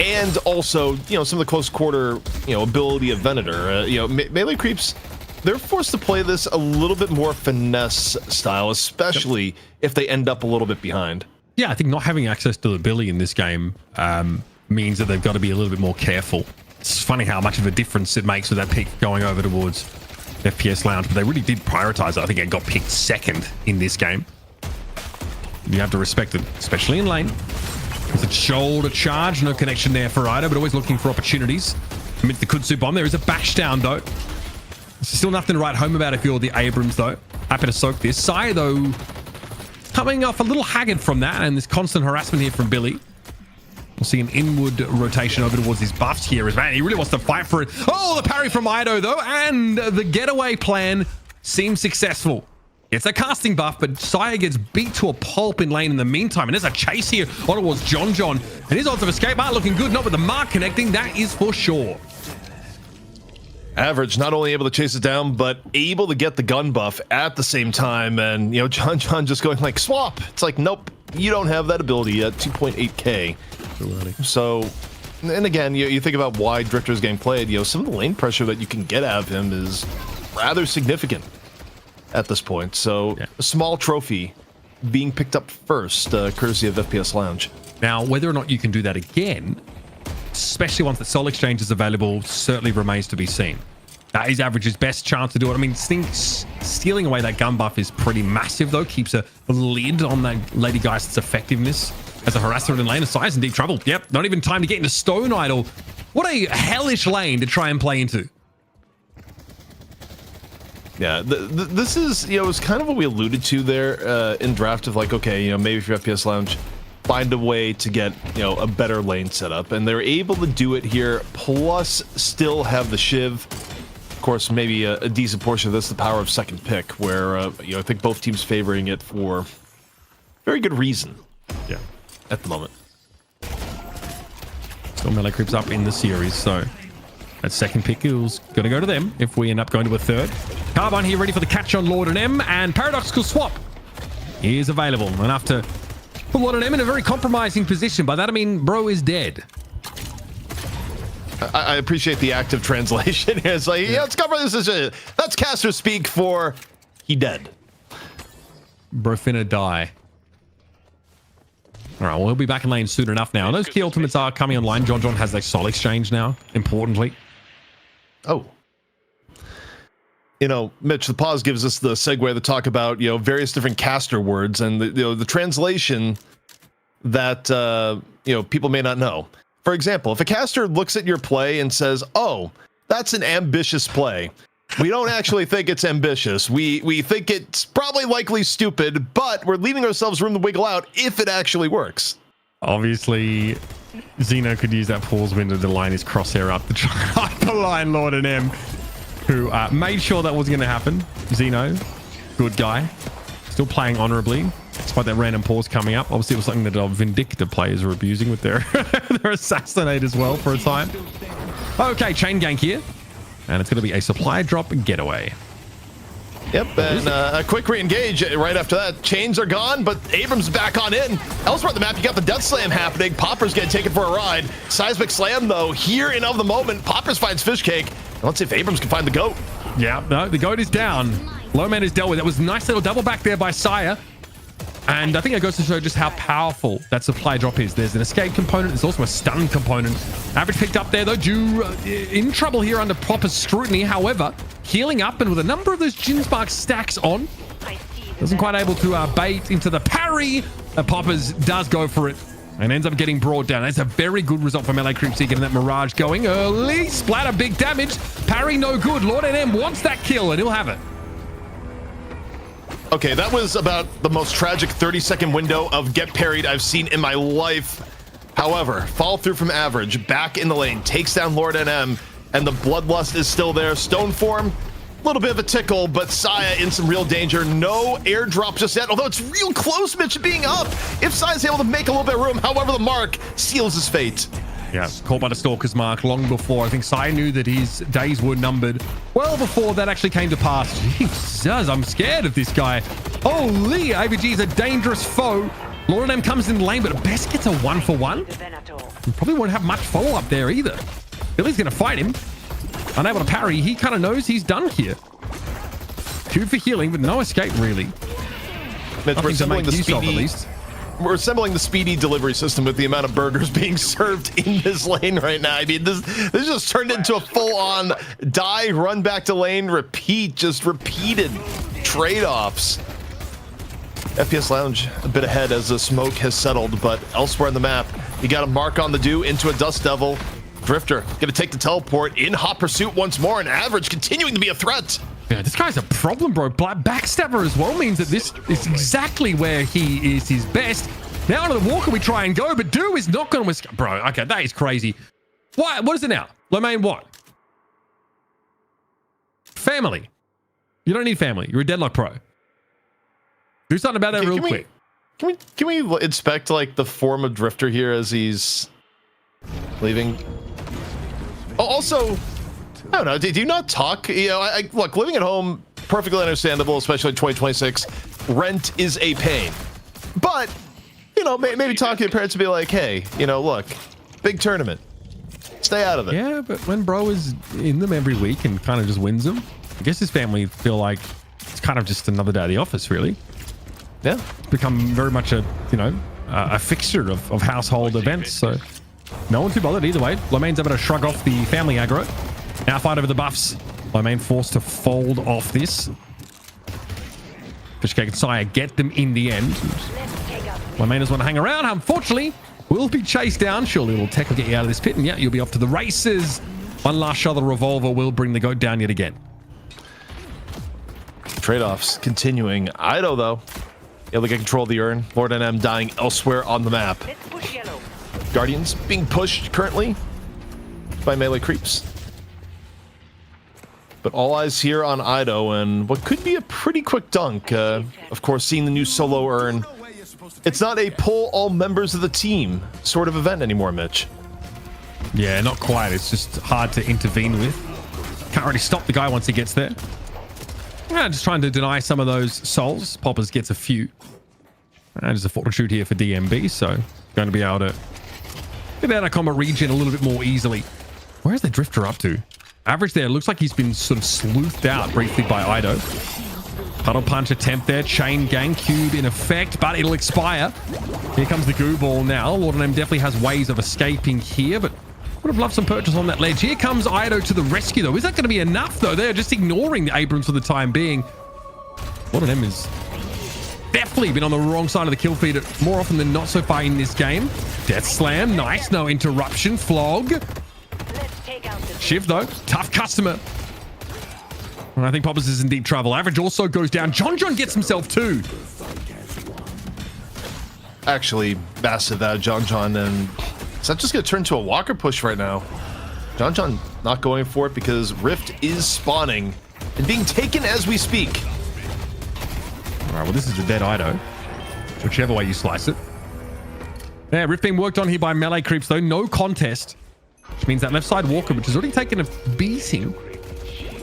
and also some of the close quarter ability of Venator. Melee Creeps, they're forced to play this a little bit more finesse style, especially if they end up a little bit behind. Yeah, I think not having access to the Billy in this game means that they've got to be a little bit more careful. It's funny how much of a difference it makes with that pick going over towards FPS Lounge, but they really did prioritize it. I think it got picked second in this game. You have to respect it, especially in lane. It's a shoulder charge, no connection there for Ido, but always looking for opportunities. Amidst the Kudzu bomb, there is a bash down though. Still nothing to write home about if you're the Abrams though. Happy to soak this. Sai though, coming off a little haggard from that and this constant harassment here from Billy. We'll see an inward rotation over towards his buffs here as man. He really wants to fight for it. Oh, the parry from Ido though, and the getaway plan seems successful. It's a casting buff, but Saya gets beat to a pulp in lane in the meantime. And there's a chase here on towards John. And his odds of escape aren't looking good. Not with the mark connecting, that is for sure. Average not only able to chase it down, but able to get the gun buff at the same time. And, John just going like, swap. It's like, nope, you don't have that ability at 2.8k. So, and again, you think about why Drifter's getting played, some of the lane pressure that you can get out of him is rather significant at this point. So, a small trophy being picked up first, courtesy of FPS Lounge. Now, whether or not you can do that again, especially once the Soul Exchange is available, certainly remains to be seen. That is Average's best chance to do it. I mean, stealing away that gun buff is pretty massive, though. Keeps a lid on that Lady Geist's effectiveness as a harasser in lane. Asai's in deep trouble. Yep, not even time to get into Stone Idol. What a hellish lane to try and play into. Yeah, this is, it's kind of what we alluded to there in draft of like, okay, maybe if you're FPS Lounge, find a way to get, a better lane setup. And they're able to do it here, plus still have the Shiv course, maybe a decent portion of this, the power of second pick, where I think both teams favoring it for very good reason. Yeah. At the moment. Still melee creeps up in the series, so that second pick is going to go to them if we end up going to a third. Carbine here ready for the catch on Lord and M, and Paradoxical Swap is available. Enough to put Lord and M in a very compromising position. By that I mean bro is dead. I appreciate the active translation here. It's like, yeah, let's cover this. That's caster speak for he dead. Bro finna die. All right, well, he'll be back in lane soon enough now. And those key ultimates are coming online. John has their soul exchange now, importantly. Oh. Mitch, the pause gives us the segue to talk about, various different caster words and the translation that, people may not know. For example, if a caster looks at your play and says, oh, that's an ambitious play, we don't actually think it's ambitious. We think it's probably likely stupid, but we're leaving ourselves room to wiggle out if it actually works. Obviously, Zeno could use that pause window to line his crosshair up to try and hyperline Lord and M, who made sure that wasn't going to happen. Zeno, good guy, still playing honorably, despite that random pause coming up. Obviously, it was something that Vindicta players were abusing with their, their Assassinate as well for a time. Okay, chain gank here. And it's going to be a supply drop getaway. Yep, and a quick re-engage right after that. Chains are gone, but Abrams back on in. Elsewhere on the map, you got the Death Slam happening. Popper's getting taken for a ride. Seismic Slam, though, here and of the moment. Poppers finds Fishcake. And let's see if Abrams can find the GOAT. Yeah, no, the GOAT is down. Lowman is dealt with. That was a nice little double back there by Sire. And I think it goes to show just how powerful that supply drop is. There's an escape component. There's also a stun component. Average picked up there, though. Ju in trouble here under proper scrutiny. However, healing up and with a number of those Jin Spark stacks on. Wasn't quite able to bait into the parry. Poppers does go for it and ends up getting brought down. That's a very good result for melee creeps here, getting that Mirage going early. Splatter, big damage. Parry, no good. Lord NM wants that kill, and he'll have it. Okay, that was about the most tragic 30-second window of get parried I've seen in my life. However, follow through from Average, back in the lane, takes down Lord NM, and the Bloodlust is still there. Stone form, a little bit of a tickle, but Saya in some real danger. No airdrop just yet, although it's real close, Mitch, being up. If Saya's able to make a little bit of room, however, the mark seals his fate. Yeah, caught by the Stalker's Mark long before. I think Sai knew that his days were numbered well before that actually came to pass. Jesus, I'm scared of this guy. Holy, AVG is a dangerous foe. Lord M comes in the lane, but best gets a 1-for-1. He probably won't have much follow-up there either. Billy's going to fight him. Unable to parry. He kind of knows he's done here. 2 for healing, but no escape, really. Mitch, we're assembling the use of, speedy, at least. We're assembling the speedy delivery system with the amount of burgers being served in this lane right now. I mean, this just turned into a full-on die, run back to lane, repeat, just repeated trade-offs. FPS Lounge a bit ahead as the smoke has settled, but elsewhere on the map, you got a mark on the do into a Dust Devil. Drifter gonna take the teleport in hot pursuit once more, and Average continuing to be a threat. Yeah, this guy's a problem, bro. Backstabber as well means that this is exactly where he is his best. Now onto the Walker we try and go, but Do is not going to escape. Bro, okay, that is crazy. What is it now? Lomain, what? Family. You don't need family. You're a Deadlock pro. Do something about that real quick. Can we inspect like the form of Drifter here as he's leaving? Oh, also, I don't know. Do you not talk? You know, look, living at home, perfectly understandable, especially in 2026. Rent is a pain, but you know, maybe talk to your parents and be like, hey, you know, look, big tournament, stay out of it. Yeah, but when bro is in them every week and kind of just wins them, I guess his family feel like it's kind of just another day at the office, really. Yeah, it's become very much a, you know, a fixture of household events. So no one too bothered either way. Lomain's able to shrug off the family aggro. Now fight over the buffs. Lomain forced to fold off this. Fishcake and Sire get them in the end. Lomain doesn't want to hang around. Unfortunately, will be chased down. Surely a little tech will get you out of this pit. And yeah, you'll be off to the races. One last shot of the revolver will bring the goat down yet again. Trade-offs continuing. Ido, though, able to get control of the urn. Lord NM dying elsewhere on the map. Guardians being pushed currently by melee creeps. But all eyes here on Ido and what could be a pretty quick dunk. Of course, seeing the new solo urn. It's not a pull all members of the team sort of event anymore, Mitch. Yeah, not quite. It's just hard to intervene with. Can't really stop the guy once he gets there. Yeah, just trying to deny some of those souls. Poppers gets a few. And there's a fortitude here for DMB, so going to be able to get out of combat region a little bit more easily. Where's the Drifter up to? Average there. Looks like he's been sort of sleuthed out briefly by Ido. Puddle punch attempt there. Chain gang queued in effect, but it'll expire. Here comes the goo ball now. Lord of M definitely has ways of escaping here, but would have loved some purchase on that ledge. Here comes Ido to the rescue, though. Is that going to be enough, though? They're just ignoring the Abrams for the time being. Lord of M is definitely been on the wrong side of the kill feed more often than not so far in this game. Death slam. Nice. No interruption. Flog. Let's take out the Shiv, though. Tough customer. And I think Poppers is in deep trouble. Average also goes down. John gets himself too. Actually, massive that John, and is that just going to turn to a Walker push right now? John not going for it because Rift is spawning and being taken as we speak. All right, well, this is a dead Ido, whichever way you slice it. Yeah, Rift being worked on here by melee creeps, though. No contest, which means that left side Walker, which has already taken a beating,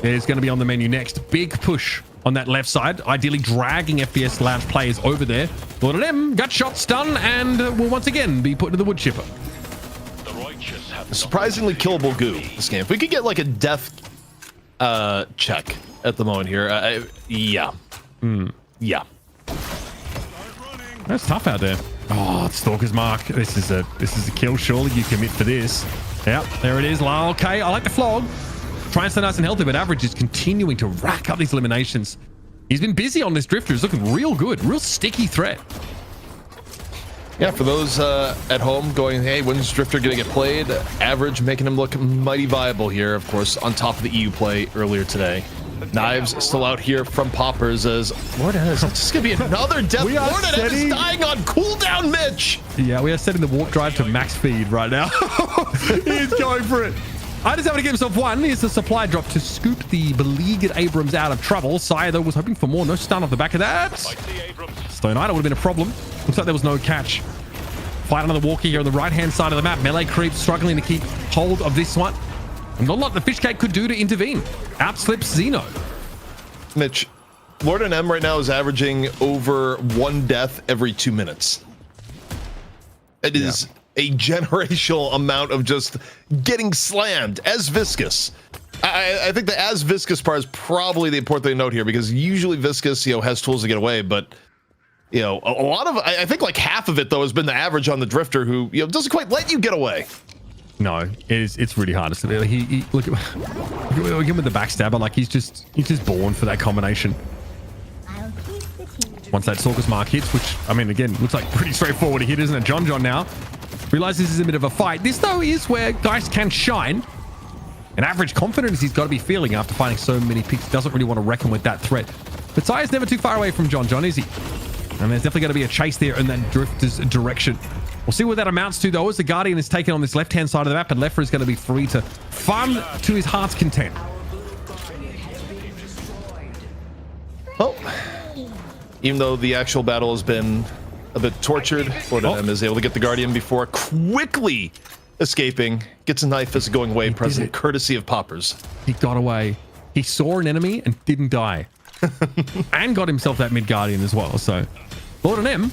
is going to be on the menu next. Big push on that left side, ideally dragging FPS Lounge players over there. Lord of M got shot, stun, and will once again be put into the wood chipper. A surprisingly killable goo this game. If we could get like a death check at the moment here, yeah. Yeah. That's tough out there. Oh, it's Stalker's Mark. This is a kill. Surely you commit for this. Yep, there it is. Okay, I like the flog. Try and stay nice and healthy, but Average is continuing to rack up these eliminations. He's been busy on this Drifter. He's looking real good. Real sticky threat. Yeah, for those at home going, hey, when's Drifter going to get played? Average making him look mighty viable here, of course, on top of the EU play earlier today. Knives still out here from Poppers as Lord is just going to be another death. Lord is dying on cooldown, Mitch. Yeah, we are setting the warp drive to max speed right now. He's going for it. Ido's able to get himself one. Here's the supply drop to scoop the beleaguered Abrams out of trouble. Sire, though, was hoping for more. No stun off the back of that. Stone Idol would have been a problem. Looks like there was no catch. Fight another walker here on the right-hand side of the map. Melee creeps struggling to keep hold of this one. And not a lot the fish cake could do to intervene. Outslips Xeno. Mitch, Lord and M right now is averaging over 1 death every 2 minutes. It is a generational amount of just getting slammed as Viscous. I think the as Viscous part is probably the important thing to note here, because usually Viscous, has tools to get away, but a lot of, I think like half of it though has been the average on the Drifter who, doesn't quite let you get away. No, it's really hard to see. He look at him with the backstabber, like he's just born for that combination. Once that Stalker's Mark hits, which, I mean, again, looks like pretty straightforward to hit, isn't it? John now realizes this is a bit of a fight. This, though, is where guys can shine. An average confidence he's got to be feeling after finding so many picks. Doesn't really want to reckon with that threat. But Sire's never too far away from John, is he? And there's definitely going to be a chase there in that Drifter's direction. We'll see what that amounts to, though, as the Guardian is taken on this left-hand side of the map, and Leffer is going to be free to farm to his heart's content. Well, even though the actual battle has been a bit tortured, Lord M is able to get the Guardian before quickly escaping. Gets a knife as a going away present, courtesy of Poppers. He got away. He saw an enemy and didn't die. And got himself that mid-Guardian as well. So, Lord M,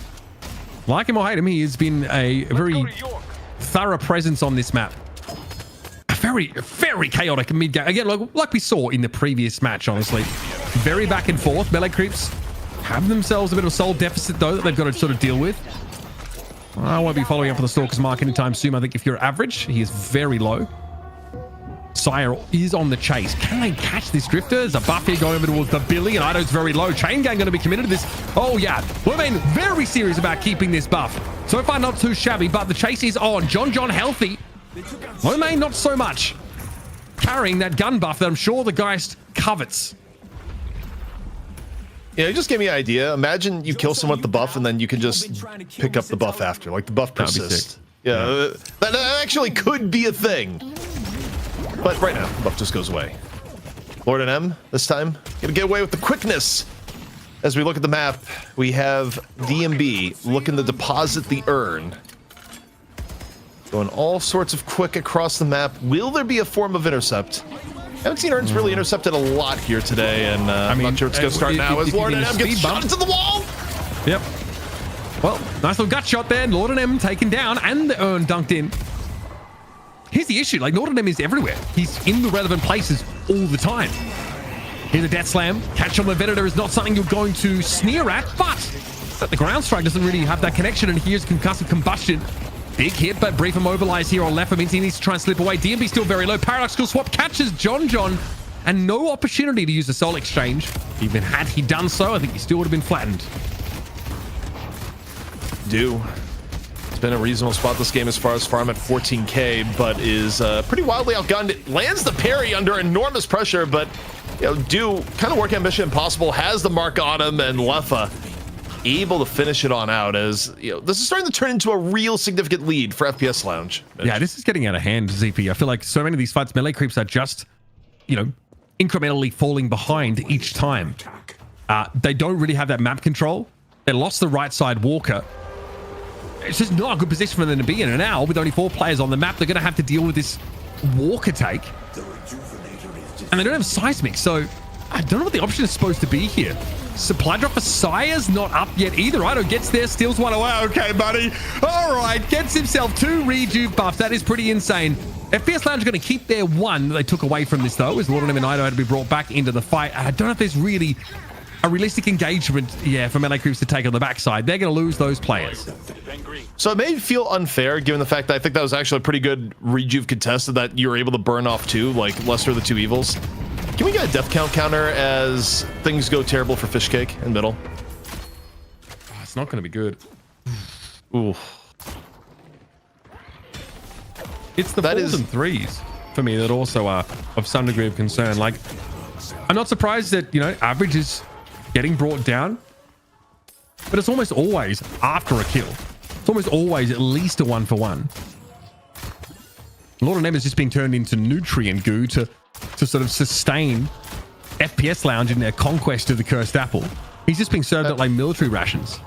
like him or hate him, he has been a very thorough presence on this map. A very, very chaotic mid-game. Again, like we saw in the previous match, honestly. Very back and forth. Melee creeps have themselves a bit of a soul deficit, though, that they've got to sort of deal with. I won't be following up on the Stalker's Mark anytime soon. I think if you're average, he is very low. Sire is on the chase. Can they catch this Drifter? There's a buff here going over towards the Billy, and Ido's very low. Chain Gang going to be committed to this. Oh, yeah. We've been very serious about keeping this buff. So far, not too shabby, but the chase is on. John healthy. Lomane, not so much. Carrying that gun buff that I'm sure the Geist covets. Yeah, it just gave me an idea. Imagine you kill someone with the buff, and then you can just pick up the buff after. Like, the buff persists. Yeah, that actually could be a thing. But right now, the buff just goes away. Lord and M this time gonna get away with the quickness. As we look at the map, we have DMB looking to deposit the urn. Going all sorts of quick across the map. Will there be a form of intercept? I haven't seen urns really intercepted a lot here today, and I'm not sure it's going to start now as Lord and M gets shot into the wall. Yep. Well, nice little gut shot there. Lord and M taken down, and the urn dunked in. Here's the issue. Like, Lord and M is everywhere. He's in the relevant places all the time. Here's a death slam. Catch on the Venator is not something you're going to sneer at, but the ground strike doesn't really have that connection, and here's concussive combustion. Big hit, but brief immobilize here on Leffa means he needs to try and slip away. DMB still very low. Paradoxical swap catches John, and no opportunity to use the soul exchange. Even had he done so, I think he still would have been flattened. It's been a reasonable spot this game as far as farm at 14k, but is pretty wildly outgunned. Lands the parry under enormous pressure, but Do kind of work ambition impossible, has the mark on him, and Leffa able to finish it on out as, this is starting to turn into a real significant lead for FPS Lounge. Yeah, this is getting out of hand, ZP. I feel like so many of these fights, melee creeps are just, incrementally falling behind each time. They don't really have that map control. They lost the right side walker. It's just not a good position for them to be in. And now, with only 4 players on the map, they're going to have to deal with this walker take. And they don't have seismic, so I don't know what the option is supposed to be here. Supply drop for Sire's not up yet either. Ido gets there, steals one away. Okay, buddy. All right, gets himself 2 rejuve buffs. That is pretty insane. FPS Lounge are going to keep their 1 that they took away from this, though, as Lord and Ido had to be brought back into the fight. I don't know if there's really a realistic engagement, for melee creeps to take on the backside. They're going to lose those players. So it may feel unfair, given the fact that I think that was actually a pretty good rejuve contested that you were able to burn off 2, like Lesser of the 2 Evils. Can we get a death count counter as things go terrible for Fishcake in middle? It's not going to be good. Ooh. It's the 4s and 3s for me that also are of some degree of concern. Like, I'm not surprised that, average is getting brought down, but it's almost always after a kill. It's almost always at least a 1-for-1. Lord and M is just being turned into nutrient goo to sort of sustain FPS Lounge in their conquest of the cursed apple. He's just being served up like military rations.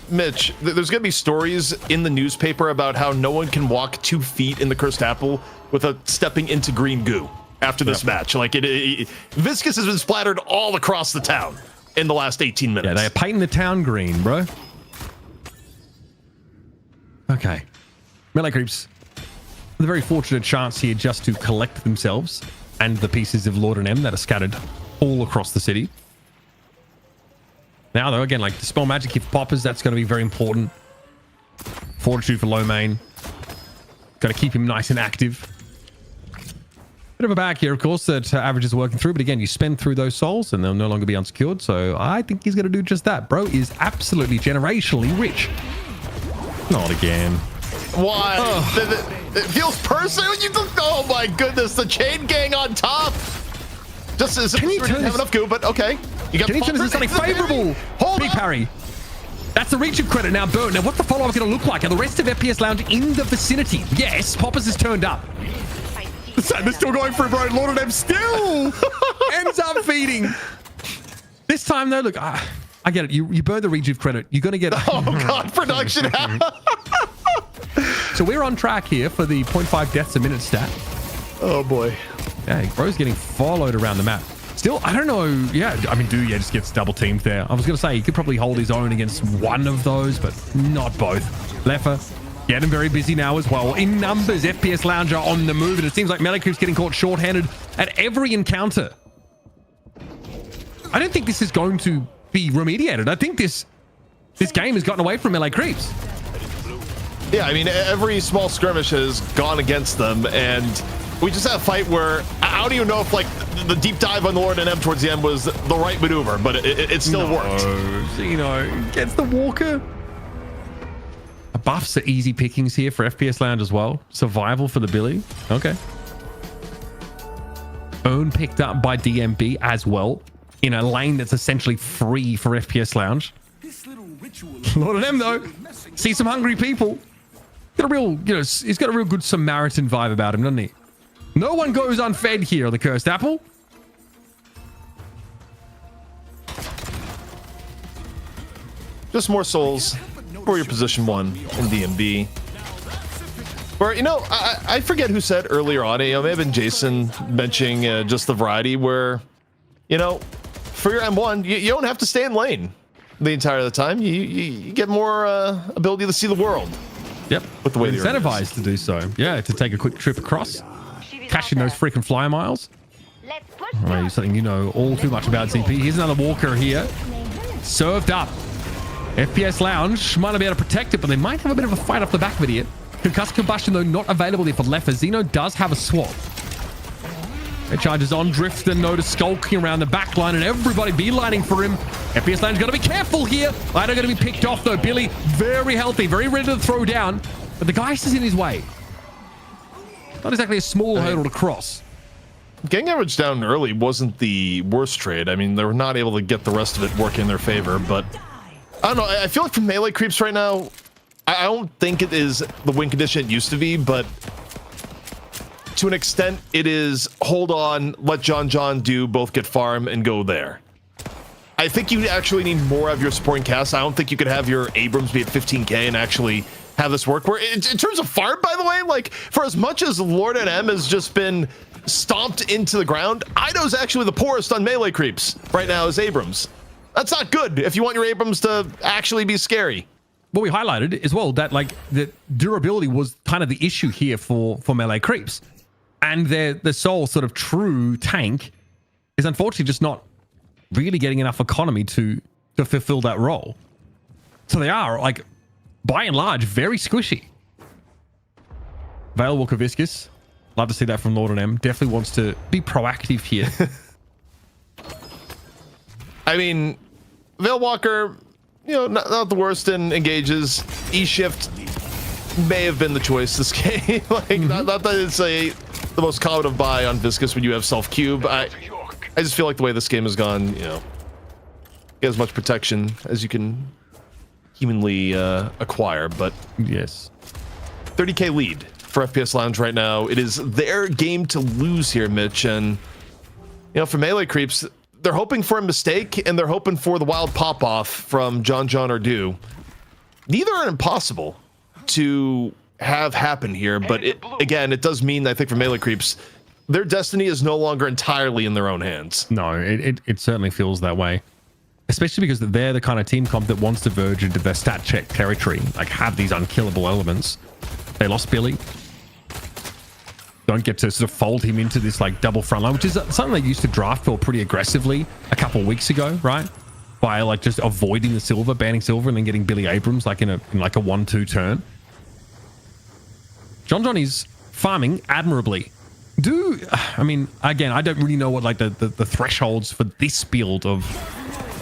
Mitch, there's going to be stories in the newspaper about how no one can walk 2 feet in the cursed apple without stepping into green goo after this match. Like, Viscous has been splattered all across the town in the last 18 minutes. Yeah, they are painting the town green, bro. Okay. Melee creeps. The very fortunate chance here just to collect themselves and the pieces of Lord and M that are scattered all across the city. Now, though, again, like Dispel Magic, if poppers, that's going to be very important. Fortitude for low main. Got to keep him nice and active. Bit of a bag here, of course, that average is working through. But again, you spend through those souls and they'll no longer be unsecured. So I think he's going to do just that. Bro is absolutely generationally rich. Not again. Why? Oh. It feels personal. Oh my goodness, the chain gang on top. Just as if we didn't have enough goo, but okay. You got Can he turn this into something favorable? Big parry. That's the reach of credit now burnt. Now, what's the follow-up going to look like? Are the rest of FPS Lounge in the vicinity? Yes, Poppers has turned up. They're still going for it, bro. Lord of M still ends up feeding. This time, though, look, I get it. You burn the rejuve credit. You're going to get... Oh, God, production. So we're on track here for the 0.5 deaths a minute stat. Oh, boy. Yeah, bro's getting followed around the map. Still, I don't know. Yeah, I mean, just gets double teamed there. I was going to say he could probably hold his own against one of those, but not both. Leffa getting very busy now as well. In numbers, FPS Lounge are on the move, and it seems like melee creeps getting caught short-handed at every encounter. I don't think this is going to be remediated. I think this game has gotten away from melee creeps. Yeah, I mean, every small skirmish has gone against them, and we just had a fight where I don't even know if, like, the deep dive on the Lord and M towards the end was the right maneuver, but it still worked. Gets the walker. Buffs are easy pickings here for FPS Lounge as well. Survival for the Billy. Okay. Own picked up by DMB as well in a lane that's essentially free for FPS Lounge. Lord and M, though, see some hungry people. Got a real, he's got a real good Samaritan vibe about him, doesn't he? No one goes unfed here on the Cursed Apple. just more souls for your position 1 in DMB. Or, you know, I forget who said earlier on, you know, may have been Jason mentioning just the variety where, you know, for your M1, you don't have to stay in lane the entire time. You get more ability to see the world. Yep. With the way You're incentivized to do so. Yeah, to take a quick trip across, cash in those freaking flyer miles. Let's push All right, something you know all too much about, CP. Here's another walker here. Served up. FPS Lounge might not be able to protect it, but they might have a bit of a fight off the back of it here. Concussive combustion, though, not available there for Leffa. Zeno does have a swap. It charges on. Drifter notice skulking around the back line, and everybody beelining for him. FPS Lounge got to be careful here. Lido going to be picked off, though. Billy, very healthy, very ready to throw down, but the Geist is in his way. Not exactly a small hurdle to cross. Getting average down early wasn't the worst trade. I mean, they were not able to get the rest of it working in their favor, but I don't know. I feel like for melee creeps right now, I don't think it is the win condition it used to be, but to an extent, it is hold on, let John do both get farm and go there. I think you actually need more of your supporting cast. I don't think you could have your Abrams be at 15k and actually have this work. Where in terms of farm, by the way, like for as much as Lord NM has just been stomped into the ground, Ido's actually the poorest on melee creeps right now is Abrams. That's not good if you want your Abrams to actually be scary. What we highlighted as well, that like the durability was kind of the issue here for melee creeps, and the sole sort of true tank is unfortunately just not really getting enough economy to fulfill that role. So they are, like, by and large, very squishy. Vale Walker Viscous, love to see that from Lord and M. Definitely wants to be proactive here. I mean, Vale Walker, you know, not the worst in engages. E-shift may have been the choice this game. Like, not that it's the most common of buy on Viscous when you have self-cube. I just feel like the way this game has gone, you know, get as much protection as you can humanly acquire, but yes. 30k lead for FPS Lounge right now. It is their game to lose here, Mitch, and you know, for melee creeps, they're hoping for a mistake and they're hoping for the wild pop-off from John or Do. Neither are impossible to have happen here, but again, it does mean, I think, for melee creeps, their destiny is no longer entirely in their own hands. No, it certainly feels that way. Especially because they're the kind of team comp that wants to verge into their stat check territory, like have these unkillable elements. They lost Billy. Don't get to sort of fold him into this like double front line, which is something they used to draft for pretty aggressively a couple of weeks ago, right? By like just avoiding the silver, banning silver, and then getting Billy Abrams like in like a 1-2 turn. John is farming admirably. I mean, again, I don't really know what like the thresholds for this build of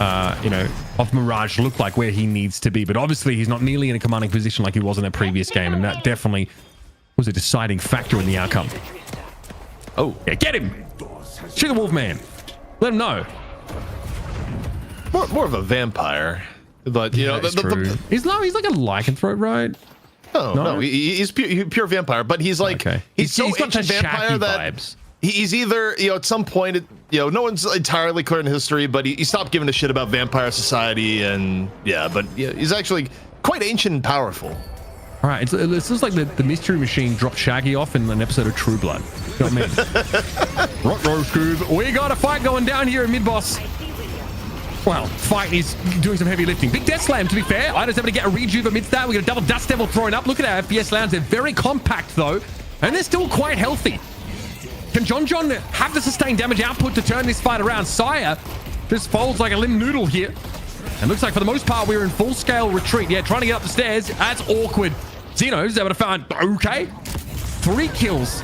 of Mirage look like, where he needs to be, but obviously he's not nearly in a commanding position like he was in a previous game, and that definitely was a deciding factor in the outcome. Oh yeah, get him, Sugar Wolf Man, let him know. More of a vampire, but you know, he's like a lycanthrope, right? No, he's pure vampire, but he's like he's so ancient vampire that vibes. He's either, you know, at some point, you know, no one's entirely clear in history, but he stopped giving a shit about vampire society, and but he's actually quite ancient and powerful. All right, it's just like the Mystery Machine dropped Shaggy off in an episode of True Blood. You know what I mean? Rock, Scoob. We got a fight going down here in mid-boss. Well, fight is doing some heavy lifting. Big Death Slam, to be fair. Ido's able to get a rejuve amidst that. We got a double Dust Devil thrown up. Look at our FPS Lounge. They're very compact, though, and they're still quite healthy. Can John have the sustained damage output to turn this fight around? Sire just folds like a limb noodle here. And looks like for the most part, we're in full-scale retreat. Yeah, trying to get up the stairs. That's awkward. Xeno's able to find, okay, 3 kills.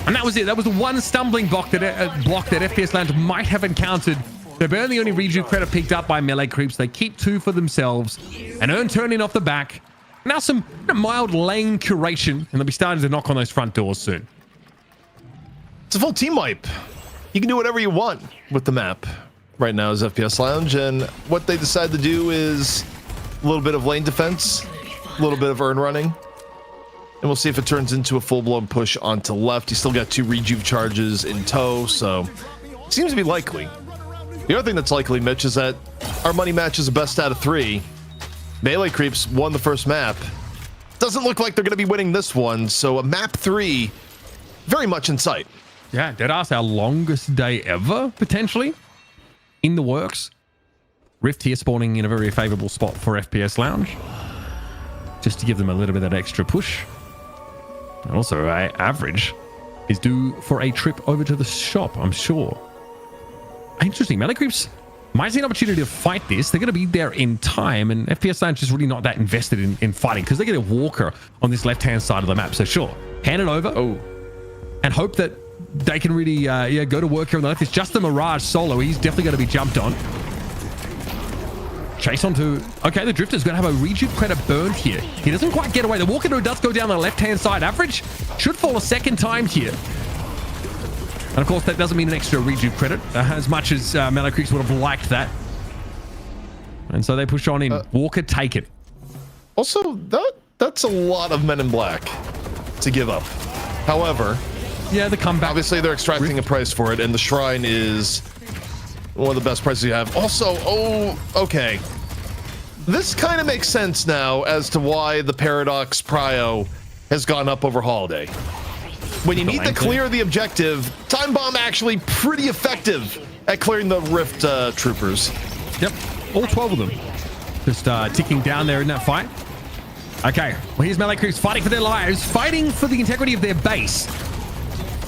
And that was it. That was the one stumbling block that FPS Lounge might have encountered. They're barely only rejuve credit picked up by melee creeps. They keep 2 for themselves and earn turning off the back. Now some mild lane curation, and they'll be starting to knock on those front doors soon. It's a full team wipe. You can do whatever you want with the map right now as FPS Lounge, and what they decide to do is a little bit of lane defense, a little bit of earn running, and we'll see if it turns into a full-blown push onto left. You still got 2 rejuve charges in tow, so it seems to be likely. The other thing that's likely, Mitch, is that our money match is a best out of 3. Melee Creeps won the first map. Doesn't look like they're going to be winning this one, so a map 3 very much in sight. Yeah, Deadass, our longest day ever, potentially, in the works. Rift here spawning in a very favorable spot for FPS Lounge, just to give them a little bit of that extra push. And also, Average is due for a trip over to the shop, I'm sure. Interesting. Melee Creeps might see an opportunity to fight this. They're going to be there in time, and FPS Lounge is really not that invested in fighting because they get a walker on this left-hand side of the map. So sure, hand it over and hope that they can really go to work here on the left. It's just the Mirage solo. He's definitely going to be jumped on. Chase onto... Okay, the Drifter's going to have a rejuve credit burned here. He doesn't quite get away. The Walker does go down the left-hand side. Average should fall a second time here. And of course, that doesn't mean an extra rejuve credit, as much as Melee Creeps would have liked that. And so they push on in. Walker, take it. Also, that's a lot of Men in Black to give up. However, yeah, the comeback. Obviously, they're extracting a price for it, and the Shrine is one of the best prices you have. Also, okay. This kind of makes sense now as to why the Paradox Prio has gone up over Holiday. When you need to clear the objective, Time Bomb actually pretty effective at clearing the Rift troopers. Yep, all 12 of them. Just ticking down there in that fight. Okay, well here's Melee Creeps fighting for their lives, fighting for the integrity of their base.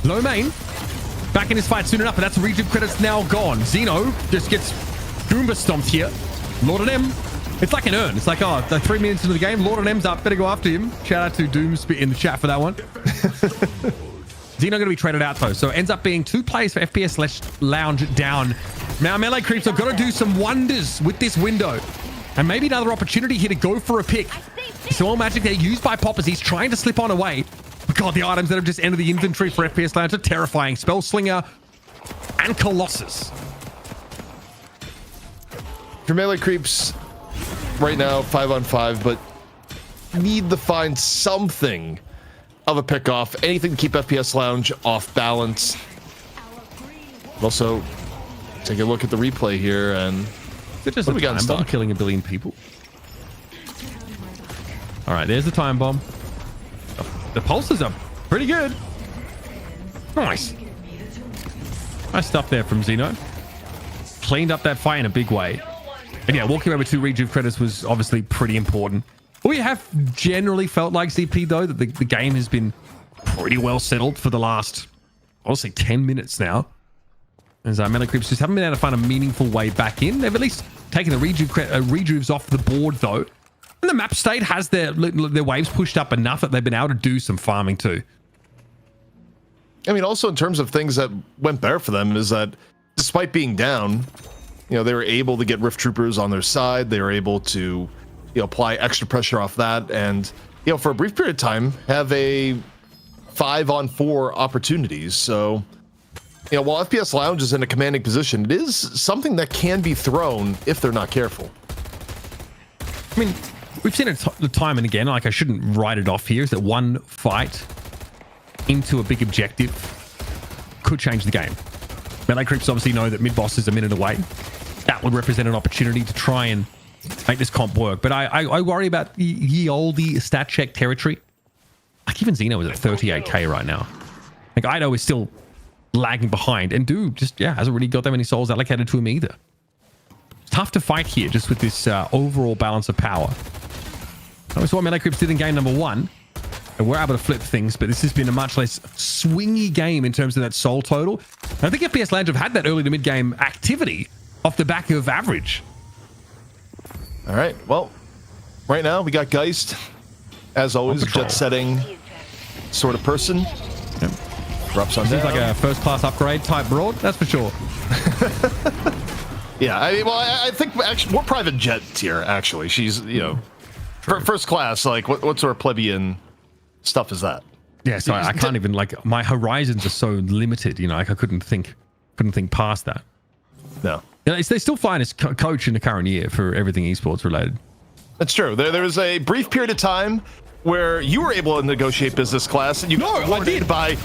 Low main, back in his fight soon enough, but that's rejuve credits now gone. Xeno just gets Goomba stomped here. Lord and M, it's like an urn. It's like, oh, 3 minutes into the game, Lord and M's up, better go after him. Shout out to Doomspit in the chat for that one. Xeno going to be traded out though, so it ends up being 2 plays for FPS Lounge down. Now Melee Creeps are going to do some wonders with this window, and maybe another opportunity here to go for a pick. Small magic there used by Pop as he's trying to slip on away. But God, the items that have just entered the inventory for FPS Lounge are terrifying. Spellslinger and Colossus. For Melee Creeps right now, 5-on-5, but need to find something of a pick-off. Anything to keep FPS Lounge off balance. Also, take a look at the replay here, and just we got in stock? Killing a billion people. All right, there's the time bomb. The pulses are pretty good. Nice. Nice stuff there from Xeno. Cleaned up that fight in a big way. And yeah, walking over 2 rejuve credits was obviously pretty important. We have generally felt like CP though that the game has been pretty well settled for the last, honestly, 10 minutes now. As Melee Creeps just haven't been able to find a meaningful way back in. They've at least taken the rejuves off the board though. And the map state has their waves pushed up enough that they've been able to do some farming too. I mean, also in terms of things that went better for them is that despite being down, you know, they were able to get Rift Troopers on their side. They were able to, you know, apply extra pressure off that, and, you know, for a brief period of time, have a 5-on-4 opportunities. So, you know, while FPS Lounge is in a commanding position, it is something that can be thrown if they're not careful. I mean, we've seen it time and again. Like, I shouldn't write it off here. Is that one fight into a big objective could change the game. Melee Creeps obviously know that mid-boss is a minute away. That would represent an opportunity to try and make this comp work. But I worry about ye olde stat check territory. Like, even Xeno is at 38k right now. Like, Ido is still lagging behind, and Dude just, hasn't really got that many souls allocated to him either. It's tough to fight here just with this overall balance of power. That was what Melee Creeps did in game number 1. And we're able to flip things, but this has been a much less swingy game in terms of that soul total. And I think FPS Lounge have had that early to mid-game activity off the back of Average. All right, well, right now we got Geist, as always, jet-setting sort of person. Yep. Drops on Seems like a first-class upgrade type broad, that's for sure. Yeah, I mean, well, I think actually we're private jet tier, actually. She's, you know, first class, like, what sort of plebeian stuff is that? Yeah, so I can't even, like, my horizons are so limited, you know, like I couldn't think past that. No. You know, they still fine as coach in the current year for everything esports related. That's true. There was a brief period of time where you were able to negotiate business class, and you got rewarded by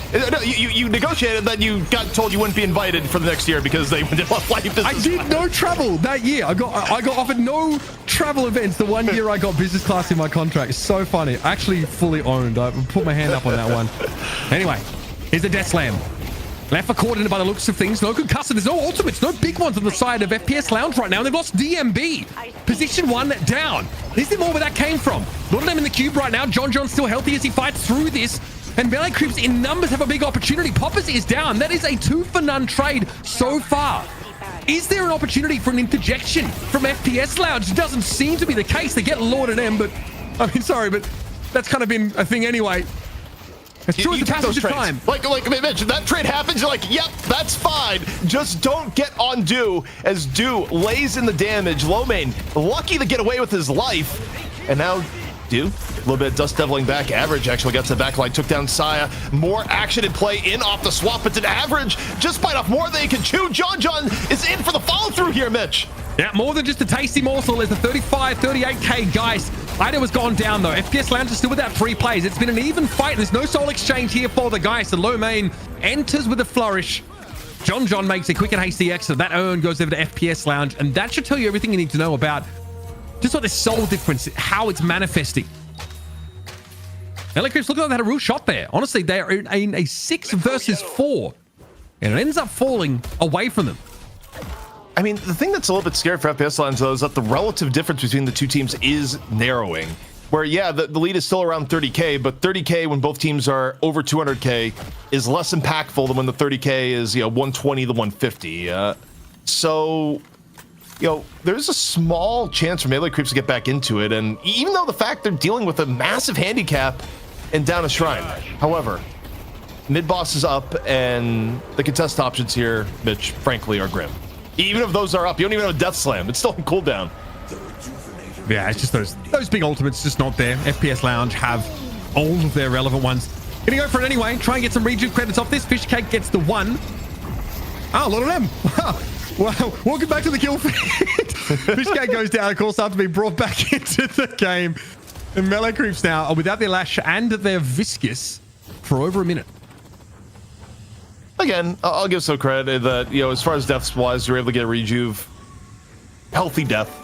you negotiated, and then you got told you wouldn't be invited for the next year because they didn't fly you business. I did no travel that year. I got offered no travel events the one year I got business class in my contract. It's so funny. I actually fully owned. I put my hand up on that one. Anyway, here's the Death Slam. Left for coordinated by the looks of things. No concussor. There's no ultimates. No big ones on the side of FPS Lounge right now. They've lost DMB. Position 1 down. Is there more where that came from? A lot of them in the cube right now. John John's still healthy as he fights through this. And Melee Creeps in numbers have a big opportunity. Poppers is down. That is a 2-for-none trade so far. Is there an opportunity for an interjection from FPS Lounge? It doesn't seem to be the case. They get Lord and M, but I mean, sorry, but that's kind of been a thing anyway. As true as the passage of time. Like Mitch, that trade happens, you're like, yep, that's fine. Just don't get on Do as Do lays in the damage. Lomane, lucky to get away with his life. And now Do, a little bit of dust deviling back. Average actually got to the backline, took down Saya. More action in play in off the swap, but did Average just bite off more than he can chew. John is in for the follow through here, Mitch. Yeah, more than just a tasty morsel. As the 38k Geist. Ida was gone down though. FPS Lounge is still without 3 plays. It's been an even fight. There's no soul exchange here for the Geist. And Lomane enters with a flourish. John makes a quick and hasty exit. That urn goes over to FPS Lounge. And that should tell you everything you need to know about just what the soul difference, how it's manifesting. LA Creeps look like they had a real shot there. Honestly, they are in a 6 versus 4. And it ends up falling away from them. I mean, the thing that's a little bit scary for FPS Lounge, though, is that the relative difference between the two teams is narrowing. Where, yeah, the lead is still around 30k, but 30k when both teams are over 200k is less impactful than when the 30k is, 120 to 150. So, there's a small chance for Melee Creeps to get back into it, and even though the fact they're dealing with a massive handicap and down a shrine. However, mid-boss is up, and the contest options here, Mitch, frankly, are grim. Even if those are up, you don't even have a Death Slam. It's still in cooldown. Yeah, it's just those big ultimates just not there. FPS Lounge have all of their relevant ones. Gonna go for it anyway. Try and get some rejuve credits off this. Fishcake gets the 1. Oh, a lot of them. Wow. Welcome back to the kill feed. Fishcake goes down, of course, after being brought back into the game. And Melee Creeps now are without their Lash and their Viscous for over a minute. Again, I'll give some credit that, as far as deaths wise, you're able to get a rejuve. Healthy death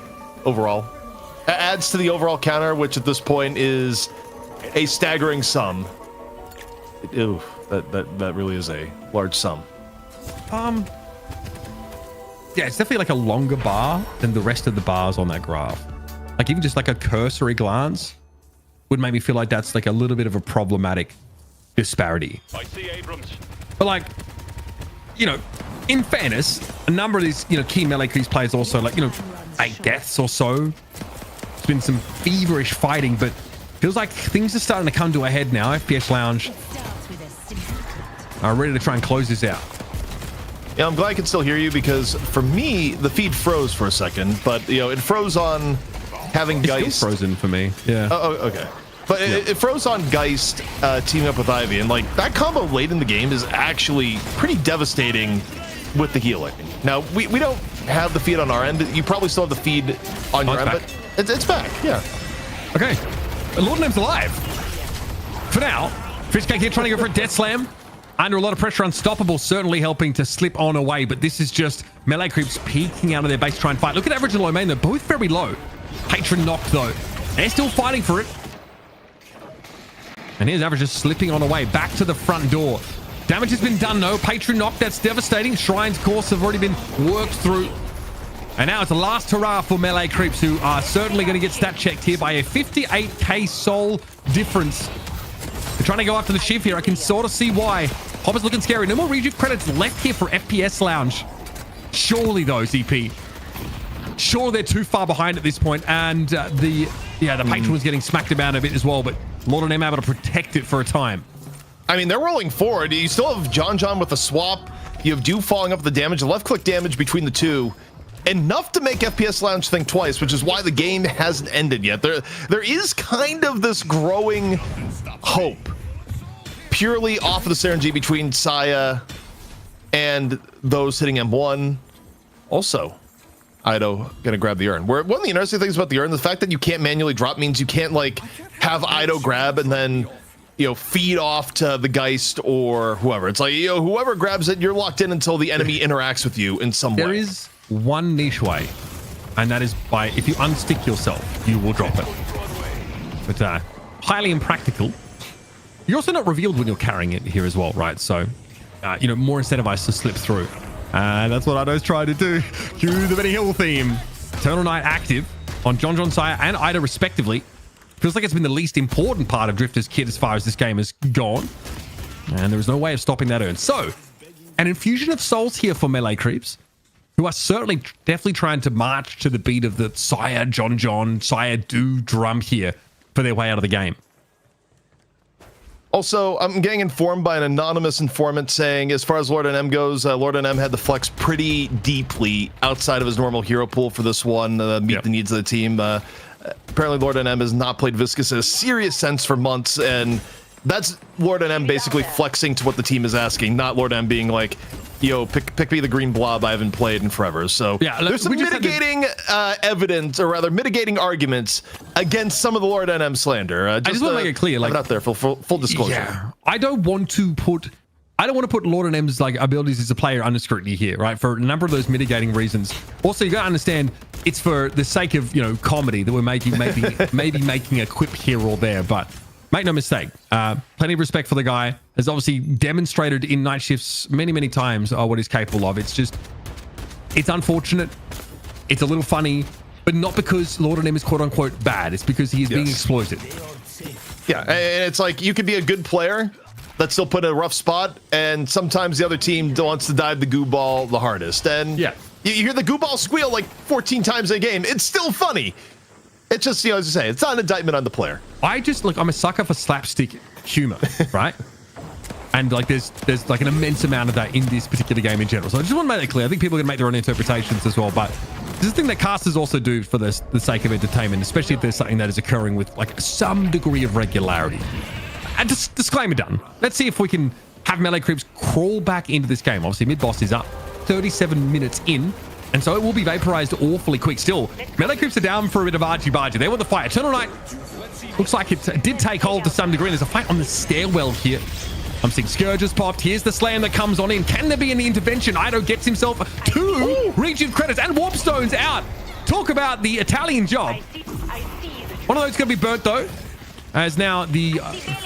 overall. Adds to the overall counter, which at this point is a staggering sum. Ew, that really is a large sum. Yeah, it's definitely like a longer bar than the rest of the bars on that graph. Like even just like a cursory glance would make me feel like that's like a little bit of a problematic disparity. I see Abrams. But like, in fairness, a number of these, key Melee Creeps players also 8 deaths or so. It's been some feverish fighting, but feels like things are starting to come to a head now. FPS Lounge are ready to try and close this out. Yeah, I'm glad I can still hear you because for me, the feed froze for a second, but it froze on having Geist. It's still frozen for me. Yeah. Oh, okay. But it froze on Geist teaming up with Ivy, and that combo late in the game is actually pretty devastating with the healing. Now we don't have the feed on our end. You probably still have the feed on your end, but it's back. Yeah. Okay. Lord Name's alive. For now, Fishcake here trying to go for a Death Slam. Under a lot of pressure, Unstoppable certainly helping to slip on away, but this is just Melee Creeps peeking out of their base to try and fight. Look at Average and Lomane, they're both very low. Patron knocked though. They're still fighting for it. And here's Average just slipping on away back to the front door. Damage has been done though. Patron knock, that's devastating. Shrines, of course, have already been worked through. And now it's the last hurrah for Melee Creeps, who are certainly going to get stat checked here by a 58k soul difference. They're trying to go after the Shiv here. I can sort of see why. Hopper's looking scary. No more rejuve credits left here for FPS Lounge. Surely though, ZP. Sure, they're too far behind at this point, and the Patron was getting smacked about a bit as well, but Lord and M able to protect it for a time. I mean, they're rolling forward. You still have John with the swap. You have Dew falling up the damage, the left click damage between the two. Enough to make FPS Lounge think twice, which is why the game hasn't ended yet. There is kind of this growing hope, purely off of the synergy between Saya and those hitting M1. Also, Ido gonna grab the urn. One of the interesting things about the urn, the fact that you can't manually drop means you can't like have Ido grab and then feed off to the Geist or whoever. It's like whoever grabs it, you're locked in until the enemy interacts with you in some way. There is one niche way, and that is by if you unstick yourself, you will drop it. But highly impractical. You're also not revealed when you're carrying it here as well, right? So, more incentivized to slip through. That's what Ido's trying to do. Cue the Benny Hill theme. Eternal Night active on John Sire and Ida respectively. Feels like it's been the least important part of Drifter's kit as far as this game has gone. And there is no way of stopping that urn. So, an infusion of souls here for melee creeps, who are certainly definitely trying to march to the beat of the Sire John, Sire Do drum here for their way out of the game. Also, I'm getting informed by an anonymous informant saying, as far as Lord NM goes, Lord NM had to flex pretty deeply outside of his normal hero pool for this one, meet the needs of the team. Apparently, Lord NM has not played Viscous in a serious sense for months, and that's Lord NM basically flexing to what the team is asking, not Lord NM being like, pick me the green blob I haven't played in forever. So there's some mitigating evidence, or rather mitigating arguments against some of the Lord NM slander. I just want to make it clear, like, out there for full disclosure. Yeah, I don't want to put Lord NM's like abilities as a player under scrutiny here, right? For a number of those mitigating reasons. Also, you got to understand it's for the sake of comedy that we're making maybe making a quip here or there, but. Make no mistake, plenty of respect for the guy. Has obviously demonstrated in night shifts many times what he's capable of. It's unfortunate. It's a little funny, but not because Lord NM is quote unquote bad. It's because he is being exploited. Yeah, and it's like you could be a good player that's still put in a rough spot, and sometimes the other team wants to dive the goo ball the hardest. And you hear the goo ball squeal like 14 times a game. It's still funny. It's just, as I say, it's not an indictment on the player. I'm a sucker for slapstick humor, right? And like there's like an immense amount of that in this particular game in general. So I just want to make that clear. I think people are going to make their own interpretations as well, but this is the thing that casters also do for the sake of entertainment, especially if there's something that is occurring with like some degree of regularity. And just disclaimer done. Let's see if we can have melee creeps crawl back into this game. Obviously, mid-boss is up 37 minutes in. And so it will be vaporized awfully quick. Still, melee creeps are down for a bit of argy-bargy. They want the fight. Eternal Night looks like it did take hold to some degree. There's a fight on the stairwell here. I'm seeing Scourges popped. Here's the slam that comes on in. Can there be any intervention? Ido gets himself 2 Regen credits and Warp Stones out. Talk about the Italian job. One of those going to be burnt, though, as now the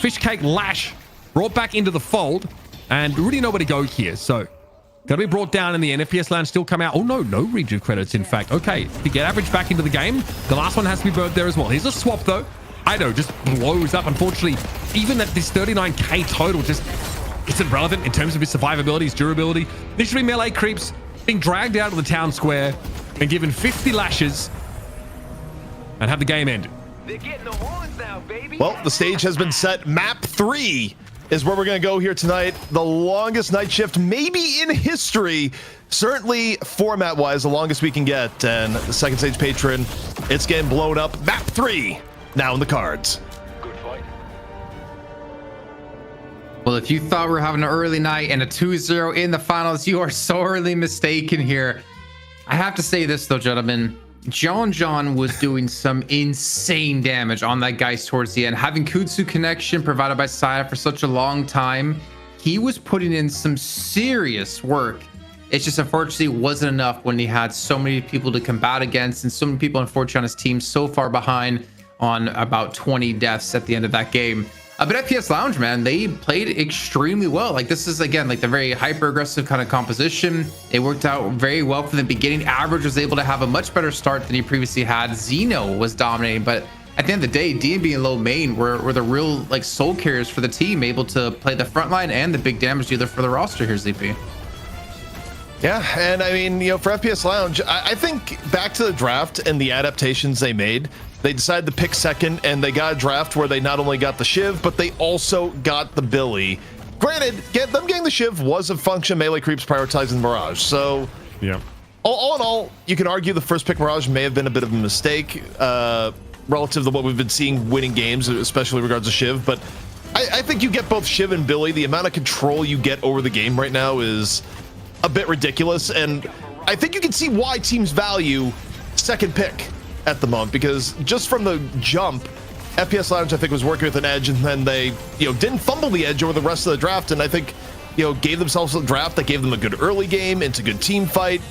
Fish Cake Lash brought back into the fold. And we really know where to go here. So got to be brought down in the end. FPS Lounge still come out. Oh, no Regen credits, in fact. Okay, to get average back into the game, the last one has to be burnt there as well. Here's a swap, though. Ido just blows up. Unfortunately, even at this 39k total, just isn't relevant in terms of his survivability, his durability. Literally, melee creeps being dragged out of the town square and given 50 lashes and have the game ended. They're getting the horns now, baby. Well, the stage has been set. Map 3 is where we're going to go here tonight. The longest night shift maybe in history. Certainly format-wise, the longest we can get. And the second stage patron, it's getting blown up. Map 3 now in the cards. Good fight. Well, if you thought we were having an early night and a 2-0 in the finals, you are sorely mistaken here. I have to say this, though, gentlemen. John was doing some insane damage on that Geist towards the end. Having Kutsu connection provided by Saya for such a long time, he was putting in some serious work. It's just unfortunately wasn't enough when he had so many people to combat against and so many people unfortunately on his team so far behind on about 20 deaths at the end of that game. But FPS Lounge, man, they played extremely well. Like, this is, again, like the very hyper-aggressive kind of composition. It worked out very well from the beginning. Average was able to have a much better start than he previously had. Xeno was dominating, but at the end of the day, DNB and low main were the real, like, soul carriers for the team, able to play the front line and the big damage dealer for the roster here, ZP. Yeah, and I mean, for FPS Lounge, I think back to the draft and the adaptations they made, they decided to pick second, and they got a draft where they not only got the Shiv, but they also got the Billy. Granted, them getting the Shiv was a function of melee creeps prioritizing Mirage. So, yeah. All in all, you can argue the first pick Mirage may have been a bit of a mistake relative to what we've been seeing winning games, especially in regards to Shiv. But I think you get both Shiv and Billy. The amount of control you get over the game right now is a bit ridiculous, and I think you can see why teams value second pick at the moment, because just from the jump, FPS Lounge, I think, was working with an edge, and then they, didn't fumble the edge over the rest of the draft, and I think, gave themselves a draft that gave them a good early game, into good team fight,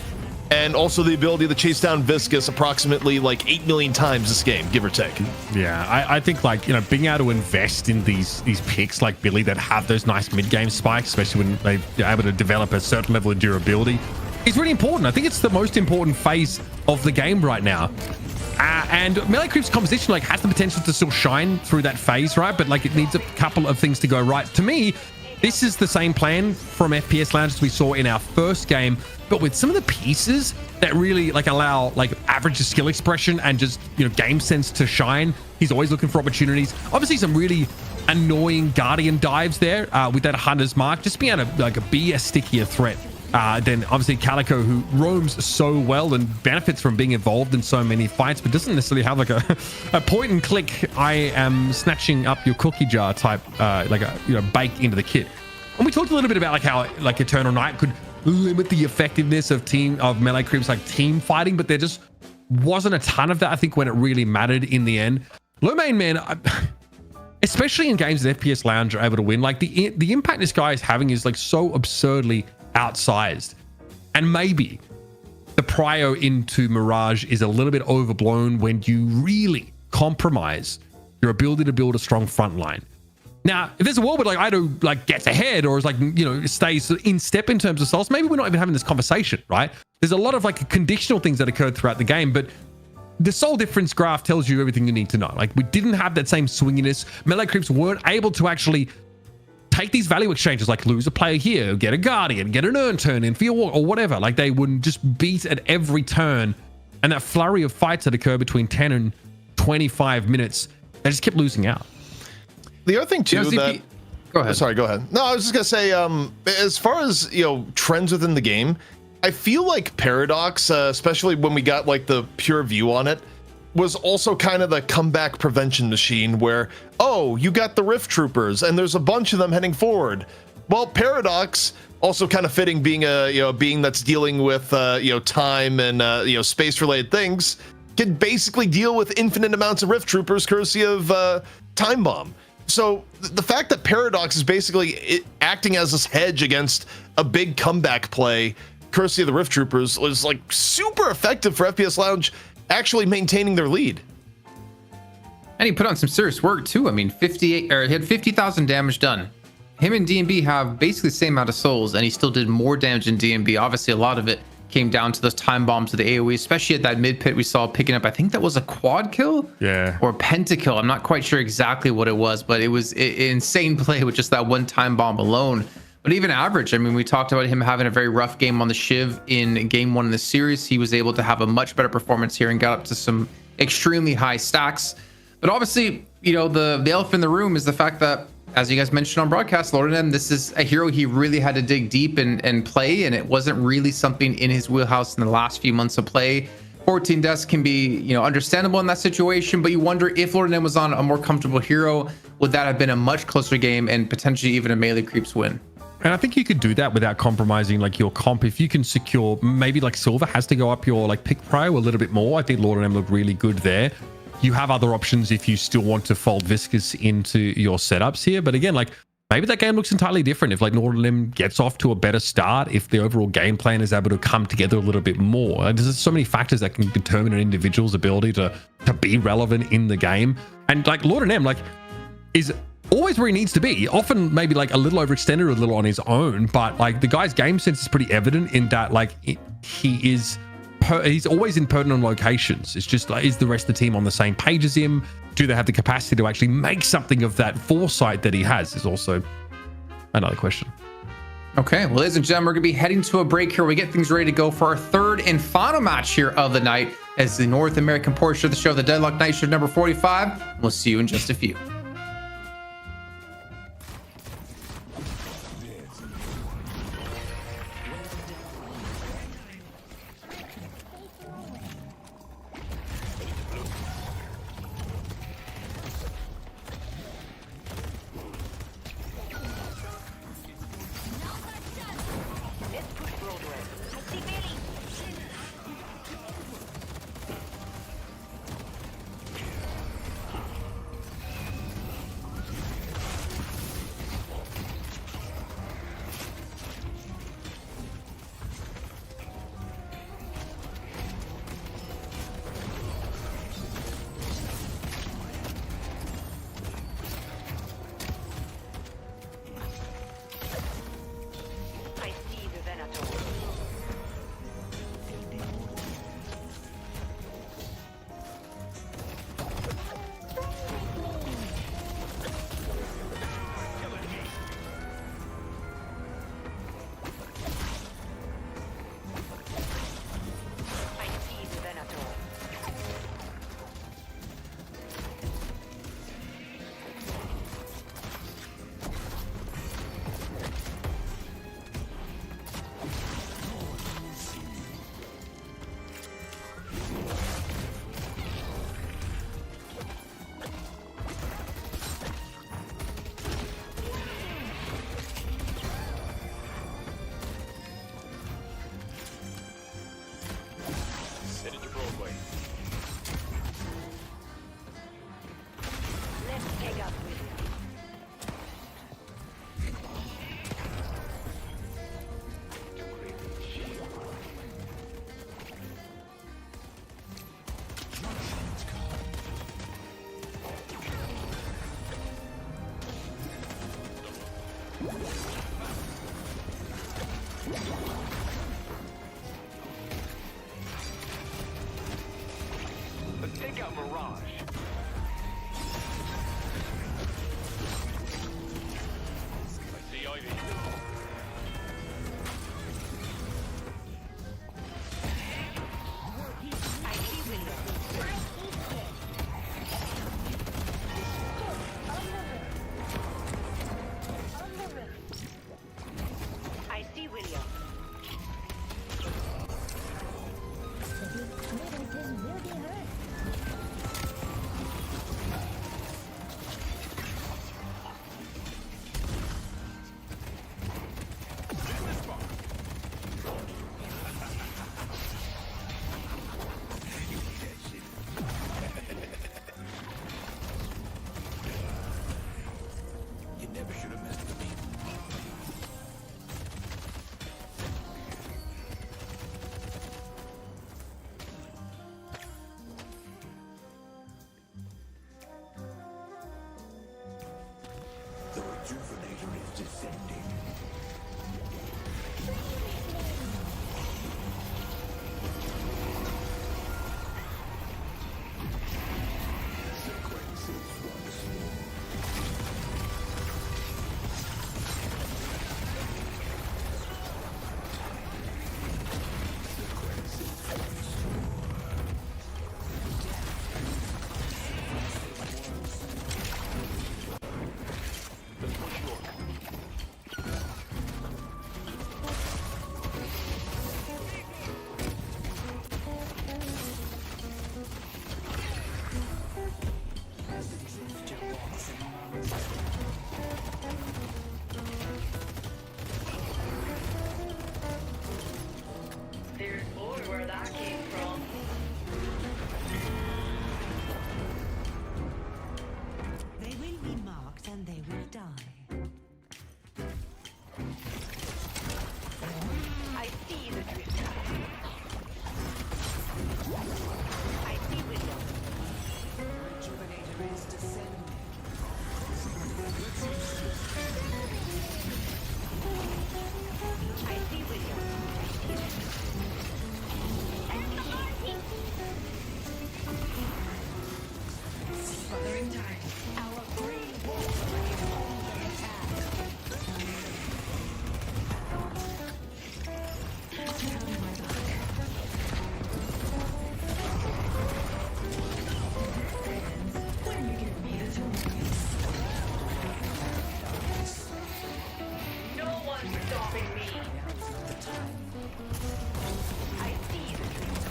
and also the ability to chase down Viscous approximately like 8 million times this game, give or take. Yeah, I think like, being able to invest in these picks like Billy that have those nice mid-game spikes, especially when they're able to develop a certain level of durability, is really important. I think it's the most important phase of the game right now. And Melee Creep's composition like has the potential to still shine through that phase, right? But like it needs a couple of things to go right. To me, this is the same plan from FPS Lounge as we saw in our first game, but with some of the pieces that really like allow like average skill expression and just, game sense to shine. He's always looking for opportunities. Obviously some really annoying Guardian dives there with that Hunter's Mark, just being able to like be a stickier threat. Then obviously Calico, who roams so well and benefits from being involved in so many fights, but doesn't necessarily have like a point and click, I am snatching up your cookie jar type, baked into the kit. And we talked a little bit about like how like Eternal Night could limit the effectiveness of Melee Creep's like team fighting, but there just wasn't a ton of that, I think, when it really mattered in the end. Low main, man, especially in games that FPS Lounge are able to win, like the impact this guy is having is like so absurdly outsized, and maybe the prio into Mirage is a little bit overblown when you really compromise your ability to build a strong front line. Now, if there's a world where like Ido like gets ahead or is like stays in step in terms of souls, maybe we're not even having this conversation, right? There's a lot of like conditional things that occurred throughout the game, but the soul difference graph tells you everything you need to know. Like we didn't have that same swinginess. Melee Creeps weren't able to actually take these value exchanges, like lose a player here, get a Guardian, get an Urn turn in for your war, or whatever. Like they would just beat at every turn. And that flurry of fights that occur between 10 and 25 minutes, they just kept losing out. The other thing too, that... Go ahead. Sorry, go ahead. No, I was just gonna say, as far as trends within the game, I feel like Paradox, especially when we got like the pure view on it, was also kind of the comeback prevention machine where, oh, you got the Rift Troopers and there's a bunch of them heading forward. Well, Paradox, also kind of fitting being a being that's dealing with time and space related things, can basically deal with infinite amounts of Rift Troopers courtesy of Time Bomb. So the fact that Paradox is basically acting as this hedge against a big comeback play courtesy of the Rift Troopers was like super effective for FPS Lounge actually maintaining their lead. And he put on some serious work too. I mean, he had 50,000 damage done. Him and DMB have basically the same amount of souls, and he still did more damage than DMB. Obviously, a lot of it came down to those time bombs of the AoE, especially at that mid pit we saw picking up. I think that was a quad kill, or a pentakill. I'm not quite sure exactly what it was, but it was insane play with just that one time bomb alone. But even average, I mean, we talked about him having a very rough game on the Shiv in game 1 in the series. He was able to have a much better performance here and got up to some extremely high stacks. But obviously, the elephant in the room is the fact that, as you guys mentioned on broadcast, Lord M, this is a hero he really had to dig deep and play, and it wasn't really something in his wheelhouse in the last few months of play. 14 deaths can be, understandable in that situation, but you wonder if Lord M was on a more comfortable hero, would that have been a much closer game and potentially even a Melee Creeps win? And I think you could do that without compromising like your comp. If you can secure, maybe like Silver has to go up your like pick prio a little bit more. I think Lord M looked really good there. You have other options if you still want to fold Viscous into your setups here. But again, like maybe that game looks entirely different if like Lord M gets off to a better start, if the overall game plan is able to come together a little bit more. Like, there's so many factors that can determine an individual's ability to be relevant in the game. And like Lord M, like is always where he needs to be, often maybe like a little overextended or a little on his own, but like the guy's game sense is pretty evident in that like he's always in pertinent locations. It's just like, is the rest of the team on the same page as him? Do they have the capacity to actually make something of that foresight that he has is also another question. Okay, well, ladies and gentlemen, we're going to be heading to a break here. We get things ready to go for our third and final match here of the night as the North American portion of the show, the Deadlock Night Shift number 45. We'll see you in just a few. There's more where that came from. They will be marked and they will die. I see the drift. I see William. Rejuvenator is descending. I see William. And the party. Smothering time. Our green wall is under attack. When you give me the toys. No one's stopping me. I see the drift.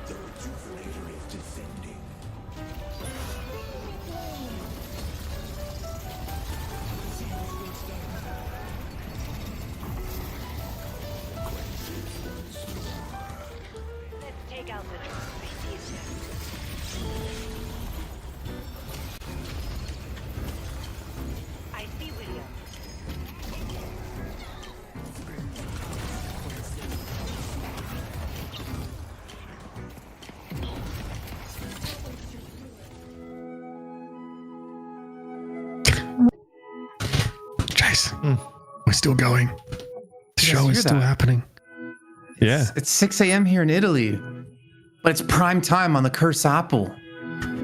The rejuvenator is descending. Let's take out the drift. I see it now. I see William. Chase, we're still going. The show hear is still that? happening. Yeah. It's 6 a.m. here in Italy, but it's prime time on the Curse Apple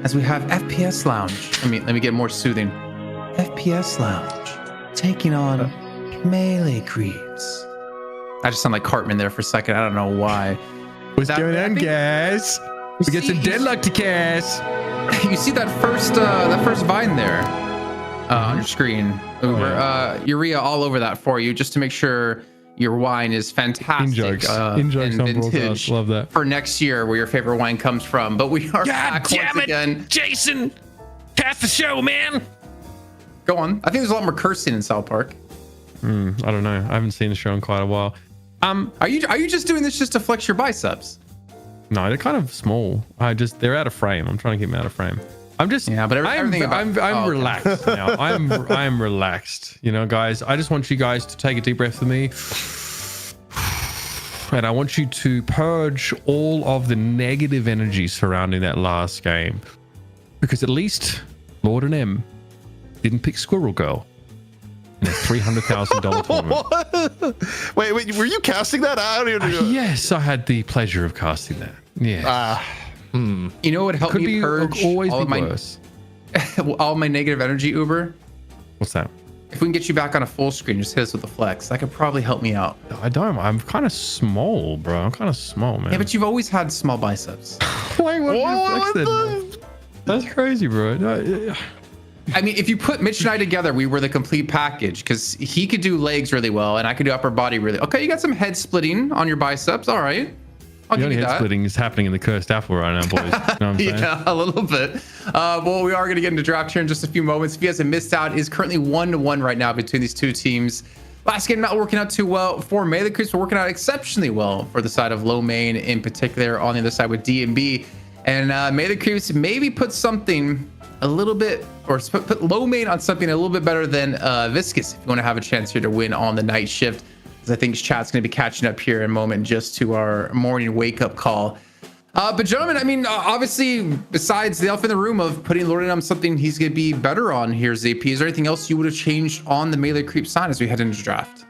as we have FPS Lounge. Let me get more soothing. FPS Lounge taking on melee creeps. I just sound like Cartman there for a second. I don't know why. What's That- going I on, think- guys? We get see- some you- Deadlock to cast. You see that first vine there on your screen, Uber. Urea all over that for you, just to make sure your wine is fantastic. In-jokes on broadcast. Love that. for next year, where your favorite wine comes from. But we are back once again. Jason! Cast the show, man! Go on. I think there's a lot more cursing in South Park. I don't know. I haven't seen the show in quite a while. Are you just doing this just to flex your biceps? No, they're kind of small. They're out of frame. I'm trying to keep them out of frame. I'm just Yeah, but everything about- I'm Oh, okay. relaxed now. I'm relaxed. You know, guys. I just want you guys to take a deep breath with me. And I want you to purge all of the negative energy surrounding that last game. Because at least Lord and M didn't pick Squirrel Girl in a $300,000 tournament. Wait, were you casting that? I don't even know. Yes, I had the pleasure of casting that. Yeah. You know what would help Could me be purge always all be of my worse. all my negative energy, Uber? What's that? If we can get you back on a full screen, just hit us with a flex. That could probably help me out. I don't. I'm kind of small, bro. I'm kind of small, man. Yeah, but you've always had small biceps. why would you What flex that? That's crazy, bro. No, I mean, if you put Mitch and I together, we were the complete package because he could do legs really well and I could do upper body really. Okay, you got some head splitting on your biceps. All right. I'll the give only you head that. splitting is happening in the cursed apple right now, boys. You know what I'm saying? Yeah, a little bit. Well, we are going to get into draft here in just a few moments. If you guys have missed out, it is currently 1-1 right now between these two teams. Last game not working out too well for melee creeps, but working out exceptionally well for the side of low main, in particular on the other side with D&B. And melee creeps maybe put something a little bit, or put low main on something a little bit better than Viscous if you want to have a chance here to win on the night shift. Because I think chat's going to be catching up here in a moment just to our morning wake up call. But gentlemen, I mean, obviously, besides the elephant in the room of putting Lord on something he's going to be better on here, ZP, is there anything else you would have changed on the melee creep side as we head into draft?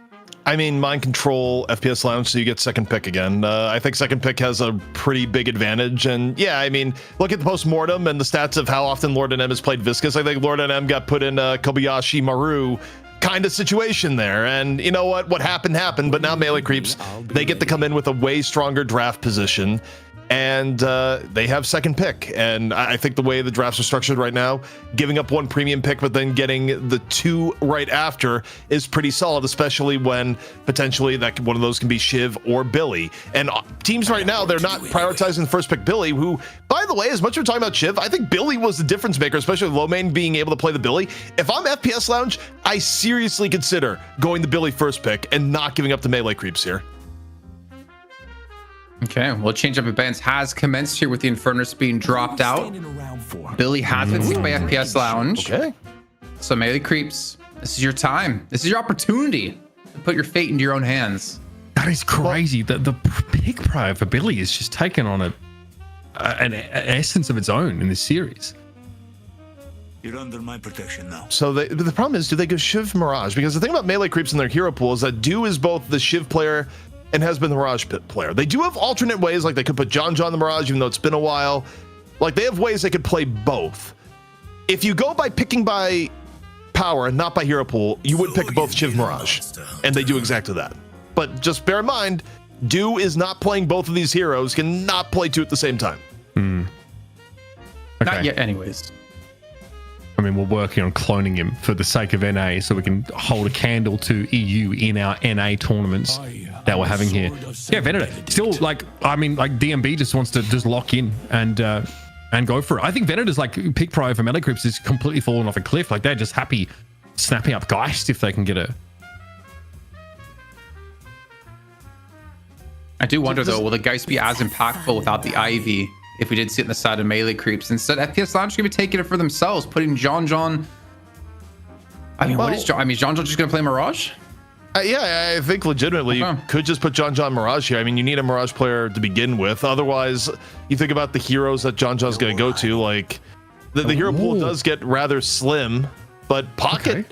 I mean, mind control, FPS Lounge, so you get second pick again. I think second pick has a pretty big advantage. And yeah, I mean, look at the post-mortem and the stats of how often Lord M has played Viscous. I think Lord M got put in Kobayashi Maru kind of situation there. And you know what happened, but now melee creeps, they get to come in with a way stronger draft position. And they have second pick. And I think the way the drafts are structured right now, giving up one premium pick, but then getting the two right after is pretty solid, especially when potentially that one of those can be Shiv or Billy. And teams right now, they're not prioritizing the first pick Billy, who, by the way, as much as we're talking about Shiv, I think Billy was the difference maker, especially with low main being able to play the Billy. If I'm FPS Lounge, I seriously consider going the Billy first pick and not giving up the melee creeps here. Okay, well, change up events has commenced here with the Infernus being dropped out. Billy has been picked by FPS Lounge. Okay. So melee creeps, this is your time. This is your opportunity to put your fate into your own hands. That is crazy. The pick prior for Billy is just taken on an essence of its own in this series. You're under my protection now. So the problem is, do they go Shiv Mirage? Because the thing about melee creeps in their hero pool is that Do is both the Shiv player and has been the Mirage player. They do have alternate ways, like they could put John the Mirage, even though it's been a while. Like they have ways they could play both. If you go by picking by power and not by hero pool, you would pick both Shiv Mirage, and they do exactly that. But just bear in mind, Do is not playing both of these heroes, cannot play two at the same time. Okay. Not yet, anyways. I mean, we're working on cloning him for the sake of NA so we can hold a candle to EU in our NA tournaments that we're having here. Yeah, Venator. Still, like, I mean, like DMB just wants to just lock in and go for it. I think Venator's like pick prior for melee creeps is completely fallen off a cliff. Like they're just happy snapping up Geist if they can get a... I do wonder though, will the Geist be as impactful without the Ivy if we did sit in the side of melee creeps? Instead, FPS Lounge is going to be taking it for themselves, putting John. I mean, what is John? I mean, John just going to play Mirage? Yeah, I think legitimately you could just put John Mirage here. I mean, you need a Mirage player to begin with. Otherwise, you think about the heroes that John's going to go to. Like, the hero pool does get rather slim, but Pocket...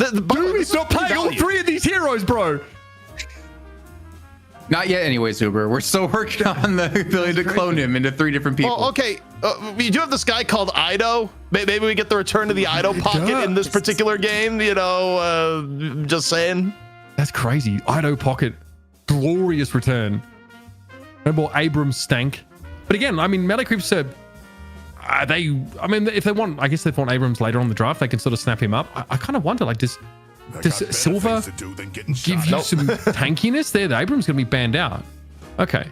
Okay. Dude, stop playing all three of these heroes, bro! Not yet anyways, Uber. We're still working on the ability to clone him into 3 different people. Well, okay, we do have this guy called Ido. Maybe we get the return to the Ido Pocket in this particular game, you know, just saying. That's crazy. Ido Pocket, glorious return. No more Abrams stank. But again, I mean, melee creeps are they? I mean, if they want, I guess if they want Abrams later on in the draft, they can sort of snap him up. I kind of wonder, like, does Silver give you some tankiness there? The Abrams going to be banned out. Okay.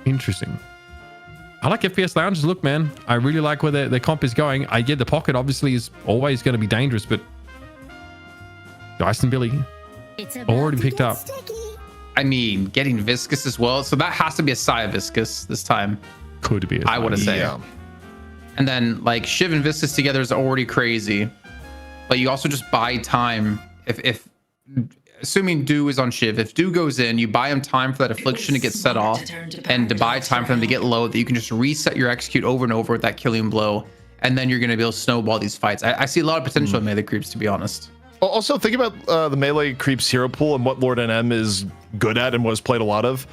Interesting. I like FPS Lounge's look, man. I really like where their comp is going. I get the Pocket obviously is always going to be dangerous, but Dyson Billy already picked up. I mean, getting Viscous as well. So that has to be a Saya Viscous this time. Could be. I want to say. Yeah. And then like Shiv and Viscous together is already crazy. But you also just buy time. If assuming Do is on Shiv, if Do goes in, you buy him time for that affliction to get set off, and to buy time for them to get low, that you can just reset your execute over and over with that killing blow, and then you're going to be able to snowball these fights. I see a lot of potential in melee creeps, to be honest. Also, think about the melee creeps hero pool and what Lord NM is good at and was played a lot of.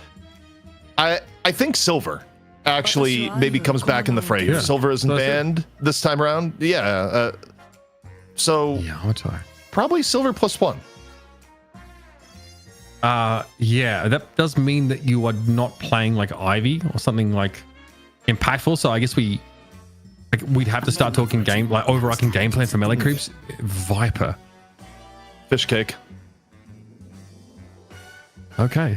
I think Silver actually maybe comes back in the fray. Yeah. Silver isn't banned this time around. Yeah. So yeah, I'll try. Probably Silver +1. Yeah, that does mean that you are not playing like Ivy or something like impactful. So I guess we'd have to start talking like overarching game plan for melee creeps. Viper, fish cake. Okay.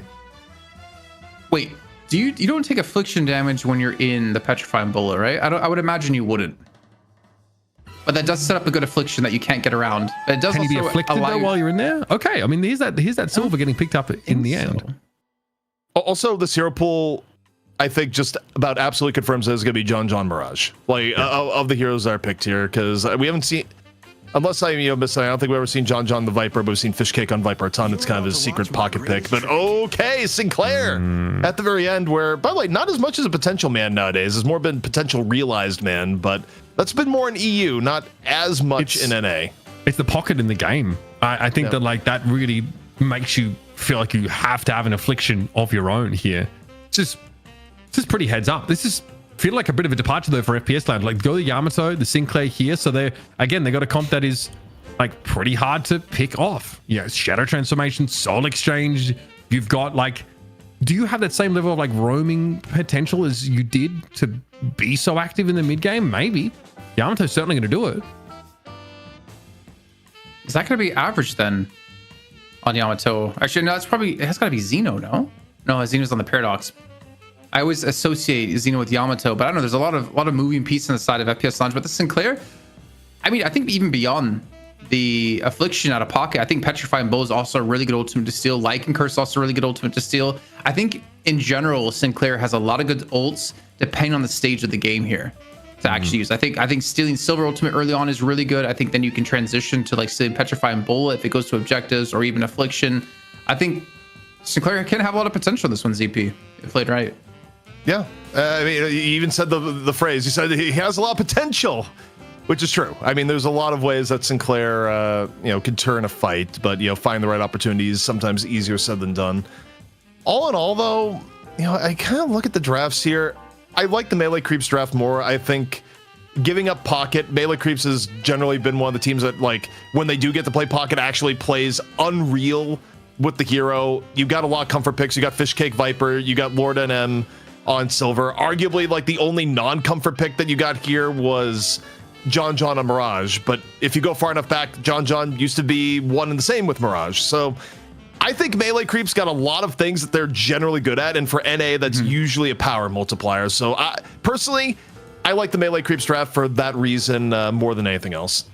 Wait, you don't take affliction damage when you're in the petrifying bullet, right? I would imagine you wouldn't. but that does set up a good affliction that you can't get around. But it does Can you be also afflicted allow though while you're in there? Okay, I mean, here's that silver getting picked up in the end. Also, this hero pool, I think, just about absolutely confirms that it's going to be John Mirage. Like, of the heroes that are picked here, because we haven't seen, unless I missed, I don't think we've ever seen John the Viper, but we've seen Fishcake on Viper a ton. It's kind of his secret pocket pick. But okay, Sinclair at the very end, where, by the way, not as much as a potential man nowadays. It's more been potential realized man, but that's been more in EU, not as much in NA. It's the pocket in the game. I think that like that really makes you feel like you have to have an affliction of your own here. Just pretty heads up. This is feel like a bit of a departure though for FPS Lounge. Like go the Yamato, the Sinclair here. So they got a comp that is like pretty hard to pick off. Shadow Transformation, Soul Exchange. You've got like, do you have that same level of like roaming potential as you did to be so active in the mid game? Maybe. Yamato's certainly going to do it. Is that going to be average then on Yamato? Actually, no, it has got to be Xeno, no? No, Xeno's on the Paradox. I always associate Xeno with Yamato, but I don't know. There's a lot of moving pieces on the side of FPS Lounge. But the Sinclair, I mean, I think even beyond the affliction out of pocket, I think Petrifying Bow is also a really good ultimate to steal. Lycan Curse is also a really good ultimate to steal. I think in general, Sinclair has a lot of good ults depending on the stage of the game here to actually use. I think stealing Silver Ultimate early on is really good. I think then you can transition to like stealing Petrifying Bow if it goes to objectives or even affliction. I think Sinclair can have a lot of potential in this one, ZP, if played right. Yeah, I mean, you even said the phrase. You said he has a lot of potential, which is true. I mean, there's a lot of ways that Sinclair, can turn a fight, but find the right opportunities. Sometimes easier said than done. All in all, though, I kind of look at the drafts here. I like the Melee Creeps draft more. I think giving up Pocket, Melee Creeps has generally been one of the teams that, like, when they do get to play Pocket, actually plays unreal with the hero. You got a lot of comfort picks. You got Fishcake Viper. You got Lord NM on Silver. Arguably, like, the only non-comfort pick that you got here was John on Mirage. But if you go far enough back, John used to be one and the same with Mirage. So I think Melee Creeps got a lot of things that they're generally good at. And for NA, that's usually a power multiplier. So personally, I like the Melee Creeps draft for that reason more than anything else.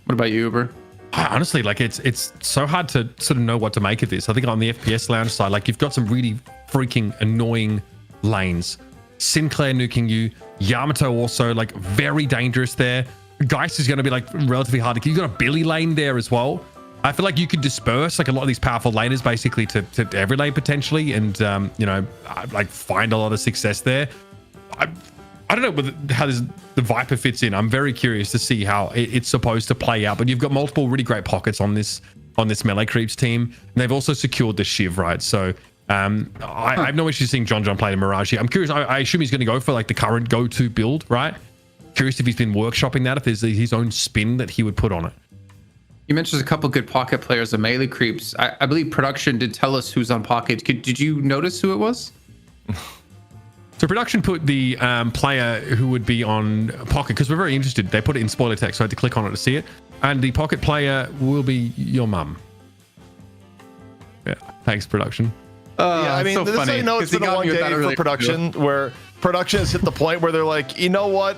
What about you, Uber? Honestly, like it's so hard to sort of know what to make of this. I think on the FPS Lounge side, like you've got some really freaking annoying lanes. Sinclair nuking you, Yamato also like very dangerous there. Geist is going to be like relatively hard to. You've got a Billy lane there as well. I feel like you could disperse like a lot of these powerful laners basically to every lane potentially, and like find a lot of success there. I don't know how the Viper fits in. I'm very curious to see how it's supposed to play out. But you've got multiple really great pockets on this Melee Creeps team, and they've also secured the Shiv, right? So I have no issue seeing John play the Mirage here. I'm curious. I assume he's going to go for like the current go-to build, right? Curious if he's been workshopping that, if there's his own spin that he would put on it. You mentioned a couple good pocket players of Melee Creeps. I believe production did tell us who's on pocket. Did you notice who it was? So production put the player who would be on pocket, because we're very interested. They put it in spoiler text, so I had to click on it to see it. And the pocket player will be your mum. Yeah, thanks, production. Yeah, I mean, so this is how you know it's been a long day for production, where production has hit the point where they're like, you know what?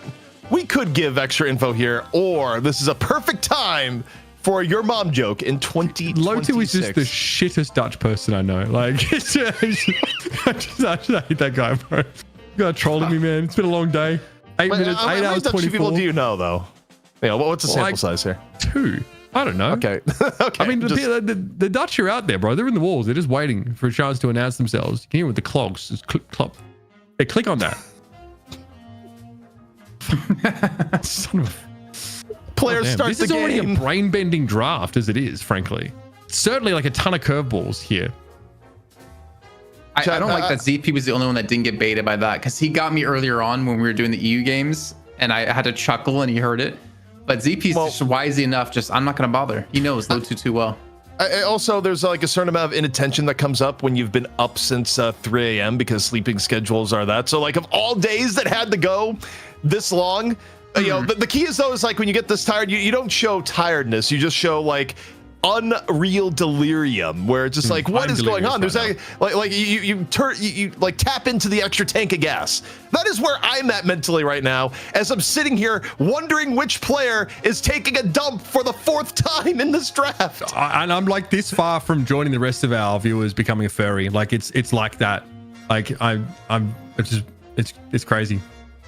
We could give extra info here, or this is a perfect time for your mom joke in 2026. Lotu is just the shittest Dutch person I know. Like, I just hate that guy, bro. You got trolling me, man. It's been a long day. 8 minutes, 8 hours, 24. People do you know, though? What's the sample size here? 2. I don't know. Okay. Okay. I mean, the Dutch are out there, bro. They're in the walls. They're just waiting for a chance to announce themselves. You can hear with the clogs. Just click. Hey, click on that. Son of a... Players start this the is game. already a brain-bending draft as it is, frankly. Certainly like a ton of curveballs here. I don't like that ZP was the only one that didn't get baited by that, because he got me earlier on when we were doing the EU games, and I had to chuckle and he heard it. But ZP's just wisely enough, I'm not going to bother. He knows Lotu too well. Also, there's like a certain amount of inattention that comes up when you've been up since 3 a.m. because sleeping schedules are that. So like of all days that had to go this long, the key is though is like when you get this tired, you don't show tiredness. You just show like unreal delirium where it's just like, what I'm is going on? delirious There's like you like tap into the extra tank of gas. That is where I'm at mentally right now, as I'm sitting here wondering which player is taking a dump for the 4th time in this draft. And I'm like this far from joining the rest of our viewers becoming a furry. Like it's like that. Like it's crazy.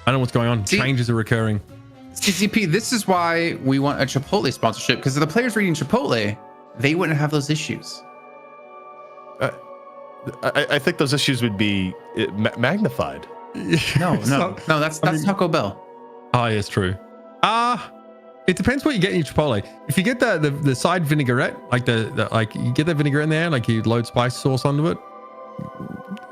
I don't know what's going on. Changes are occurring. CCP, this is why we want a Chipotle sponsorship, because if the players were eating Chipotle, they wouldn't have those issues. I think those issues would be magnified. No, that's Taco Bell. Oh, yeah, it's true. It depends what you get in your Chipotle. If you get the side vinaigrette, like like you get that vinegar in there, like you load spice sauce onto it,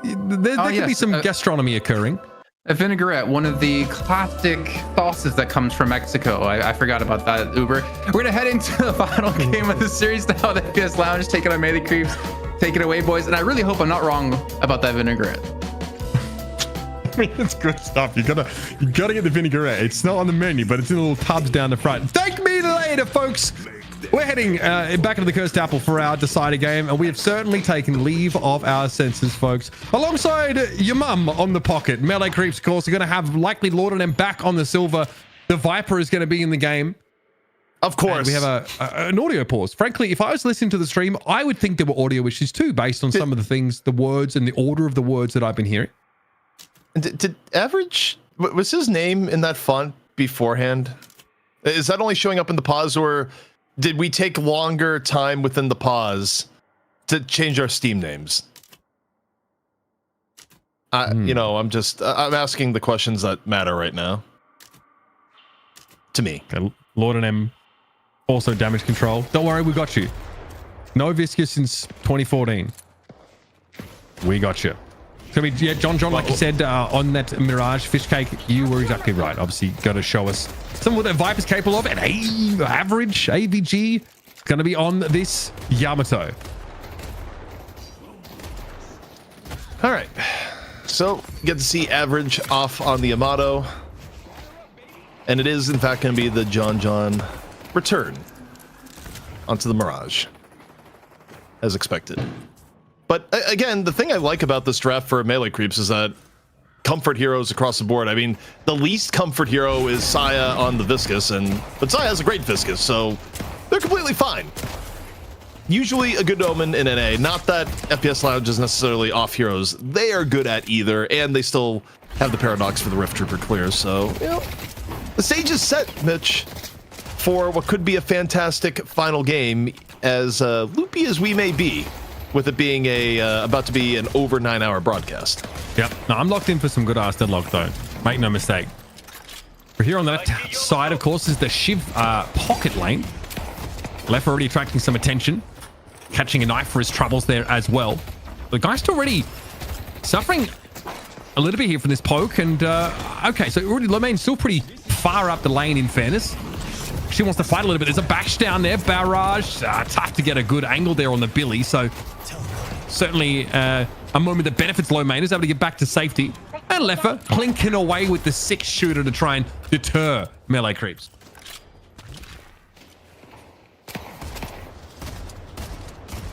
there could be some gastronomy occurring. A vinaigrette, one of the classic sauces that comes from Mexico. I forgot about that, Uber. We're going to head into the final game of the series now. The FPS Lounge taking on Melee Creeps. Take it away, boys. And I really hope I'm not wrong about that vinaigrette. I mean, it's good stuff. You gotta get the vinaigrette. It's not on the menu, but it's in little tubs down the front. Thank me later, folks. We're heading back into the Cursed Apple for our decider game, and we have certainly taken leave of our senses, folks. Alongside your mum on the pocket, Melee Creeps, of course, are going to have likely Lord and them back on the silver. The Viper is going to be in the game. Of course. And we have an audio pause. Frankly, if I was listening to the stream, I would think there were audio issues too, based on some of the things, the words, and the order of the words that I've been hearing. Did Average, was his name in that font beforehand? Is that only showing up in the pause, or did we take longer time within the pause to change our Steam names? You know, I'm asking the questions that matter right now. To me. Okay, Lord and M, also damage control. Don't worry, we got you. No Viscous since 2014. We got you. It's gonna be, yeah, John, like you said, on that Mirage fish cake, you were exactly right. Obviously, got to show us some of what that Viper's capable of. And average AVG going to be on this Yamato. All right. So, get to see Average off on the Yamato. And it is, in fact, going to be the John return onto the Mirage, as expected. But again, the thing I like about this draft for Melee Creeps is that comfort heroes across the board. I mean, the least comfort hero is Saya on the Viscous, but Saya has a great Viscous, so they're completely fine. Usually a good omen in NA. Not that FPS Lounge is necessarily off heroes. They are good at either, and they still have the Paradox for the Rift Trooper clear. So, you know, the stage is set, Mitch, for what could be a fantastic final game, as loopy as we may be, with it being about to be an over 9-hour broadcast. Yep. No, I'm locked in for some good ass Deadlock though. Make no mistake. We're here on the left side, of course, is the Shiv pocket lane. Left already attracting some attention, catching a knife for his troubles there as well. The guy's still already suffering a little bit here from this poke, and okay, so already Lomain's still pretty far up the lane in fairness. She wants to fight a little bit. There's a bash down there, barrage. Tough to get a good angle there on the Billy, so certainly a moment that benefits Lomain, is able to get back to safety. And Leffer clinking away with the 6-shooter to try and deter Melee Creeps.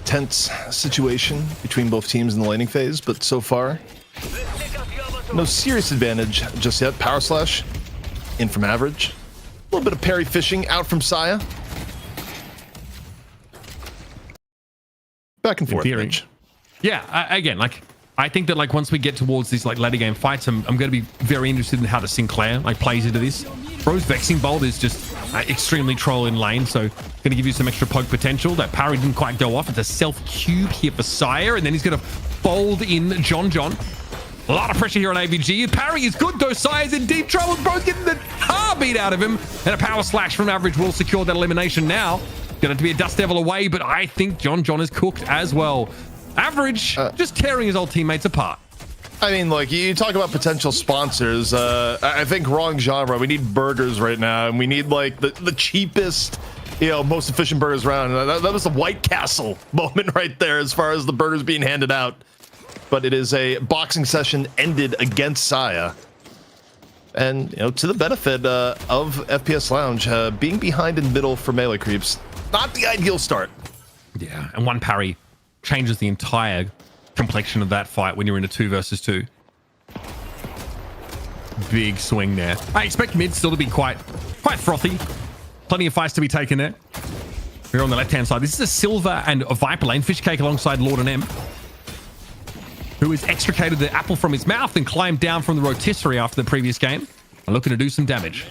Tense situation between both teams in the laning phase, but so far, no serious advantage just yet. Power Slash in from Average. A little bit of parry fishing out from Saya. Back and forth, Mitch. Yeah, again, like, I think that, like, once we get towards these, like, later game fights, I'm going to be very interested in how the Sinclair, like, plays into this. Bro's Vexing Bolt is just extremely troll in lane, so going to give you some extra poke potential. That parry didn't quite go off. It's a self-cube here for Sire, and then he's going to fold in John. A lot of pressure here on AVG. Parry is good, though. Sire's in deep trouble. Bro's getting the car beat out of him, and a Power Slash from Average will secure that elimination now. Going to be a Dust Devil away, but I think John is cooked as well. Average just tearing his old teammates apart. I mean, like, you talk about potential sponsors. I think wrong genre. We need burgers right now, and we need, like, the cheapest, you know, most efficient burgers around. That was the White Castle moment right there as far as the burgers being handed out. But it is a boxing session ended against Saya. And, you know, to the benefit of FPS Lounge, being behind in middle for Melee Creeps, not the ideal start. Yeah, and one parry changes the entire complexion of that fight when you're in a 2 versus 2. Big swing there. I expect mid still to be quite frothy. Plenty of fights to be taken there. Here on the left-hand side, this is a Silver and a Viper lane. Fishcake alongside Lord and M, who has extricated the apple from his mouth and climbed down from the rotisserie after the previous game and looking to do some damage.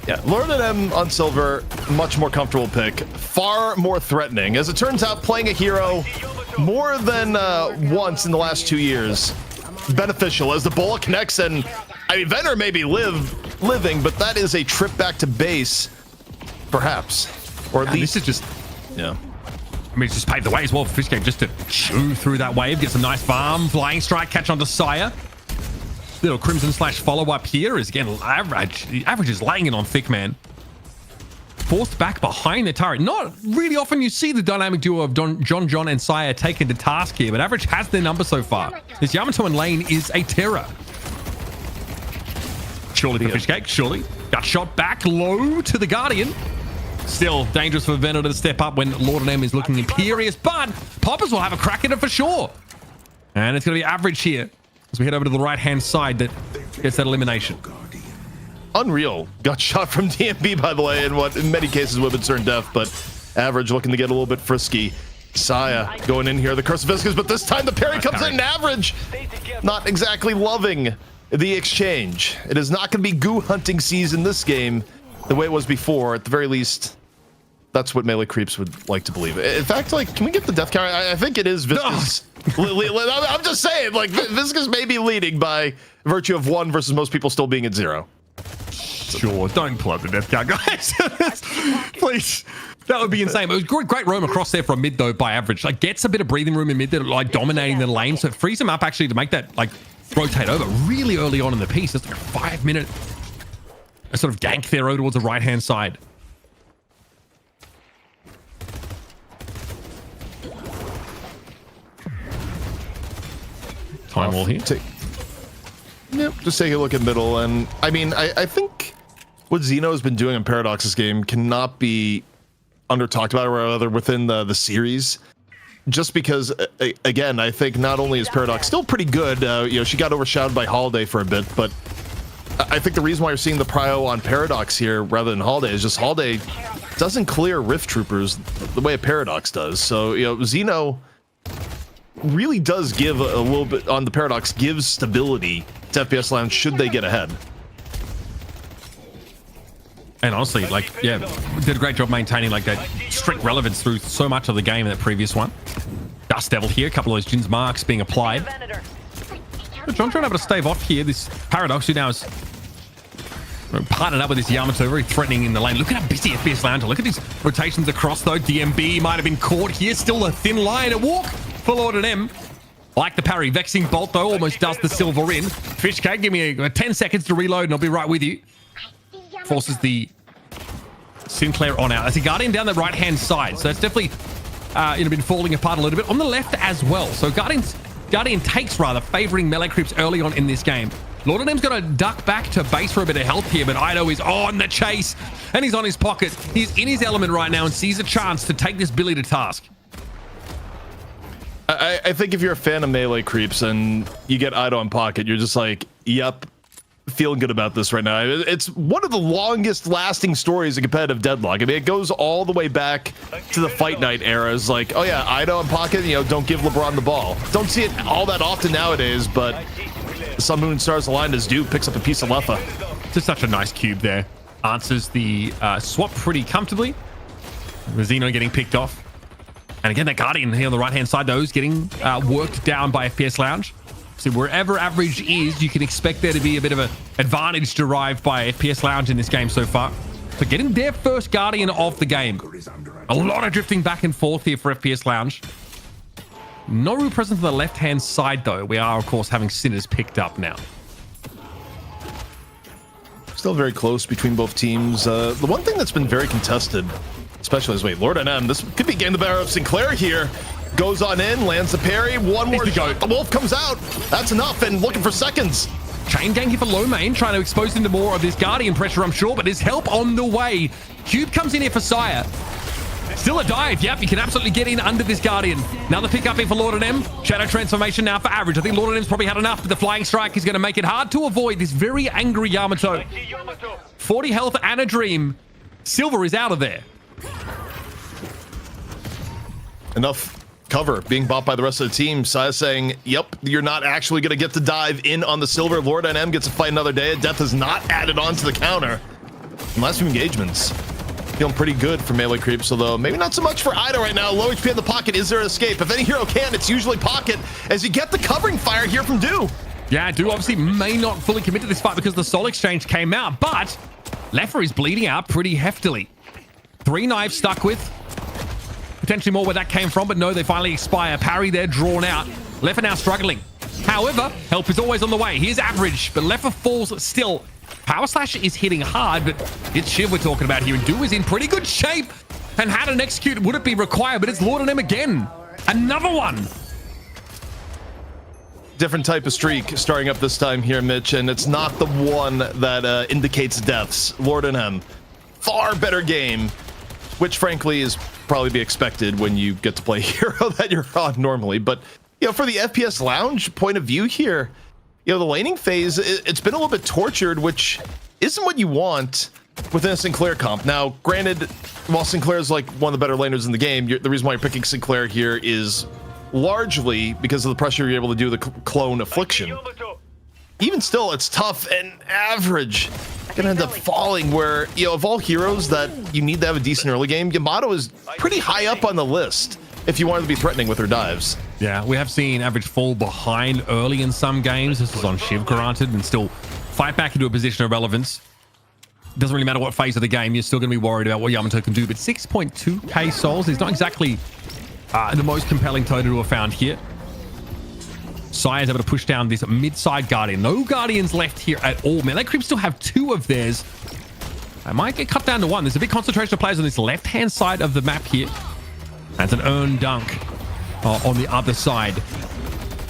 Yeah, Lord and M on Silver, much more comfortable pick. Far more threatening. As it turns out, playing a hero more than once in the last 2 years, beneficial as the Bola connects. And I mean, Vener may be living, but that is a trip back to base, perhaps. Or at least this is just, yeah. I mean, it's just paved the way as well for Fishcake just to chew through that wave, get some nice farm, flying strike, catch onto Sire. Little Crimson Slash follow-up here is again average. The average is laying it on thick, man. Forced back behind the turret. Not really often you see the dynamic duo of John and Sire taken to task here, but average has their number so far. This Yamato in lane is a terror. Surely for Fishcake, surely. Got shot back low to the Guardian. Still dangerous for Vener to step up when Lord and M is looking imperious, but Poppers will have a crack at it for sure. And it's going to be average here as we head over to the right-hand side that gets that elimination. Unreal. Got shot from DMB, by the way, in what in many cases would have been certain death, but average looking to get a little bit frisky. Saya going in here, the Curse of Viscus, but this time the parry comes in, average. Not exactly loving the exchange. It is not going to be goo hunting season this game the way it was before. At the very least, that's what melee creeps would like to believe. In fact, like, can we get the death count? I think it is Viscus. I'm just saying, like, Viscus may be leading by virtue of 1 versus most people still being at 0. Sure, don't pull up the death count, guys. Please. That would be insane. It was great roam across there from mid, though, by average. Like, gets a bit of breathing room in mid. They're, like, dominating the lane, so it frees him up, actually, to make that, like, rotate over really early on in the piece. It's like a 5-minute sort of gank there over towards the right-hand side. Time wall here. Yep, just take a look at middle. And, I mean, I think what Xeno has been doing in Paradox's game cannot be under-talked about, or rather within the series. Just because, again, I think not only is Paradox still pretty good, you know, she got overshadowed by Holiday for a bit, but I think the reason why you're seeing the prio on Paradox here rather than Holiday is just Holiday doesn't clear Rift Troopers the way a Paradox does. So, you know, Xeno really does give a little bit on the Paradox, gives stability to FPS Lounge should they get ahead. And honestly, like, yeah, did a great job maintaining like that strict relevance through so much of the game in that previous one. Dust Devil here, a couple of those Jin's marks being applied. But John trying to be able to stave off here. This Paradox who now is partnered up with this Yamato, very threatening in the lane. Look at how busy FPS Lounge. Look at these rotations across though. DMB might have been caught here. Still a thin line at walk for Lord and M. Like the parry. Vexing Bolt though almost does the silver in. Fishcake, give me 10 seconds to reload and I'll be right with you. Forces the Sinclair on out. As a Guardian down the right-hand side. So that's definitely been falling apart a little bit. On the left as well. So Guardian takes rather, favoring melee creeps early on in this game. Lord and M's got to duck back to base for a bit of help here, but Ido is on the chase and he's on his pocket. He's in his element right now and sees a chance to take this Billy to task. I think if you're a fan of melee creeps and you get Ido in pocket, you're just like, yep, feeling good about this right now. It's one of the longest lasting stories of competitive Deadlock. I mean, it goes all the way back to the Fight Night era. It's like, oh yeah, Ido in pocket, you know, don't give LeBron the ball. Don't see it all that often nowadays, but the Sun, Moon, Stars aligned as Duke picks up a piece of Leffa. Just such a nice cube there. Answers the swap pretty comfortably. The Xeno getting picked off. And again, that Guardian here on the right-hand side, though, is getting worked down by FPS Lounge. So wherever average is, you can expect there to be a bit of an advantage derived by FPS Lounge in this game so far. So getting their first Guardian of the game. A lot of drifting back and forth here for FPS Lounge. No real presence on the left-hand side, though. We are, of course, having Sinners picked up now. Still very close between both teams. The one thing that's been very contested, especially as Lord and M, this could be getting the better of Sinclair here. Goes on in, lands the parry, one more shot. The Wolf comes out. That's enough, and looking for seconds. Chain gang here for low main, trying to expose him to more of this Guardian pressure, I'm sure, but there's help on the way. Cube comes in here for Sire. Still a dive. Yep, you can absolutely get in under this Guardian. Another pick up here for Lord and M. Shadow transformation now for average. I think Lord and M's probably had enough, but the flying strike is going to make it hard to avoid this very angry Yamato. 40 health and a dream. Silver is out of there. Enough cover being bought by the rest of the team. Saya saying, yep, you're not actually going to get to dive in on the silver. Lord and M gets to fight another day. Death is not added on to the counter. And last few engagements. Feeling pretty good for melee creeps, although maybe not so much for Ida right now. Low HP in the pocket. Is there an escape? If any hero can, it's usually pocket, as you get the covering fire here from Do. Yeah, Do obviously may not fully commit to this fight because the soul exchange came out, but Leffer is bleeding out pretty heftily. 3 knives stuck with. Potentially more where that came from, but no, they finally expire. Parry there, drawn out. Leffer now struggling. However, help is always on the way. Here's average, but Leffer falls still. Power Slash is hitting hard, but it's Shiv we're talking about here, and Do is in pretty good shape. And had an execute, would it be required? But it's Lord and M again. Another one. Different type of streak starting up this time here, Mitch, and it's not the one that indicates deaths. Lord and M, far better game, which frankly is probably be expected when you get to play a hero that you're on normally. But, you know, for the FPS Lounge point of view here, you know, the laning phase, it's been a little bit tortured, which isn't what you want within a Sinclair comp. Now, granted, while Sinclair is like one of the better laners in the game, the reason why you're picking Sinclair here is largely because of the pressure you're able to do the clone Affliction. Even still, it's tough, and average gonna end up falling where, you know, of all heroes that you need to have a decent early game, Yamato is pretty high up on the list if you wanted to be threatening with her dives. Yeah, we have seen average fall behind early in some games. This is on Shiv, granted, and still fight back into a position of relevance. Doesn't really matter what phase of the game, you're still going to be worried about what Yamato can do. But 6.2k souls is not exactly the most compelling total to have found here. Saya's able to push down this mid-side Guardian. No Guardians left here at all. Man, that creep still have 2 of theirs. I might get cut down to 1. There's a big concentration of players on this left-hand side of the map here. That's an earn dunk on the other side.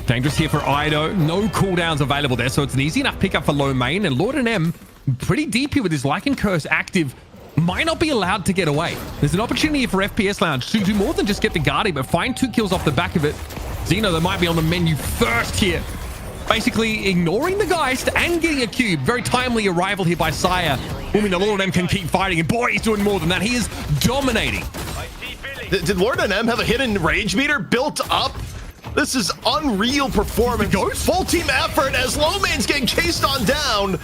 Dangerous here for Ido. No cooldowns available there, so it's an easy enough pickup for low main. And Lord and M, pretty deep here with his Lycan Curse active, might not be allowed to get away. There's an opportunity for FPS Lounge to do more than just get the Guardian, but find 2 kills off the back of it. Xeno, that might be on the menu first here. Basically ignoring the Geist and getting a cube. Very timely arrival here by Saya. I mean, the Lord and M can keep fighting, and boy, he's doing more than that. He is dominating. Did Lord and M have a hidden rage meter built up? This is unreal performance. Full team effort as Lomaine's getting chased on down.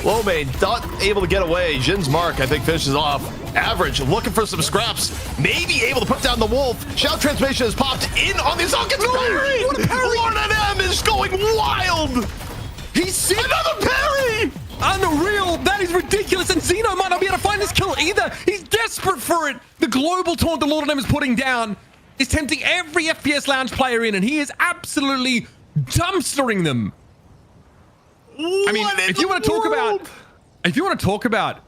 Lomaine not able to get away. Jin's mark, I think, finishes off. Average looking for some scraps. Maybe able to put down the wolf. Shout transformation has popped in on the Zon gets parry. What a parry! Lord and M is going wild. He's seen another parry. Unreal. That is ridiculous. And Xeno might not be able to find this kill either. He's desperate for it. The global taunt the Lord and M is putting down is tempting every FPS Lounge player in, and he is absolutely dumpstering them. I mean, if you want to talk about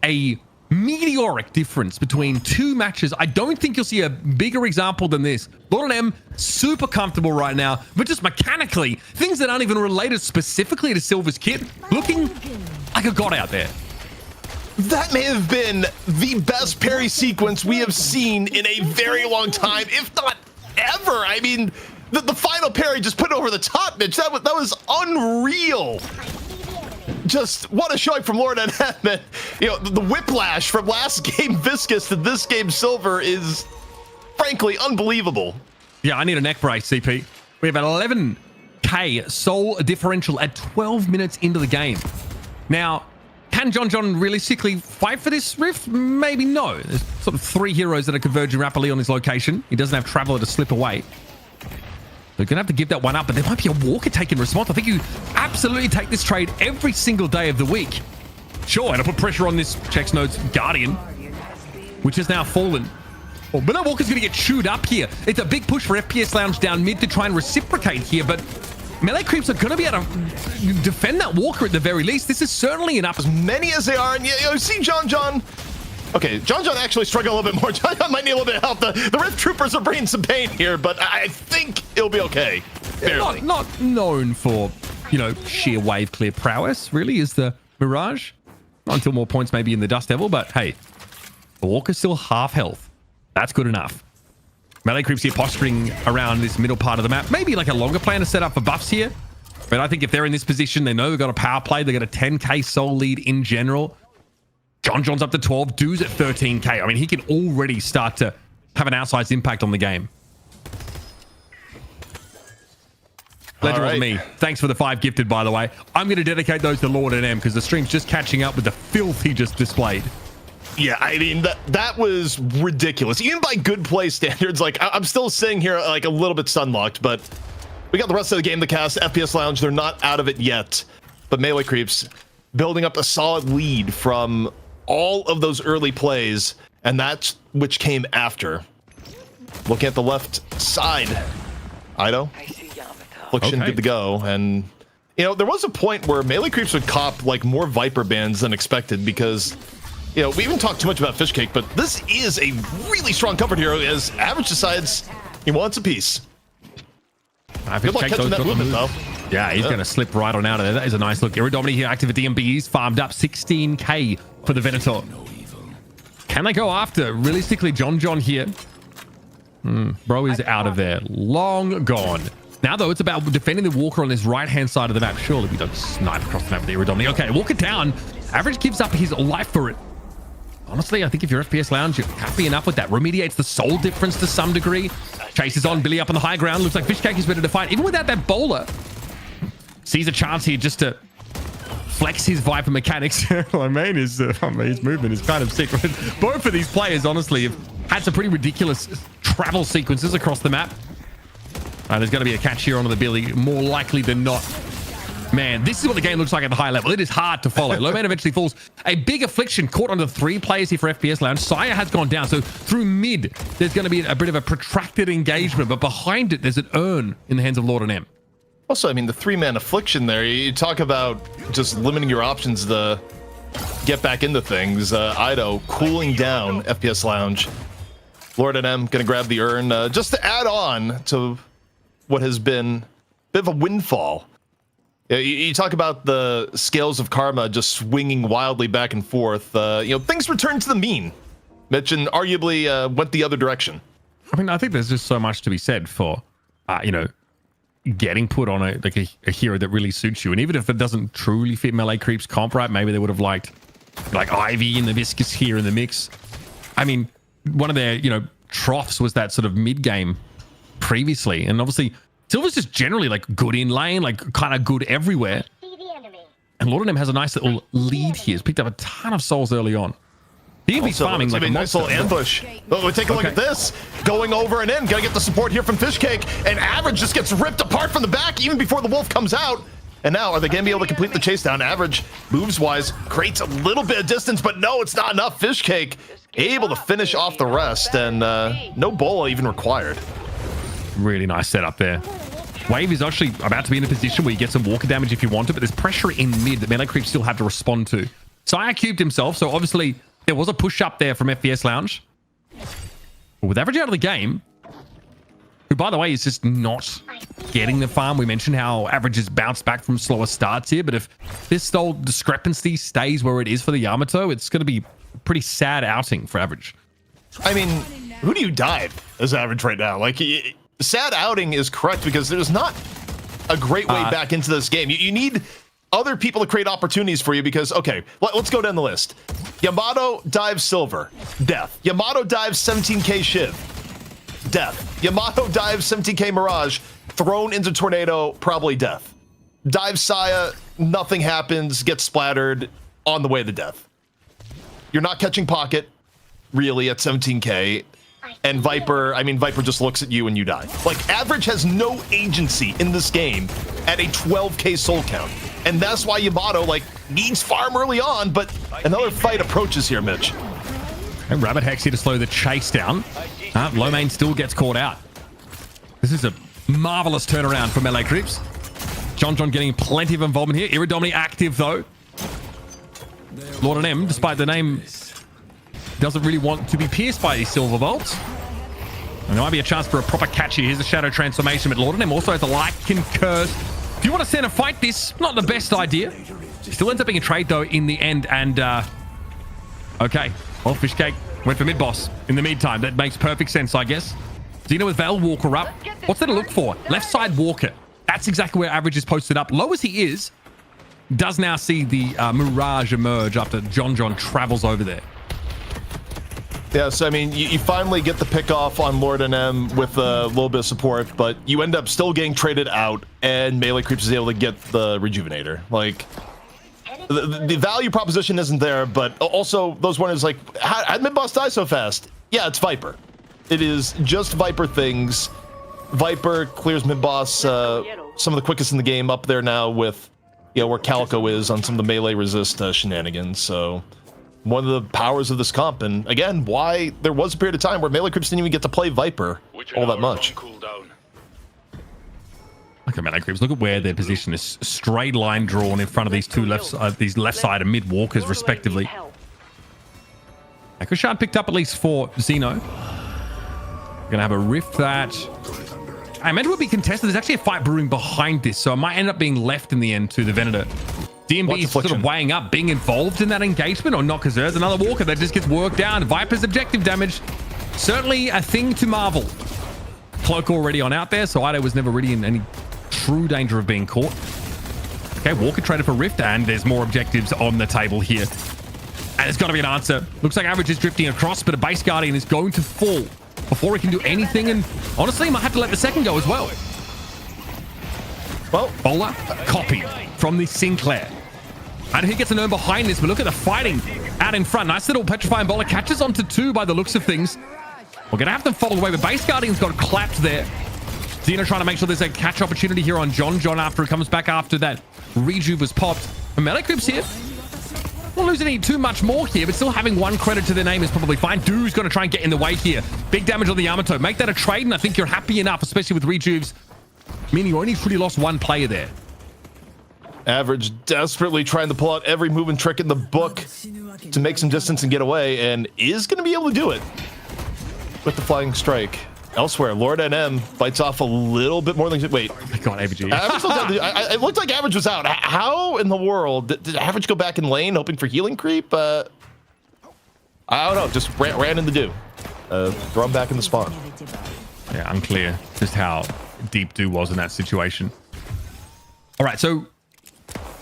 a meteoric difference between 2 matches, I don't think you'll see a bigger example than this. Lord and M, super comfortable right now, but just mechanically, things that aren't even related specifically to Silver's kit, looking like a god out there. That may have been the best parry sequence we have seen in a very long time, if not ever. I mean, the final parry just put it over the top, Mitch. That was unreal. Just what a showing from Lord and M. You know, the whiplash from last game Viscous to this game Silver is frankly unbelievable. Yeah, I need a neck brace, CP. We have an 11k soul differential at 12 minutes into the game. Now, can John realistically fight for this rift? Maybe no. There's sort of 3 heroes that are converging rapidly on his location. He doesn't have Traveler to slip away. They're going to have to give that one up, but there might be a Walker taking response. I think you absolutely take this trade every single day of the week. Sure, and I put pressure on this checks notes Guardian, which has now fallen. Oh, but that Walker's going to get chewed up here. It's a big push for FPS Lounge down mid to try and reciprocate here, but melee creeps are going to be able to defend that Walker at the very least. This is certainly enough. As many as they are, and you know, see John. Okay, John actually struggled a little bit more. John might need a little bit of help. The Rift Troopers are bringing some pain here, but I think it'll be okay. Not known for, you know, sheer wave clear prowess, really, is the Mirage. Not until more points maybe in the Dust Devil, but hey, the Walker's still half health. That's good enough. Melee Creeps here posturing around this middle part of the map. Maybe like a longer plan to set up for buffs here. But I think if they're in this position, they know they've got a power play. They've got a 10k soul lead in general. John's up to 12. Dude's at 13k. I mean, he can already start to have an outsized impact on the game. Legend wasn't me. Thanks for the 5 gifted, by the way. I'm going to dedicate those to Lord and M because the stream's just catching up with the filth he just displayed. Yeah, I mean, that was ridiculous. Even by good play standards, like, I'm still sitting here, like, a little bit sunlocked, but we got the rest of the game to cast. FPS Lounge, they're not out of it yet. But Melee Creeps building up a solid lead from all of those early plays, and that's which came after. Looking at the left side, Ido. Affliction good to go, and you know there was a point where Melee Creeps would cop like more Viper bans than expected because you know we even talked too much about Fishcake, but this is a really strong comfort hero as Average decides he wants a piece. Good luck catching that movement though. Yeah, he's going to slip right on out of there. That is a nice look. Iridomini here active at DMB. He's farmed up 16k for the Venator. Can they go after realistically John here? Bro is out of there, long gone. Now, though, it's about defending the Walker on this right-hand side of the map. Surely we don't snipe across the map with the Iridomini. Okay, Walker down. Average gives up his life for it. Honestly, I think if you're FPS Lounge, you're happy enough with that. Remediates the soul difference to some degree. Chases on. Billy up on the high ground. Looks like Fishcake is ready to fight. Even without that bowler, sees a chance here just to flex his Viper mechanics. I mean, his movement is kind of sick. Both of these players, honestly, have had some pretty ridiculous travel sequences across the map. There's going to be a catch here onto the Billy, more likely than not. Man, this is what the game looks like at the high level. It is hard to follow. Low man eventually falls. A big affliction caught onto 3 players here for FPS Lounge. Sire has gone down. So through mid, there's going to be a bit of a protracted engagement. But behind it, there's an urn in the hands of Lord and M. Also, I mean, the 3-man affliction there, you talk about just limiting your options to get back into things. Ido cooling down FPS Lounge. Lord and M going to grab the urn just to add on to what has been a bit of a windfall. You talk about the scales of karma just swinging wildly back and forth. You know, things return to the mean, Mitch, and arguably went the other direction. I mean, I think there's just so much to be said for, you know, getting put on a hero that really suits you. And even if it doesn't truly fit Melee Creeps comp, right, maybe they would have liked like Ivy and the Viscous here in the mix. I mean, one of their, you know, troughs was that sort of mid-game previously. And obviously, Silver's just generally like good in lane, like kind of good everywhere. And Lord of them has a nice little lead here. He's picked up a ton of souls early on. He can be farming like a nice little ambush. Oh, take a look at this. Going over and in. Gotta get the support here from Fishcake. And Average just gets ripped apart from the back even before the Wolf comes out. And now, are they going to be able to complete the chase down? Average, moves-wise, creates a little bit of distance, but no, it's not enough. Fishcake able to finish off the rest, and no bola even required. Really nice setup there. Wave is actually about to be in a position where you get some walker damage if you want it, but there's pressure in mid that Melee Creep still have to respond to. Sire cubed himself, so obviously there was a push up there from FPS Lounge. But with Average out of the game, who, by the way, is just not getting the farm. We mentioned how Average has bounced back from slower starts here, but if this whole discrepancy stays where it is for the Yamato, it's going to be a pretty sad outing for Average. I mean, who do you dive as Average right now? Like, sad outing is correct because there's not a great way back into this game. You need other people to create opportunities for you because, okay, let's go down the list. Yamato dives Silver, death. Yamato dives 17k Shiv, death. Yamato dives 17k Mirage, thrown into Tornado, probably death. Dive Saya, nothing happens, gets splattered, on the way to death. You're not catching Pocket, really, at 17k. And Viper, I mean, Viper just looks at you and you die. Like, Average has no agency in this game at a 12k soul count. And that's why Yamato, like, needs farm early on, but another fight approaches here, Mitch. And Rabbit Hex here to slow the chase down. Low main still gets caught out. This is a marvelous turnaround for Melee Creeps. John getting plenty of involvement here. Iridomini active, though. Lord and M, despite the name, doesn't really want to be pierced by these silver bolts. And there might be a chance for a proper catch here. Here's a shadow transformation, but Lord and M also has a Lycan curse. If you want to send a fight this, not the best idea. Still ends up being a trade, though, in the end. And, okay. Well, Fishcake Went for mid boss in the meantime. That makes perfect sense, I guess. Xeno with Veil, Walker up. What's there to look for? Left side Walker. That's exactly where Average is posted up. Low as he is, does now see the Mirage emerge after John travels over there. Yeah, so I mean, you finally get the pick off on Lord NM with a little bit of support, but you end up still getting traded out, and Melee Creeps is able to get the Rejuvenator. Like, the value proposition isn't there, but also those one is like, how did mid-boss die so fast? Yeah, it's Viper. It is just Viper things. Viper clears mid-boss, some of the quickest in the game, up there now with, you know, where Calico is on some of the melee resist shenanigans. So one of the powers of this comp, and again, why there was a period of time where Melee Creeps didn't even get to play Viper all that much. Look at Melee Creeps. Look at where their position is. Straight line drawn in front of these two these left side and mid walkers respectively. Akushan picked up at least 4 Xeno. Gonna have a rift that I meant it would be contested. There's actually a fight brewing behind this, so it might end up being left in the end to the Venator. DMB is sort of weighing up being involved in that engagement or not, because there's another walker that just gets worked down. Viper's objective damage, certainly a thing to marvel. Cloak already on out there, so Ido was never really in any true danger of being caught. Okay, Walker traded for Rift, and there's more objectives on the table here. And there's got to be an answer. Looks like Average is drifting across, but a base Guardian is going to fall before he can do anything, and honestly, he might have to let the second go as well. Well, Bowler copied from the Sinclair. And he gets an earn behind this, but look at the fighting out in front. Nice little Petrifying Bowler catches onto 2 by the looks of things. We're going to have them follow away, but Base Guardian's got clapped there. Xeno trying to make sure there's a catch opportunity here on John after he comes back after that rejuve was popped. And Melee Creeps here. Not losing too much more here, but still having 1 credit to their name is probably fine. Doo's going to try and get in the way here. Big damage on the Yamato. Make that a trade, and I think you're happy enough, especially with rejuves, meaning you only really lost 1 player there. Average desperately trying to pull out every move and trick in the book to make some distance and get away, and is going to be able to do it with the Flying Strike. Elsewhere, Lord NM bites off a little bit more than... Wait. Oh my God, Average. It looked like Average was out. How in the world did Average go back in lane hoping for healing creep? I don't know. Just ran in the dew. Throw him back in the spawn. Yeah, unclear just how deep dew was in that situation. All right, so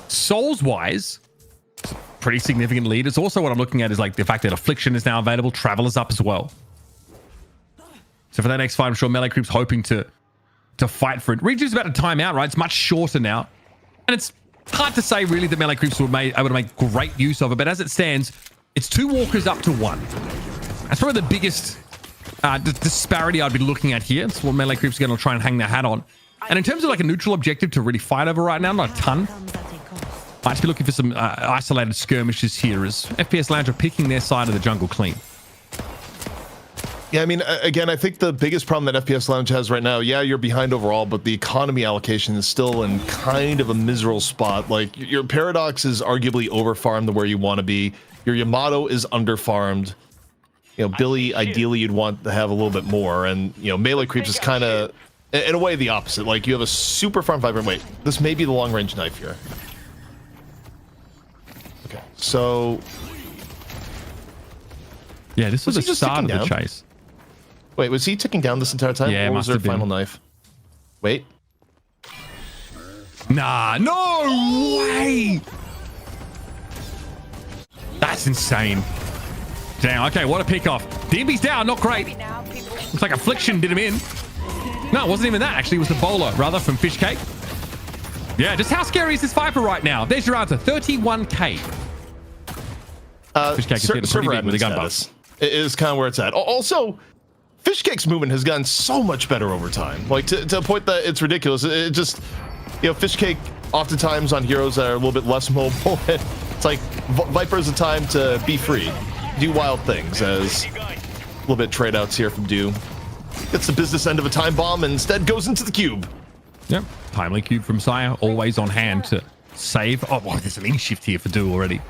souls-wise, pretty significant lead. It's also what I'm looking at is like the fact that Affliction is now available. Traveler's up as well. So for that next fight, I'm sure Melee Creep's hoping to fight for it. Rejuve's about to time out, right? It's much shorter now. And it's hard to say really that Melee Creeps would able to make great use of it. But as it stands, it's 2 walkers up to 1. That's probably the biggest disparity I'd be looking at here. It's what Melee Creeps are going to try and hang their hat on. And in terms of like a neutral objective to really fight over right now, not a ton. Might just be looking for some isolated skirmishes here as FPS Lounge are picking their side of the jungle clean. Yeah, I mean, again, I think the biggest problem that FPS Lounge has right now, yeah, you're behind overall, but the economy allocation is still in kind of a miserable spot. Like, your Paradox is arguably over-farmed to where you want to be. Your Yamato is under-farmed. You know, Billy, ideally, you'd want to have a little bit more. And, you know, Melee Creeps is kind of, in a way, the opposite. Like, you have a super farm Viper. Wait, this may be the long-range knife here. Okay, so... Yeah, this was the start of the chase. Wait, was he ticking down this entire time? Yeah, or was there a final been. knife? Wait. Nah, no way! That's insane. Damn, okay, what a pick off. DMB's down, not great. Looks like Affliction did him in. No, it wasn't even that. Actually, it was the bowler, rather, from Fishcake. Yeah, just how scary is this Viper right now? There's your answer, 31k. Fishcake is getting pretty big with the gun buff. It is kind of where it's at. Also, Fishcake's movement has gotten so much better over time. Like, to a point that it's ridiculous. It just, you know, Fishcake oftentimes on heroes that are a little bit less mobile. It's like Viper's a time to be free, do wild things, as a little bit trade outs here from Dew. Gets the business end of a time bomb and instead goes into the cube. Yep, timely cube from Sire, always on hand to save. Oh, wow, there's an E-shift here for Dew already.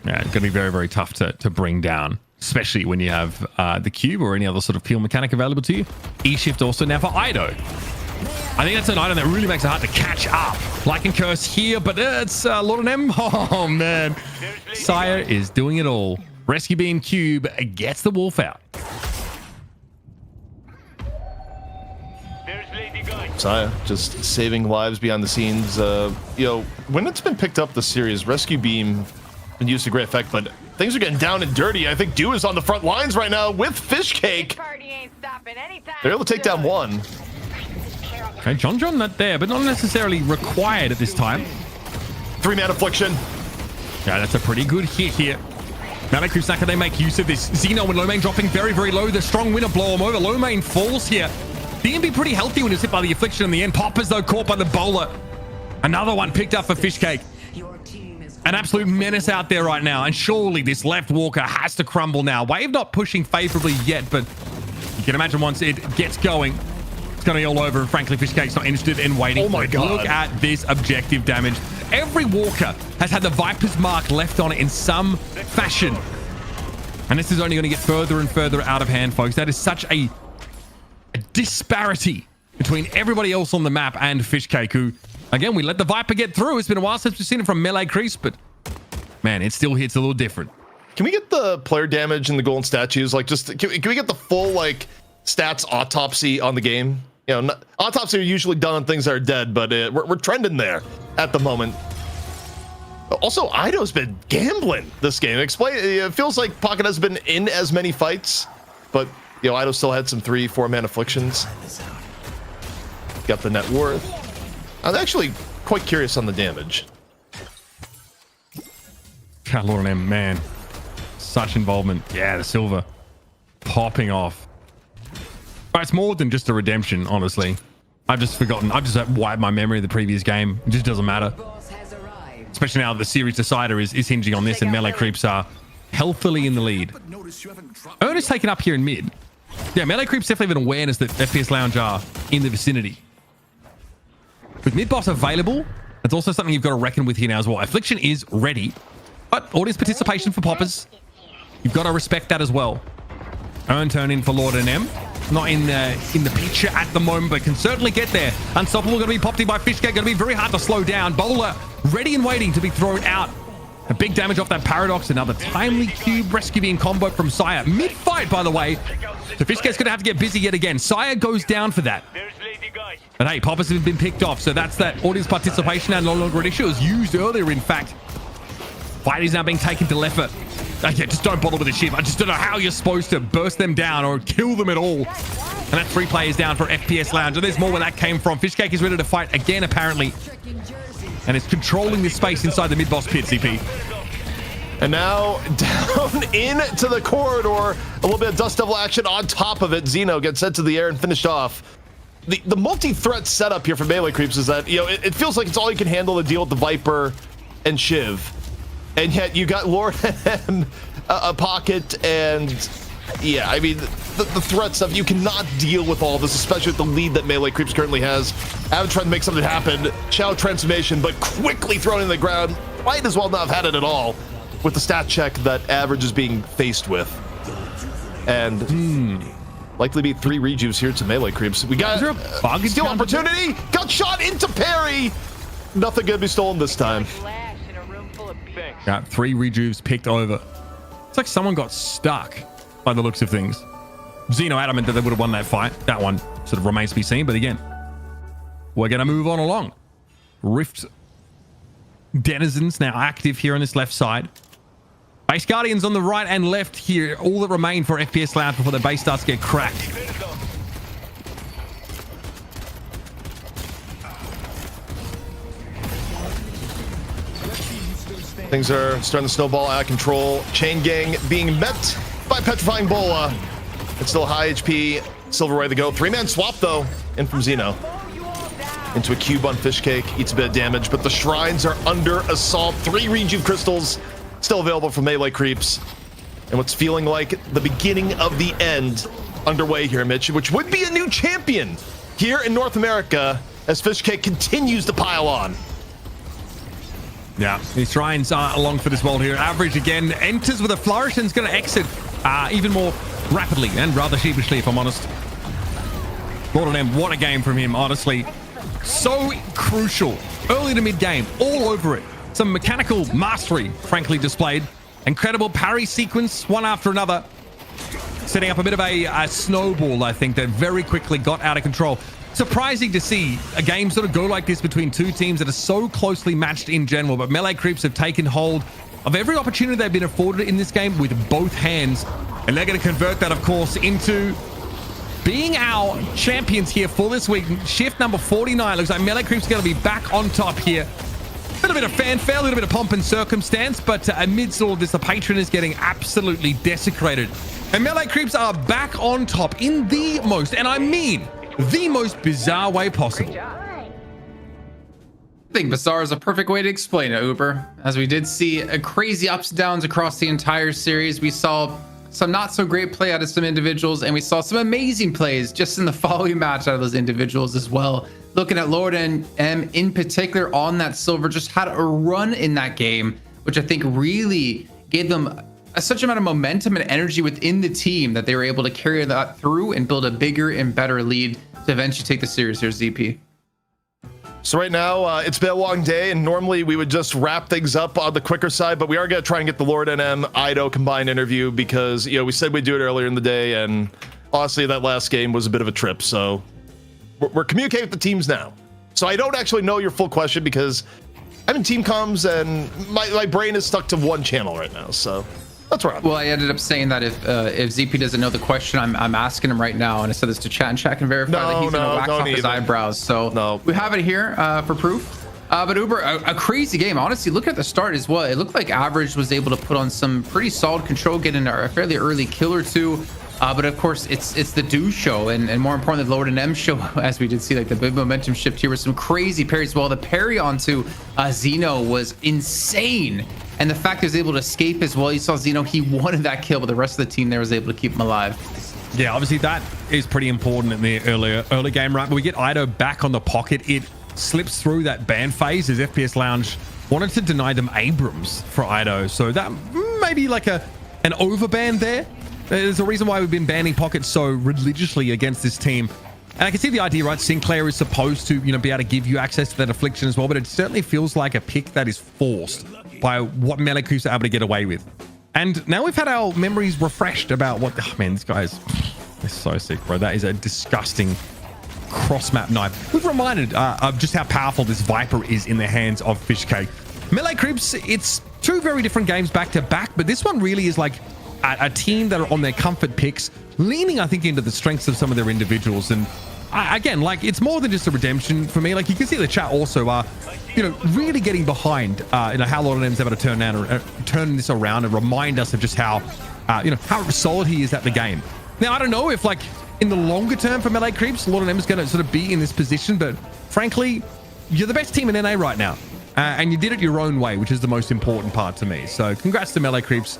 Yeah, it's going to be very, very tough to bring down, especially when you have the cube or any other sort of peel mechanic available to you. E-shift also now for Ido. I think that's an item that really makes it hard to catch up. Like and Curse here, but it's Lord and M. Oh, man. Sire is doing it all. Rescue Beam Cube gets the wolf out. There's Lady Guy. Saya just saving lives behind the scenes. When it's been picked up this series, Rescue Beam been used to great effect, but things are getting down and dirty. I think Dew is on the front lines right now with Fish Cake. Party ain't stopping anytime They're able to take down soon. one. Okay, John not there, but not necessarily required at this time. 3-man affliction. Yeah, that's a pretty good hit here. Melee Creeps, can they make use of this? Xeno and Lomane dropping very, very low. The strong winner blow him over. Lomane falls here. DMB pretty healthy when he's hit by the affliction in the end. Poppers, though, caught by the bowler. Another one picked up for Fish Cake. An absolute menace out there right now. And surely this left walker has to crumble now. Wave not pushing favorably yet, but you can imagine once it gets going, it's going to be all over. And frankly, Fish Cake's not interested in waiting. Oh my God. Look at this objective damage. Every walker has had the Viper's mark left on it in some fashion. And this is only going to get further and further out of hand, folks. That is such a disparity between everybody else on the map and Fish Cake, who, again, we let the Viper get through. It's been a while since we've seen it from Melee Creeps, but man, it still hits a little different. Can we get the player damage and the golden statues? Like, just can we get the full like stats autopsy on the game? You know, autopsy are usually done on things that are dead, but we're trending there at the moment. Also, Ido's been gambling this game. It feels like Pocket has been in as many fights, but Ido still had some 3-4-man afflictions. Got the net worth. I'm actually quite curious on the damage. God, Lord M, man. Such involvement. Yeah, the silver popping off. But it's more than just a redemption, honestly. I've just forgotten. I've just wiped my memory of the previous game. It just doesn't matter. Especially now the series decider is hinging on this, and Melee Creeps are healthily in the lead. Ernest taken up here in mid. Yeah, Melee Creeps definitely have an awareness that FPS Lounge are in the vicinity. With mid boss available, that's also something you've got to reckon with here now as well. Affliction is ready, but audience participation for Poppers. You've got to respect that as well. Earn turn in for Lord NM. Not in the picture at the moment, but can certainly get there. Unstoppable going to be popped in by Fish Cake. Going to be very hard to slow down. Bowler ready and waiting to be thrown out. A big damage off that Paradox. Another timely cube rescue being combo from Saya. Mid-fight, by the way. So Fish Cake's going to have to get busy yet again. Saya goes down for that. There's Lady Guy. But hey, Poppers have been picked off. So that's that audience participation and no longer an issue. It was used earlier, in fact. Fight is now being taken to Leffer. Okay, just don't bother with the ship. I just don't know how you're supposed to burst them down or kill them at all. And that's 3 players down for FPS Lounge. And there's more where that came from. Fish Cake is ready to fight again, apparently. And it's controlling this space inside the mid-boss pit, CP. And now down into the corridor. A little bit of Dust Devil action on top of it. Xeno gets sent to the air and finished off. The multi-threat setup here for Melee Creeps is that, it feels like it's all you can handle to deal with the Viper and Shiv. And yet you got Lord and a Pocket, and yeah, I mean, the threat stuff, you cannot deal with all this, especially with the lead that Melee Creeps currently has. Avid trying to make something happen. Shadow transformation, but quickly thrown in the ground. Might as well not have had it at all with the stat check that Average is being faced with. And likely be 3 rejuves here to Melee Creeps. We got steal opportunity. Got shot into parry. Nothing gonna be stolen this time. Flash in a room full of Got 3 rejuves picked over. It's like someone got stuck by the looks of things. Xeno adamant that they would have won that fight. That one sort of remains to be seen. But again, we're going to move on along. Rift denizens now active here on this left side. Base Guardians on the right and left here. All that remain for FPS Lounge before the base starts to get cracked. Things are starting to snowball out of control. Chain Gang being met by Petrifying Bola. It's still high HP. Silver way to go. 3-man swap, though, in from Xeno. Into a cube on Fish Cake. Eats a bit of damage, but the shrines are under assault. 3 rejuve crystals still available for Melee Creeps. And what's feeling like the beginning of the end underway here, Mitch, which would be a new champion here in North America as Fish Cake continues to pile on. Yeah, these shrines are along for this world here. Average again enters with a flourish and is going to exit even more rapidly and rather sheepishly, if I'm honest. Lord M, what a game from him, honestly. So crucial. Early to mid game, all over it. Some mechanical mastery, frankly, displayed. Incredible parry sequence, one after another. Setting up a bit of a snowball, I think, that very quickly got out of control. Surprising to see a game sort of go like this between two teams that are so closely matched in general, but Melee Creeps have taken hold of every opportunity they've been afforded in this game with both hands, and they're going to convert that, of course, into being our champions here for this week. Shift number 49. Looks like Melee Creeps are going to be back on top here. A little bit of fanfare, a little bit of pomp and circumstance, but amidst all of this, the patron is getting absolutely desecrated. And Melee Creeps are back on top in the most, and I mean the most bizarre way possible. I think bizarre is a perfect way to explain it, Uber. As we did see a crazy ups and downs across the entire series, we saw some not so great play out of some individuals, and we saw some amazing plays just in the following match out of those individuals as well. Looking at Lord and M in particular on that silver, just had a run in that game, which I think really gave them such amount of momentum and energy within the team that they were able to carry that through and build a bigger and better lead to eventually take the series here, ZP. So right now, it's been a long day, and normally we would just wrap things up on the quicker side, but we are going to try and get the Lord NM Ido combined interview because, you know, we said we'd do it earlier in the day, and honestly, that last game was a bit of a trip, so we're communicating with the teams now. So I don't actually know your full question because I'm in team comms, and my brain is stuck to one channel right now, so that's where I'm. Well, I ended up saying that if ZP doesn't know the question, I'm asking him right now, and I said this to chat and chat can verify that he's gonna wax off his eyebrows. So we have it here for proof. But Uber, a crazy game. Honestly, look at the start as well. It looked like Average was able to put on some pretty solid control, getting a fairly early kill or two. But of course, it's the Do show, and more importantly, the Lord and M show, as we did see like the big momentum shift here with some crazy parries. Well, the parry onto Zeno was insane. And the fact he was able to escape as well. You saw Zeno, he wanted that kill, but the rest of the team there was able to keep him alive. Yeah, obviously that is pretty important in the early game, right? But we get Ido back on the pocket. It slips through that ban phase as FPS Lounge wanted to deny them Abrams for Ido. So that maybe like an overban there. There's a reason why we've been banning pockets so religiously against this team. And I can see the idea, right? Sinclair is supposed to, be able to give you access to that affliction as well, but it certainly feels like a pick that is forced by what Melee Creeps are able to get away with. And now we've had our memories refreshed about what, oh man, this guy's so sick, bro. That is a disgusting cross-map knife. We've reminded of just how powerful this Viper is in the hands of Fishcake. Melee Creeps, it's two very different games back to back, but this one really is like a team that are on their comfort picks, leaning, I think, into the strengths of some of their individuals. And again, like, it's more than just a redemption for me. Like, you can see the chat also are, really getting behind, how Lord and M's able to turn this around and remind us of just how, how solid he is at the game. Now, I don't know if, like, in the longer term for Melee Creeps, Lord and M is going to sort of be in this position, but frankly, you're the best team in NA right now. And you did it your own way, which is the most important part to me. So congrats to Melee Creeps.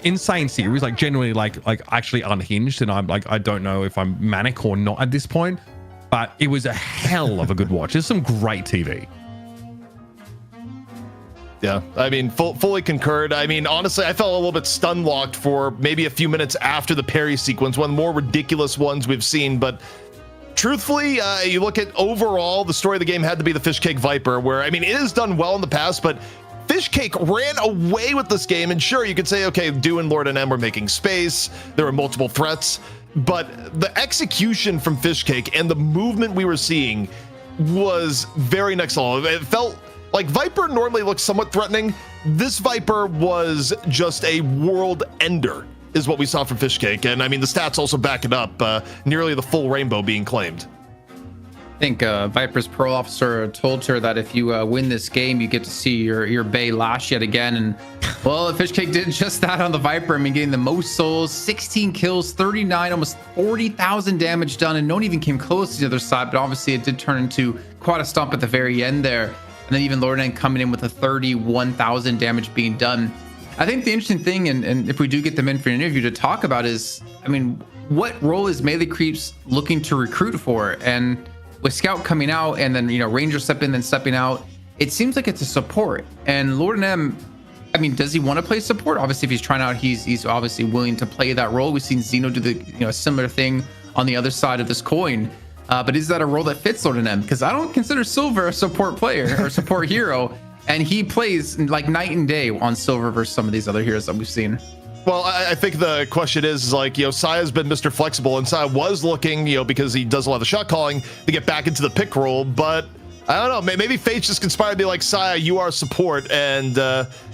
Insane series, like genuinely like actually unhinged, and I'm like, I don't know if I'm manic or not at this point, but it was a hell of a good watch. There's some great TV. Yeah, I mean, fully concurred. I mean, honestly, I felt a little bit stun locked for maybe a few minutes after the parry sequence, one of the more ridiculous ones we've seen. But truthfully, you look at overall, the story of the game had to be the Fishcake Viper, where, I mean, it has done well in the past, but Fishcake ran away with this game. And sure, you could say, okay, Do and Lord and M were making space. There were multiple threats, but the execution from Fishcake and the movement we were seeing was very next level. It felt like Viper normally looks somewhat threatening. This Viper was just a world ender, is what we saw from Fishcake. And I mean, the stats also back it up, nearly the full rainbow being claimed. I think Viper's Pearl Officer told her that if you win this game, you get to see your Bay lash yet again. And well, Fishcake did just that on the Viper. I mean, getting the most souls, 16 kills, 39, almost 40,000 damage done, and no one even came close to the other side. But obviously, it did turn into quite a stomp at the very end there. And then even Lord N coming in with a 31,000 damage being done. I think the interesting thing, and if we do get them in for an interview to talk about, is, I mean, what role is Melee Creeps looking to recruit for? And with Scout coming out and then, Ranger stepping out, it seems like it's a support. And Lord and M, I mean, does he want to play support? Obviously, if he's trying out, he's obviously willing to play that role. We've seen Zeno do the, similar thing on the other side of this coin. But is that a role that fits Lord and M? Because I don't consider Silver a support player or support hero. And he plays like night and day on silver versus some of these other heroes that we've seen. Well, I think the question is like, Saya's been Mr. Flexible, and Saya was looking, because he does a lot of the shot calling, to get back into the pick role, but I don't know, maybe Fate's just conspired to be like, Saya, you are support, and,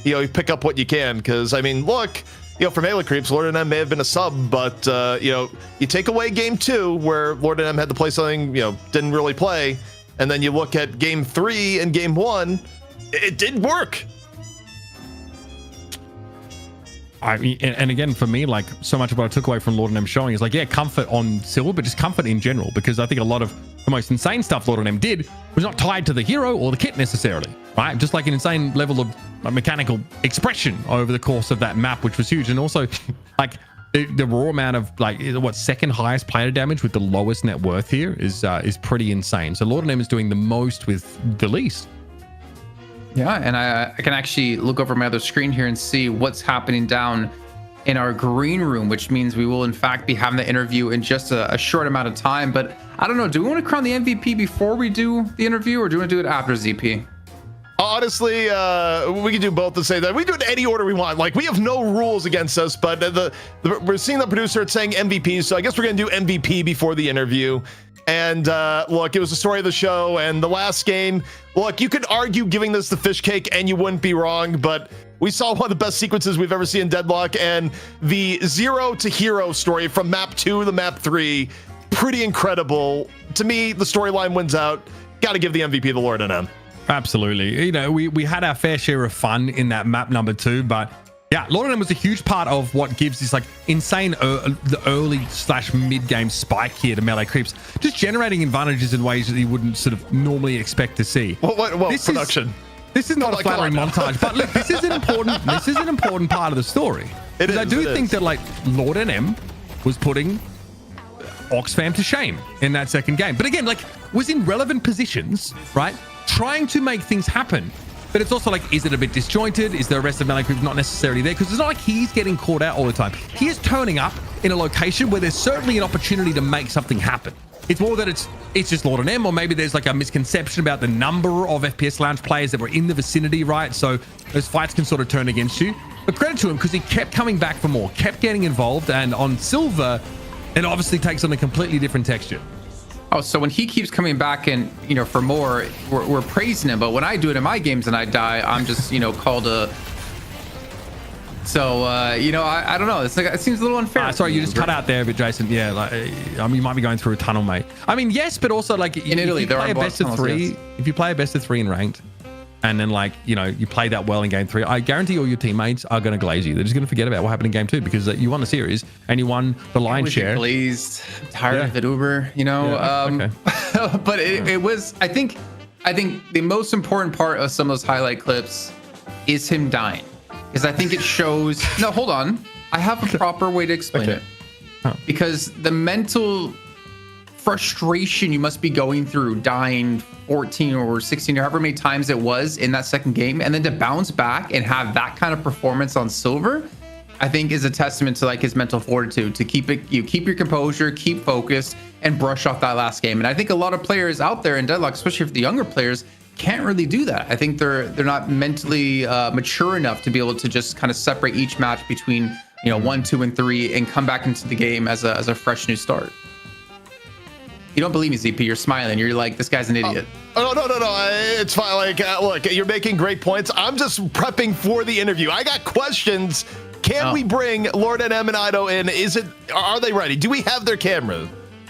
you pick up what you can, because, I mean, look, for Melee Creeps, Lord and M may have been a sub, but, you take away game 2, where Lord and M had to play something, didn't really play, and then you look at game 3 and game 1, it did work. I mean, and again, for me, like, so much of what I took away from Lord and M showing is like, yeah, comfort on silver, but just comfort in general, because I think a lot of the most insane stuff Lord and M did was not tied to the hero or the kit necessarily, right? Just like an insane level of mechanical expression over the course of that map, which was huge. And also, like, the raw amount of, like, second highest player damage with the lowest net worth here is pretty insane. So Lord and M is doing the most with the least. Yeah, and I can actually look over my other screen here and see what's happening down in our green room, which means we will in fact be having the interview in just a short amount of time. But I don't know, do we want to crown the MVP before we do the interview, or do we want to do it after ZP? Honestly, we can do both the same time. We do it in any order we want. Like, we have no rules against us, but we're seeing the producer saying MVP, so I guess we're going to do MVP before the interview. And look, it was the story of the show, and the last game, look, you could argue giving this the fish cake and you wouldn't be wrong, but we saw one of the best sequences we've ever seen in Deadlock, and the 0 to hero story from map 2 to map 3, pretty incredible. To me, the storyline wins out. Got to give the MVP to Lord and M. Absolutely. We had our fair share of fun in that map number 2, but yeah, Lord and M was a huge part of what gives this like insane the early / mid game spike here to Melee Creeps, just generating advantages in ways that you wouldn't sort of normally expect to see. Well, this production. This is not a flattering montage, but look, this is an important part of the story. I do think that like Lord and M was putting Oxfam to shame in that second game, but again, like, was in relevant positions, right? Trying to make things happen. But it's also like, is it a bit disjointed? Is the rest of Melee Creeps not necessarily there? Because it's not like he's getting caught out all the time. He is turning up in a location where there's certainly an opportunity to make something happen. It's more that it's just Lord and M, or maybe there's like a misconception about the number of FPS Lounge players that were in the vicinity, right? So those fights can sort of turn against you. But credit to him, because he kept coming back for more, kept getting involved, and on silver, it obviously takes on a completely different texture. Oh, so when he keeps coming back and, for more, we're praising him. But when I do it in my games and I die, I'm just, called a... So, I don't know. It's like, it seems a little unfair. Sorry, you just cut out there a bit, Jason. Yeah, like, you might be going through a tunnel, mate. I mean, yes, but also, like, in Italy, there are best of 3. Yes. If you play a best of 3 in ranked, and then, like, you play that well in game 3, I guarantee all your teammates are going to glaze you. They're just going to forget about what happened in game 2 because you won the series and you won the lion's share. Glazed, tired of it, Uber. Okay. But it was. I think the most important part of some of those highlight clips is him dying, because I think it shows. No, hold on. I have a proper way to explain it. Because the mental frustration you must be going through, dying 14 or 16 or however many times it was in that second game, and then to bounce back and have that kind of performance on silver, I think is a testament to like his mental fortitude to keep your composure, keep focused, and brush off that last game. And I think a lot of players out there in Deadlock, especially for the younger players, can't really do that. I think they're not mentally mature enough to be able to just kind of separate each match between 1, 2, and 3 and come back into the game as a fresh new start. You don't believe me, ZP. You're smiling. You're like, this guy's an idiot. Oh, no. It's fine. Like, look, you're making great points. I'm just prepping for the interview. I got questions. Can we bring Lord and M and Ido in? Are they ready? Do we have their cameras?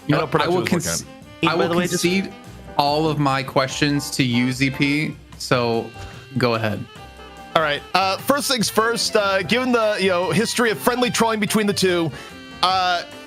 I will concede all of my questions to you, ZP. So go ahead. All right. First things first, given the history of friendly trolling between the two,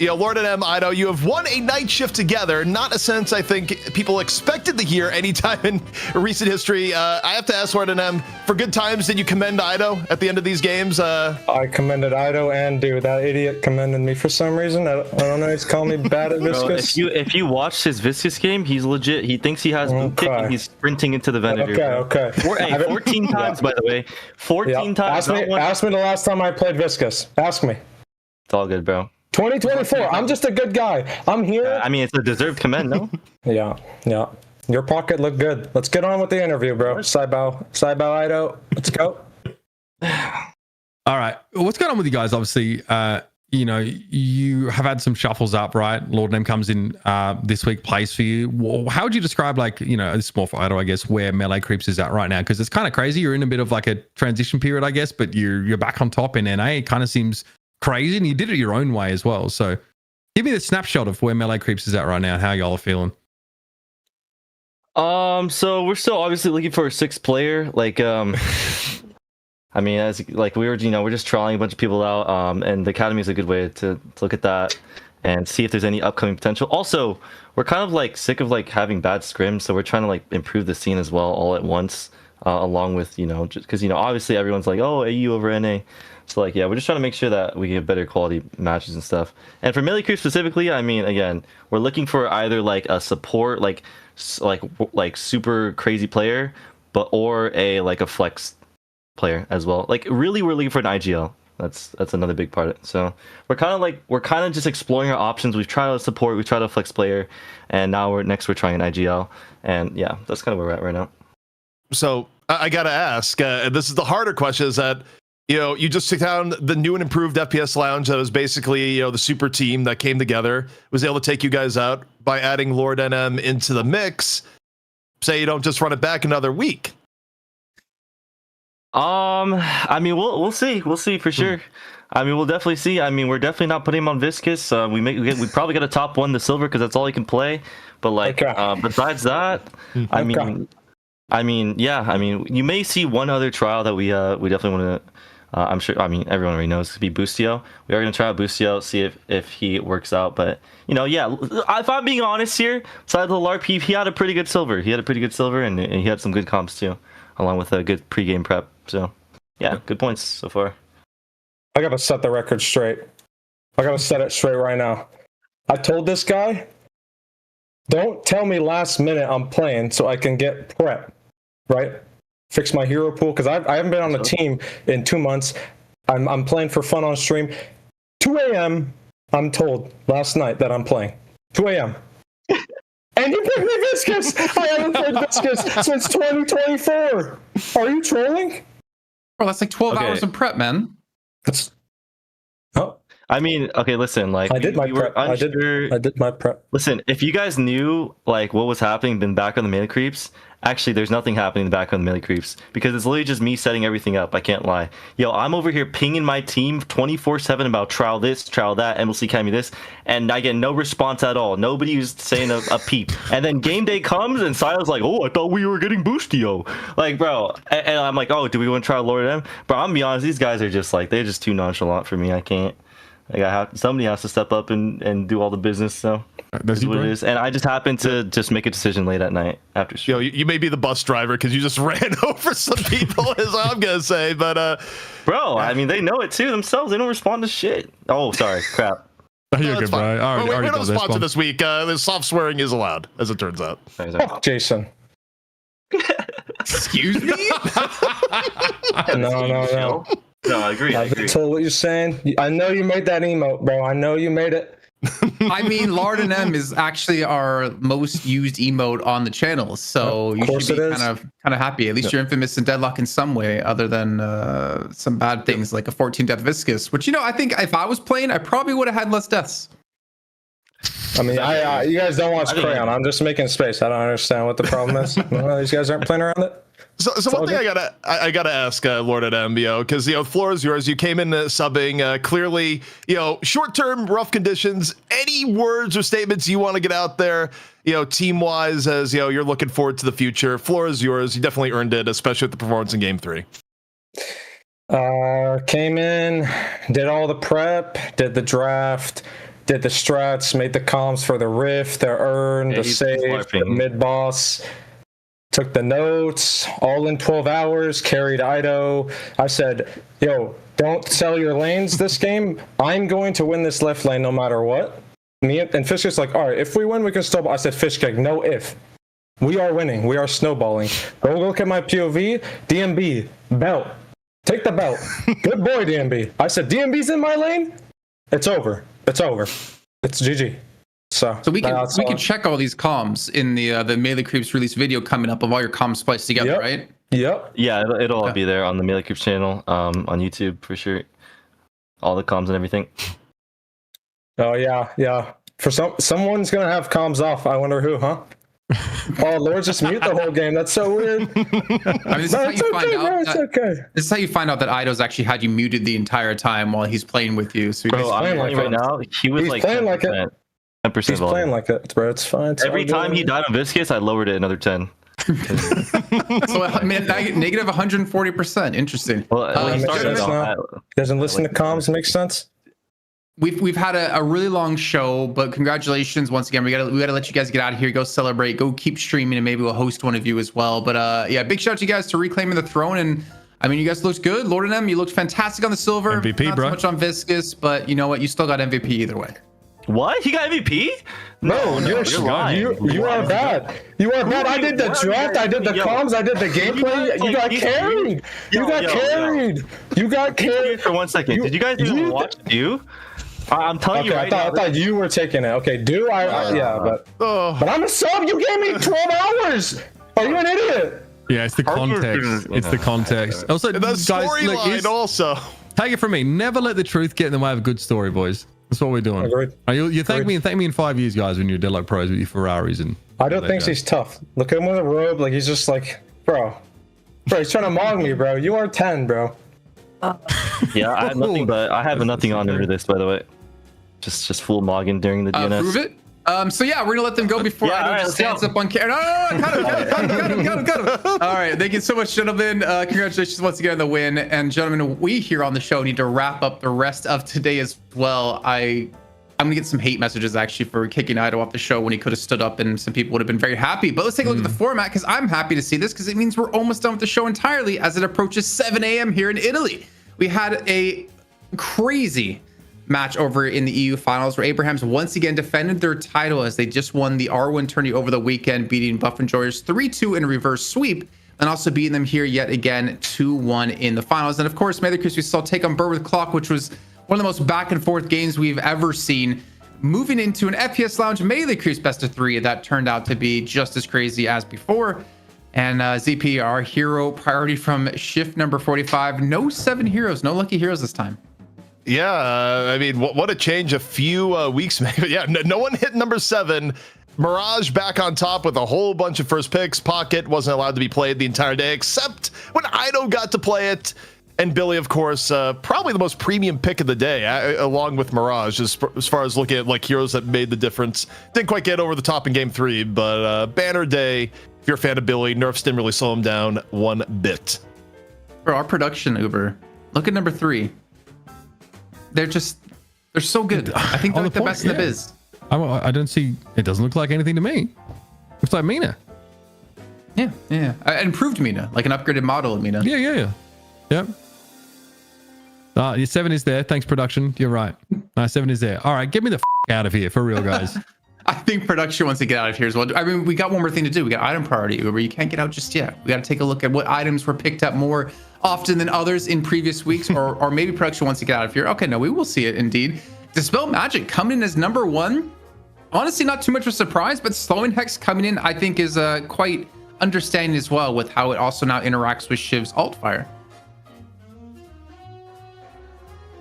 Lord and M, Ido, you have won a night shift together. Not a sense I think people expected to hear anytime in recent history. I have to ask Lord and M, for good times, did you commend Ido at the end of these games? I commended Ido, and dude, that idiot commended me for some reason. I don't know. He's calling me bad at Viscous. Bro, if you watch his Viscous game, he's legit. He thinks he has boot kick, and he's sprinting into the Venator. Okay. 14 times, by the way. 14 times. Ask me the last time I played Viscous. Ask me. It's all good, bro. 2024. I'm just a good guy. I'm here. I mean, it's a deserved commend, no? Yeah. Your pocket looked good. Let's get on with the interview, bro. Saibao Ido. Let's go. All right. What's going on with you guys? Obviously, you have had some shuffles up, right? Lord Nem comes in this week, plays for you. How would you describe, this is more for Ido, I guess, where melee creeps is at right now? Because it's kind of crazy. You're in a bit of like a transition period, I guess, but you're back on top in NA. It kind of seems crazy, and you did it your own way as well. So give me the snapshot of where melee creeps is at right now and how y'all are feeling. So we're still obviously looking for a 6th player. I mean, as like we're just trying a bunch of people out, and the academy is a good way to look at that and see if there's any upcoming potential. Also, we're kind of like sick of like having bad scrims, so we're trying to like improve the scene as well all at once, along with just because obviously everyone's like, oh, AU over NA. So like, yeah, we're just trying to make sure that we get better quality matches and stuff. And for melee creep specifically, I mean, again, we're looking for either like a support, like super crazy player, or a flex player as well. Like really, we're looking for an IGL. That's another big part of it. So we're kind of just exploring our options. We've tried a support, we've tried a flex player, and now we're trying an IGL. And yeah, that's kind of where we're at right now. So I gotta ask, and this is the harder question, is that you just took down the new and improved FPS Lounge that was basically, the super team that came together, was able to take you guys out by adding Lord NM into the mix. Say you don't just run it back another week. I mean, we'll see for sure. I mean, we'll definitely see. I mean, we're definitely not putting him on Viscous. We probably got to top 1 the silver because that's all he can play. But besides that, I mean, you may see one other trial that we definitely want to. I'm sure. I mean, everyone already knows to be Boostio. We are going to try out Boostio, see if he works out. But yeah. If I'm being honest here, besides the LARP, he had a pretty good silver. And he had some good comps too, along with a good pregame prep. So yeah, good points so far. I gotta set the record straight. I gotta set it straight right now. I told this guy, don't tell me last minute I'm playing so I can get prep, right? Fix my hero pool, because I haven't been on the team in 2 months. I'm playing for fun on stream. 2 a.m. I'm told last night that I'm playing. 2 a.m. And you picked me Viscous! I haven't played Viscous since 2024! Are you trolling? Bro, that's like 12 hours of prep, man. I mean, okay, listen, like I did my prep. I did my prep. Listen, if you guys knew like what was happening in back on the melee creeps, actually there's nothing happening in the back on the melee creeps because it's literally just me setting everything up. I can't lie. Yo, I'm over here pinging my team 24/7 about trial this, trial that, MLC Academy this, and I get no response at all. Nobody's saying a peep. And then game day comes and Silas like, oh, I thought we were getting Boostio. Like, bro, and I'm like, oh, do we want to try Lord M? Bro, I'm gonna be honest, these guys are just like, they're just too nonchalant for me. I can't. Like somebody has to step up and do all the business. So that's what it is. And I just happened to just make a decision late at night after. You may be the bus driver because you just ran over some people, is all I'm gonna say. But bro, I mean, they know it too themselves. They don't respond to shit. Oh, sorry, crap. You're good, bro. We're not sponsored this week. The soft swearing is allowed, as it turns out. Fuck Jason. Excuse me? No. No, I agree. I've been told what you're saying. I know you made that emote, bro. I know you made it. I mean, Lord and M is actually our most used emote on the channel, so you should be kind of happy. At least you're infamous in Deadlock in some way, other than some bad things like a 14 death Viscous. Which I think if I was playing, I probably would have had less deaths. I mean, you guys don't watch Crayon. I'm just making space. I don't understand what the problem is. These guys aren't playing around it. So one thing I gotta ask Lord at M, because the floor is yours. You came in subbing clearly. Short-term rough conditions. Any words or statements you want to get out there? Team-wise, as you're looking forward to the future. Floor is yours. You definitely earned it, especially with the performance in Game 3. Came in, did all the prep, did the draft, did the strats, made the comms for the rift, the urn, the save, the mid-boss. Took the notes, all in 12 hours, carried Ido. I said, yo, don't sell your lanes this game. I'm going to win this left lane no matter what. Me and Fishkick's like, all right, if we win, we can snowball. I said, Fishkick, no if. We are winning. We are snowballing. Go look at my POV. DMB, belt. Take the belt. Good boy, DMB. I said, DMB's in my lane? It's over. It's over. It's GG. So we can that's we can all. check all these comms in the Melee Creeps release video coming up of all your comms spliced together, Yep. right? Yep. Yeah, it'll all be there on the Melee Creeps channel, on YouTube for sure. All the comms and everything. Oh yeah. For someone's gonna have comms off. I wonder who, huh? Oh, Lord, just mute the whole game. That's so weird. I mean, this is how you find out. It's okay. This is how you find out that Ido's actually had you muted the entire time while he's playing with you. So Bro, I'm playing playing like right it. now. He was He's like playing like it. 10%. 10% He's volume. playing like it, bro. It's fine. It's Every all time good. he died on Viscous, I lowered it another 10. so negative 140%. Interesting. Well, That he makes started sense off now. at- Doesn't listen to comms. Makes sense. We've had a really long show, but congratulations once again. We gotta let you guys get out of here, go celebrate, go keep streaming, and maybe we'll host one of you as well. But yeah, big shout out to you guys to reclaiming the throne. And I mean, you guys looked good. Lord and M, you looked fantastic on the silver. MVP, not bro. so much on Viscous, but you know what? You still got MVP either way. What? He got MVP? No, you're lying. You are bad. You are bad. I did the draft. I did the comms. I did the gameplay. You got carried. You got carried. You got carried. For 1 second. Did you guys even watch you? I'm telling you right I now. thought you were taking it. Okay, yeah, but I'm a sub. You gave me 12 hours. Are you an idiot? Yeah, it's the context. It's the context. Also, The guys, look, storyline also. take it from me. Never let the truth get in the way of a good story, boys. That's what we're doing. Agreed. You thank me in 5 years, guys, when you're Deadlock pros with your Ferraris and. I don't think he's tough. Look at him with a robe. Like he's just like, bro, he's trying to mog me, bro. You are 10, bro. Yeah, I have nothing, but I have nothing on under this, by the way. Just full mogging during the DNS. Prove it. So yeah, we're gonna let them go before Yeah, Ido all right, just let's stands up on camera. No, cut him. All right, thank you so much, gentlemen. Congratulations once again on the win. And gentlemen, we here on the show need to wrap up the rest of today as well. I'm gonna get some hate messages actually for kicking Ido off the show when he could have stood up, and some people would have been very happy. But let's take a look at the format, because I'm happy to see this, because it means we're almost done with the show entirely as it approaches 7 a.m. here in Italy. We had a crazy match over in the EU finals where Abrahams once again defended their title as they just won the R1 tourney over the weekend, beating Buff Enjoyers 3-2 in a reverse sweep, and also beating them here yet again 2-1 in the finals. And of course, Melee Creeps, we saw take on Bird with Clock, which was one of the most back and forth games we've ever seen, moving into an FPS Lounge Melee Creeps best of 3 that turned out to be just as crazy as before. And ZP, our hero priority from shift number 45, no 7 heroes, no lucky heroes this time. Yeah, I mean, what a change a few weeks made. Yeah, no one hit number 7. Mirage back on top with a whole bunch of first picks. Pocket wasn't allowed to be played the entire day, except when Ido got to play it. And Billy, of course, probably the most premium pick of the day, along with Mirage, as far as looking at like heroes that made the difference. Didn't quite get over the top in game 3, but banner day. If you're a fan of Billy, nerfs didn't really slow him down one bit. For our production Uber, look at number 3. They're so good. I think they're like the best in the biz. I don't see. It doesn't look like anything to me. Looks like Mina. Yeah. Improved Mina, like an upgraded model of Mina. Yeah. Yep. Your 7 is there. Thanks, production. You're right. 7 is there. All right, get me the out of here for real, guys. I think production wants to get out of here as well. I mean, we got one more thing to do. We got item priority, Uber. You can't get out just yet. We got to take a look at what items were picked up more often than others in previous weeks, or maybe production wants to get out of here. Okay, no, we will see it indeed. Dispel Magic coming in as number 1. Honestly, not too much of a surprise, but Slowing Hex coming in, I think, is quite understanding as well with how it also now interacts with Shiv's alt fire.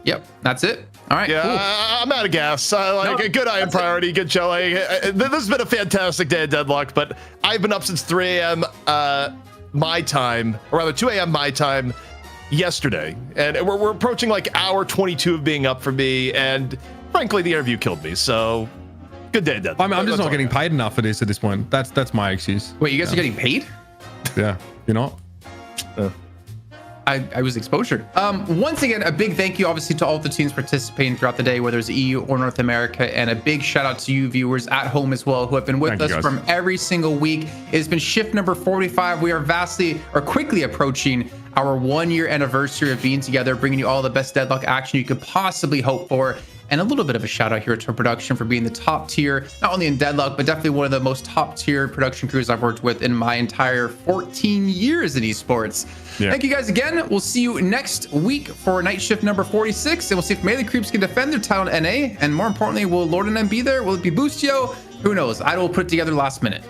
Yep, that's it. All right. Yeah, cool. I'm out of gas. A good item priority, good show. This has been a fantastic day at Deadlock, but I've been up since 3 a.m. My time, or rather 2 a.m. my time yesterday, and we're approaching like hour 22 of being up for me, and frankly, the interview killed me. So, good day at Deadlock. I mean, I'm just not getting paid enough for this at this point. That's my excuse. Wait, you guys are getting paid? Yeah, you're not. I was exposure. Once again, a big thank you, obviously, to all of the teams participating throughout the day, whether it's EU or North America, and a big shout out to you viewers at home as well, who have been with us from every single week. It has been shift number 45. We are quickly approaching our 1-year anniversary of being together, bringing you all the best Deadlock action you could possibly hope for. And a little bit of a shout out here to production for being the top tier, not only in Deadlock, but definitely one of the most top tier production crews I've worked with in my entire 14 years in esports. Yeah. Thank you guys again. We'll see you next week for night shift number 46, and we'll see if Melee Creeps can defend their title in NA. And more importantly, will Lord and M be there? Will it be Boostio? Who knows? I will put it together last minute.